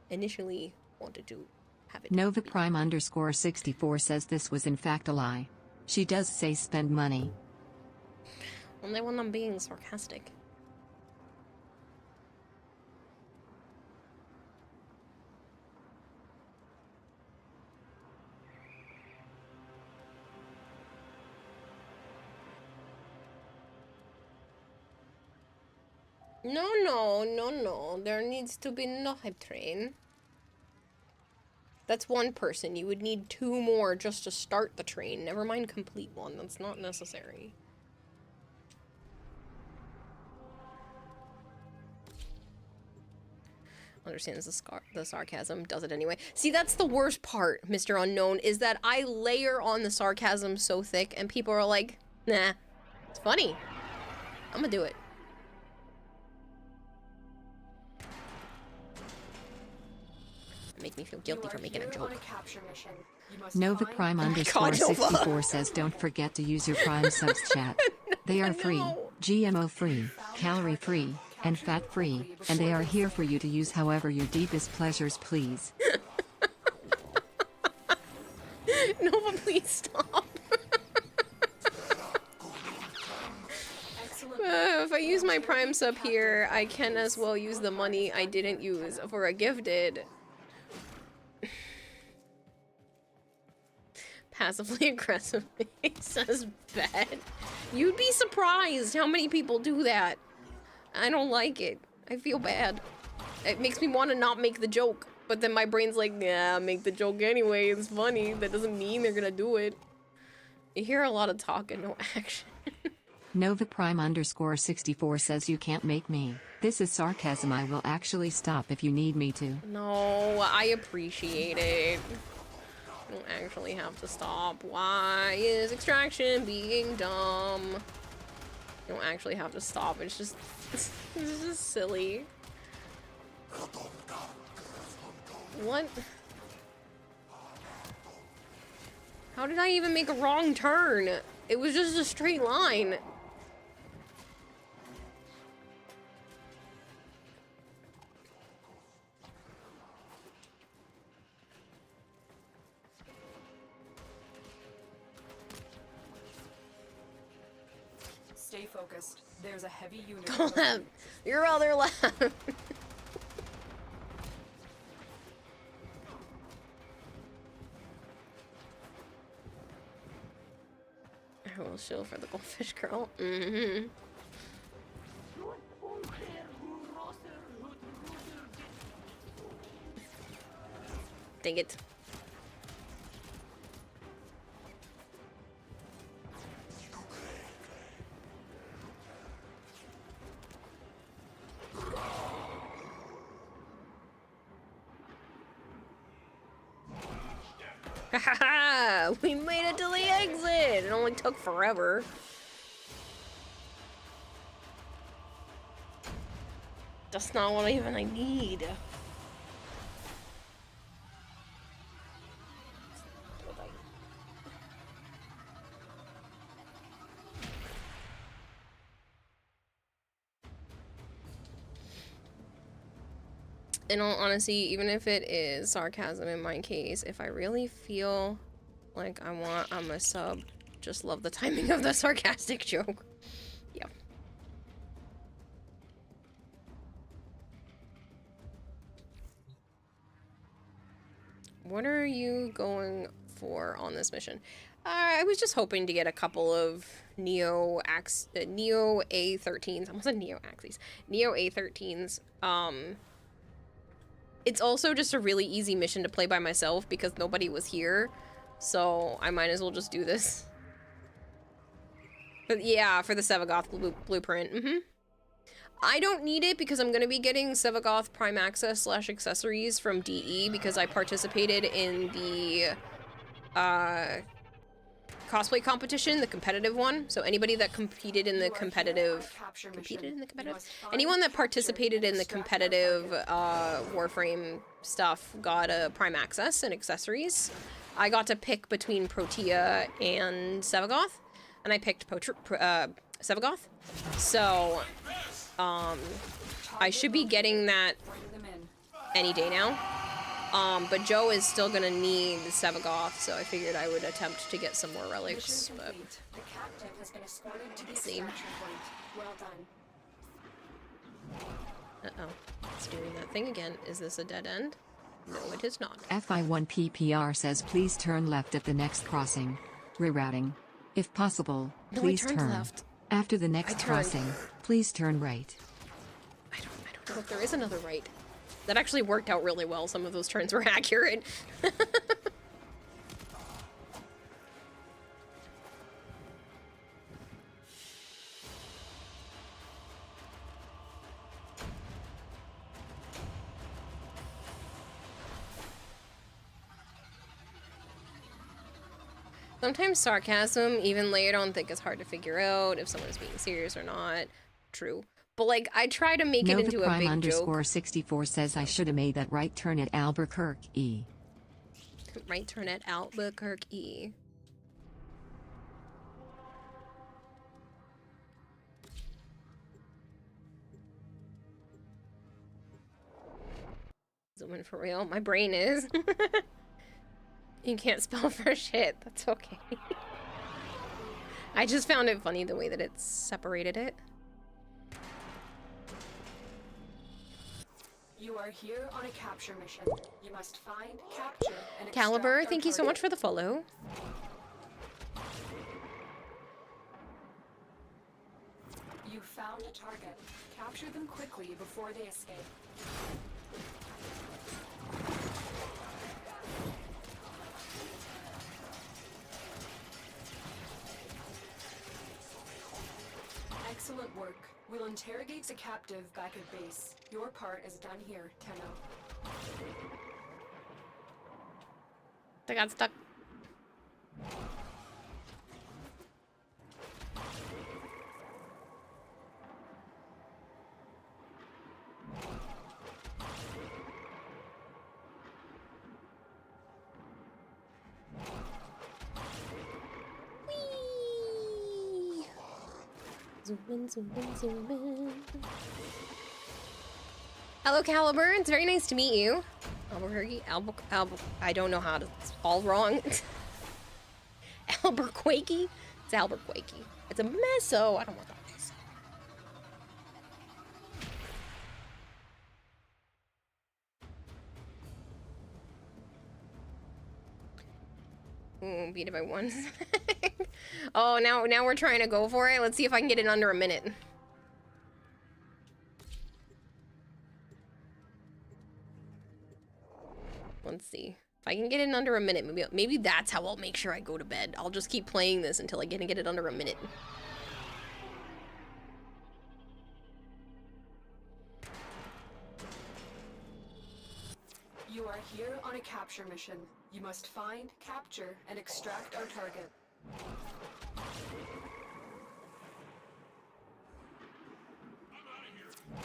Initially wanted to have it.
Nova Prime _64 says this was in fact a lie. She does say spend money.
Only when I'm being sarcastic. No. There needs to be no hype train. That's one person. You would need 2 more just to start the train. Never mind complete one. That's not necessary. Understands the sarcasm. Does it anyway. See, that's the worst part, Mr. Unknown, is that I layer on the sarcasm so thick and people are like, nah, it's funny. I'm gonna do it. Make me feel guilty for making a joke.
Nova Prime _64 says don't forget to use your Prime subs chat. They are free, GMO free, calorie free, and fat free, and they are here for you to use however your deepest pleasures please.
Nova, please stop. If I use my Prime sub here, I can as well use the money I didn't use for a gifted. Passively aggressively says bad. You'd be surprised how many people do that. I don't like it. I feel bad. It makes me want to not make the joke. But then my brain's like, yeah, make the joke anyway. It's funny. That doesn't mean they're gonna do it. You hear a lot of talk and no action.
Nova Prime _64 says you can't make me. This is sarcasm. I will actually stop if you need me to.
No, I appreciate it. I don't actually have to stop. Why is extraction being dumb? You don't actually have to stop. It's just silly. What? How did I even make a wrong turn? It was just a straight line.
Stay focused. There's a heavy unit.
Go left. Your other left. I will shield for the goldfish girl. Mm-hmm. Dang it. Haha! We made it to the exit! It only took forever. That's not what even I need. In all honesty, even if it is sarcasm in my case, if I really feel like I'm a sub, just love the timing of the sarcastic joke. Yeah. What are you going for on this mission? I was just hoping to get a couple of Neo A13s. I almost said Neo Axes. Neo A13s. It's also just a really easy mission to play by myself because nobody was here. So I might as well just do this. But yeah, for the Sevagoth blueprint. I don't need it because I'm going to be getting Sevagoth Prime Access / accessories from DE because I participated in the cosplay competition, the competitive one. So anybody that competed in the competitive... Anyone that participated in the competitive Warframe stuff got a Prime Access and accessories. I got to pick between Protea and Sevagoth, and I picked Sevagoth. So, I should be getting that any day now. But Joe is still gonna need the Sevagoth, so I figured I would attempt to get some more relics, but
The captive has been escorted to the
see.
extraction point. Well done.
Uh-oh. It's doing that thing again. Is this a dead end? No, it is not.
FI1PPR says please turn left at the next crossing. Rerouting. If possible,
No, I
please
turned
turn.
left.
After the next crossing, please turn right.
I don't know if there is another right. That actually worked out really well. Some of those turns were accurate. Sometimes sarcasm, even layered on thick, is hard to figure out if someone is being serious or not. True. But, like, I try to make it into a big joke.
64 says I should have made that right turn at Albuquerque.
Right turn at Albuquerque. Zoom in for real. My brain is. You can't spell for shit. That's okay. I just found it funny the way that it separated it.
You are here on a capture mission. You must find, capture, and
Caliber,
extract
thank
our
you so much
target.
for the follow.
You found a target. Capture them quickly before they escape. Excellent work. We'll interrogate the captive back at base. Your part is done here, Tenno.
I got stuck. Whee! Zoom in, zoom in, zoom in. Hello, Caliber. It's very nice to meet you. Albuquerque, I don't know how to. It's all wrong. Albuquerque? It's Albuquerque. It's a meso. I don't want that meso. Ooh, beat it by one. Oh, now we're trying to go for it. Let's see if I can get it under a minute. Let's see. If I can get it in under a minute, maybe that's how I'll make sure I go to bed. I'll just keep playing this until I get it under a minute.
You are here on a capture mission. You must find, capture, and extract our target.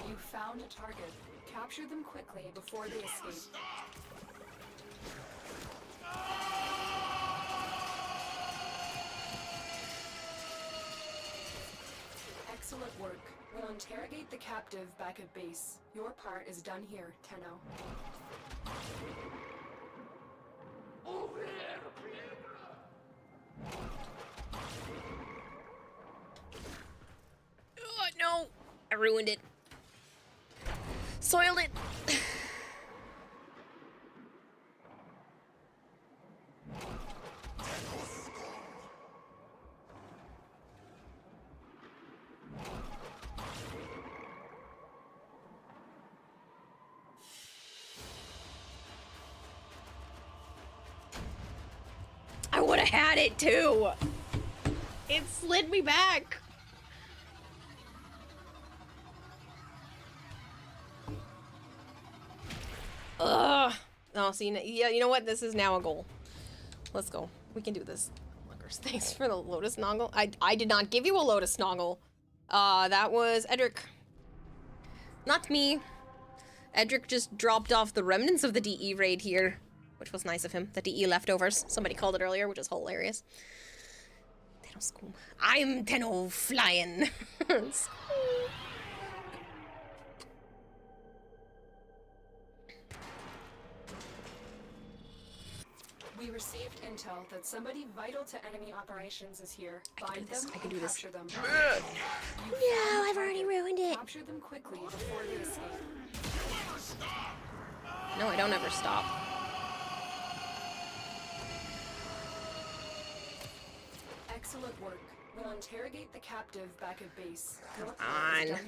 You found a target. Capture them quickly before they escape. Excellent work. We'll interrogate the captive back at base. Your part is done here, Tenno.
Oh, no! I ruined it. Soiled it. I would have had it too. It slid me back. Ugh. Oh, see, yeah, you know what? This is now a goal. Let's go. We can do this. Lookers, thanks for the Lotus Noggle. I did not give you a Lotus Noggle. That was Edric. Not me. Edric just dropped off the remnants of the DE raid here. which was nice of him. The DE leftovers. Somebody called it earlier, which is hilarious. Tenno Scoom. I'm Tenno flying.
We received intel that somebody vital to enemy operations is here. Find them and capture them.
No, I've already ruined it.
Capture them quickly before they escape.
No, I don't ever stop.
Excellent work. We'll interrogate the captive back at base.
Come on.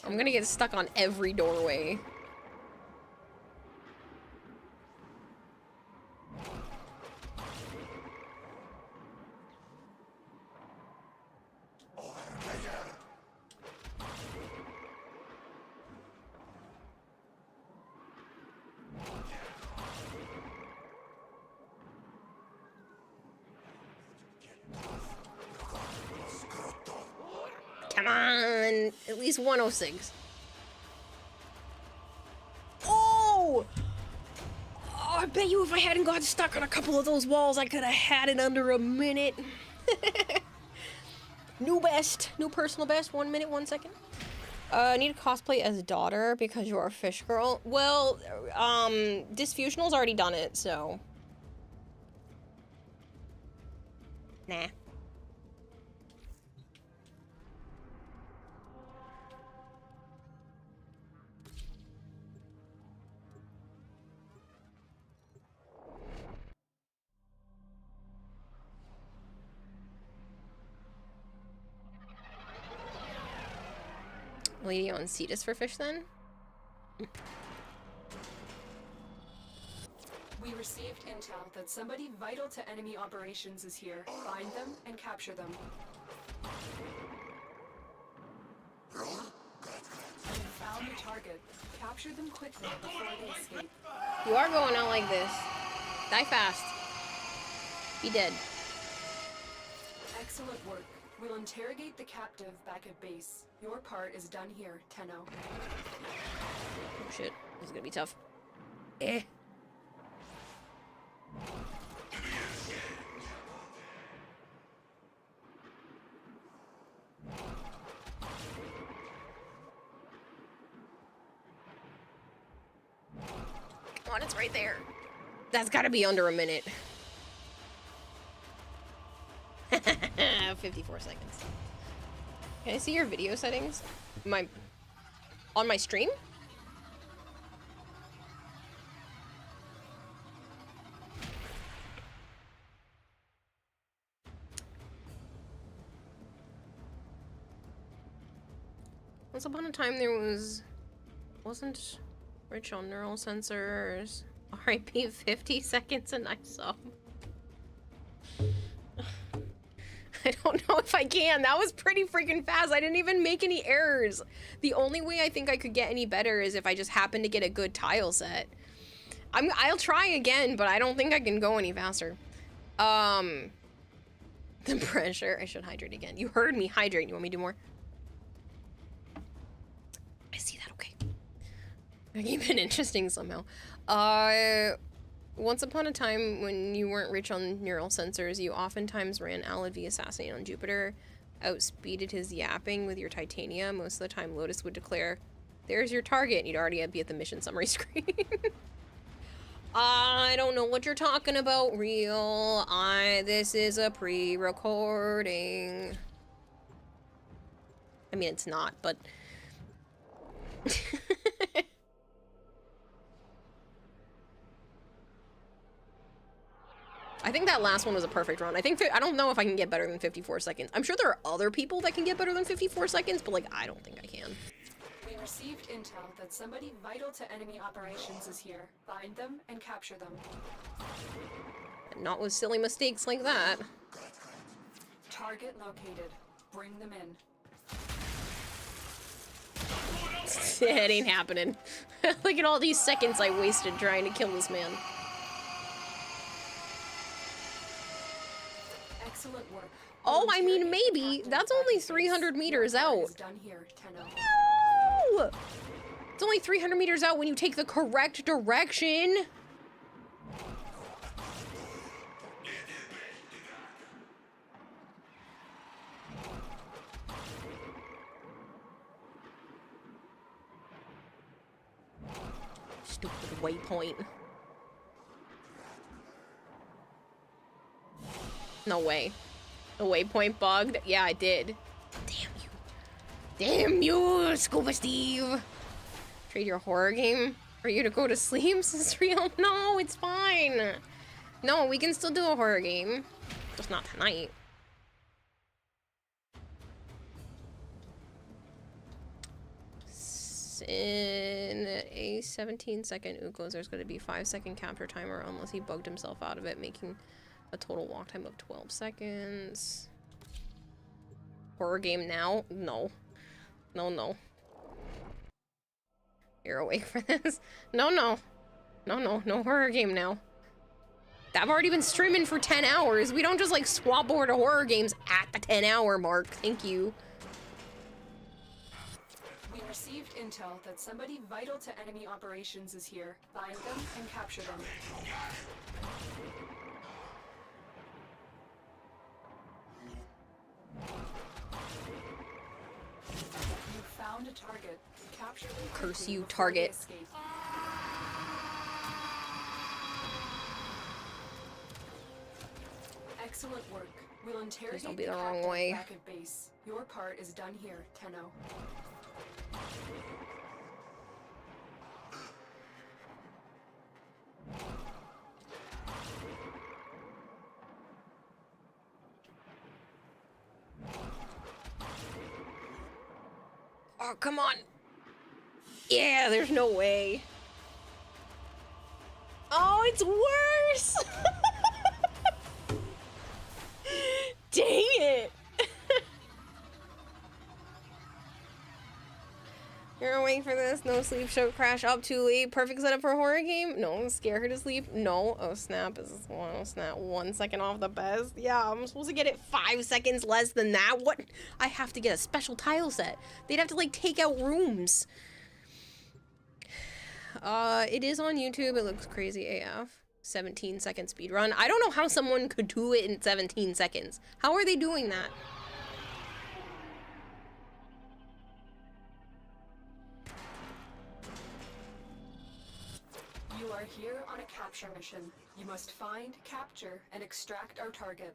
I'm gonna get stuck on every doorway. Come on, at least 106. Oh! I bet you if I hadn't gotten stuck on a couple of those walls, I could have had it under a minute. New best, new personal best, 1 minute, 1 second. Need to cosplay as daughter because you're a fish girl. Well, Disfusional's already done it, so. Nah. Lady on Cetus for fish then?
We received intel that somebody vital to enemy operations is here. Find them and capture them. We found the target. Capture them quickly before they escape.
You are going out like this. Die fast. Be dead.
Excellent work. We'll interrogate the captive back at base. Your part is done here, Tenno.
Oh shit, this is gonna be tough. Eh. Come on, it's right there. That's gotta be under a minute. 54 seconds. Can I see your video settings? On my stream? Once upon a time there wasn't rich on neural sensors. RIP 50 seconds and I saw. I don't know if I can. That was pretty freaking fast. I didn't even make any errors. The only way I think I could get any better is if I just happen to get a good tile set. I'll try again, but I don't think I can go any faster. The pressure. I should hydrate again. You heard me hydrate. You want me to do more? I see that. Okay. I keep it interesting somehow. Once upon a time, when you weren't rich on neural sensors, you oftentimes ran Alad V Assassinate on Jupiter, outspeeded his yapping with your titanium. Most of the time, Lotus would declare, "There's your target," and you'd already be at the mission summary screen. I don't know what you're talking about, real. This is a pre-recording. I mean, it's not, but... I think that last one was a perfect run. I don't know if I can get better than 54 seconds. I'm sure there are other people that can get better than 54 seconds, but like, I don't think I can.
We received intel that somebody vital to enemy operations is here. Find them and capture them.
Not with silly mistakes like that.
Target located. Bring them in.
It ain't happening. Look at all these seconds I wasted trying to kill this man.
Excellent work.
Oh, I mean, maybe. That's only 300 meters out.
Done here, Tenno.
No! It's only 300 meters out when you take the correct direction. Stupid waypoint. No way. The waypoint bugged? Yeah, I did. Damn you. Damn you, Scuba Steve. Trade your horror game for you to go to sleep? It's real? No, it's fine. No, we can still do a horror game. Just not tonight. In a 17-second Ukos, there's going to be 5-second capture timer unless he bugged himself out of it, making a total walk time of 12 seconds. Horror game now? No. No, no. You're awake for this? No, no. No, no. No horror game now. I've already been streaming for 10 hours. We don't just, like, swap over to horror games at the 10-hour mark. Thank you.
We received intel that somebody vital to enemy operations is here. Find them and capture them. You found a target. Capture them.
Curse you, target.
Excellent work. We'll interrogate
Please don't be the
captain
wrong way.
back at base. Your part is done here, Tenno.
Oh, come on. Yeah, there's no way. Oh, it's worse. Dang it. You're awake for this? No sleep, show crash up too late. Perfect setup for a horror game? No, scare her to sleep? No. Oh snap, is this one? Oh snap, 1 second off the best? Yeah, I'm supposed to get it 5 seconds less than that? What? I have to get a special tile set. They'd have to like take out rooms. It is on YouTube. It looks crazy AF. 17-second speedrun. I don't know how someone could do it in 17 seconds. How are they doing that?
You are here on a capture mission. You must find, capture, and extract our target.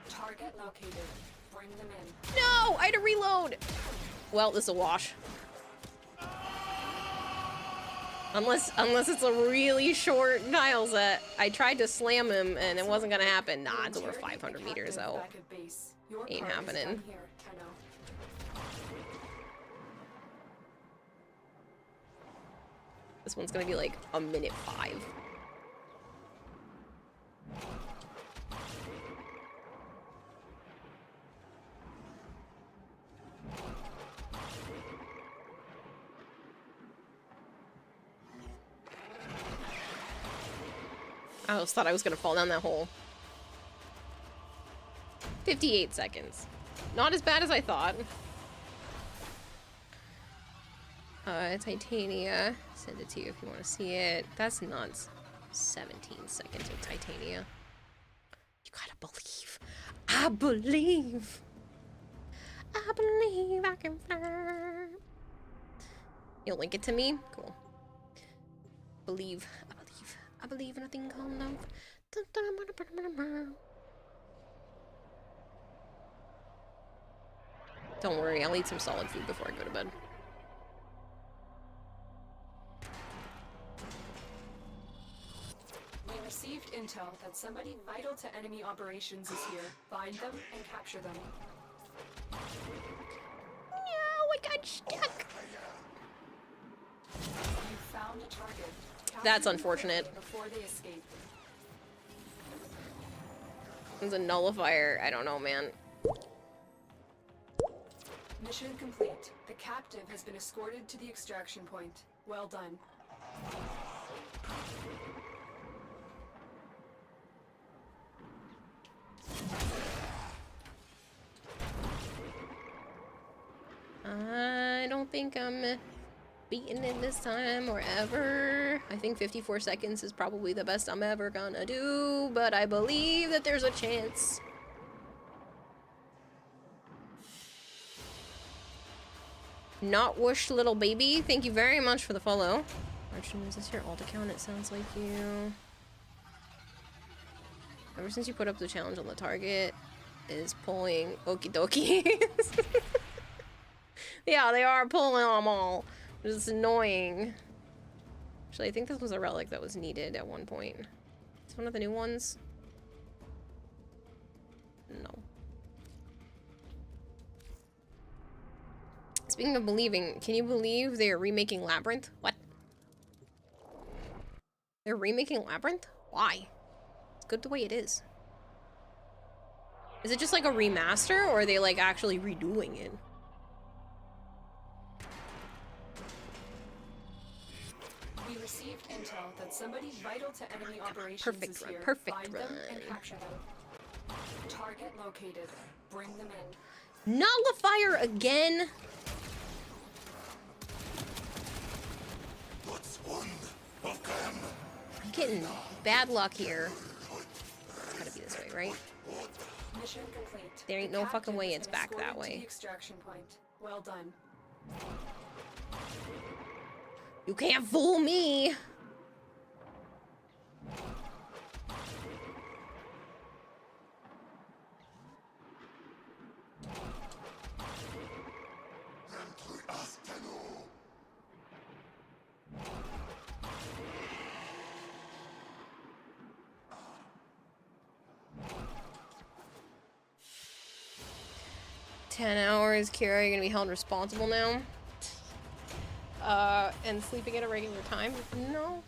Target located. Bring them in.
No! I had to reload! Well, this is a wash. Unless it's a really short tile set. I tried to slam him and it wasn't gonna happen. Nah, it's over 500 meters though. Ain't happening. This one's gonna be like a minute 5. I almost thought I was gonna fall down that hole. 58 seconds. Not as bad as I thought. Titania. Send it to you if you want to see it. That's nuts. 17 seconds with Titania. You gotta believe. I believe. I believe I can fly. You'll link it to me? Cool. Believe. I believe in a thing called love. Don't worry, I'll eat some solid food before I go to bed.
We received intel that somebody vital to enemy operations is here. Find them and capture them.
No, I got stuck.
You found a target.
That's unfortunate.
Before they escape.
It's a nullifier. I don't know, man.
Mission complete. The captive has been escorted to the extraction point. Well done.
I don't think I'm beating it this time or ever. I think 54 seconds is probably the best I'm ever gonna do, but I believe that there's a chance. Not whoosh little baby, thank you very much for the follow. Archie, is this your alt account? It sounds like you. Ever since you put up the challenge on the target is pulling okie dokie. Yeah, they are pulling them all. It's annoying. Actually, I think this was a relic that was needed at one point. It's one of the new ones. No. Speaking of believing, can you believe they're remaking Labyrinth? What? They're remaking Labyrinth? Why? It's good the way it is. Is it just like a remaster, or are they like actually redoing it?
We received intel that somebody vital to enemy operations
Perfect
is
run,
here.
perfect
Find
run.
them and capture them. Target located. Bring them in.
Nullifier again? I'm getting bad luck here. It's gotta be this way, right?
Mission complete.
There ain't no fucking way it's back that way.
Extraction point. Well done.
You can't fool me! $10. Kira, you're gonna be held responsible now? And sleeping at a regular time? No.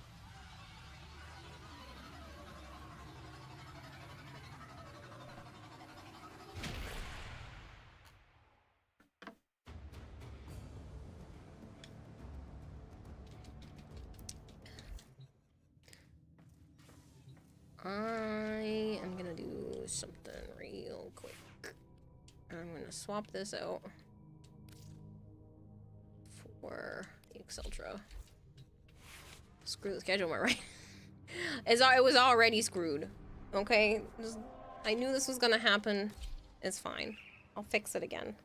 I am gonna do something real quick. I'm gonna swap this out for the Exceltra. Screw the schedule, am I right? It was already screwed. Okay? I knew this was gonna happen. It's fine. I'll fix it again.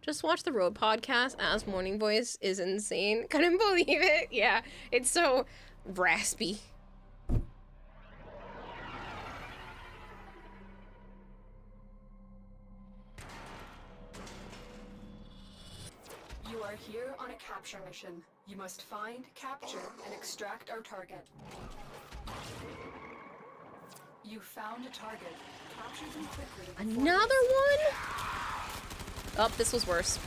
Just watch the Road podcast as Morning Voice is insane. Couldn't believe it. Yeah, it's so raspy.
You are here on a capture mission. You must find, capture, and extract our target. You found a target. Capture them quickly.
Another one? Oh, this was worse.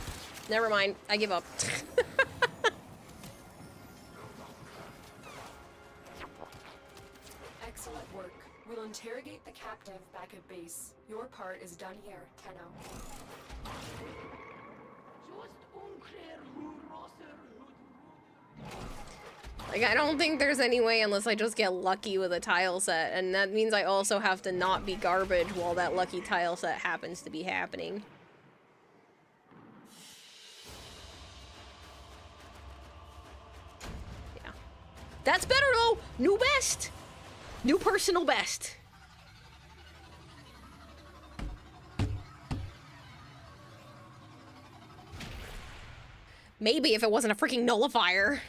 Never mind. I give up.
Excellent work. We'll interrogate the captive back at base. Your part is done here, Tenno.
Like, I don't think there's any way unless I just get lucky with a tile set, and that means I also have to not be garbage while that lucky tile set happens to be happening. Yeah. That's better though! New best! New personal best. Maybe if it wasn't a freaking nullifier.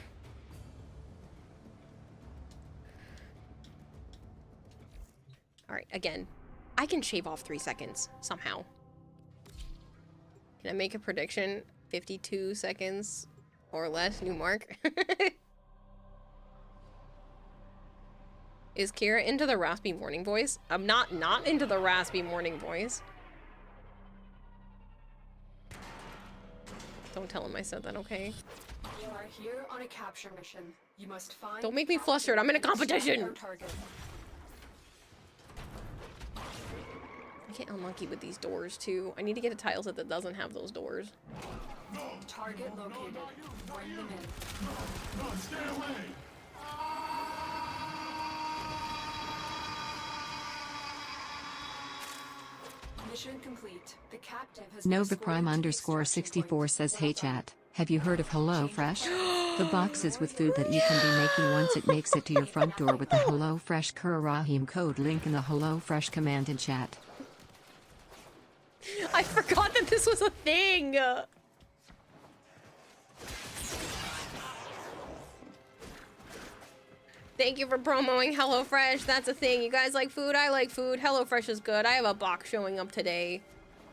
Alright, again. I can shave off 3 seconds, somehow. Can I make a prediction? 52 seconds or less, new mark? Is Kira into the raspy morning voice? I'm not into the raspy morning voice. Don't tell him I said that, okay?
You are here on a capture mission. You must find.
Don't make me flustered. I'm in a competition. I get unlucky with these doors too. I need to get a tile set that doesn't have those doors.
Target located. Bring them in.
Stay away!
Mission complete. The captive has
Nova Prime _64 says, hey chat, have you heard of HelloFresh? The boxes with food that you can be making once it makes it to your front door with the HelloFresh Kurarahim code link in the HelloFresh command in chat.
I forgot that this was a thing! Thank you for promoting HelloFresh. That's a thing. You guys like food? I like food. HelloFresh is good. I have a box showing up today.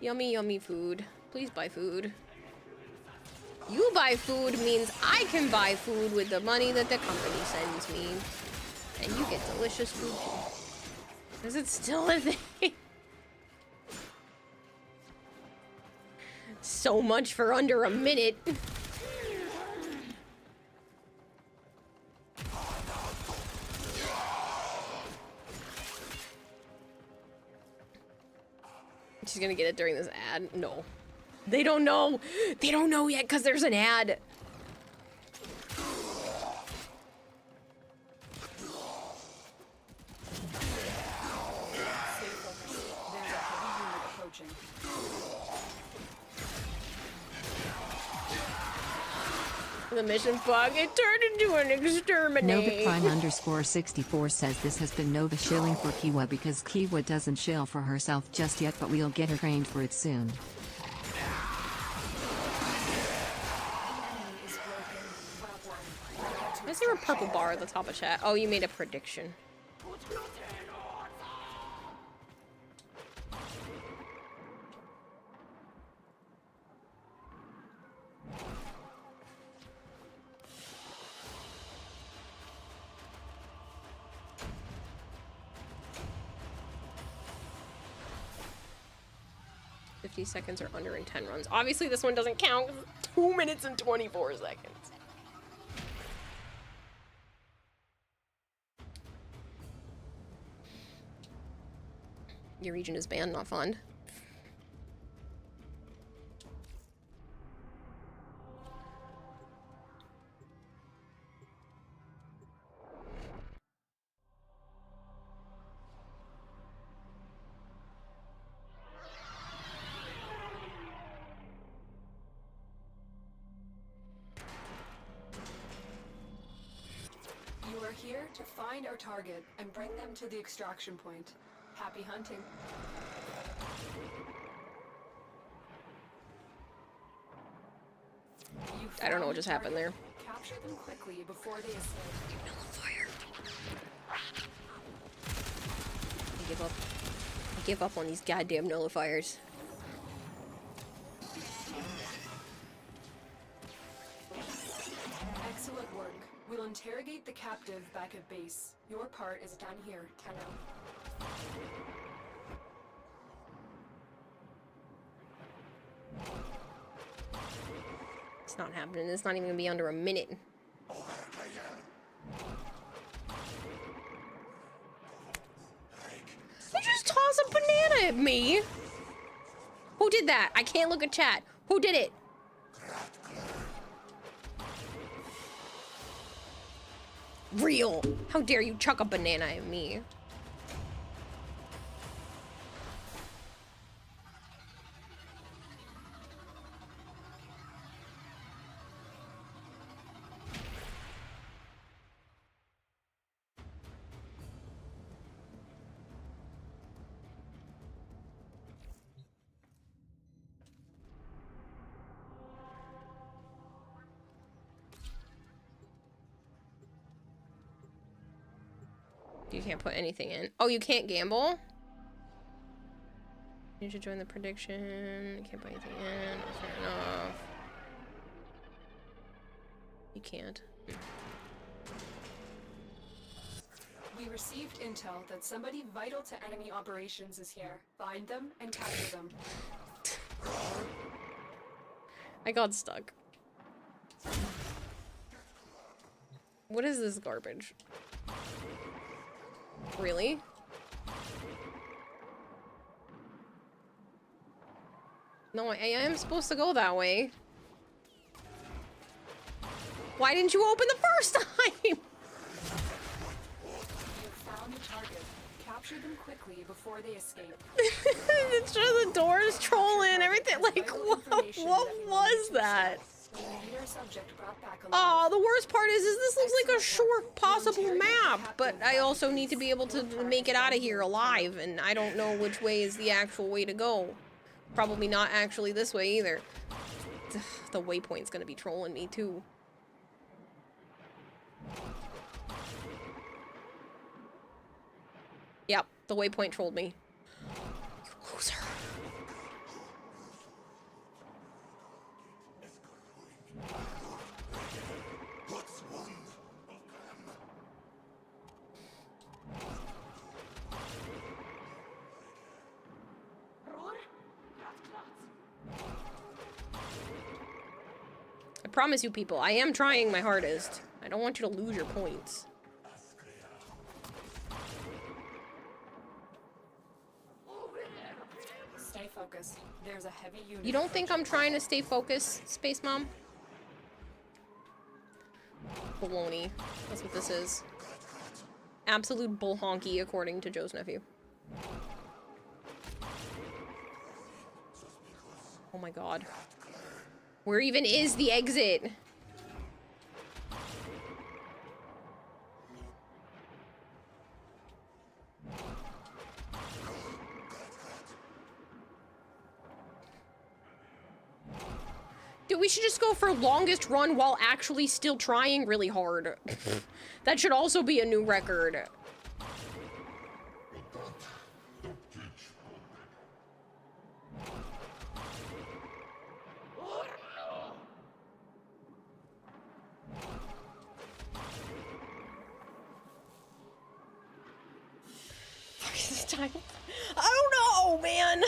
Yummy, yummy food. Please buy food. You buy food means I can buy food with the money that the company sends me. And you get delicious food too. Is it still a thing? So much for under a minute. She's gonna get it during this ad? No. They don't know. They don't know yet because there's an ad. The mission bug, it turned into an exterminate.
Nova_64 says this has been Nova shilling for Kiwa because Kiwa doesn't shill for herself just yet, but we'll get her trained for it soon.
I see a purple bar at the top of chat. Oh, you made a prediction. 50 seconds or under in 10 runs. Obviously, this one doesn't count. 2 minutes and 24 seconds. Your region is banned, not fun.
You are here to find our target and bring them to the extraction point. Happy hunting.
I don't know what just happened there.
Capture them quickly before they escape.
Nullifier. I give up. I give up on these goddamn nullifiers.
Excellent work. We'll interrogate the captive back at base. Your part is done here, Tenno.
It's not happening. It's not even gonna be under a minute. You just toss a banana at me. Who did that? I can't look at chat. Who did it? Real. How dare you chuck a banana at me? You can't put anything in. Oh, you can't gamble? You should join the prediction. You can't put anything in. Fair enough. You can't.
We received intel that somebody vital to enemy operations is here. Find them and capture them.
I got stuck. What is this garbage? Really? No, I am supposed to go that way. Why didn't you open the first time?
You found the target. Capture them quickly before they escape.
It's just the doors trolling everything. Like, what was that? Oh, the worst part is this looks like a short possible map, but I also need to be able to make it out of here alive, and I don't know which way is the actual way to go. Probably not actually this way either. The waypoint's gonna be trolling me too. The waypoint trolled me. You loser. I promise you people, I am trying my hardest. I don't want you to lose your points.
Stay focused. There's a heavy unit.
You don't think I'm trying to stay focused, Space Mom? Baloney. That's what this is. Absolute bull honky, according to Joe's nephew. Oh my god. Where even is the exit? Dude, we should just go for longest run while actually still trying really hard. That should also be a new record. This time, I don't know, man.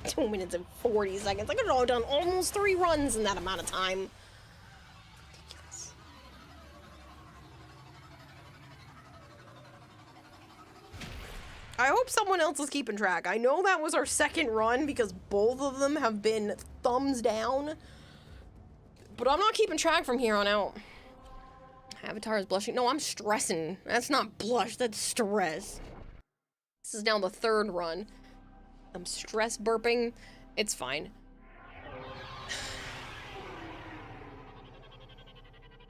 2 minutes and 40 seconds. I could have done almost 3 runs in that amount of time. Ridiculous. I hope someone else is keeping track. I know that was our second run because both of them have been thumbs down. But I'm not keeping track from here on out. Avatar is blushing. No, I'm stressing. That's not blush, that's stress. This is now the 3rd run. I'm stress burping. It's fine.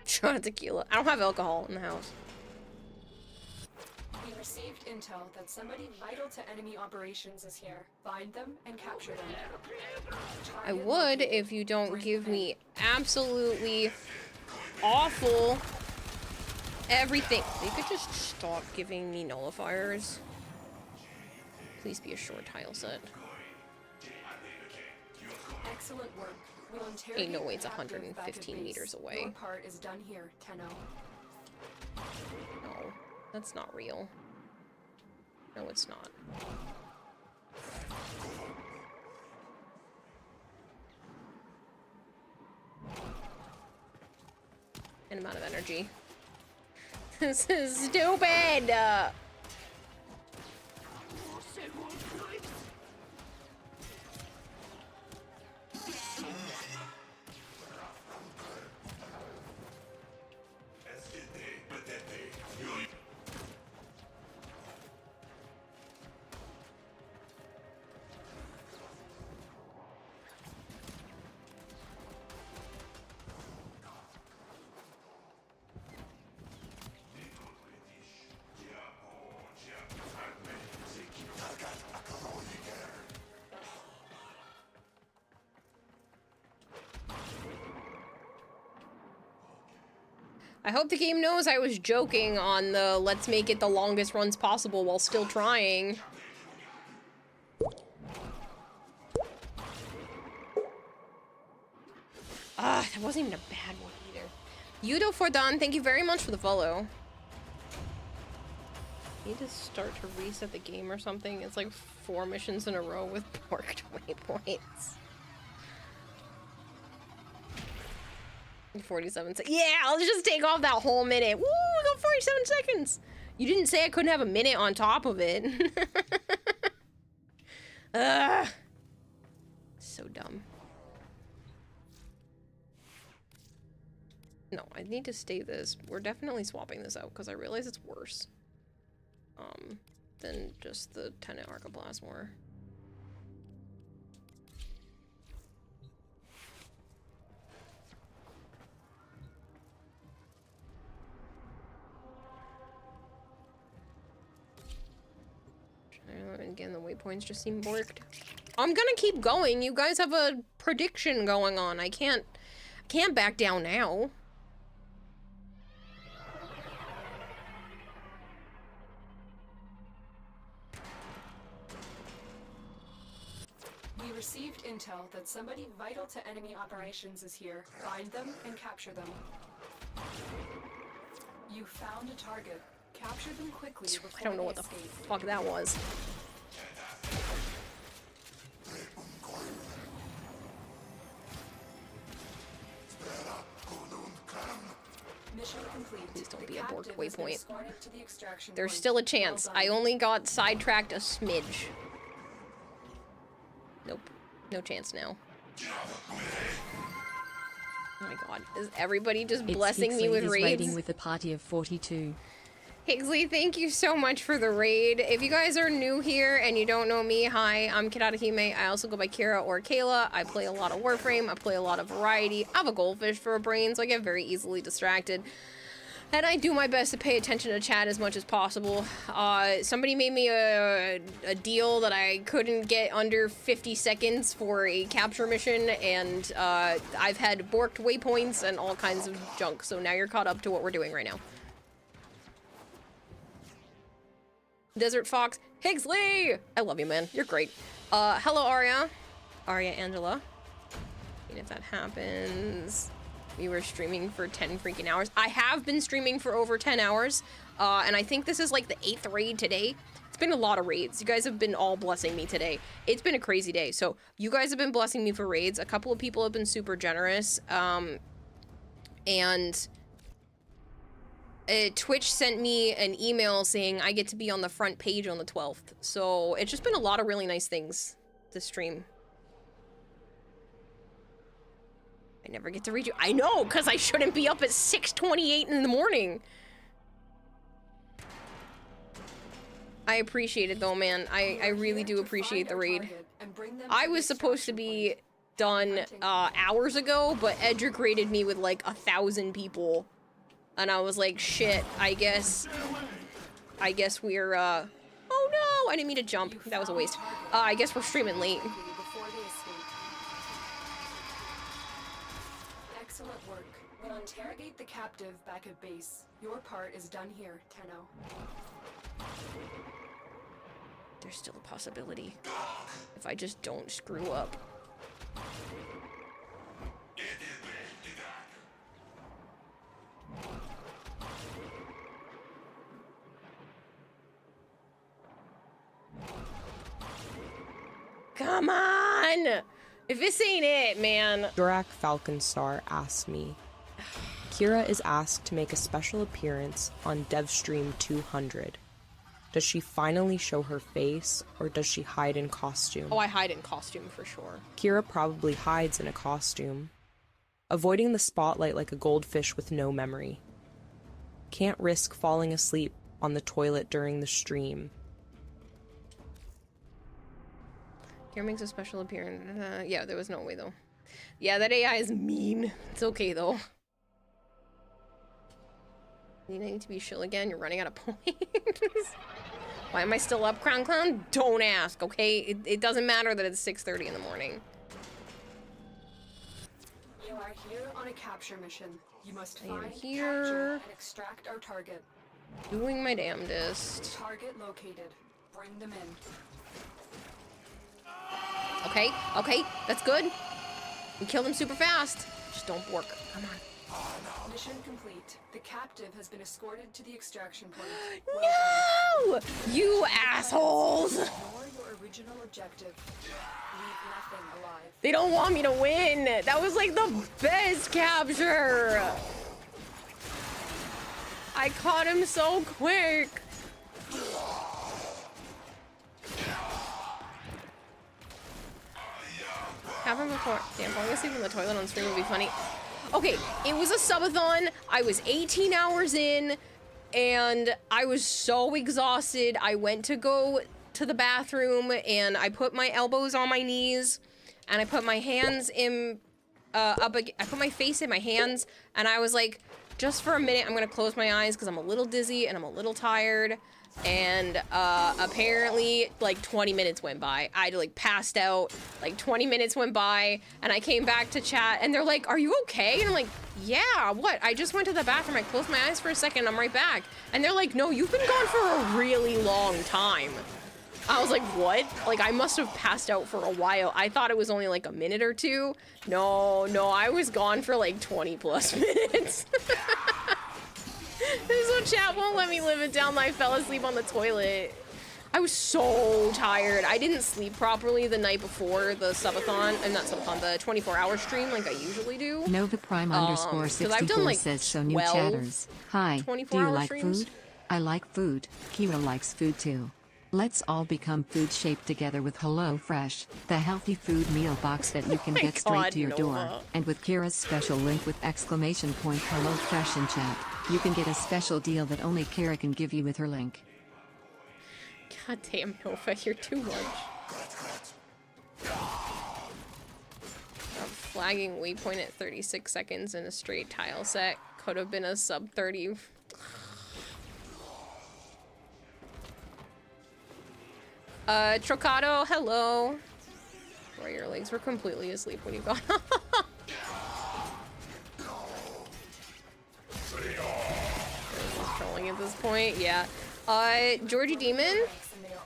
Shot of tequila. I don't have alcohol in the house.
We received intel that somebody vital to enemy operations is here. Find them and capture them.
I would if you don't give me absolutely awful everything. You could just stop giving me nullifiers. Please be a short tile set.
Excellent work. We'll
Ain't no way it's 115 meters away.
Your part is done here, Tenno.
No, that's not real. No, it's not. An amount of energy. This is stupid! I hope the game knows I was joking on the let's make it the longest runs possible while still trying. Ah, that wasn't even a bad one either. Yudo Fordan, thank you very much for the follow. Need to start to reset the game or something. It's like 4 missions in a row with porked waypoints. 47 seconds. Yeah, I'll just take off that whole minute. Woo, we got 47 seconds. You didn't say I couldn't have a minute on top of it. Ugh. So dumb. No, I need to stay this. We're definitely swapping this out because I realize it's worse. Than just the Tenet Archiplasmor. Again, the waypoints just seem borked. I'm gonna keep going. You guys have a prediction going on. I can't back down now.
received intel that somebody vital to enemy operations is here. Find them and capture them. You found a target. Capture them quickly before
I don't know what the fuck that was.
Mission complete.
Please don't be a borked waypoint. There's still a chance. I only got sidetracked a smidge. Nope. No chance now. Oh my god. Is everybody just blessing me with raids?
Raiding with a party of 42.
Higsley, thank you so much for the raid. If you guys are new here and you don't know me, hi, I'm Kiradahime. I also go by Kira or Kayla. I play a lot of Warframe. I play a lot of variety. I have a goldfish for a brain, so I get very easily distracted. And I do my best to pay attention to chat as much as possible. Somebody made me a deal that I couldn't get under 50 seconds for a capture mission, and I've had borked waypoints and all kinds of junk, so now you're caught up to what we're doing right now. Desert Fox, Higsley! I love you, man. You're great. Hello, Arya. Arya Angela. And if that happens... We were streaming for 10 freaking hours. I have been streaming for over 10 hours, and I think this is like the 8th raid today. It's been a lot of raids. You guys have been all blessing me today. It's been a crazy day. So you guys have been blessing me for raids. A couple of people have been super generous, and Twitch sent me an email saying I get to be on the front page on the 12th. So it's just been a lot of really nice things this stream. I never get to read you. I know, because I shouldn't be up at 6:28 in the morning. I appreciate it though, man. I really do appreciate the raid. I was supposed to be done hours ago, but Edric raided me with like 1,000 people. And I was like, shit, I guess we're, oh no, I didn't mean to jump. That was a waste. I guess we're streaming late.
Excellent work. We'll interrogate the captive back at base. Your part is done here, Tenno.
There's still a possibility. If I just don't screw up. Come on! If this ain't it, man.
Durak Falconstar asked me, Kira is asked to make a special appearance on DevStream 200. Does she finally show her face, or does she hide in costume?
Oh, I hide in costume for sure.
Kira probably hides in a costume, avoiding the spotlight like a goldfish with no memory. Can't risk falling asleep on the toilet during the stream.
Kira makes a special appearance. Yeah, there was no way though. Yeah, that AI is mean. It's okay though. You need to be chill again. You're running out of points. Why am I still up, Crown Clown? Don't ask, okay? It doesn't matter that it's 6:30 in the morning.
You are here on a capture mission. You must
I am
find,
here.
capture, and extract our target.
Doing my damnedest.
Target located. Bring them in.
Okay, okay, that's good. We killed him super fast. Just don't bork. Come on.
Mission complete. The captive has been escorted to the extraction point.
No! You assholes!
Ignore your original objective. Leave nothing alive.
They don't want me to win. That was like the best capture. I caught him so quick. Happened before. Damn, falling asleep in the toilet on stream would be funny. Okay, it was a subathon. I was 18 hours in, and I was so exhausted. I went to go to the bathroom, and I put my elbows on my knees, and I put my hands in, I put my face in my hands, and I was like, just for a minute, I'm gonna close my eyes because I'm a little dizzy and I'm a little tired. And apparently like 20 minutes went by. I like passed out, like 20 minutes went by, and I came back to chat and they're like, are you okay? And I'm like, yeah, what? I just went to the bathroom, I closed my eyes for a second, I'm right back. And they're like, no, you've been gone for a really long time. I was like, what? Like, I must have passed out for a while. I thought it was only like a minute or two. No, I was gone for like 20 plus minutes. This is what chat won't let me live it down. I fell asleep on the toilet. I was so tired. I didn't sleep properly the night before the subathon, and not subathon, the 24-hour stream like I usually do.
Nova Prime underscore 64
I've done like
says so new
12
chatters. Hi, do you
24-hour
like
streams.
food? I like food. Kira likes food too. Let's all become food shaped together with HelloFresh, the healthy food meal box that you can get straight to your door. And with Kira's special link with exclamation point HelloFresh in chat, you can get a special deal that only Kira can give you with her link.
God damn, Nova, you're too much. A flagging waypoint at 36 seconds in a straight tile set could have been a sub 30. Trocado, hello. Boy, your legs were completely asleep when you got up. Trolling at this point, yeah. Georgie Demon,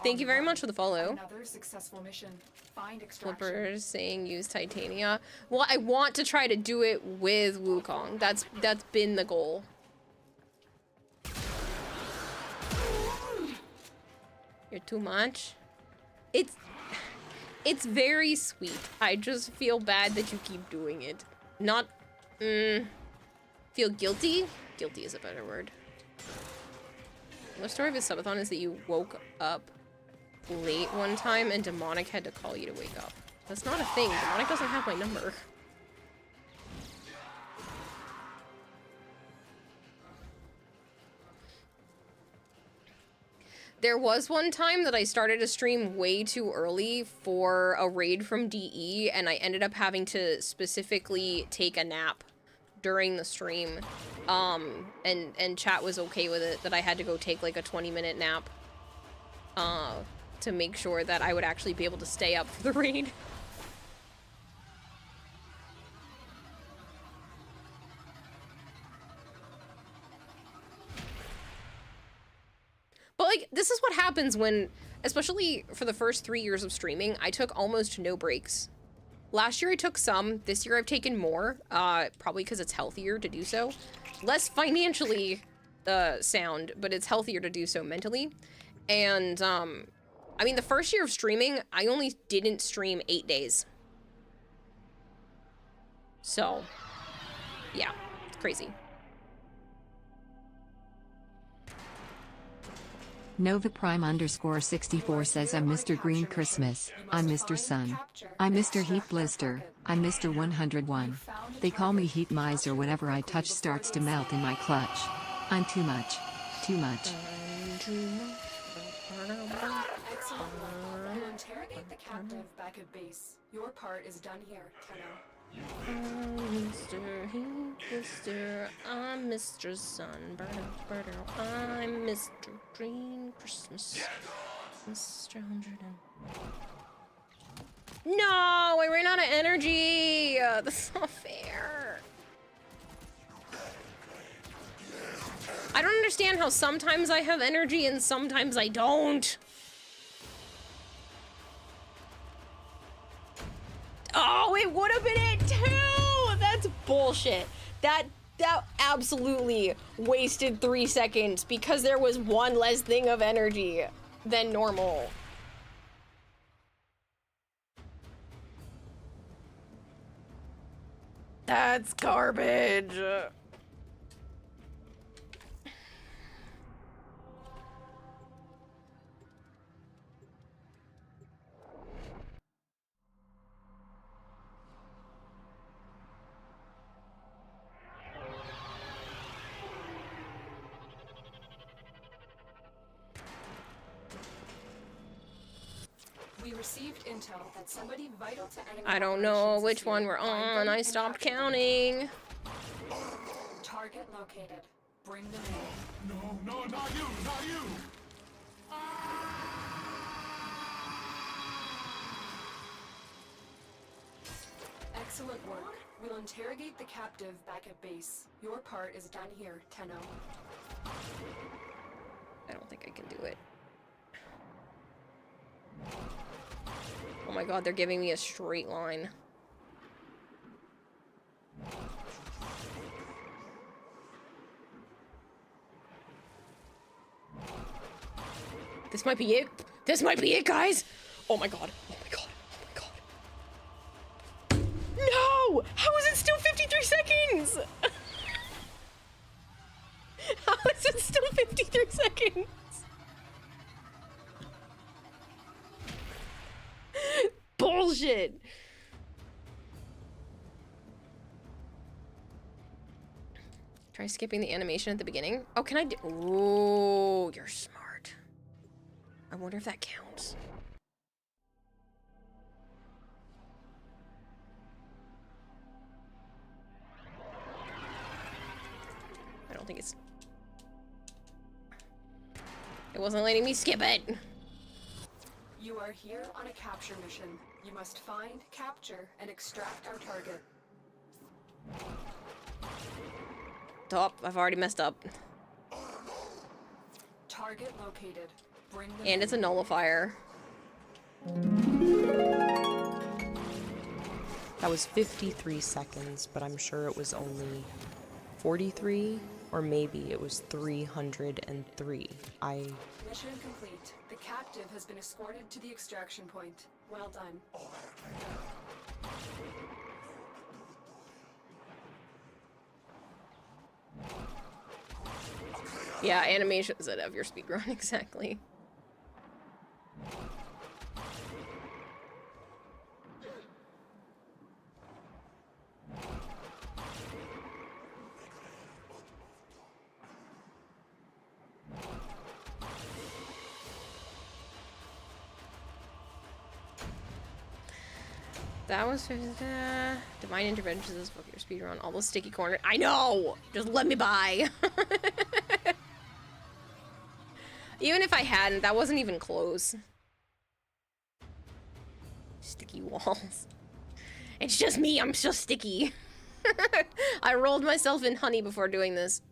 thank you very much for the follow.
Another successful mission. Find extraction.
Flippers saying use Titania. Well, I want to try to do it with Wukong. That's been the goal. You're too much. It's very sweet. I just feel bad that you keep doing it. Not feel guilty? Guilty is a better word. The story of his subathon is that you woke up late one time and Demonic had to call you to wake up. That's not a thing. Demonic doesn't have my number. There was one time that I started a stream way too early for a raid from DE, and I ended up having to specifically take a nap during the stream. And chat was okay with it, that I had to go take like a 20-minute nap to make sure that I would actually be able to stay up for the raid. But like, this is what happens when, especially for the first 3 years of streaming, I took almost no breaks. Last year I took some, this year I've taken more, probably because it's healthier to do so. Less financially sound, but it's healthier to do so mentally. And, I mean, the first year of streaming, I only didn't stream 8 days. So, yeah, it's crazy.
Nova Prime underscore 64 says I'm Mr. Green Christmas, I'm Mr. Sun, I'm Mr. Heat Blister, I'm Mr. 101. They call me Heat Miser whenever I touch starts to melt in my clutch. I'm too much. Too much.
Excellent. We'll interrogate the captive back at base. Your part is done here, Tenno.
I'm Mr. Heat Blister, I'm Mr. Sun, I'm Mr. Green Christmas, Mr. 100 No, I ran out of energy. That's not fair. I don't understand how sometimes I have energy and sometimes I don't. Oh, it would have been it too! That's bullshit. That absolutely wasted 3 seconds because there was one less thing of energy than normal. That's garbage.
We received intel that somebody vital to enemy
I don't know
operations
which
is
one
here.
we're
Find
on.
them
I
and
stopped
capture them.
counting.
Target located. Bring them in.
No, not you, not you!
Excellent work. We'll interrogate the captive back at base. Your part is done here, Tenno.
I don't think I can do it. Oh my god, they're giving me a straight line. This might be it. This might be it, guys. Oh my god. Oh my god. Oh my god. No! How is it still 53 seconds? How is it still 53 seconds? Bullshit. Try skipping the animation at the beginning. Oh, can I do? Oh, you're smart. I wonder if that counts. I don't think it's... It wasn't letting me skip it.
You are here on a capture mission. You must find, capture, and extract our target.
Top, I've already messed up.
Target located. Bring them
And it's a nullifier.
That was 53 seconds, but I'm sure it was only 43, or maybe it was 303.
Mission complete. The captive has been escorted to the extraction point. Well done.
Yeah, animations that have your speedrun, exactly. That was Divine Interventions is book your speedrun. All those sticky corners. I know! Just let me by. Even if I hadn't, that wasn't even close. Sticky walls. It's just me, I'm so sticky. I rolled myself in honey before doing this.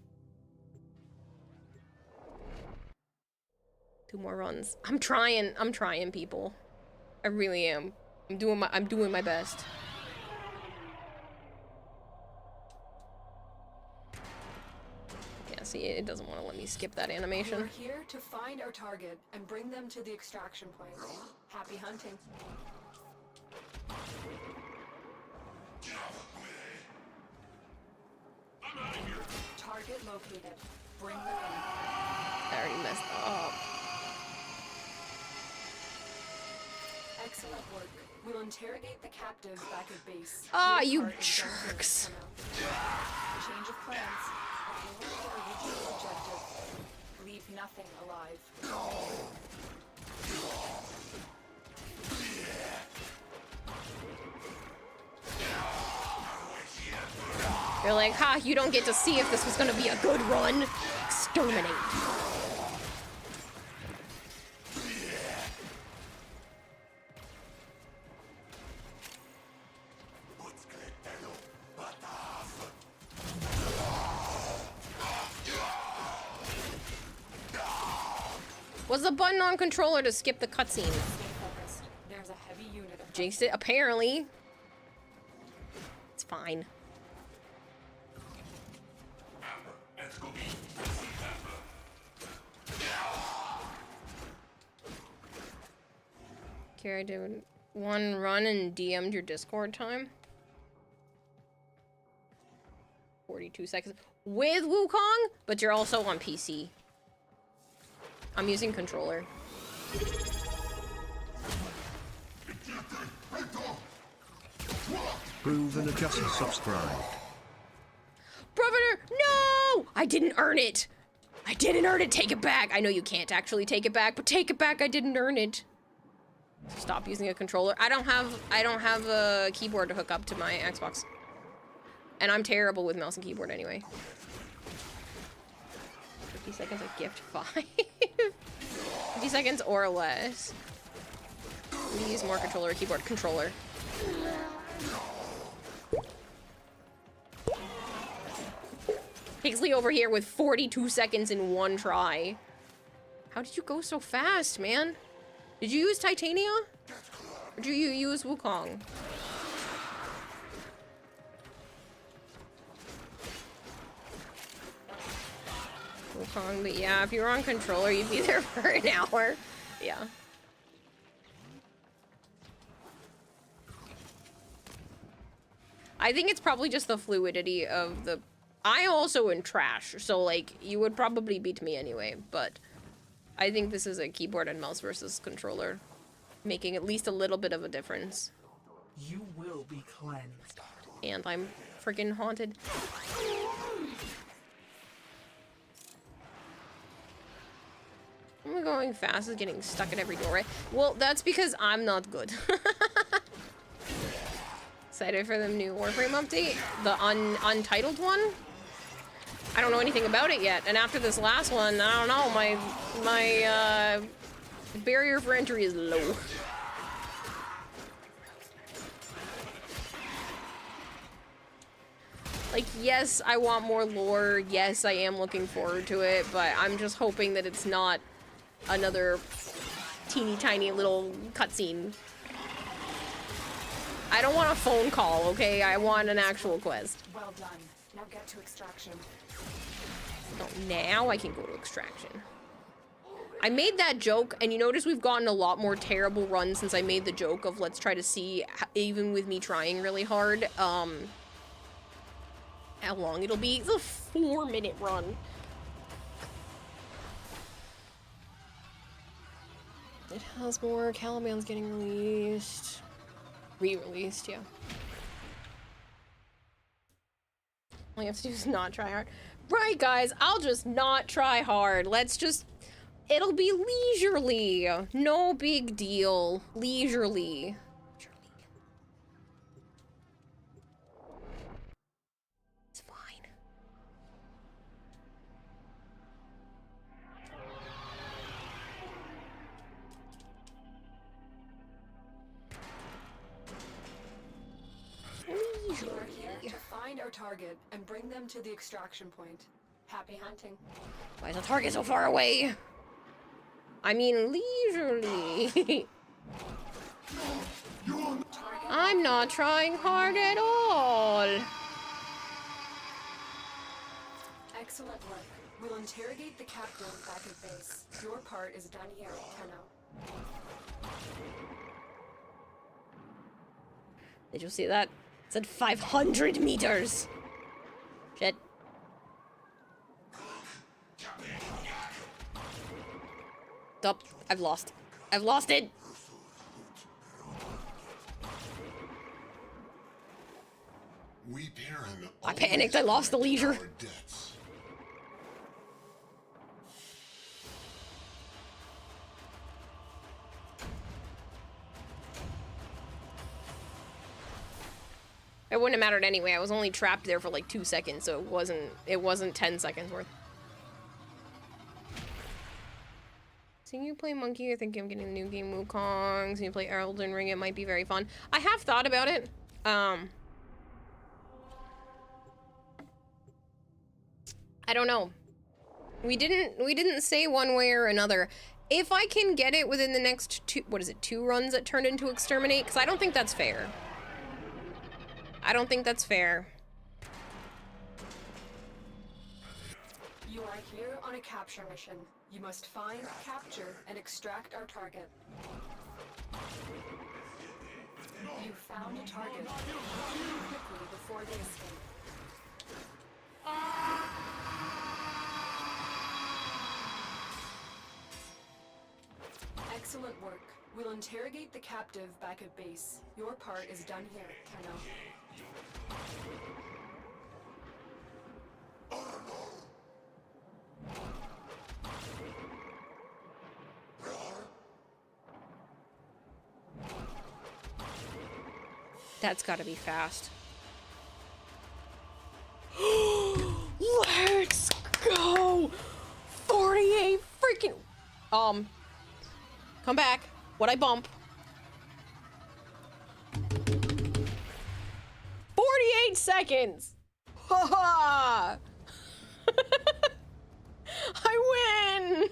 2 more runs. I'm trying, people. I really am. I'm doing my best. Yeah, see, it doesn't want to let me skip that animation.
We're here to find our target and bring them to the extraction point. Happy hunting. Target located. Bring them in.
I already messed up.
Excellent work. We'll interrogate the captives back at base.
Ah,
Your
you
part is done here.
jerks.
Change of plans. Original objective. Leave nothing alive.
You're like, ha, you don't get to see if this was gonna be a good run. Exterminate. Was the button on controller to skip the cutscene?
There's a heavy unit of
Jinxed it, apparently. It's fine. Okay, I did 1 run and DM'd your Discord time. 42 seconds. With Wukong, but you're also on PC. I'm using controller.
Proven and just subscribe.
Brother, no! I didn't earn it. I didn't earn it. Take it back. I know you can't actually take it back, but take it back. I didn't earn it. Stop using a controller. I don't have a keyboard to hook up to my Xbox. And I'm terrible with mouse and keyboard anyway. 50 seconds of gift 5. 50 seconds or less. We use more controller or keyboard. Controller. Pigsley over here with 42 seconds in 1 try. How did you go so fast, man? Did you use Titania? Or did you use Wukong? Wukong, but yeah, if you were on controller, you'd be there for an hour. Yeah. I think it's probably just the fluidity of the... I also am trash, so, like, you would probably beat me anyway, but I think this is a keyboard and mouse versus controller, making at least a little bit of a difference.
You will be cleansed.
And I'm freaking haunted. I'm going fast is getting stuck at every doorway. Well, that's because I'm not good. Excited for the new Warframe update? The untitled one? I don't know anything about it yet. And after this last one, I don't know, my barrier for entry is low. Like, yes, I want more lore. Yes, I am looking forward to it, but I'm just hoping that it's not another teeny tiny little cutscene. I don't want a phone call, okay? I want an actual quest.
Well done. Now get to extraction.
Oh, now I can go to extraction. I made that joke, and you notice we've gotten a lot more terrible runs since I made the joke of let's try to see, even with me trying really hard, how long it'll be. It's a 4-minute run. It has more. Caliban's getting released. Re-released, yeah. All you have to do is not try hard. Right, guys, I'll just not try hard. Let's just... It'll be leisurely. No big deal. Leisurely. It's fine.
You are here to find our target and bring them to the extraction point. Happy hunting.
Why is the target so far away? I mean, leisurely. I'm not trying hard at all.
Excellent work. We'll interrogate the captain back at base. Your part is done here, Tenno.
Did you see that? It said 500 meters. Shit. Stop. I've lost. I've lost it.
We Baron
I panicked. I lost the leisure. It wouldn't have mattered anyway. I was only trapped there for like 2 seconds, so it wasn't 10 seconds worth. Seeing you play Monkey, I think I'm getting the new game Wukong. Seeing you play Elden Ring, it might be very fun. I have thought about it. I don't know. We didn't say one way or another. If I can get it within the next two runs that turn into Exterminate, because I don't think that's fair. I don't think that's fair.
You are here on a capture mission. You must find, capture, and extract our target. You found a target. Move quickly before they escape. Excellent work. We'll interrogate the captive back at base. Your part is done here, Tenno.
That's gotta be fast. Let's go! 48 freaking... Come back. What'd I bump? 48 seconds! Ha ha! I win!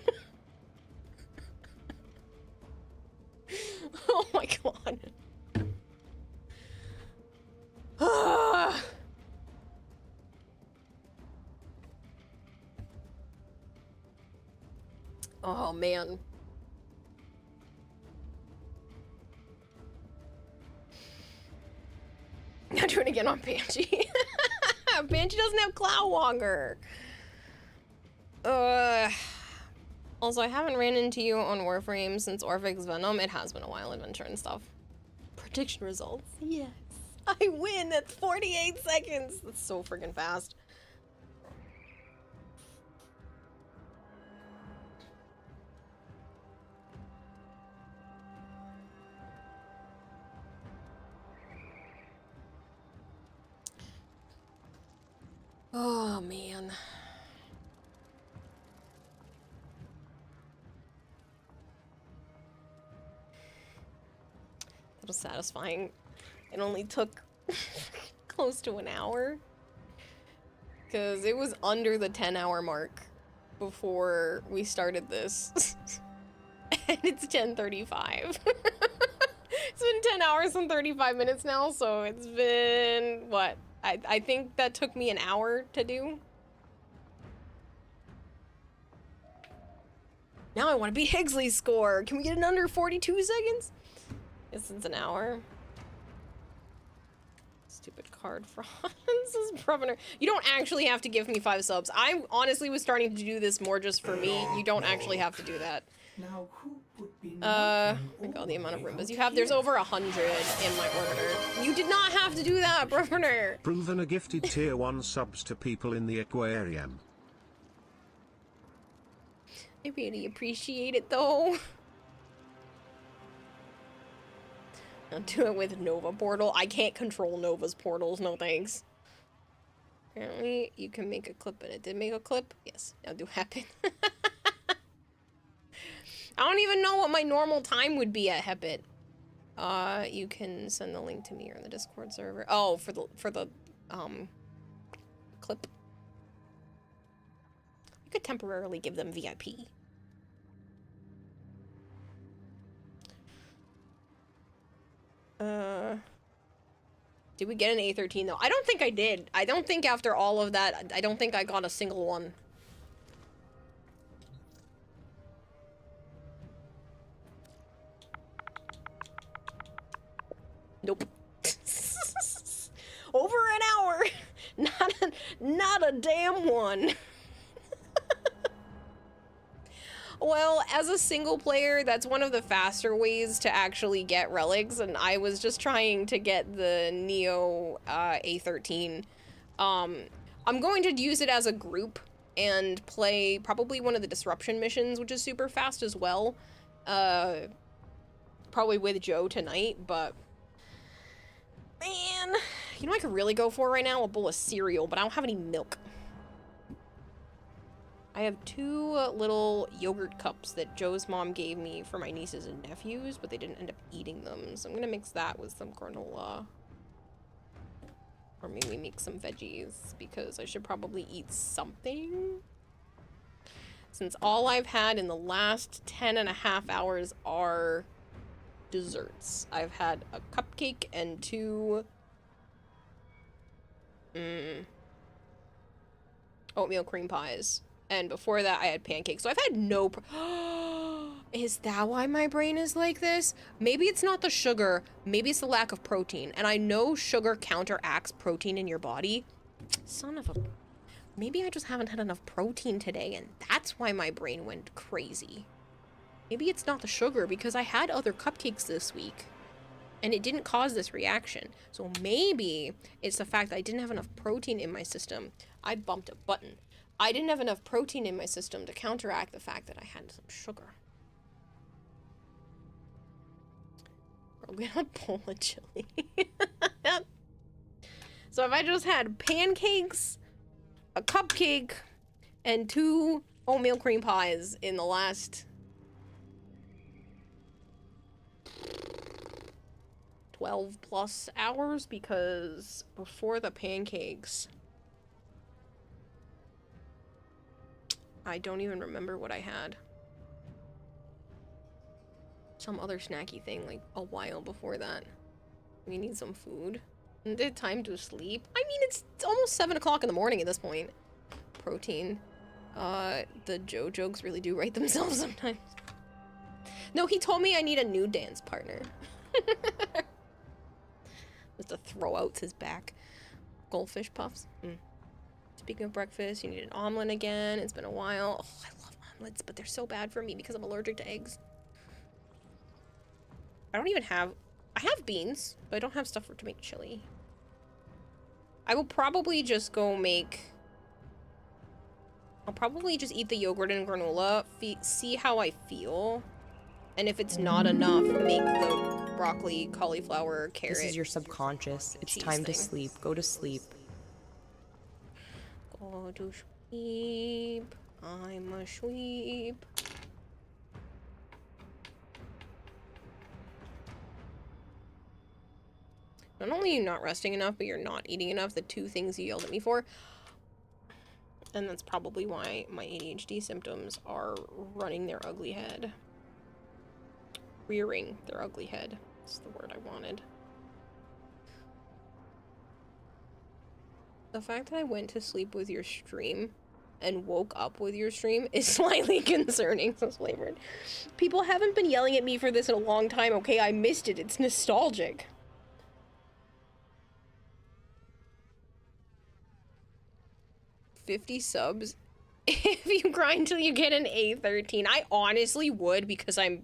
Oh, man. Now do it again on Banshee. Banshee doesn't have Cloudwalker. Also, I haven't ran into you on Warframe since Orphix Venom. It has been a while, adventure and stuff. Prediction results. Yes. I win. That's 48 seconds. That's so freaking fast. Oh, man. That was satisfying. It only took close to an hour. Because it was under the 10-hour mark before we started this. And it's 10:35. It's been 10 hours and 35 minutes now, so it's been, what? I think that took me an hour to do. Now I want to beat Higsley's score. Can we get it under 42 seconds? Yes, it's an hour. Stupid card fraud. This is Breviner. You don't actually have to give me 5 subs. I honestly was starting to do this more just for me. You don't actually have to do that.
Now, who would be
Think all the amount of Roombas you have. There's over 100 in my orbiter. You did not have to do that, Breviner.
Proven gifted tier 1 subs to people in the aquarium.
I really appreciate it, though. I'll do it with Nova Portal. I can't control Nova's portals, no thanks. Apparently, you can make a clip, and it did make a clip. Yes, now do happen. I don't even know what my normal time would be at Hepit. You can send the link to me or in the Discord server. Oh, for the clip. You could temporarily give them VIP. Did we get an A13 though? I don't think I did. I don't think after all of that, I don't think I got a single one. Nope. Over an hour. Not a damn one. Well, as a single player, that's one of the faster ways to actually get relics, and I was just trying to get the Neo A13. I'm going to use it as a group and play probably one of the disruption missions, which is super fast as well. Probably with Joe tonight, but man, you know what I could really go for right now? A bowl of cereal, but I don't have any milk. I have 2 little yogurt cups that Joe's mom gave me for my nieces and nephews, but they didn't end up eating them. So I'm gonna mix that with some granola. Or maybe make some veggies, because I should probably eat something. Since all I've had in the last 10.5 hours are desserts. I've had a cupcake and 2... oatmeal cream pies. And before that, I had pancakes. So I've had no... Is that why my brain is like this? Maybe it's not the sugar. Maybe it's the lack of protein. And I know sugar counteracts protein in your body. Son of a... Maybe I just haven't had enough protein today, and that's why my brain went crazy. Maybe it's not the sugar, because I had other cupcakes this week, and it didn't cause this reaction. So maybe it's the fact that I didn't have enough protein in my system. I bumped a button. I didn't have enough protein in my system to counteract the fact that I had some sugar. We're gonna bowl of chili. So if I just had pancakes, a cupcake, and 2 oatmeal cream pies in the last 12 plus hours, because before the pancakes, I don't even remember what I had. Some other snacky thing like a while before that. We need some food. And did time to sleep. I mean, it's almost 7 o'clock in the morning at this point. Protein. The Joe jokes really do write themselves sometimes. No, he told me I need a new dance partner. Just to throw out his back. Goldfish puffs. Speaking of breakfast, you need an omelet again. It's been a while. Oh, I love omelets, but they're so bad for me because I'm allergic to eggs. I don't even have... I have beans, but I don't have stuff to make chili. I will probably just go make... I'll probably just eat the yogurt and granola, see how I feel. And if it's not enough, make the broccoli, cauliflower, carrot...
This is your subconscious. It's time to sleep. Go to sleep.
Go to sleep. I'm a sweep. Not only are you not resting enough, but you're not eating enough, the two things you yelled at me for. And that's probably why my ADHD symptoms are running their ugly head. Rearing their ugly head. That's the word I wanted. The fact that I went to sleep with your stream and woke up with your stream is slightly concerning, says Flavored. People haven't been yelling at me for this in a long time, okay? I missed it. It's nostalgic. $50 subs if you grind till you get an A13. I honestly would, because I'm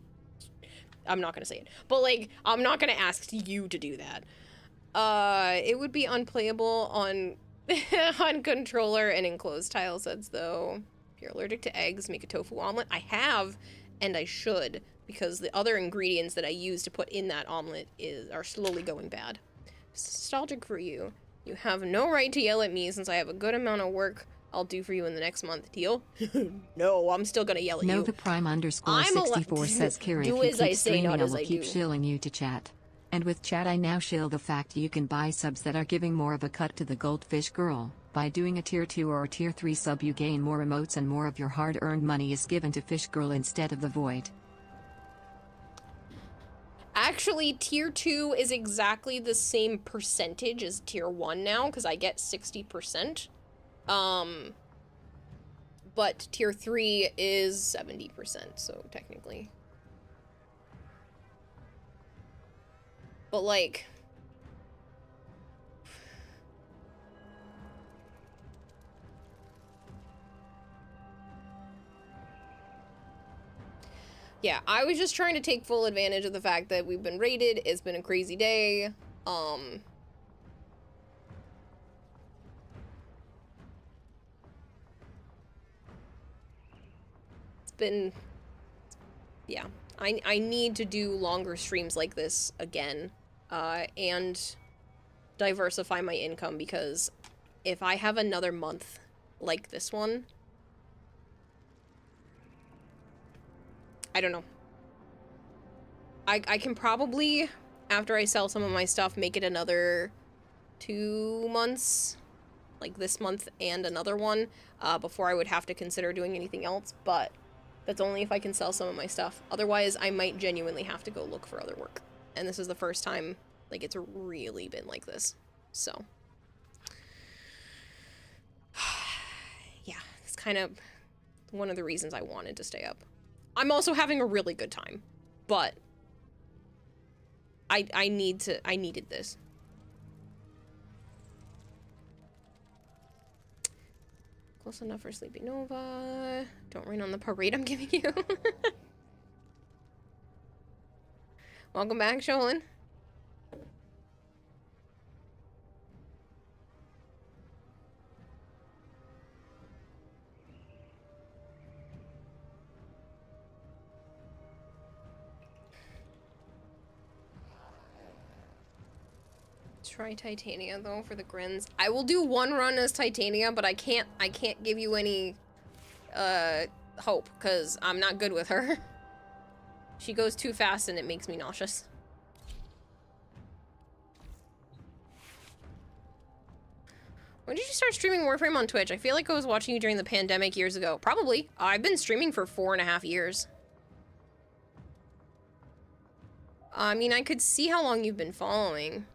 not gonna say it, but like I'm not gonna ask you to do that. It would be unplayable on on controller and enclosed tile sets though. If you're allergic to eggs, make a tofu omelet. I have, and I should, because the other ingredients that I use to put in that omelet are slowly going bad. Nostalgic for you. You have no right to yell at me since I have a good amount of work I'll do for you in the next month. Deal? No, I'm still gonna yell at you.
Nova Prime _64 says, Kiri, if you keep streaming, I will keep shilling you to chat. And with chat I now shill the fact you can buy subs that are giving more of a cut to the Goldfish Girl. By doing a tier 2 or tier 3 sub you gain more emotes and more of your hard-earned money is given to Fish Girl instead of the Void.
Actually, tier 2 is exactly the same percentage as tier 1 now, because I get 60%. But tier 3 is 70%, so technically. But like... Yeah, I was just trying to take full advantage of the fact that we've been raided. It's been a crazy day. It's been... Yeah. I need to do longer streams like this again. And diversify my income, because if I have another month like this one... I don't know. I can probably, after I sell some of my stuff, make it another 2 months, like this month and another one, before I would have to consider doing anything else, but that's only if I can sell some of my stuff. Otherwise, I might genuinely have to go look for other work. And this is the first time, like, it's really been like this, so. Yeah, it's kind of one of the reasons I wanted to stay up. I'm also having a really good time, but I needed this. Close enough for Sleepy Nova. Don't rain on the parade I'm giving you. Welcome back, Sholin. Try Titania though for the grins. I will do one run as Titania, but I can't give you any hope, because I'm not good with her. She goes too fast and it makes me nauseous. When did you start streaming Warframe on Twitch? I feel like I was watching you during the pandemic years ago. Probably. I've been streaming for 4.5 years. I mean, I could see how long you've been following.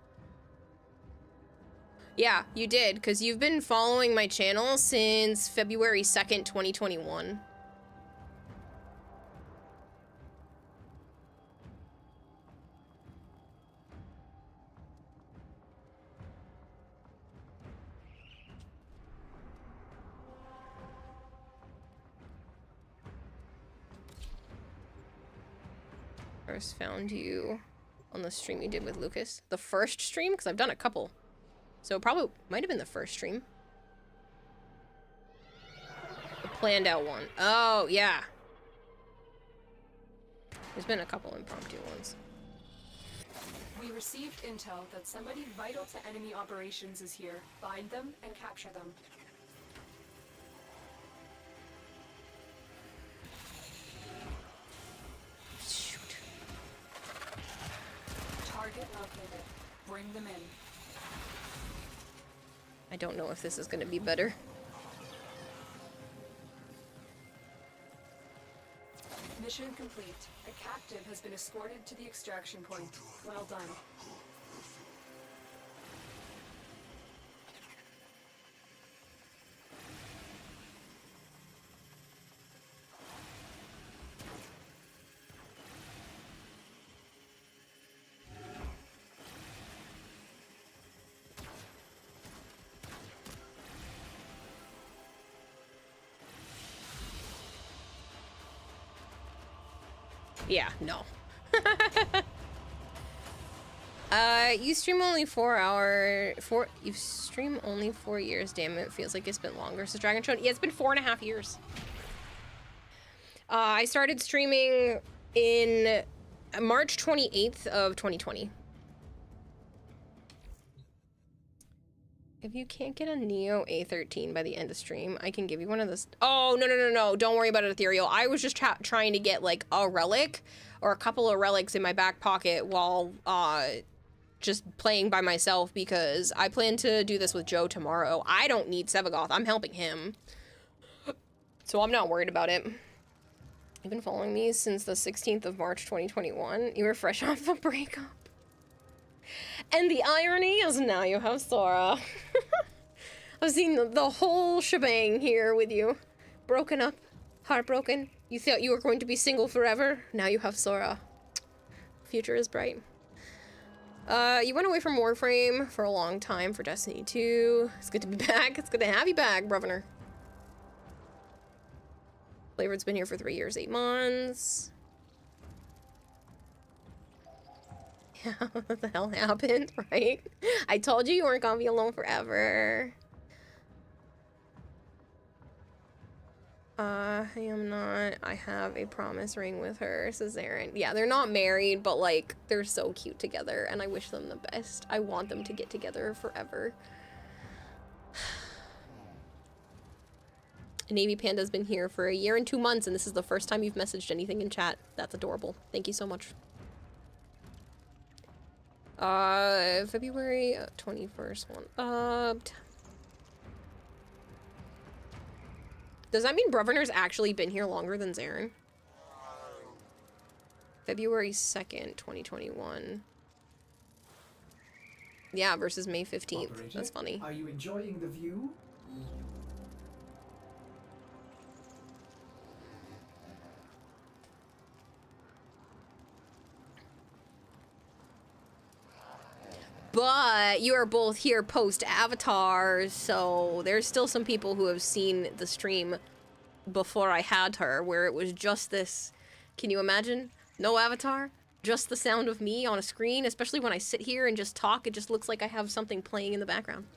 Yeah, you did, because you've been following my channel since February 2nd, 2021. First found you on the stream you did with Lucas. The first stream? Because I've done a couple. So probably might have been the first stream. The planned out one. Oh, yeah. There's been a couple impromptu ones.
We received intel that somebody vital to enemy operations is here. Find them and capture them.
Shoot.
Target located. Bring them in.
I don't know if this is going to be better.
Mission complete. A captive has been escorted to the extraction point. Well done.
Yeah, no. You stream only you stream only 4 years, damn it, feels like it's been longer. So Dragon Show, yeah, it's been 4.5 years. I started streaming in March 28th of 2020. If you can't get a Neo A13 by the end of stream, I can give you one of those. Oh, no. Don't worry about it, Ethereal. I was just trying to get, like, a relic or a couple of relics in my back pocket while just playing by myself because I plan to do this with Joe tomorrow. I don't need Sevagoth. I'm helping him. So I'm not worried about it. You've been following me since the 16th of March, 2021. You were fresh off a breakup. And the irony is now you have Sora. I've seen the whole shebang here with you. Broken up, heartbroken. You thought you were going to be single forever. Now you have Sora. Future is bright. You went away from Warframe for a long time for Destiny 2. It's good to be back. It's good to have you back, brother. Flavor's been here for 3 years, 8 months. Yeah, what the hell happened, right? I told you weren't gonna be alone forever. I am not. I have a promise ring with her, says Aaron. Yeah, they're not married, but like, they're so cute together, and I wish them the best. I want them to get together forever. Navy Panda's been here for 1 year and 2 months, and this is the first time you've messaged anything in chat. That's adorable. Thank you so much. February 21st one. Does that mean Brotherner's actually been here longer than Zarin? February 2nd, 2021. Yeah, versus May 15th.
Operator,
that's funny.
Are you enjoying the view?
But you are both here post-Avatar, so there's still some people who have seen the stream before I had her, where it was just this. Can you imagine? No Avatar? Just the sound of me on a screen, especially when I sit here and just talk, it just looks like I have something playing in the background.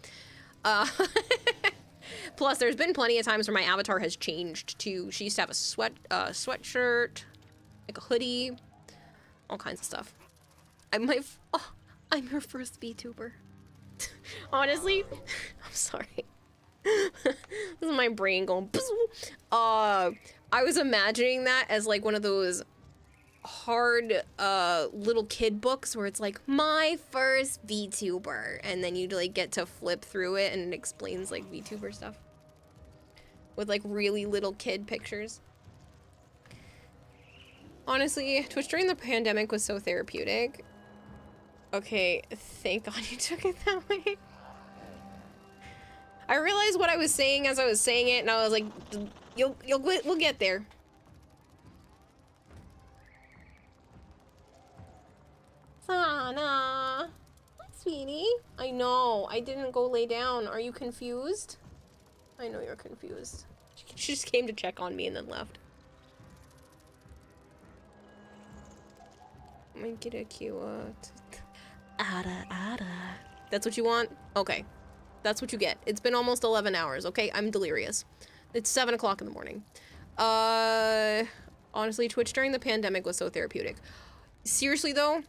Plus, there's been plenty of times where my avatar has changed too. She used to have a sweatshirt, like a hoodie, all kinds of stuff. I'm your first VTuber. Honestly, I'm sorry. This is my brain going. I was imagining that as like one of those hard little kid books where it's like my first VTuber, and then you like get to flip through it and it explains like VTuber stuff with like really little kid pictures. Honestly, Twitch during the pandemic was so therapeutic. Okay, thank God you took it that way. I realized what I was saying as I was saying it, and I was like, we'll get there. Sana. Hi, sweetie. I know. I didn't go lay down. Are you confused? I know you're confused. She just came to check on me and then left. I'm gonna get a cute. Ada. That's what you want? Okay. That's what you get. It's been almost 11 hours, okay? I'm delirious. It's 7 o'clock in the morning. Honestly, Twitch during the pandemic was so therapeutic. Seriously, though,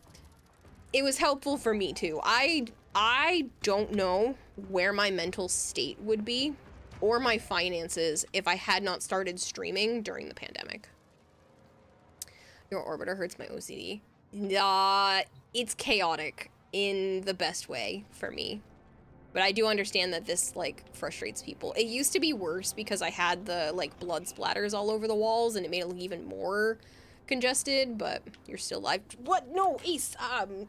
it was helpful for me, too. I don't know where my mental state would be or my finances if I had not started streaming during the pandemic. Your orbiter hurts my OCD. It's chaotic in the best way for me. But I do understand that this, like, frustrates people. It used to be worse because I had the, like, blood splatters all over the walls and it made it look even more congested, but you're still live. What? No, Ace, I'm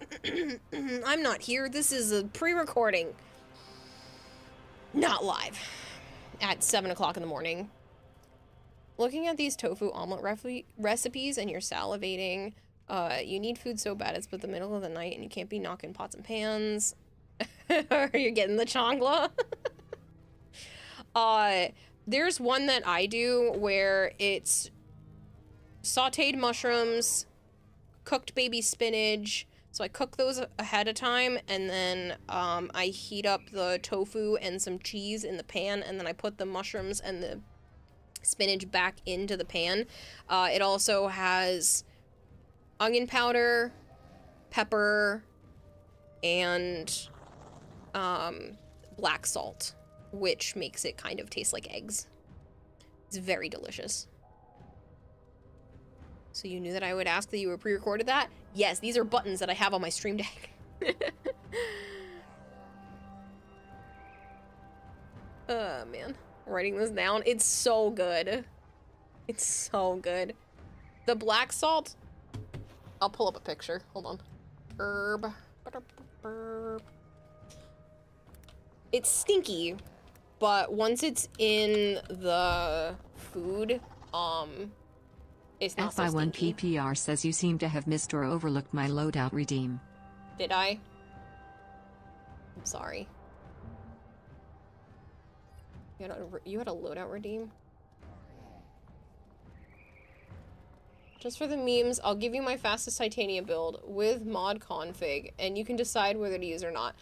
not here. This is a pre-recording. Not live. At 7 o'clock in the morning. Looking at these tofu omelet recipes and you're salivating. You need food so bad it's the middle of the night and you can't be knocking pots and pans. Or you're getting the chongla. There's one that I do where it's sauteed mushrooms, cooked baby spinach. So I cook those ahead of time, and then I heat up the tofu and some cheese in the pan, and then I put the mushrooms and the spinach back into the pan. It also has onion powder, pepper, and black salt, which makes it kind of taste like eggs. It's very delicious. So you knew that I would ask that you were pre-recorded that? Yes, these are buttons that I have on my Stream Deck. Oh, man. Writing this down. It's so good. It's so good. The black salt. I'll pull up a picture. Hold on. Herb. It's stinky, but once it's in the food, it's not so
FI1
stinky.
PPR says you seem to have missed or overlooked my loadout redeem.
Did I? I'm sorry. You had a loadout redeem? Just for the memes, I'll give you my fastest Titania build with mod config, and you can decide whether to use or not.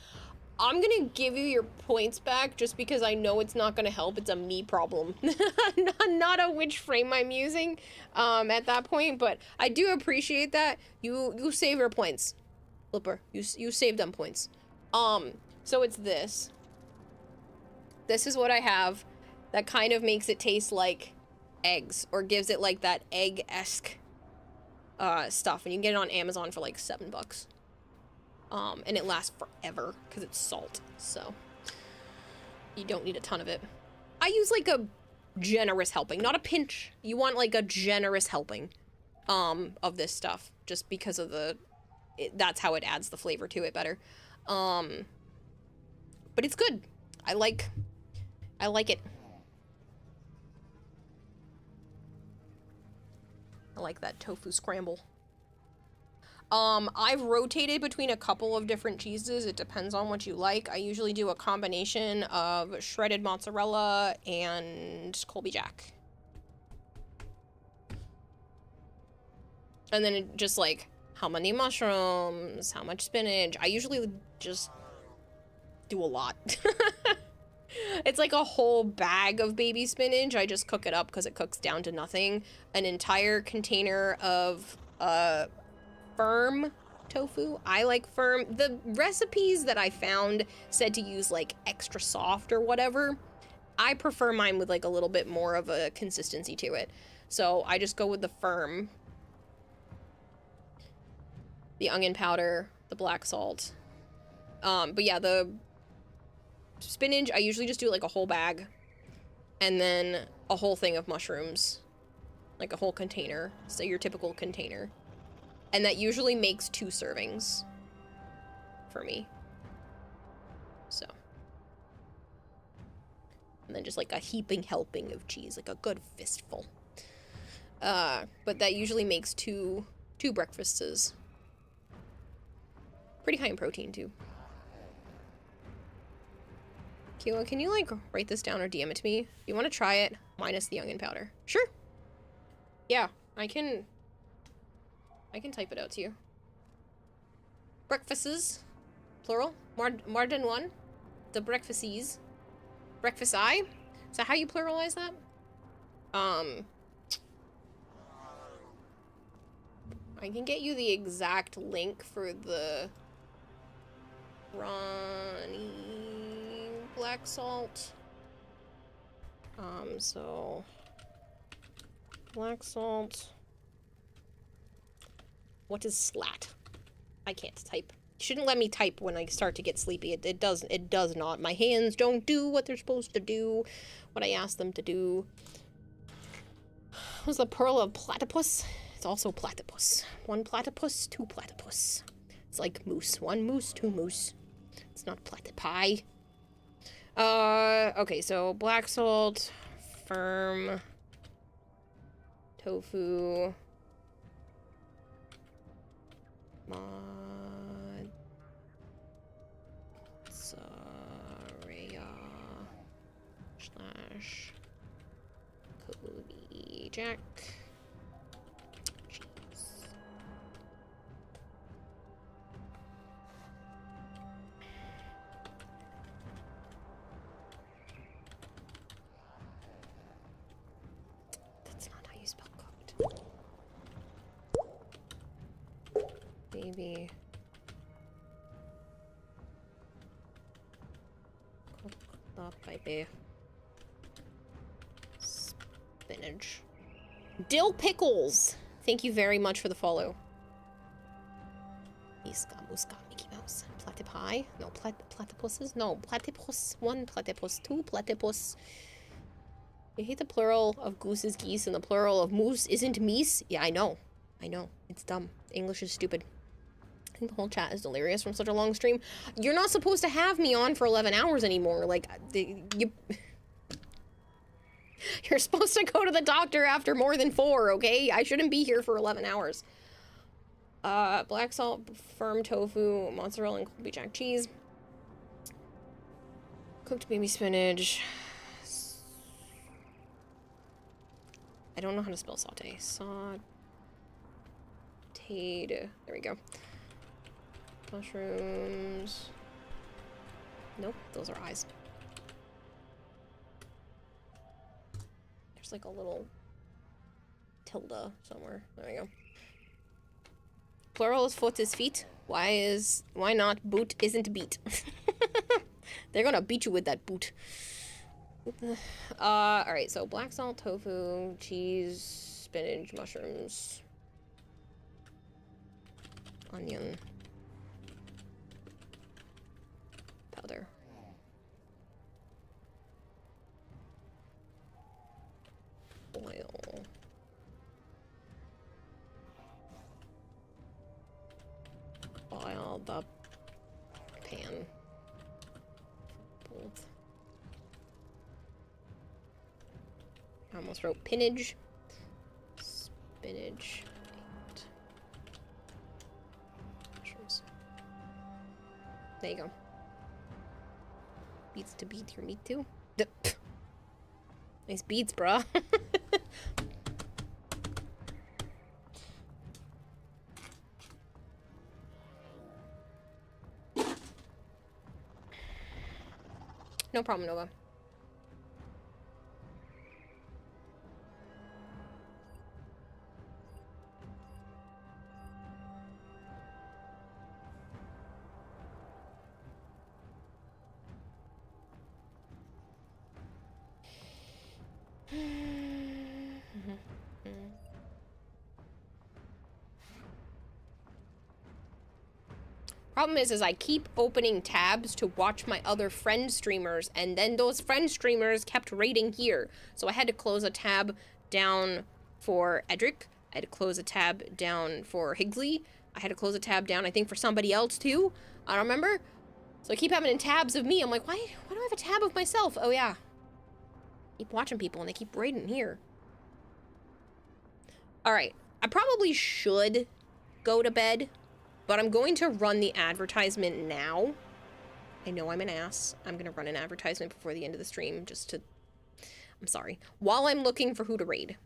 I'm gonna give you your points back just because I know it's not gonna help. It's a me problem. Not a which frame I'm using at that point, but I do appreciate that. You save your points. Flipper, you save them points. So it's this. This is what I have that kind of makes it taste like eggs, or gives it like that egg-esque stuff, and you can get it on Amazon for like $7. And it lasts forever because it's salt, so you don't need a ton of it. I use like a generous helping, not a pinch. You want like a generous helping of this stuff, just because of that's how it adds the flavor to it better. But it's good. I like it. I like that tofu scramble. I've rotated between a couple of different cheeses. It depends on what you like. I usually do a combination of shredded mozzarella and Colby Jack. And then it just like, how many mushrooms, how much spinach. I usually just do a lot. It's like a whole bag of baby spinach. I just cook it up because it cooks down to nothing. An entire container of, firm tofu. I like firm. The recipes that I found said to use like extra soft or whatever. I prefer mine with like a little bit more of a consistency to it. So I just go with the firm. The onion powder, the black salt. But yeah, the spinach, I usually just do like a whole bag. And then a whole thing of mushrooms. Like a whole container. So your typical container. And that usually makes 2 servings for me. So. And then just like a heaping helping of cheese, like a good fistful. But that usually makes two breakfasts. Pretty high in protein too. Kayla, can you like write this down or DM it to me? You want to try it minus the onion powder? Sure. Yeah, I can type it out to you. Breakfasts, plural, more than one. The breakfasties. Breakfast-I? Is that how you pluralize that? I can get you the exact link for the Ronnie black salt. So black salt. What is slat? I can't type. You shouldn't let me type when I start to get sleepy. It does not. My hands don't do what they're supposed to do, what I ask them to do. What was the pearl of platypus? It's also platypus. One platypus, two platypus. It's like moose. One moose, two moose. It's not platypi. Okay, so black salt, firm, tofu, mozzarella slash Cody Jack. Maybe cooked up baby. Spinach. Dill pickles! Thank you very much for the follow. Miska, muska, Mickey Mouse. Platypi? No, platypuses? No, platypus. One platypus, two platypus. You hate the plural of goose is geese and the plural of moose isn't meese? Yeah, I know. I know. It's dumb. English is stupid. I think the whole chat is delirious from such a long stream. You're not supposed to have me on for 11 hours anymore. Like, you're supposed to go to the doctor after more than 4, okay? I shouldn't be here for 11 hours. Black salt, firm tofu, mozzarella, and Colby Jack cheese. Cooked baby spinach. I don't know how to spell saute. Sauteed. There we go. Mushrooms. Nope, those are eyes. There's like a little tilde somewhere. There we go. Plural is foot is feet. Why not boot isn't beat? They're gonna beat you with that boot. Alright, so black salt, tofu, cheese, spinach, mushrooms, onion, powder. Oil. Oil the pan. Both. I almost wrote pinage. Spinach. And mushrooms. There you go. Beets to beat your meat too. Nice beats, bruh. No problem, Nova. Problem is I keep opening tabs to watch my other friend streamers, and then those friend streamers kept raiding here. So I had to close a tab down for Edric. I had to close a tab down for Higley. I had to close a tab down, I think, for somebody else too. I don't remember. So I keep having tabs of me. I'm like, why do I have a tab of myself? Oh yeah. Keep watching people and they keep raiding here. Alright, I probably should go to bed, but I'm going to run the advertisement now. I know I'm an ass. I'm gonna run an advertisement before the end of the stream just to... I'm sorry. While I'm looking for who to raid.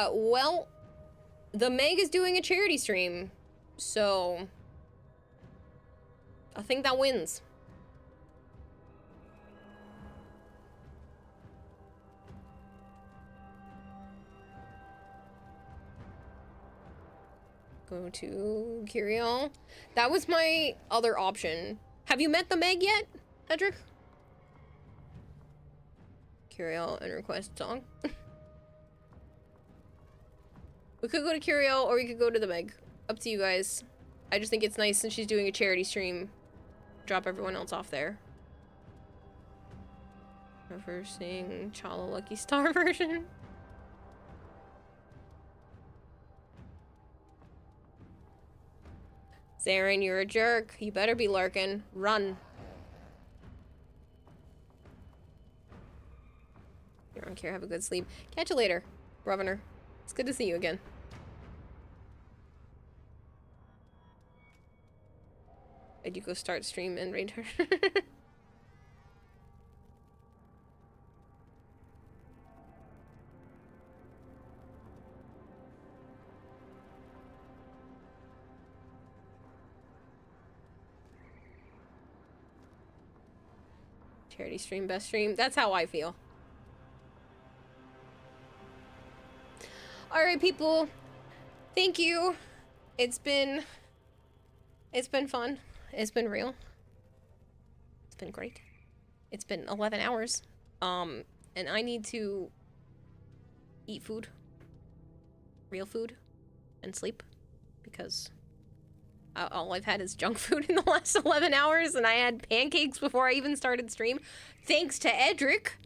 Well, the Meg is doing a charity stream, so I think that wins. Go to Curiel. That was my other option. Have you met the Meg yet, Edric? Curiel and request song. We could go to Curiel or we could go to the Meg. Up to you guys. I just think it's nice since she's doing a charity stream. Drop everyone else off there. Never seeing Chala Lucky Star version. Zarin, you're a jerk. You better be lurking. Run. You're on care. Have a good sleep. Catch you later, Governor. It's good to see you again. Did you go start stream and raid her? Charity stream, best stream. That's how I feel. Alright, people. Thank you. It's been fun. It's been real. It's been great. It's been 11 hours. And I need to eat food. Real food. And sleep. Because all I've had is junk food in the last 11 hours, and I had pancakes before I even started stream. Thanks to Edric.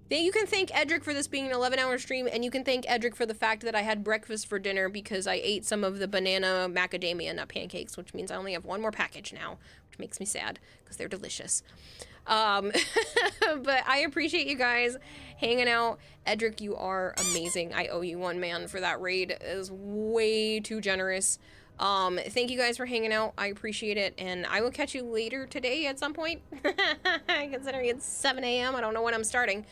You can thank Edric for this being an 11-hour stream, and you can thank Edric for the fact that I had breakfast for dinner because I ate some of the banana macadamia nut pancakes, which means I only have one more package now, which makes me sad because they're delicious. But I appreciate you guys hanging out. Edric, you are amazing. I owe you one, man, for that raid. It is way too generous. Thank you guys for hanging out. I appreciate it, and I will catch you later today at some point. Considering it's 7 a.m., I don't know when I'm starting.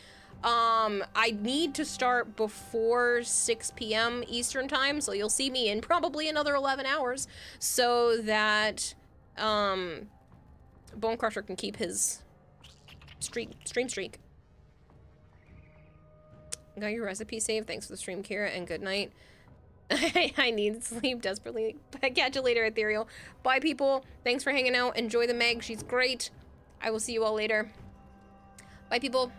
I need to start before 6 p.m. Eastern time, so you'll see me in probably another 11 hours, so that, Bone Crusher can keep his stream streak. Got your recipe saved. Thanks for the stream, Kira, and good night. I need sleep desperately. Catch you later, Ethereal. Bye, people. Thanks for hanging out. Enjoy the Meg. She's great. I will see you all later. Bye, people.